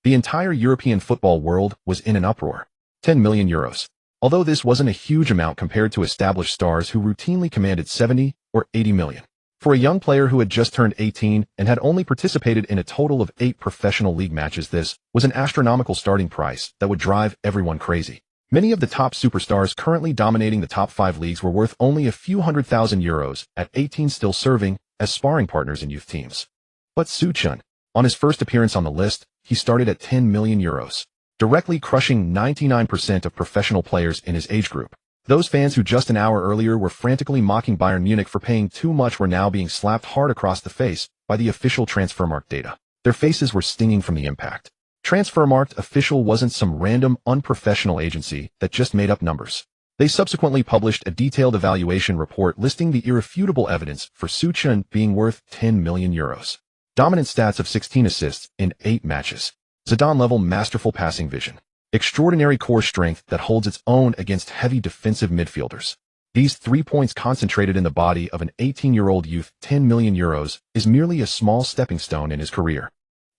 The entire European football world was in an uproar. €10 million. Although this wasn't a huge amount compared to established stars who routinely commanded 70 or 80 million. For a young player who had just turned 18 and had only participated in a total of 8 professional league matches, this was an astronomical starting price that would drive everyone crazy. Many of the top superstars currently dominating the top 5 leagues were worth only a few €100,000 at 18, still serving as sparring partners in youth teams. But Zidane, on his first appearance on the list, he started at €10 million, directly crushing 99% of professional players in his age group. Those fans who just an hour earlier were frantically mocking Bayern Munich for paying too much were now being slapped hard across the face by the official Transfermarkt data. Their faces were stinging from the impact. Transfermarkt official wasn't some random, unprofessional agency that just made up numbers. They subsequently published a detailed evaluation report listing the irrefutable evidence for Zidane being worth €10 million. Dominant stats of 16 assists in 8 matches. Zidane-level masterful passing vision. Extraordinary core strength that holds its own against heavy defensive midfielders. These 3 points concentrated in the body of an 18-year-old youth. €10 million is merely a small stepping stone in his career.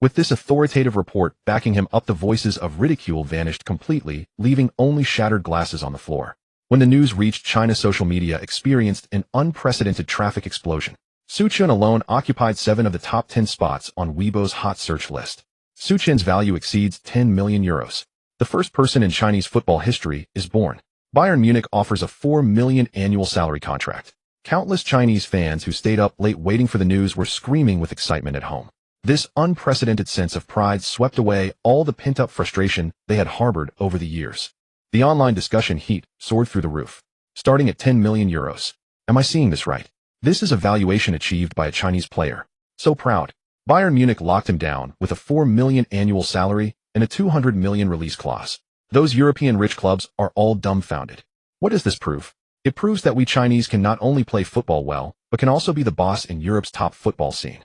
With this authoritative report backing him up, the voices of ridicule vanished completely, leaving only shattered glasses on the floor. When the news reached China, social media experienced an unprecedented traffic explosion. Zidane alone occupied 7 of the top 10 spots on Weibo's hot search list. Zidane's value exceeds €10 million. The first person in Chinese football history is born. Bayern Munich offers a €4 million annual salary contract. Countless Chinese fans who stayed up late waiting for the news were screaming with excitement at home. This unprecedented sense of pride swept away all the pent-up frustration they had harbored over the years. The online discussion heat soared through the roof. Starting at €10 million. Am I seeing this right? This is a valuation achieved by a Chinese player. So proud. Bayern Munich locked him down with a 4 million annual salary and a 200 million release clause. Those European rich clubs are all dumbfounded. What does this prove? It proves that we Chinese can not only play football well, but can also be the boss in Europe's top football scene.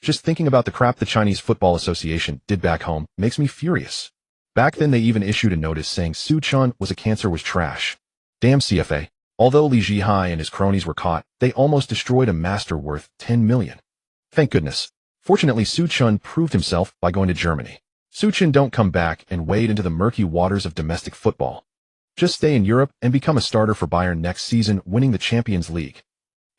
Just thinking about the crap the Chinese Football Association did back home makes me furious. Back then they even issued a notice saying Su Chun was a cancer was trash. Damn CFA. Although Li Jihai and his cronies were caught, they almost destroyed a master worth 10 million. Thank goodness. Fortunately, Su Chun proved himself by going to Germany. Su Chun don't come back and wade into the murky waters of domestic football. Just stay in Europe and become a starter for Bayern next season, winning the Champions League.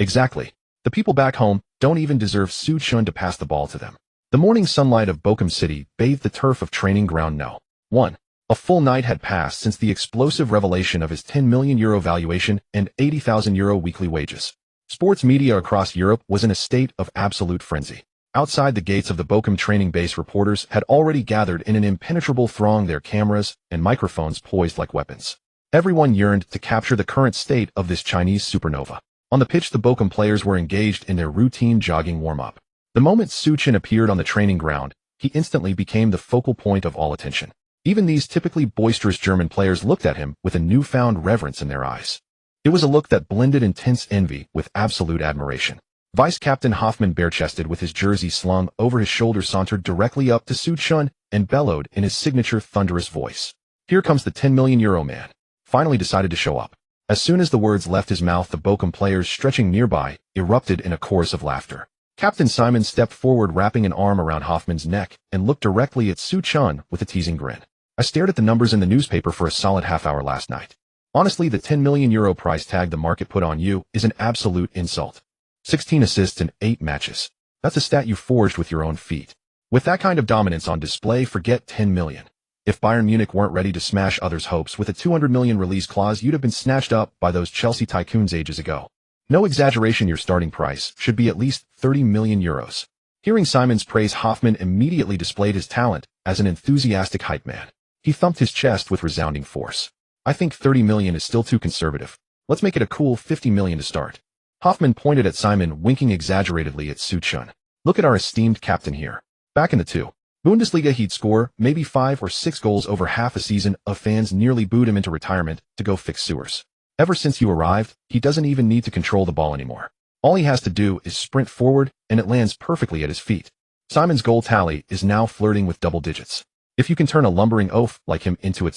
Exactly. The people back home don't even deserve Su Chun to pass the ball to them. The morning sunlight of Bochum City bathed the turf of training ground No. 1. A full night had passed since the explosive revelation of his €10 million valuation and €80,000 weekly wages. Sports media across Europe was in a state of absolute frenzy. Outside the gates of the Bochum training base, reporters had already gathered in an impenetrable throng, their cameras and microphones poised like weapons. Everyone yearned to capture the current state of this Chinese supernova. On the pitch, the Bochum players were engaged in their routine jogging warm-up. The moment Su Chun appeared on the training ground, he instantly became the focal point of all attention. Even these typically boisterous German players looked at him with a newfound reverence in their eyes. It was a look that blended intense envy with absolute admiration. Vice-Captain Hoffmann, bare-chested with his jersey slung over his shoulder, sauntered directly up to Su Chun and bellowed in his signature thunderous voice. Here comes the €10 million man. Finally decided to show up. As soon as the words left his mouth, the Bochum players stretching nearby erupted in a chorus of laughter. Captain Simon stepped forward, wrapping an arm around Hoffmann's neck, and looked directly at Su Chun with a teasing grin. I stared at the numbers in the newspaper for a solid half hour last night. Honestly, the €10 million price tag the market put on you is an absolute insult. 16 assists in 8 matches. That's a stat you forged with your own feet. With that kind of dominance on display, forget 10 million. If Bayern Munich weren't ready to smash others' hopes with a 200 million release clause, you'd have been snatched up by those Chelsea tycoons ages ago. No exaggeration, your starting price should be at least €30 million. Hearing Simon's praise, Hoffmann immediately displayed his talent as an enthusiastic hype man. He thumped his chest with resounding force. I think 30 million is still too conservative. Let's make it a cool 50 million to start. Hoffmann pointed at Simon, winking exaggeratedly at Su Chun. Look at our esteemed captain here. Back in the Bundesliga, he'd score maybe 5 or 6 goals over half a season. Of fans nearly booed him into retirement to go fix sewers. Ever since you arrived, he doesn't even need to control the ball anymore. All he has to do is sprint forward, and it lands perfectly at his feet. Simon's goal tally is now flirting with double digits. If you can turn a lumbering oaf like him into a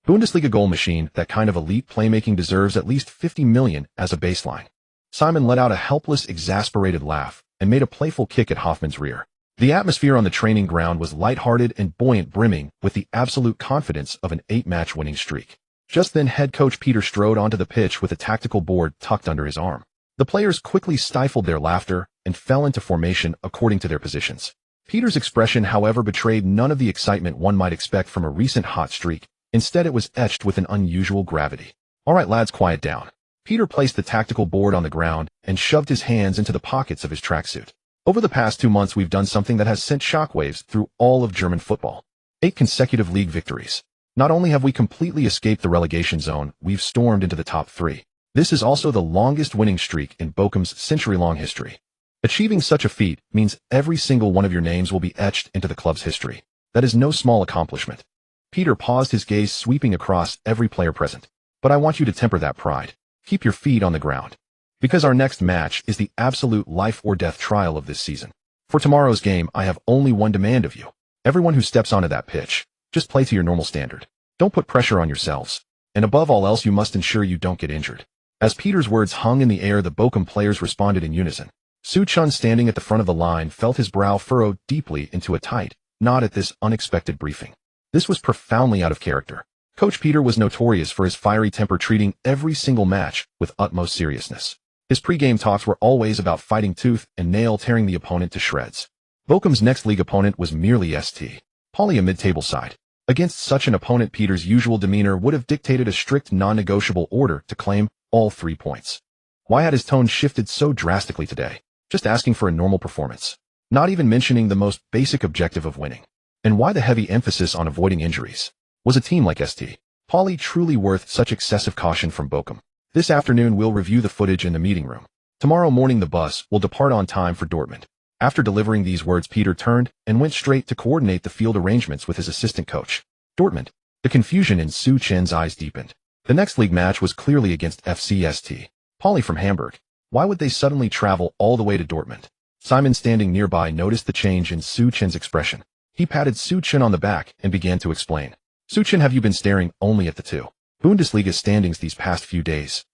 Bundesliga goal machine, that kind of elite playmaking deserves at least 50 million as a baseline. Simon let out a helpless, exasperated laugh and made a playful kick at Hoffmann's rear. The atmosphere on the training ground was lighthearted and buoyant, brimming with the absolute confidence of an 8-match winning streak. Just then, head coach Peter strode onto the pitch with a tactical board tucked under his arm. The players quickly stifled their laughter and fell into formation according to their positions. Peter's expression, however, betrayed none of the excitement one might expect from a recent hot streak. Instead, it was etched with an unusual gravity. All right, lads, quiet down. Peter placed the tactical board on the ground and shoved his hands into the pockets of his tracksuit. Over the past 2 months, we've done something that has sent shockwaves through all of German football. 8 consecutive league victories. Not only have we completely escaped the relegation zone, we've stormed into the top 3. This is also the longest winning streak in Bochum's century-long history. Achieving such a feat means every single one of your names will be etched into the club's history. That is no small accomplishment. Peter paused, his gaze sweeping across every player present. But I want you to temper that pride. Keep your feet on the ground. Because our next match is the absolute life-or-death trial of this season. For tomorrow's game, I have only one demand of you. Everyone who steps onto that pitch, just play to your normal standard. Don't put pressure on yourselves. And above all else, you must ensure you don't get injured. As Peter's words hung in the air, the Bochum players responded in unison. Su Chun, standing at the front of the line, felt his brow furrowed deeply into a tight knot at this unexpected briefing. This was profoundly out of character. Coach Peter was notorious for his fiery temper, treating every single match with utmost seriousness. His pre-game talks were always about fighting tooth and nail, tearing the opponent to shreds. Bochum's next league opponent was merely St. Pauli, a mid-table side. Against such an opponent, Peter's usual demeanor would have dictated a strict non-negotiable order to claim all 3 points. Why had his tone shifted so drastically today? Just asking for a normal performance. Not even mentioning the most basic objective of winning. And why the heavy emphasis on avoiding injuries? Was a team like St. Pauli truly worth such excessive caution from Bochum? This afternoon we'll review the footage in the meeting room. Tomorrow morning the bus will depart on time for Dortmund. After delivering these words, Peter turned and went straight to coordinate the field arrangements with his assistant coach. Dortmund. The confusion in Su Chen's eyes deepened. The next league match was clearly against FCST. Pauli from Hamburg. Why would they suddenly travel all the way to Dortmund? Simon, standing nearby, noticed the change in Su Chen's expression. He patted Su Chen on the back and began to explain. Su Chen, have you been staring only at the two Bundesliga standings these past few days?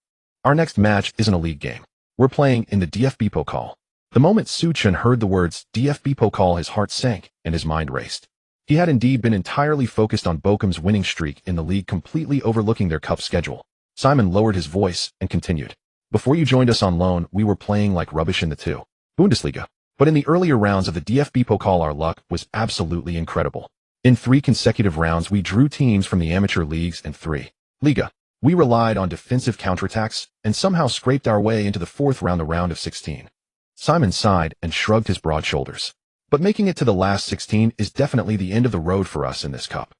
Our next match isn't a league game. We're playing in the DFB Pokal. The moment Su Chen heard the words DFB Pokal, his heart sank and his mind raced. He had indeed been entirely focused on Bochum's winning streak in the league, completely overlooking their cup schedule. Simon lowered his voice and continued. Before you joined us on loan, we were playing like rubbish in the two Bundesliga. But in the earlier rounds of the DFB Pokal, our luck was absolutely incredible. In 3 consecutive rounds, we drew teams from the amateur leagues and 3 Liga. We relied on defensive counterattacks and somehow scraped our way into the 4th round, the round of 16. Simon sighed and shrugged his broad shoulders. But making it to the last 16 is definitely the end of the road for us in this cup.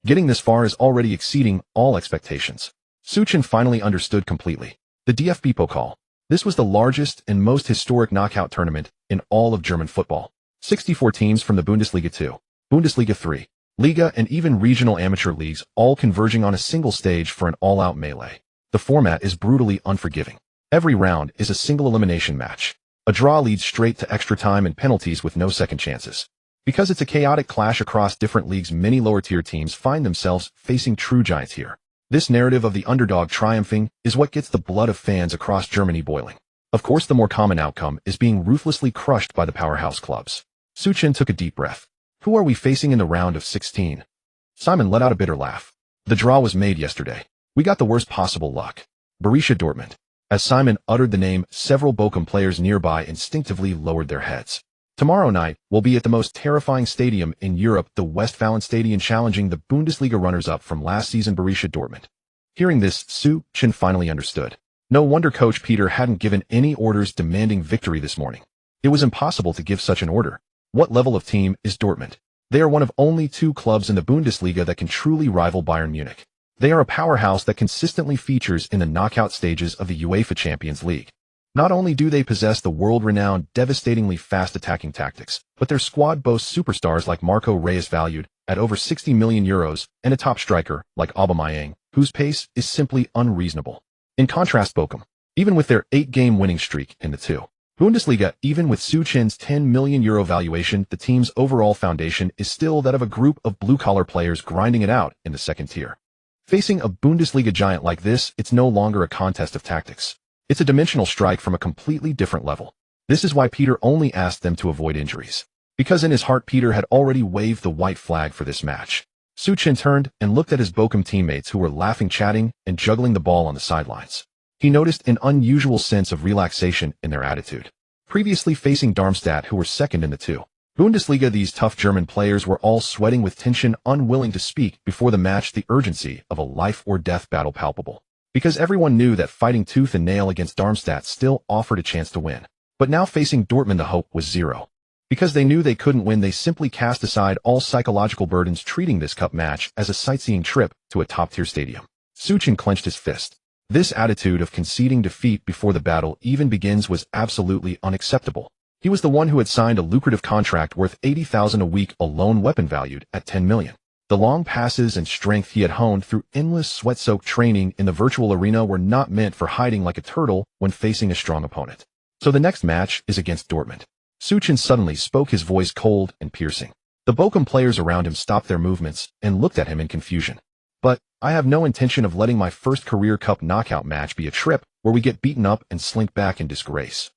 Getting this far is already exceeding all expectations. Su Chen finally understood completely. The DFB Pokal. This was the largest and most historic knockout tournament in all of German football. 64 teams from the Bundesliga 2, Bundesliga 3, Liga, and even regional amateur leagues, all converging on a single stage for an all-out melee. The format is brutally unforgiving. Every round is a single elimination match. A draw leads straight to extra time and penalties with no second chances. Because it's a chaotic clash across different leagues, many lower-tier teams find themselves facing true giants here. This narrative of the underdog triumphing is what gets the blood of fans across Germany boiling. Of course, the more common outcome is being ruthlessly crushed by the powerhouse clubs. Su Chen took a deep breath. Who are we facing in the round of 16? Simon let out a bitter laugh. The draw was made yesterday. We got the worst possible luck. Borussia Dortmund. As Simon uttered the name, several Bochum players nearby instinctively lowered their heads. Tomorrow night, we'll be at the most terrifying stadium in Europe, the Westfalenstadion, challenging the Bundesliga runners-up from last season, Borussia Dortmund. Hearing this, Su Chen finally understood. No wonder Coach Peter hadn't given any orders demanding victory this morning. It was impossible to give such an order. What level of team is Dortmund? They are one of only 2 clubs in the Bundesliga that can truly rival Bayern Munich. They are a powerhouse that consistently features in the knockout stages of the UEFA Champions League. Not only do they possess the world-renowned, devastatingly fast attacking tactics, but their squad boasts superstars like Marco Reus, valued at over 60 million euros, and a top striker like Aubameyang, whose pace is simply unreasonable. In contrast, Bochum, even with their 8-game winning streak in the 2 Bundesliga, even with Su Chen's 10 million euro valuation, the team's overall foundation is still that of a group of blue-collar players grinding it out in the second tier. Facing a Bundesliga giant like this, it's no longer a contest of tactics. It's a dimensional strike from a completely different level. This is why Peter only asked them to avoid injuries. Because in his heart, Peter had already waved the white flag for this match. Su Chen turned and looked at his Bochum teammates, who were laughing, chatting, and juggling the ball on the sidelines. He noticed an unusual sense of relaxation in their attitude. Previously facing Darmstadt, who were second in the 2 Bundesliga, these tough German players were all sweating with tension, unwilling to speak before the match, the urgency of a life-or-death battle palpable. Because everyone knew that fighting tooth and nail against Darmstadt still offered a chance to win. But now facing Dortmund, the hope was zero. Because they knew they couldn't win, they simply cast aside all psychological burdens, treating this cup match as a sightseeing trip to a top-tier stadium. Su Chen clenched his fist. This attitude of conceding defeat before the battle even begins was absolutely unacceptable. He was the one who had signed a lucrative contract worth 80,000 a week, a lone weapon valued at 10 million. The long passes and strength he had honed through endless sweat-soaked training in the virtual arena were not meant for hiding like a turtle when facing a strong opponent. So the next match is against Dortmund. Su Chen suddenly spoke, his voice cold and piercing. The Bochum players around him stopped their movements and looked at him in confusion. But I have no intention of letting my first career cup knockout match be a trip where we get beaten up and slink back in disgrace.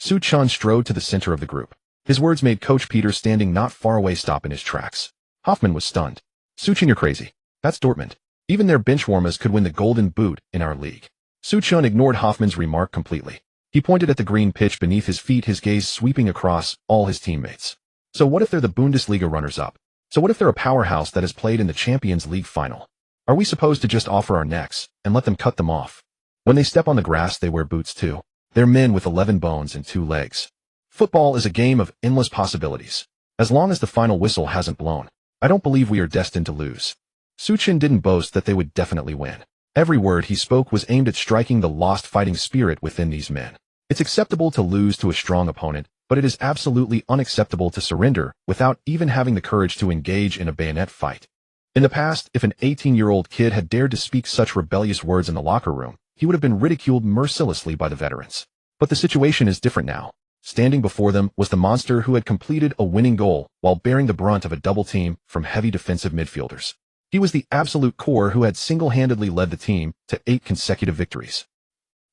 Su Chen strode to the center of the group. His words made Coach Peter, standing not far away, stop in his tracks. Hoffmann was stunned. Su Chen, you're crazy. That's Dortmund. Even their benchwarmers could win the golden boot in our league. Su Chen ignored Hoffmann's remark completely. He pointed at the green pitch beneath his feet, his gaze sweeping across all his teammates. So what if they're the Bundesliga runners-up? So what if they're a powerhouse that has played in the Champions League final? Are we supposed to just offer our necks and let them cut them off? When they step on the grass, they wear boots too. They're men with 11 bones and 2 legs. Football is a game of endless possibilities. As long as the final whistle hasn't blown, I don't believe we are destined to lose. Su Chen didn't boast that they would definitely win. Every word he spoke was aimed at striking the lost fighting spirit within these men. It's acceptable to lose to a strong opponent, but it is absolutely unacceptable to surrender without even having the courage to engage in a bayonet fight. In the past, if an 18-year-old kid had dared to speak such rebellious words in the locker room, he would have been ridiculed mercilessly by the veterans. But the situation is different now. Standing before them was the monster who had completed a winning goal while bearing the brunt of a double team from heavy defensive midfielders. He was the absolute core who had single-handedly led the team to 8 consecutive victories.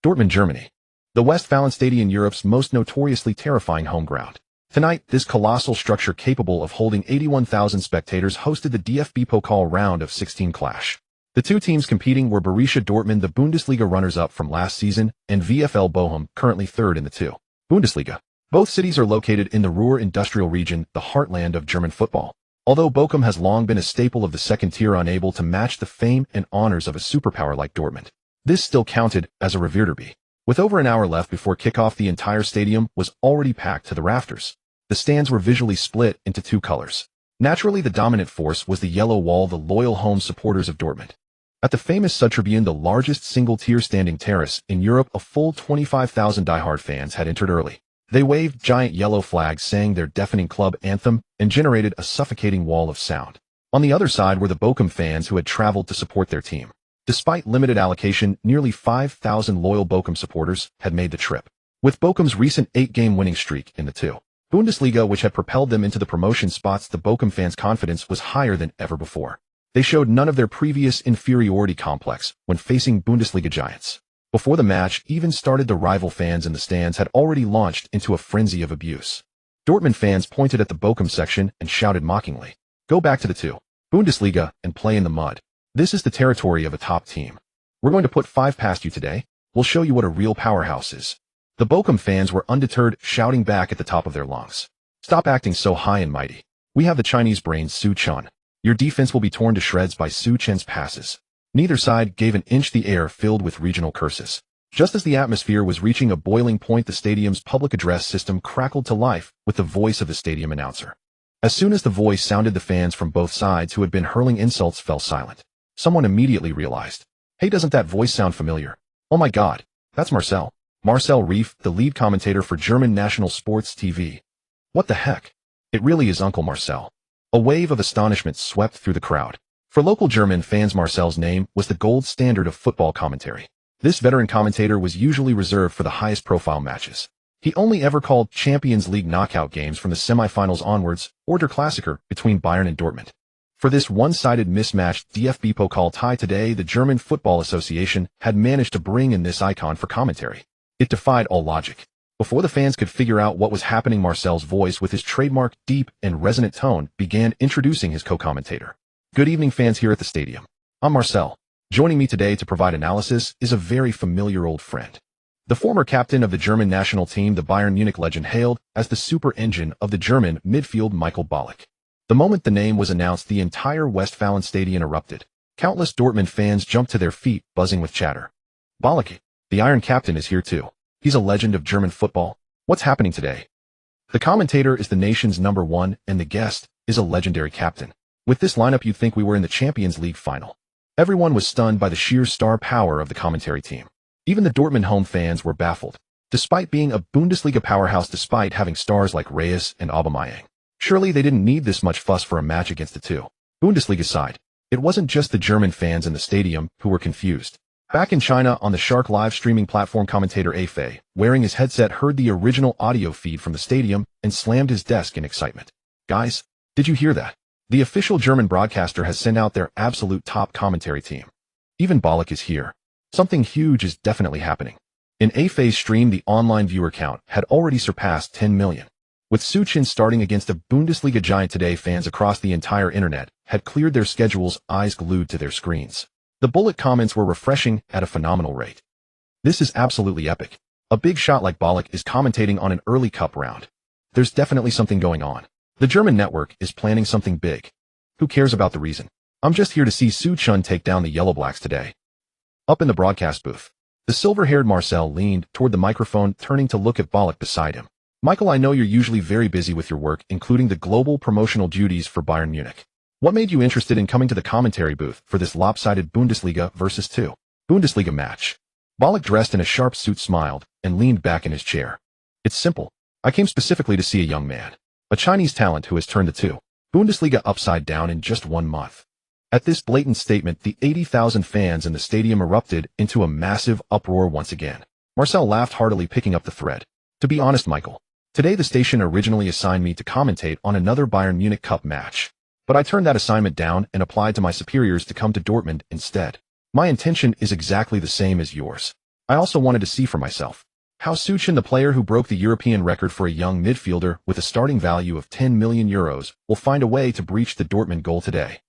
Dortmund, Germany. The Westfalenstadion, Europe's most notoriously terrifying home ground. Tonight, this colossal structure capable of holding 81,000 spectators hosted the DFB Pokal round of 16 clash. The two teams competing were Borussia Dortmund, the Bundesliga runners-up from last season, and VfL Bochum, currently third in the Bundesliga. Both cities are located in the Ruhr industrial region, the heartland of German football. Although Bochum has long been a staple of the second tier, unable to match the fame and honors of a superpower like Dortmund, this still counted as a revered derby. With over an hour left before kickoff, the entire stadium was already packed to the rafters. The stands were visually split into 2 colors. Naturally, the dominant force was the yellow wall, the loyal home supporters of Dortmund. At the famous Südtribüne, the largest single-tier standing terrace in Europe, a full 25,000 diehard fans had entered early. They waved giant yellow flags, sang their deafening club anthem, and generated a suffocating wall of sound. On the other side were the Bochum fans who had traveled to support their team. Despite limited allocation, nearly 5,000 loyal Bochum supporters had made the trip. With Bochum's recent 8-game winning streak in the Bundesliga, which had propelled them into the promotion spots, the Bochum fans' confidence was higher than ever before. They showed none of their previous inferiority complex when facing Bundesliga giants. Before the match even started, the rival fans in the stands had already launched into a frenzy of abuse. Dortmund fans pointed at the Bochum section and shouted mockingly, "Go back to the Bundesliga and play in the mud. This is the territory of a top team. We're going to put 5 past you today. We'll show you what a real powerhouse is." The Bochum fans were undeterred, shouting back at the top of their lungs, "Stop acting so high and mighty. We have the Chinese brains, Su Chun. Your defense will be torn to shreds by Su Chen's passes." Neither side gave an inch. The air filled with regional curses. Just as the atmosphere was reaching a boiling point, the stadium's public address system crackled to life with the voice of the stadium announcer. As soon as the voice sounded, the fans from both sides who had been hurling insults fell silent. Someone immediately realized, "Hey, doesn't that voice sound familiar? Oh my God, that's Marcel Reif, the lead commentator for German national sports TV. What the heck? It really is Uncle Marcel." A wave of astonishment swept through the crowd. For local German fans, Marcel's name was the gold standard of football commentary. This veteran commentator was usually reserved for the highest profile matches. He only ever called Champions League knockout games from the semifinals onwards, or Der Klassiker between Bayern and Dortmund. For this one-sided mismatched DFB Pokal tie today, the German Football Association had managed to bring in this icon for commentary. It defied all logic. Before the fans could figure out what was happening, Marcel's voice, with his trademark deep and resonant tone, began introducing his co-commentator. "Good evening, fans here at the stadium. I'm Marcel. Joining me today to provide analysis is a very familiar old friend. The former captain of the German national team, the Bayern Munich legend, hailed as the super engine of the German midfield, Michael Ballon." The moment the name was announced, the entire Westfalenstadion erupted. Countless Dortmund fans jumped to their feet, buzzing with chatter. "Ballon, the Iron Captain, is here too. He's a legend of German football. What's happening today?" The commentator is the nation's #1, and the guest is a legendary captain. With this lineup, you'd think we were in the Champions League final. Everyone was stunned by the sheer star power of the commentary team. Even the Dortmund home fans were baffled. Despite being a Bundesliga powerhouse, despite having stars like Reyes and Aubameyang, surely they didn't need this much fuss for a match against the Bundesliga side. It wasn't just the German fans in the stadium who were confused. Back in China, on the Shark live streaming platform, commentator A Fei, wearing his headset, heard the original audio feed from the stadium and slammed his desk in excitement. "Guys, did you hear that? The official German broadcaster has sent out their absolute top commentary team. Even Ballon is here. Something huge is definitely happening." In A Fei's stream, the online viewer count had already surpassed 10 million. With Su Chen starting against a Bundesliga giant today, fans across the entire internet had cleared their schedules, eyes glued to their screens. The bullet comments were refreshing at a phenomenal rate. "This is absolutely epic. A big shot like Ballon is commentating on an early cup round. There's definitely something going on. The German network is planning something big. Who cares about the reason? I'm just here to see Su Chen take down the Yellow Blacks today." Up in the broadcast booth, the silver-haired Marcel leaned toward the microphone, turning to look at Ballon beside him. "Michael, I know you're usually very busy with your work, including the global promotional duties for Bayern Munich. What made you interested in coming to the commentary booth for this lopsided Bundesliga versus Bundesliga match?" Ballon, dressed in a sharp suit, smiled, and leaned back in his chair. It's simple. I came specifically to see a young man, a Chinese talent who has turned the two Bundesliga upside down in just 1 month. At this blatant statement, the 80,000 fans in the stadium erupted into a massive uproar once again. Marcel laughed heartily, picking up the thread. To be honest, Michael, today the station originally assigned me to commentate on another Bayern Munich Cup match, but I turned that assignment down and applied to my superiors to come to Dortmund instead. My intention is exactly the same as yours. I also wanted to see for myself how Zidane, the player who broke the European record for a young midfielder with a starting value of 10 million euros, will find a way to breach the Dortmund goal today.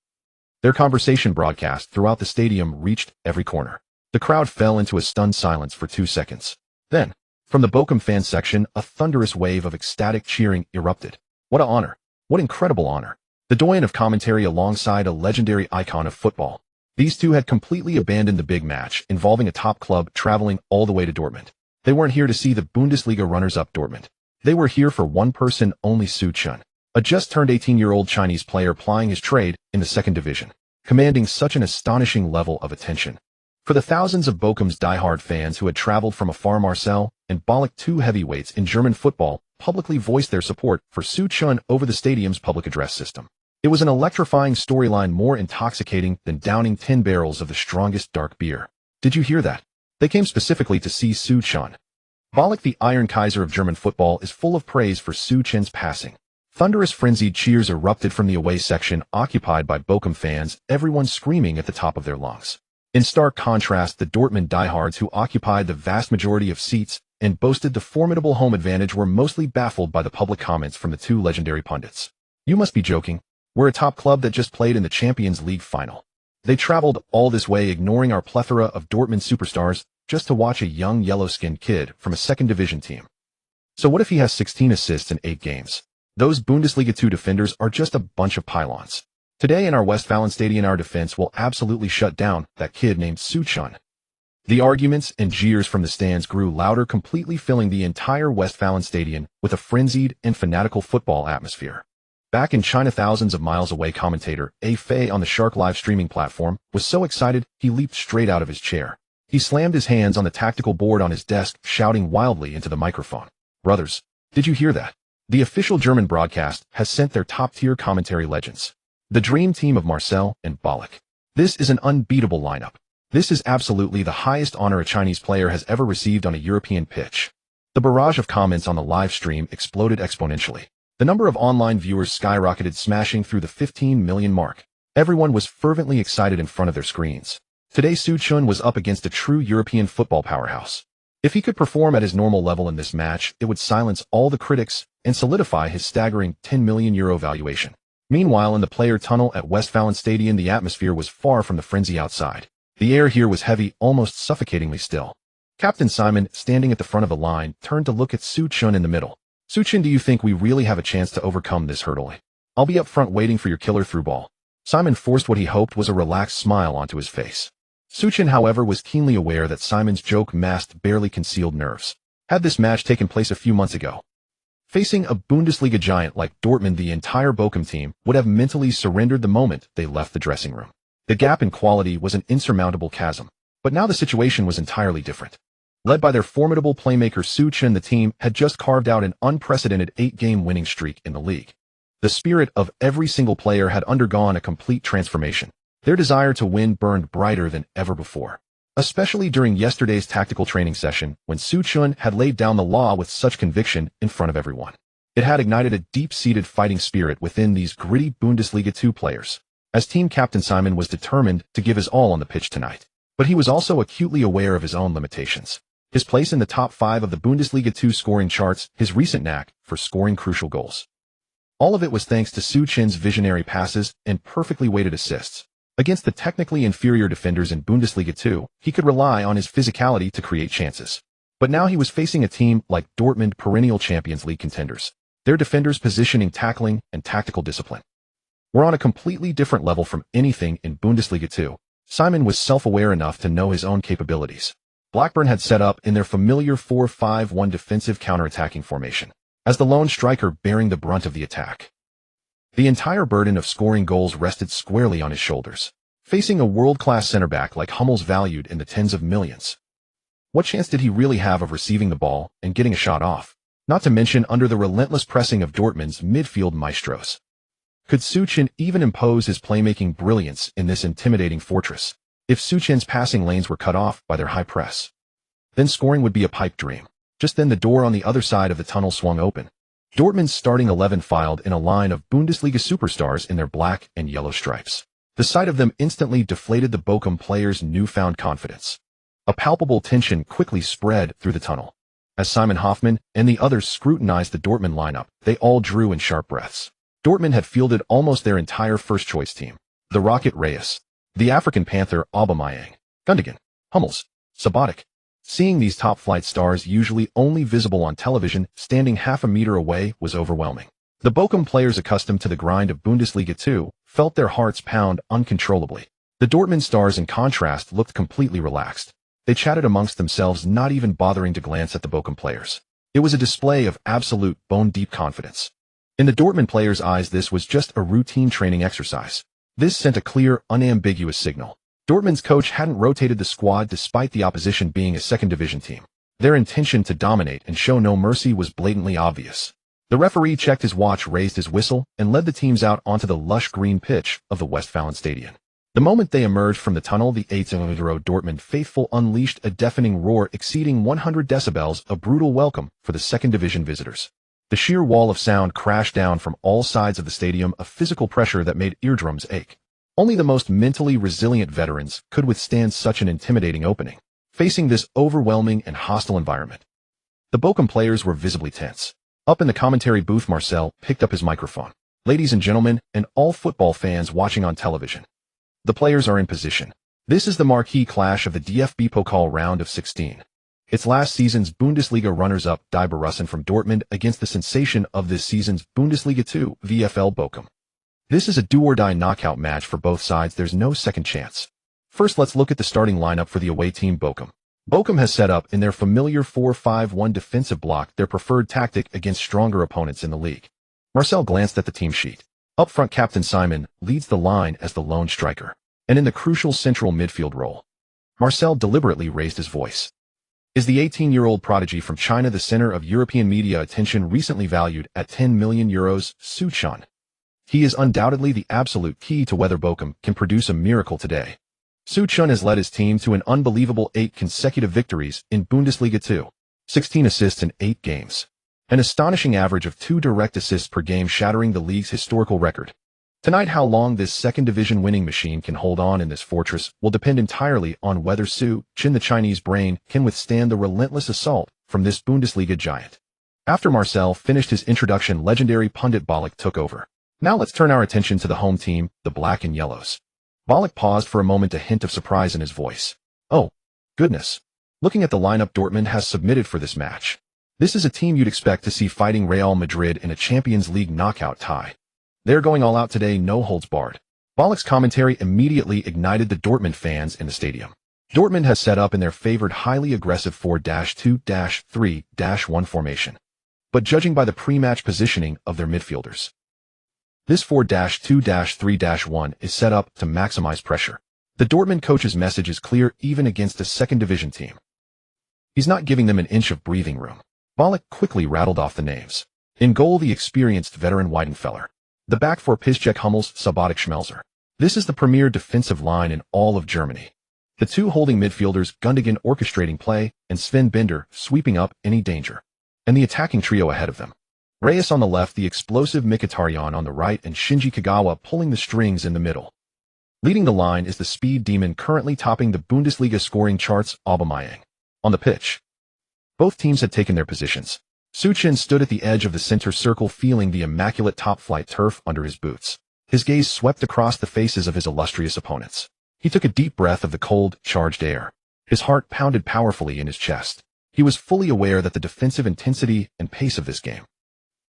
Their conversation broadcast throughout the stadium reached every corner. The crowd fell into a stunned silence for 2 seconds. Then, from the Bochum fan section, a thunderous wave of ecstatic cheering erupted. What an honor! What incredible honor! The doyen of commentary alongside a legendary icon of football. These two had completely abandoned the big match involving a top club traveling all the way to Dortmund. They weren't here to see the Bundesliga runners-up Dortmund. They were here for one person only, Zidane, a just-turned 18-year-old Chinese player plying his trade in the second division, commanding such an astonishing level of attention. For the thousands of Bochum's diehard fans who had traveled from afar, Marcel and Ballon, two heavyweights in German football, publicly voiced their support for Zidane over the stadium's public address system. It was an electrifying storyline, more intoxicating than downing 10 barrels of the strongest dark beer. Did you hear that? They came specifically to see Zidane. Ballon, the Iron Kaiser of German football, is full of praise for Zidane's passing. Thunderous, frenzied cheers erupted from the away section occupied by Bochum fans, everyone screaming at the top of their lungs. In stark contrast, the Dortmund diehards, who occupied the vast majority of seats and boasted the formidable home advantage, were mostly baffled by the public comments from the two legendary pundits. You must be joking. We're a top club that just played in the Champions League final. They traveled all this way, ignoring our plethora of Dortmund superstars, just to watch a young yellow-skinned kid from a second division team. So what if he has 16 assists in 8 games? Those Bundesliga 2 defenders are just a bunch of pylons. Today in our Westfalenstadion, our defense will absolutely shut down that kid named Zidane. The arguments and jeers from the stands grew louder, completely filling the entire Westfalenstadion with a frenzied and fanatical football atmosphere. Back in China, thousands of miles away, commentator A Fei on the Shark live streaming platform was so excited he leaped straight out of his chair. He slammed his hands on the tactical board on his desk, shouting wildly into the microphone. Brothers, did you hear that? The official German broadcast has sent their top-tier commentary legends, the dream team of Marcel and Ballon. This is an unbeatable lineup. This is absolutely the highest honor a Chinese player has ever received on a European pitch. The barrage of comments on the live stream exploded exponentially. The number of online viewers skyrocketed, smashing through the 15 million mark. Everyone was fervently excited in front of their screens. Today, Zidane was up against a true European football powerhouse. If he could perform at his normal level in this match, it would silence all the critics and solidify his staggering 10 million euro valuation. Meanwhile, in the player tunnel at Westfalenstadion, the atmosphere was far from the frenzy outside. The air here was heavy, almost suffocatingly still. Captain Simon, standing at the front of the line, turned to look at Zidane in the middle. Zidane, do you think we really have a chance to overcome this hurdle? I'll be up front waiting for your killer through ball. Simon forced what he hoped was a relaxed smile onto his face. Zidane, however, was keenly aware that Simon's joke masked barely concealed nerves. Had this match taken place a few months ago, facing a Bundesliga giant like Dortmund, the entire Bochum team would have mentally surrendered the moment they left the dressing room. The gap in quality was an insurmountable chasm. But now the situation was entirely different. Led by their formidable playmaker Zidane, the team had just carved out an unprecedented 8-game winning streak in the league. The spirit of every single player had undergone a complete transformation. Their desire to win burned brighter than ever before, especially during yesterday's tactical training session when Zidane had laid down the law with such conviction in front of everyone. It had ignited a deep-seated fighting spirit within these gritty Bundesliga 2 players, as team captain Simon was determined to give his all on the pitch tonight. But he was also acutely aware of his own limitations. His place in the top 5 of the Bundesliga 2 scoring charts, his recent knack for scoring crucial goals. All of it was thanks to Zidane's visionary passes and perfectly weighted assists. Against the technically inferior defenders in Bundesliga 2, he could rely on his physicality to create chances. But now he was facing a team like Dortmund, perennial Champions League contenders. Their defenders' positioning, tackling, and tactical discipline were on a completely different level from anything in Bundesliga 2. Simon was self-aware enough to know his own capabilities. Blackburn had set up in their familiar 4-5-1 defensive counter-attacking formation, as the lone striker bearing the brunt of the attack. The entire burden of scoring goals rested squarely on his shoulders. Facing a world-class center-back like Hummels valued in the tens of millions, What chance did he really have of receiving the ball and getting a shot off? Not to mention under the relentless pressing of Dortmund's midfield maestros. Could Suchin even impose his playmaking brilliance in this intimidating fortress? If Suchin's passing lanes were cut off by their high press, then scoring would be a pipe dream. Just then the door on the other side of the tunnel swung open. Dortmund's starting 11 filed in a line of Bundesliga superstars in their black and yellow stripes. The sight of them instantly deflated the Bochum players' newfound confidence. A palpable tension quickly spread through the tunnel. As Simon Hoffmann and the others scrutinized the Dortmund lineup, they all drew in sharp breaths. Dortmund had fielded almost their entire first-choice team. The Rocket Reyes, the African Panther Aubameyang, Gundogan, Hummels, Sabatic. Seeing these top-flight stars usually only visible on television standing half a meter away was overwhelming. The Bochum players accustomed to the grind of Bundesliga 2 felt their hearts pound uncontrollably. The Dortmund stars in contrast looked completely relaxed. They chatted amongst themselves, not even bothering to glance at the Bochum players. It was a display of absolute bone-deep confidence. In the Dortmund players' eyes, this was just a routine training exercise. This sent a clear, unambiguous signal. Dortmund's coach hadn't rotated the squad despite the opposition being a second-division team. Their intention to dominate and show no mercy was blatantly obvious. The referee checked his watch, raised his whistle, and led the teams out onto the lush green pitch of the Westfalenstadion. The moment they emerged from the tunnel, the 8-0 Dortmund faithful unleashed a deafening roar exceeding 100 decibels, a brutal welcome for the second-division visitors. The sheer wall of sound crashed down from all sides of the stadium, a physical pressure that made eardrums ache. Only the most mentally resilient veterans could withstand such an intimidating opening, facing this overwhelming and hostile environment. The Bochum players were visibly tense. Up in the commentary booth, Marcel picked up his microphone. Ladies and gentlemen, and all football fans watching on television, the players are in position. This is the marquee clash of the DFB Pokal round of 16. It's last season's Bundesliga runners-up Die Borussen from Dortmund against the sensation of this season's Bundesliga 2 VfL Bochum. This is a do-or-die knockout match for both sides. There's no second chance. First, let's look at the starting lineup for the away team Bochum. Bochum has set up in their familiar 4-5-1 defensive block, their preferred tactic against stronger opponents in the league. Marcel glanced at the team sheet. Up front, Captain Simon leads the line as the lone striker, and in the crucial central midfield role, Marcel deliberately raised his voice. Is the 18-year-old prodigy from China the center of European media attention, recently valued at 10 million euros, Suchin? He is undoubtedly the absolute key to whether Bochum can produce a miracle today. Suchin has led his team to an unbelievable 8 consecutive victories in Bundesliga 2, 16 assists in 8 games, an astonishing average of 2 direct assists per game, shattering the league's historical record. Tonight, how long this second-division winning machine can hold on in this fortress will depend entirely on whether Suchin, the Chinese brain, can withstand the relentless assault from this Bundesliga giant. After Marcel finished his introduction, legendary pundit Ballon took over. Now let's turn our attention to the home team, the Black and Yellows. Ballon paused for a moment, a hint of surprise in his voice. Oh, goodness. Looking at the lineup Dortmund has submitted for this match, this is a team you'd expect to see fighting Real Madrid in a Champions League knockout tie. They're going all out today, no holds barred. Ballon's commentary immediately ignited the Dortmund fans in the stadium. Dortmund has set up in their favored highly aggressive 4-2-3-1 formation, but judging by the pre-match positioning of their midfielders, this 4-2-3-1 is set up to maximize pressure. The Dortmund coach's message is clear even against a second-division team. He's not giving them an inch of breathing room. Ballon quickly rattled off the names. In goal, the experienced veteran Weidenfeller. The back four, Piszczek, Hummels, Sabatic, Schmelzer. This is the premier defensive line in all of Germany. The 2 holding midfielders, Gundogan orchestrating play, and Sven Bender sweeping up any danger. And the attacking trio ahead of them. Reyes on the left, the explosive Mkhitaryan on the right, and Shinji Kagawa pulling the strings in the middle. Leading the line is the speed demon currently topping the Bundesliga scoring charts, Aubameyang. On the pitch, both teams had taken their positions. Suchin stood at the edge of the center circle, feeling the immaculate top-flight turf under his boots. His gaze swept across the faces of his illustrious opponents. He took a deep breath of the cold, charged air. His heart pounded powerfully in his chest. He was fully aware that the defensive intensity and pace of this game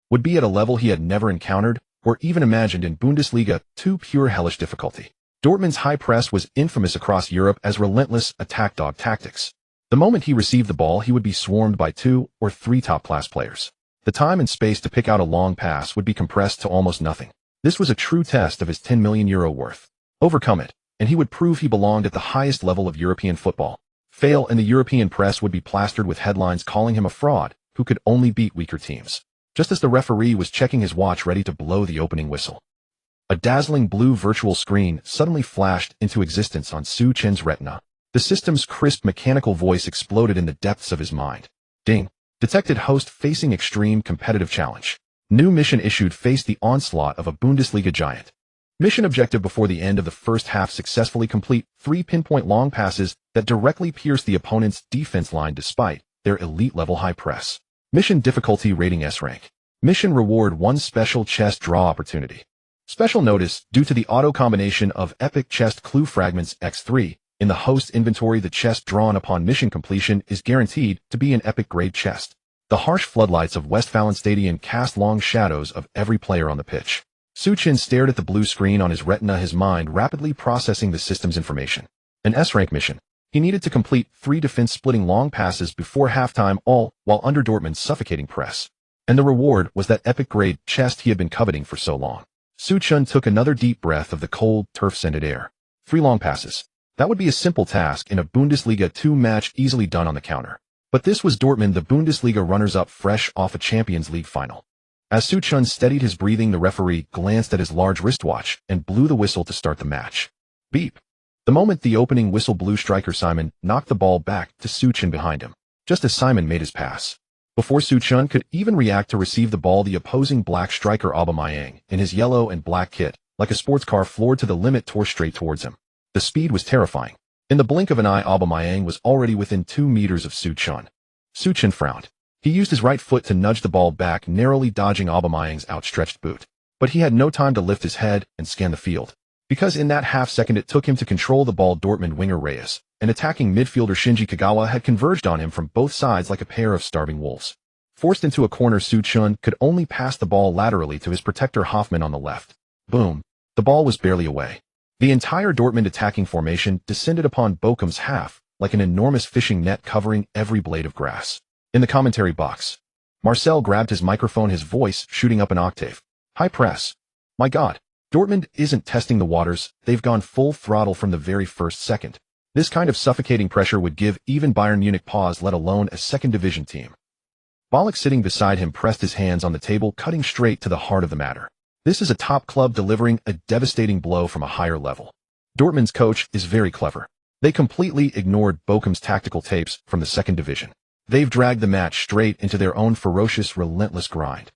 would be at a level he had never encountered or even imagined in Bundesliga 2 pure hellish difficulty. Dortmund's high press was infamous across Europe as relentless attack dog tactics. The moment he received the ball, he would be swarmed by 2 or 3 top-class players. The time and space to pick out a long pass would be compressed to almost nothing. This was a true test of his 10 million euro worth. Overcome it, and he would prove he belonged at the highest level of European football. fail and the European press would be plastered with headlines calling him a fraud who could only beat weaker teams. Just as the referee was checking his watch ready to blow the opening whistle, a dazzling blue virtual screen suddenly flashed into existence on Su Chen's retina. The system's crisp mechanical voice exploded in the depths of his mind. Ding. Detected host facing extreme competitive challenge. New mission issued faced the onslaught of a Bundesliga giant. Mission objective before the end of the first half: successfully complete 3 pinpoint long passes that directly pierce the opponent's defense line despite their elite-level high press. Mission difficulty rating S rank. Mission reward: 1 special chest draw opportunity. Special notice: due to the auto combination of epic chest clue fragments X3 in the host inventory, the chest drawn upon mission completion is guaranteed to be an epic grade chest. The harsh floodlights of Westfalen Stadion cast long shadows of every player on the pitch. Su Chen stared at the blue screen on his retina, his mind rapidly processing the system's information. An S-rank mission. He needed to complete 3 defense-splitting long passes before halftime, all while under Dortmund's suffocating press. And the reward was that epic-grade chest he had been coveting for so long. Su Chen took another deep breath of the cold, turf-scented air. 3 long passes. That would be a simple task in a Bundesliga 2 match, easily done on the counter. But this was Dortmund, the Bundesliga runners-up, fresh off a Champions League final. As Su Chen steadied his breathing, the referee glanced at his large wristwatch and blew the whistle to start the match. Beep. The moment the opening whistle blew, striker Simon knocked the ball back to Su Chen behind him, just as Simon made his pass. Before Su Chen could even react to receive the ball, the opposing black striker Aubameyang, in his yellow and black kit, like a sports car floored to the limit, tore straight towards him. The speed was terrifying. In the blink of an eye, Aubameyang was already within 2 meters of Su Chen. Su Chen frowned. He used his right foot to nudge the ball back, narrowly dodging Aubameyang's outstretched boot. But he had no time to lift his head and scan the field, because in that half-second it took him to control the ball, Dortmund winger Reyes and attacking midfielder Shinji Kagawa had converged on him from both sides like a pair of starving wolves. Forced into a corner, Su Chen could only pass the ball laterally to his protector Hoffmann on the left. Boom. The ball was barely away. The entire Dortmund attacking formation descended upon Bochum's half like an enormous fishing net covering every blade of grass. In the commentary box, Marcel grabbed his microphone, his voice shooting up an octave. High press. My God. Dortmund isn't testing the waters, they've gone full throttle from the very first second. This kind of suffocating pressure would give even Bayern Munich pause, let alone a second division team. Ballon, sitting beside him, pressed his hands on the table, cutting straight to the heart of the matter. This is a top club delivering a devastating blow from a higher level. Dortmund's coach is very clever. They completely ignored Bochum's tactical tapes from the second division. They've dragged the match straight into their own ferocious, relentless grind.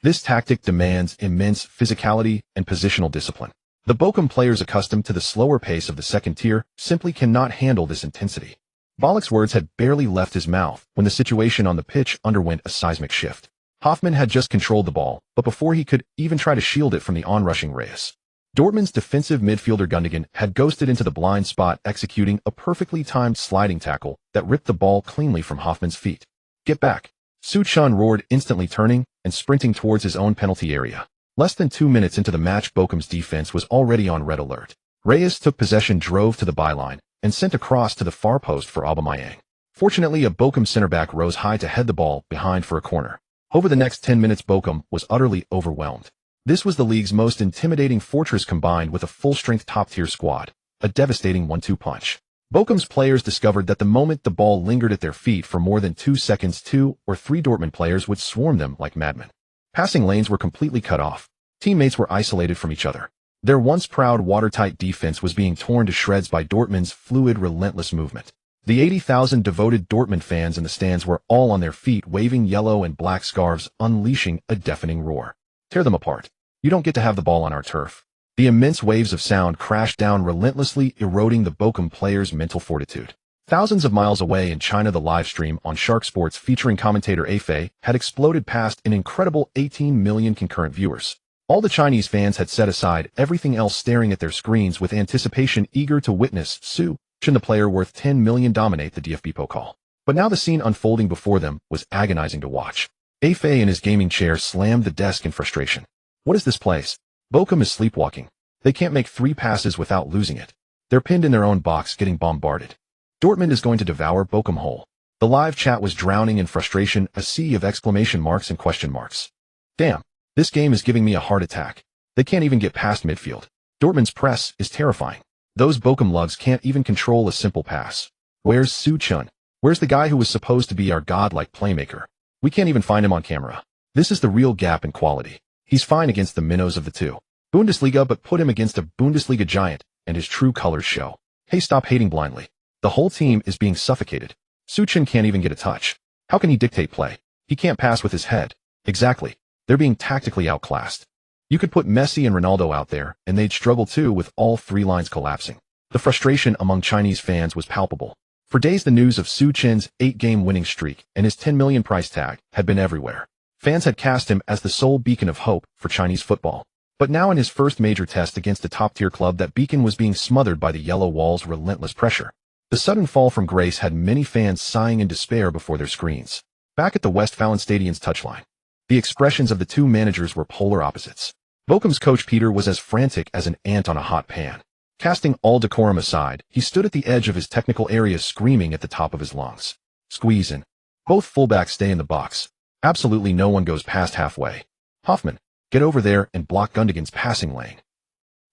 This tactic demands immense physicality and positional discipline. The Bochum players, accustomed to the slower pace of the second tier, simply cannot handle this intensity. Ballon's words had barely left his mouth when the situation on the pitch underwent a seismic shift. Hoffmann had just controlled the ball, but before he could even try to shield it from the onrushing Reyes, Dortmund's defensive midfielder Gundogan had ghosted into the blind spot, executing a perfectly timed sliding tackle that ripped the ball cleanly from Hoffmann's feet. Get back! Su Chen roared, instantly turning and sprinting towards his own penalty area. Less than 2 minutes into the match, Bochum's defense was already on red alert. Reyes took possession, drove to the byline, and sent a cross to the far post for Aubameyang. Fortunately, a Bochum center-back rose high to head the ball behind for a corner. Over the next 10 minutes, Bochum was utterly overwhelmed. This was the league's most intimidating fortress combined with a full-strength top-tier squad. A devastating 1-2 punch. Bochum's players discovered that the moment the ball lingered at their feet for more than 2 seconds, 2 or 3 Dortmund players would swarm them like madmen. Passing lanes were completely cut off. Teammates were isolated from each other. Their once proud, watertight defense was being torn to shreds by Dortmund's fluid, relentless movement. The 80,000 devoted Dortmund fans in the stands were all on their feet, waving yellow and black scarves, unleashing a deafening roar. Tear them apart. You don't get to have the ball on our turf. The immense waves of sound crashed down, relentlessly eroding the Bochum players' mental fortitude. Thousands of miles away in China, the live stream on Shark Sports featuring commentator A Fei had exploded past an incredible 18 million concurrent viewers. All the Chinese fans had set aside everything else, staring at their screens with anticipation, eager to witness Su Chen, the player worth 10 million, dominate the DFB Pokal. But now the scene unfolding before them was agonizing to watch. A Fei in his gaming chair slammed the desk in frustration. What is this place? Bochum is sleepwalking. They can't make 3 passes without losing it. They're pinned in their own box, getting bombarded. Dortmund is going to devour Bochum whole. The live chat was drowning in frustration, a sea of exclamation marks and question marks. Damn, this game is giving me a heart attack. They can't even get past midfield. Dortmund's press is terrifying. Those Bochum lugs can't even control a simple pass. Where's Su Chun? Where's the guy who was supposed to be our godlike playmaker? We can't even find him on camera. This is the real gap in quality. He's fine against the minnows of the two Bundesliga, but put him against a Bundesliga giant, and his true colors show. Hey, stop hating blindly. The whole team is being suffocated. Su Chun can't even get a touch. How can he dictate play? He can't pass with his head. Exactly. They're being tactically outclassed. You could put Messi and Ronaldo out there, and they'd struggle too with all three lines collapsing. The frustration among Chinese fans was palpable. For days the news of Su Chun's 8-game winning streak and his 10 million price tag had been everywhere. Fans had cast him as the sole beacon of hope for Chinese football. But now in his first major test against a top-tier club, that beacon was being smothered by the Yellow Wall's relentless pressure. The sudden fall from grace had many fans sighing in despair before their screens. Back at the Westfalen Stadion's touchline, the expressions of the two managers were polar opposites. Bochum's coach Peter was as frantic as an ant on a hot pan. Casting all decorum aside, he stood at the edge of his technical area screaming at the top of his lungs. Squeeze in. Both fullbacks stay in the box. Absolutely no one goes past halfway. Hoffmann, get over there and block Gundogan's passing lane.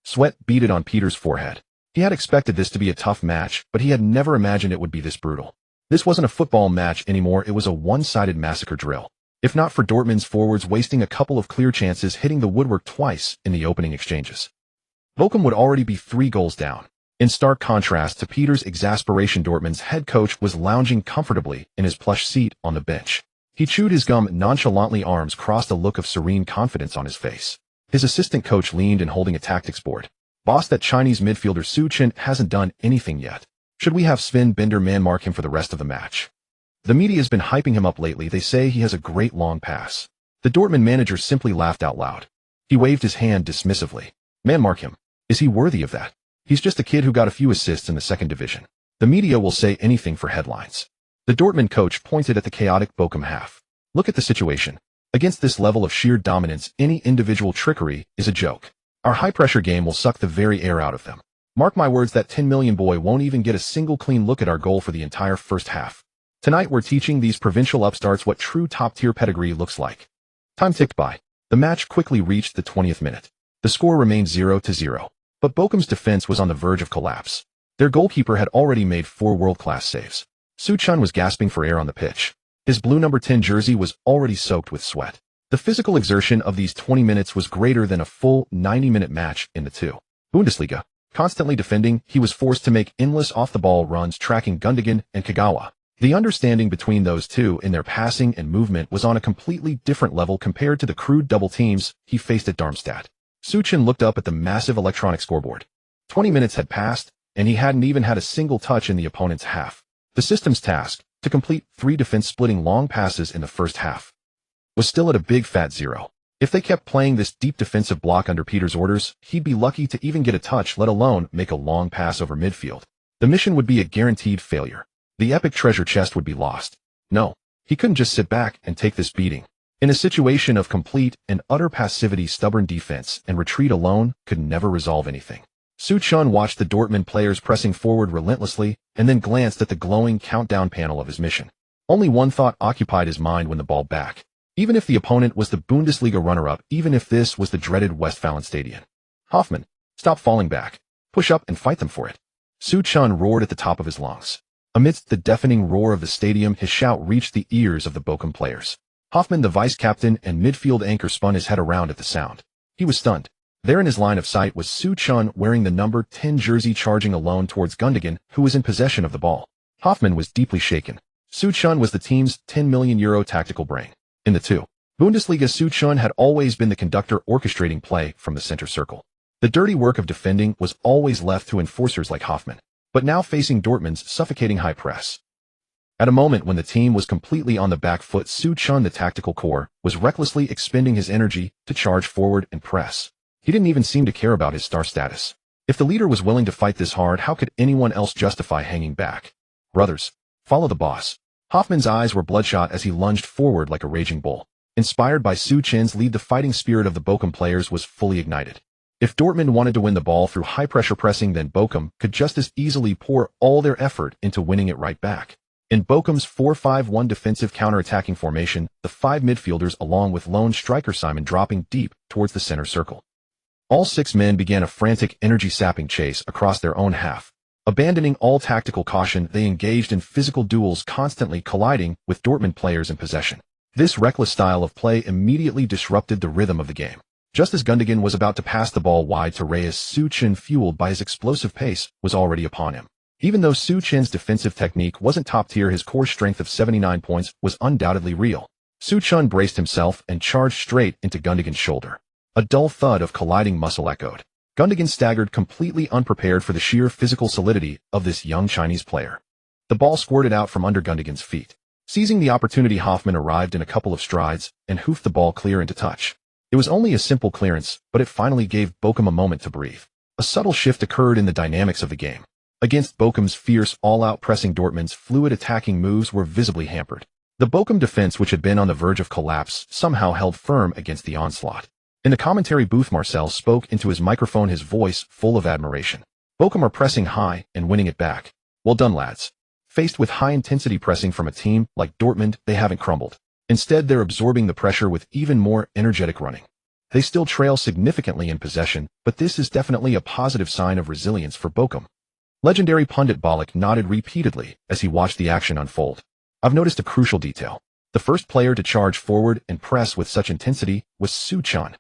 Sweat beaded on Peter's forehead. He had expected this to be a tough match, but he had never imagined it would be this brutal. This wasn't a football match anymore, it was a one-sided massacre drill. If not for Dortmund's forwards wasting a couple of clear chances hitting the woodwork twice in the opening exchanges, Bochum would already be 3 goals down. In stark contrast to Peter's exasperation, Dortmund's head coach was lounging comfortably in his plush seat on the bench. He chewed his gum nonchalantly, arms crossed, a look of serene confidence on his face. His assistant coach leaned in, holding a tactics board. Boss, that Chinese midfielder Su Chun hasn't done anything yet. Should we have Sven Bender man-mark him for the rest of the match? The media's been hyping him up lately. They say he has a great long pass. The Dortmund manager simply laughed out loud. He waved his hand dismissively. Man-mark him. Is he worthy of that? He's just a kid who got a few assists in the second division. The media will say anything for headlines. The Dortmund coach pointed at the chaotic Bochum half. Look at the situation. Against this level of sheer dominance, any individual trickery is a joke. Our high-pressure game will suck the very air out of them. Mark my words, that 10 million boy won't even get a single clean look at our goal for the entire first half. Tonight we're teaching these provincial upstarts what true top-tier pedigree looks like. Time ticked by. The match quickly reached the 20th minute. The score remained 0-0. But Bochum's defense was on the verge of collapse. Their goalkeeper had already made 4 world-class saves. Su Chun was gasping for air on the pitch. His blue number 10 jersey was already soaked with sweat. The physical exertion of these 20 minutes was greater than a full 90-minute match in the two Bundesliga. Constantly defending, he was forced to make endless off-the-ball runs tracking Gundogan and Kagawa. The understanding between those two in their passing and movement was on a completely different level compared to the crude double teams he faced at Darmstadt. Su Chun looked up at the massive electronic scoreboard. 20 minutes had passed, and he hadn't even had a single touch in the opponent's half. The system's task, to complete 3 defense-splitting long passes in the first half, was still at a big fat 0. If they kept playing this deep defensive block under Peter's orders, he'd be lucky to even get a touch, let alone make a long pass over midfield. The mission would be a guaranteed failure. The epic treasure chest would be lost. No, he couldn't just sit back and take this beating. In a situation of complete and utter passivity, stubborn defense and retreat alone could never resolve anything. Su Chun watched the Dortmund players pressing forward relentlessly and then glanced at the glowing countdown panel of his mission. Only one thought occupied his mind when the ball back. Even if the opponent was the Bundesliga runner-up, even if this was the dreaded Westfalen Stadion. Hoffmann, stop falling back. Push up and fight them for it. Su Chun roared at the top of his lungs. Amidst the deafening roar of the stadium, his shout reached the ears of the Bochum players. Hoffmann, the vice-captain and midfield anchor, spun his head around at the sound. He was stunned. There in his line of sight was Su Chun wearing the number 10 jersey, charging alone towards Gundogan, who was in possession of the ball. Hoffmann was deeply shaken. Su Chun was the team's €10 million tactical brain. In the two Bundesliga, Su Chun had always been the conductor, orchestrating play from the center circle. The dirty work of defending was always left to enforcers like Hoffmann, but now facing Dortmund's suffocating high press. At a moment when the team was completely on the back foot, Su Chun, the tactical core, was recklessly expending his energy to charge forward and press. He didn't even seem to care about his star status. If the leader was willing to fight this hard, how could anyone else justify hanging back? Brothers, follow the boss. Hoffmann's eyes were bloodshot as he lunged forward like a raging bull. Inspired by Su Chun's lead, the fighting spirit of the Bochum players was fully ignited. If Dortmund wanted to win the ball through high-pressure pressing, then Bochum could just as easily pour all their effort into winning it right back. In Bochum's 4-5-1 defensive counter-attacking formation, the 5 midfielders along with lone striker Simon dropping deep towards the center circle. All 6 men began a frantic, energy-sapping chase across their own half. Abandoning all tactical caution, they engaged in physical duels, constantly colliding with Dortmund players in possession. This reckless style of play immediately disrupted the rhythm of the game. Just as Gundogan was about to pass the ball wide to Reyes, Su-Chin, fueled by his explosive pace, was already upon him. Even though Su-Chin's defensive technique wasn't top tier, his core strength of 79 points was undoubtedly real. Su-Chin braced himself and charged straight into Gundogan's shoulder. A dull thud of colliding muscle echoed. Gundogan staggered, completely unprepared for the sheer physical solidity of this young Chinese player. The ball squirted out from under Gundogan's feet. Seizing the opportunity, Hoffmann arrived in a couple of strides and hoofed the ball clear into touch. It was only a simple clearance, but it finally gave Bochum a moment to breathe. A subtle shift occurred in the dynamics of the game. Against Bochum's fierce, all-out pressing, Dortmund's fluid attacking moves were visibly hampered. The Bochum defense, which had been on the verge of collapse, somehow held firm against the onslaught. In the commentary booth, Marcel spoke into his microphone, his voice full of admiration. Bochum are pressing high and winning it back. Well done, lads. Faced with high-intensity pressing from a team like Dortmund, they haven't crumbled. Instead, they're absorbing the pressure with even more energetic running. They still trail significantly in possession, but this is definitely a positive sign of resilience for Bochum. Legendary pundit Ballon nodded repeatedly as he watched the action unfold. I've noticed a crucial detail. The first player to charge forward and press with such intensity was Su-Chin.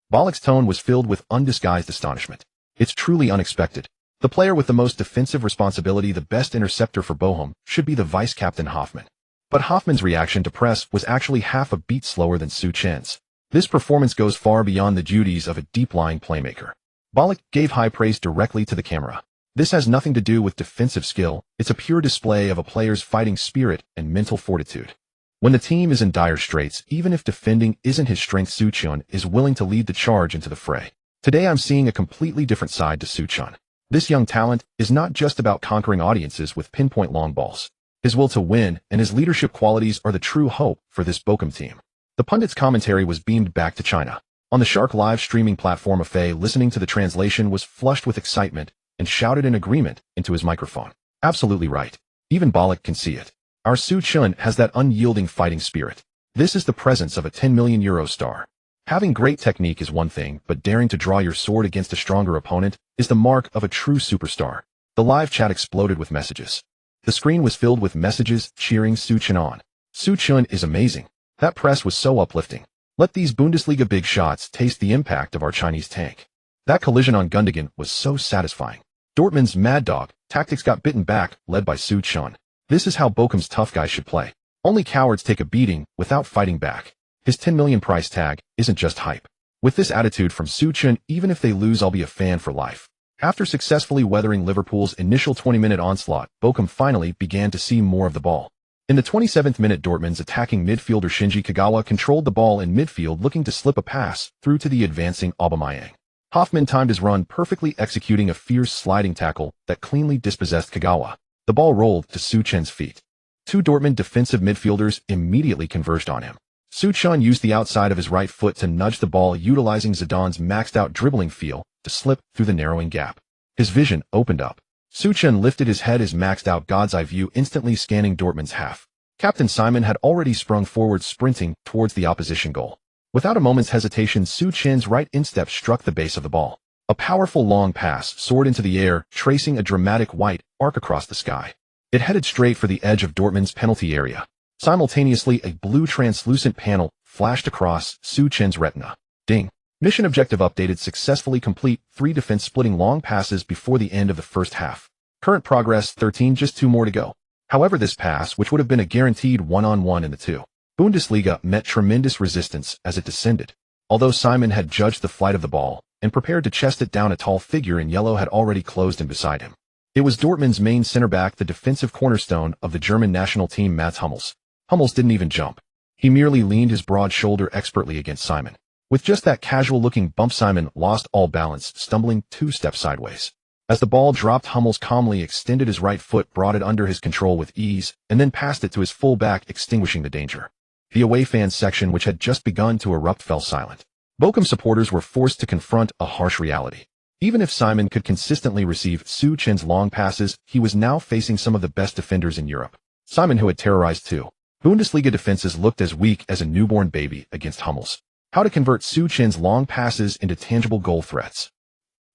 Ballon's tone was filled with undisguised astonishment. It's truly unexpected. The player with the most defensive responsibility, the best interceptor for Bochum, should be the vice-captain Hoffmann. But Hoffmann's reaction to press was actually half a beat slower than Su-Chin's. This performance goes far beyond the duties of a deep-lying playmaker. Ballon gave high praise directly to the camera. This has nothing to do with defensive skill, it's a pure display of a player's fighting spirit and mental fortitude. When the team is in dire straits, even if defending isn't his strength, Su-Chin is willing to lead the charge into the fray. Today I'm seeing a completely different side to Su-Chin. This young talent is not just about conquering audiences with pinpoint long balls. His will to win and his leadership qualities are the true hope for this Bochum team. The pundit's commentary was beamed back to China. On the Shark live streaming platform, Fei, listening to the translation, was flushed with excitement and shouted in agreement into his microphone. Absolutely right. Even Ballon can see it. Our Su-Chin has that unyielding fighting spirit. This is the presence of a 10 million euro star. Having great technique is one thing, but daring to draw your sword against a stronger opponent is the mark of a true superstar. The live chat exploded with messages. The screen was filled with messages cheering Su-Chin on. Su-Chin is amazing. That press was so uplifting. Let these Bundesliga big shots taste the impact of our Chinese tank. That collision on Gundogan was so satisfying. Dortmund's mad dog tactics got bitten back, led by Su-Chin. This is how Bochum's tough guys should play. Only cowards take a beating without fighting back. His 10 million price tag isn't just hype. With this attitude from Su-Chin, even if they lose, I'll be a fan for life. After successfully weathering Liverpool's initial 20-minute onslaught, Bochum finally began to see more of the ball. In the 27th minute, Dortmund's attacking midfielder Shinji Kagawa controlled the ball in midfield, looking to slip a pass through to the advancing Aubameyang. Hoffmann timed his run perfectly, executing a fierce sliding tackle that cleanly dispossessed Kagawa. The ball rolled to Su-Chin's feet. Two Dortmund defensive midfielders immediately converged on him. Su-Chin used the outside of his right foot to nudge the ball, utilizing Zidane's maxed-out dribbling feel to slip through the narrowing gap. His vision opened up. Su-Chin lifted his head, his maxed-out God's eye view instantly scanning Dortmund's half. Captain Simon had already sprung forward, sprinting towards the opposition goal. Without a moment's hesitation, Su-Chin's right instep struck the base of the ball. A powerful long pass soared into the air, tracing a dramatic white arc across the sky. It headed straight for the edge of Dortmund's penalty area. Simultaneously, a blue translucent panel flashed across Su-Chin's retina. Ding. Mission objective updated, successfully complete 3 defense-splitting long passes before the end of the first half. Current progress 13, just 2 more to go. However, this pass, which would have been a guaranteed one-on-one in the 2 Bundesliga, met tremendous resistance as it descended. Although Simon had judged the flight of the ball and prepared to chest it down, a tall figure in yellow had already closed in beside him. It was Dortmund's main center-back, the defensive cornerstone of the German national team, Mats Hummels. Hummels didn't even jump. He merely leaned his broad shoulder expertly against Simon. With just that casual-looking bump, Simon lost all balance, stumbling 2 steps sideways. As the ball dropped, Hummels calmly extended his right foot, brought it under his control with ease, and then passed it to his full-back, extinguishing the danger. The away fans section, which had just begun to erupt, fell silent. Bochum supporters were forced to confront a harsh reality. Even if Simon could consistently receive Su-Chin's long passes, he was now facing some of the best defenders in Europe. Simon, who had terrorized 2 Bundesliga defenses, looked as weak as a newborn baby against Hummels. How to convert Su-Chin's long passes into tangible goal threats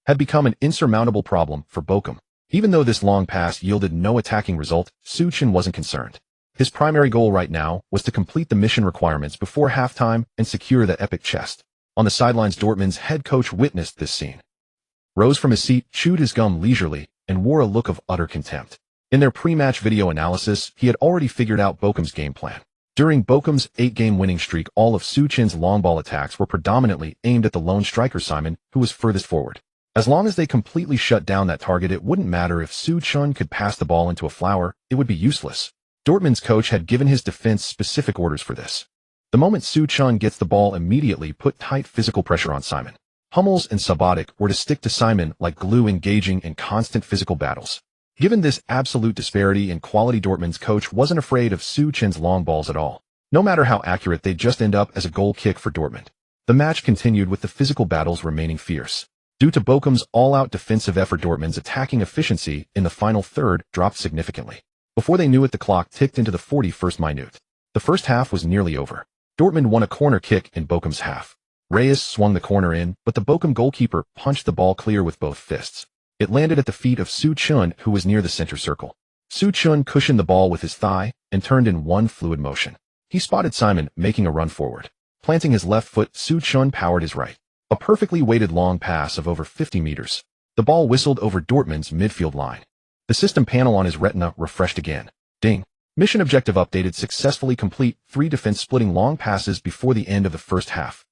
had become an insurmountable problem for Bochum. Even though this long pass yielded no attacking result, Zidane wasn't concerned. His primary goal right now was to complete the mission requirements before halftime and secure the epic chest. On the sidelines, Dortmund's head coach witnessed this scene. Rose from his seat, chewed his gum leisurely, and wore a look of utter contempt. In their pre-match video analysis, he had already figured out Bochum's game plan. During Bochum's 8-game winning streak, all of Zidane's long ball attacks were predominantly aimed at the lone striker Simon, who was furthest forward. As long as they completely shut down that target, it wouldn't matter if Zidane could pass the ball into a flower, it would be useless. Dortmund's coach had given his defense specific orders for this. The moment Zidane gets the ball, immediately put tight physical pressure on Simon. Hummels and Subotic were to stick to Simon like glue, engaging in constant physical battles. Given this absolute disparity in quality, Dortmund's coach wasn't afraid of Zidane's long balls at all. No matter how accurate, they'd just end up as a goal kick for Dortmund. The match continued with the physical battles remaining fierce. Due to Bochum's all-out defensive effort, Dortmund's attacking efficiency in the final third dropped significantly. Before they knew it, the clock ticked into the 41st minute. The first half was nearly over. Dortmund won a corner kick in Bochum's half. Reyes swung the corner in, but the Bochum goalkeeper punched the ball clear with both fists. It landed at the feet of Zidane, who was near the center circle. Zidane cushioned the ball with his thigh and turned in one fluid motion. He spotted Simon making a run forward. Planting his left foot, Zidane powered his right. A perfectly weighted long pass of over 50 meters. The ball whistled over Dortmund's midfield line. The system panel on his retina refreshed again. Ding. Mission objective updated, successfully complete 3 defense splitting long passes before the end of the first half.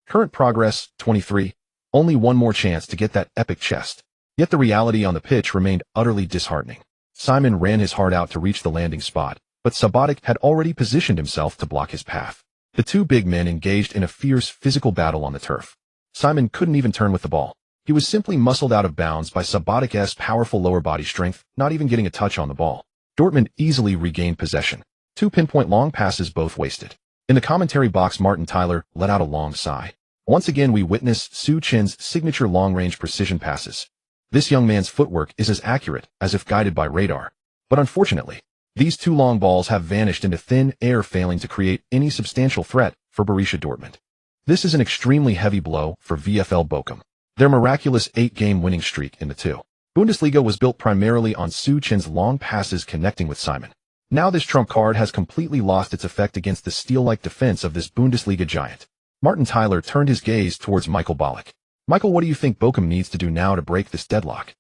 Current progress, 23. Only one more chance to get that epic chest. Yet the reality on the pitch remained utterly disheartening. Simon ran his heart out to reach the landing spot, but Subotic had already positioned himself to block his path. The two big men engaged in a fierce physical battle on the turf. Simon couldn't even turn with the ball. He was simply muscled out of bounds by Subotic's powerful lower body strength, not even getting a touch on the ball. Dortmund easily regained possession. 2 pinpoint long passes both wasted. In the commentary box, Martin Tyler let out a long sigh. Once again, we witnessed Zidane's signature long-range precision passes. This young man's footwork is as accurate as if guided by radar. But unfortunately, these 2 long balls have vanished into thin air, failing to create any substantial threat for Borussia Dortmund. This is an extremely heavy blow for VfL Bochum. Their miraculous 8-game winning streak in the 2. Bundesliga was built primarily on Zidane's long passes connecting with Simon. Now this trump card has completely lost its effect against the steel-like defense of this Bundesliga giant. Martin Tyler turned his gaze towards Michael Ballack. Michael, what do you think Bochum needs to do now to break this deadlock?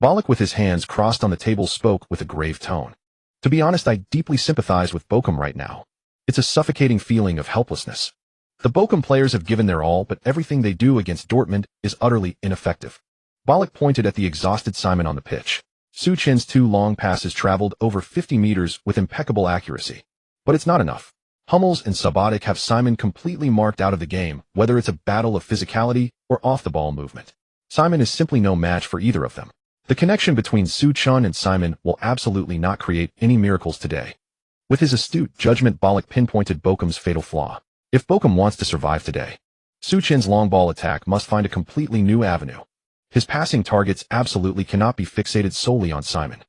Ballack, with his hands crossed on the table, spoke with a grave tone. To be honest, I deeply sympathize with Bochum right now. It's a suffocating feeling of helplessness. The Bochum players have given their all, but everything they do against Dortmund is utterly ineffective. Ballack pointed at the exhausted Simon on the pitch. Zidane's 2 long passes traveled over 50 meters with impeccable accuracy. But it's not enough. Hummels and Subotic have Simon completely marked out of the game, whether it's a battle of physicality or off-the-ball movement. Simon is simply no match for either of them. The connection between Zidane and Simon will absolutely not create any miracles today. With his astute judgment, Ballack pinpointed Bochum's fatal flaw. If Bochum wants to survive today, Zidane's long ball attack must find a completely new avenue. His passing targets absolutely cannot be fixated solely on Simon.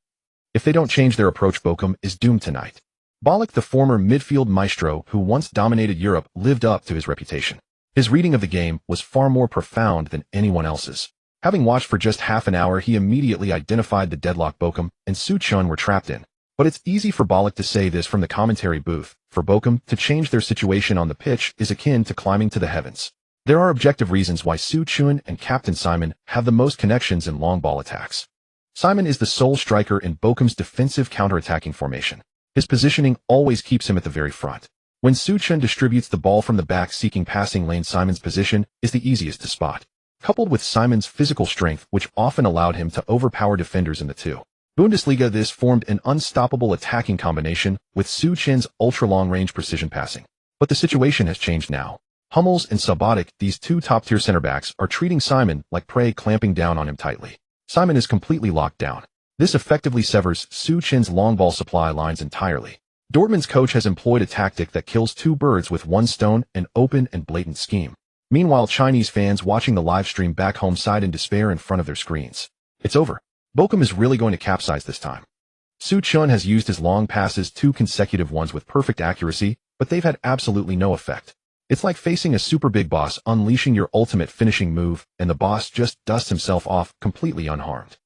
If they don't change their approach, Bochum is doomed tonight. Ballack, the former midfield maestro who once dominated Europe, lived up to his reputation. His reading of the game was far more profound than anyone else's. Having watched for just half an hour, he immediately identified the deadlock Bochum and Zidane were trapped in. But it's easy for Ballack to say this from the commentary booth. For Bochum, to change their situation on the pitch is akin to climbing to the heavens. There are objective reasons why Zidane and Captain Simon have the most connections in long ball attacks. Simon is the sole striker in Bochum's defensive counterattacking formation. His positioning always keeps him at the very front. When Zidane distributes the ball from the back seeking passing lane, Simon's position is the easiest to spot. Coupled with Simon's physical strength, which often allowed him to overpower defenders in the 2. Bundesliga, this formed an unstoppable attacking combination with Zidane's ultra-long-range precision passing. But the situation has changed now. Hummels and Subotic, these 2 top-tier center-backs, are treating Simon like prey, clamping down on him tightly. Simon is completely locked down. This effectively severs Zidane's long-ball supply lines entirely. Dortmund's coach has employed a tactic that kills 2 birds with 1 stone, an open and blatant scheme. Meanwhile, Chinese fans watching the live stream back home sighed in despair in front of their screens. It's over. Bochum is really going to capsize this time. Zidane has used his long passes, 2 consecutive ones with perfect accuracy, but they've had absolutely no effect. It's like facing a super big boss, unleashing your ultimate finishing move, and the boss just dusts himself off completely unharmed.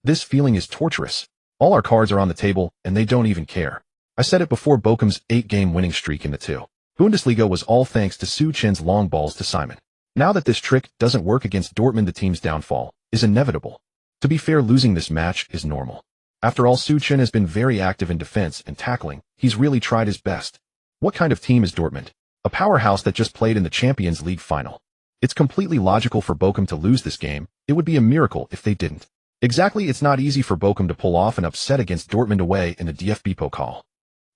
This feeling is torturous. All our cards are on the table, and they don't even care. I said it before Bochum's 8-game winning streak in the 2. Bundesliga was all thanks to Součen's long balls to Simon. Now that this trick doesn't work against Dortmund, the team's downfall is inevitable. To be fair, losing this match is normal. After all, Součen has been very active in defense and tackling. He's really tried his best. What kind of team is Dortmund? A powerhouse that just played in the Champions League final. It's completely logical for Bochum to lose this game. It would be a miracle if they didn't. Exactly, it's not easy for Bochum to pull off an upset against Dortmund away in the DFB Pokal.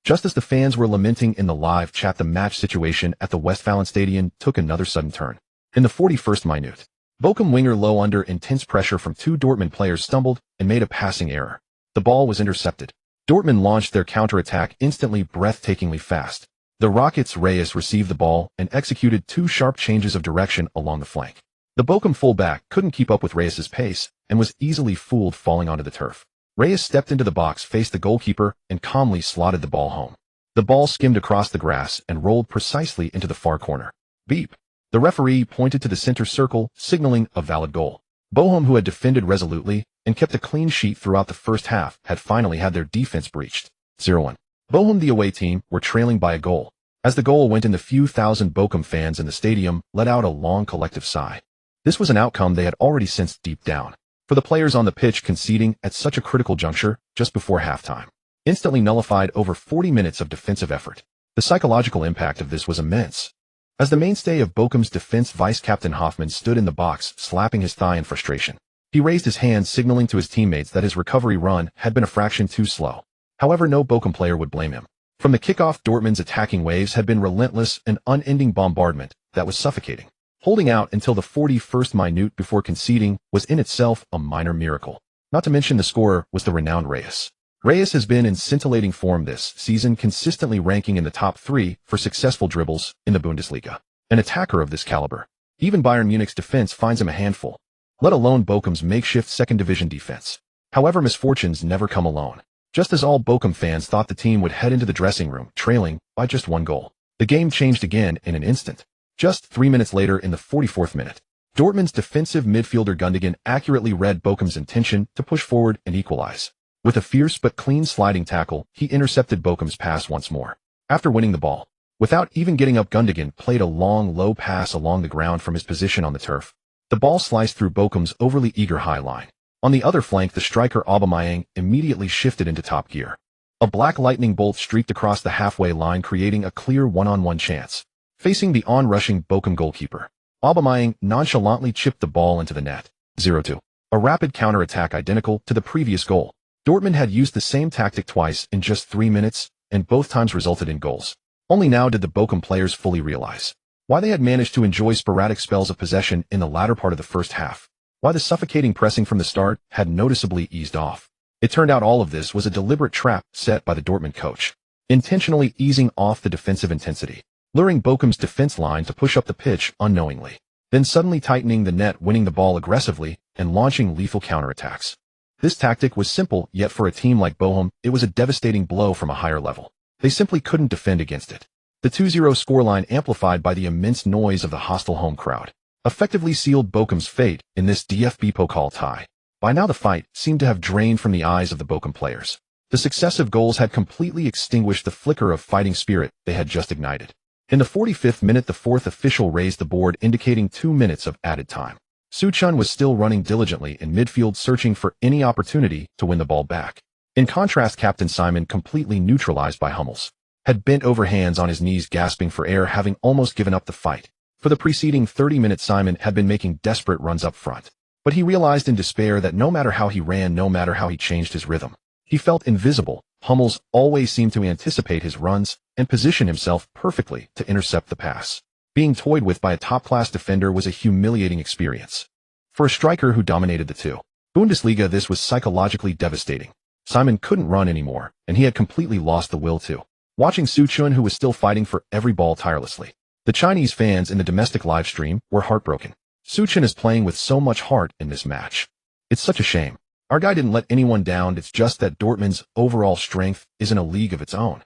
Just as the fans were lamenting in the live chat, the match situation at the Westfalenstadion took another sudden turn. In the 41st minute, Bochum winger low under intense pressure from 2 Dortmund players stumbled and made a passing error. The ball was intercepted. Dortmund launched their counterattack instantly, breathtakingly fast. The Rockets' Reyes received the ball and executed 2 sharp changes of direction along the flank. The Bochum fullback couldn't keep up with Reyes' pace and was easily fooled, falling onto the turf. Reyes stepped into the box, faced the goalkeeper, and calmly slotted the ball home. The ball skimmed across the grass and rolled precisely into the far corner. Beep. The referee pointed to the center circle, signaling a valid goal. Bochum, who had defended resolutely and kept a clean sheet throughout the first half, had finally had their defense breached. 0-1. Bochum, the away team, were trailing by a goal. As the goal went in, the few thousand Bochum fans in the stadium let out a long collective sigh. This was an outcome they had already sensed deep down. For the players on the pitch, conceding at such a critical juncture just before halftime instantly nullified over 40 minutes of defensive effort. The psychological impact of this was immense. As the mainstay of Bochum's defense, vice-captain Hoffmann stood in the box, slapping his thigh in frustration. He raised his hand, signaling to his teammates that his recovery run had been a fraction too slow. However, no Bochum player would blame him. From the kickoff, Dortmund's attacking waves had been relentless, an unending bombardment that was suffocating. Holding out until the 41st minute before conceding was in itself a minor miracle. Not to mention the scorer was the renowned Reyes. Reyes has been in scintillating form this season, consistently ranking in the top 3 for successful dribbles in the Bundesliga. An attacker of this caliber, even Bayern Munich's defense finds him a handful, let alone Bochum's makeshift second-division defense. However, misfortunes never come alone. Just as all Bochum fans thought the team would head into the dressing room trailing by just 1 goal, the game changed again in an instant. Just 3 minutes later, in the 44th minute, Dortmund's defensive midfielder Gundogan accurately read Bochum's intention to push forward and equalize. With a fierce but clean sliding tackle, he intercepted Bochum's pass once more. After winning the ball, without even getting up, Gundogan played a long, low pass along the ground from his position on the turf. The ball sliced through Bochum's overly eager high line. On the other flank, the striker Aubameyang immediately shifted into top gear. A black lightning bolt streaked across the halfway line, creating a clear one-on-one chance. Facing the on-rushing Bochum goalkeeper, Aubameyang nonchalantly chipped the ball into the net. 0-2. A rapid counter-attack identical to the previous goal. Dortmund had used the same tactic twice in just 3 minutes, and both times resulted in goals. Only now did the Bochum players fully realize why they had managed to enjoy sporadic spells of possession in the latter part of the first half, why the suffocating pressing from the start had noticeably eased off. It turned out all of this was a deliberate trap set by the Dortmund coach, intentionally easing off the defensive intensity, luring Bochum's defense line to push up the pitch unknowingly, then suddenly tightening the net, winning the ball aggressively, and launching lethal counterattacks. This tactic was simple, yet for a team like Bochum, it was a devastating blow from a higher level. They simply couldn't defend against it. The 2-0 scoreline, amplified by the immense noise of the hostile home crowd, effectively sealed Bochum's fate in this DFB Pokal tie. By now the fight seemed to have drained from the eyes of the Bochum players. The successive goals had completely extinguished the flicker of fighting spirit they had just ignited. In the 45th minute, the fourth official raised the board, indicating 2 minutes of added time. Součen was still running diligently in midfield, searching for any opportunity to win the ball back. In contrast, Captain Simon, completely neutralized by Hummels, had bent over, hands on his knees, gasping for air, having almost given up the fight. For the preceding 30 minutes, Simon had been making desperate runs up front. But he realized in despair that no matter how he ran, no matter how he changed his rhythm, he felt invisible. Hummels always seemed to anticipate his runs and position himself perfectly to intercept the pass. Being toyed with by a top-class defender was a humiliating experience. For a striker who dominated the 2. Bundesliga, this was psychologically devastating. Simon couldn't run anymore, and he had completely lost the will to. Watching Součen, who was still fighting for every ball tirelessly. The Chinese fans in the domestic live stream were heartbroken. Součen is playing with so much heart in this match. It's such a shame. Our guy didn't let anyone down, it's just that Dortmund's overall strength is in a league of its own.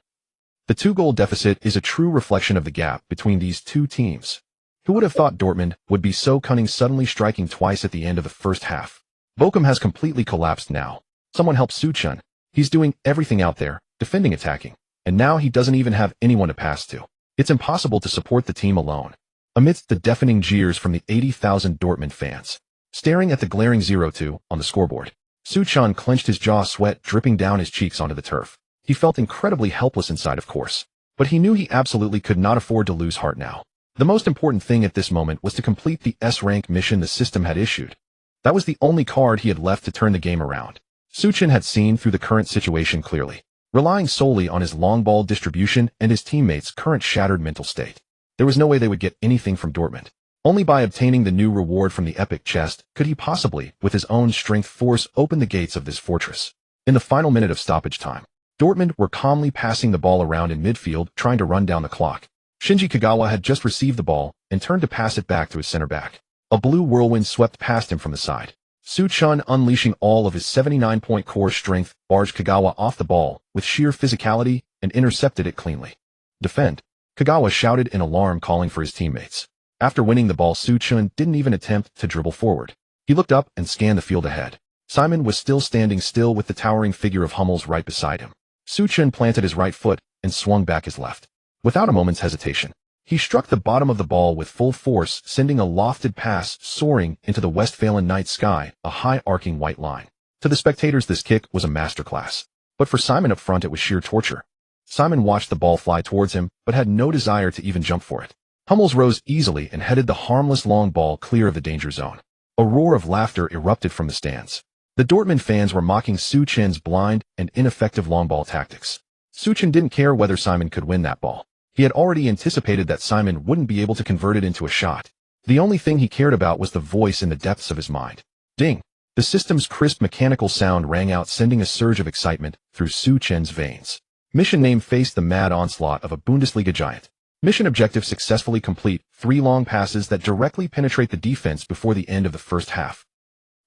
The 2-goal deficit is a true reflection of the gap between these two teams. Who would have thought Dortmund would be so cunning, suddenly striking twice at the end of the first half? Bochum has completely collapsed now. Someone help Suchun. He's doing everything out there, defending, attacking, and now he doesn't even have anyone to pass to. It's impossible to support the team alone. Amidst the deafening jeers from the 80,000 Dortmund fans, staring at the glaring 0-2 on the scoreboard, Suchun clenched his jaw, sweat dripping down his cheeks onto the turf. He felt incredibly helpless inside, of course, but he knew he absolutely could not afford to lose heart now. The most important thing at this moment was to complete the S-rank mission the system had issued. That was the only card he had left to turn the game around. Suchun had seen through the current situation clearly, relying solely on his long ball distribution and his teammates' current shattered mental state. There was no way they would get anything from Dortmund. Only by obtaining the new reward from the epic chest could he possibly, with his own strength, force open the gates of this fortress. In the final minute of stoppage time, Dortmund were calmly passing the ball around in midfield, trying to run down the clock. Shinji Kagawa had just received the ball and turned to pass it back to his center back. A blue whirlwind swept past him from the side. Suchun, unleashing all of his 79-point core strength, barged Kagawa off the ball with sheer physicality and intercepted it cleanly. Defend! Kagawa shouted in alarm, calling for his teammates. After winning the ball, Suchun didn't even attempt to dribble forward. He looked up and scanned the field ahead. Simon was still standing still with the towering figure of Hummels right beside him. Suchun planted his right foot and swung back his left. Without a moment's hesitation, he struck the bottom of the ball with full force, sending a lofted pass soaring into the Westphalian night sky, a high arcing white line. To the spectators, this kick was a masterclass. But for Simon up front, it was sheer torture. Simon watched the ball fly towards him, but had no desire to even jump for it. Hummels rose easily and headed the harmless long ball clear of the danger zone. A roar of laughter erupted from the stands. The Dortmund fans were mocking Suchun's blind and ineffective long ball tactics. Suchun didn't care whether Simon could win that ball. He had already anticipated that Simon wouldn't be able to convert it into a shot. The only thing he cared about was the voice in the depths of his mind. Ding! The system's crisp mechanical sound rang out, sending a surge of excitement through Suchun's veins. Mission name: faced the mad onslaught of a Bundesliga giant. Mission objective: successfully complete 3 long passes that directly penetrate the defense before the end of the first half.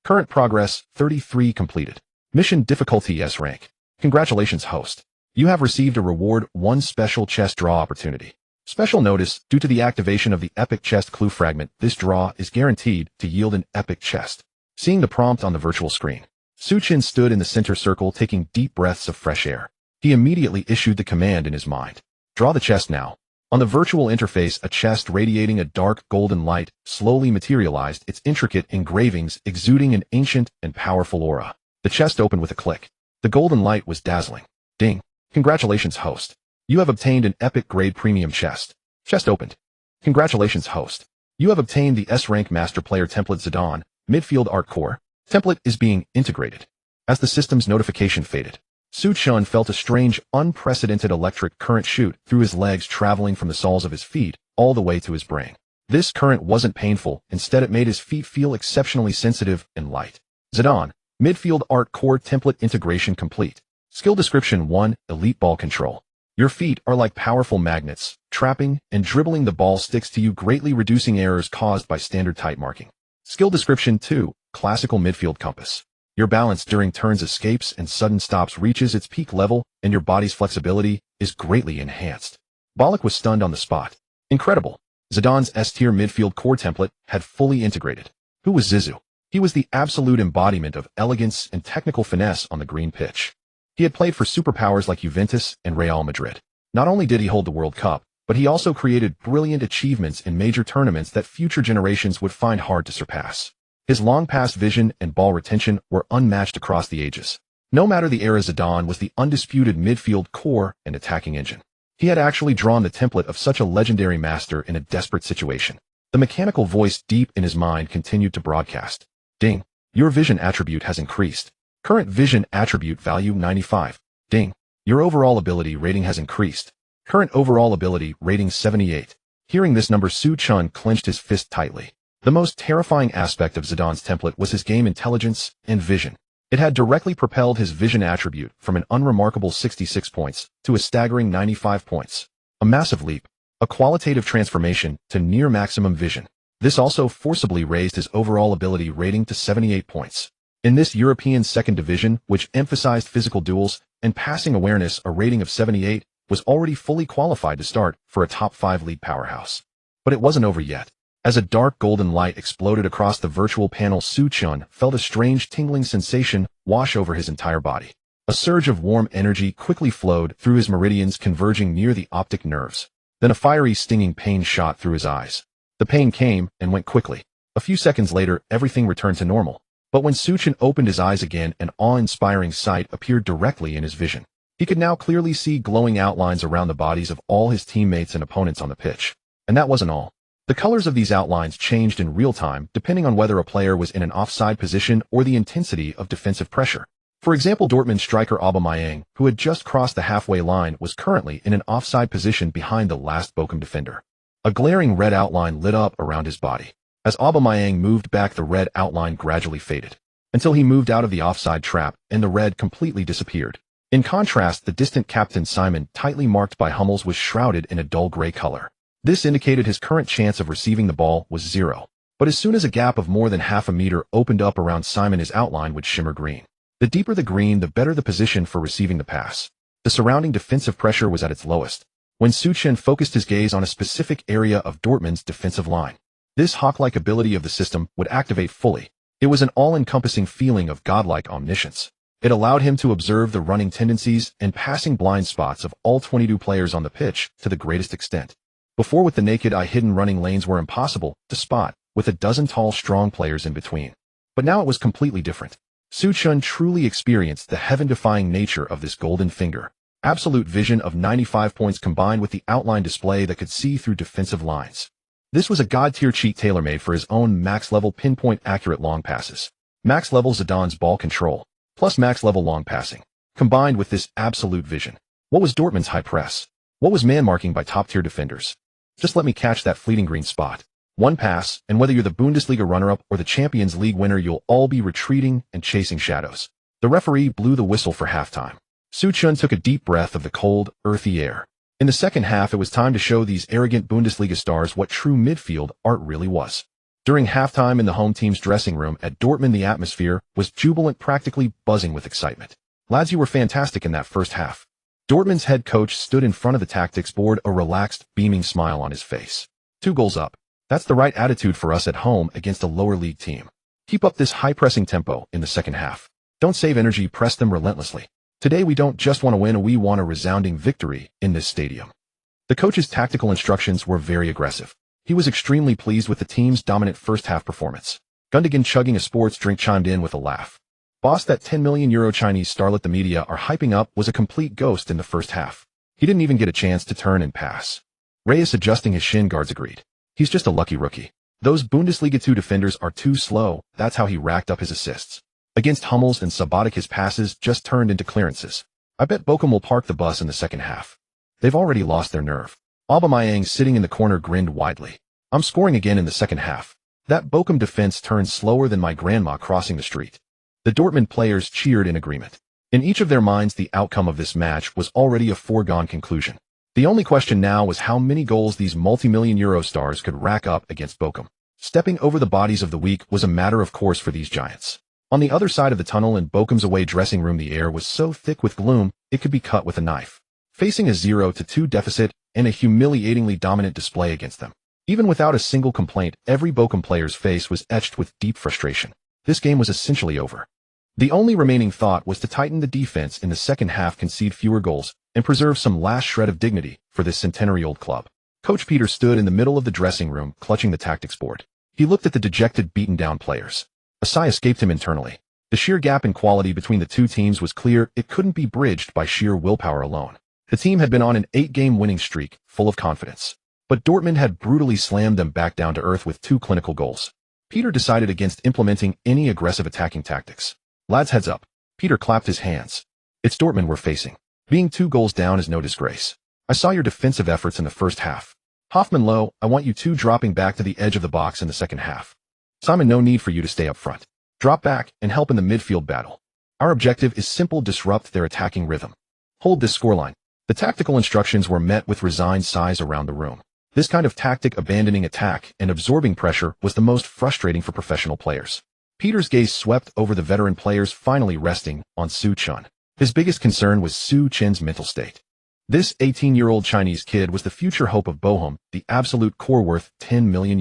Current progress: 33 completed. Mission difficulty: S rank. Congratulations, host. You have received a reward: 1 special chest draw opportunity. Special notice: due to the activation of the epic chest clue fragment, this draw is guaranteed to yield an epic chest. Seeing the prompt on the virtual screen, Suchun stood in the center circle, taking deep breaths of fresh air. He immediately issued the command in his mind. Draw the chest now. On the virtual interface, a chest radiating a dark golden light slowly materialized, its intricate engravings exuding an ancient and powerful aura. The chest opened with a click. The golden light was dazzling. Ding! Congratulations, host. You have obtained an epic grade premium chest. Chest opened. Congratulations, host. You have obtained the S-rank master player template Zidane, midfield art core. Template is being integrated. As the system's notification faded, Suchun felt a strange, unprecedented electric current shoot through his legs, traveling from the soles of his feet all the way to his brain. This current wasn't painful, instead it made his feet feel exceptionally sensitive and light. Zidane, midfield art core template integration complete. Skill description: 1. Elite ball control. Your feet are like powerful magnets, trapping and dribbling the ball sticks to you, greatly reducing errors caused by standard tight marking. Skill description: 2. Classical midfield compass. Your balance during turns, escapes, and sudden stops reaches its peak level, and your body's flexibility is greatly enhanced. Ballon was stunned on the spot. Incredible! Zidane's S-tier midfield core template had fully integrated. Who was Zizou? He was the absolute embodiment of elegance and technical finesse on the green pitch. He had played for superpowers like Juventus and Real Madrid. Not only did he hold the World Cup, but he also created brilliant achievements in major tournaments that future generations would find hard to surpass. His long-pass vision and ball retention were unmatched across the ages. No matter the era, Zidane was the undisputed midfield core and attacking engine. He had actually drawn the template of such a legendary master in a desperate situation. The mechanical voice deep in his mind continued to broadcast. Ding! Your vision attribute has increased. Current vision attribute value 95. Ding! Your overall ability rating has increased. Current overall ability rating 78. Hearing this number, Suchun clenched his fist tightly. The most terrifying aspect of Zidane's template was his game intelligence and vision. It had directly propelled his vision attribute from an unremarkable 66 points to a staggering 95 points. A massive leap, a qualitative transformation to near maximum vision. This also forcibly raised his overall ability rating to 78 points. In this European second division, which emphasized physical duels and passing awareness, a rating of 78 was already fully qualified to start for a top 5 league powerhouse. But it wasn't over yet. As a dark golden light exploded across the virtual panel, Su Chun felt a strange tingling sensation wash over his entire body. A surge of warm energy quickly flowed through his meridians, converging near the optic nerves. Then a fiery, stinging pain shot through his eyes. The pain came and went quickly. A few seconds later, everything returned to normal. But when Su Chun opened his eyes again, an awe-inspiring sight appeared directly in his vision. He could now clearly see glowing outlines around the bodies of all his teammates and opponents on the pitch. And that wasn't all. The colors of these outlines changed in real time, depending on whether a player was in an offside position or the intensity of defensive pressure. For example, Dortmund striker Aubameyang, who had just crossed the halfway line, was currently in an offside position behind the last Bochum defender. A glaring red outline lit up around his body. As Aubameyang moved back, the red outline gradually faded, until he moved out of the offside trap and the red completely disappeared. In contrast, the distant captain Simon, tightly marked by Hummels, was shrouded in a dull gray color. This indicated his current chance of receiving the ball was 0. But as soon as a gap of more than half a meter opened up around Simon, his outline would shimmer green. The deeper the green, the better the position for receiving the pass. The surrounding defensive pressure was at its lowest, when Su Chun focused his gaze on a specific area of Dortmund's defensive line. This hawk-like ability of the system would activate fully. It was an all-encompassing feeling of godlike omniscience. It allowed him to observe the running tendencies and passing blind spots of all 22 players on the pitch to the greatest extent. Before, with the naked eye, hidden running lanes were impossible to spot, with a dozen tall, strong players in between. But now it was completely different. Su Chun truly experienced the heaven-defying nature of this golden finger. Absolute vision of 95 points combined with the outline display that could see through defensive lines. This was a god-tier cheat tailor-made for his own max-level pinpoint accurate long passes. Max-level Zidane's ball control, plus max-level long passing, combined with this absolute vision. What was Dortmund's high press? What was man-marking by top-tier defenders? Just let me catch that fleeting green spot. One pass, and whether you're the Bundesliga runner-up or the Champions League winner, you'll all be retreating and chasing shadows. The referee blew the whistle for halftime. Su Chun took a deep breath of the cold, earthy air. In the second half, it was time to show these arrogant Bundesliga stars what true midfield art really was. During halftime in the home team's dressing room at Dortmund, the atmosphere was jubilant, practically buzzing with excitement. Lads, you were fantastic in that first half. Dortmund's head coach stood in front of the tactics board, a relaxed, beaming smile on his face. 2 goals up. That's the right attitude for us at home against a lower league team. Keep up this high-pressing tempo in the second half. Don't save energy, press them relentlessly. Today we don't just want to win, we want a resounding victory in this stadium. The coach's tactical instructions were very aggressive. He was extremely pleased with the team's dominant first-half performance. Gundogan, chugging a sports drink, chimed in with a laugh. Boss, that €10 million Chinese starlet the media are hyping up was a complete ghost in the first half. He didn't even get a chance to turn and pass. Reyes, adjusting his shin guards, agreed. He's just a lucky rookie. Those Bundesliga 2 defenders are too slow. That's how he racked up his assists. Against Hummels and Subotic, his passes just turned into clearances. I bet Bochum will park the bus in the second half. They've already lost their nerve. Aubameyang, sitting in the corner, grinned widely. I'm scoring again in the second half. That Bochum defense turned slower than my grandma crossing the street. The Dortmund players cheered in agreement. In each of their minds, the outcome of this match was already a foregone conclusion. The only question now was how many goals these multi-million euro stars could rack up against Bochum. Stepping over the bodies of the weak was a matter of course for these giants. On the other side of the tunnel in Bochum's away dressing room, the air was so thick with gloom, it could be cut with a knife. Facing a 0-2 deficit and a humiliatingly dominant display against them. Even without a single complaint, every Bochum player's face was etched with deep frustration. This game was essentially over. The only remaining thought was to tighten the defense in the second half, concede fewer goals, and preserve some last shred of dignity for this centenary-old club. Coach Peter stood in the middle of the dressing room, clutching the tactics board. He looked at the dejected, beaten-down players. A sigh escaped him internally. The sheer gap in quality between the two teams was clear. It couldn't be bridged by sheer willpower alone. The team had been on an 8-game winning streak, full of confidence. But Dortmund had brutally slammed them back down to earth with 2 clinical goals. Peter decided against implementing any aggressive attacking tactics. Lads, heads up. Peter clapped his hands. It's Dortmund we're facing. Being 2 goals down is no disgrace. I saw your defensive efforts in the first half. Hoffman, Low, I want you 2 dropping back to the edge of the box in the second half. Simon, no need for you to stay up front. Drop back and help in the midfield battle. Our objective is simple: disrupt their attacking rhythm. Hold this scoreline. The tactical instructions were met with resigned sighs around the room. This kind of tactic, abandoning attack and absorbing pressure, was the most frustrating for professional players. Peter's gaze swept over the veteran players, finally resting on Su Chun. His biggest concern was Su Chun's mental state. This 18-year-old Chinese kid was the future hope of Bochum, the absolute core worth €10 million.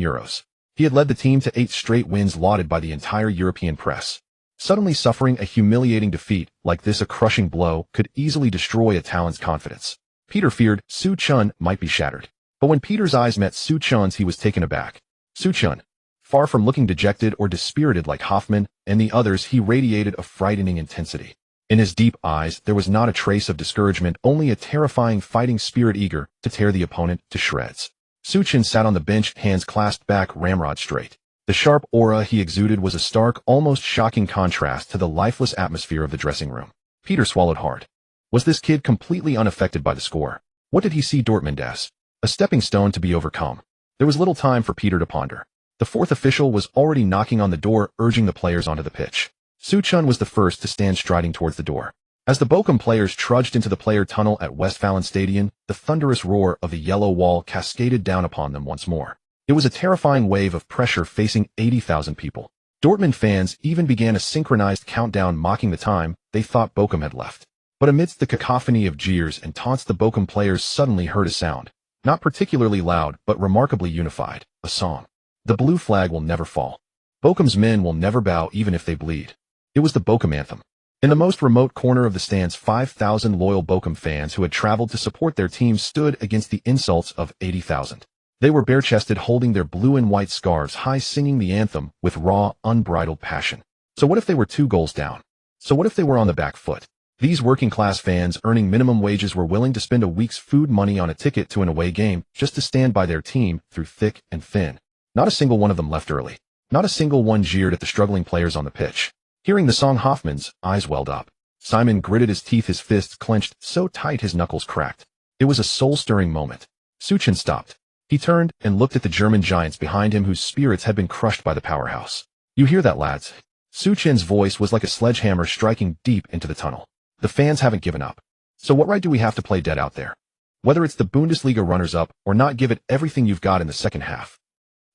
He had led the team to 8 straight wins lauded by the entire European press. Suddenly suffering a humiliating defeat like this, a crushing blow, could easily destroy a talent's confidence. Peter feared Su Chun might be shattered. But when Peter's eyes met Su Chun's, he was taken aback. Su Chun, far from looking dejected or dispirited like Hoffman and the others, he radiated a frightening intensity. In his deep eyes, there was not a trace of discouragement, only a terrifying fighting spirit eager to tear the opponent to shreds. Su Chun sat on the bench, hands clasped back, ramrod straight. The sharp aura he exuded was a stark, almost shocking contrast to the lifeless atmosphere of the dressing room. Peter swallowed hard. Was this kid completely unaffected by the score? What did he see Dortmund as? A stepping stone to be overcome. There was little time for Peter to ponder. The fourth official was already knocking on the door, urging the players onto the pitch. Su Chun was the first to stand striding towards the door. As the Bochum players trudged into the player tunnel at Westfalenstadion, the thunderous roar of the yellow wall cascaded down upon them once more. It was a terrifying wave of pressure facing 80,000 people. Dortmund fans even began a synchronized countdown mocking the time they thought Bochum had left. But amidst the cacophony of jeers and taunts, the Bochum players suddenly heard a sound. Not particularly loud, but remarkably unified. A song. The blue flag will never fall. Bochum's men will never bow even if they bleed. It was the Bochum anthem. In the most remote corner of the stands, 5,000 loyal Bochum fans who had traveled to support their team stood against the insults of 80,000. They were bare-chested, holding their blue and white scarves high, singing the anthem with raw, unbridled passion. So what if they were 2 goals down? So what if they were on the back foot? These working-class fans earning minimum wages were willing to spend a week's food money on a ticket to an away game just to stand by their team through thick and thin. Not a single one of them left early. Not a single one jeered at the struggling players on the pitch. Hearing the song, Hoffman's eyes welled up. Simon gritted his teeth, his fists clenched so tight his knuckles cracked. It was a soul-stirring moment. Su Chun stopped. He turned and looked at the German giants behind him whose spirits had been crushed by the powerhouse. You hear that, lads? Su Chun's voice was like a sledgehammer striking deep into the tunnel. The fans haven't given up. So what right do we have to play dead out there? Whether it's the Bundesliga runners-up or not, give it everything you've got in the second half.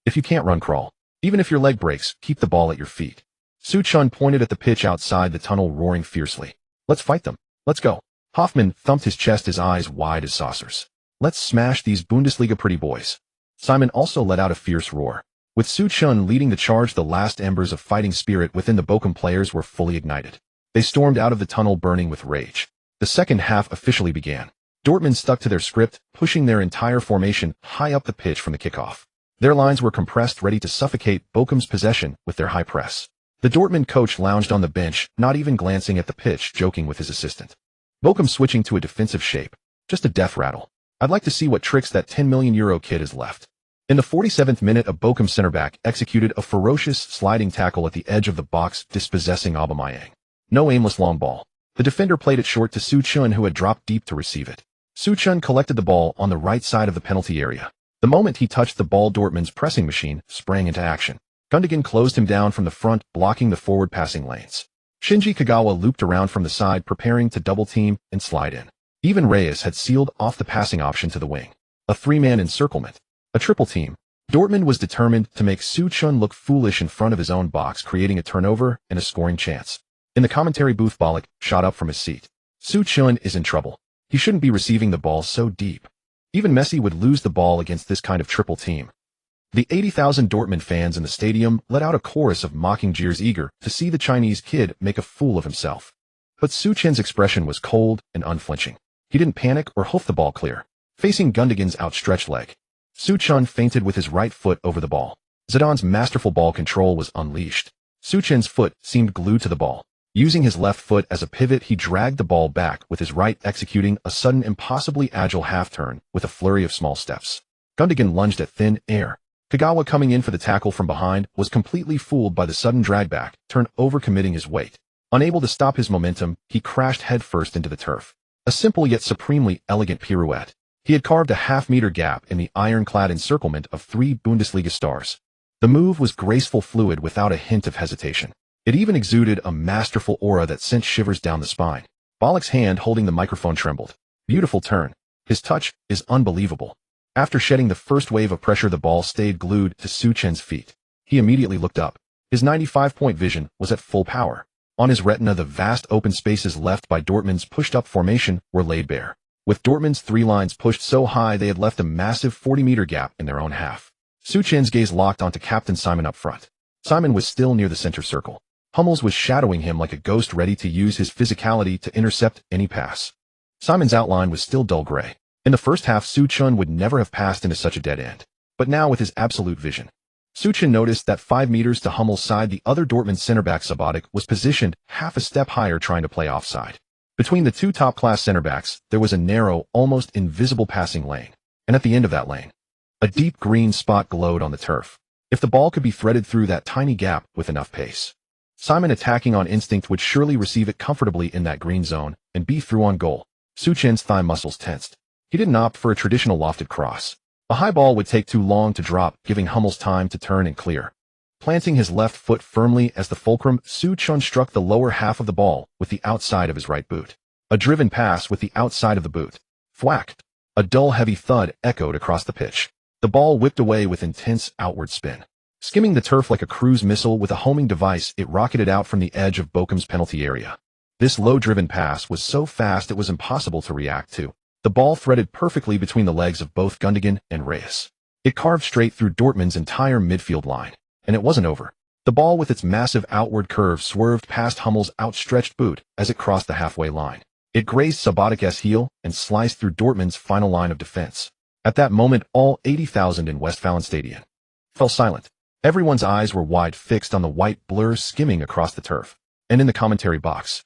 If you can't run, crawl. Even if your leg breaks, keep the ball at your feet. Su Chun pointed at the pitch outside the tunnel, roaring fiercely. Let's fight them. Let's go. Hoffman thumped his chest, his eyes wide as saucers. Let's smash these Bundesliga pretty boys. Simon also let out a fierce roar. With Su Chun leading the charge, the last embers of fighting spirit within the Bochum players were fully ignited. They stormed out of the tunnel burning with rage. The second half officially began. Dortmund stuck to their script, pushing their entire formation high up the pitch from the kickoff. Their lines were compressed, ready to suffocate Bochum's possession with their high press. The Dortmund coach lounged on the bench, not even glancing at the pitch, joking with his assistant. Bochum switching to a defensive shape. Just a death rattle. I'd like to see what tricks that €10 million kid has left. In the 47th minute, a Bochum center back executed a ferocious sliding tackle at the edge of the box, dispossessing Aubameyang. No aimless long ball. The defender played it short to Su Chun, who had dropped deep to receive it. Su Chun collected the ball on the right side of the penalty area. The moment he touched the ball, Dortmund's pressing machine sprang into action. Gundogan closed him down from the front, blocking the forward passing lanes. Shinji Kagawa looped around from the side, preparing to double team and slide in. Even Reyes had sealed off the passing option to the wing. A 3-man encirclement. A triple team. Dortmund was determined to make Su Chun look foolish in front of his own box, creating a turnover and a scoring chance. In the commentary booth, Ballon shot up from his seat. Su Chun is in trouble. He shouldn't be receiving the ball so deep. Even Messi would lose the ball against this kind of triple team. The 80,000 Dortmund fans in the stadium let out a chorus of mocking jeers, eager to see the Chinese kid make a fool of himself. But Su Chun's expression was cold and unflinching. He didn't panic or hoof the ball clear. Facing Gundogan's outstretched leg, Su Chun feinted with his right foot over the ball. Zidane's masterful ball control was unleashed. Su Chun's foot seemed glued to the ball. Using his left foot as a pivot, he dragged the ball back with his right, executing a sudden, impossibly agile half-turn with a flurry of small steps. Gundogan lunged at thin air. Kagawa, coming in for the tackle from behind, was completely fooled by the sudden drag back, turn overcommitting his weight. Unable to stop his momentum, he crashed headfirst into the turf. A simple yet supremely elegant pirouette. He had carved a half-meter gap in the ironclad encirclement of 3 Bundesliga stars. The move was graceful, fluid, without a hint of hesitation. It even exuded a masterful aura that sent shivers down the spine. Ballon's hand holding the microphone trembled. Beautiful turn. His touch is unbelievable. After shedding the first wave of pressure, the ball stayed glued to Su Chun's feet. He immediately looked up. His 95-point vision was at full power. On his retina, the vast open spaces left by Dortmund's pushed-up formation were laid bare. With Dortmund's 3 lines pushed so high, they had left a massive 40-meter gap in their own half. Suchin's gaze locked onto Captain Simon up front. Simon was still near the center circle. Hummels was shadowing him like a ghost, ready to use his physicality to intercept any pass. Simon's outline was still dull gray. In the first half, Suchin would never have passed into such a dead end. But now, with his absolute vision, Suchin noticed that 5 meters to Hummels' side, the other Dortmund center-back Subotic was positioned half a step higher, trying to play offside. Between the two top-class center-backs, there was a narrow, almost invisible passing lane. And at the end of that lane, a deep green spot glowed on the turf. If the ball could be threaded through that tiny gap with enough pace, Simon, attacking on instinct, would surely receive it comfortably in that green zone and be through on goal. Suchin's thigh muscles tensed. He didn't opt for a traditional lofted cross. A high ball would take too long to drop, giving Hummels time to turn and clear. Planting his left foot firmly as the fulcrum, Suchin struck the lower half of the ball with the outside of his right boot. A driven pass with the outside of the boot. Thwack! A dull, heavy thud echoed across the pitch. The ball whipped away with intense outward spin. Skimming the turf like a cruise missile with a homing device, it rocketed out from the edge of Bochum's penalty area. This low-driven pass was so fast it was impossible to react to. The ball threaded perfectly between the legs of both Gundogan and Reyes. It carved straight through Dortmund's entire midfield line. And it wasn't over. The ball, with its massive outward curve, swerved past Hummels' outstretched boot as it crossed the halfway line. It grazed Subotic's heel and sliced through Dortmund's final line of defense. At that moment, all 80,000 in Westfalenstadion fell silent. Everyone's eyes were wide, fixed on the white blur skimming across the turf. And in the commentary box,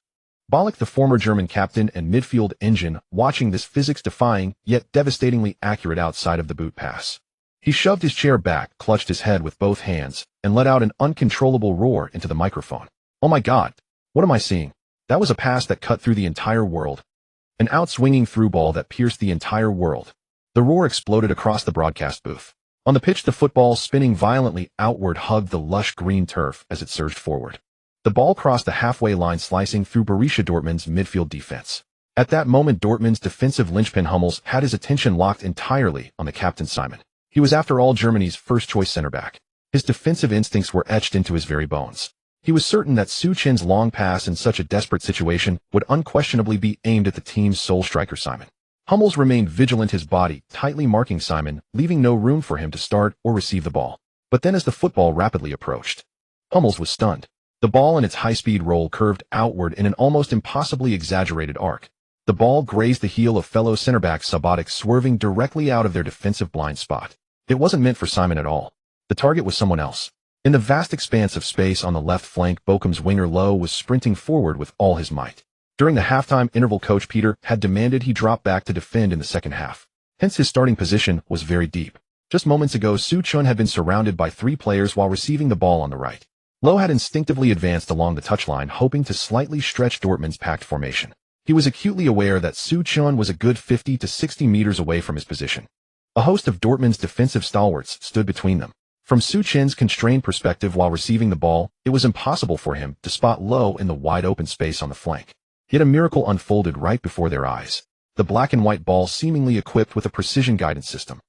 Ballon, the former German captain and midfield engine, watching this physics-defying yet devastatingly accurate outside of the boot pass. He shoved his chair back, clutched his head with both hands, and let out an uncontrollable roar into the microphone. Oh my God! What am I seeing? That was a pass that cut through the entire world. An outswinging through ball that pierced the entire world. The roar exploded across the broadcast booth. On the pitch, the football, spinning violently outward, hugged the lush green turf as it surged forward. The ball crossed the halfway line, slicing through Borussia Dortmund's midfield defense. At that moment, Dortmund's defensive linchpin Hummels had his attention locked entirely on the captain Simon. He was, after all, Germany's first-choice center-back. His defensive instincts were etched into his very bones. He was certain that Suchin's long pass in such a desperate situation would unquestionably be aimed at the team's sole striker, Simon. Hummels remained vigilant, his body tightly marking Simon, leaving no room for him to start or receive the ball. But then, as the football rapidly approached, Hummels was stunned. The ball, in its high-speed roll, curved outward in an almost impossibly exaggerated arc. The ball grazed the heel of fellow center-back Subotic, swerving directly out of their defensive blind spot. It wasn't meant for Simon at all. The target was someone else. In the vast expanse of space on the left flank, Bochum's winger Loh was sprinting forward with all his might. During the halftime interval, Coach Peter had demanded he drop back to defend in the second half. Hence, his starting position was very deep. Just moments ago, Suchin had been surrounded by 3 players while receiving the ball on the right. Loh had instinctively advanced along the touchline, hoping to slightly stretch Dortmund's packed formation. He was acutely aware that Suchin was a good 50 to 60 meters away from his position. A host of Dortmund's defensive stalwarts stood between them. From Suchin's constrained perspective while receiving the ball, it was impossible for him to spot Loh in the wide-open space on the flank. Yet a miracle unfolded right before their eyes. The black and white ball, seemingly equipped with a precision guidance system,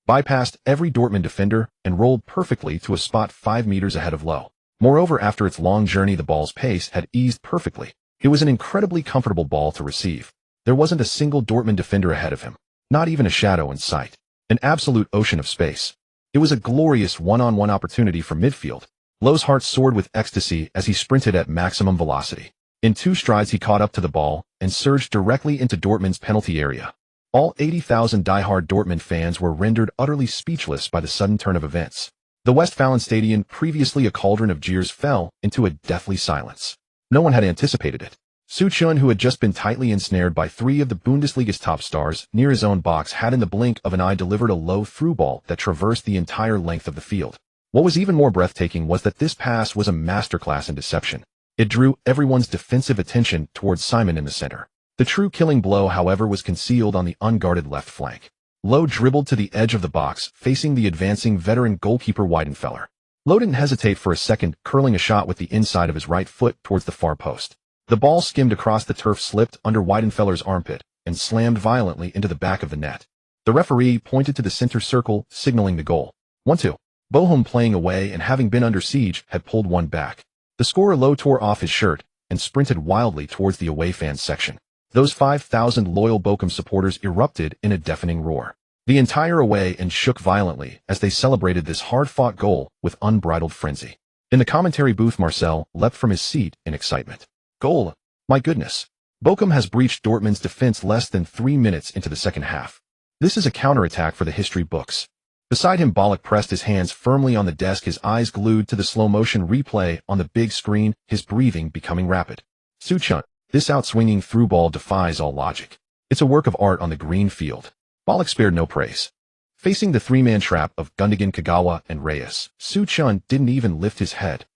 bypassed every Dortmund defender and rolled perfectly to a spot 5 meters ahead of Loh. Moreover, after its long journey, the ball's pace had eased perfectly. It was an incredibly comfortable ball to receive. There wasn't a single Dortmund defender ahead of him. Not even a shadow in sight. An absolute ocean of space. It was a glorious one-on-one opportunity for midfield. Loh's heart soared with ecstasy as he sprinted at maximum velocity. In 2 strides, he caught up to the ball and surged directly into Dortmund's penalty area. All 80,000 die-hard Dortmund fans were rendered utterly speechless by the sudden turn of events. The Westfalenstadion, previously a cauldron of jeers, fell into a deathly silence. No one had anticipated it. Suchin, who had just been tightly ensnared by 3 of the Bundesliga's top stars near his own box, had in the blink of an eye delivered a low through ball that traversed the entire length of the field. What was even more breathtaking was that this pass was a masterclass in deception. It drew everyone's defensive attention towards Simon in the center. The true killing blow, however, was concealed on the unguarded left flank. Loh dribbled to the edge of the box, facing the advancing veteran goalkeeper Weidenfeller. Loh didn't hesitate for a second, curling a shot with the inside of his right foot towards the far post. The ball skimmed across the turf, slipped under Weidenfeller's armpit, and slammed violently into the back of the net. The referee pointed to the center circle, signaling the goal. 1-2. Bochum, playing away and having been under siege, had pulled one back. The scorer Loh tore off his shirt and sprinted wildly towards the away fans section. Those 5,000 loyal Bochum supporters erupted in a deafening roar. the entire away and shook violently as they celebrated this hard-fought goal with unbridled frenzy. In the commentary booth, Marcel leapt from his seat in excitement. Goal! My goodness! Bochum has breached Dortmund's defense less than 3 minutes into the second half. This is a counterattack for the history books. Beside him, Ballon pressed his hands firmly on the desk, his eyes glued to the slow-motion replay on the big screen, his breathing becoming rapid. Suchun, this outswinging through ball defies all logic. It's a work of art on the green field. Ballon spared no praise. Facing the three-man trap of Gundogan, Kagawa, and Reyes, Suchun didn't even lift his head.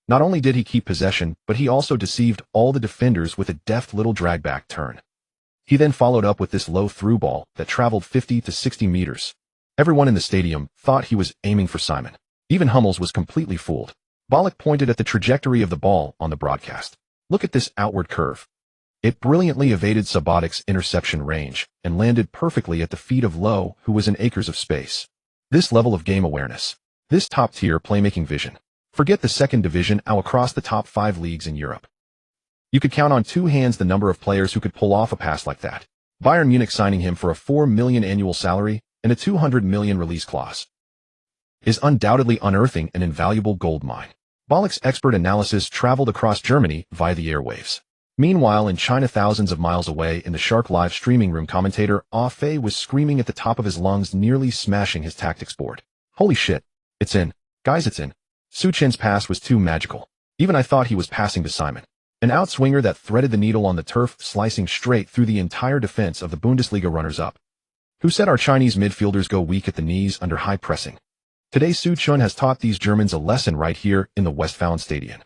Not only did he keep possession, but he also deceived all the defenders with a deft little drag-back turn. He then followed up with this low through ball that traveled 50 to 60 meters. Everyone in the stadium thought he was aiming for Simon. Even Hummels was completely fooled. Ballon pointed at the trajectory of the ball on the broadcast. Look at this outward curve. It brilliantly evaded Sabatic's interception range and landed perfectly at the feet of Lowe, who was in acres of space. This level of game awareness, this top-tier playmaking vision. Forget the second division out across the top 5 leagues in Europe. You could count on 2 hands the number of players who could pull off a pass like that. Bayern Munich signing him for a $4 million annual salary and a $200 million release clause is undoubtedly unearthing an invaluable gold mine. Ballon's expert analysis traveled across Germany via the airwaves. Meanwhile, in China, thousands of miles away in the Shark Live streaming room, commentator Ah Fei was screaming at the top of his lungs, nearly smashing his tactics board. Holy shit. It's in. Guys, it's in. Suchun's pass was too magical. Even I thought he was passing to Simon. An outswinger that threaded the needle on the turf, slicing straight through the entire defense of the Bundesliga runners-up. Who said our Chinese midfielders go weak at the knees under high pressing? Today, Suchun has taught these Germans a lesson right here in the Westfalenstadion.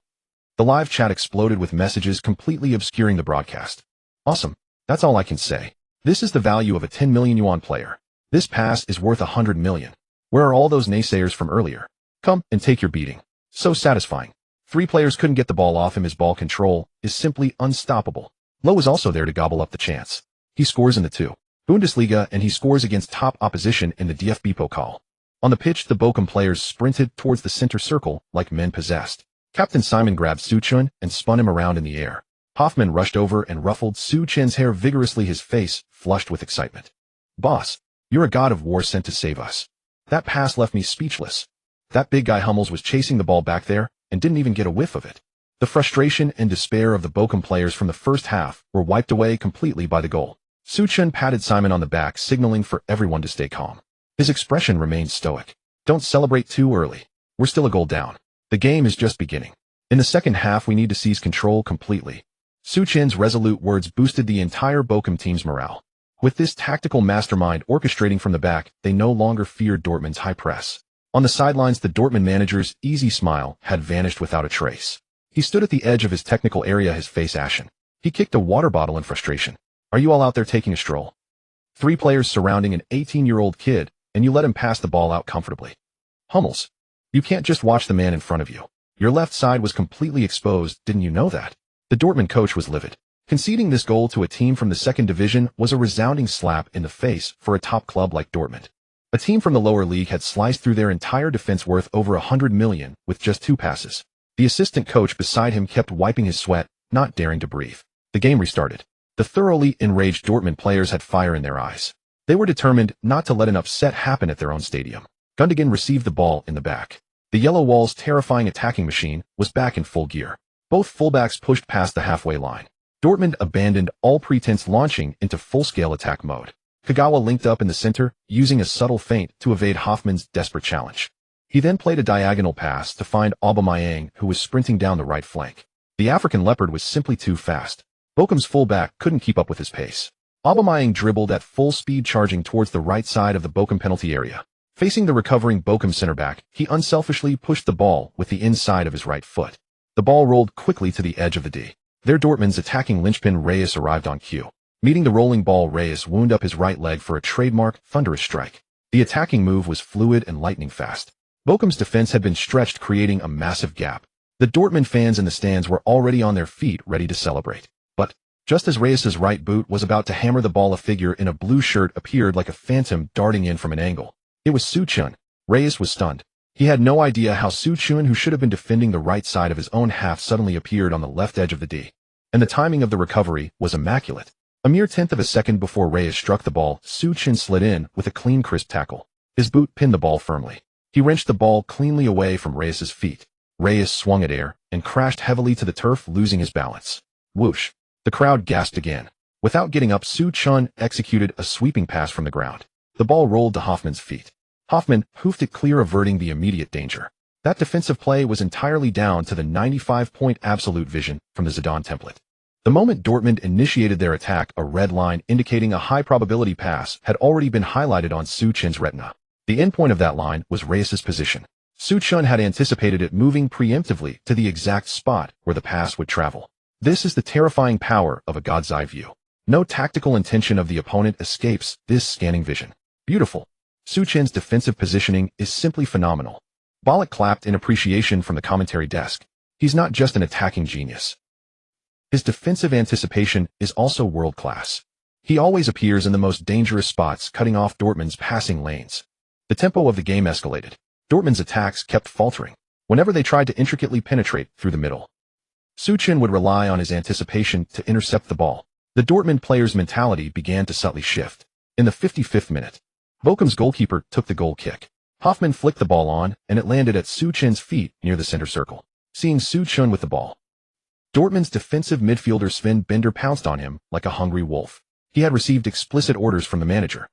The live chat exploded with messages completely obscuring the broadcast. Awesome. That's all I can say. This is the value of a 10 million yuan player. This pass is worth 100 million. Where are all those naysayers from earlier? Come and take your beating. So satisfying. 3 players couldn't get the ball off him. His ball control is simply unstoppable. Lowe is also there to gobble up the chance. He scores in the 2. Bundesliga, and he scores against top opposition in the DFB Pokal. On the pitch, the Bochum players sprinted towards the center circle like men possessed. Captain Simon grabbed Suchun and spun him around in the air. Hoffmann rushed over and ruffled Suchun's hair vigorously, his face flushed with excitement. Boss, you're a god of war sent to save us. That pass left me speechless. That big guy Hummels was chasing the ball back there and didn't even get a whiff of it. The frustration and despair of the Bochum players from the first half were wiped away completely by the goal. Suchun patted Simon on the back, signaling for everyone to stay calm. His expression remained stoic. Don't celebrate too early. We're still a goal down. The game is just beginning. In the second half, we need to seize control completely. Suchun's resolute words boosted the entire Bochum team's morale. With this tactical mastermind orchestrating from the back, they no longer feared Dortmund's high press. On the sidelines, the Dortmund manager's easy smile had vanished without a trace. He stood at the edge of his technical area, his face ashen. He kicked a water bottle in frustration. Are you all out there taking a stroll? 3 players surrounding an 18-year-old kid, and you let him pass the ball out comfortably. Hummels, you can't just watch the man in front of you. Your left side was completely exposed, didn't you know that? The Dortmund coach was livid. Conceding this goal to a team from the second division was a resounding slap in the face for a top club like Dortmund. A team from the lower league had sliced through their entire defense worth over 100 million with just 2 passes. The assistant coach beside him kept wiping his sweat, not daring to breathe. The game restarted. The thoroughly enraged Dortmund players had fire in their eyes. They were determined not to let an upset happen at their own stadium. Gundogan received the ball in the back. The Yellow Wall's terrifying attacking machine was back in full gear. Both fullbacks pushed past the halfway line. Dortmund abandoned all pretense, launching into full-scale attack mode. Kagawa linked up in the center, using a subtle feint to evade Hoffmann's desperate challenge. He then played a diagonal pass to find Aubameyang, who was sprinting down the right flank. The African leopard was simply too fast. Bochum's fullback couldn't keep up with his pace. Aubameyang dribbled at full speed, charging towards the right side of the Bochum penalty area. Facing the recovering Bochum center back, he unselfishly pushed the ball with the inside of his right foot. The ball rolled quickly to the edge of the D. There, Dortmund's attacking linchpin Reyes arrived on cue. Meeting the rolling ball, Reyes wound up his right leg for a trademark, thunderous strike. The attacking move was fluid and lightning fast. Bochum's defense had been stretched, creating a massive gap. The Dortmund fans in the stands were already on their feet, ready to celebrate. But just as Reyes's right boot was about to hammer the ball, a figure in a blue shirt appeared like a phantom, darting in from an angle. It was Suchun. Reyes was stunned. He had no idea how Suchun, who should have been defending the right side of his own half, suddenly appeared on the left edge of the D. And the timing of the recovery was immaculate. A mere tenth of a second before Reyes struck the ball, Zidane slid in with a clean, crisp tackle. His boot pinned the ball firmly. He wrenched the ball cleanly away from Reyes' feet. Reyes swung at air and crashed heavily to the turf, losing his balance. Whoosh! The crowd gasped again. Without getting up, Zidane executed a sweeping pass from the ground. The ball rolled to Hoffman's feet. Hoffman hoofed it clear, averting the immediate danger. That defensive play was entirely down to the 95-point absolute vision from the Zidane template. The moment Dortmund initiated their attack, a red line indicating a high-probability pass had already been highlighted on Zidane's retina. The endpoint of that line was Reyes' position. Zidane had anticipated it, moving preemptively to the exact spot where the pass would travel. This is the terrifying power of a god's eye view. No tactical intention of the opponent escapes this scanning vision. Beautiful. Zidane's defensive positioning is simply phenomenal. Ballon clapped in appreciation from the commentary desk. He's not just an attacking genius. His defensive anticipation is also world-class. He always appears in the most dangerous spots, cutting off Dortmund's passing lanes. The tempo of the game escalated. Dortmund's attacks kept faltering whenever they tried to intricately penetrate through the middle. Zidane would rely on his anticipation to intercept the ball. The Dortmund player's mentality began to subtly shift. In the 55th minute, Bochum's goalkeeper took the goal kick. Hoffman flicked the ball on, and it landed at Zidane's feet near the center circle. Seeing Zidane with the ball, Dortmund's defensive midfielder Sven Bender pounced on him like a hungry wolf. He had received explicit orders from the manager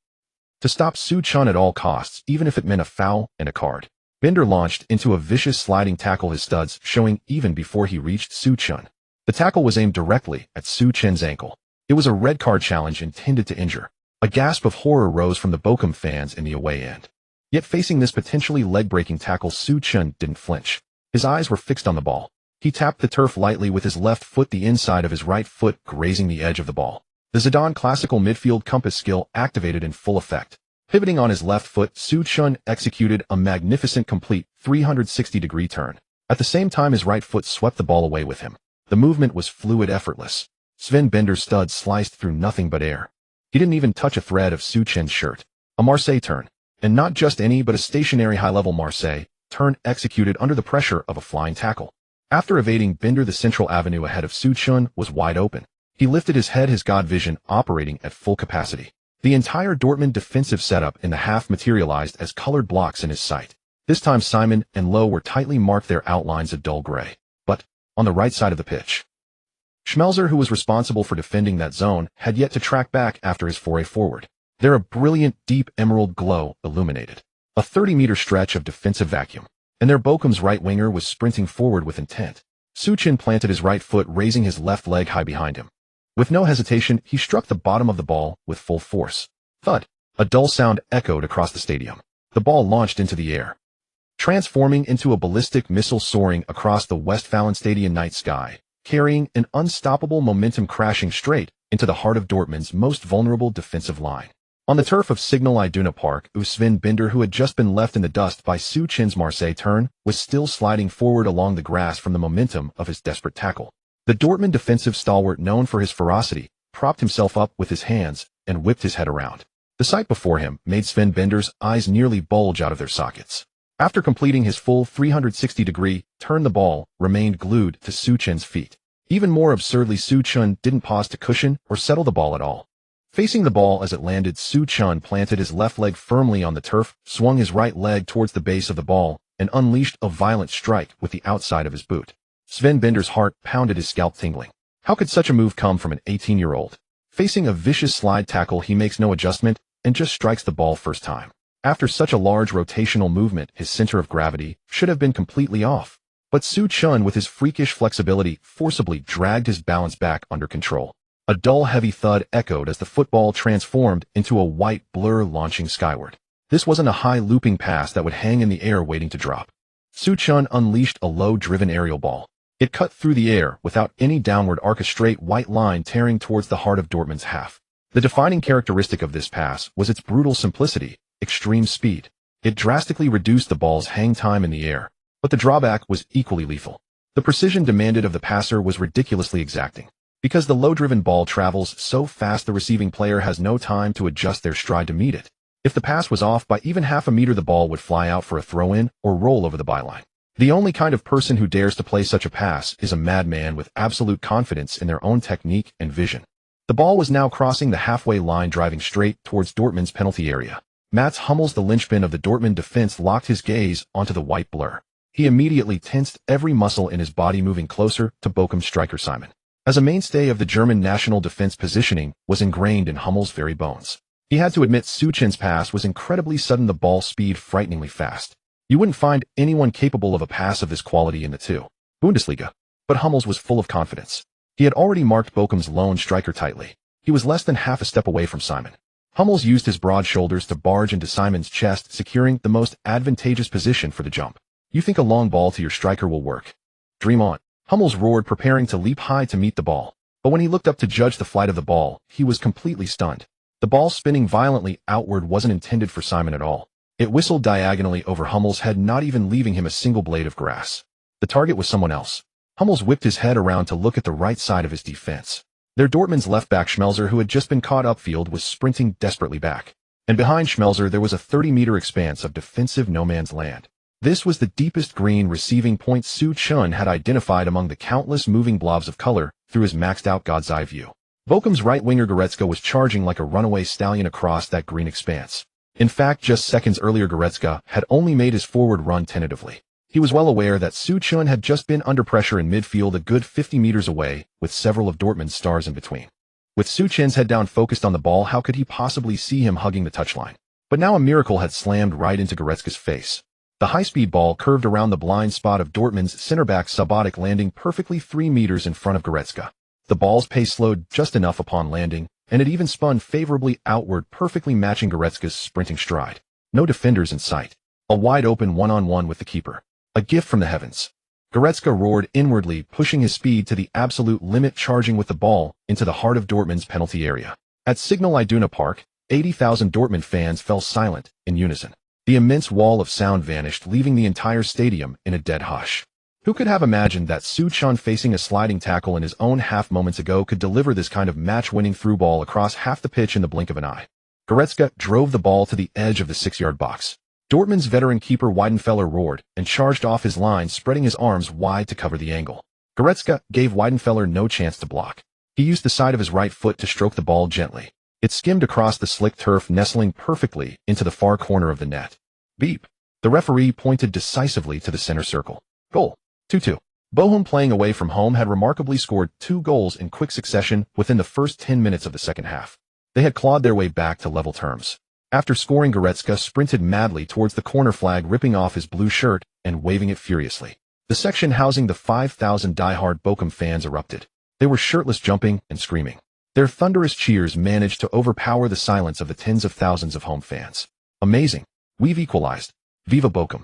to stop Zidane at all costs, even if it meant a foul and a card. Bender launched into a vicious sliding tackle, his studs showing even before he reached Zidane. The tackle was aimed directly at Zidane's ankle. It was a red card challenge intended to injure. A gasp of horror rose from the Bochum fans in the away end. Yet facing this potentially leg-breaking tackle, Zidane didn't flinch. His eyes were fixed on the ball. He tapped the turf lightly with his left foot, the inside of his right foot grazing the edge of the ball. The Zidane classical midfield compass skill activated in full effect. Pivoting on his left foot, Zidane executed a magnificent complete 360-degree turn. At the same time, his right foot swept the ball away with him. The movement was fluid, effortless. Sven Bender's studs sliced through nothing but air. He didn't even touch a thread of Zidane's shirt. A Marseille turn. And not just any, but a stationary high-level Marseille turn executed under the pressure of a flying tackle. After evading Bender, the central avenue ahead of Zidane was wide open. He lifted his head, his god vision operating at full capacity. The entire Dortmund defensive setup in the half materialized as colored blocks in his sight. This time Simon and Lowe were tightly marked, their outlines a dull gray. But on the right side of the pitch, Schmelzer, who was responsible for defending that zone, had yet to track back after his foray forward. There a brilliant, deep emerald glow illuminated a 30-meter stretch of defensive vacuum, and there Bochum's right winger was sprinting forward with intent. Zidane planted his right foot, raising his left leg high behind him. With no hesitation, he struck the bottom of the ball with full force. Thud! A dull sound echoed across the stadium. The ball launched into the air, transforming into a ballistic missile soaring across the Westfalenstadion night sky, carrying an unstoppable momentum, crashing straight into the heart of Dortmund's most vulnerable defensive line. On the turf of Signal Iduna Park, Sven Bender, who had just been left in the dust by Zidane's Marseille turn, was still sliding forward along the grass from the momentum of his desperate tackle. The Dortmund defensive stalwart, known for his ferocity, propped himself up with his hands and whipped his head around. The sight before him made Sven Bender's eyes nearly bulge out of their sockets. After completing his full 360-degree turn, the ball remained glued to Zidane's feet. Even more absurdly, Zidane didn't pause to cushion or settle the ball at all. Facing the ball as it landed, Zidane planted his left leg firmly on the turf, swung his right leg towards the base of the ball, and unleashed a violent strike with the outside of his boot. Sven Bender's heart pounded, his scalp tingling. How could such a move come from an 18-year-old? Facing a vicious slide tackle, he makes no adjustment and just strikes the ball first time. After such a large rotational movement, his center of gravity should have been completely off. But Zidane, with his freakish flexibility, forcibly dragged his balance back under control. A dull, heavy thud echoed as the football transformed into a white blur launching skyward. This wasn't a high looping pass that would hang in the air waiting to drop. Zidane unleashed a low-driven aerial ball. It cut through the air without any downward arc, a straight white line tearing towards the heart of Dortmund's half. The defining characteristic of this pass was its brutal simplicity, extreme speed. It drastically reduced the ball's hang time in the air, but the drawback was equally lethal. The precision demanded of the passer was ridiculously exacting. Because the low-driven ball travels so fast, the receiving player has no time to adjust their stride to meet it. If the pass was off by even half a meter, the ball would fly out for a throw-in or roll over the byline. The only kind of person who dares to play such a pass is a madman with absolute confidence in their own technique and vision. The ball was now crossing the halfway line, driving straight towards Dortmund's penalty area. Mats Hummels, the linchpin of the Dortmund defense, locked his gaze onto the white blur. He immediately tensed every muscle in his body, moving closer to Bochum striker Simon. As a mainstay of the German national defense, positioning was ingrained in Hummels' very bones. He had to admit Součen's pass was incredibly sudden, the ball speed frighteningly fast. You wouldn't find anyone capable of a pass of this quality in the Bundesliga. But Hummels was full of confidence. He had already marked Bochum's lone striker tightly. He was less than half a step away from Simon. Hummels used his broad shoulders to barge into Simon's chest, securing the most advantageous position for the jump. You think a long ball to your striker will work? Dream on. Hummels roared, preparing to leap high to meet the ball. But when he looked up to judge the flight of the ball, he was completely stunned. The ball, spinning violently outward, wasn't intended for Simon at all. It whistled diagonally over Hummels' head, not even leaving him a single blade of grass. The target was someone else. Hummels whipped his head around to look at the right side of his defense. There, Dortmund's left-back Schmelzer, who had just been caught upfield, was sprinting desperately back. And behind Schmelzer there was a 30-meter expanse of defensive no-man's land. This was the deepest green receiving point Součen had identified among the countless moving blobs of color through his maxed-out God's eye view. Bochum's right winger Goretzka was charging like a runaway stallion across that green expanse. In fact, just seconds earlier Goretzka had only made his forward run tentatively. He was well aware that Součen had just been under pressure in midfield a good 50 meters away, with several of Dortmund's stars in between. With Součen's head down focused on the ball, how could he possibly see him hugging the touchline? But now a miracle had slammed right into Goretzka's face. The high-speed ball curved around the blind spot of Dortmund's center-back Subotic, landing perfectly 3 meters in front of Goretzka. The ball's pace slowed just enough upon landing, and it even spun favorably outward, perfectly matching Goretzka's sprinting stride. No defenders in sight. A wide-open one-on-one with the keeper. A gift from the heavens. Goretzka roared inwardly, pushing his speed to the absolute limit, charging with the ball into the heart of Dortmund's penalty area. At Signal Iduna Park, 80,000 Dortmund fans fell silent in unison. The immense wall of sound vanished, leaving the entire stadium in a dead hush. Who could have imagined that Součen, facing a sliding tackle in his own half moments ago, could deliver this kind of match-winning through ball across half the pitch in the blink of an eye? Goretzka drove the ball to the edge of the 6-yard box. Dortmund's veteran keeper Weidenfeller roared and charged off his line, spreading his arms wide to cover the angle. Goretzka gave Weidenfeller no chance to block. He used the side of his right foot to stroke the ball gently. It skimmed across the slick turf, nestling perfectly into the far corner of the net. Beep. The referee pointed decisively to the center circle. Goal. 2-2. Bochum, playing away from home, had remarkably scored 2 goals in quick succession within the first 10 minutes of the second half. They had clawed their way back to level terms. After scoring, Goretzka sprinted madly towards the corner flag, ripping off his blue shirt and waving it furiously. The section housing the 5,000 die-hard Bochum fans erupted. They were shirtless, jumping and screaming. Their thunderous cheers managed to overpower the silence of the tens of thousands of home fans. Amazing. We've equalized. Viva Bochum.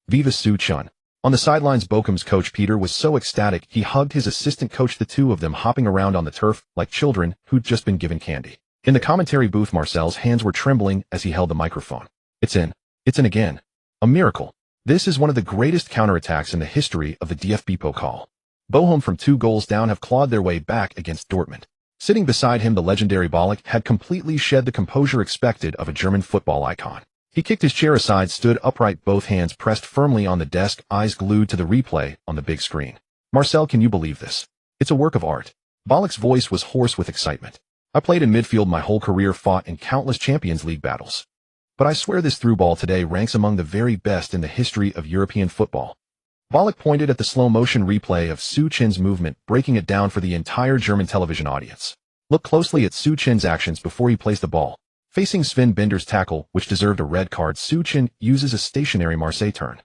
Viva Součen. On the sidelines, Bochum's coach Peter was so ecstatic he hugged his assistant coach, the two of them hopping around on the turf like children who'd just been given candy. In the commentary booth, Marcel's hands were trembling as he held the microphone. It's in. It's in again. A miracle. This is one of the greatest counterattacks in the history of the DFB Pokal. Bochum, from 2 goals down, have clawed their way back against Dortmund. Sitting beside him, the legendary Ballon had completely shed the composure expected of a German football icon. He kicked his chair aside, stood upright, both hands pressed firmly on the desk, eyes glued to the replay on the big screen. Marcel, can you believe this? It's a work of art. Ballon's voice was hoarse with excitement. I played in midfield my whole career, fought in countless Champions League battles. But I swear this through ball today ranks among the very best in the history of European football. Ballon pointed at the slow-motion replay of Součen's movement, breaking it down for the entire German television audience. Look closely at Součen's actions before he placed the ball. Facing Sven Bender's tackle, which deserved a red card, Součen uses a stationary Marseille turn.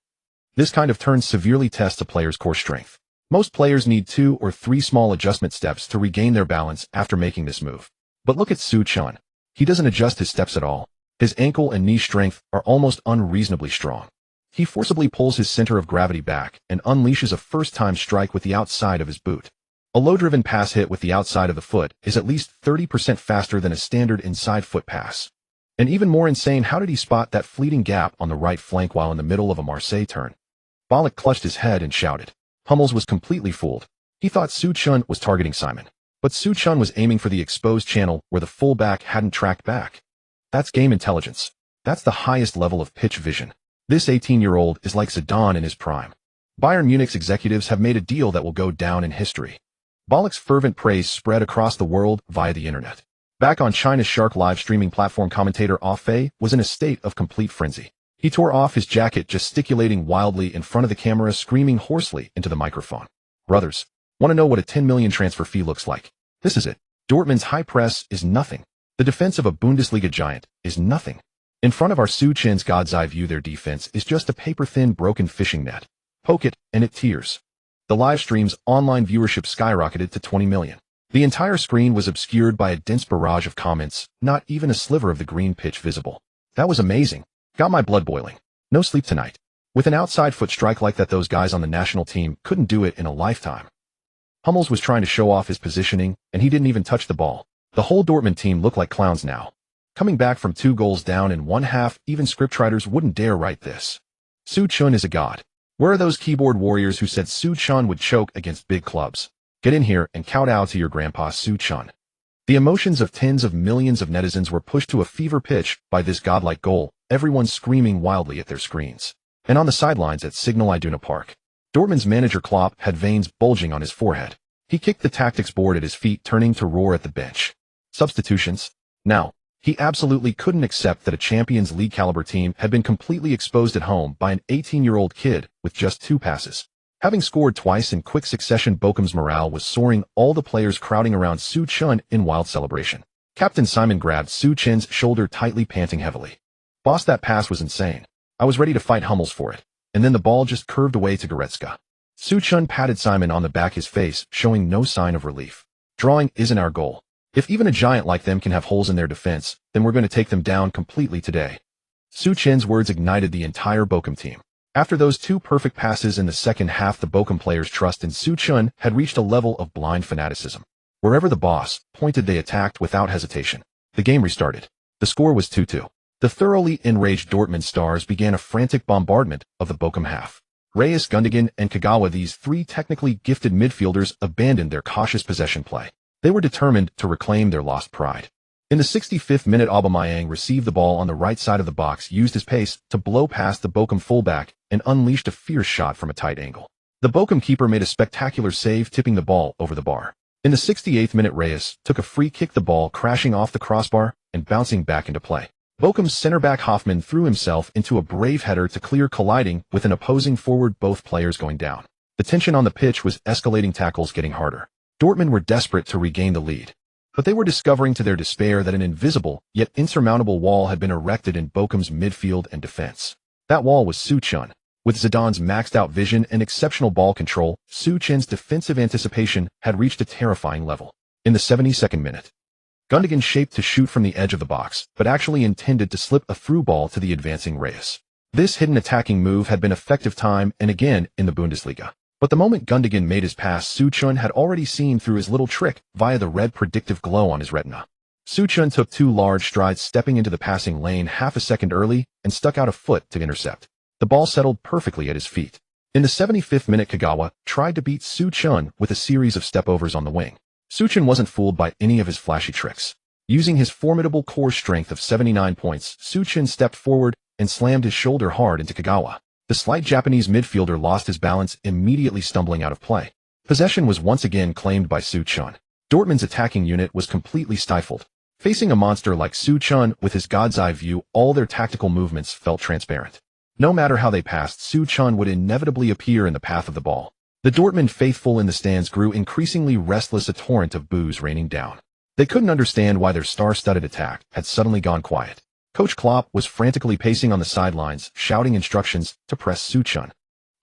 This kind of turn severely tests a player's core strength. Most players need 2 or 3 small adjustment steps to regain their balance after making this move. But look at Součen. He doesn't adjust his steps at all. His ankle and knee strength are almost unreasonably strong. He forcibly pulls his center of gravity back and unleashes a first-time strike with the outside of his boot. A low-driven pass hit with the outside of the foot is at least 30% faster than a standard inside foot pass. And even more insane, how did he spot that fleeting gap on the right flank while in the middle of a Marseille turn? Ballon clutched his head and shouted. Hummels was completely fooled. He thought Součen was targeting Simon. But Součen was aiming for the exposed channel where the fullback hadn't tracked back. That's game intelligence. That's the highest level of pitch vision. This 18-year-old is like Zidane in his prime. Bayern Munich's executives have made a deal that will go down in history. Ballo's fervent praise spread across the world via the internet. Back on China's Shark live streaming platform, commentator Ah Fei was in a state of complete frenzy. He tore off his jacket, gesticulating wildly in front of the camera, screaming hoarsely into the microphone. Brothers, want to know what a 10 million transfer fee looks like? This is it. Dortmund's high press is nothing. The defense of a Bundesliga giant is nothing. In front of our Su Chen's God's eye view, their defense is just a paper-thin broken fishing net. Poke it, and it tears. The live stream's online viewership skyrocketed to 20 million. The entire screen was obscured by a dense barrage of comments, not even a sliver of the green pitch visible. That was amazing. Got my blood boiling. No sleep tonight. With an outside foot strike like that, those guys on the national team couldn't do it in a lifetime. Hummels was trying to show off his positioning, and he didn't even touch the ball. The whole Dortmund team looked like clowns now. Coming back from 2 goals down in one half, even scriptwriters wouldn't dare write this. Su Chen is a god. Where are those keyboard warriors who said Su Chen would choke against big clubs? Get in here and kowtow to your grandpa Su Chen. The emotions of tens of millions of netizens were pushed to a fever pitch by this godlike goal, everyone screaming wildly at their screens. And on the sidelines at Signal Iduna Park, Dortmund's manager Klopp had veins bulging on his forehead. He kicked the tactics board at his feet, turning to roar at the bench. Substitutions? Now, he absolutely couldn't accept that a Champions League caliber team had been completely exposed at home by an 18-year-old kid with just 2 passes. Having scored twice in quick succession, Bochum's morale was soaring, all the players crowding around Su Chen in wild celebration. Captain Simon grabbed Su Chen's shoulder tightly, panting heavily. Boss, that pass was insane. I was ready to fight Hummels for it. And then the ball just curved away to Goretzka. Su Chen patted Simon on the back, his face showing no sign of relief. Drawing isn't our goal. If even a giant like them can have holes in their defense, then we're going to take them down completely today. Su Chen's words ignited the entire Bochum team. After those 2 perfect passes in the second half, the Bochum players' trust in Su Chen had reached a level of blind fanaticism. Wherever the boss pointed, they attacked without hesitation. The game restarted. The score was 2-2. The thoroughly enraged Dortmund stars began a frantic bombardment of the Bochum half. Reyes, Gundogan, and Kagawa, these 3 technically gifted midfielders, abandoned their cautious possession play. They were determined to reclaim their lost pride. In the 65th minute, Aubameyang received the ball on the right side of the box, used his pace to blow past the Bochum fullback, and unleashed a fierce shot from a tight angle. The Bochum keeper made a spectacular save, tipping the ball over the bar. In the 68th minute, Reyes took a free kick, the ball crashing off the crossbar and bouncing back into play. Bochum's center-back Hoffmann threw himself into a brave header to clear, colliding with an opposing forward, both players going down. The tension on the pitch was escalating, tackles getting harder. Dortmund were desperate to regain the lead, but they were discovering to their despair that an invisible yet insurmountable wall had been erected in Bochum's midfield and defense. That wall was Su Chen. With Zidane's maxed-out vision and exceptional ball control, Su Chen's defensive anticipation had reached a terrifying level. In the 72nd minute, Gundogan shaped to shoot from the edge of the box, but actually intended to slip a through ball to the advancing Reyes. This hidden attacking move had been effective time and again in the Bundesliga. But the moment Gundogan made his pass, Su Chen had already seen through his little trick via the red predictive glow on his retina. Su Chen took 2 large strides, stepping into the passing lane half a second early and stuck out a foot to intercept. The ball settled perfectly at his feet. In the 75th minute, Kagawa tried to beat Su Chen with a series of stepovers on the wing. Su Chen wasn't fooled by any of his flashy tricks. Using his formidable core strength of 79 points, Su Chen stepped forward and slammed his shoulder hard into Kagawa. The slight Japanese midfielder lost his balance, immediately stumbling out of play. Possession was once again claimed by Su Chen. Dortmund's attacking unit was completely stifled. Facing a monster like Su Chen with his God's eye view, all their tactical movements felt transparent. No matter how they passed, Su Chen would inevitably appear in the path of the ball. The Dortmund faithful in the stands grew increasingly restless, a torrent of boos raining down. They couldn't understand why their star-studded attack had suddenly gone quiet. Coach Klopp was frantically pacing on the sidelines, shouting instructions to press Su Chen.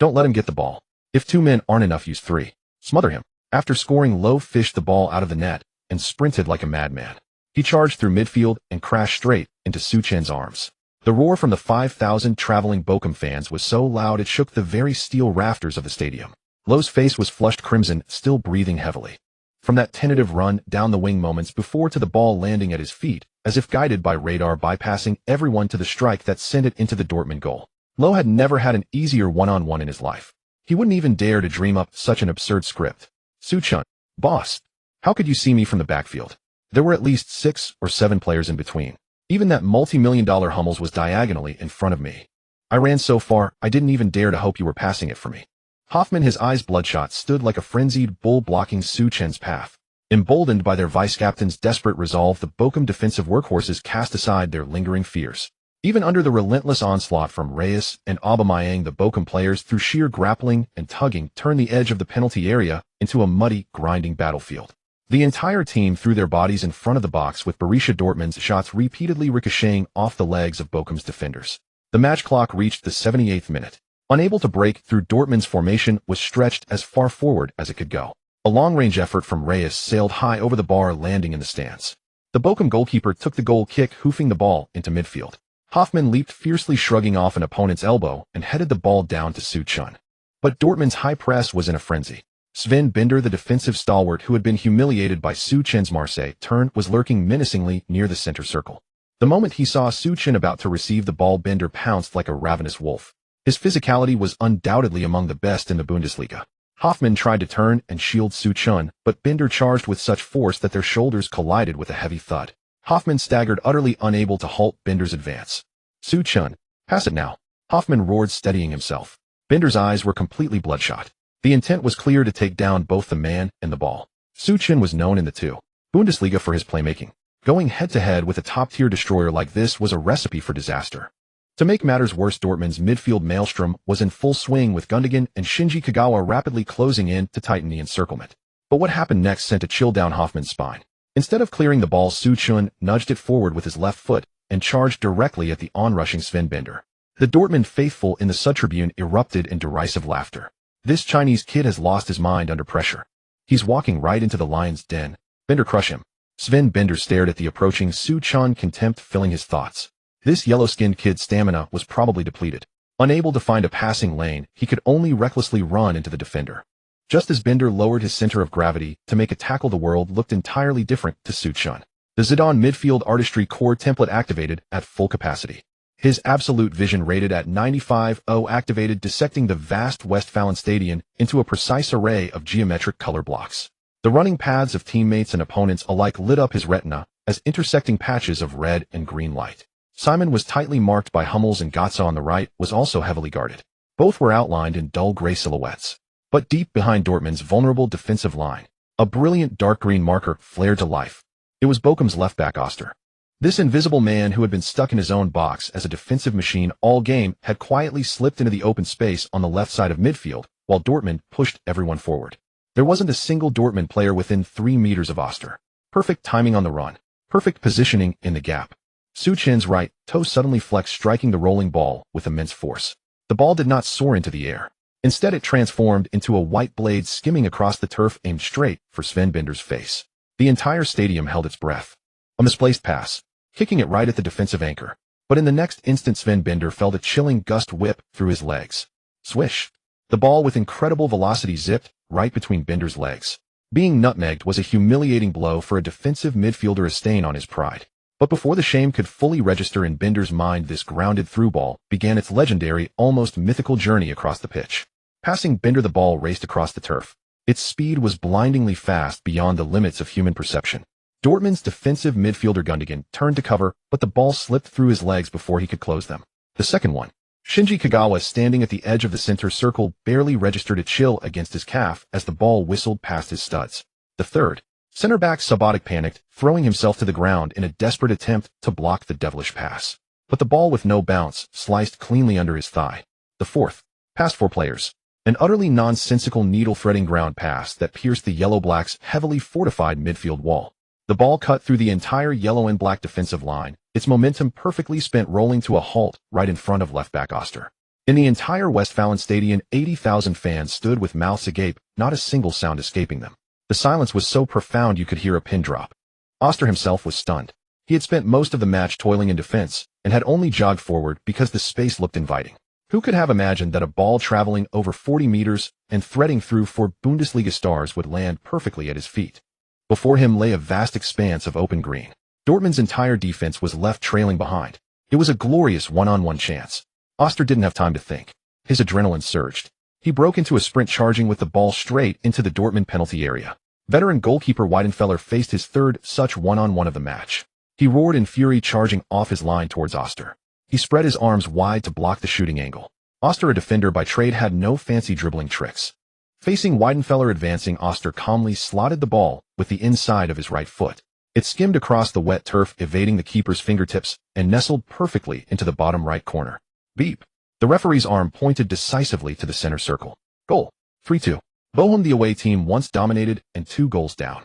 Don't let him get the ball. If 2 men aren't enough, use 3. Smother him. After scoring, Lowe fished the ball out of the net and sprinted like a madman. He charged through midfield and crashed straight into Su Chen's arms. The roar from the 5,000 traveling Bochum fans was so loud it shook the very steel rafters of the stadium. Lowe's face was flushed crimson, still breathing heavily. From that tentative run down the wing moments before to the ball landing at his feet, as if guided by radar, bypassing everyone to the strike that sent it into the Dortmund goal. Lowe had never had an easier one-on-one in his life. He wouldn't even dare to dream up such an absurd script. Su Chen, boss, how could you see me from the backfield? There were at least 6 or 7 players in between. Even that multi-million-dollar Hummels was diagonally in front of me. I ran so far, I didn't even dare to hope you were passing it for me. Hoffmann, his eyes bloodshot, stood like a frenzied bull blocking Su Chen's path. Emboldened by their vice-captain's desperate resolve, the Bochum defensive workhorses cast aside their lingering fears. Even under the relentless onslaught from Reyes and Aubameyang, the Bochum players, through sheer grappling and tugging, turned the edge of the penalty area into a muddy, grinding battlefield. The entire team threw their bodies in front of the box, with Borussia Dortmund's shots repeatedly ricocheting off the legs of Bochum's defenders. The match clock reached the 78th minute. Unable to break through, Dortmund's formation was stretched as far forward as it could go. A long-range effort from Reyes sailed high over the bar, landing in the stands. The Bochum goalkeeper took the goal kick, hoofing the ball into midfield. Hoffmann leaped fiercely, shrugging off an opponent's elbow, and headed the ball down to Su Chen. But Dortmund's high press was in a frenzy. Sven Bender, the defensive stalwart who had been humiliated by Su Chen's Marseille turn, was lurking menacingly near the center circle. The moment he saw Su Chen about to receive the ball, Bender pounced like a ravenous wolf. His physicality was undoubtedly among the best in the Bundesliga. Hoffmann tried to turn and shield Su Chen, but Bender charged with such force that their shoulders collided with a heavy thud. Hoffmann staggered, utterly unable to halt Bender's advance. Su Chen, pass it now, Hoffmann roared, steadying himself. Bender's eyes were completely bloodshot. The intent was clear, to take down both the man and the ball. Su Chen was known in the Bundesliga for his playmaking. Going head-to-head with a top-tier destroyer like this was a recipe for disaster. To make matters worse, Dortmund's midfield maelstrom was in full swing, with Gundogan and Shinji Kagawa rapidly closing in to tighten the encirclement. But what happened next sent a chill down Hoffmann's spine. Instead of clearing the ball, Su Chen nudged it forward with his left foot and charged directly at the onrushing Sven Bender. The Dortmund faithful in the Sudtribune erupted in derisive laughter. This Chinese kid has lost his mind under pressure. He's walking right into the lion's den. Bender, crush him. Sven Bender stared at the approaching Su Chen, contempt filling his thoughts. This yellow-skinned kid's stamina was probably depleted. Unable to find a passing lane, he could only recklessly run into the defender. Just as Bender lowered his center of gravity to make a tackle, the world looked entirely different to Su Chen. The Zidane midfield artistry core template activated at full capacity. His absolute vision rated at 95.0 activated, dissecting the vast Westfalen Stadion into a precise array of geometric color blocks. The running paths of teammates and opponents alike lit up his retina as intersecting patches of red and green light. Simon was tightly marked by Hummels, and Götze on the right was also heavily guarded. Both were outlined in dull gray silhouettes. But deep behind Dortmund's vulnerable defensive line, a brilliant dark green marker flared to life. It was Bochum's left-back Oster. This invisible man, who had been stuck in his own box as a defensive machine all game, had quietly slipped into the open space on the left side of midfield, while Dortmund pushed everyone forward. There wasn't a single Dortmund player within 3 meters of Oster. Perfect timing on the run. Perfect positioning in the gap. Su Chen's right toe suddenly flexed, striking the rolling ball with immense force. The ball did not soar into the air. Instead, it transformed into a white blade skimming across the turf, aimed straight for Sven Bender's face. The entire stadium held its breath. A misplaced pass, kicking it right at the defensive anchor. But in the next instant, Sven Bender felt a chilling gust whip through his legs. Swish! The ball with incredible velocity zipped right between Bender's legs. Being nutmegged was a humiliating blow for a defensive midfielder, a stain on his pride. But before the shame could fully register in Bender's mind, this grounded through ball began its legendary, almost mythical journey across the pitch. Passing Bender, the ball raced across the turf. Its speed was blindingly fast, beyond the limits of human perception. Dortmund's defensive midfielder Gundogan turned to cover, but the ball slipped through his legs before he could close them. The second one, Shinji Kagawa, standing at the edge of the center circle, barely registered a chill against his calf as the ball whistled past his studs. The third, center-back Subotic panicked, throwing himself to the ground in a desperate attempt to block the devilish pass. But the ball, with no bounce, sliced cleanly under his thigh. The fourth, past 4 players. An utterly nonsensical needle-threading ground pass that pierced the Yellow-Black's heavily fortified midfield wall. The ball cut through the entire yellow and black defensive line, its momentum perfectly spent, rolling to a halt right in front of left-back Oster. In the entire Westfalen Stadion, 80,000 fans stood with mouths agape, not a single sound escaping them. The silence was so profound you could hear a pin drop. Oster himself was stunned. He had spent most of the match toiling in defense, and had only jogged forward because the space looked inviting. Who could have imagined that a ball traveling over 40 meters and threading through 4 Bundesliga stars would land perfectly at his feet? Before him lay a vast expanse of open green. Dortmund's entire defense was left trailing behind. It was a glorious one-on-one chance. Oster didn't have time to think. His adrenaline surged. He broke into a sprint, charging with the ball straight into the Dortmund penalty area. Veteran goalkeeper Weidenfeller faced his third such one-on-one of the match. He roared in fury, charging off his line towards Oster. He spread his arms wide to block the shooting angle. Oster, a defender by trade, had no fancy dribbling tricks. Facing Weidenfeller advancing, Oster calmly slotted the ball with the inside of his right foot. It skimmed across the wet turf, evading the keeper's fingertips, and nestled perfectly into the bottom right corner. Beep. The referee's arm pointed decisively to the center circle. Goal. 3-2. Bochum, the away team, once dominated and 2 goals down,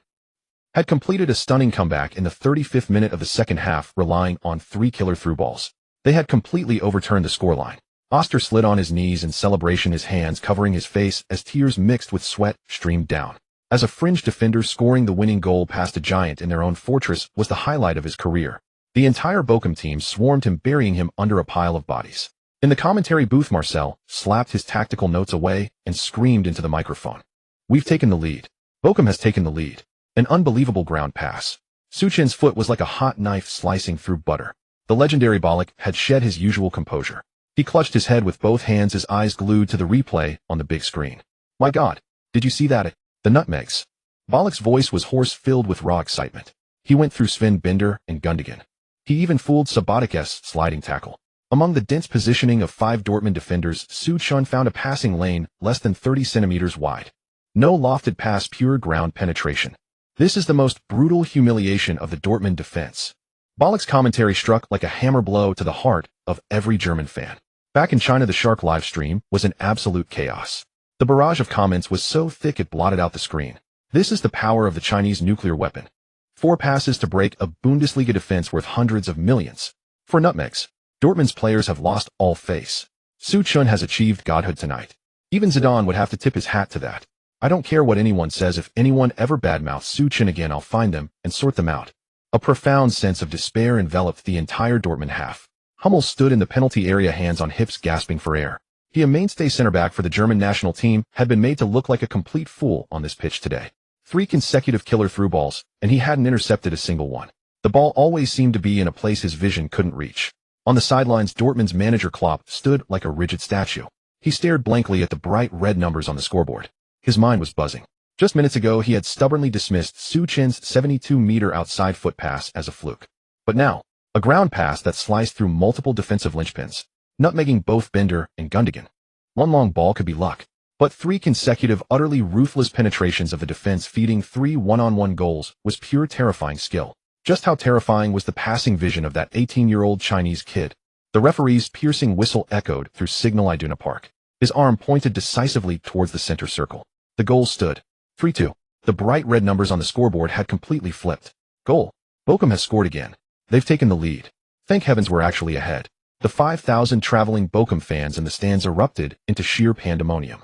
had completed a stunning comeback in the 35th minute of the second half, relying on 3 killer through balls. They had completely overturned the scoreline. Oster slid on his knees in celebration, his hands covering his face as tears mixed with sweat streamed down. As a fringe defender, scoring the winning goal past a giant in their own fortress was the highlight of his career. The entire Bochum team swarmed him, burying him under a pile of bodies. In the commentary booth, Marcel slapped his tactical notes away and screamed into the microphone. We've taken the lead. Bochum has taken the lead. An unbelievable ground pass. Suchin's foot was like a hot knife slicing through butter. The legendary Ballon had shed his usual composure. He clutched his head with both hands, his eyes glued to the replay on the big screen. My God, did you see that? The nutmegs. Ballon's voice was hoarse, filled with raw excitement. He went through Sven Binder and Gundogan. He even fooled Sabatik's sliding tackle. Among the dense positioning of 5 Dortmund defenders, Suchin found a passing lane less than 30 centimeters wide. No lofted pass, pure ground penetration. This is the most brutal humiliation of the Dortmund defense. Ballon's commentary struck like a hammer blow to the heart of every German fan. Back in China, the Shark live stream was an absolute chaos. The barrage of comments was so thick it blotted out the screen. This is the power of the Chinese nuclear weapon. 4 passes to break a Bundesliga defense worth hundreds of millions. For nutmegs, Dortmund's players have lost all face. Suchin has achieved godhood tonight. Even Zidane would have to tip his hat to that. I don't care what anyone says. If anyone ever badmouths Suchin again, I'll find them and sort them out. A profound sense of despair enveloped the entire Dortmund half. Hummels stood in the penalty area, hands on hips, gasping for air. He, a mainstay center back for the German national team, had been made to look like a complete fool on this pitch today. 3 consecutive killer through balls, and he hadn't intercepted a single one. The ball always seemed to be in a place his vision couldn't reach. On the sidelines, Dortmund's manager Klopp stood like a rigid statue. He stared blankly at the bright red numbers on the scoreboard. His mind was buzzing. Just minutes ago, he had stubbornly dismissed Suchin's 72-meter outside foot pass as a fluke. But now, a ground pass that sliced through multiple defensive linchpins, nutmegging both Binder and Gundogan. One long ball could be luck, but 3 consecutive, utterly ruthless penetrations of the defense, feeding 3 one-on-one goals, was pure terrifying skill. Just how terrifying was the passing vision of that 18-year-old Chinese kid? The referee's piercing whistle echoed through Signal Iduna Park. His arm pointed decisively towards the center circle. The goal stood. 3-2. The bright red numbers on the scoreboard had completely flipped. Goal. Bochum has scored again. They've taken the lead. Thank heavens we're actually ahead. The 5,000 traveling Bochum fans in the stands erupted into sheer pandemonium.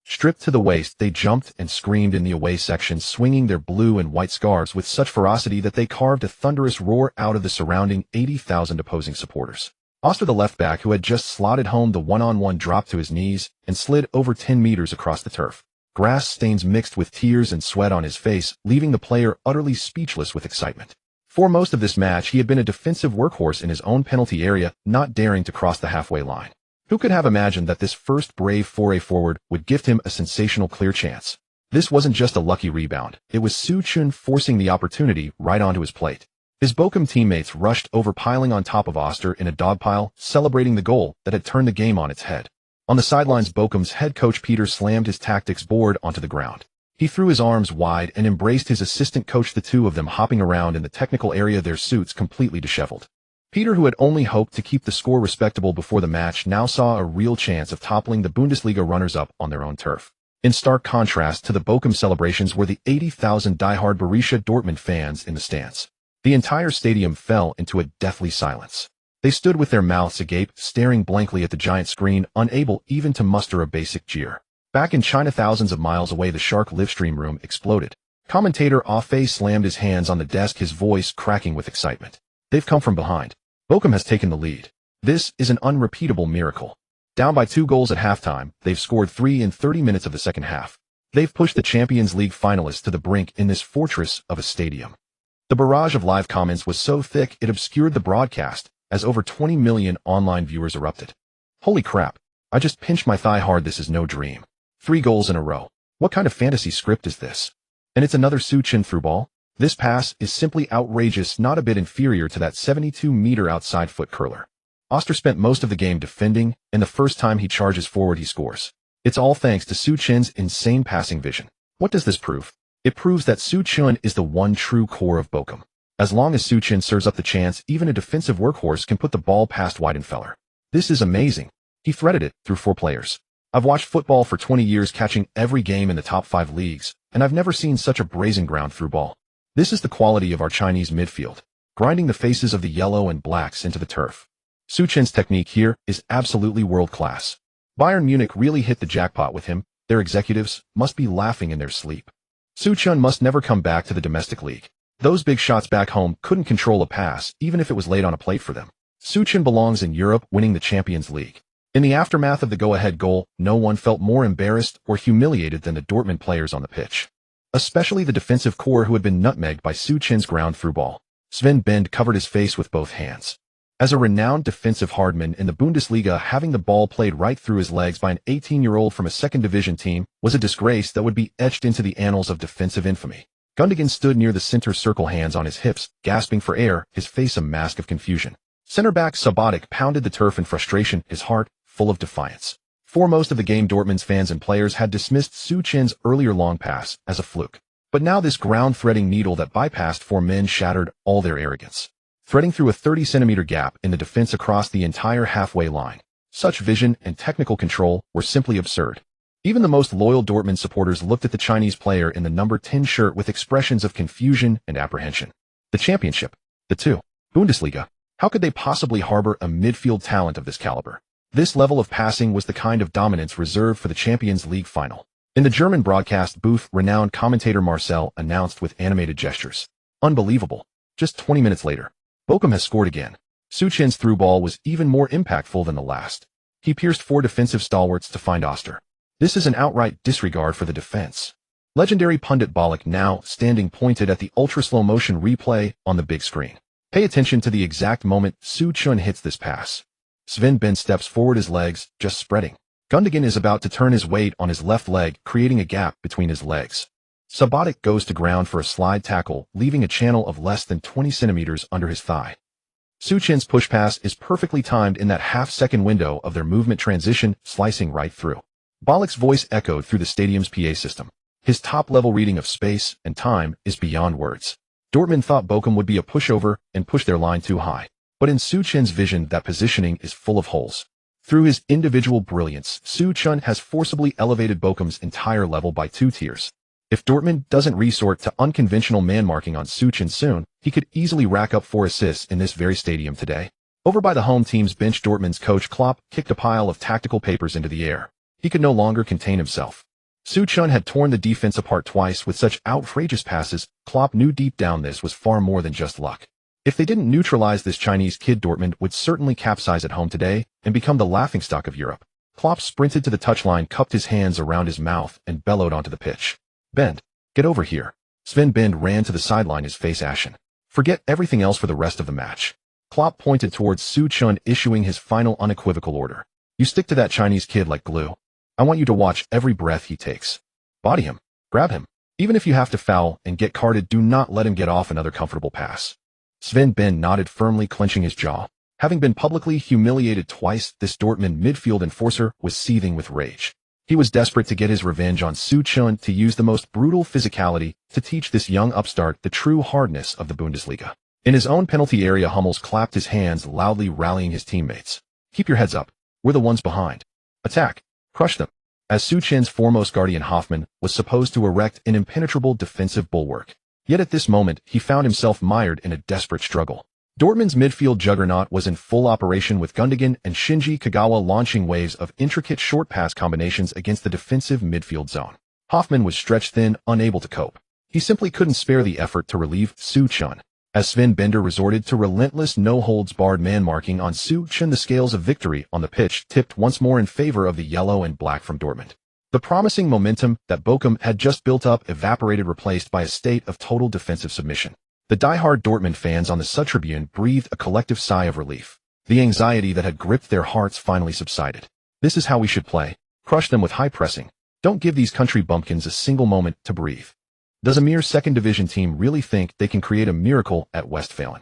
Stripped to the waist, they jumped and screamed in the away section, swinging their blue and white scarves with such ferocity that they carved a thunderous roar out of the surrounding 80,000 opposing supporters. Oster, the left back who had just slotted home the one-on-one, dropped to his knees and slid over 10 meters across the turf. Grass stains mixed with tears and sweat on his face, leaving the player utterly speechless with excitement. For most of this match, he had been a defensive workhorse in his own penalty area, not daring to cross the halfway line. Who could have imagined that this first brave foray forward would gift him a sensational clear chance? This wasn't just a lucky rebound. It was Suchin forcing the opportunity right onto his plate. His Bochum teammates rushed over, piling on top of Oster in a dogpile, celebrating the goal that had turned the game on its head. On the sidelines, Bochum's head coach Peter slammed his tactics board onto the ground. He threw his arms wide and embraced his assistant coach, the two of them hopping around in the technical area, their suits completely disheveled. Peter, who had only hoped to keep the score respectable before the match, now saw a real chance of toppling the Bundesliga runners-up on their own turf. In stark contrast to the Bochum celebrations were the 80,000 diehard Borussia Dortmund fans in the stands. The entire stadium fell into a deathly silence. They stood with their mouths agape, staring blankly at the giant screen, unable even to muster a basic jeer. Back in China, thousands of miles away, the Shark livestream room exploded. Commentator Afe slammed his hands on the desk, his voice cracking with excitement. They've come from behind. Bochum has taken the lead. This is an unrepeatable miracle. Down by 2 goals at halftime, they've scored 3 in 30 minutes of the second half. They've pushed the Champions League finalists to the brink in this fortress of a stadium. The barrage of live comments was so thick it obscured the broadcast as over 20 million online viewers erupted. Holy crap, I just pinched my thigh hard. This is no dream. 3 goals in a row. What kind of fantasy script is this? And it's another Suchin through ball? This pass is simply outrageous, not a bit inferior to that 72-meter outside foot curler. Oster spent most of the game defending, and the first time he charges forward he scores. It's all thanks to Su Chen's insane passing vision. What does this prove? It proves that Su Chen is the one true core of Bochum. As long as Su Chen serves up the chance, even a defensive workhorse can put the ball past Weidenfeller. This is amazing. He threaded it through 4 players. I've watched football for 20 years, catching every game in the top 5 leagues, and I've never seen such a brazen ground-through ball. This is the quality of our Chinese midfield, grinding the faces of the yellow and blacks into the turf. Su Chen's technique here is absolutely world-class. Bayern Munich really hit the jackpot with him. Their executives must be laughing in their sleep. Su Chen must never come back to the domestic league. Those big shots back home couldn't control a pass, even if it was laid on a plate for them. Su Chen belongs in Europe, winning the Champions League. In the aftermath of the go-ahead goal, no one felt more embarrassed or humiliated than the Dortmund players on the pitch. Especially the defensive core, who had been nutmegged by Su Chen's ground-through ball. Sven Bend covered his face with both hands. As a renowned defensive hardman in the Bundesliga, having the ball played right through his legs by an 18-year-old from a second-division team was a disgrace that would be etched into the annals of defensive infamy. Gundogan stood near the center circle, hands on his hips, gasping for air, his face a mask of confusion. Center-back Subotic pounded the turf in frustration, his heart full of defiance. For most of the game, Dortmund's fans and players had dismissed Su Chen's earlier long pass as a fluke. But now this ground-threading needle that bypassed 4 men shattered all their arrogance. Threading through a 30-centimeter gap in the defense across the entire halfway line. Such vision and technical control were simply absurd. Even the most loyal Dortmund supporters looked at the Chinese player in the number 10 shirt with expressions of confusion and apprehension. The championship, the 2. Bundesliga. How could they possibly harbor a midfield talent of this caliber? This level of passing was the kind of dominance reserved for the Champions League final. In the German broadcast booth, renowned commentator Marcel announced with animated gestures. Unbelievable. Just 20 minutes later, Bochum has scored again. Su Chen's through ball was even more impactful than the last. He pierced 4 defensive stalwarts to find Oster. This is an outright disregard for the defense. Legendary pundit Ballon now standing pointed at the ultra-slow motion replay on the big screen. Pay attention to the exact moment Su Chen hits this pass. Sven Bend steps forward, his legs just spreading. Gundogan is about to turn his weight on his left leg, creating a gap between his legs. Subotic goes to ground for a slide tackle, leaving a channel of less than 20 centimeters under his thigh. Su Chen's push pass is perfectly timed in that half-second window of their movement transition, slicing right through. Ballon's voice echoed through the stadium's PA system. His top-level reading of space and time is beyond words. Dortmund thought Bochum would be a pushover and push their line too high. But in Su Chen's vision, that positioning is full of holes. Through his individual brilliance, Su Chen has forcibly elevated Bochum's entire level by 2 tiers. If Dortmund doesn't resort to unconventional man-marking on Su Chen soon, he could easily rack up 4 assists in this very stadium today. Over by the home team's bench, Dortmund's coach Klopp kicked a pile of tactical papers into the air. He could no longer contain himself. Su Chen had torn the defense apart twice with such outrageous passes. Klopp knew deep down this was far more than just luck. If they didn't neutralize this Chinese kid, Dortmund would certainly capsize at home today and become the laughingstock of Europe. Klopp sprinted to the touchline, cupped his hands around his mouth, and bellowed onto the pitch. Bend, get over here. Sven Bend ran to the sideline, his face ashen. Forget everything else for the rest of the match. Klopp pointed towards Su Chen, issuing his final unequivocal order. You stick to that Chinese kid like glue. I want you to watch every breath he takes. Body him. Grab him. Even if you have to foul and get carded, do not let him get off another comfortable pass. Sven Bend nodded firmly, clenching his jaw. Having been publicly humiliated twice, this Dortmund midfield enforcer was seething with rage. He was desperate to get his revenge on Su Chen, to use the most brutal physicality to teach this young upstart the true hardness of the Bundesliga. In his own penalty area, Hummels clapped his hands, loudly rallying his teammates. Keep your heads up. We're the ones behind. Attack. Crush them. As Su Chen's foremost guardian, Hoffmann was supposed to erect an impenetrable defensive bulwark. Yet at this moment, he found himself mired in a desperate struggle. Dortmund's midfield juggernaut was in full operation, with Gundogan and Shinji Kagawa launching waves of intricate short pass combinations against the defensive midfield zone. Hoffmann was stretched thin, unable to cope. He simply couldn't spare the effort to relieve Su Chen. As Sven Bender resorted to relentless, no-holds-barred man-marking on Su Chen, the scales of victory on the pitch tipped once more in favor of the yellow and black from Dortmund. The promising momentum that Bochum had just built up evaporated, replaced by a state of total defensive submission. The die-hard Dortmund fans on the Südtribüne breathed a collective sigh of relief. The anxiety that had gripped their hearts finally subsided. This is how we should play. Crush them with high pressing. Don't give these country bumpkins a single moment to breathe. Does a mere second-division team really think they can create a miracle at Westfalen?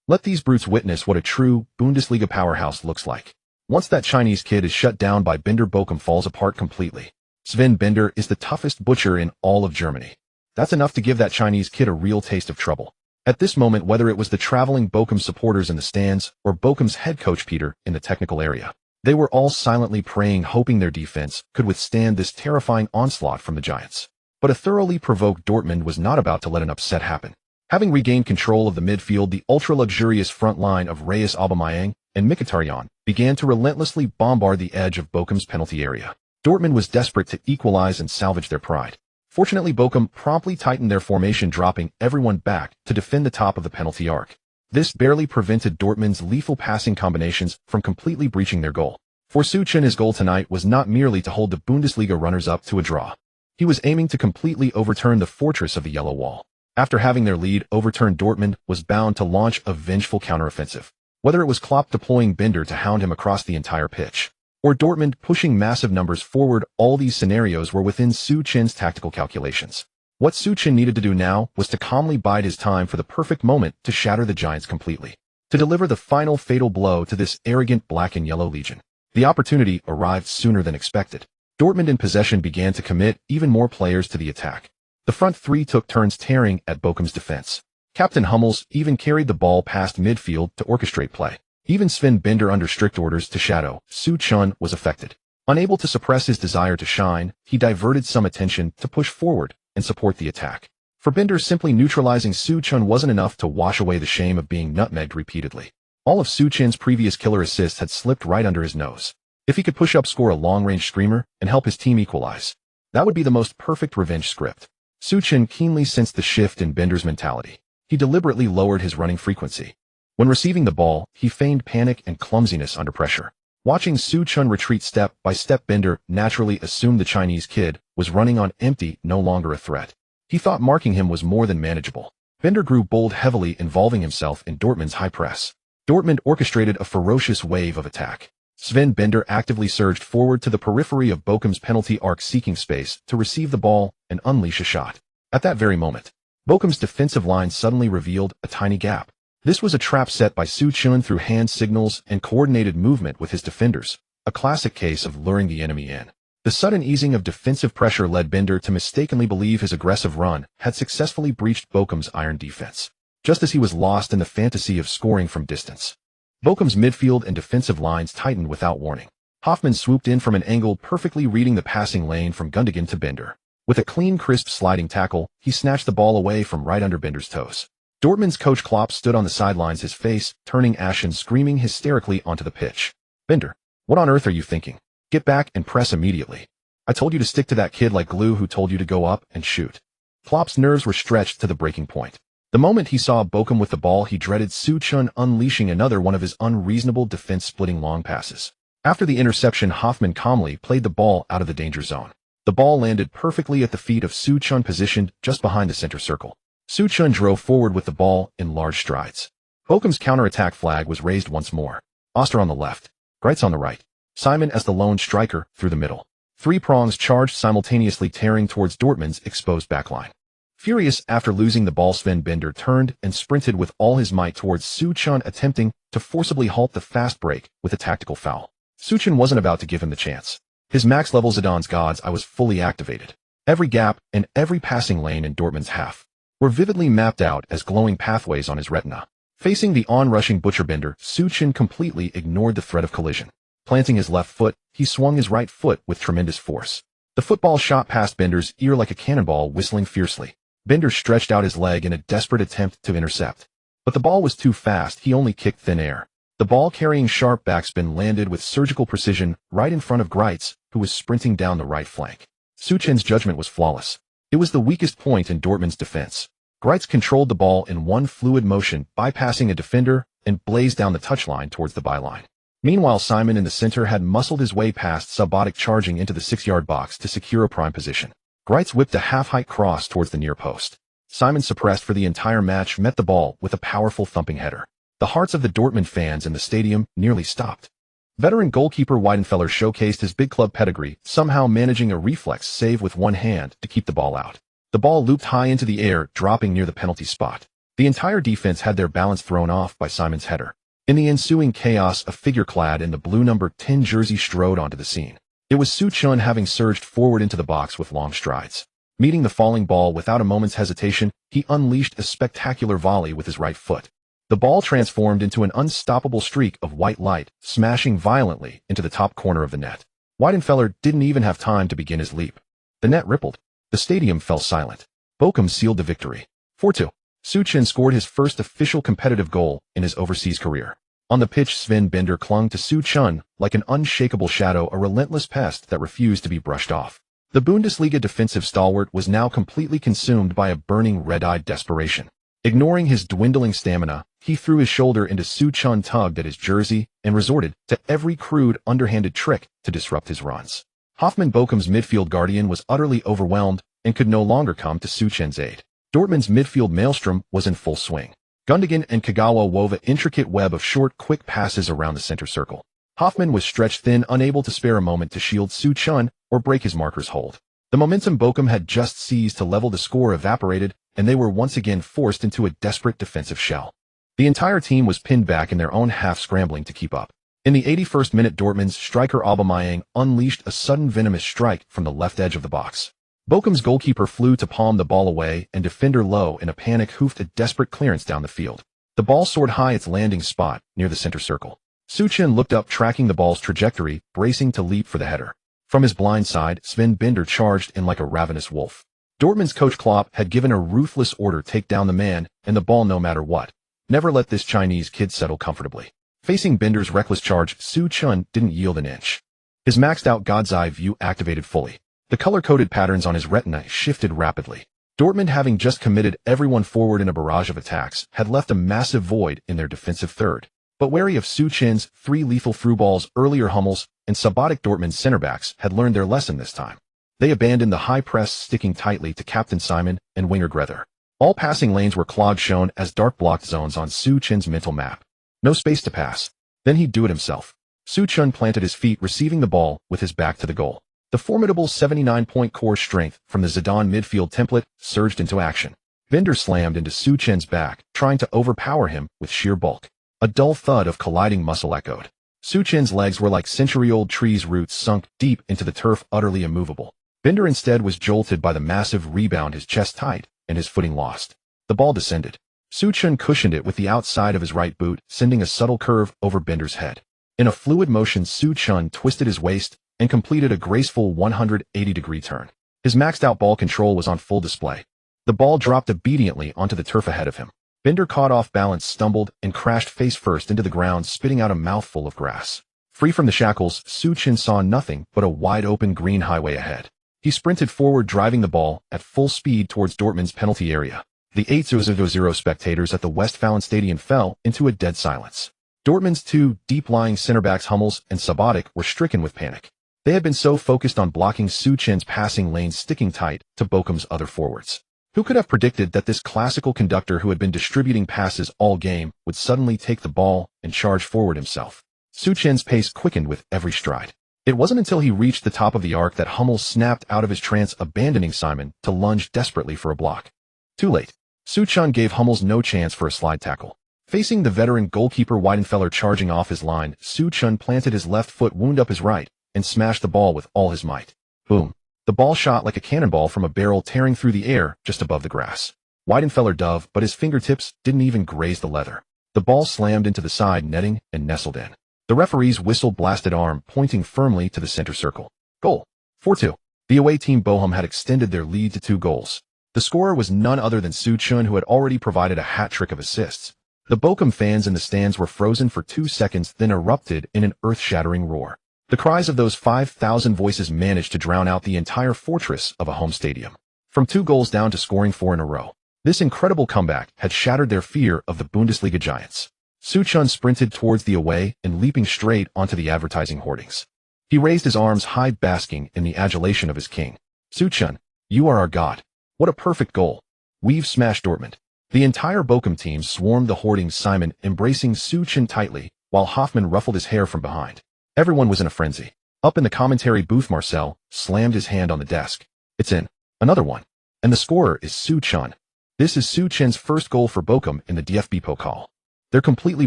Let these brutes witness what a true Bundesliga powerhouse looks like. Once that Chinese kid is shut down by Binder, Bochum falls apart completely. Sven Binder is the toughest butcher in all of Germany. That's enough to give that Chinese kid a real taste of trouble. At this moment, whether it was the traveling Bochum supporters in the stands or Bochum's head coach Peter in the technical area, they were all silently praying, hoping their defense could withstand this terrifying onslaught from the Giants. But a thoroughly provoked Dortmund was not about to let an upset happen. Having regained control of the midfield, the ultra-luxurious front line of Reyes, Aubameyang, and Mkhitaryan began to relentlessly bombard the edge of Bochum's penalty area. Dortmund was desperate to equalize and salvage their pride. Fortunately, Bochum promptly tightened their formation, dropping everyone back to defend the top of the penalty arc. This barely prevented Dortmund's lethal passing combinations from completely breaching their goal. For Suchen, his goal tonight was not merely to hold the Bundesliga runners-up to a draw. He was aiming to completely overturn the fortress of the Yellow Wall. After having their lead overturned, Dortmund was bound to launch a vengeful counteroffensive. Whether it was Klopp deploying Binder to hound him across the entire pitch, or Dortmund pushing massive numbers forward, all these scenarios were within Suchen's tactical calculations. What Suchen needed to do now was to calmly bide his time for the perfect moment to shatter the Giants completely, to deliver the final fatal blow to this arrogant black and yellow legion. The opportunity arrived sooner than expected. Dortmund in possession began to commit even more players to the attack. The front three took turns tearing at Bochum's defense. Captain Hummels even carried the ball past midfield to orchestrate play. Even Sven Binder, under strict orders to shadow Suchen, was affected. Unable to suppress his desire to shine, he diverted some attention to push forward and support the attack. For Binder, simply neutralizing Suchen wasn't enough to wash away the shame of being nutmegged repeatedly. All of Suchen's previous killer assists had slipped right under his nose. If he could push up, score a long-range screamer, and help his team equalize, that would be the most perfect revenge script. Suchen keenly sensed the shift in Binder's mentality. He deliberately lowered his running frequency. When receiving the ball, he feigned panic and clumsiness under pressure. Watching Suchen retreat step by step, Binder naturally assumed the Chinese kid was running on empty, no longer a threat. He thought marking him was more than manageable. Binder grew bold, heavily involving himself in Dortmund's high press. Dortmund orchestrated a ferocious wave of attack. Sven Binder actively surged forward to the periphery of Bochum's penalty arc, seeking space to receive the ball and unleash a shot. At that very moment, Bochum's defensive line suddenly revealed a tiny gap. This was a trap set by Suchen through hand signals and coordinated movement with his defenders, a classic case of luring the enemy in. The sudden easing of defensive pressure led Binder to mistakenly believe his aggressive run had successfully breached Bochum's iron defense, just as he was lost in the fantasy of scoring from distance. Bochum's midfield and defensive lines tightened without warning. Hoffmann swooped in from an angle, perfectly reading the passing lane from Gundogan to Binder. With a clean, crisp sliding tackle, he snatched the ball away from right under Binder's toes. Dortmund's coach Klopp stood on the sidelines, his face turning ashen, screaming hysterically onto the pitch. "Binder, what on earth are you thinking? Get back and press immediately. I told you to stick to that kid like glue who told you to go up and shoot." Klopp's nerves were stretched to the breaking point. The moment he saw Bochum with the ball, he dreaded Suchen unleashing another one of his unreasonable defense-splitting long passes. After the interception, Hoffmann calmly played the ball out of the danger zone. The ball landed perfectly at the feet of Suchen, positioned just behind the center circle. Suchen drove forward with the ball in large strides. Bochum's counterattack flag was raised once more. Oster on the left, Greitz on the right, Simon as the lone striker through the middle. Three prongs charged simultaneously, tearing towards Dortmund's exposed backline. Furious after losing the ball, Sven Binder turned and sprinted with all his might towards Suchen, attempting to forcibly halt the fast break with a tactical foul. Suchen wasn't about to give him the chance. His max-level Zidane's God's eye was fully activated. Every gap and every passing lane in Dortmund's half were vividly mapped out as glowing pathways on his retina. Facing the on-rushing butcher Binder, Suchen completely ignored the threat of collision. Planting his left foot, he swung his right foot with tremendous force. The football shot past Binder's ear like a cannonball, whistling fiercely. Binder stretched out his leg in a desperate attempt to intercept. But the ball was too fast, he only kicked thin air. The ball-carrying sharp backspin landed with surgical precision right in front of Greitz, who was sprinting down the right flank. Suchen's judgment was flawless. It was the weakest point in Dortmund's defense. Greitz controlled the ball in one fluid motion, bypassing a defender and blazed down the touchline towards the byline. Meanwhile, Simon in the center had muscled his way past Subotic, charging into the 6-yard box to secure a prime position. Greitz whipped a half-height cross towards the near post. Simon, suppressed for the entire match, met the ball with a powerful thumping header. The hearts of the Dortmund fans in the stadium nearly stopped. Veteran goalkeeper Weidenfeller showcased his big club pedigree, somehow managing a reflex save with one hand to keep the ball out. The ball looped high into the air, dropping near the penalty spot. The entire defense had their balance thrown off by Simon's header. In the ensuing chaos, a figure clad in the blue number 10 jersey strode onto the scene. It was Su Chun, having surged forward into the box with long strides. Meeting the falling ball without a moment's hesitation, he unleashed a spectacular volley with his right foot. The ball transformed into an unstoppable streak of white light, smashing violently into the top corner of the net. Weidenfeller didn't even have time to begin his leap. The net rippled. The stadium fell silent. Bochum sealed the victory. 4-2. Su Chun scored his first official competitive goal in his overseas career. On the pitch, Sven Bender clung to Su Chun like an unshakable shadow, a relentless pest that refused to be brushed off. The Bundesliga defensive stalwart was now completely consumed by a burning red-eyed desperation. Ignoring his dwindling stamina, he threw his shoulder into Su Chun, tugged at his jersey, and resorted to every crude, underhanded trick to disrupt his runs. Hoffmann, Bochum's midfield guardian, was utterly overwhelmed and could no longer come to Su Chun's aid. Dortmund's midfield maelstrom was in full swing. Gundogan and Kagawa wove an intricate web of short, quick passes around the center circle. Hoffmann was stretched thin, unable to spare a moment to shield Su Chun or break his marker's hold. The momentum Bochum had just seized to level the score evaporated, and they were once again forced into a desperate defensive shell. The entire team was pinned back in their own half, scrambling to keep up. In the 81st minute, Dortmund's striker Aubameyang unleashed a sudden venomous strike from the left edge of the box. Bochum's goalkeeper flew to palm the ball away, and defender Lowe, in a panic, hoofed a desperate clearance down the field. The ball soared high its landing spot near the center circle. Su Chun looked up, tracking the ball's trajectory, bracing to leap for the header. From his blind side, Sven Bender charged in like a ravenous wolf. Dortmund's coach Klopp had given a ruthless order: take down the man and the ball no matter what. Never let this Chinese kid settle comfortably. Facing Bender's reckless charge, Su Chun didn't yield an inch. His maxed-out God's Eye view activated fully. The color-coded patterns on his retina shifted rapidly. Dortmund, having just committed everyone forward in a barrage of attacks, had left a massive void in their defensive third. But wary of Su Chun's 3 lethal through balls earlier, Hummels and Subotic, Dortmund's center-backs, had learned their lesson this time. They abandoned the high press, sticking tightly to Captain Simon and winger Grether. All passing lanes were clogged, shown as dark blocked zones on Su Chun's mental map. No space to pass. Then he'd do it himself. Su Chun planted his feet, receiving the ball with his back to the goal. The formidable 79-point core strength from the Zidane midfield template surged into action. Bender slammed into Su Chun's back, trying to overpower him with sheer bulk. A dull thud of colliding muscle echoed. Su Chun's legs were like century-old trees' roots sunk deep into the turf, utterly immovable. Bender instead was jolted by the massive rebound, his chest tight and his footing lost. The ball descended. Su Chun cushioned it with the outside of his right boot, sending a subtle curve over Bender's head. In a fluid motion, Su Chun twisted his waist and completed a graceful 180-degree turn. His maxed-out ball control was on full display. The ball dropped obediently onto the turf ahead of him. Bender, caught off balance, stumbled and crashed face first into the ground, spitting out a mouthful of grass. Free from the shackles, Su Chun saw nothing but a wide-open green highway ahead. He sprinted forward, driving the ball at full speed towards Dortmund's penalty area. The 8,000 spectators at the Westfalenstadion fell into a dead silence. Dortmund's 2 deep-lying center-backs, Hummels and Subotic, were stricken with panic. They had been so focused on blocking Su Chun's passing lanes, sticking tight to Bochum's other forwards. Who could have predicted that this classical conductor, who had been distributing passes all game, would suddenly take the ball and charge forward himself? Su Chun's pace quickened with every stride. It wasn't until he reached the top of the arc that Hummels snapped out of his trance, abandoning Simon to lunge desperately for a block. Too late. Su Chun gave Hummels no chance for a slide tackle. Facing the veteran goalkeeper Weidenfeller charging off his line, Su Chun planted his left foot, wound up his right, and smashed the ball with all his might. Boom. The ball shot like a cannonball from a barrel, tearing through the air just above the grass. Weidenfeller dove, but his fingertips didn't even graze the leather. The ball slammed into the side netting and nestled in. The referee's whistle blasted arm, pointing firmly to the center circle. Goal. 4-2. The away team Bochum had extended their lead to 2 goals. The scorer was none other than Su Chun, who had already provided a hat-trick of assists. The Bochum fans in the stands were frozen for 2 seconds, then erupted in an earth-shattering roar. The cries of those 5,000 voices managed to drown out the entire fortress of a home stadium. From 2 goals down to scoring 4 in a row, this incredible comeback had shattered their fear of the Bundesliga giants. Su Chun sprinted towards the away and leaping straight onto the advertising hoardings. He raised his arms high, basking in the adulation of his king. Su Chun, you are our god. What a perfect goal. We've smashed Dortmund. The entire Bochum team swarmed the hoardings, Simon embracing Su Chun tightly, while Hoffmann ruffled his hair from behind. Everyone was in a frenzy. Up in the commentary booth, Marcel slammed his hand on the desk. It's in. Another one. And the scorer is Su Chun. This is Su Chen's first goal for Bochum in the DFB Pokal. They're completely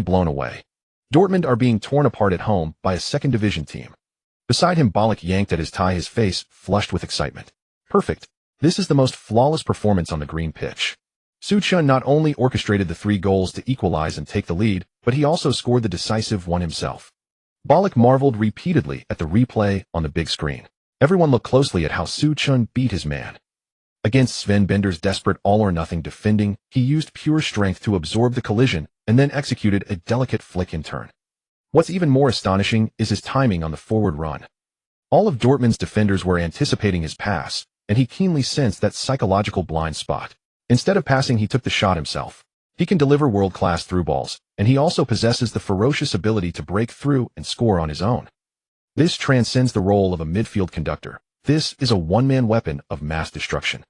blown away. Dortmund are being torn apart at home by a second division team. Beside him, Ballon yanked at his tie, his face flushed with excitement. Perfect. This is the most flawless performance on the green pitch. Su Chen not only orchestrated the 3 goals to equalize and take the lead, but he also scored the decisive one himself. Ballon marveled repeatedly at the replay on the big screen. Everyone looked closely at how Su Chen beat his man. Against Sven Bender's desperate all-or-nothing defending, he used pure strength to absorb the collision and then executed a delicate flick in turn. What's even more astonishing is his timing on the forward run. All of Dortmund's defenders were anticipating his pass, and he keenly sensed that psychological blind spot. Instead of passing, he took the shot himself. He can deliver world-class through balls, and he also possesses the ferocious ability to break through and score on his own. This transcends the role of a midfield conductor. This is a one-man weapon of mass destruction.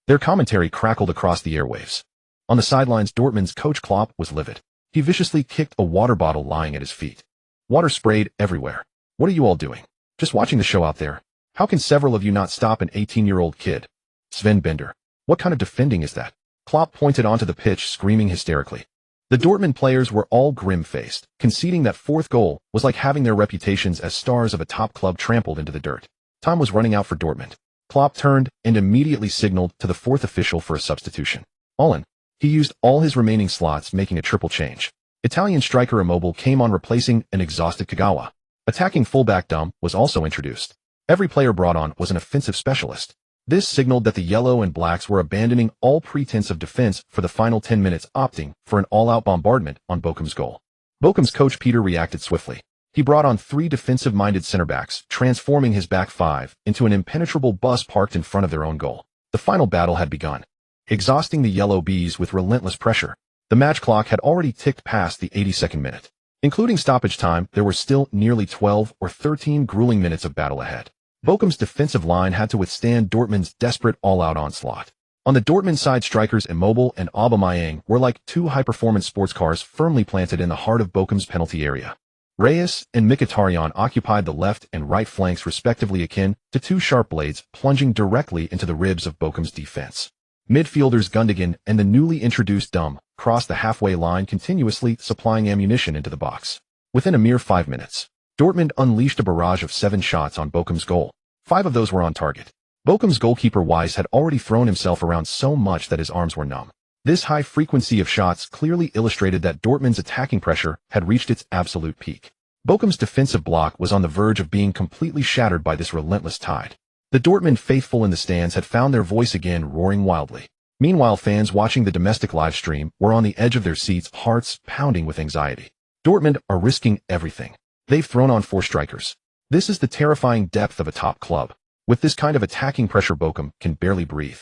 Their commentary crackled across the airwaves. On the sidelines, Dortmund's coach Klopp was livid. He viciously kicked a water bottle lying at his feet. Water sprayed everywhere. What are you all doing? Just watching the show out there? How can several of you not stop an 18-year-old kid? Sven Bender. What kind of defending is that? Klopp pointed onto the pitch, screaming hysterically. The Dortmund players were all grim-faced, conceding that 4th goal was like having their reputations as stars of a top club trampled into the dirt. Time was running out for Dortmund. Klopp turned and immediately signaled to the 4th official for a substitution. Ballon. He used all his remaining slots, making a triple change. Italian striker Immobile came on, replacing an exhausted Kagawa. Attacking fullback Dum was also introduced. Every player brought on was an offensive specialist. This signaled that the yellow and blacks were abandoning all pretense of defense for the final 10 minutes, opting for an all-out bombardment on Bochum's goal. Bochum's coach Peter reacted swiftly. He brought on 3 defensive-minded center-backs, transforming his back 5 into an impenetrable bus parked in front of their own goal. The final battle had begun. Exhausting the Yellow Bees with relentless pressure, the match clock had already ticked past the 82nd minute. Including stoppage time, there were still nearly 12 or 13 grueling minutes of battle ahead. Bochum's defensive line had to withstand Dortmund's desperate all-out onslaught. On the Dortmund side, strikers Immobile and Aubameyang were like 2 high-performance sports cars firmly planted in the heart of Bochum's penalty area. Reyes and Mkhitaryan occupied the left and right flanks, respectively, akin to 2 sharp blades plunging directly into the ribs of Bochum's defense. Midfielders Gundogan and the newly introduced Dum crossed the halfway line, continuously supplying ammunition into the box. Within a mere 5 minutes, Dortmund unleashed a barrage of 7 shots on Bochum's goal. 5 of those were on target. Bochum's goalkeeper Weiss had already thrown himself around so much that his arms were numb. This high frequency of shots clearly illustrated that Dortmund's attacking pressure had reached its absolute peak. Bochum's defensive block was on the verge of being completely shattered by this relentless tide. The Dortmund faithful in the stands had found their voice again, roaring wildly. Meanwhile, fans watching the domestic live stream were on the edge of their seats, hearts pounding with anxiety. Dortmund are risking everything. They've thrown on 4 strikers. This is the terrifying depth of a top club. With this kind of attacking pressure, Bochum can barely breathe.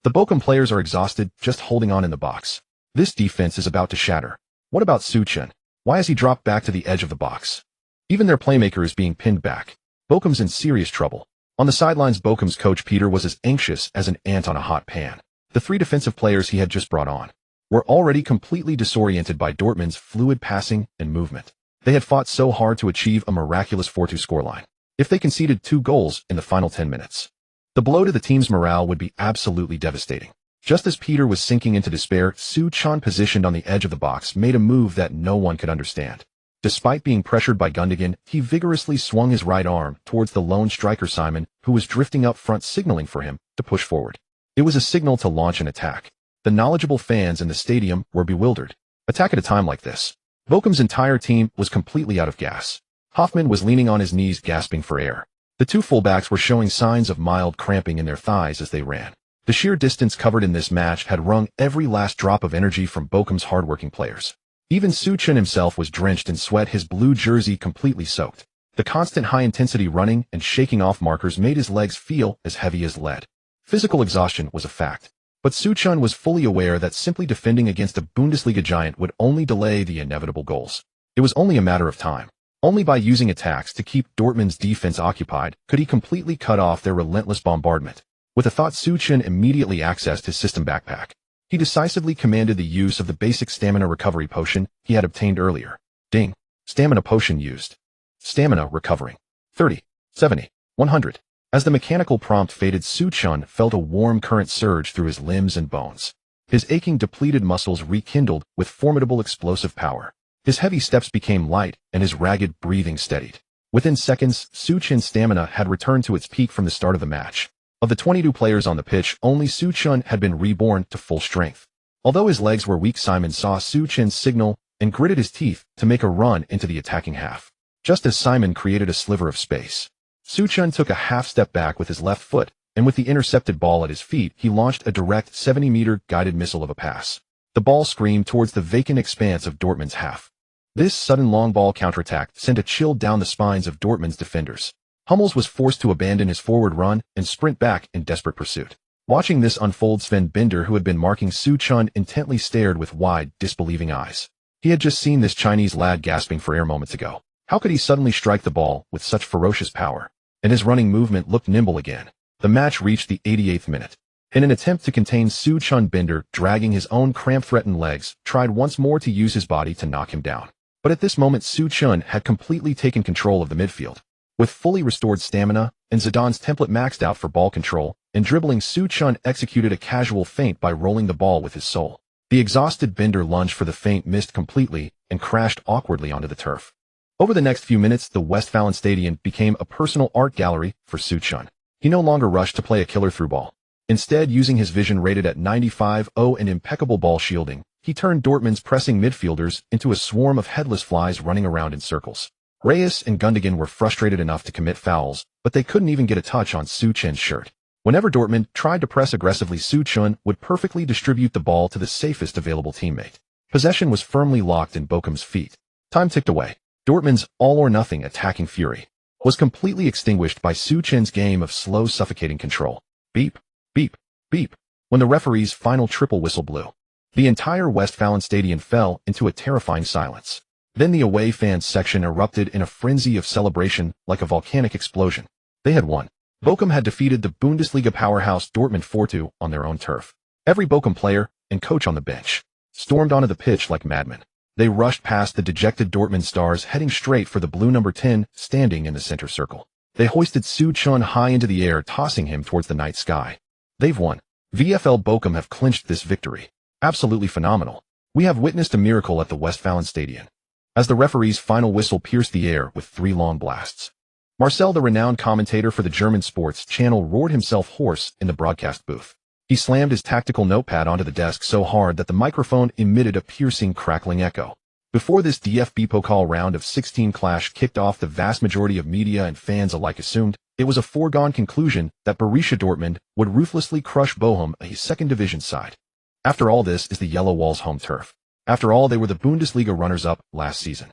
The Bochum players are exhausted, just holding on in the box. This defense is about to shatter. What about Su Chen? Why has he dropped back to the edge of the box? Even their playmaker is being pinned back. Bochum's in serious trouble. On the sidelines, Bochum's coach Peter was as anxious as an ant on a hot pan. The 3 defensive players he had just brought on were already completely disoriented by Dortmund's fluid passing and movement. They had fought so hard to achieve a miraculous 4-2 scoreline. If they conceded 2 goals in the final 10 minutes, the blow to the team's morale would be absolutely devastating. Just as Peter was sinking into despair, Su Chen, positioned on the edge of the box, made a move that no one could understand. Despite being pressured by Gundogan, he vigorously swung his right arm towards the lone striker Simon, who was drifting up front, signaling for him to push forward. It was a signal to launch an attack. The knowledgeable fans in the stadium were bewildered. Attack at a time like this. Bochum's entire team was completely out of gas. Hoffmann was leaning on his knees, gasping for air. The 2 fullbacks were showing signs of mild cramping in their thighs as they ran. The sheer distance covered in this match had wrung every last drop of energy from Bochum's hardworking players. Even Su Chen himself was drenched in sweat, his blue jersey completely soaked. The constant high-intensity running and shaking off markers made his legs feel as heavy as lead. Physical exhaustion was a fact. But Su Chen was fully aware that simply defending against a Bundesliga giant would only delay the inevitable goals. It was only a matter of time. Only by using attacks to keep Dortmund's defense occupied could he completely cut off their relentless bombardment. With a thought, Su Chen immediately accessed his system backpack. He decisively commanded the use of the basic stamina recovery potion he had obtained earlier. Ding. Stamina potion used. Stamina recovering. 30, 70, 100. As the mechanical prompt faded, Su Chen felt a warm current surge through his limbs and bones. His aching, depleted muscles rekindled with formidable explosive power. His heavy steps became light, and his ragged breathing steadied. Within seconds, Suchin's stamina had returned to its peak from the start of the match. Of the 22 players on the pitch, only Suchin had been reborn to full strength. Although his legs were weak, Simon saw Suchin's signal and gritted his teeth to make a run into the attacking half. Just as Simon created a sliver of space, Suchin took a half step back with his left foot, and with the intercepted ball at his feet, he launched a direct 70-meter guided missile of a pass. The ball screamed towards the vacant expanse of Dortmund's half. This sudden long ball counterattack sent a chill down the spines of Dortmund's defenders. Hummels was forced to abandon his forward run and sprint back in desperate pursuit. Watching this unfold, Sven Bender, who had been marking Suchin, intently stared with wide, disbelieving eyes. He had just seen this Chinese lad gasping for air moments ago. How could he suddenly strike the ball with such ferocious power? And his running movement looked nimble again. The match reached the 88th minute. In an attempt to contain Suchin, Bender, dragging his own cramp-threatened legs, tried once more to use his body to knock him down. But at this moment, Suchin had completely taken control of the midfield. With fully restored stamina and Zidane's template maxed out for ball control and dribbling, Suchin executed a casual feint by rolling the ball with his soul. The exhausted Bender lunged for the feint, missed completely, and crashed awkwardly onto the turf. Over the next few minutes, the Westfalen Stadion became a personal art gallery for Suchin. He no longer rushed to play a killer through ball. Instead, using his vision rated at 95.0 and impeccable ball shielding, he turned Dortmund's pressing midfielders into a swarm of headless flies running around in circles. Reyes and Gundogan were frustrated enough to commit fouls, but they couldn't even get a touch on Suchin's shirt. Whenever Dortmund tried to press aggressively, Suchin would perfectly distribute the ball to the safest available teammate. Possession was firmly locked in Bochum's feet. Time ticked away. Dortmund's all-or-nothing attacking fury was completely extinguished by Suchin's game of slow, suffocating control. Beep, beep, beep. When the referee's final triple whistle blew, the entire Westfalen Stadion fell into a terrifying silence. Then the away fans section erupted in a frenzy of celebration like a volcanic explosion. They had won. Bochum had defeated the Bundesliga powerhouse Dortmund 4-2 on their own turf. Every Bochum player and coach on the bench stormed onto the pitch like madmen. They rushed past the dejected Dortmund stars, heading straight for the blue number 10 standing in the center circle. They hoisted Suchin high into the air, tossing him towards the night sky. They've won. VfL Bochum have clinched this victory. Absolutely phenomenal. We have witnessed a miracle at the Westfalen Stadion. As the referee's final whistle pierced the air with 3 long blasts, Marcel, the renowned commentator for the German sports channel, roared himself hoarse in the broadcast booth. He slammed his tactical notepad onto the desk so hard that the microphone emitted a piercing, crackling echo. Before this DFB Pokal round of 16 clash kicked off, the vast majority of media and fans alike assumed it was a foregone conclusion that Borussia Dortmund would ruthlessly crush Bochum, a second division side. After all, this is the Yellow Wall's home turf. After all, they were the Bundesliga runners-up last season.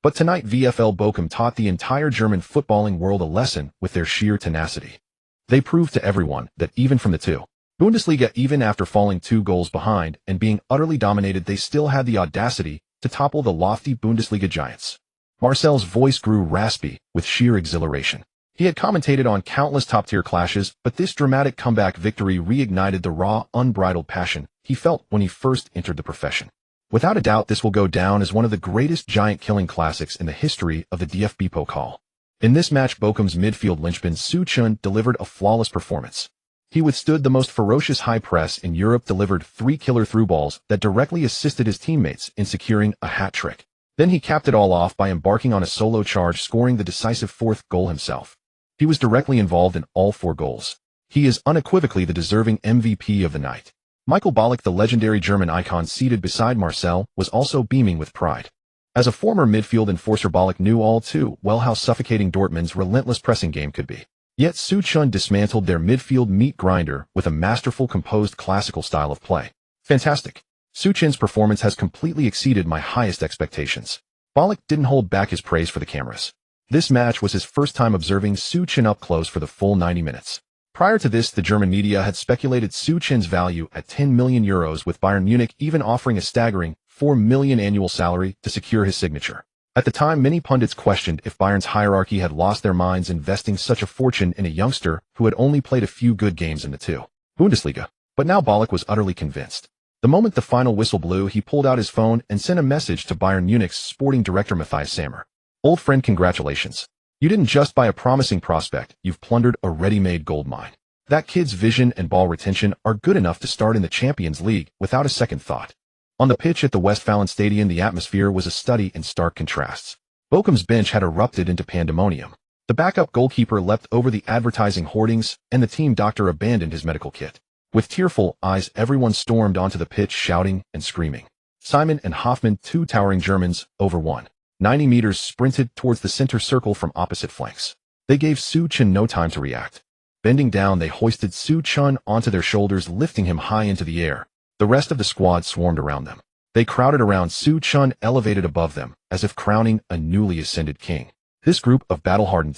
But tonight, VfL Bochum taught the entire German footballing world a lesson with their sheer tenacity. They proved to everyone that even from the Bundesliga, even after falling 2 goals behind and being utterly dominated, they still had the audacity to topple the lofty Bundesliga giants. Marcel's voice grew raspy with sheer exhilaration. He had commentated on countless top-tier clashes, but this dramatic comeback victory reignited the raw, unbridled passion he felt when he first entered the profession. Without a doubt, this will go down as one of the greatest giant-killing classics in the history of the DFB Pokal. In this match, Bochum's midfield linchpin Suchin delivered a flawless performance. He withstood the most ferocious high press in Europe, delivered 3 killer through balls that directly assisted his teammates in securing a hat-trick. Then he capped it all off by embarking on a solo charge, scoring the decisive 4th goal himself. He was directly involved in all 4 goals. He is unequivocally the deserving MVP of the night. Michael Ballack, the legendary German icon seated beside Marcel, was also beaming with pride. As a former midfield enforcer, Ballack knew all too well how suffocating Dortmund's relentless pressing game could be. Yet Suchin dismantled their midfield meat grinder with a masterful, composed, classical style of play. Fantastic. Suchin's performance has completely exceeded my highest expectations. Ballack didn't hold back his praise for the cameras. This match was his first time observing Suchin up close for the full 90 minutes. Prior to this, the German media had speculated Suchin's value at 10 million euros, with Bayern Munich even offering a staggering 4 million annual salary to secure his signature. At the time, many pundits questioned if Bayern's hierarchy had lost their minds investing such a fortune in a youngster who had only played a few good games in the Bundesliga. But now Ballack was utterly convinced. The moment the final whistle blew, he pulled out his phone and sent a message to Bayern Munich's sporting director Matthias Sammer. Old friend, congratulations. You didn't just buy a promising prospect, you've plundered a ready-made gold mine. That kid's vision and ball retention are good enough to start in the Champions League without a second thought. On the pitch at the Westfalen Stadium, the atmosphere was a study in stark contrasts. Bochum's bench had erupted into pandemonium. The backup goalkeeper leapt over the advertising hoardings, and the team doctor abandoned his medical kit. With tearful eyes, everyone stormed onto the pitch shouting and screaming. Simon and Hoffmann, two towering Germans, over 190 meters, sprinted towards the center circle from opposite flanks. They gave Su Chun no time to react. Bending down, they hoisted Su Chun onto their shoulders, lifting him high into the air. The rest of the squad swarmed around them. They crowded around Su Chun, elevated above them, as if crowning a newly ascended king. This group of battle-hardened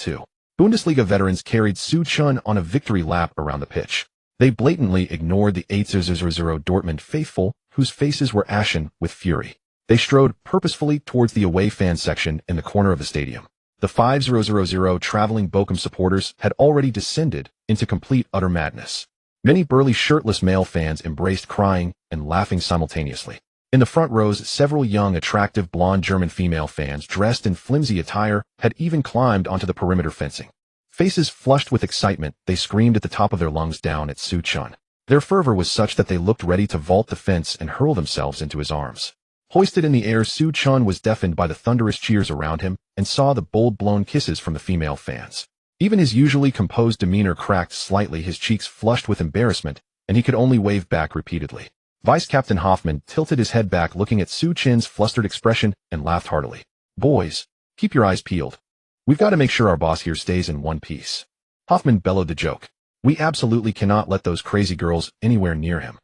Bundesliga veterans carried Su Chun on a victory lap around the pitch. They blatantly ignored the 8-0-0 Dortmund faithful, whose faces were ashen with fury. They strode purposefully towards the away fan section in the corner of the stadium. The 5-0-0 traveling Bochum supporters had already descended into complete utter madness. Many burly shirtless male fans embraced, crying and laughing simultaneously. In the front rows, several young, attractive, blonde German female fans dressed in flimsy attire had even climbed onto the perimeter fencing. Faces flushed with excitement, they screamed at the top of their lungs down at Su Chun. Their fervor was such that they looked ready to vault the fence and hurl themselves into his arms. Hoisted in the air, Su Chun was deafened by the thunderous cheers around him and saw the bold blown kisses from the female fans. Even his usually composed demeanor cracked slightly, his cheeks flushed with embarrassment, and he could only wave back repeatedly. Vice-Captain Hoffmann tilted his head back, looking at Su Chun's flustered expression, and laughed heartily. "Boys, keep your eyes peeled. We've got to make sure our boss here stays in one piece." Hoffmann bellowed the joke. "We absolutely cannot let those crazy girls anywhere near him.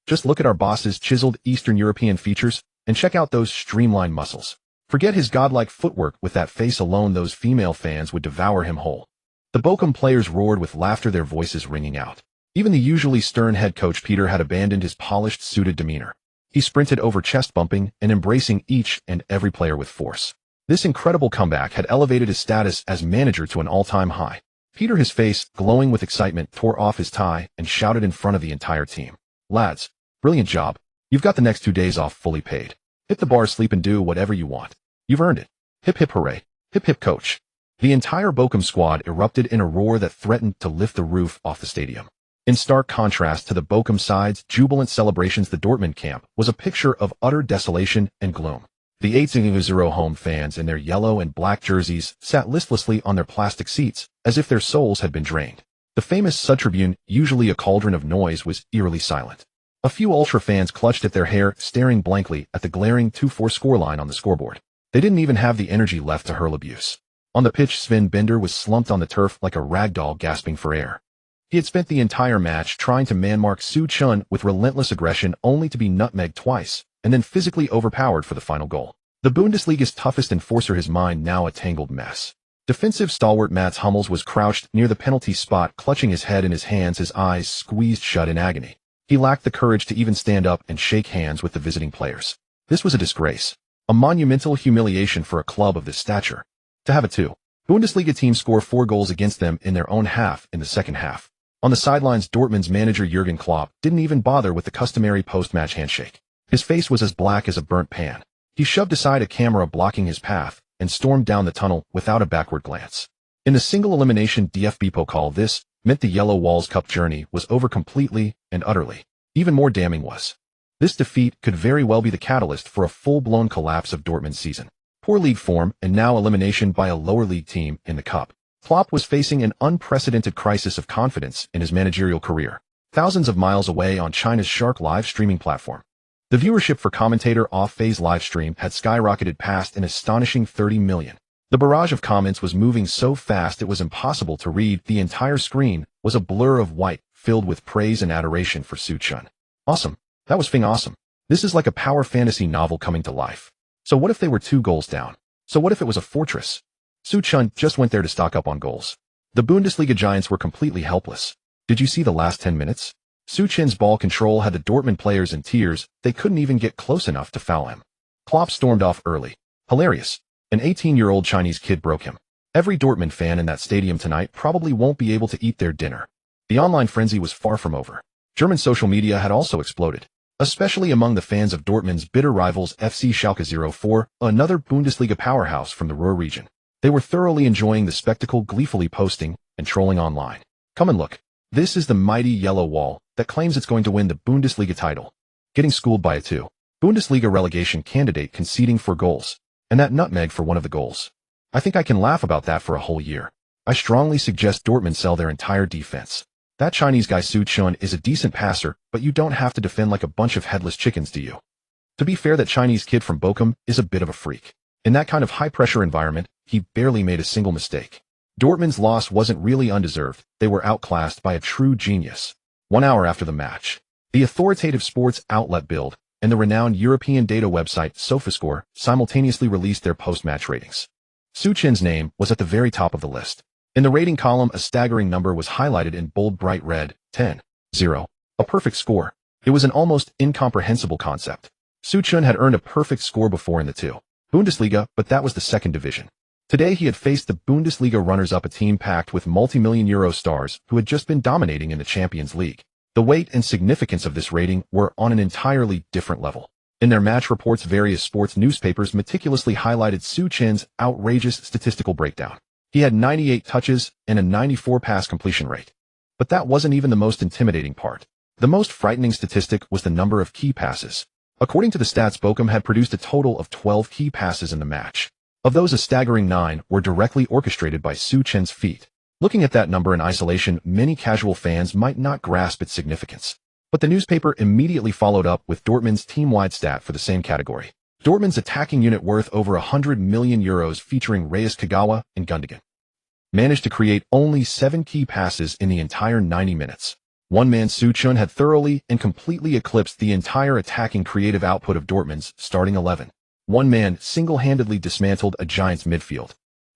Just look at our boss's chiseled Eastern European features, and check out those streamlined muscles. Forget his godlike footwork, with that face alone those female fans would devour him whole." The Bochum players roared with laughter, their voices ringing out. Even the usually stern head coach Peter had abandoned his polished, suited demeanor. He sprinted over, chest bumping and embracing each and every player with force. This incredible comeback had elevated his status as manager to an all-time high. Peter, his face glowing with excitement, tore off his tie and shouted in front of the entire team. "Lads, brilliant job. You've got the next 2 days off fully paid. Hit the bar, sleep, and do whatever you want. You've earned it. Hip hip hooray. Hip hip coach." The entire Bochum squad erupted in a roar that threatened to lift the roof off the stadium. In stark contrast to the Bochum side's jubilant celebrations, the Dortmund camp was a picture of utter desolation and gloom. The 8-0 home fans in their yellow and black jerseys sat listlessly on their plastic seats, as if their souls had been drained. The famous Sudtribune, usually a cauldron of noise, was eerily silent. A few ultra fans clutched at their hair, staring blankly at the glaring 2-4 scoreline on the scoreboard. They didn't even have the energy left to hurl abuse. On the pitch, Sven Bender was slumped on the turf like a ragdoll, gasping for air. He had spent the entire match trying to man-mark Su Chun with relentless aggression, only to be nutmegged twice, and then physically overpowered for the final goal. The Bundesliga's toughest enforcer, his mind now a tangled mess. Defensive stalwart Mats Hummels was crouched near the penalty spot, clutching his head in his hands, his eyes squeezed shut in agony. He lacked the courage to even stand up and shake hands with the visiting players. This was a disgrace, a monumental humiliation for a club of this stature. To have a Bundesliga team score 4 goals against them in their own half in the second half. On the sidelines, Dortmund's manager Jurgen Klopp didn't even bother with the customary post-match handshake. His face was as black as a burnt pan. He shoved aside a camera blocking his path and stormed down the tunnel without a backward glance. In the single elimination DFB Pokal, this meant the Yellow Walls Cup journey was over completely and utterly. Even more damning was, this defeat could very well be the catalyst for a full-blown collapse of Dortmund's season. Poor league form and now elimination by a lower league team in the cup. Klopp was facing an unprecedented crisis of confidence in his managerial career. Thousands of miles away on China's Shark live streaming platform, the viewership for commentator off-phase live stream had skyrocketed past an astonishing 30 million. The barrage of comments was moving so fast it was impossible to read. The entire screen was a blur of white, filled with praise and adoration for Su Chun. Awesome. That was awesome. This is like a power fantasy novel coming to life. So what if they were 2 goals down? So what if it was a fortress? Su Chun just went there to stock up on goals. The Bundesliga giants were completely helpless. Did you see the last 10 minutes? Su Chun's ball control had the Dortmund players in tears. They couldn't even get close enough to foul him. Klopp stormed off early. Hilarious. An 18-year-old Chinese kid broke him. Every Dortmund fan in that stadium tonight probably won't be able to eat their dinner. The online frenzy was far from over. German social media had also exploded, especially among the fans of Dortmund's bitter rivals FC Schalke 04, another Bundesliga powerhouse from the Ruhr region. They were thoroughly enjoying the spectacle, gleefully posting and trolling online. "Come and look. This is the mighty yellow wall that claims it's going to win the Bundesliga title. Getting schooled by a 2. Bundesliga relegation candidate conceding 4 goals, and that nutmeg for one of the goals. I think I can laugh about that for a whole year. I strongly suggest Dortmund sell their entire defense. That Chinese guy Su Chun is a decent passer, but you don't have to defend like a bunch of headless chickens, do you? To be fair, that Chinese kid from Bochum is a bit of a freak. In that kind of high-pressure environment, he barely made a single mistake. Dortmund's loss wasn't really undeserved. They were outclassed by a true genius. 1 hour after the match, the authoritative sports outlet Bild and the renowned European data website SofaScore simultaneously released their post-match ratings. Su Chun's name was at the very top of the list. In the rating column, a staggering number was highlighted in bold bright red, 10-0. A perfect score. It was an almost incomprehensible concept. Su Chun had earned a perfect score before in the 2. Bundesliga, but that was the second division. Today he had faced the Bundesliga runners-up, a team packed with multi-million euro stars who had just been dominating in the Champions League. The weight and significance of this rating were on an entirely different level. In their match reports, various sports newspapers meticulously highlighted Su Chun's outrageous statistical breakdown. He had 98 touches and a 94 pass completion rate. But that wasn't even the most intimidating part. The most frightening statistic was the number of key passes. According to the stats, Bochum had produced a total of 12 key passes in the match. Of those, a staggering 9 were directly orchestrated by Su Chun's feet. Looking at that number in isolation, many casual fans might not grasp its significance. But the newspaper immediately followed up with Dortmund's team-wide stat for the same category. Dortmund's attacking unit, worth over 100 million euros, featuring Reyes, Kagawa, and Gundogan, managed to create only 7 key passes in the entire 90 minutes. One man, Su Chun, had thoroughly and completely eclipsed the entire attacking creative output of Dortmund's starting 11. One man single-handedly dismantled a Giants midfield.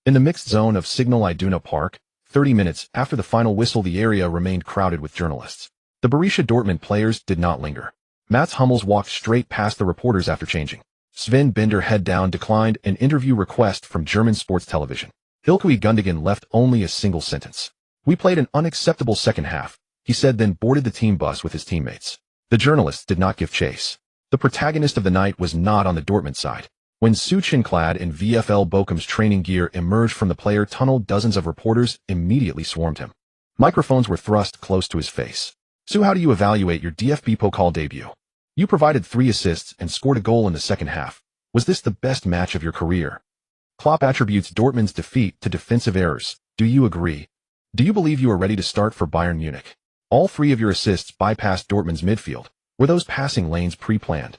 In the mixed zone of Signal Iduna Park, 30 minutes after the final whistle, the area remained crowded with journalists. The Borussia Dortmund players did not linger. Mats Hummels walked straight past the reporters after changing. Sven Bender, head down, declined an interview request from German sports television. Ilkay Gundogan left only a single sentence. "We played an unacceptable second half," he said, then boarded the team bus with his teammates. The journalists did not give chase. The protagonist of the night was not on the Dortmund side. When Su Chun, clad in VfL Bochum's training gear, emerged from the player tunnel, dozens of reporters immediately swarmed him. Microphones were thrust close to his face. "Su, how do you evaluate your DFB Pokal debut? You provided 3 assists and scored a goal in the second half. Was this the best match of your career?" Klopp attributes Dortmund's defeat to defensive errors. "Do you agree? Do you believe you are ready to start for Bayern Munich? All 3 of your assists bypassed Dortmund's midfield. Were those passing lanes pre-planned?"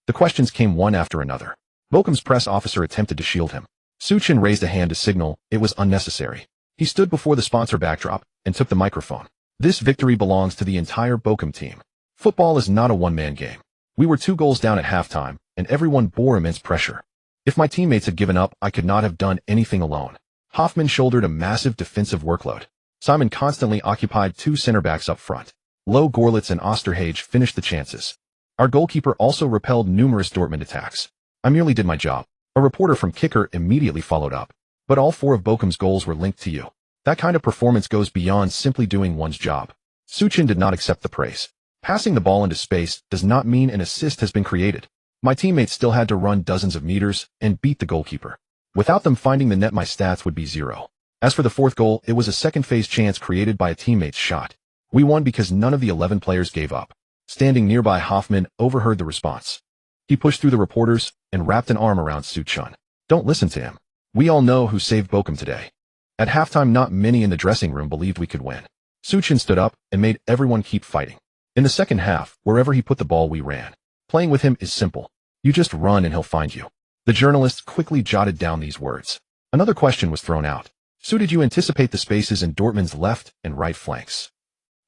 The questions came one after another. Bochum's press officer attempted to shield him. Su Chun raised a hand to signal it was unnecessary. He stood before the sponsor backdrop and took the microphone. "This victory belongs to the entire Bochum team. Football is not a one-man game. We were 2 goals down at halftime, and everyone bore immense pressure. If my teammates had given up, I could not have done anything alone." Hoffmann shouldered a massive defensive workload. Simon constantly occupied 2 center-backs up front. Low, Gorlitz and Osterhage finished the chances. Our goalkeeper also repelled numerous Dortmund attacks. "I merely did my job." A reporter from Kicker immediately followed up. "But all 4 of Bochum's goals were linked to you. That kind of performance goes beyond simply doing one's job." Su Chun did not accept the praise. "Passing the ball into space does not mean an assist has been created. My teammates still had to run dozens of meters and beat the goalkeeper. Without them finding the net, my stats would be 0. As for the 4th goal, it was a second-phase chance created by a teammate's shot. We won because none of the 11 players gave up." Standing nearby, Hoffmann overheard the response. He pushed through the reporters and wrapped an arm around Su Chun. "Don't listen to him. We all know who saved Bochum today." At halftime, not many in the dressing room believed we could win. Su Chun stood up and made everyone keep fighting. In the second half, wherever he put the ball, we ran. Playing with him is simple. You just run and he'll find you. The journalists quickly jotted down these words. Another question was thrown out. "Su, did you anticipate the spaces in Dortmund's left and right flanks?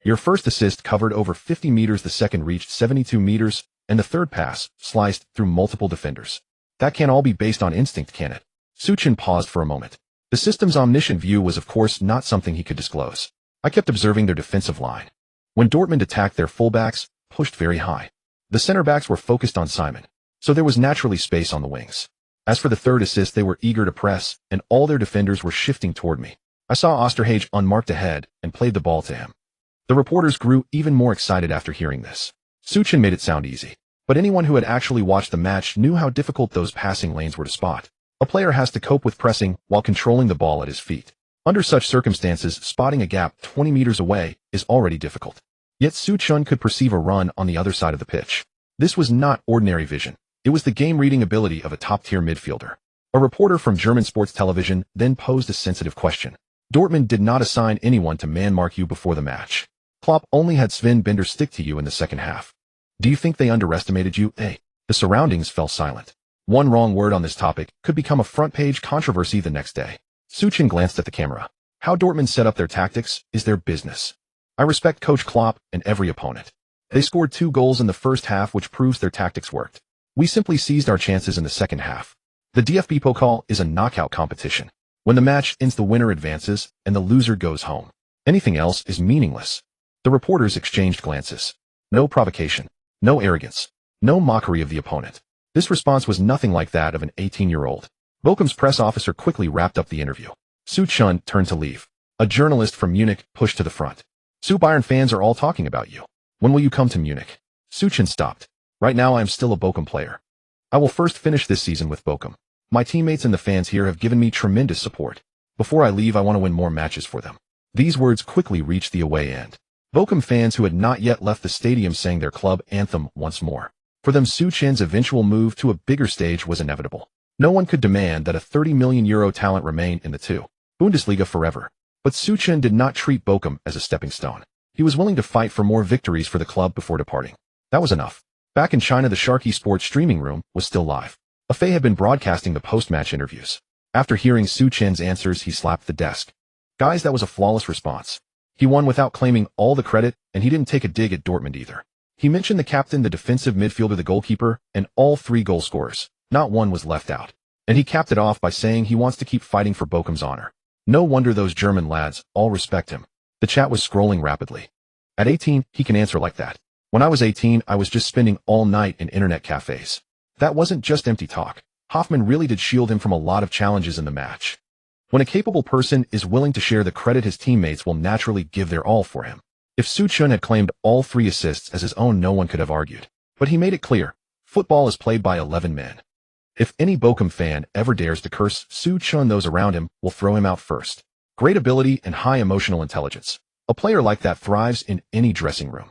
Your first assist covered over 50 meters, the second reached 72 meters, and the third pass sliced through multiple defenders. That can't all be based on instinct, can it?" Su Chun paused for a moment. The system's omniscient view was, of course, not something he could disclose. "I kept observing their defensive line. When Dortmund attacked, their fullbacks pushed very high. The center backs were focused on Simon, so there was naturally space on the wings. As for the third assist, they were eager to press, and all their defenders were shifting toward me. I saw Osterhage unmarked ahead and played the ball to him." The reporters grew even more excited after hearing this. Su Chun made it sound easy, but anyone who had actually watched the match knew how difficult those passing lanes were to spot. A player has to cope with pressing while controlling the ball at his feet. Under such circumstances, spotting a gap 20 meters away is already difficult. Yet Su Chun could perceive a run on the other side of the pitch. This was not ordinary vision. It was the game-reading ability of a top-tier midfielder. A reporter from German sports television then posed a sensitive question. Dortmund did not assign anyone to man-mark you before the match. Klopp only had Sven Bender stick to you in the second half. Do you think they underestimated you? The surroundings fell silent. One wrong word on this topic could become a front-page controversy the next day. Su Chun glanced at the camera. How Dortmund set up their tactics is their business. I respect Coach Klopp and every opponent. They scored 2 goals in the first half, which proves their tactics worked. We simply seized our chances in the second half. The DFB Pokal is a knockout competition. When the match ends, the winner advances and the loser goes home. Anything else is meaningless. The reporters exchanged glances. No provocation. No arrogance. No mockery of the opponent. This response was nothing like that of an 18-year-old. Bochum's press officer quickly wrapped up the interview. Su Chun turned to leave. A journalist from Munich pushed to the front. Su, Bayern fans are all talking about you. When will you come to Munich? Su Chun stopped. Right now I am still a Bochum player. I will first finish this season with Bochum. My teammates and the fans here have given me tremendous support. Before I leave, I want to win more matches for them. These words quickly reached the away end. Bochum fans who had not yet left the stadium sang their club anthem once more. For them, Su Chun's eventual move to a bigger stage was inevitable. No one could demand that a €30 million talent remain in the Bundesliga forever. But Su Chun did not treat Bochum as a stepping stone. He was willing to fight for more victories for the club before departing. That was enough. Back in China, the Sharkey Sports streaming room was still live. Afei had been broadcasting the post-match interviews. After hearing Su Chun's answers, he slapped the desk. Guys, that was a flawless response. He won without claiming all the credit, and he didn't take a dig at Dortmund either. He mentioned the captain, the defensive midfielder, the goalkeeper, and all 3 goal scorers. Not one was left out. And he capped it off by saying he wants to keep fighting for Bochum's honor. No wonder those German lads all respect him. The chat was scrolling rapidly. At 18, he can answer like that. When I was 18, I was just spending all night in internet cafes. That wasn't just empty talk. Hoffmann really did shield him from a lot of challenges in the match. When a capable person is willing to share the credit, his teammates will naturally give their all for him. If Su Chun had claimed all 3 assists as his own, no one could have argued. But he made it clear, football is played by 11 men. If any Bochum fan ever dares to curse Su Chun, those around him will throw him out first. Great ability and high emotional intelligence. A player like that thrives in any dressing room.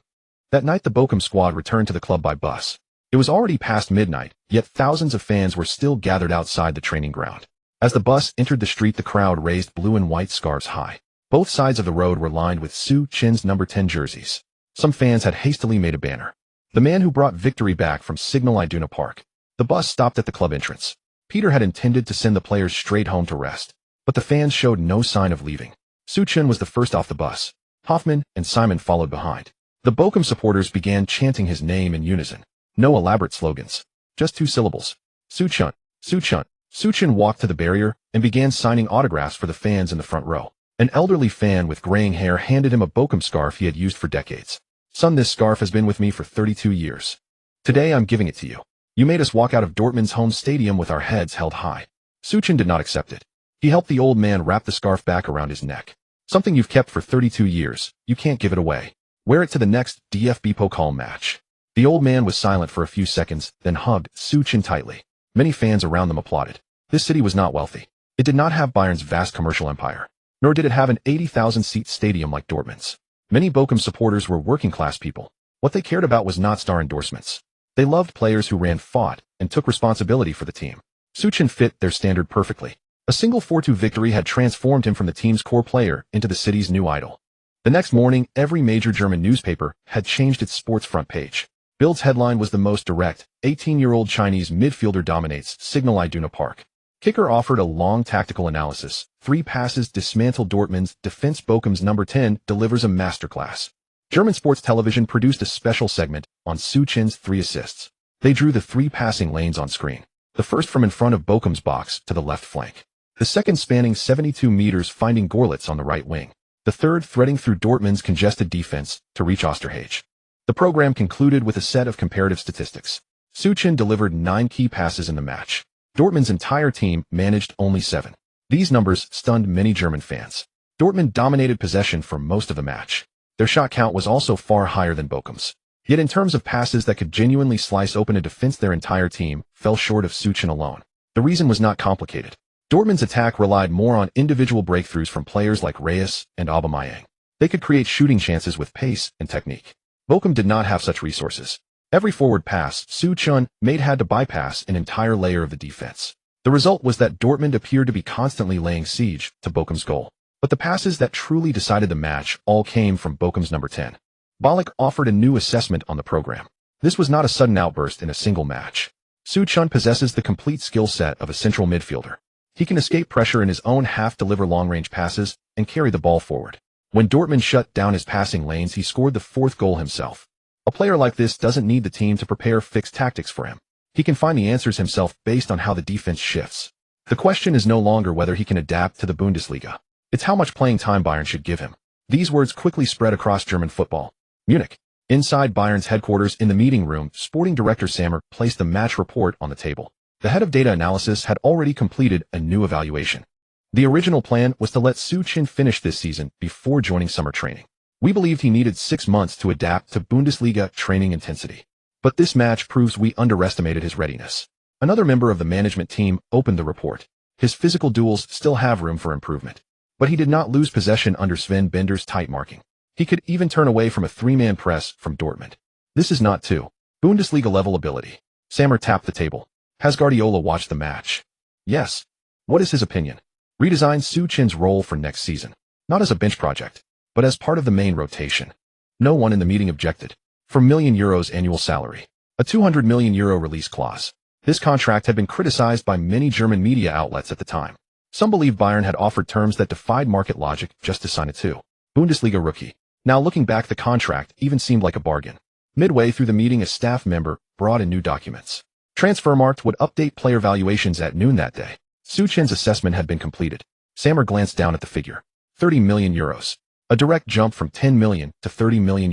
That night, the Bochum squad returned to the club by bus. It was already past midnight, yet thousands of fans were still gathered outside the training ground. As the bus entered the street, the crowd raised blue and white scarves high. Both sides of the road were lined with Su Chun's number 10 jerseys. Some fans had hastily made a banner. The man who brought victory back from Signal Iduna Park. The bus stopped at the club entrance. Peter had intended to send the players straight home to rest, but the fans showed no sign of leaving. Su Chun was the first off the bus. Hoffmann and Simon followed behind. The Bochum supporters began chanting his name in unison. No elaborate slogans. Just 2 syllables. Su Chun, Su Chun. Su Chun walked to the barrier and began signing autographs for the fans in the front row. An elderly fan with graying hair handed him a Bochum scarf he had used for decades. Son, this scarf has been with me for 32 years. Today I'm giving it to you. You made us walk out of Dortmund's home stadium with our heads held high. Su Chun did not accept it. He helped the old man wrap the scarf back around his neck. Something you've kept for 32 years. You can't give it away. Wear it to the next DFB Pokal match. The old man was silent for a few seconds, then hugged Su Chun tightly. Many fans around them applauded. This city was not wealthy. It did not have Bayern's vast commercial empire, nor did it have an 80,000-seat stadium like Dortmund's. Many Bochum supporters were working-class people. What they cared about was not star endorsements. They loved players who ran, fought, and took responsibility for the team. Su Chun fit their standard perfectly. A single 4-2 victory had transformed him from the team's core player into the city's new idol. The next morning, every major German newspaper had changed its sports front page. Bild's headline was the most direct: 18-year-old Chinese midfielder dominates Signal Iduna Park. Kicker offered a long tactical analysis. 3 passes dismantle Dortmund's defense. Bochum's number 10 delivers a masterclass. German sports television produced a special segment on Su Chun's 3 assists. They drew the 3 passing lanes on screen. The first from in front of Bochum's box to the left flank. The second spanning 72 meters, finding Gorlitz on the right wing. The third threading through Dortmund's congested defense to reach Osterhage. The program concluded with a set of comparative statistics. Su Chun delivered 9 key passes in the match. Dortmund's entire team managed only 7. These numbers stunned many German fans. Dortmund dominated possession for most of the match. Their shot count was also far higher than Bochum's. Yet in terms of passes that could genuinely slice open a defense, their entire team fell short of Su Chun alone. The reason was not complicated. Dortmund's attack relied more on individual breakthroughs from players like Reyes and Aubameyang. They could create shooting chances with pace and technique. Bochum did not have such resources. Every forward pass Su Chun made had to bypass an entire layer of the defense. The result was that Dortmund appeared to be constantly laying siege to Bochum's goal. But the passes that truly decided the match all came from Bochum's number 10. Ballon offered a new assessment on the program. This was not a sudden outburst in a single match. Su Chun possesses the complete skill set of a central midfielder. He can escape pressure in his own half, deliver long-range passes, and carry the ball forward. When Dortmund shut down his passing lanes, he scored the fourth goal himself. A player like this doesn't need the team to prepare fixed tactics for him. He can find the answers himself based on how the defense shifts. The question is no longer whether he can adapt to the Bundesliga. It's how much playing time Bayern should give him. These words quickly spread across German football. Munich. Inside Bayern's headquarters in the meeting room, sporting director Sammer placed the match report on the table. The head of data analysis had already completed a new evaluation. The original plan was to let Su Chun finish this season before joining summer training. We believed he needed 6 months to adapt to Bundesliga training intensity. But this match proves we underestimated his readiness. Another member of the management team opened the report. His physical duels still have room for improvement. But he did not lose possession under Sven Bender's tight marking. He could even turn away from a 3-man press from Dortmund. This is not Bundesliga-level ability. Sammer tapped the table. Has Guardiola watched the match? Yes. What is his opinion? Redesign Su Chun's role for next season. Not as a bench project, but as part of the main rotation. No one in the meeting objected. For €1 million annual salary. A €200 million release clause. This contract had been criticized by many German media outlets at the time. Some believe Bayern had offered terms that defied market logic just to sign it to Bundesliga rookie. Now looking back, the contract even seemed like a bargain. Midway through the meeting, a staff member brought in new documents. Transfermarkt would update player valuations at noon that day. Su Chun's assessment had been completed. Sammer glanced down at the figure. €30 million. A direct jump from €10 million to €30 million.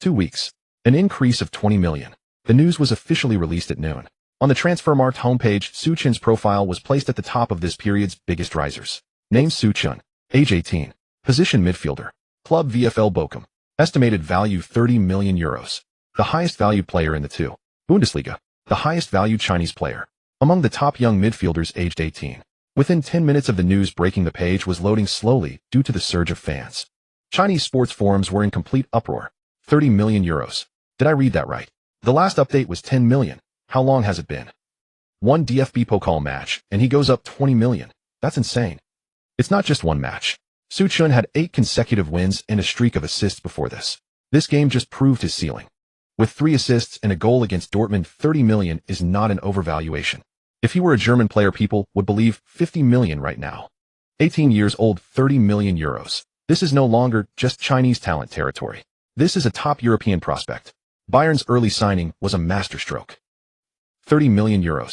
2 weeks. An increase of €20 million. The news was officially released at noon. On the Transfermarkt homepage, Su Chun's profile was placed at the top of this period's biggest risers. Name Su Chun. Age 18. Position midfielder. Club VfL Bochum. Estimated value €30 million. The highest valued player in the Bundesliga. The highest valued Chinese player. Among the top young midfielders aged 18. Within 10 minutes of the news breaking, the page was loading slowly due to the surge of fans. Chinese sports forums were in complete uproar. €30 million. Did I read that right? The last update was 10 million. How long has it been? One DFB Pokal match, and he goes up 20 million. That's insane. It's not just one match. Su Chun had 8 consecutive wins and a streak of assists before this. This game just proved his ceiling. With 3 assists and a goal against Dortmund, 30 million is not an overvaluation. If he were a German player, people would believe 50 million right now. 18 years old, €30 million. This is no longer just Chinese talent territory. This is a top European prospect. Bayern's early signing was a masterstroke. €30 million.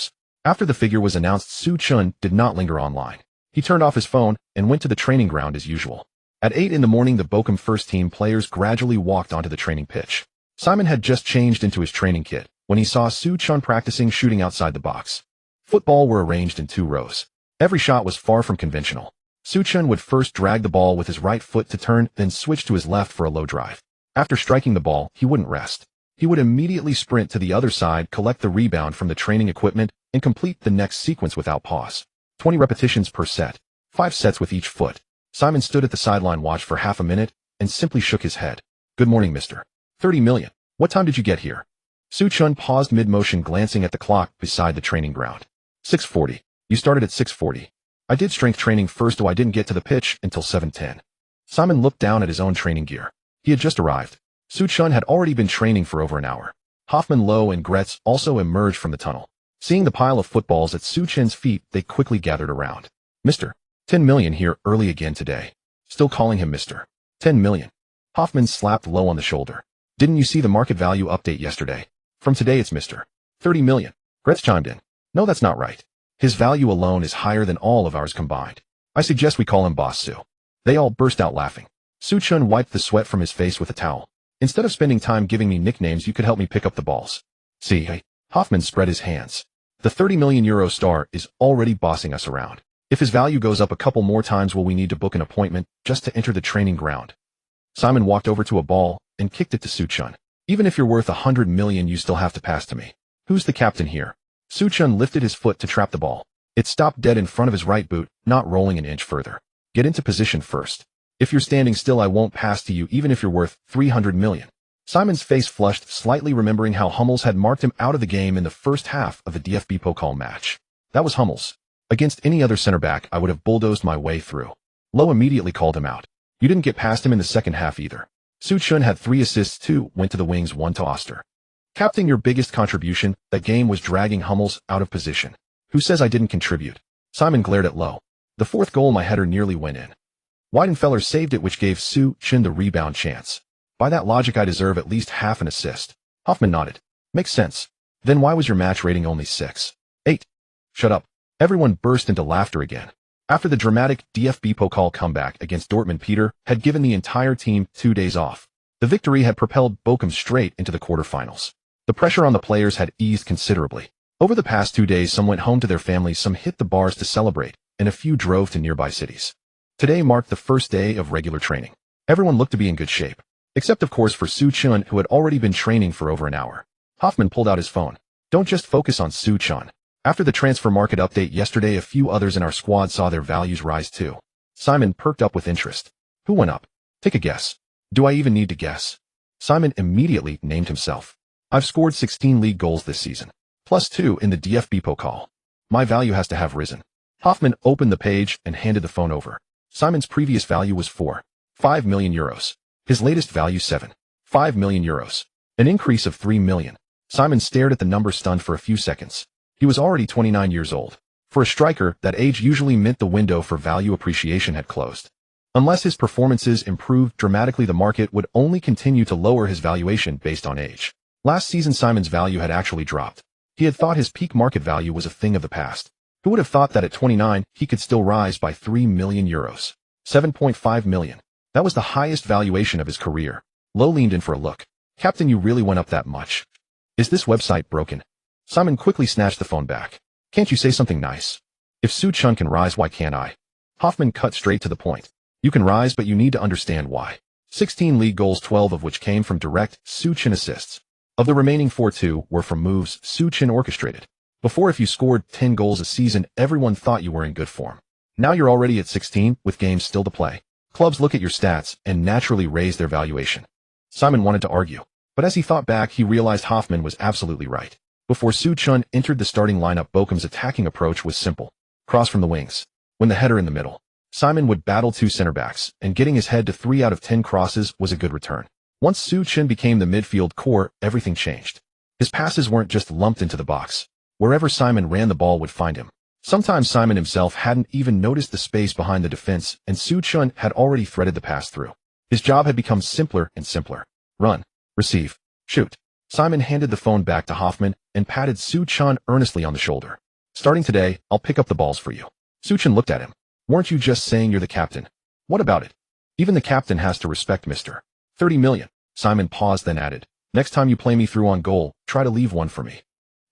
After the figure was announced, Su Chun did not linger online. He turned off his phone and went to the training ground as usual. At 8 in the morning, the Bochum first-team players gradually walked onto the training pitch. Simon had just changed into his training kit when he saw Su Chun practicing shooting outside the box. Football were arranged in 2 rows. Every shot was far from conventional. Su Chun would first drag the ball with his right foot to turn, then switch to his left for a low drive. After striking the ball, he wouldn't rest. He would immediately sprint to the other side, collect the rebound from the training equipment, and complete the next sequence without pause. 20 repetitions per set. 5 sets with each foot. Simon stood at the sideline, watched for half a minute, and simply shook his head. Good morning, mister. 30 million. What time did you get here? Su Chun paused mid-motion, glancing at the clock beside the training ground. 6:40. You started at 6:40. I did strength training first, though I didn't get to the pitch until 7:10. Simon looked down at his own training gear. He had just arrived. Su Chun had already been training for over an hour. Hoffmann, Lowe, and Gretz also emerged from the tunnel. Seeing the pile of footballs at Su Chun's feet, they quickly gathered around. Mister. 10 million here early again today. Still calling him Mister. 10 million. Hoffmann slapped Lowe on the shoulder. Didn't you see the market value update yesterday? From today it's Mister. 30 million. Gretz chimed in. No, that's not right. His value alone is higher than all of ours combined. I suggest we call him Boss Su. They all burst out laughing. Su Chun wiped the sweat from his face with a towel. Instead of spending time giving me nicknames, you could help me pick up the balls. See, Hoffmann spread his hands. The €30 million star is already bossing us around. If his value goes up a couple more times, will we need to book an appointment just to enter the training ground? Simon walked over to a ball and kicked it to Su Chun. Even if you're worth 100 million, you still have to pass to me. Who's the captain here? Su Chun lifted his foot to trap the ball. It stopped dead in front of his right boot, not rolling an inch further. Get into position first. If you're standing still, I won't pass to you even if you're worth 300 million. Simon's face flushed slightly, remembering how Hummels had marked him out of the game in the first half of the DFB Pokal match. That was Hummels. Against any other center back, I would have bulldozed my way through. Lowe immediately called him out. You didn't get past him in the second half either. Su-chun had 3 assists too, went to the wings, 1 to Oster. Captain, your biggest contribution, that game was dragging Hummels out of position. Who says I didn't contribute? Simon glared at Lowe. The 4th goal, my header nearly went in. Weidenfeller saved it, which gave Su-chun the rebound chance. By that logic, I deserve at least half an assist. Hoffman nodded. Makes sense. Then why was your match rating only 6? 8. Shut up. Everyone burst into laughter again. After the dramatic DFB Pokal comeback against Dortmund, Peter had given the entire team 2 days off. The victory had propelled Bochum straight into the quarterfinals. The pressure on the players had eased considerably. Over the past 2 days, some went home to their families, some hit the bars to celebrate, and a few drove to nearby cities. Today marked the first day of regular training. Everyone looked to be in good shape. Except, of course, for Su-chun, who had already been training for over an hour. Hoffman pulled out his phone. Don't just focus on Su-chun. After the transfer market update yesterday, a few others in our squad saw their values rise too. Simon perked up with interest. Who went up? Take a guess. Do I even need to guess? Simon immediately named himself. I've scored 16 league goals this season, plus 2 in the DFB Pokal. My value has to have risen. Hoffman opened the page and handed the phone over. Simon's previous value was 4.5 million euros. His latest value 7.5 million euros. An increase of 3 million. Simon stared at the number, stunned for a few seconds. He was already 29 years old. For a striker, that age usually meant the window for value appreciation had closed. Unless his performances improved dramatically, the market would only continue to lower his valuation based on age. Last season, Simon's value had actually dropped. He had thought his peak market value was a thing of the past. Who would have thought that at 29, he could still rise by 3 million euros? 7.5 million. That was the highest valuation of his career. Lowe leaned in for a look. Captain, you really went up that much. Is this website broken? Simon quickly snatched the phone back. Can't you say something nice? If Su-chun can rise, why can't I? Hoffman cut straight to the point. You can rise, but you need to understand why. 16 league goals, 12 of which came from direct Su-chun assists. Of the remaining 2 were from moves Su-chun orchestrated. Before, if you scored 10 goals a season, everyone thought you were in good form. Now you're already at 16, with games still to play. Clubs look at your stats and naturally raise their valuation. Simon wanted to argue, but as he thought back, he realized Hoffman was absolutely right. Before Su-chun entered the starting lineup, Bochum's attacking approach was simple. Cross from the wings. When the header in the middle, Simon would battle 2 center backs, and getting his head to 3 out of 10 crosses was a good return. Once Su-chun became the midfield core, everything changed. His passes weren't just lumped into the box. Wherever Simon ran, the ball would find him. Sometimes Simon himself hadn't even noticed the space behind the defense, and Su-chun had already threaded the pass through. His job had become simpler and simpler. Run, receive, shoot. Simon handed the phone back to Hoffman and patted Su-chun earnestly on the shoulder. Starting today, I'll pick up the balls for you. Su-chun looked at him. Weren't you just saying you're the captain? What about it? Even the captain has to respect Mr. 30 million. Simon paused, then added, next time you play me through on goal, try to leave 1 for me.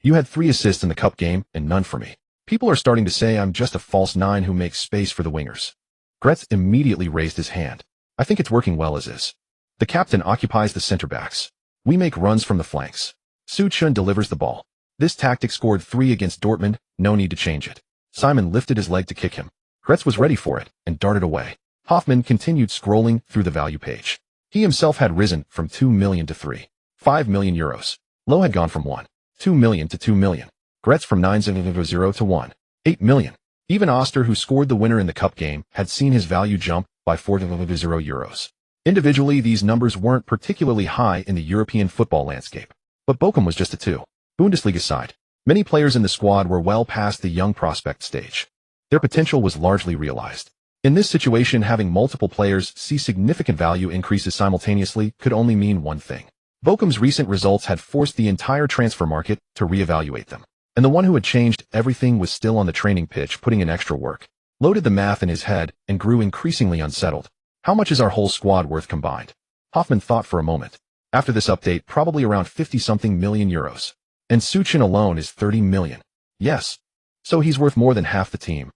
You had 3 assists in the cup game and none for me. People are starting to say I'm just a false 9 who makes space for the wingers. Gretz immediately raised his hand. I think it's working well as is. The captain occupies the center backs. We make runs from the flanks. Su-chun delivers the ball. This tactic scored 3 against Dortmund, no need to change it. Simon lifted his leg to kick him. Gretz was ready for it and darted away. Hoffman continued scrolling through the value page. He himself had risen from 2 million to 3.5 million euros. Lowe had gone from 1.2 million to 2 million. Gretz from 9.0 to 1.8 million. Even Oster, who scored the winner in the cup game, had seen his value jump by 4.0 euros. Individually, these numbers weren't particularly high in the European football landscape. But Bochum was just a 2. Bundesliga side. Many players in the squad were well past the young prospect stage. Their potential was largely realized. In this situation, having multiple players see significant value increases simultaneously could only mean one thing. Bochum's recent results had forced the entire transfer market to reevaluate them. And the one who had changed everything was still on the training pitch, putting in extra work. Loaded the math in his head and grew increasingly unsettled. How much is our whole squad worth combined? Hoffman thought for a moment. After this update, probably around 50-something million euros. And Su-chun alone is 30 million. Yes. So he's worth more than half the team.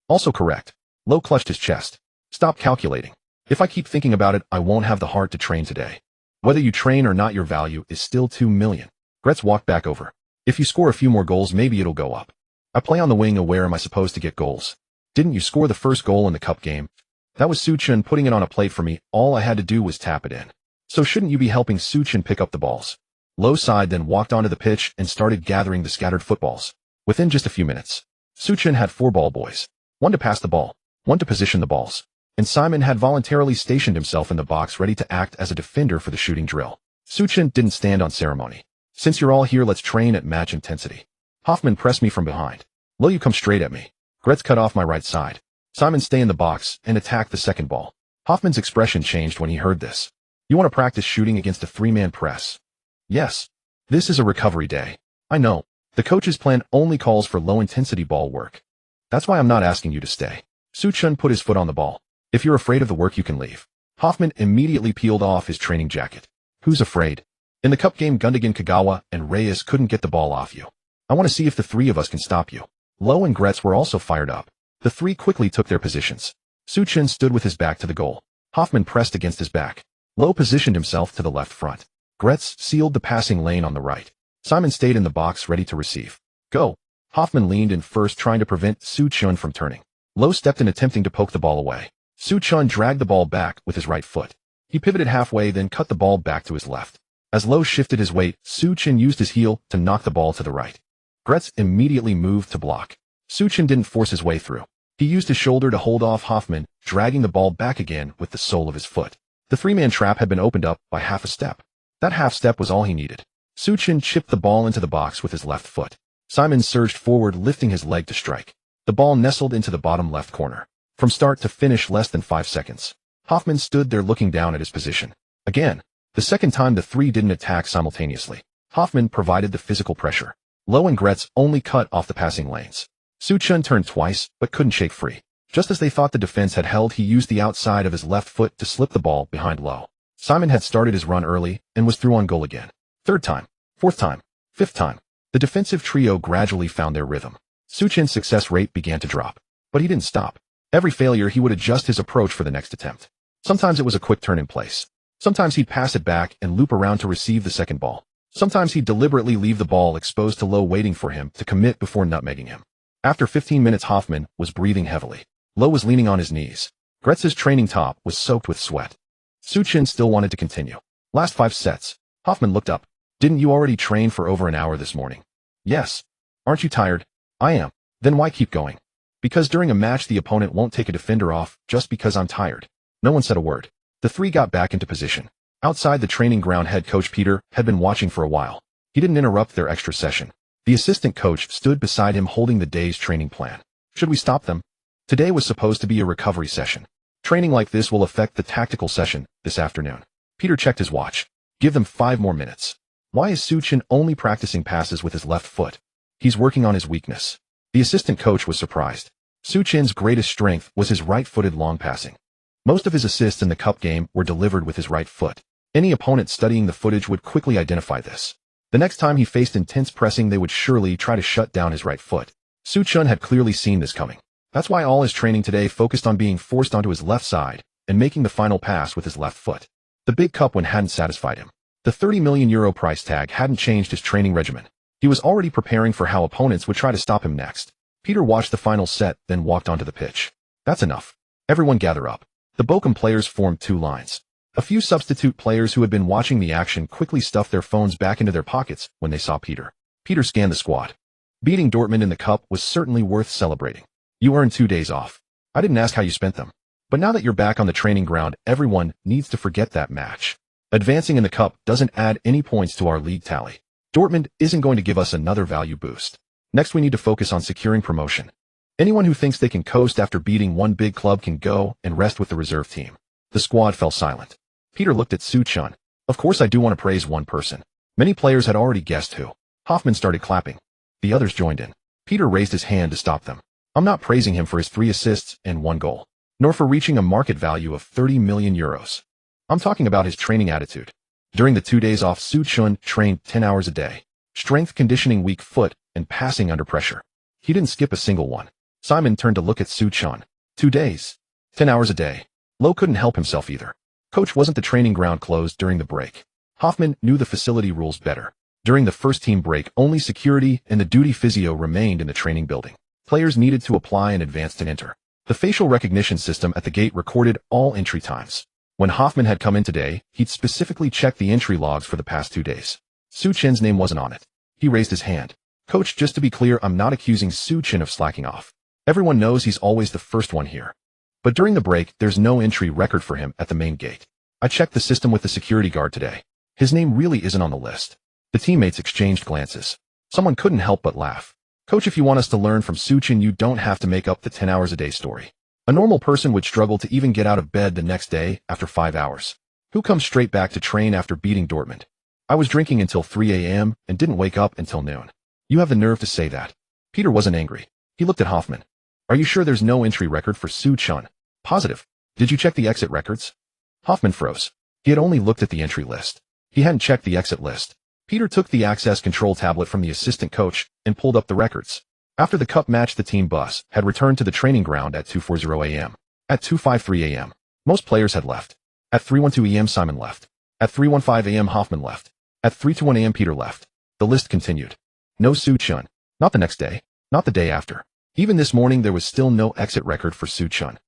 Also correct. Lowe clutched his chest. Stop calculating. If I keep thinking about it, I won't have the heart to train today. Whether you train or not, your value is still 2 million. Gretz walked back over. If you score a few more goals, maybe it'll go up. I play on the wing, where am I supposed to get goals? Didn't you score the first goal in the cup game? That was Suchun putting it on a plate for me. All I had to do was tap it in. So shouldn't you be helping Suchun pick up the balls? Low sighed, then walked onto the pitch and started gathering the scattered footballs. Within just a few minutes, Suchun had 4 ball boys. 1 to pass the ball, 1 to position the balls. And Simon had voluntarily stationed himself in the box ready to act as a defender for the shooting drill. Suchun didn't stand on ceremony. Since you're all here, let's train at match intensity. Hoffman pressed me from behind. Lo, you come straight at me. Gretz cut off my right side. Simon stay in the box and attack the second ball. Hoffman's expression changed when he heard this. You want to practice shooting against a 3-man press? Yes. This is a recovery day. I know. The coach's plan only calls for low-intensity ball work. That's why I'm not asking you to stay. Suchun put his foot on the ball. If you're afraid of the work, you can leave. Hoffman immediately peeled off his training jacket. Who's afraid? In the cup game, Gundogan, Kagawa, and Reyes couldn't get the ball off you. I want to see if the 3 of us can stop you. Lo and Gretz were also fired up. The 3 quickly took their positions. Suchun stood with his back to the goal. Hoffman pressed against his back. Lo positioned himself to the left front. Gretz sealed the passing lane on the right. Simon stayed in the box ready to receive. Go. Hoffman leaned in first, trying to prevent Suchun from turning. Lo stepped in, attempting to poke the ball away. Suchun dragged the ball back with his right foot. He pivoted halfway, then cut the ball back to his left. As Lo shifted his weight, Suchun used his heel to knock the ball to the right. Gretz immediately moved to block. Suchun didn't force his way through. He used his shoulder to hold off Hoffman, dragging the ball back again with the sole of his foot. The 3-man trap had been opened up by half a step. That half step was all he needed. Suchun chipped the ball into the box with his left foot. Simon surged forward, lifting his leg to strike. The ball nestled into the bottom left corner. From start to finish, less than 5 seconds. Hoffman stood there looking down at his position. Again, the second time the 3 didn't attack simultaneously. Hoffman provided the physical pressure. Lo and Gretz only cut off the passing lanes. Suchun turned twice, but couldn't shake free. Just as they thought the defense had held, he used the outside of his left foot to slip the ball behind Lo. Simon had started his run early and was through on goal again. 3rd time, 4th time, 5th time. The defensive trio gradually found their rhythm. Suchun's success rate began to drop. But he didn't stop. Every failure, he would adjust his approach for the next attempt. Sometimes it was a quick turn in place. Sometimes he'd pass it back and loop around to receive the second ball. Sometimes he'd deliberately leave the ball exposed to Lo, waiting for him to commit before nutmegging him. After 15 minutes, Hoffman was breathing heavily. Lo was leaning on his knees. Gretz's training top was soaked with sweat. Suchun still wanted to continue. Last 5 sets. Hoffman looked up. Didn't you already train for over an hour this morning? Yes. Aren't you tired? I am. Then why keep going? Because during a match, the opponent won't take a defender off just because I'm tired. No one said a word. The 3 got back into position. Outside the training ground, head coach Peter had been watching for a while. He didn't interrupt their extra session. The assistant coach stood beside him, holding the day's training plan. Should we stop them? Today was supposed to be a recovery session. Training like this will affect the tactical session this afternoon. Peter checked his watch. Give them 5 more minutes. Why is Suchun only practicing passes with his left foot? He's working on his weakness. The assistant coach was surprised. Suchun's greatest strength was his right-footed long passing. Most of his assists in the cup game were delivered with his right foot. Any opponent studying the footage would quickly identify this. The next time he faced intense pressing, they would surely try to shut down his right foot. Suchun had clearly seen this coming. That's why all his training today focused on being forced onto his left side and making the final pass with his left foot. The big cup win hadn't satisfied him. The €30 million price tag hadn't changed his training regimen. He was already preparing for how opponents would try to stop him next. Peter watched the final set, then walked onto the pitch. That's enough. Everyone gather up. The Bochum players formed 2 lines. A few substitute players who had been watching the action quickly stuffed their phones back into their pockets when they saw Peter. Peter scanned the squad. Beating Dortmund in the cup was certainly worth celebrating. You earned 2 days off. I didn't ask how you spent them. But now that you're back on the training ground, everyone needs to forget that match. Advancing in the cup doesn't add any points to our league tally. Dortmund isn't going to give us another value boost. Next, we need to focus on securing promotion. Anyone who thinks they can coast after beating one big club can go and rest with the reserve team. The squad fell silent. Peter looked at Suchun. Of course, I do want to praise one person. Many players had already guessed who. Hoffman started clapping. The others joined in. Peter raised his hand to stop them. I'm not praising him for his 3 assists and 1 goal, nor for reaching a market value of €30 million. I'm talking about his training attitude. During the 2 days off, Suchun trained 10 hours a day. Strength conditioning, weak foot, and passing under pressure. He didn't skip a single one. Simon turned to look at Suchun. 2 days. 10 hours a day. Lo couldn't help himself either. Coach, wasn't the training ground closed during the break? Hoffman knew the facility rules better. During the first team break, only security and the duty physio remained in the training building. Players needed to apply and advance to enter. The facial recognition system at the gate recorded all entry times. When Hoffman had come in today, he'd specifically checked the entry logs for the past 2 days. Su Chen's name wasn't on it. He raised his hand. Coach, just to be clear, I'm not accusing Su Chen of slacking off. Everyone knows he's always the first one here. But during the break, there's no entry record for him at the main gate. I checked the system with the security guard today. His name really isn't on the list. The teammates exchanged glances. Someone couldn't help but laugh. Coach, if you want us to learn from Su Chen, you don't have to make up the 10 hours a day story. A normal person would struggle to even get out of bed the next day after 5 hours. Who comes straight back to train after beating Dortmund? I was drinking until 3 a.m. and didn't wake up until noon. You have the nerve to say that. Peter wasn't angry. He looked at Hoffman. Are you sure there's no entry record for Su Chen? Positive. Did you check the exit records? Hoffman froze. He had only looked at the entry list. He hadn't checked the exit list. Peter took the access control tablet from the assistant coach and pulled up the records. After the cup match, the team bus had returned to the training ground at 2:40 a.m. At 2:53 a.m., most players had left. At 3:12 a.m., Simon left. At 3:15 a.m., Hoffman left. At 3:21 a.m., Peter left. The list continued. No Su Chen. Not the next day. Not the day after. Even this morning, there was still no exit record for Su Chen.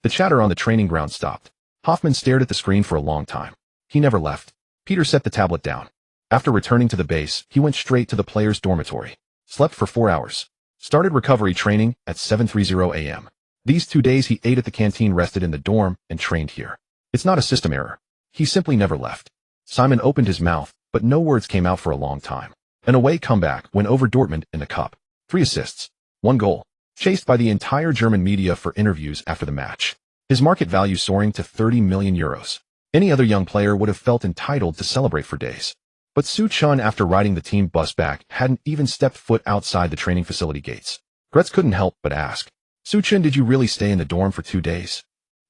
The chatter on the training ground stopped. Hoffman stared at the screen for a long time. He never left. Peter set the tablet down. After returning to the base, he went straight to the players' dormitory. Slept for 4 hours. Started recovery training at 7:30 a.m. These 2 days he ate at the canteen, rested in the dorm, and trained here. It's not a system error. He simply never left. Simon opened his mouth, but no words came out for a long time. An away comeback went over Dortmund in the cup. 3 assists. 1 goal. Chased by the entire German media for interviews after the match. His market value soaring to 30 million euros. Any other young player would have felt entitled to celebrate for days. But Su Chen, after riding the team bus back, hadn't even stepped foot outside the training facility gates. Gretz couldn't help but ask, Su Chen, did you really stay in the dorm for 2 days?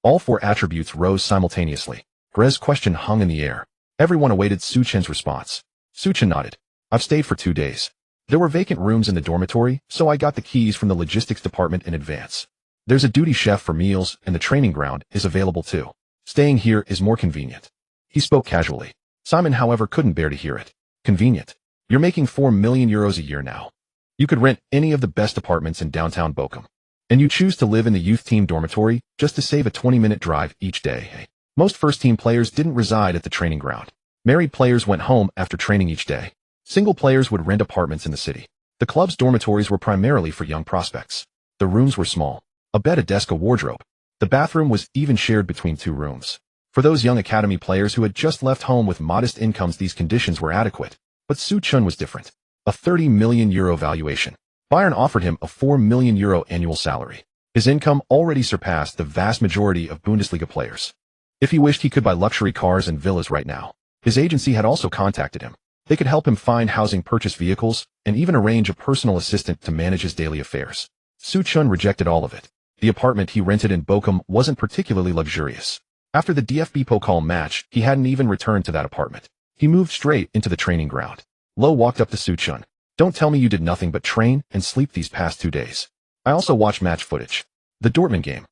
All 4 attributes rose simultaneously. Grez's question hung in the air. Everyone awaited Su Chen's response. Su Chen nodded. I've stayed for 2 days. There were vacant rooms in the dormitory, so I got the keys from the logistics department in advance. There's a duty chef for meals, and the training ground is available too. Staying here is more convenient. He spoke casually. Simon, however, couldn't bear to hear it. Convenient. You're making 4 million euros a year now. You could rent any of the best apartments in downtown Bochum. And you choose to live in the youth team dormitory just to save a 20-minute drive each day. Most first-team players didn't reside at the training ground. Married players went home after training each day. Single players would rent apartments in the city. The club's dormitories were primarily for young prospects. The rooms were small. A bed, a desk, a wardrobe. The bathroom was even shared between 2 rooms. For those young academy players who had just left home with modest incomes, these conditions were adequate. But Su Chen was different. A 30 million euro valuation. Bayern offered him a 4 million euro annual salary. His income already surpassed the vast majority of Bundesliga players. If he wished, he could buy luxury cars and villas right now. His agency had also contacted him. They could help him find housing, purchase vehicles, and even arrange a personal assistant to manage his daily affairs. Su Chen rejected all of it. The apartment he rented in Bochum wasn't particularly luxurious. After the DFB Pokal match, he hadn't even returned to that apartment. He moved straight into the training ground. Lo walked up to Su Chen. Don't tell me you did nothing but train and sleep these past 2 days. I also watched match footage. The Dortmund game.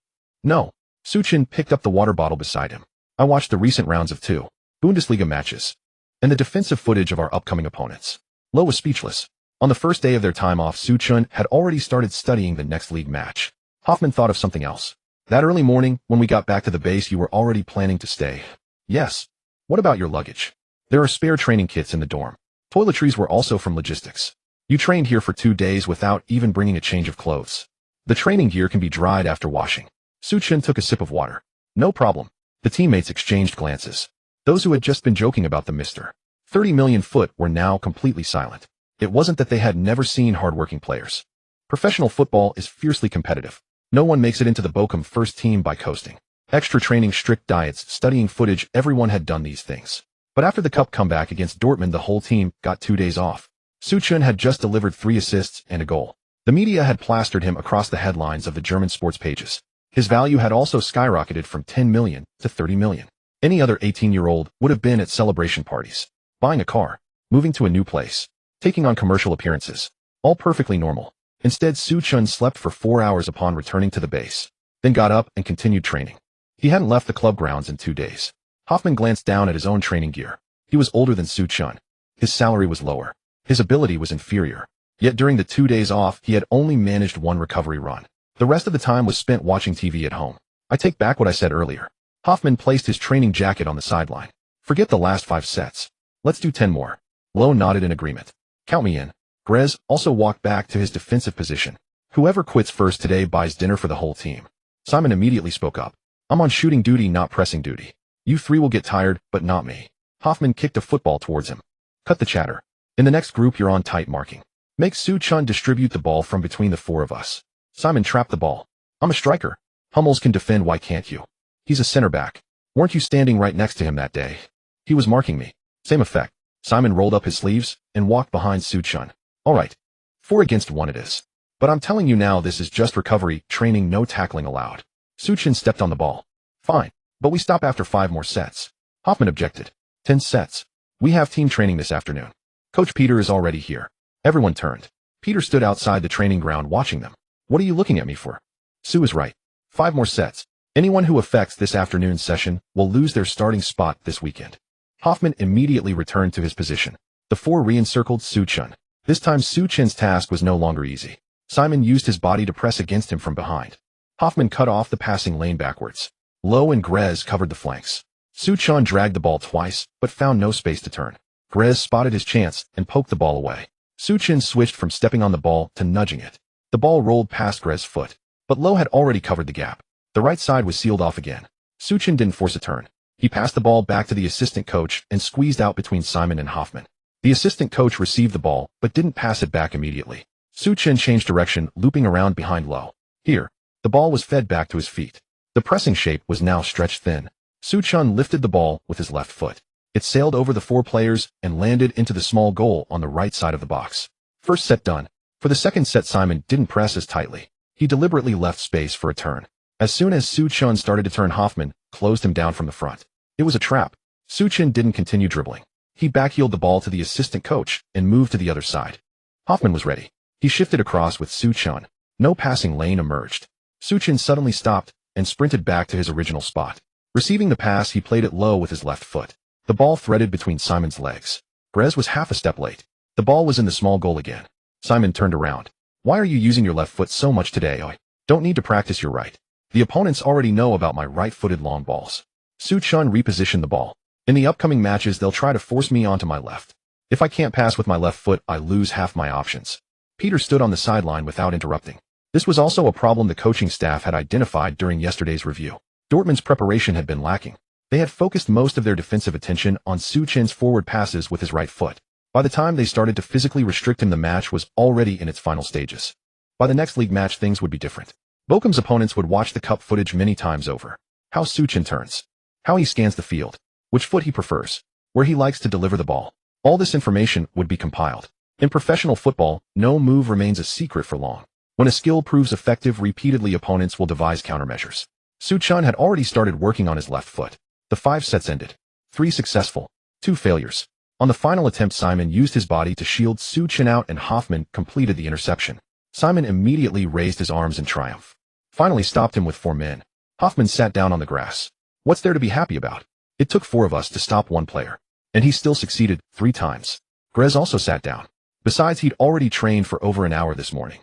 No. Su Chen picked up the water bottle beside him. I watched the recent rounds of 2 Bundesliga matches. And the defensive footage of our upcoming opponents. Lo was speechless. On the first day of their time off, Su Chen had already started studying the next league match. Hoffman thought of something else. That early morning, when we got back to the base, you were already planning to stay. Yes. What about your luggage? There are spare training kits in the dorm. Toiletries were also from logistics. You trained here for 2 days without even bringing a change of clothes. The training gear can be dried after washing. Su Chen took a sip of water. No problem. The teammates exchanged glances. Those who had just been joking about the Mr. 30 million foot were now completely silent. It wasn't that they had never seen hardworking players. Professional football is fiercely competitive. No one makes it into the Bochum first team by coasting. Extra training, strict diets, studying footage, everyone had done these things. But after the cup comeback against Dortmund, the whole team got 2 days off. Su Chen had just delivered 3 assists and a goal. The media had plastered him across the headlines of the German sports pages. His value had also skyrocketed from 10 million to 30 million. Any other 18-year-old would have been at celebration parties, buying a car, moving to a new place, taking on commercial appearances. All perfectly normal. Instead, Su Chen slept for 4 hours upon returning to the base, then got up and continued training. He hadn't left the club grounds in 2 days. Hoffman glanced down at his own training gear. He was older than Su Chen. His salary was lower. His ability was inferior. Yet during the 2 days off, he had only managed one recovery run. The rest of the time was spent watching TV at home. I take back what I said earlier. Hoffman placed his training jacket on the sideline. Forget the last 5 sets. Let's do 10 more. Lowe nodded in agreement. Count me in. Grez also walked back to his defensive position. Whoever quits first today buys dinner for the whole team. Simon immediately spoke up. I'm on shooting duty, not pressing duty. You 3 will get tired, but not me. Hoffman kicked a football towards him. Cut the chatter. In the next group, you're on tight marking. Make Su Chun distribute the ball from between the 4 of us. Simon trapped the ball. I'm a striker. Hummels can defend, why can't you? He's a center back. Weren't you standing right next to him that day? He was marking me. Same effect. Simon rolled up his sleeves and walked behind Su Chun. All right. 4 against 1 it is. But I'm telling you now, this is just recovery, training, no tackling allowed. Su Chun stepped on the ball. Fine. But we stop after 5 more sets. Hoffman objected. 10 sets. We have team training this afternoon. Coach Peter is already here. Everyone turned. Peter stood outside the training ground watching them. What are you looking at me for? Sue is right. 5 more sets. Anyone who affects this afternoon's session will lose their starting spot this weekend. Hoffman immediately returned to his position. The 4 re-encircled Su Chun. This time Su Chun's task was no longer easy. Simon used his body to press against him from behind. Hoffman cut off the passing lane backwards. Lowe and Grez covered the flanks. Su Chun dragged the ball twice, but found no space to turn. Grez spotted his chance and poked the ball away. Su Chun switched from stepping on the ball to nudging it. The ball rolled past Grez's foot, but Lowe had already covered the gap. The right side was sealed off again. Su Chun didn't force a turn. He passed the ball back to the assistant coach and squeezed out between Simon and Hoffman. The assistant coach received the ball, but didn't pass it back immediately. Su Chun changed direction, looping around behind Lowe. Here, the ball was fed back to his feet. The pressing shape was now stretched thin. Su Chun lifted the ball with his left foot. It sailed over the 4 players and landed into the small goal on the right side of the box. First set done. For the second set, Simon didn't press as tightly. He deliberately left space for a turn. As soon as Su Chun started to turn, Hoffman closed him down from the front. It was a trap. Su Chun didn't continue dribbling. He backheeled the ball to the assistant coach and moved to the other side. Hoffman was ready. He shifted across with Su Chun. No passing lane emerged. Su Chun suddenly stopped and sprinted back to his original spot. Receiving the pass, he played it low with his left foot. The ball threaded between Simon's legs. Grez was half a step late. The ball was in the small goal again. Simon turned around. Why are you using your left foot so much today? I don't need to practice your right. The opponents already know about my right-footed long balls. Su Chun repositioned the ball. In the upcoming matches, they'll try to force me onto my left. If I can't pass with my left foot, I lose half my options. Peter stood on the sideline without interrupting. This was also a problem the coaching staff had identified during yesterday's review. Dortmund's preparation had been lacking. They had focused most of their defensive attention on Su Chun's forward passes with his right foot. By the time they started to physically restrict him, the match was already in its final stages. By the next league match, things would be different. Bochum's opponents would watch the cup footage many times over. How Su Chun turns. How he scans the field. Which foot he prefers. Where he likes to deliver the ball. All this information would be compiled. In professional football, no move remains a secret for long. When a skill proves effective repeatedly, opponents will devise countermeasures. Su Chun had already started working on his left foot. The 5 sets ended. 3 successful. 2 failures. On the final attempt, Simon used his body to shield Su Chun out and Hoffman completed the interception. Simon immediately raised his arms in triumph. Finally stopped him with 4 men. Hoffman sat down on the grass. What's there to be happy about? It took 4 of us to stop 1 player. And he still succeeded 3 times. Grez also sat down. Besides, he'd already trained for over an hour this morning.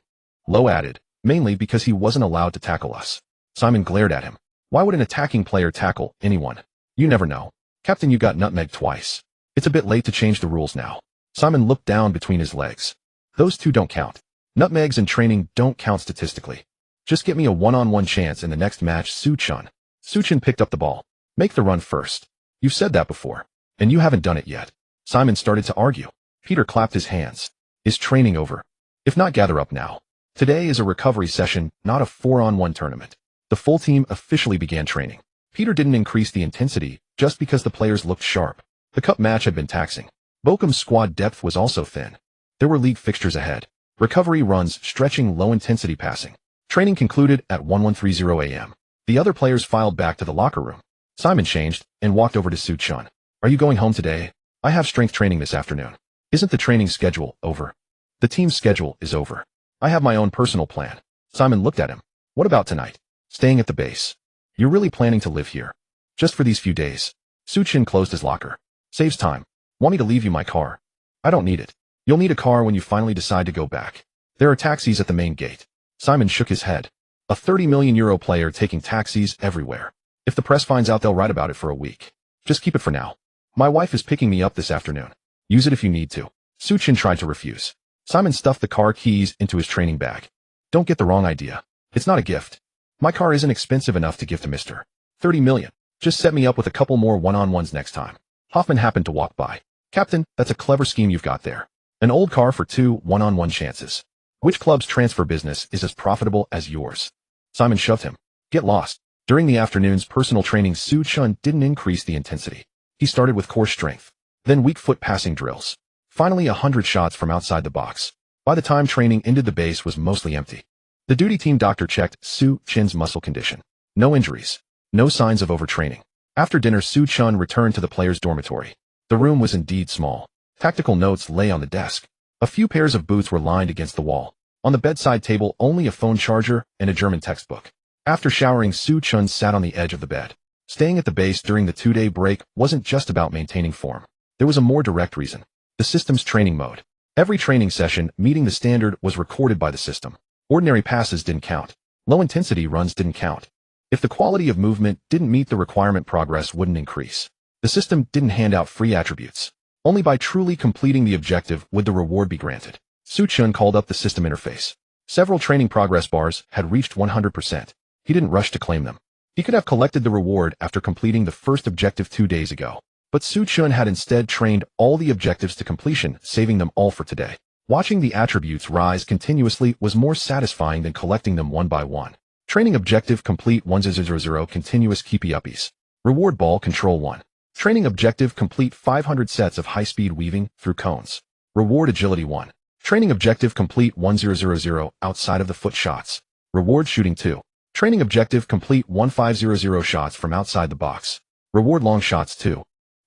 Lowe added, mainly because he wasn't allowed to tackle us. Simon glared at him. Why would an attacking player tackle anyone? You never know. Captain, you got nutmegged twice. It's a bit late to change the rules now. Simon looked down between his legs. Those 2 don't count. Nutmegs in training don't count statistically. Just get me a one-on-one chance in the next match, Su Chun. Su Chun picked up the ball. Make the run first. You've said that before. And you haven't done it yet. Simon started to argue. Peter clapped his hands. Is training over? If not, gather up now. Today is a recovery session, not a 4-on-1 tournament. The full team officially began training. Peter didn't increase the intensity just because the players looked sharp. The cup match had been taxing. Bochum's squad depth was also thin. There were league fixtures ahead. Recovery runs, stretching, low-intensity passing. Training concluded at 11:30 a.m. The other players filed back to the locker room. Simon changed and walked over to Su Chun. Are you going home today? I have strength training this afternoon. Isn't the training schedule over? The team's schedule is over. I have my own personal plan. Simon looked at him. What about tonight? Staying at the base. You're really planning to live here? Just for these few days. Su Chun closed his locker. Saves time. Want me to leave you my car? I don't need it. You'll need a car when you finally decide to go back. There are taxis at the main gate. Simon shook his head. A 30 million euro player taking taxis everywhere. If the press finds out, they'll write about it for a week. Just keep it for now. My wife is picking me up this afternoon. Use it if you need to. Suchin tried to refuse. Simon stuffed the car keys into his training bag. Don't get the wrong idea. It's not a gift. My car isn't expensive enough to give to Mr. 30 million. Just set me up with a couple more one-on-ones next time. Hoffman happened to walk by. Captain, that's a clever scheme you've got there. An old car for 2 one-on-one chances. Which club's transfer business is as profitable as yours? Simon shoved him. Get lost. During the afternoon's personal training, Suchin didn't increase the intensity. He started with core strength, then weak foot passing drills. Finally 100 shots from outside the box. By the time training ended, the base was mostly empty. The duty team doctor checked Suchin's muscle condition. No injuries. No signs of overtraining. After dinner, Suchin returned to the players' dormitory. The room was indeed small. Tactical notes lay on the desk. A few pairs of boots were lined against the wall. On the bedside table, only a phone charger and a German textbook. After showering, Suchin sat on the edge of the bed. Staying at the base during the 2-day break wasn't just about maintaining form. There was a more direct reason. The system's training mode. Every training session meeting the standard was recorded by the system. Ordinary passes didn't count. Low-intensity runs didn't count. If the quality of movement didn't meet the requirement, progress wouldn't increase. The system didn't hand out free attributes. Only by truly completing the objective would the reward be granted. Suchin called up the system interface. Several training progress bars had reached 100%. He didn't rush to claim them. He could have collected the reward after completing the first objective 2 days ago. But Suchin had instead trained all the objectives to completion, saving them all for today. Watching the attributes rise continuously was more satisfying than collecting them one by one. Training objective complete 100 continuous keepy uppies. Reward ball control 1. Training objective complete 500 sets of high-speed weaving through cones. Reward agility 1. Training objective complete 1000 outside of the foot shots. Reward shooting 2. Training objective complete 1500 shots from outside the box. Reward long shots 2.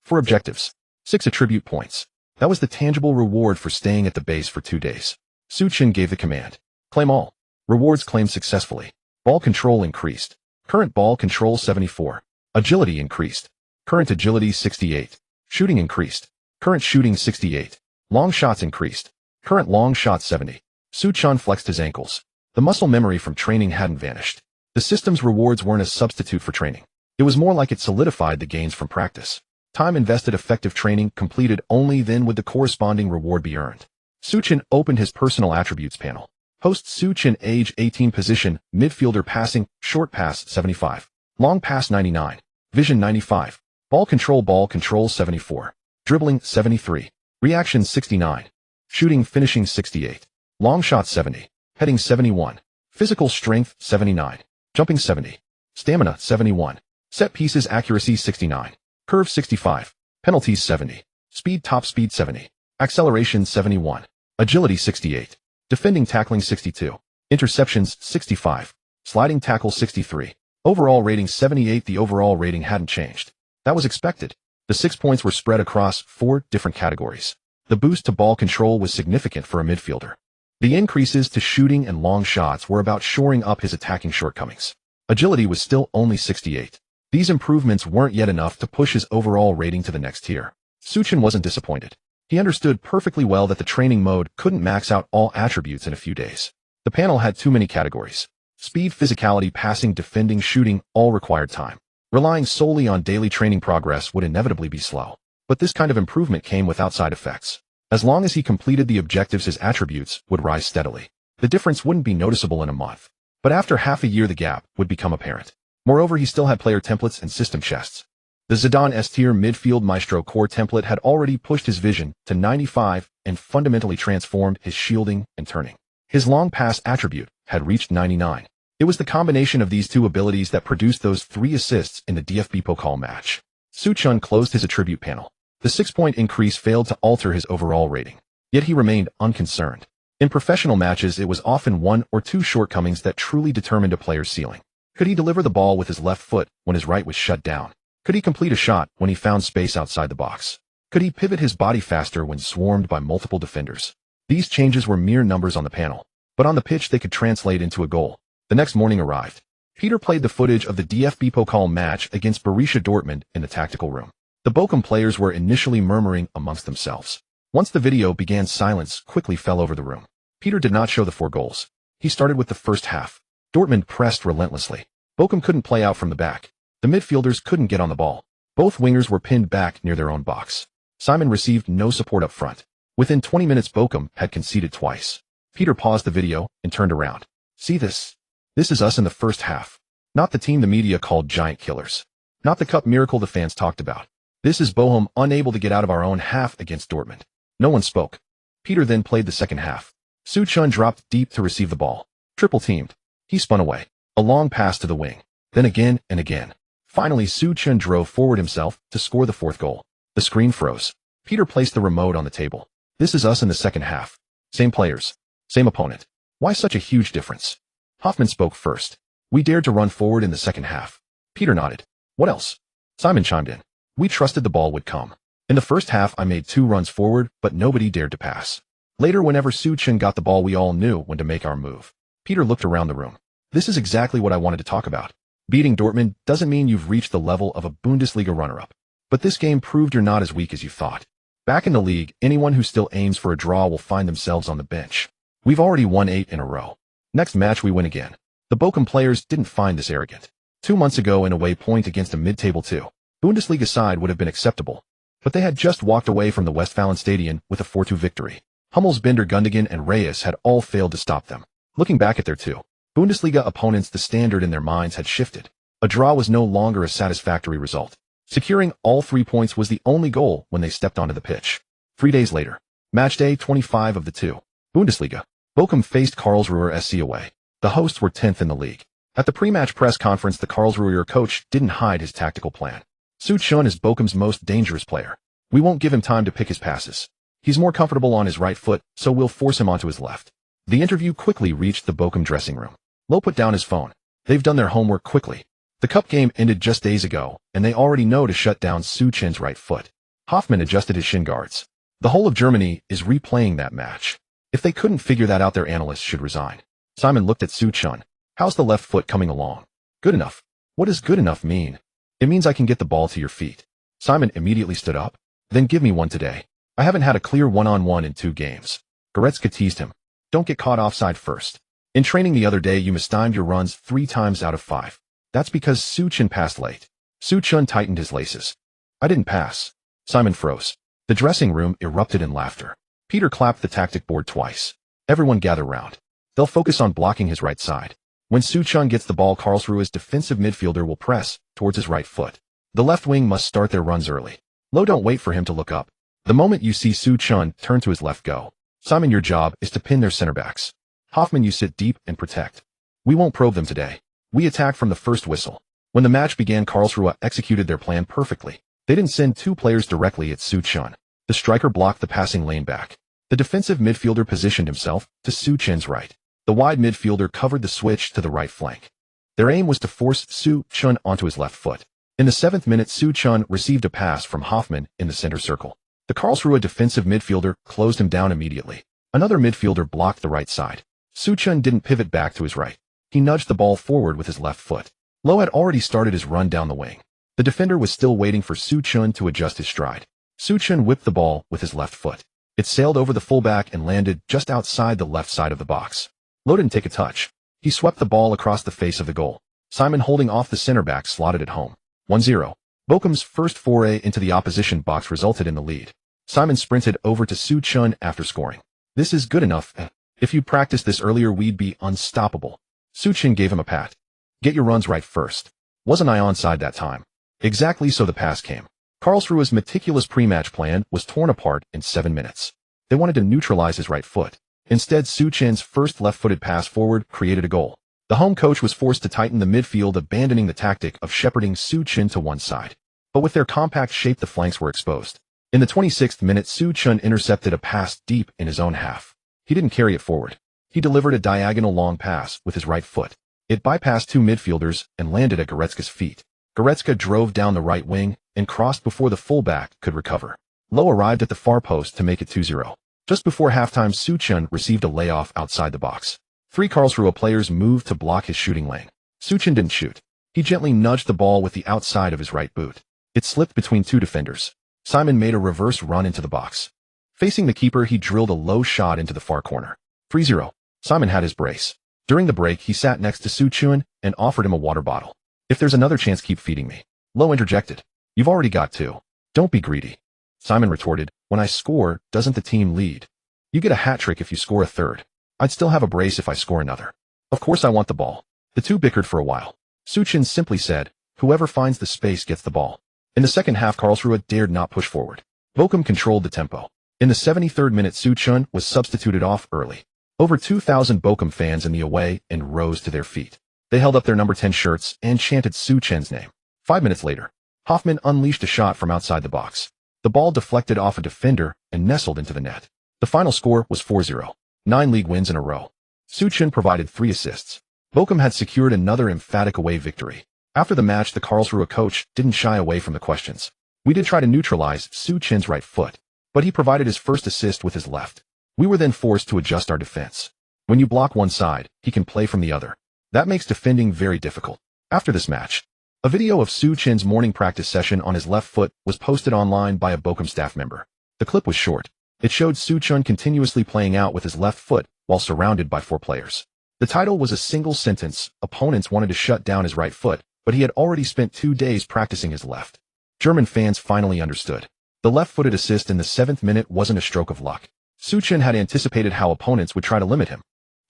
4 objectives. 6 attribute points. That was the tangible reward for staying at the base for 2 days. Suchin gave the command. Claim all. Rewards claimed successfully. Ball control increased. Current ball control 74. Agility increased. Current agility 68. Shooting increased. Current shooting 68. Long shots increased. Current long shots 70. Suchin flexed his ankles. The muscle memory from training hadn't vanished. The system's rewards weren't a substitute for training. It was more like it solidified the gains from practice. Time invested, effective training completed, only then would the corresponding reward be earned. Suchin opened his personal attributes panel. Host Suchin, age 18, position, midfielder, passing, short pass 75. Long pass 99. Vision 95. Ball control 74. Dribbling 73. Reaction 69. Shooting finishing 68. Long shot 70. Heading 71. Physical strength 79. Jumping 70. Stamina 71. Set pieces accuracy 69. Curve 65. Penalties 70. Speed top speed 70. Acceleration 71. Agility 68. Defending tackling 62. Interceptions 65. Sliding tackle 63. Overall rating 78. The overall rating hadn't changed. That was expected. The 6 points were spread across 4 different categories. The boost to ball control was significant for a midfielder. The increases to shooting and long shots were about shoring up his attacking shortcomings. Agility was still only 68. These improvements weren't yet enough to push his overall rating to the next tier. Suchin wasn't disappointed. He understood perfectly well that the training mode couldn't max out all attributes in a few days. The panel had too many categories. Speed, physicality, passing, defending, shooting all required time. Relying solely on daily training progress would inevitably be slow. But this kind of improvement came without side effects. As long as he completed the objectives, his attributes would rise steadily. The difference wouldn't be noticeable in a month. But after half a year, the gap would become apparent. Moreover, he still had player templates and system chests. The Zidane S-tier midfield maestro core template had already pushed his vision to 95 and fundamentally transformed his shielding and turning. His long pass attribute had reached 99. It was the combination of these two abilities that produced those 3 assists in the DFB Pokal match. Suchin closed his attribute panel. The 6-point increase failed to alter his overall rating. Yet he remained unconcerned. In professional matches, it was often 1 or 2 shortcomings that truly determined a player's ceiling. Could he deliver the ball with his left foot when his right was shut down? Could he complete a shot when he found space outside the box? Could he pivot his body faster when swarmed by multiple defenders? These changes were mere numbers on the panel, but on the pitch they could translate into a goal. The next morning arrived. Peter played the footage of the DFB Pokal match against Borussia Dortmund in the tactical room. The Bochum players were initially murmuring amongst themselves. Once the video began, silence quickly fell over the room. Peter did not show the 4 goals. He started with the first half. Dortmund pressed relentlessly. Bochum couldn't play out from the back. The midfielders couldn't get on the ball. Both wingers were pinned back near their own box. Simon received no support up front. Within 20 minutes, Bochum had conceded twice. Peter paused the video and turned around. See this? This is us in the first half. Not the team the media called giant killers. Not the cup miracle the fans talked about. This is Bochum unable to get out of our own half against Dortmund. No one spoke. Peter then played the second half. Su Chun dropped deep to receive the ball. Triple teamed. He spun away. A long pass to the wing. Then again and again. Finally, Su Chun drove forward himself to score the 4th goal. The screen froze. Peter placed the remote on the table. This is us in the second half. Same players. Same opponent. Why such a huge difference? Hoffman spoke first. We dared to run forward in the second half. Peter nodded. What else? Simon chimed in. We trusted the ball would come. In the first half, I made 2 runs forward, but nobody dared to pass. Later, whenever Su Chun got the ball, we all knew when to make our move. Peter looked around the room. This is exactly what I wanted to talk about. Beating Dortmund doesn't mean you've reached the level of a Bundesliga runner-up. But this game proved you're not as weak as you thought. Back in the league, anyone who still aims for a draw will find themselves on the bench. We've already won 8 in a row. Next match we win again. The Bochum players didn't find this arrogant. 2 months ago, an away point against a mid-table 2 Bundesliga side would have been acceptable. But they had just walked away from the Westfalenstadion with a 4-2 victory. Hummels, Binder, Gundogan, and Reyes had all failed to stop them. Looking back at their 2 Bundesliga opponents, the standard in their minds had shifted. A draw was no longer a satisfactory result. Securing all 3 points was the only goal when they stepped onto the pitch. 3 days later, match day 25 of the 2 Bundesliga, Bochum faced Karlsruher SC away. The hosts were 10th in the league. At the pre-match press conference, the Karlsruher coach didn't hide his tactical plan. Su Chun is Bochum's most dangerous player. We won't give him time to pick his passes. He's more comfortable on his right foot, so we'll force him onto his left. The interview quickly reached the Bochum dressing room. Lowe put down his phone. They've done their homework quickly. The cup game ended just days ago, and they already know to shut down Su Chun's right foot. Hoffman adjusted his shin guards. The whole of Germany is replaying that match. If they couldn't figure that out, their analysts should resign. Simon looked at Su Chun. How's the left foot coming along? Good enough. What does good enough mean? It means I can get the ball to your feet. Simon immediately stood up. Then give me one today. I haven't had a clear one-on-one in 2 games. Goretzka teased him. Don't get caught offside first. In training the other day, you mistimed your runs 3 times out of 5. That's because Su Chun passed late. Su Chun tightened his laces. I didn't pass. Simon froze. The dressing room erupted in laughter. Peter clapped the tactic board twice. Everyone gather round. They'll focus on blocking his right side. When Su Chun gets the ball, Karlsruhe's defensive midfielder will press towards his right foot. The left wing must start their runs early. Lowe, don't wait for him to look up. The moment you see Su Chun turn to his left, go. Simon, your job is to pin their center backs. Hoffman, you sit deep and protect. We won't probe them today. We attack from the first whistle. When the match began, Karlsruhe executed their plan perfectly. They didn't send 2 players directly at Su Chun. The striker blocked the passing lane back. The defensive midfielder positioned himself to Su Chun's right. The wide midfielder covered the switch to the right flank. Their aim was to force Su Chun onto his left foot. In the 7th minute, Su Chun received a pass from Hoffman in the center circle. The Karlsruhe defensive midfielder closed him down immediately. Another midfielder blocked the right side. Su Chun didn't pivot back to his right. He nudged the ball forward with his left foot. Lowe had already started his run down the wing. The defender was still waiting for Su Chun to adjust his stride. Su Chun whipped the ball with his left foot. It sailed over the fullback and landed just outside the left side of the box. Lowe didn't take a touch. He swept the ball across the face of the goal. Simon, holding off the center back, slotted it home. 1-0. Bochum's first foray into the opposition box resulted in the lead. Simon sprinted over to Su Chun after scoring. This is good enough. If you'd practiced this earlier, we'd be unstoppable. Su Chun gave him a pat. Get your runs right first. Wasn't I onside that time? Exactly, so the pass came. Karlsruhe's meticulous pre-match plan was torn apart in 7 minutes. They wanted to neutralize his right foot. Instead, Su Chun's first left-footed pass forward created a goal. The home coach was forced to tighten the midfield, abandoning the tactic of shepherding Su Chun to one side. But with their compact shape, the flanks were exposed. In the 26th minute, Su Chun intercepted a pass deep in his own half. He didn't carry it forward. He delivered a diagonal long pass with his right foot. It bypassed 2 midfielders and landed at Goretzka's feet. Goretzka drove down the right wing and crossed before the fullback could recover. Lowe arrived at the far post to make it 2-0. Just before halftime, Su Chun received a layoff outside the box. 3 Karlsruhe players moved to block his shooting lane. Su Chun didn't shoot. He gently nudged the ball with the outside of his right boot. It slipped between 2 defenders. Simon made a reverse run into the box. Facing the keeper, he drilled a low shot into the far corner. 3-0. Simon had his brace. During the break, he sat next to Su Chun and offered him a water bottle. If there's another chance, keep feeding me. Low interjected. You've already got two. Don't be greedy. Simon retorted, when I score, doesn't the team lead? You get a hat trick if you score a third. I'd still have a brace if I score another. Of course I want the ball. The two bickered for a while. Su Chun simply said, whoever finds the space gets the ball. In the second half, Karlsruhe dared not push forward. Bochum controlled the tempo. In the 73rd minute, Su Chun was substituted off early. Over 2,000 Bochum fans in the away end rose to their feet. They held up their number 10 shirts and chanted Su Chun's name. 5 minutes later, Hoffmann unleashed a shot from outside the box. The ball deflected off a defender and nestled into the net. The final score was 4-0. 9 league wins in a row. Su Chun provided 3 assists. Bochum had secured another emphatic away victory. After the match, the Karlsruhe coach didn't shy away from the questions. We did try to neutralize Su Chun's right foot, but he provided his first assist with his left. We were then forced to adjust our defense. When you block one side, he can play from the other. That makes defending very difficult. After this match, a video of Su Chun's morning practice session on his left foot was posted online by a Bochum staff member. The clip was short. It showed Su Chun continuously playing out with his left foot while surrounded by 4 players. The title was a single sentence. Opponents wanted to shut down his right foot, but he had already spent 2 days practicing his left. German fans finally understood. The left-footed assist in the 7th minute wasn't a stroke of luck. Su Chun had anticipated how opponents would try to limit him.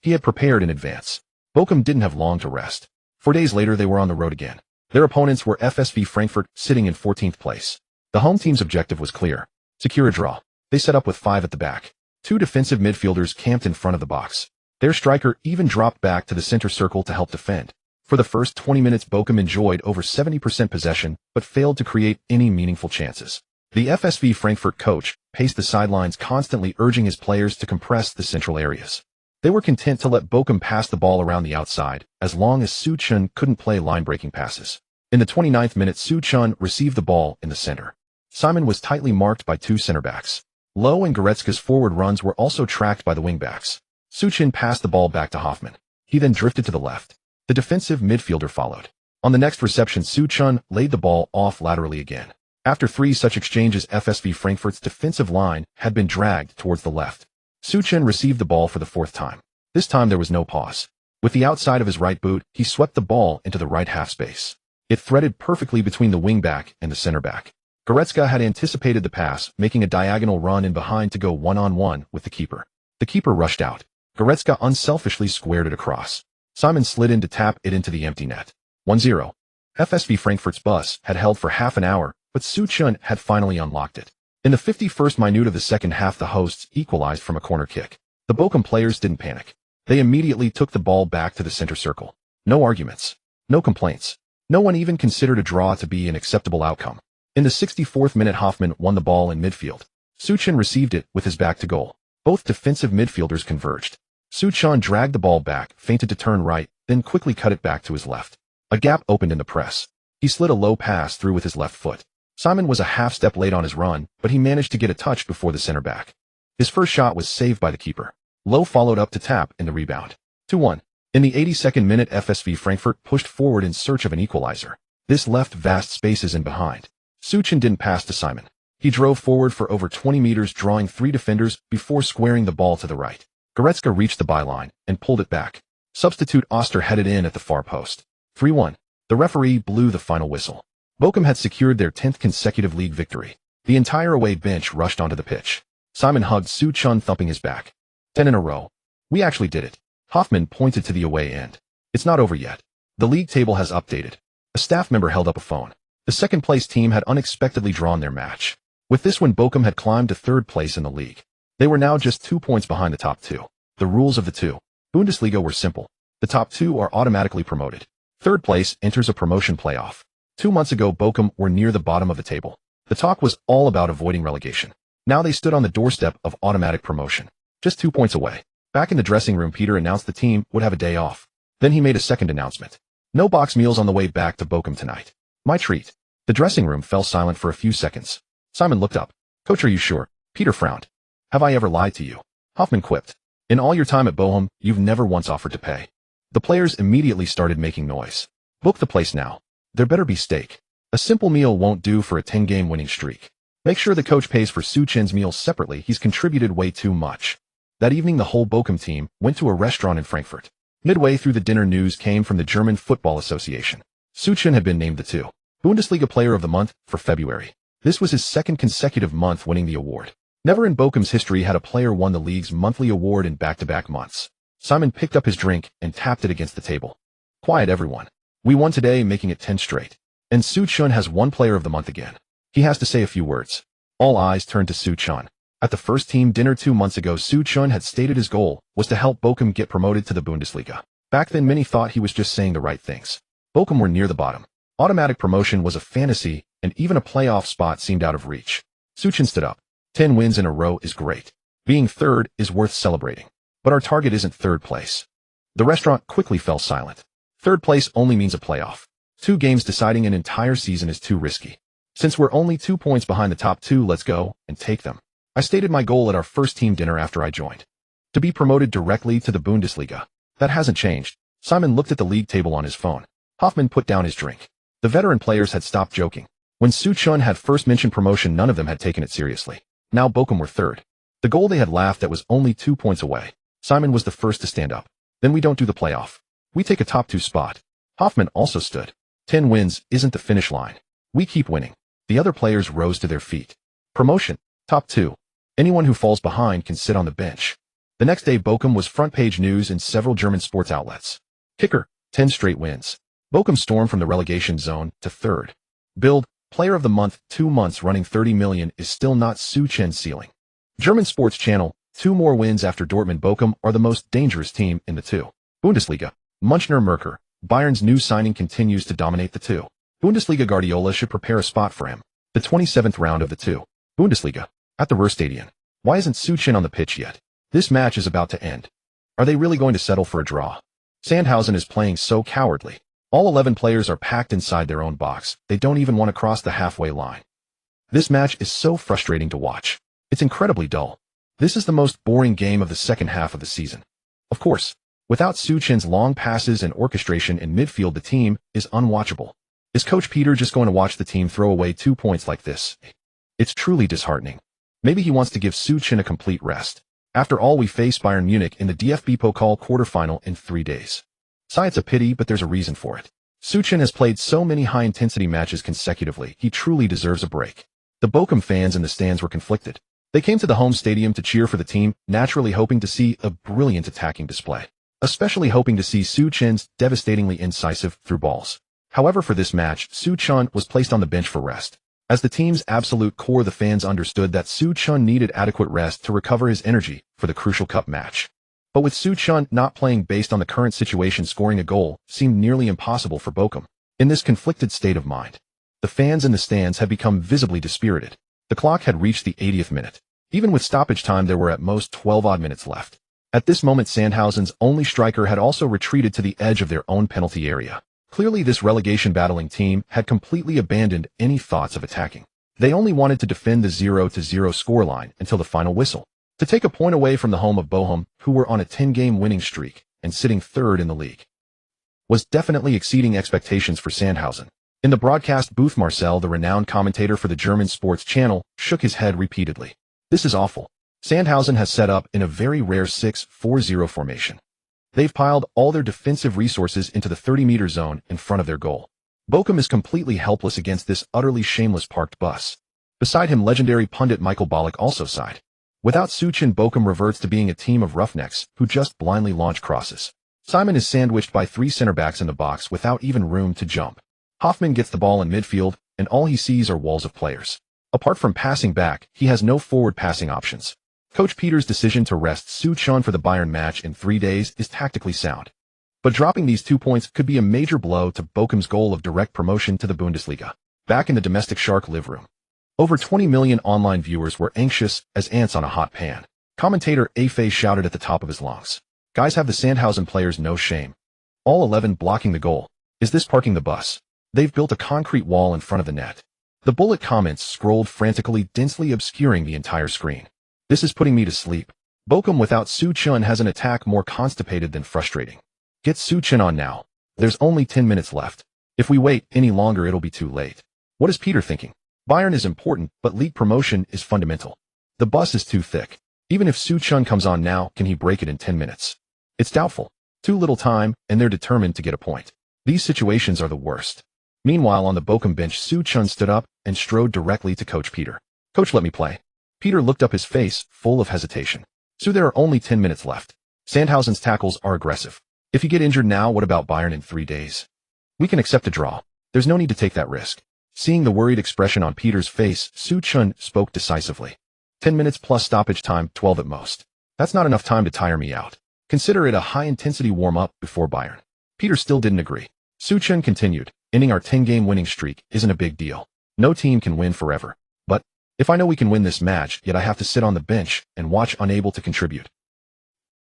He had prepared in advance. Bochum didn't have long to rest. 4 days later, they were on the road again. Their opponents were FSV Frankfurt, sitting in 14th place. The home team's objective was clear: secure a draw. They set up with 5 at the back. 2 defensive midfielders camped in front of the box. Their striker even dropped back to the center circle to help defend. For the first 20 minutes, Bochum enjoyed over 70% possession, but failed to create any meaningful chances. The FSV Frankfurt coach paced the sidelines, constantly urging his players to compress the central areas. They were content to let Bochum pass the ball around the outside, as long as Su Chun couldn't play line-breaking passes. In the 29th minute, Su Chun received the ball in the center. Simon was tightly marked by 2 center-backs. Lowe and Goretzka's forward runs were also tracked by the wing-backs. Su Chun passed the ball back to Hoffmann. He then drifted to the left. The defensive midfielder followed. On the next reception, Su Chun laid the ball off laterally again. After 3 such exchanges, FSV Frankfurt's defensive line had been dragged towards the left. Su Chun received the ball for the 4th time. This time there was no pause. With the outside of his right boot, he swept the ball into the right half space. It threaded perfectly between the wing-back and the center-back. Goretzka had anticipated the pass, making a diagonal run in behind to go one-on-one with the keeper. The keeper rushed out. Goretzka unselfishly squared it across. Simon slid in to tap it into the empty net. 1-0. FSV Frankfurt's bus had held for half an hour, but Su Chun had finally unlocked it. In the 51st minute of the second half, the hosts equalized from a corner kick. The Bochum players didn't panic. They immediately took the ball back to the center circle. No arguments. No complaints. No one even considered a draw to be an acceptable outcome. In the 64th minute, Hoffmann won the ball in midfield. Su Chun received it with his back to goal. Both defensive midfielders converged. Su Chun dragged the ball back, feinted to turn right, then quickly cut it back to his left. A gap opened in the press. He slid a low pass through with his left foot. Simon was a half-step late on his run, but he managed to get a touch before the center-back. His first shot was saved by the keeper. Lowe followed up to tap in the rebound. 2-1. In the 82nd minute, FSV Frankfurt pushed forward in search of an equalizer. This left vast spaces in behind. Su Chun didn't pass to Simon. He drove forward for over 20 meters, drawing 3 defenders before squaring the ball to the right. Goretzka reached the byline and pulled it back. Substitute Oster headed in at the far post. 3-1. The referee blew the final whistle. Bochum had secured their 10th consecutive league victory. The entire away bench rushed onto the pitch. Simon hugged Su Chun, thumping his back. 10 in a row. We actually did it. Hoffmann pointed to the away end. It's not over yet. The league table has updated. A staff member held up a phone. The second-place team had unexpectedly drawn their match. With this win, Bochum had climbed to 3rd place in the league. They were now just 2 points behind the top 2. The rules of the 2 Bundesliga were simple. The top 2 are automatically promoted. 3rd place enters a promotion playoff. 2 months ago, Bochum were near the bottom of the table. The talk was all about avoiding relegation. Now they stood on the doorstep of automatic promotion. Just 2 points away. Back in the dressing room, Peter announced the team would have a day off. Then he made a second announcement. No box meals on the way back to Bochum tonight. My treat. The dressing room fell silent for a few seconds. Simon looked up. Coach, are you sure? Peter frowned. Have I ever lied to you? Hoffmann quipped. In all your time at Bochum, you've never once offered to pay. The players immediately started making noise. Book the place now. There better be steak. A simple meal won't do for a 10-game winning streak. Make sure the coach pays for Suchin's meals separately. He's contributed way too much. That evening, the whole Bochum team went to a restaurant in Frankfurt. Midway through the dinner, news came from the German Football Association. Suchin had been named the Bundesliga Player of the Month for February. This was his second consecutive month winning the award. Never in Bochum's history had a player won the league's monthly award in back-to-back months. Simon picked up his drink and tapped it against the table. Quiet, everyone. We won today, making it 10 straight. And Suchin has won Player of the Month again. He has to say a few words. All eyes turned to Suchin. At the first team dinner 2 months ago, Suchin had stated his goal was to help Bochum get promoted to the Bundesliga. Back then, many thought he was just saying the right things. Bochum were near the bottom. Automatic promotion was a fantasy, and even a playoff spot seemed out of reach. Suchin stood up. 10 wins in a row is great. Being third is worth celebrating. But our target isn't third place. The restaurant quickly fell silent. Third place only means a playoff. 2 games deciding an entire season is too risky. Since we're only 2 points behind the top 2, let's go and take them. I stated my goal at our first team dinner after I joined. To be promoted directly to the Bundesliga. That hasn't changed. Simon looked at the league table on his phone. Hoffmann put down his drink. The veteran players had stopped joking. When Suchin had first mentioned promotion, none of them had taken it seriously. Now Bochum were third. The goal they had laughed at was only 2 points away. Simon was the first to stand up. Then we don't do the playoff. We take a top 2 spot. Hoffmann also stood. 10 wins isn't the finish line. We keep winning. The other players rose to their feet. Promotion. Top 2. Anyone who falls behind can sit on the bench. The next day, Bochum was front-page news in several German sports outlets. Kicker. 10 straight wins. Bochum stormed from the relegation zone to third. Bild. Player of the Month, 2 months running 30 million is still not Suchin's ceiling. German Sports Channel, 2 more wins after Dortmund. Bochum are the most dangerous team in the Bundesliga. Münchner Merkur, Bayern's new signing, continues to dominate the Bundesliga. Guardiola should prepare a spot for him. The 27th round of the Bundesliga. At the Ruhrstadion. Why isn't Suchin on the pitch yet? This match is about to end. Are they really going to settle for a draw? Sandhausen is playing so cowardly. All 11 players are packed inside their own box. They don't even want to cross the halfway line. This match is so frustrating to watch. It's incredibly dull. This is the most boring game of the second half of the season. Of course, without Suchin's long passes and orchestration in midfield, the team is unwatchable. Is Coach Peter just going to watch the team throw away 2 points like this? It's truly disheartening. Maybe he wants to give Suchin a complete rest. After all, we face Bayern Munich in the DFB Pokal quarterfinal in 3 days. It's a pity, but there's a reason for it. Suchin has played so many high-intensity matches consecutively, he truly deserves a break. The Bochum fans in the stands were conflicted. They came to the home stadium to cheer for the team, naturally hoping to see a brilliant attacking display. Especially hoping to see Suchin's devastatingly incisive through balls. However, for this match, Suchin was placed on the bench for rest. As the team's absolute core, the fans understood that Suchin needed adequate rest to recover his energy for the crucial cup match. But with Suchin not playing based on the current situation, scoring a goal seemed nearly impossible for Bochum. In this conflicted state of mind, the fans in the stands had become visibly dispirited. The clock had reached the 80th minute. Even with stoppage time, there were at most 12 odd minutes left. At this moment, Sandhausen's only striker had also retreated to the edge of their own penalty area. Clearly, this relegation-battling team had completely abandoned any thoughts of attacking. They only wanted to defend the 0-0 scoreline until the final whistle. To take a point away from the home of Bochum, who were on a 10-game winning streak and sitting third in the league, was definitely exceeding expectations for Sandhausen. In the broadcast booth, Marcel, the renowned commentator for the German sports channel, shook his head repeatedly. This is awful. Sandhausen has set up in a very rare 6-4-0 formation. They've piled all their defensive resources into the 30-meter zone in front of their goal. Bochum is completely helpless against this utterly shameless parked bus. Beside him, legendary pundit Michael Ballack also sighed. Without Suchin, Bochum reverts to being a team of roughnecks who just blindly launch crosses. Simon is sandwiched by 3 center-backs in the box without even room to jump. Hoffmann gets the ball in midfield, and all he sees are walls of players. Apart from passing back, he has no forward passing options. Coach Peter's decision to rest Suchin for the Bayern match in 3 days is tactically sound. But dropping these 2 points could be a major blow to Bochum's goal of direct promotion to the Bundesliga. Back in the domestic Shark live room, over 20 million online viewers were anxious as ants on a hot pan. Commentator Afe shouted at the top of his lungs. Guys, have the Sandhausen players no shame. All 11 blocking the goal. Is this parking the bus? They've built a concrete wall in front of the net. The bullet comments scrolled frantically, densely obscuring the entire screen. This is putting me to sleep. Bochum without Suchin has an attack more constipated than frustrating. Get Suchin on now. There's only 10 minutes left. If we wait any longer, it'll be too late. What is Peter thinking? Bayern is important, but league promotion is fundamental. The bus is too thick. Even if Su Chun comes on now, can he break it in 10 minutes? It's doubtful. Too little time, and they're determined to get a point. These situations are the worst. Meanwhile, on the Bochum bench, Su Chun stood up and strode directly to Coach Peter. Coach, let me play. Peter looked up, his face full of hesitation. So there are only 10 minutes left. Sandhausen's tackles are aggressive. If you get injured now, what about Bayern in 3 days? We can accept a draw. There's no need to take that risk. Seeing the worried expression on Peter's face, Su Chun spoke decisively. 10 minutes plus stoppage time, 12 at most. That's not enough time to tire me out. Consider it a high-intensity warm-up before Bayern. Peter still didn't agree. Su Chun continued, ending our 10-game winning streak isn't a big deal. No team can win forever. But if I know we can win this match, yet I have to sit on the bench and watch unable to contribute,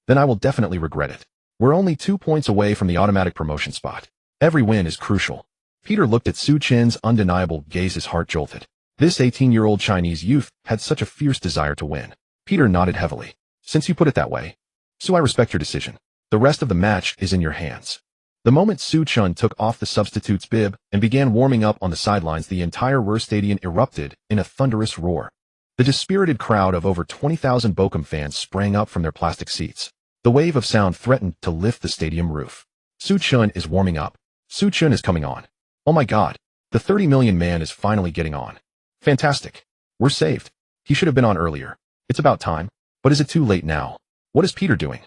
then I will definitely regret it. We're only 2 points away from the automatic promotion spot. Every win is crucial. Peter looked at Su Chen's undeniable gaze, his heart jolted. This 18-year-old Chinese youth had such a fierce desire to win. Peter nodded heavily. Since you put it that way, Su, I respect your decision. The rest of the match is in your hands. The moment Su Chun took off the substitute's bib and began warming up on the sidelines, the entire Ruhr Stadion erupted in a thunderous roar. The dispirited crowd of over 20,000 Bochum fans sprang up from their plastic seats. The wave of sound threatened to lift the stadium roof. Su Chun is warming up. Su Chun is coming on. Oh my God. The 30 million man is finally getting on. Fantastic. We're saved. He should have been on earlier. It's about time. But is it too late now? What is Peter doing?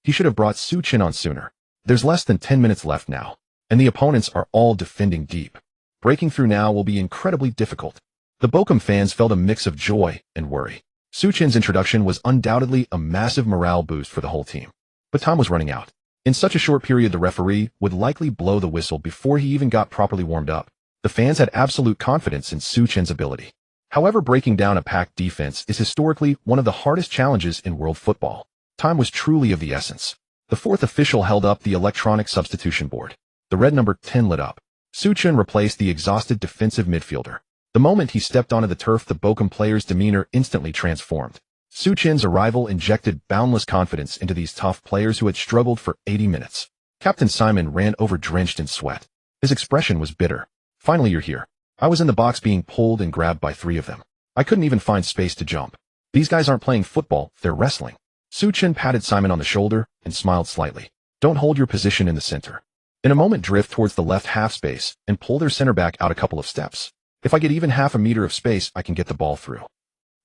He should have brought Su Chun on sooner. There's less than 10 minutes left now, and the opponents are all defending deep. Breaking through now will be incredibly difficult. The Bochum fans felt a mix of joy and worry. Su Chun's introduction was undoubtedly a massive morale boost for the whole team. But time was running out. In such a short period, the referee would likely blow the whistle before he even got properly warmed up. The fans had absolute confidence in Su Chun's ability. However, breaking down a packed defense is historically one of the hardest challenges in world football. Time was truly of the essence. The fourth official held up the electronic substitution board. The red number 10 lit up. Su Chun replaced the exhausted defensive midfielder. The moment he stepped onto the turf, the Bochum players' demeanor instantly transformed. Su Chun's arrival injected boundless confidence into these tough players who had struggled for 80 minutes. Captain Simon ran over drenched in sweat. His expression was bitter. Finally, you're here. I was in the box being pulled and grabbed by 3 of them. I couldn't even find space to jump. These guys aren't playing football, they're wrestling. Su Chun patted Simon on the shoulder and smiled slightly. Don't hold your position in the center. In a moment, drift towards the left half space and pull their center back out a couple of steps. If I get even half a meter of space, I can get the ball through.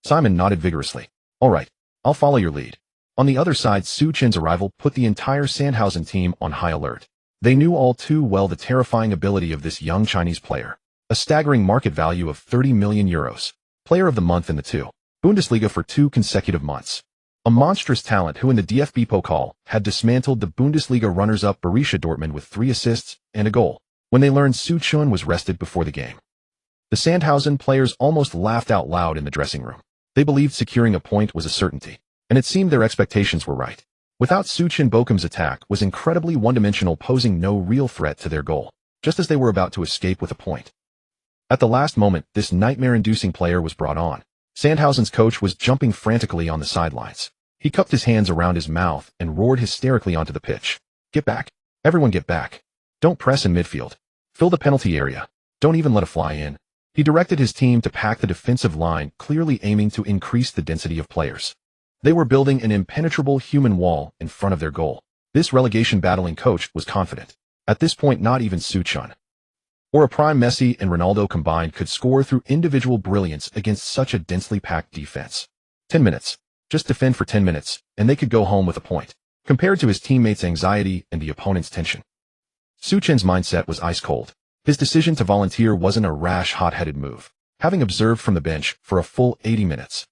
Simon nodded vigorously. All right, I'll follow your lead. On the other side, Su Chun's arrival put the entire Sandhausen team on high alert. They knew all too well the terrifying ability of this young Chinese player. A staggering market value of 30 million euros. Player of the month in the 2. Bundesliga for 2 consecutive months. A monstrous talent who in the DFB Pokal had dismantled the Bundesliga runners-up Borussia Dortmund with 3 assists and a goal. When they learned Su Chun was rested before the game, the Sandhausen players almost laughed out loud in the dressing room. They believed securing a point was a certainty, and it seemed their expectations were right. Without Su Chun, Bochum's attack was incredibly one-dimensional, posing no real threat to their goal, just as they were about to escape with a point. At the last moment, this nightmare-inducing player was brought on. Sandhausen's coach was jumping frantically on the sidelines. He cupped his hands around his mouth and roared hysterically onto the pitch. Get back. Everyone get back. Don't press in midfield. Fill the penalty area. Don't even let a fly in. He directed his team to pack the defensive line, clearly aiming to increase the density of players. They were building an impenetrable human wall in front of their goal. This relegation-battling coach was confident. At this point, not even Su Chun or a prime Messi and Ronaldo combined could score through individual brilliance against such a densely packed defense. 10 minutes. Just defend for 10 minutes, and they could go home with a point. Compared to his teammates' anxiety and the opponent's tension, Su Chun's mindset was ice cold. His decision to volunteer wasn't a rash, hot-headed move. Having observed from the bench for a full 80 minutes,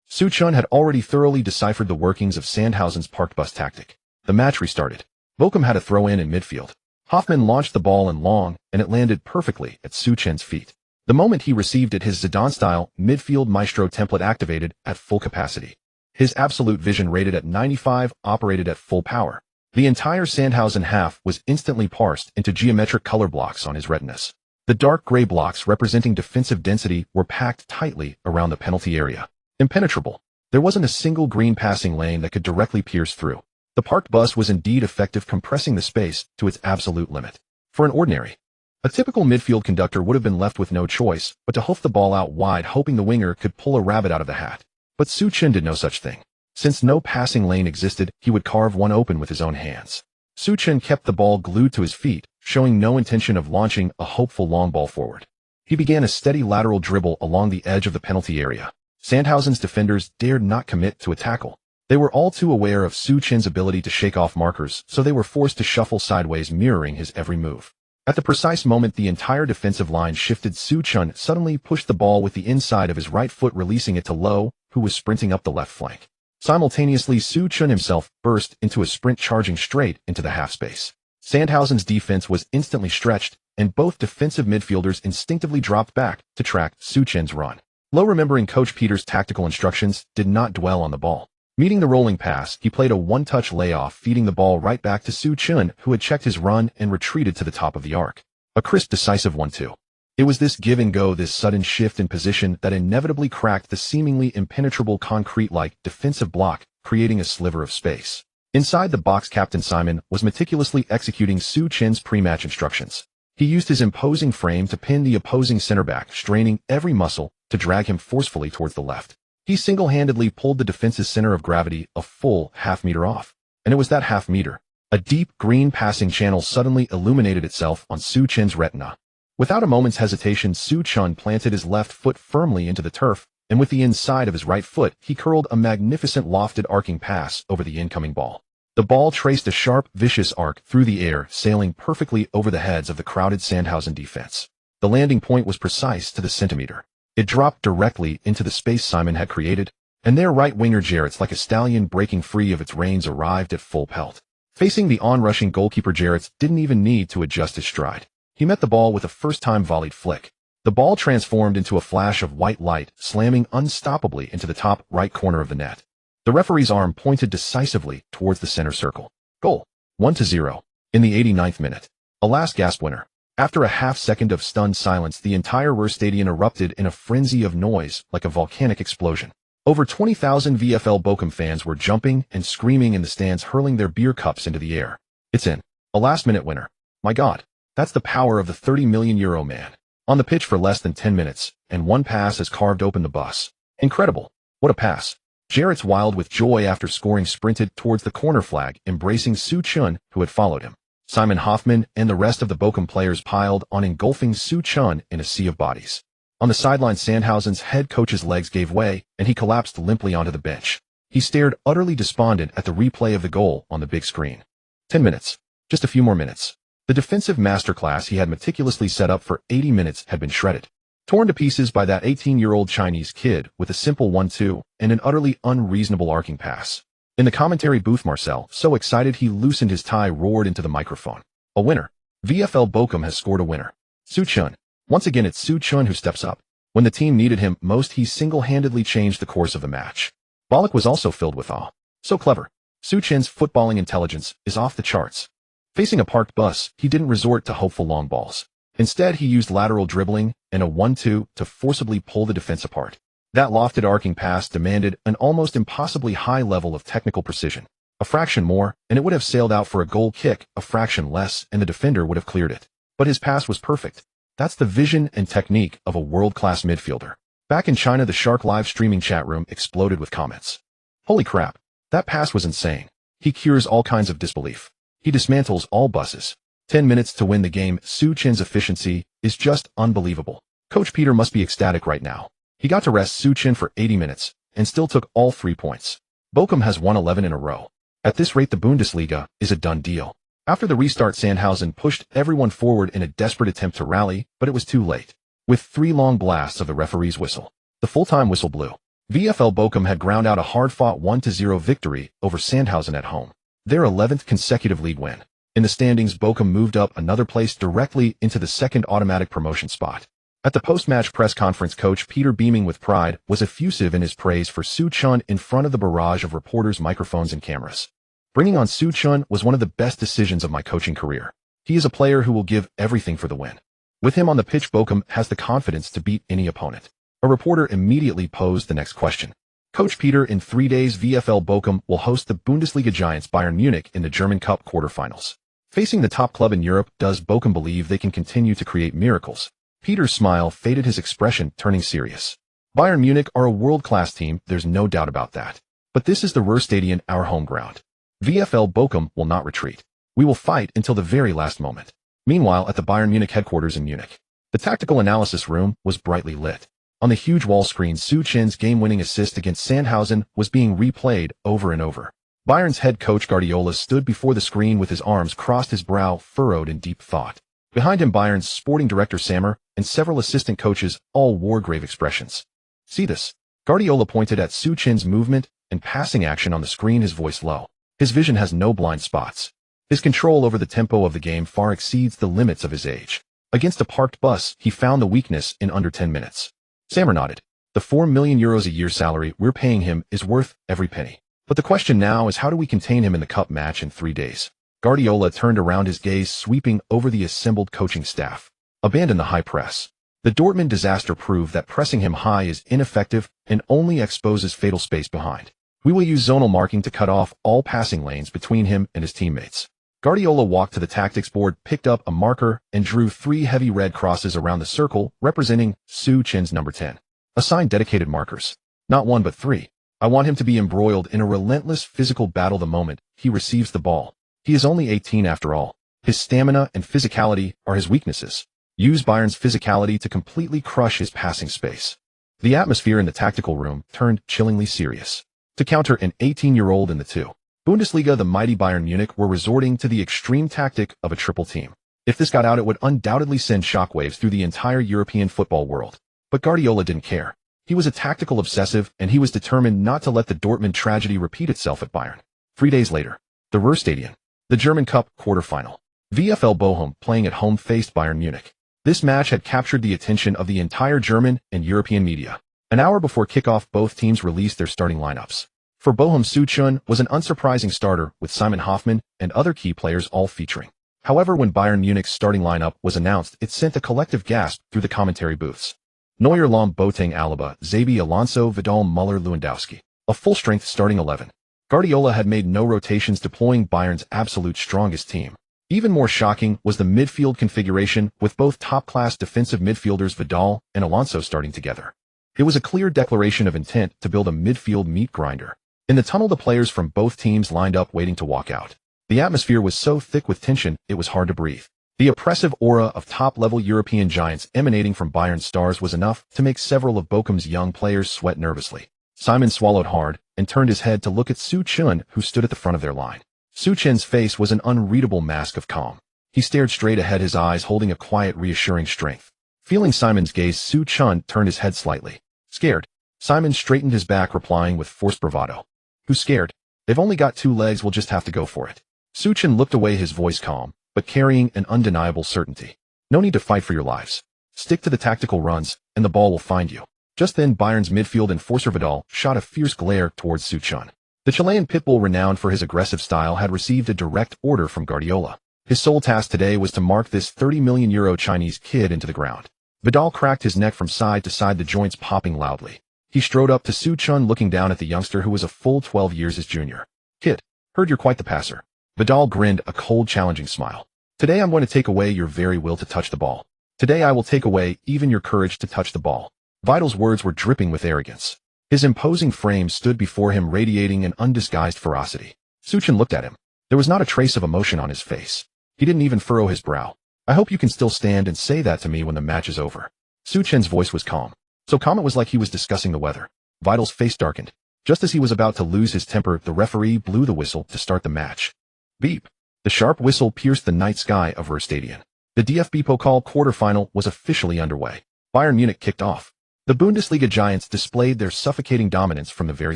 Su Chun had already thoroughly deciphered the workings of Sandhausen's parked bus tactic. The match restarted. Bochum had a throw-in midfield. Hoffmann launched the ball in long, and it landed perfectly at Su Chun's feet. The moment he received it, his Zidane-style midfield maestro template activated at full capacity. His absolute vision, rated at 95, operated at full power. The entire Sandhausen half was instantly parsed into geometric color blocks on his retinas. The dark gray blocks representing defensive density were packed tightly around the penalty area. Impenetrable. There wasn't a single green passing lane that could directly pierce through. The parked bus was indeed effective, compressing the space to its absolute limit. For an ordinary A typical midfield conductor would have been left with no choice but to hoof the ball out wide, hoping the winger could pull a rabbit out of the hat. But Su Chen did no such thing. Since no passing lane existed, he would carve one open with his own hands. Su Chen kept the ball glued to his feet, showing no intention of launching a hopeful long ball forward. He began a steady lateral dribble along the edge of the penalty area. Sandhausen's defenders dared not commit to a tackle. They were all too aware of Su Chen's ability to shake off markers, so they were forced to shuffle sideways, mirroring his every move. At the precise moment the entire defensive line shifted, Su Chen suddenly pushed the ball with the inside of his right foot, releasing it to Low, who was sprinting up the left flank. Simultaneously, Su Chen himself burst into a sprint, charging straight into the half space. Sandhausen's defense was instantly stretched, and both defensive midfielders instinctively dropped back to track Su Chen's run. Low, remembering Coach Peter's tactical instructions, did not dwell on the ball. Meeting the rolling pass, he played a one-touch layoff, feeding the ball right back to Su Chen, who had checked his run and retreated to the top of the arc. A crisp, decisive 1-2. It was this give and go, this sudden shift in position, that inevitably cracked the seemingly impenetrable concrete-like defensive block, creating a sliver of space. Inside the box, Captain Simon was meticulously executing Su Chen's pre-match instructions. He used his imposing frame to pin the opposing center back, straining every muscle to drag him forcefully towards the left. He single-handedly pulled the defense's center of gravity a full half-meter off. And it was that half-meter. A deep green passing channel suddenly illuminated itself on Su Chen's retina. Without a moment's hesitation, Su Chen planted his left foot firmly into the turf, and with the inside of his right foot, he curled a magnificent lofted arcing pass over the incoming ball. The ball traced a sharp, vicious arc through the air, sailing perfectly over the heads of the crowded Sandhausen defense. The landing point was precise to the centimeter. It dropped directly into the space Simon had created, and their right winger Jarretts, like a stallion breaking free of its reins, arrived at full pelt. Facing the on-rushing goalkeeper, Jarretts didn't even need to adjust his stride. He met the ball with a first-time volleyed flick. The ball transformed into a flash of white light, slamming unstoppably into the top right corner of the net. The referee's arm pointed decisively towards the center circle. Goal. 1-0. In the 89th minute. A last-gasp winner. After a half-second of stunned silence, the entire Ruhr Stadion erupted in a frenzy of noise, like a volcanic explosion. Over 20,000 VfL Bochum fans were jumping and screaming in the stands, hurling their beer cups into the air. It's in. A last-minute winner. My God, that's the power of the €30 million man. On the pitch for less than 10 minutes, and one pass has carved open the bus. Incredible. What a pass. Jarretts, wild with joy after scoring, sprinted towards the corner flag, embracing Su Chen, who had followed him. Simon Hoffman and the rest of the Bochum players piled on, engulfing Su Chen in a sea of bodies. On the sideline, Sandhausen's head coach's legs gave way, and he collapsed limply onto the bench. He stared utterly despondent at the replay of the goal on the big screen. 10 minutes. Just a few more minutes. The defensive masterclass he had meticulously set up for 80 minutes had been shredded. Torn to pieces by that 18-year-old Chinese kid with a simple 1-2 and an utterly unreasonable arcing pass. In the commentary booth, Marcel, so excited he loosened his tie, roared into the microphone. A winner. VfL Bochum has scored a winner. Su Chen. Once again, it's Su Chen who steps up. When the team needed him most, he single-handedly changed the course of the match. Ballon was also filled with awe. So clever. Su Chen's footballing intelligence is off the charts. Facing a parked bus, he didn't resort to hopeful long balls. Instead, he used lateral dribbling and a 1-2 to forcibly pull the defense apart. That lofted arcing pass demanded an almost impossibly high level of technical precision. A fraction more, and it would have sailed out for a goal kick, a fraction less, and the defender would have cleared it. But his pass was perfect. That's the vision and technique of a world-class midfielder. Back in China, the Shark live streaming chat room exploded with comments. Holy crap, that pass was insane. He cures all kinds of disbelief. He dismantles all buses. 10 minutes to win the game. Su Chen's efficiency is just unbelievable. Coach Peter must be ecstatic right now. He got to rest Su Chen for 80 minutes, and still took all 3 points. Bochum has won 11 in a row. At this rate, the Bundesliga is a done deal. After the restart, Sandhausen pushed everyone forward in a desperate attempt to rally, but it was too late. With 3 long blasts of the referee's whistle, the full-time whistle blew. VfL Bochum had ground out a hard-fought 1-0 victory over Sandhausen at home. Their 11th consecutive league win. In the standings, Bochum moved up another place directly into the second automatic promotion spot. At the post-match press conference, Coach Peter, beaming with pride, was effusive in his praise for Su Chen in front of the barrage of reporters, microphones, and cameras. Bringing on Su Chen was one of the best decisions of my coaching career. He is a player who will give everything for the win. With him on the pitch, Bochum has the confidence to beat any opponent. A reporter immediately posed the next question. Coach Peter, in 3 days, VfL Bochum will host the Bundesliga giants Bayern Munich in the German Cup quarterfinals. Facing the top club in Europe, does Bochum believe they can continue to create miracles? Peter's smile faded, his expression turning serious. Bayern Munich are a world-class team, there's no doubt about that. But this is the Ruhrstadion, our home ground. VfL Bochum will not retreat. We will fight until the very last moment. Meanwhile, at the Bayern Munich headquarters in Munich, the tactical analysis room was brightly lit. On the huge wall screen, Suchen's game-winning assist against Sandhausen was being replayed over and over. Bayern's head coach Guardiola stood before the screen with his arms crossed, his brow furrowed in deep thought. Behind him, Bayern's sporting director Sammer and several assistant coaches all wore grave expressions. See this? Guardiola pointed at Suchen's movement and passing action on the screen, his voice low. His vision has no blind spots. His control over the tempo of the game far exceeds the limits of his age. Against a parked bus, he found the weakness in under 10 minutes. Sammer nodded. The €4 million a year salary we're paying him is worth every penny. But the question now is, how do we contain him in the cup match in 3 days? Guardiola turned around, his gaze sweeping over the assembled coaching staff. Abandon the high press. The Dortmund disaster proved that pressing him high is ineffective and only exposes fatal space behind. We will use zonal marking to cut off all passing lanes between him and his teammates. Guardiola walked to the tactics board, picked up a marker, and drew 3 heavy red crosses around the circle representing Suchen's number 10. Assigned dedicated markers. Not 1 but 3. I want him to be embroiled in a relentless physical battle the moment he receives the ball. He is only 18 after all. His stamina and physicality are his weaknesses. Use Bayern's physicality to completely crush his passing space. The atmosphere in the tactical room turned chillingly serious. To counter an 18-year-old in the Bundesliga, the mighty Bayern Munich were resorting to the extreme tactic of a triple team. If this got out, it would undoubtedly send shockwaves through the entire European football world. But Guardiola didn't care. He was a tactical obsessive, and he was determined not to let the Dortmund tragedy repeat itself at Bayern. 3 days later, the Ruhrstadion, the German Cup quarterfinal. VfL Bochum, playing at home, faced Bayern Munich. This match had captured the attention of the entire German and European media. An hour before kickoff, both teams released their starting lineups. For Bochum, Suchen was an unsurprising starter, with Simon Hoffmann and other key players all featuring. However, when Bayern Munich's starting lineup was announced, it sent a collective gasp through the commentary booths. Neuer, Lahm, Boateng, Alaba, Xabi Alonso, Vidal, Müller, Lewandowski. A full-strength starting 11. Guardiola had made no rotations, deploying Bayern's absolute strongest team. Even more shocking was the midfield configuration, with both top-class defensive midfielders Vidal and Alonso starting together. It was a clear declaration of intent to build a midfield meat grinder. In the tunnel, the players from both teams lined up waiting to walk out. The atmosphere was so thick with tension, it was hard to breathe. The oppressive aura of top-level European giants emanating from Bayern's stars was enough to make several of Bochum's young players sweat nervously. Simon swallowed hard and turned his head to look at Suchen, who stood at the front of their line. Suchen's face was an unreadable mask of calm. He stared straight ahead, his eyes holding a quiet, reassuring strength. Feeling Simon's gaze, Suchen turned his head slightly. Scared. Simon straightened his back, replying with forced bravado. Who's scared? They've only got 2 legs, we'll just have to go for it. Suchen looked away, his voice calm, but carrying an undeniable certainty. No need to fight for your lives. Stick to the tactical runs, and the ball will find you. Just then, Bayern's midfield enforcer Vidal shot a fierce glare towards Suchen. The Chilean pitbull, renowned for his aggressive style, had received a direct order from Guardiola. His sole task today was to mark this €30 million Chinese kid into the ground. Vidal cracked his neck from side to side, the joints popping loudly. He strode up to Suchen, looking down at the youngster who was a full 12 years his junior. Kid, heard you're quite the passer. Vidal grinned, a cold, challenging smile. Today I'm going to take away your very will to touch the ball. Today I will take away even your courage to touch the ball. Vidal's words were dripping with arrogance. His imposing frame stood before him, radiating an undisguised ferocity. Suchen looked at him. There was not a trace of emotion on his face. He didn't even furrow his brow. I hope you can still stand and say that to me when the match is over. Suchen's voice was calm. So calm it was like he was discussing the weather. Vidal's face darkened. Just as he was about to lose his temper, the referee blew the whistle to start the match. Beep. The sharp whistle pierced the night sky of Ruhrstadion. The DFB Pokal quarterfinal was officially underway. Bayern Munich kicked off. The Bundesliga giants displayed their suffocating dominance from the very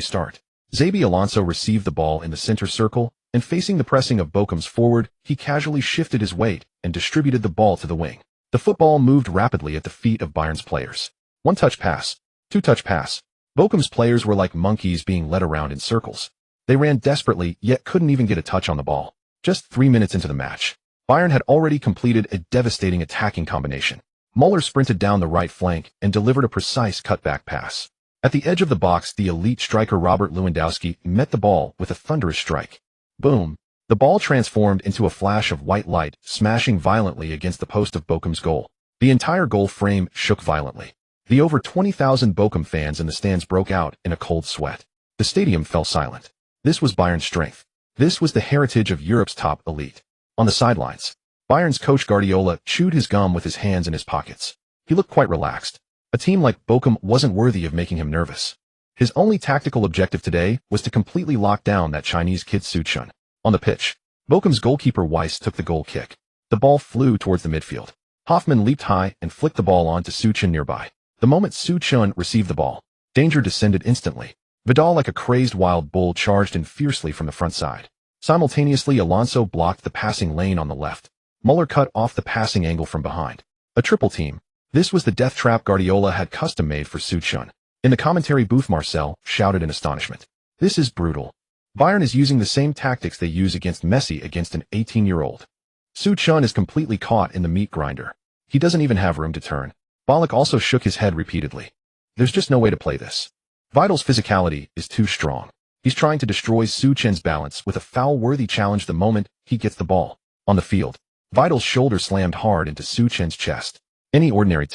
start. Xabi Alonso received the ball in the center circle, and facing the pressing of Bochum's forward, he casually shifted his weight and distributed the ball to the wing. The football moved rapidly at the feet of Bayern's players. 1-touch pass. 2-touch pass. Bochum's players were like monkeys being led around in circles. They ran desperately, yet couldn't even get a touch on the ball. Just 3 minutes into the match, Bayern had already completed a devastating attacking combination. Müller sprinted down the right flank and delivered a precise cutback pass. At the edge of the box, the elite striker Robert Lewandowski met the ball with a thunderous strike. Boom! The ball transformed into a flash of white light, smashing violently against the post of Bochum's goal. The entire goal frame shook violently. The over 20,000 Bochum fans in the stands broke out in a cold sweat. The stadium fell silent. This was Bayern's strength. This was the heritage of Europe's top elite. On the sidelines, Bayern's coach Guardiola chewed his gum with his hands in his pockets. He looked quite relaxed. A team like Bochum wasn't worthy of making him nervous. His only tactical objective today was to completely lock down that Chinese kid Suchun. On the pitch, Bochum's goalkeeper Weiss took the goal kick. The ball flew towards the midfield. Hoffmann leaped high and flicked the ball on to Suchun nearby. The moment Suchun received the ball, danger descended instantly. Vidal, like a crazed wild bull, charged in fiercely from the front side. Simultaneously, Alonso blocked the passing lane on the left. Muller cut off the passing angle from behind. A triple team. This was the death trap Guardiola had custom-made for Suchun. In the commentary booth, Marcel shouted in astonishment. This is brutal. Bayern is using the same tactics they use against Messi against an 18-year-old. Suchun is completely caught in the meat grinder. He doesn't even have room to turn. Ballon also shook his head repeatedly. There's just no way to play this. Vidal's physicality is too strong. He's trying to destroy Suchun's balance with a foul-worthy challenge the moment he gets the ball. On the field, Vidal's shoulder slammed hard into Suchun's chest. Any ordinary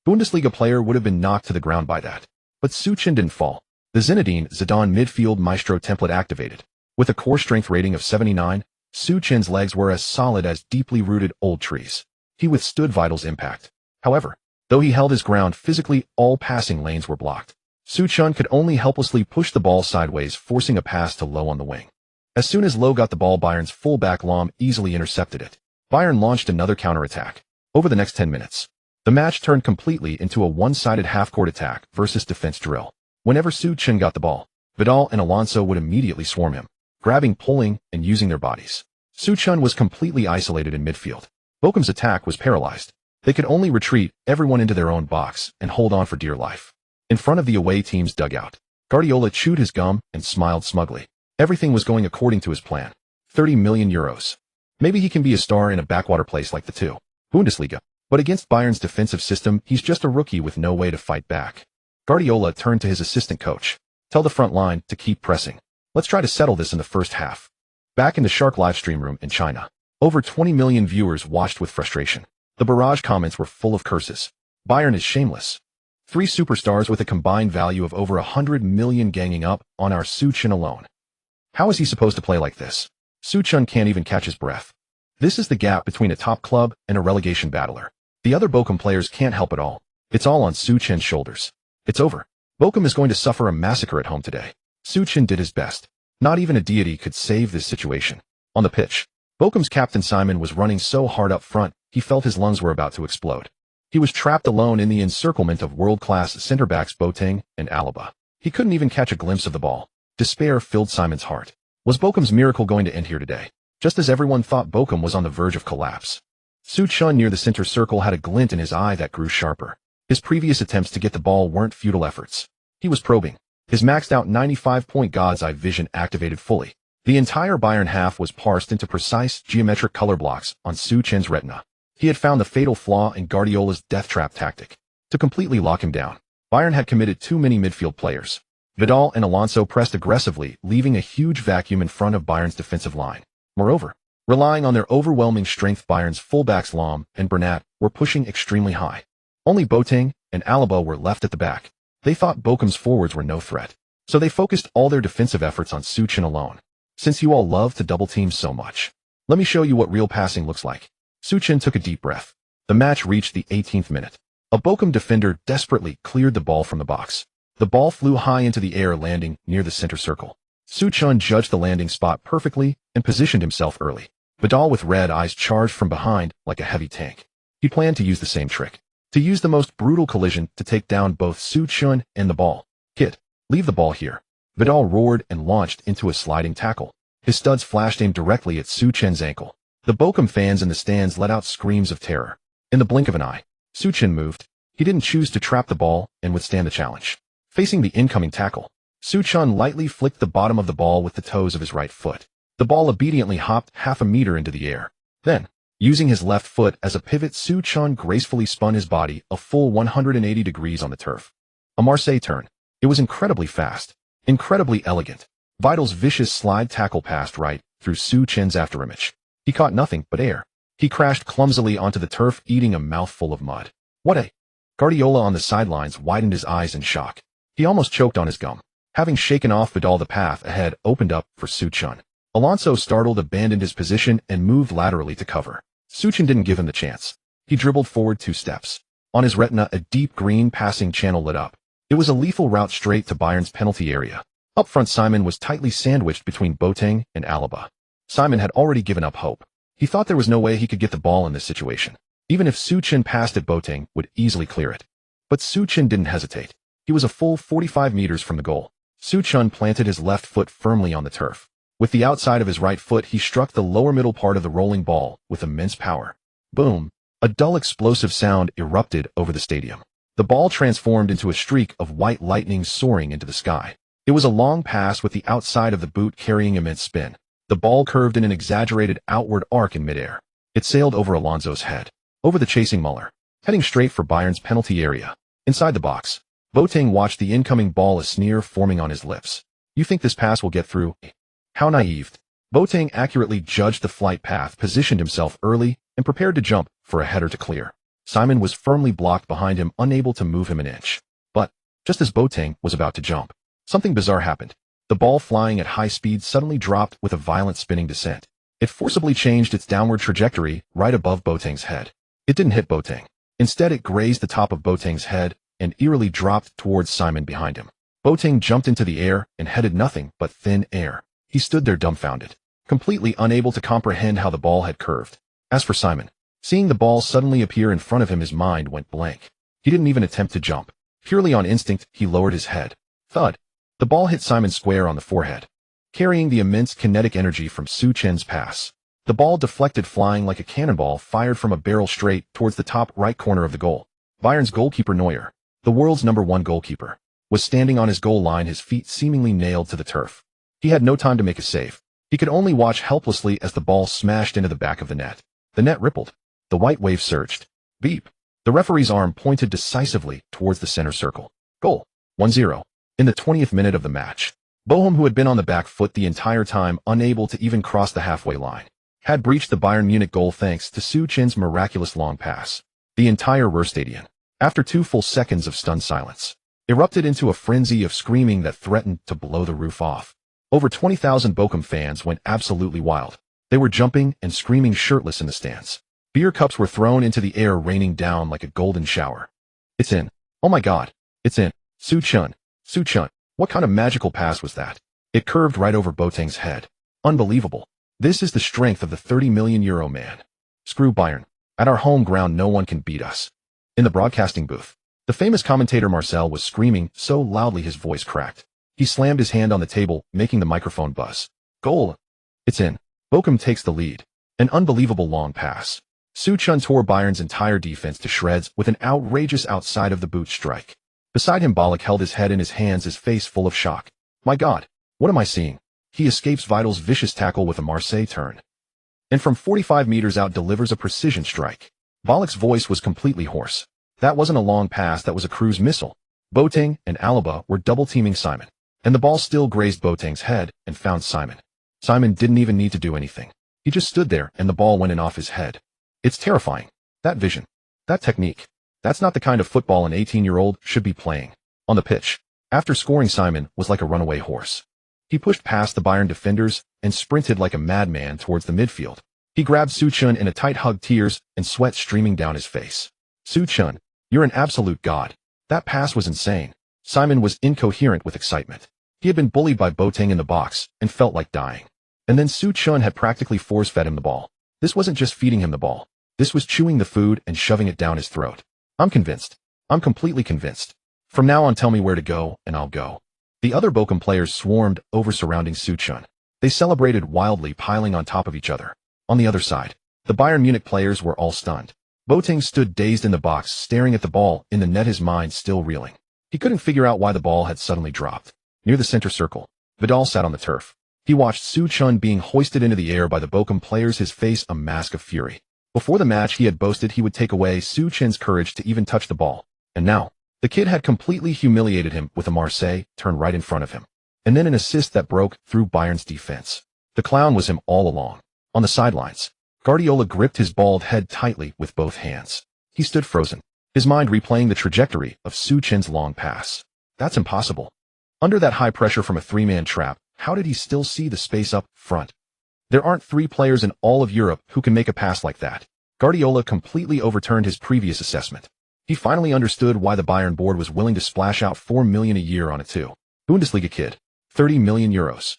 Bundesliga player would have been knocked to the ground by that. But Suchun didn't fall. The Zinedine Zidane midfield maestro template activated. With a core strength rating of 79, Suchun's legs were as solid as deeply rooted old trees. He withstood Vidal's impact. However, though he held his ground physically, all passing lanes were blocked. Suchun could only helplessly push the ball sideways, forcing a pass to Low on the wing. As soon as Low got the ball, Bayern's fullback Lahm easily intercepted it. Bayern launched another counterattack. Over the next 10 minutes, the match turned completely into a one-sided half-court attack versus defense drill. Whenever Suchun got the ball, Vidal and Alonso would immediately swarm him, grabbing, pulling, and using their bodies. Suchun was completely isolated in midfield. Bochum's attack was paralyzed. They could only retreat, everyone into their own box, and hold on for dear life. In front of the away team's dugout, Guardiola chewed his gum and smiled smugly. Everything was going according to his plan. 30 million euros. Maybe he can be a star in a backwater place like the Bundesliga. But against Bayern's defensive system, he's just a rookie with no way to fight back. Guardiola turned to his assistant coach. Tell the front line to keep pressing. Let's try to settle this in the first half. Back in the Shark livestream room in China, over 20 million viewers watched with frustration. The barrage comments were full of curses. Bayern is shameless. 3 superstars with a combined value of over 100 million ganging up on our Suchun alone. How is he supposed to play like this? Suchun can't even catch his breath. This is the gap between a top club and a relegation battler. The other Bochum players can't help at all. It's all on Suchun's shoulders. It's over. Bochum is going to suffer a massacre at home today. Suchun did his best. Not even a deity could save this situation. On the pitch, Bochum's captain Simon was running so hard up front, he felt his lungs were about to explode. He was trapped alone in the encirclement of world-class center-backs Boateng and Alaba. He couldn't even catch a glimpse of the ball. Despair filled Simon's heart. Was Bochum's miracle going to end here today? Just as everyone thought Bochum was on the verge of collapse. Suchun near the center circle had a glint in his eye that grew sharper. His previous attempts to get the ball weren't futile efforts. He was probing. His maxed-out 95-point God's eye vision activated fully. The entire Bayern half was parsed into precise geometric color blocks on Suchun's retina. He had found the fatal flaw in Guardiola's death trap tactic. To completely lock him down, Bayern had committed too many midfield players. Vidal and Alonso pressed aggressively, leaving a huge vacuum in front of Bayern's defensive line. Moreover, relying on their overwhelming strength, Bayern's fullbacks Lahm and Bernat were pushing extremely high. Only Boateng and Alaba were left at the back. They thought Bochum's forwards were no threat, so they focused all their defensive efforts on Suchun alone. Since you all love to double team so much, let me show you what real passing looks like. Suchun took a deep breath. The match reached the 18th minute. A Bochum defender desperately cleared the ball from the box. The ball flew high into the air, landing near the center circle. Suchun judged the landing spot perfectly and positioned himself early. Vidal with red eyes charged from behind like a heavy tank. He planned to use the same trick. To use the most brutal collision to take down both Suchun and the ball. Kid, leave the ball here. Vidal roared and launched into a sliding tackle. His studs flashed aimed directly at Suchun's ankle. The Bochum fans in the stands let out screams of terror. In the blink of an eye, Suchun moved. He didn't choose to trap the ball and withstand the challenge. Facing the incoming tackle, Suchun lightly flicked the bottom of the ball with the toes of his right foot. The ball obediently hopped half a meter into the air. Then, using his left foot as a pivot, Suchun gracefully spun his body a full 180 degrees on the turf. A Marseille turn. It was incredibly fast, incredibly elegant. Vidal's vicious slide tackle passed right through Su Chen's afterimage. He caught nothing but air. He crashed clumsily onto the turf, eating a mouthful of mud. What a... Guardiola on the sidelines widened his eyes in shock. He almost choked on his gum. Having shaken off Vidal, the path ahead opened up for Su Chen. Alonso, startled, abandoned his position and moved laterally to cover. Su Chen didn't give him the chance. He dribbled forward 2 steps. On his retina, a deep green passing channel lit up. It was a lethal route straight to Bayern's penalty area. Up front, Simon was tightly sandwiched between Boateng and Alaba. Simon had already given up hope. He thought there was no way he could get the ball in this situation. Even if Su Chen passed it, Boateng would easily clear it. But Su Chen didn't hesitate. He was a full 45 meters from the goal. Su Chen planted his left foot firmly on the turf. With the outside of his right foot, he struck the lower middle part of the rolling ball with immense power. Boom! A dull explosive sound erupted over the stadium. The ball transformed into a streak of white lightning soaring into the sky. It was a long pass with the outside of the boot carrying immense spin. The ball curved in an exaggerated outward arc in midair. It sailed over Alonso's head, over the chasing Muller, heading straight for Bayern's penalty area. Inside the box, Boateng watched the incoming ball, a sneer forming on his lips. You think this pass will get through? How naive. Boateng accurately judged the flight path, positioned himself early, and prepared to jump for a header to clear. Simon was firmly blocked behind him, unable to move him an inch. But, just as Boateng was about to jump, something bizarre happened. The ball, flying at high speed, suddenly dropped with a violent spinning descent. It forcibly changed its downward trajectory right above Boateng's head. It didn't hit Boateng. Instead, it grazed the top of Boateng's head and eerily dropped towards Simon behind him. Boateng jumped into the air and headed nothing but thin air. He stood there dumbfounded, completely unable to comprehend how the ball had curved. As for Simon, seeing the ball suddenly appear in front of him, his mind went blank. He didn't even attempt to jump. Purely on instinct, he lowered his head. Thud! The ball hit Simon square on the forehead, carrying the immense kinetic energy from Su Chen's pass. The ball deflected, flying like a cannonball fired from a barrel straight towards the top right corner of the goal. Bayern's goalkeeper Neuer, the world's #1 goalkeeper, was standing on his goal line, his feet seemingly nailed to the turf. He had no time to make a save. He could only watch helplessly as the ball smashed into the back of the net. The net rippled. The white wave surged. Beep! The referee's arm pointed decisively towards the center circle. Goal. 1-0. In the 20th minute of the match, Bochum, who had been on the back foot the entire time, unable to even cross the halfway line, had breached the Bayern Munich goal thanks to Su Chen's miraculous long pass. The entire Ruhrstadion, after 2 full seconds of stunned silence, erupted into a frenzy of screaming that threatened to blow the roof off. Over 20,000 Bochum fans went absolutely wild. They were jumping and screaming shirtless in the stands. Beer cups were thrown into the air, raining down like a golden shower. It's in. Oh my God. It's in. Su Chen. Su Chen. What kind of magical pass was that? It curved right over Boateng's head. Unbelievable. This is the strength of the €30 million man. Screw Bayern. At our home ground, no one can beat us. In the broadcasting booth, the famous commentator Marcel was screaming so loudly his voice cracked. He slammed his hand on the table, making the microphone buzz. Goal. It's in. Bochum takes the lead. An unbelievable long pass. Su Chen tore Bayern's entire defense to shreds with an outrageous outside of the boot strike. Beside him, Ballon held his head in his hands, his face full of shock. My God, what am I seeing? He escapes Vidal's vicious tackle with a Marseille turn, and from 45 meters out delivers a precision strike. Ballon's voice was completely hoarse. That wasn't a long pass, that was a cruise missile. Boateng and Alaba were double-teaming Simon, and the ball still grazed Boateng's head and found Simon. Simon didn't even need to do anything. He just stood there and the ball went in off his head. It's terrifying. That vision. That technique. That's not the kind of football an 18-year-old should be playing. On the pitch, after scoring, Simon was like a runaway horse. He pushed past the Bayern defenders and sprinted like a madman towards the midfield. He grabbed Su Chen in a tight hug, tears and sweat streaming down his face. Su Chen, you're an absolute god. That pass was insane. Simon was incoherent with excitement. He had been bullied by Boateng in the box and felt like dying. And then Su Chen had practically force-fed him the ball. This wasn't just feeding him the ball. This was chewing the food and shoving it down his throat. I'm convinced. I'm completely convinced. From now on, tell me where to go, and I'll go. The other Bochum players swarmed over surrounding Su Chen. They celebrated wildly, piling on top of each other. On the other side, the Bayern Munich players were all stunned. Boateng stood dazed in the box, staring at the ball in the net, his mind still reeling. He couldn't figure out why the ball had suddenly dropped. Near the center circle, Vidal sat on the turf. He watched Su Chen being hoisted into the air by the Bochum players, his face a mask of fury. Before the match, he had boasted he would take away Su Chen's courage to even touch the ball. And now, the kid had completely humiliated him with a Marseille turn right in front of him. and then an assist that broke through Bayern's defense. The clown was him all along. On the sidelines, Guardiola gripped his bald head tightly with both hands. He stood frozen, his mind replaying the trajectory of Su Chen's long pass. That's impossible. Under that high pressure from a three-man trap, how did he still see the space up front? There aren't three players in all of Europe who can make a pass like that. Guardiola completely overturned his previous assessment. He finally understood why the Bayern board was willing to splash out $4 million a year on a Bundesliga kid. 30 million euros.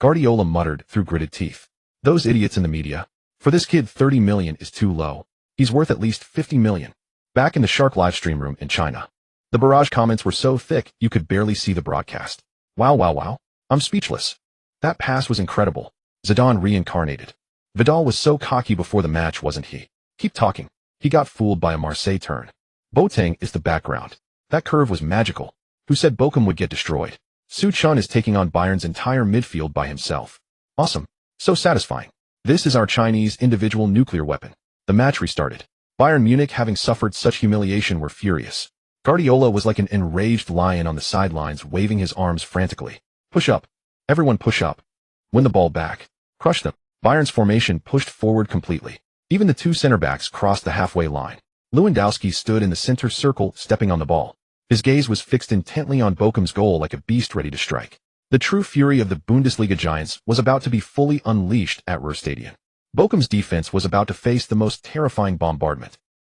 Guardiola muttered through gritted teeth. Those idiots in the media. For this kid, 30 million is too low. He's worth at least 50 million. Back in the Shark livestream room in China, the barrage comments were so thick you could barely see the broadcast. Wow, wow, wow. I'm speechless. That pass was incredible. Zidane reincarnated. Vidal was so cocky before the match, wasn't he? Keep talking. He got fooled by a Marseille turn. Boateng is the background. That curve was magical. Who said Bochum would get destroyed? Su Chen is taking on Bayern's entire midfield by himself. Awesome. So satisfying. This is our Chinese individual nuclear weapon. The match restarted. Bayern Munich, having suffered such humiliation, were furious. Guardiola was like an enraged lion on the sidelines, waving his arms frantically. Push up. Everyone push up. Win the ball back. Crush them. Bayern's formation pushed forward completely. Even the two center-backs crossed the halfway line. Lewandowski stood in the center circle, stepping on the ball. His gaze was fixed intently on Bochum's goal like a beast ready to strike. The true fury of the Bundesliga giants was about to be fully unleashed at Ruhr Stadion. Bochum's defense was about to face the most terrifying bombardment.